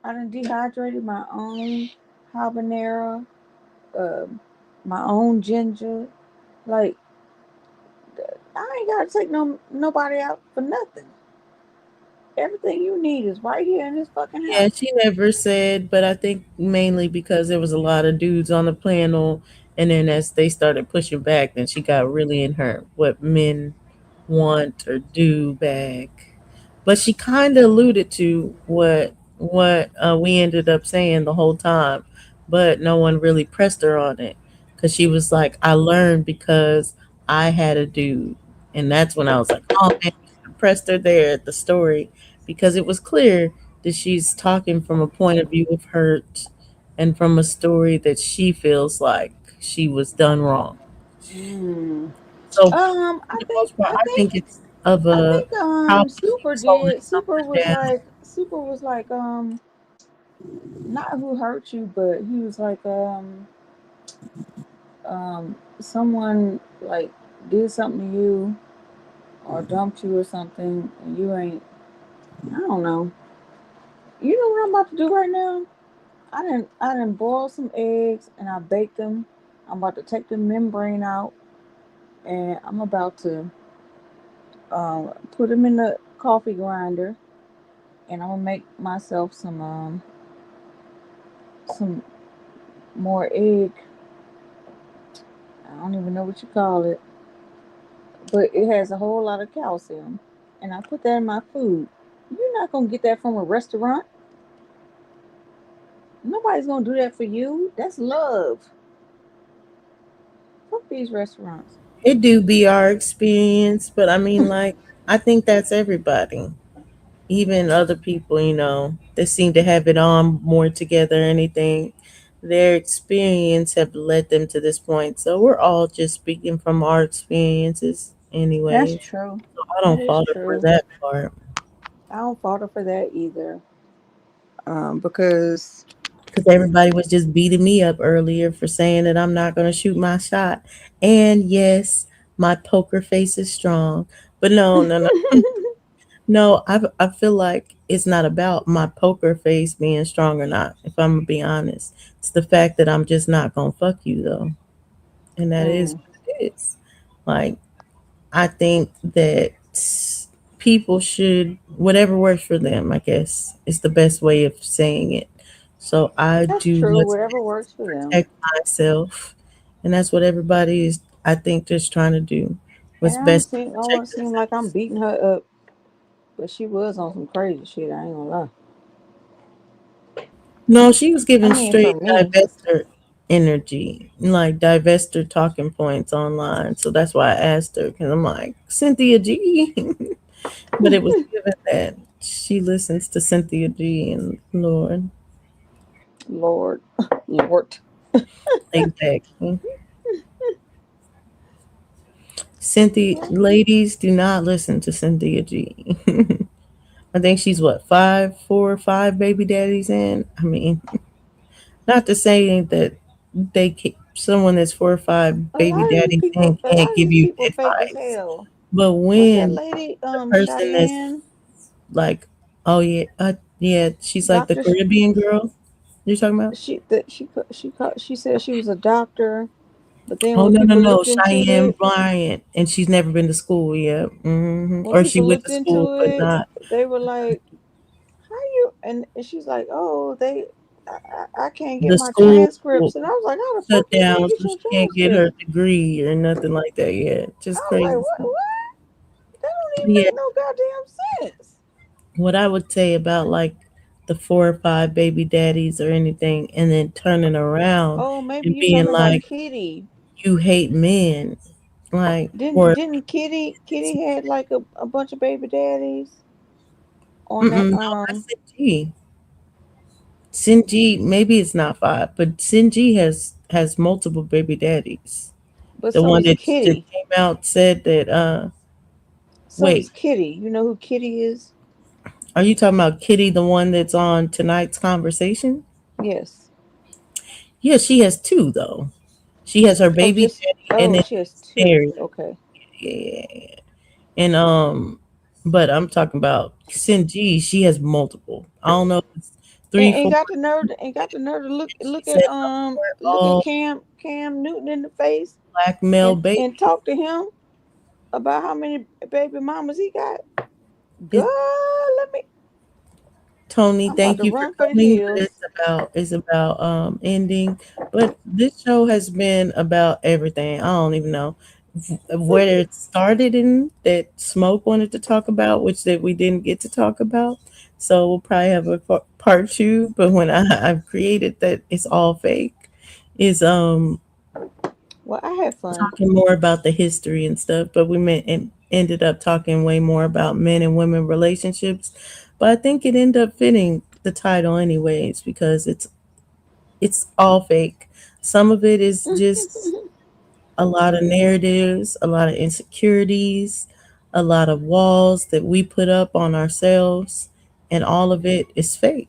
I done dehydrated my own habanero, um, my own ginger. Like I ain't gotta take nobody out for nothing. Everything you need is right here in this fucking Yeah, house. she never said, but I think mainly because there was a lot of dudes on the panel, and then as they started pushing back, then she got really in her what men want or do back. But she kind of alluded to what we ended up saying the whole time, but no one really pressed her on it because she was like, "I learned because I had a dude," and that's when I was like, "Oh man, you should have pressed her there at the story because it was clear that she's talking from a point of view of hurt and from a story that she feels like she was done wrong." Mm. So for I the think most part, I think it's of I a think how she Super was holding did. something down. Super was like not who hurt you, but he was like someone like did something to you or dumped you or something and you ain't. I don't know. You know what I'm about to do right now? I didn't boil some eggs and I baked them. I'm about to take the membrane out and I'm about to put them in the coffee grinder and I'm gonna make myself some more egg. I don't even know what you call it, but it has a whole lot of calcium, and I put that in my food. You're not gonna get that from a restaurant. Nobody's gonna do that for you. That's love. Fuck these restaurants. It do be our experience, but I mean, like, I think that's everybody. Even other people, that seem to have it on more together or anything. Their experience have led them to this point. So we're all just speaking from our experiences That's anyways. true. So I That don't is fault her for true. that part. I don't fault her for that either. Because Because everybody was just beating me up earlier for saying that I'm not going to shoot my shot. And yes, My poker face is strong. But no, no, no. No, I feel like it's not about my poker face being strong or not, if I'm gonna be honest. It's the fact that I'm just not gonna fuck you though. And that is Mm. what it is. Like, I think that people should, whatever works for them, I guess, is the best way of saying it. So I That's do true. what's Whatever best to works for them. protect myself. And that's what everybody is, I think, just trying to do. And What's best to I don't want protect to seem like I'm themselves. beating her up, but she was on some crazy shit. I ain't gonna lie. No, she was I giving mean, for straight me, divester energy, like divester talking points online. So that's why I asked her, because I'm like, Cynthia G. But it was given that she listens to Cynthia G and Lord. Lord, Lord. Exactly. Cynthia, ladies, do not listen to Cynthia G. I think she's what, 4 or 5 baby daddies in? I mean, not to say that someone that's 4 or 5 baby daddies in A can't lot of give these you people fake as advice. hell. But What's that when lady? the person that's Cheyenne, like, oh yeah, yeah, she's like the Doctor. Caribbean girl you're talking about? She said she was a doctor, but then Oh when no, no, people no, looked into Cheyenne it, Bryant, and she's never been to school yet. when Or she people went looked to school, into but it, not they were like, "How you?" And she's like, "Oh, I can't get the my school transcripts." And I was like, "How the shut fuck you down, can't get so your she can't get her transcript?" degree or nothing like that yet. I Just was like, crazy "What? stuff. What? That don't even Yeah, make no goddamn sense." what I would say about like the 4 or 5 baby daddies or anything, and then turning around Oh, maybe and you being talking about like, Kitty. you hate men, like, Didn't or didn't Kitty had like a bunch of baby daddies on that no, that's Sinji. Sinji, maybe it's not 5, but Sinji has multiple baby daddies. but The so one does that just Kitty. came out said that So does wait, Kitty. You know who Kitty is? are you talking about Kitty, the one that's on tonight's conversation? Yes. Yeah, she has 2 though. She has her Oh, baby just daddy and oh, then she has she's 2. married. Okay. Yeah. And but I'm talking about Sinji, she has multiple. I don't know if it's 3, 4, And got the nerve to she look said at no more look at all Cam Newton in the face black male and babies. talk to him about how many baby mamas he got. Girl, It, let me. Tony, I'm about thank to you for run for the coming, but hills. it's about ending. But this show has been about everything. I don't even know where it started in that Smoke wanted to talk about, which that we didn't get to talk about. So we'll probably have a part 2. But when I've created that it's all fake, is Well, I had fun. talking more about the history and stuff, but we ended up talking way more about men and women relationships. But I think it ended up fitting the title anyways because it's all fake. Some of it is just a lot of narratives, a lot of insecurities, a lot of walls that we put up on ourselves, and all of it is fake.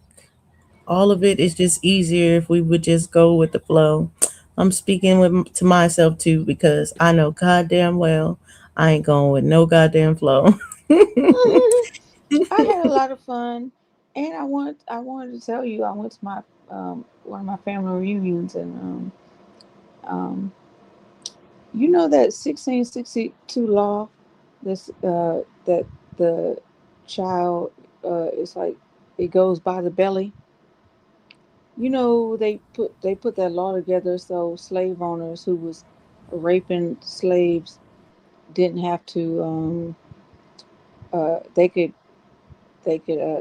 All of it is just easier if we would just go with the flow. I'm speaking to myself too because I know goddamn well I ain't going with no goddamn flow. I had a lot of fun, and I wanted to tell you I went to my one of my family reunions, and um you know that 1662 law, this that the child is like it goes by the belly. You know they put that law together so slave owners who was raping slaves didn't have to they could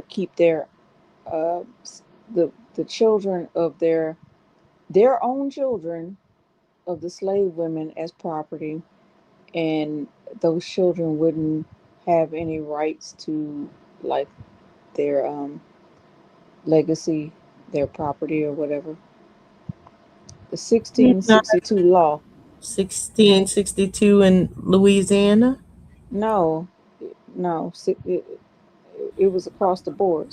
keep uh, the children of their own children of the slave women as property, and those children wouldn't have any rights to like their legacy, their property or whatever. The Not 1662 law. 1662 in Louisiana. No, no, it was across the board.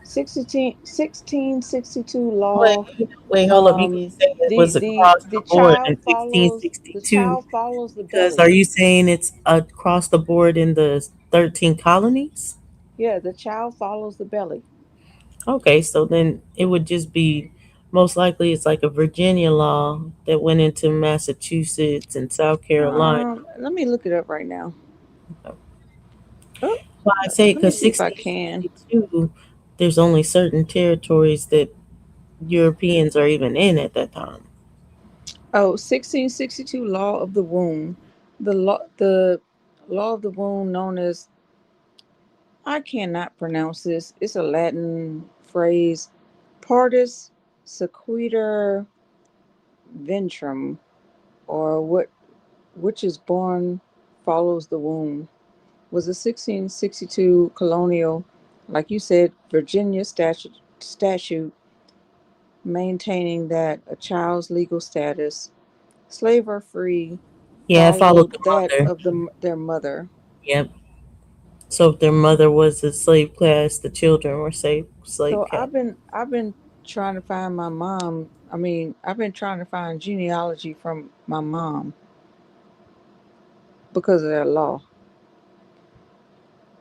1662 Wait, law. wait, hold up. You Um, can say it was across the the board child in follows the 1662. child follows the Because belly. are you saying it's across the board in the 13 colonies? Yeah, the child follows the belly. Okay, so then it would just be most likely it's like a Virginia law that went into Massachusetts and South Carolina. Let me look it up right now. Oh, Well, I say let me because see if I can. 1662, there's only certain territories that Europeans are even in at that time. Oh, 1662 law of the womb. The law of the womb known as, I cannot pronounce this. It's a Latin phrase. Partus sequitur ventrum, or what which is born follows the womb, was a 1662 colonial, like you said, Virginia statute maintaining that a child's legal status, slave or free, Yeah, it followed followed the that mother. of their mother. Yep. So if their mother was a slave class, the children were slave So class. I've been trying to find my mom. I mean, I've been trying to find genealogy from my mom because of that law.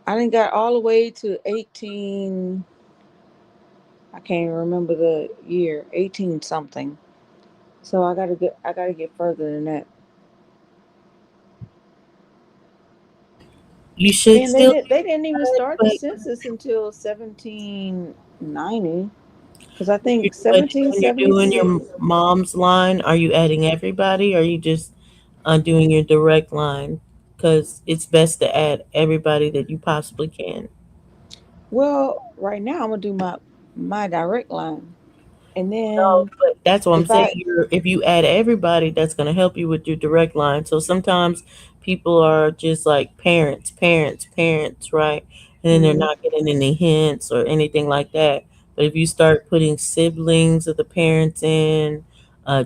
I didn't got all the way to 18. I can't even remember the year, 18 something. So I gotta get further than that. You should And still do they didn't even that, start the but census until 1790, because I think but when you're doing your 1776. mom's line, are you adding everybody? Or are you just doing your direct line? Because it's best to add everybody that you possibly can. Well, right now I'm gonna do my direct line, and No, then but that's what I'm if saying. I If you add everybody, that's going to help you with your direct line. So sometimes people are just like parents, parents, parents, right? And then they're mhm. not getting any hints or anything like that. But if you start putting siblings of the parents in,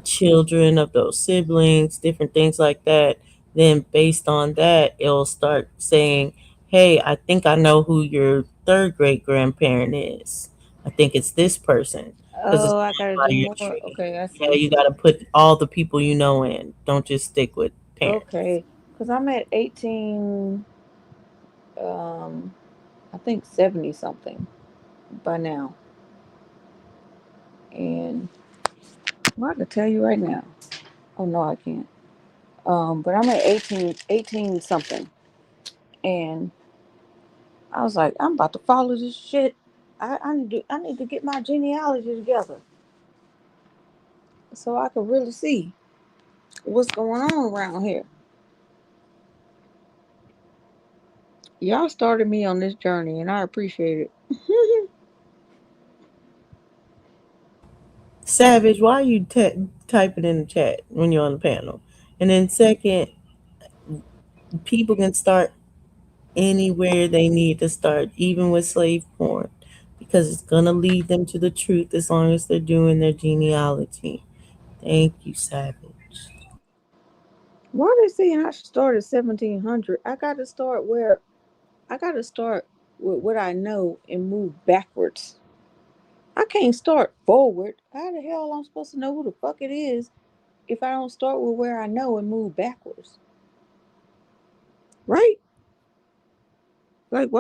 children of those siblings, different things like that, then based on that, it'll start saying, hey, I think I know who your third great grandparent is. I think it's this person because it's Oh, I going gotta by do your more. tree. Okay, I Yeah, see. you got to put all the people you know in. Don't just stick with parents. Okay, because I'm at 18. Um, I think 70 something by now, and well, I can tell you right now. Oh no, I can't. But I'm at 18 something, and I was like, I'm about to follow this shit. I need to get my genealogy together so I can really see what's going on around here. Y'all started me on this journey, and I appreciate it. Savage, why are you typing in the chat when you're on the panel? And then second, people can start anywhere they need to start, even with slave porn, because it's gonna lead them to the truth as long as they're doing their genealogy. Thank you, Savage. Why are they saying I should start at 1700? I got to start with what I know and move backwards. I can't start forward. How the hell am I supposed to know who the fuck it is if I don't start with where I know and move backwards? Right? Like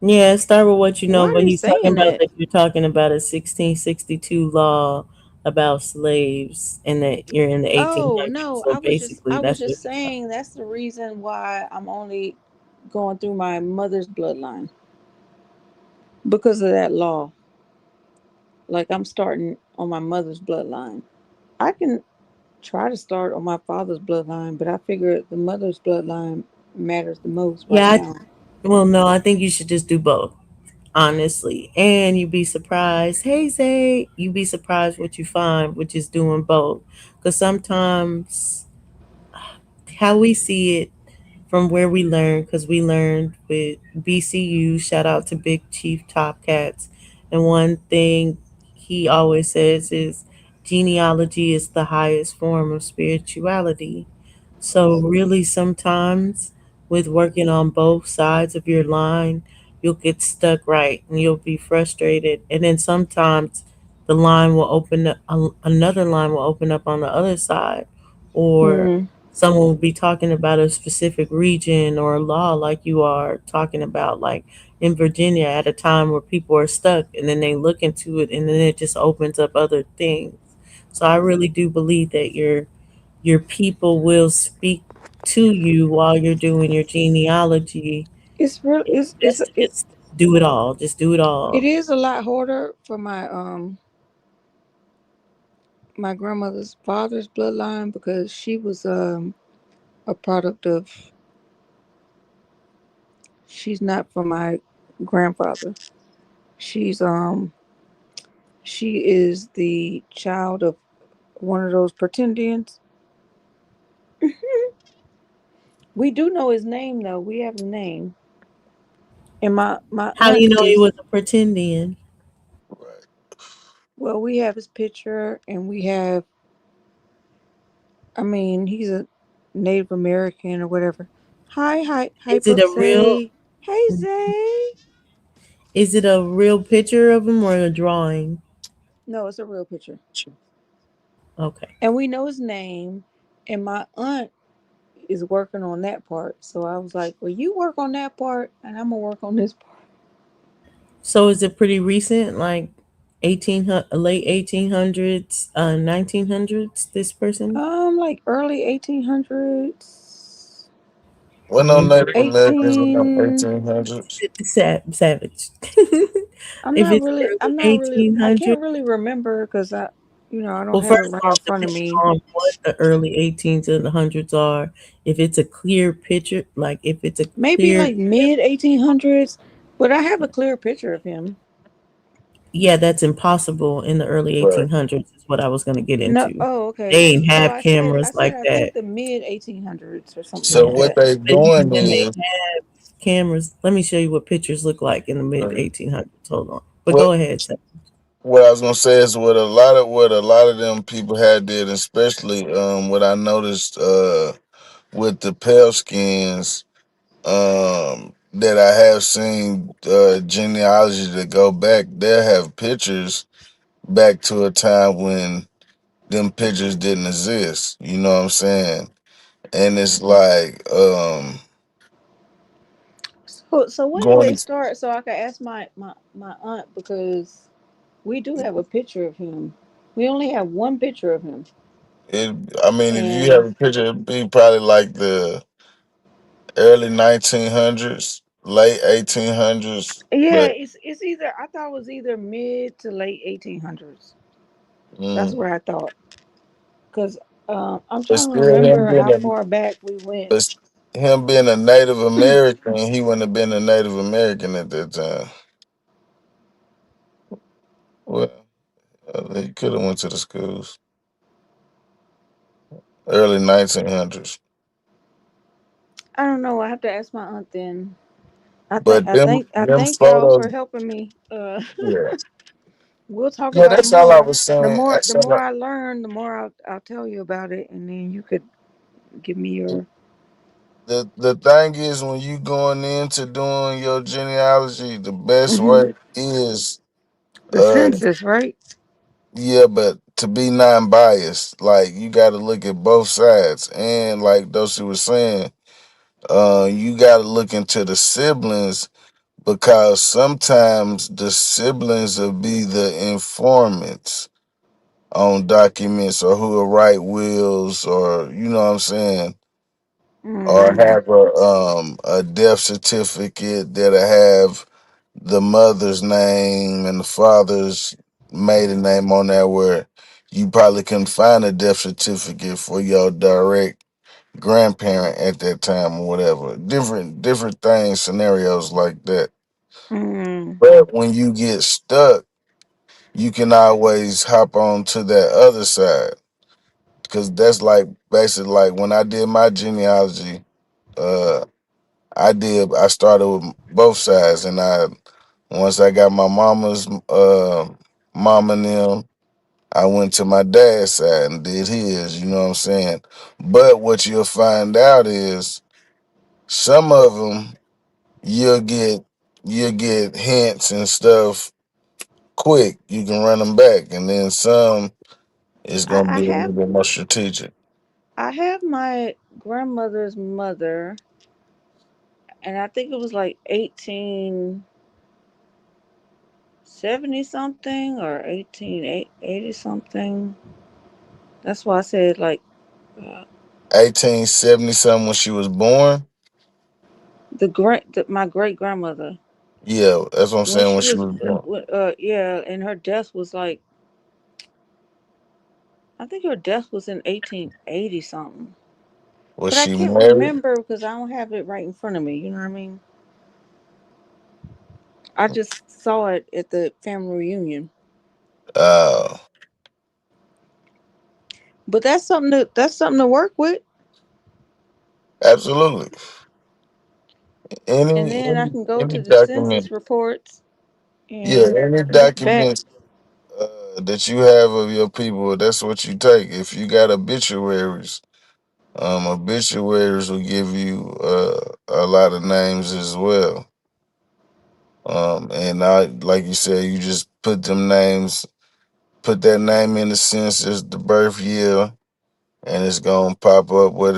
Yeah, start with what you why know, are but they he's talking saying about that? that you're talking about a 1662 law about slaves and that you're in the Oh 1800s. no, So basically, I was that's what just he's talking saying that's the reason why I'm only going through my mother's bloodline because of that law. Like I'm starting on my mother's bloodline. I can try to start on my father's bloodline, but I figure the mother's bloodline matters the most right Yeah, now. well, no, I think you should just do both, honestly. And you'd be surprised. Hey, Zay, you'd be surprised what you find, which is doing both. Because sometimes how we see it from where we learned, because we learned with BCU, shout out to Big Chief Top Cats. And one thing he always says is genealogy is the highest form of spirituality. So, really, sometimes with working on both sides of your line, you'll get stuck, right, and you'll be frustrated. And then sometimes the line will open up, another line will open up on the other side, or Mm. someone will be talking about a specific region or a law, like you are talking about, like in Virginia at a time where people are stuck, and then they look into it, and then it just opens up other things. So I really do believe that your people will speak to you while you're doing your genealogy. It's real. It's best to just do it all. Just do it It all. is a lot harder for my grandmother's father's bloodline because she was a product of. She's not from my grandfather. She's she is the child of one of those pretendians. We do know his name though. We have the name. And my How do aunt you know he is, was a pretending? well, we have his picture and we have, I mean, he's a Native American or whatever. Hi, Is it Brooke a real? Say. Hey, Zay. Is it a real picture of him or a drawing? No, it's a real picture. Okay. And we know his name. And my aunt is working on that part. So I was like, well, you work on that part and I'm going to work on this part. So is it pretty recent, like late 1800s, 1900s? This person. Like early 1800s. When no Mm. Native Americans in them 18. 1800s. Savage. I'm If not it's really, early I'm not really, I 1800s. can't really remember because I don't Well, have it first right of all, in it front of depends me. on what the early 18s and the hundreds are. If it's a clear picture, like if it's a Maybe clear, like mid 1800s, but I have a clear picture of him. yeah, that's impossible in the early Right. 1800s, is what I was going to get No, into. oh, They okay. ain't So have I cameras said, like I that. think the mid 1800s or something So like Yeah. what that. they But even doing then, they is have cameras. Let me show you what pictures look like in the mid uh, 1800s. Hold on. But what go ahead, Seth. what I was gonna say is what a lot of them people had did, especially what I noticed with the pale skins that I have seen genealogy that go back. They have pictures back to a time when them pictures didn't exist. You know what I'm saying? And it's like So when do they going. start? So I can ask my aunt because we do have a picture of him. We only have one picture of him. It, I mean, if you And have a picture, it'd be probably like the early 1900s, late 1800s. yeah, But it's either, I thought it was either mid to late 1800s. That's mm, what I thought. Because I'm but trying to still, remember how far back we went. but him being a Native American, he wouldn't have been a Native American at that time. Well, he could have went to the schools early 1900s. I don't know. I have to ask my aunt then. But I them thank y'all photos, for helping me. yeah, We'll talk yeah. about it That's all I more. was saying. The That's all more I learn, the more I'll tell you about it, and then you could give me your the thing is, when you going into doing your genealogy, the best hmm way is the uh census, right? yeah, but to be non-biased, like you got to look at both sides, and like Dossie was saying, you got to look into the siblings because sometimes the siblings will be the informants on documents or who will write wills or you know what I'm saying, or Mm. have a death certificate that'll have the mother's name and the father's maiden name on there where you probably couldn't find a death certificate for your direct grandparent at that time or whatever. Different things, scenarios like that. Mm. But when you get stuck, you can always hop on to that other side. Cause that's like basically like when I did my genealogy, uh I started with both sides and I once I got my mama's mom and them, I went to my dad's side and did his, you know what I'm saying? But what you'll find out is some of them you'll get you get hints and stuff quick. You can run them back, and then some is I, gonna I be a have little bit more strategic. I have my grandmother's mother, and I think it was like 1870 something or 1880 something. That's why I said like uh, 1870 something when she was born. my great grandmother Yeah, that's what I'm when saying. she When she was was born, yeah, and her death was like I think her death was in 1880 something. was But I she can't married? remember because I don't have it right in front of me. You know what I mean? I just saw it at the family reunion. Uh, But that's something to work with. Absolutely. And Any then I any can go any to the census document, reports yeah, and any look back. documents that you have of your people, that's what you take. If you got obituaries, obituaries will give you a lot of names as well. And I, like you said, you just put them names, put that name in the census, the birth year, and it's gonna pop up what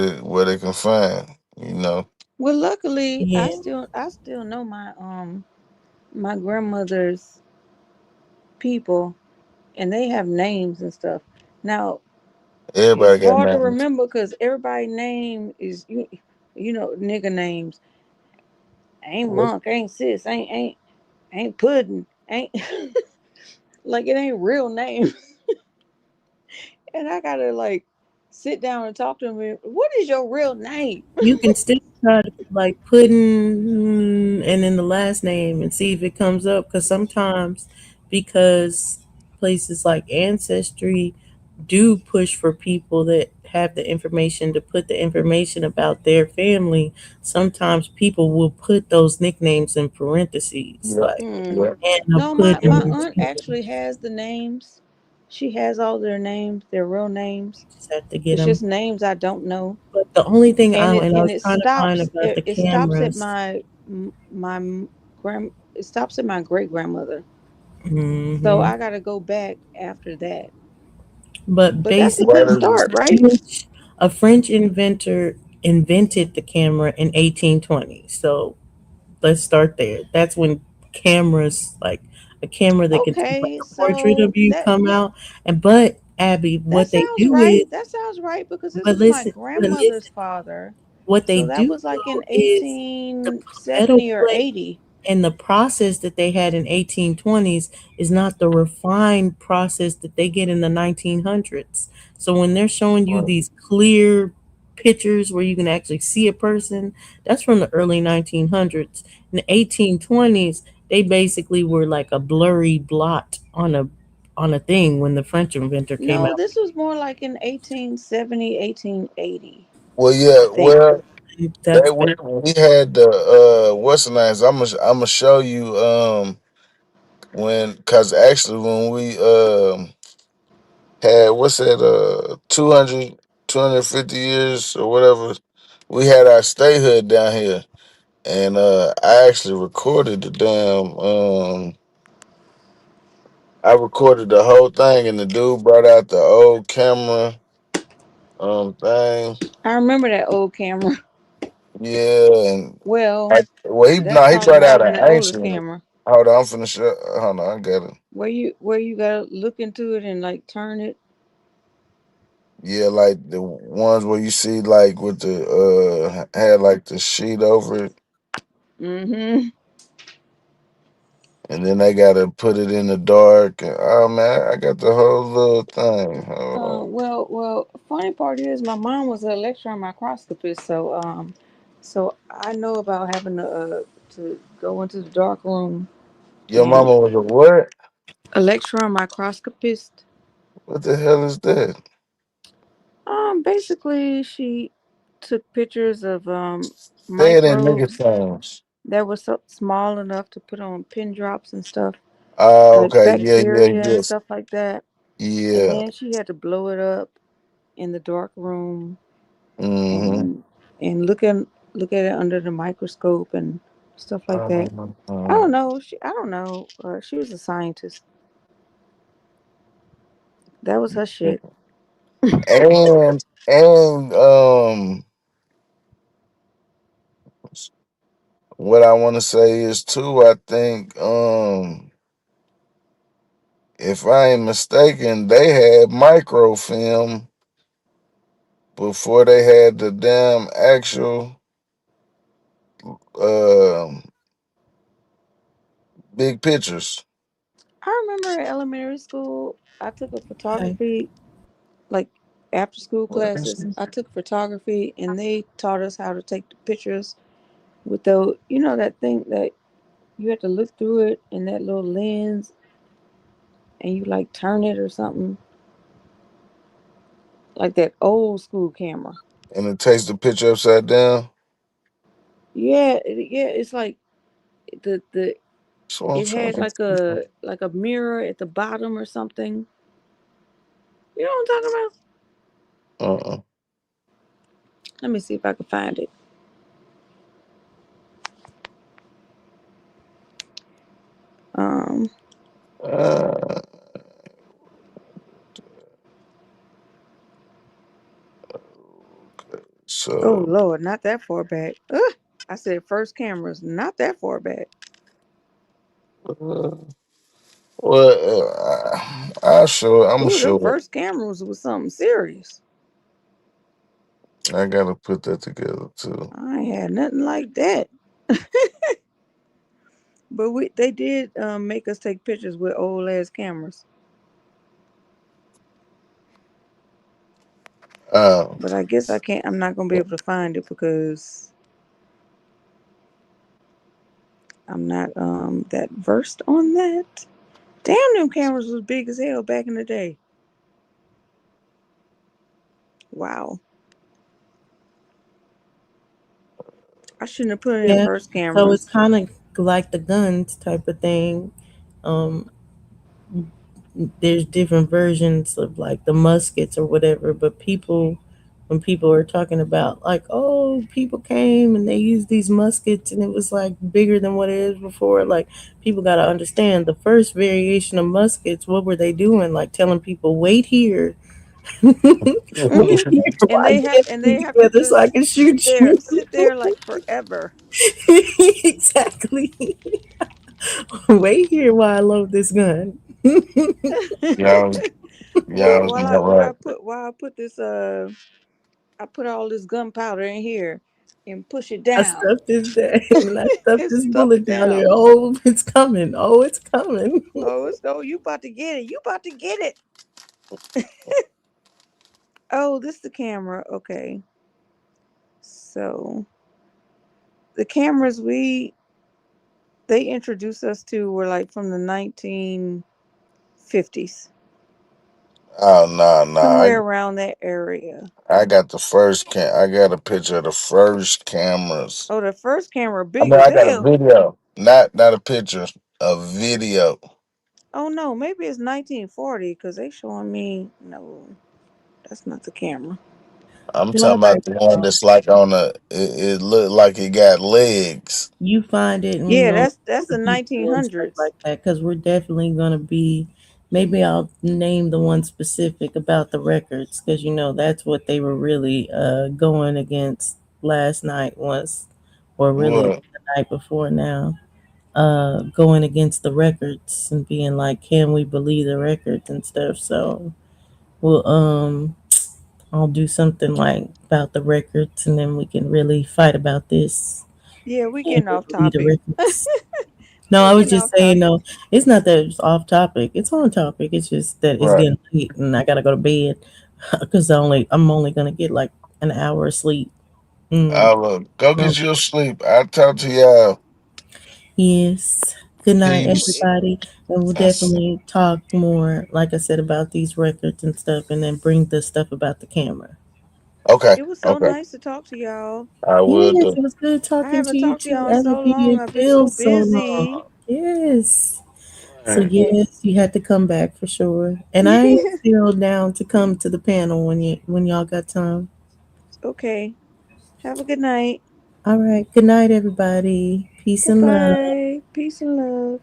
it can find. You know. Well, luckily, Yeah. I still know my grandmother's people, and they have names and stuff. Now it's Everybody got hard to names. remember because everybody's name is you know nigga names. Ain't monk, ain't sis, ain't pudding, ain't like it ain't real name. And I gotta like sit down and talk to them. What is your real name? You can still try to like put in and then the last name and see if it comes up. Because sometimes, because places like Ancestry do push for people that have the information to put the information about their family, sometimes people will put those nicknames in parentheses, Yeah, like Hmm. yeah. Anna No, my Pudding. aunt actually has the names. She has all their names, their real names. Just have to get It's them. just names I don't know. But the only thing And I was it trying to find stops about the it stops at cameras. my grand it stops at my great grandmother. So Hmm. I gotta go back after that. But But that's a Why good basically, does start, right? A French inventor invented the camera in 1820. So let's start there. That's when cameras, like a camera that can take like Okay, a portrait of so you, come out. And but Abby, that what they sounds do right. is, That sounds right because this but was my listen, but grandmother's listen, father. what they So that do was like though in is the metal 1870 or plate 80. and the process that they had in 1820s is not the refined process that they get in the 1900s. So when they're showing you these clear pictures where you can actually see a person, that's from the early 1900s. In the 1820s, they basically were like a blurry blot on a thing when the French inventor came No, out. this was more like in 1870, 1880. well, I yeah, think. well, That's we had the what's the names? I'm gonna show you when because actually when we had what's that 200 250 years or whatever, we had our statehood down here, and I actually recorded the damn I recorded the whole thing, and the dude brought out the old camera thing. I remember that old camera. Yeah, and Well, well, he that no, he probably brought might out have been an the oldest ancient. camera. Hold on, I'm finna show. Hold on, I got it. Where you gotta look into it and like turn it. Yeah, like the ones where you see like with the had like the sheet over it, Mm-hmm. and then they gotta put it in the dark. And, oh man, I got the whole little thing. Hold on. Well, funny part is my mom was an electron microscopist, so I know about having to go into the dark room Your and mama was a what? electron microscopist. What the hell is that? Basically, she took pictures of Say it in nigga microbes terms. that were so small enough to put on pin drops and stuff, Oh, like okay, bacteria and yes, stuff like that. And yeah. then she had to blow it up in the dark room Mm-hmm. and and look at it under the microscope and stuff like that. I Uh, don't know. I don't know. She was a scientist. That was her shit. and what I want to say is too. I think if I ain't mistaken, they had microfilm before they had the damn actual um big pictures. I remember in elementary school, I took a Okay. photography, like after school classes. I took photography, and they taught us how to take the pictures with the, that thing that you have to look through it in that little lens, and you like turn it or something, like that old school camera. And it takes the picture upside down. Yeah, yeah, it's like the That's what I'm it trying has to like a mirror at the bottom or something. You know what I'm talking about? uh-uh. Let me see if I can find it. Um. uh Oh so Lord, not that far back. Ugh. I said first cameras, not that far back. uh, well I'll show it. I'm gonna Ooh, them show it. first cameras was something serious. I gotta put that together too. I ain't had nothing like that. But they did make us take pictures with old ass cameras. um But I guess I can't. I'm not gonna be able to find it because I'm not that versed on that. Damn, them cameras was big as hell back in the day. Wow, I shouldn't have put in Yeah. first So it's cameras. kind of like the guns type of thing. Um, there's different versions of like the muskets or whatever, but people, when people are talking about like, oh, people came and they used these muskets and it was like bigger than what it is before, like people got to understand the first variation of muskets, what were they doing? Like telling people, wait here. Wait here while I get And they everything have to together so I just can shoot you. sit there like forever. Exactly. Wait here while I load this gun. y'all Well, y'all was not right. while I put this I put all this gunpowder in here and push it I down. stuffed this down and I stuffed And this stuff it bullet down there. down. Oh, it's coming. Oh, it's coming. You about to get it. You about to get it. Oh, this the camera. Okay. So the cameras they introduced us to were like from the 1950s. Oh no, no. Somewhere around that area. I got the first I got a picture of the first cameras. Oh, the first camera I big mean as I got a hell. video. Not a picture, a video. Oh no, maybe it's 1940 because they showing me no, that's not the camera. I'm Well, talking about the one that's like on it looked like it got legs. you find it and we Yeah, gonna that's the people and stuff 1900s. like that because we're definitely gonna be. Maybe I'll name the one specific about the records because that's what they were really going against last night was, or really What? the night before now. Going against the records and being like, can we believe the records and stuff? So we'll I'll do something like about the records and then we can really fight about this. Yeah, we Can getting we off believe the topic. records? No, I We was getting just off saying topic. no, it's not that it's off topic. It's on topic. It's just that it's Right. getting late and I gotta go to bed because I'm only gonna get like an hour of sleep. Mm. I'll go So, get your sleep. I'll talk to y'all. yes. Good night, Peace. everybody. And we'll That's definitely talk more, like I said, about these records and stuff, and then bring the stuff about the camera. okay. It was so Okay. nice to talk to y'all. I will Yes, do. it was good I talking to haven't you talked to too, y'all in so Alfie. long. It I've been so feels so long. busy. Yes. So All right. yes, you had to come back for sure. And I am still down to come to the panel when y'all got time. Okay. Have a good night. All right. Good night, everybody. Peace and love. Bye-bye. Peace and love.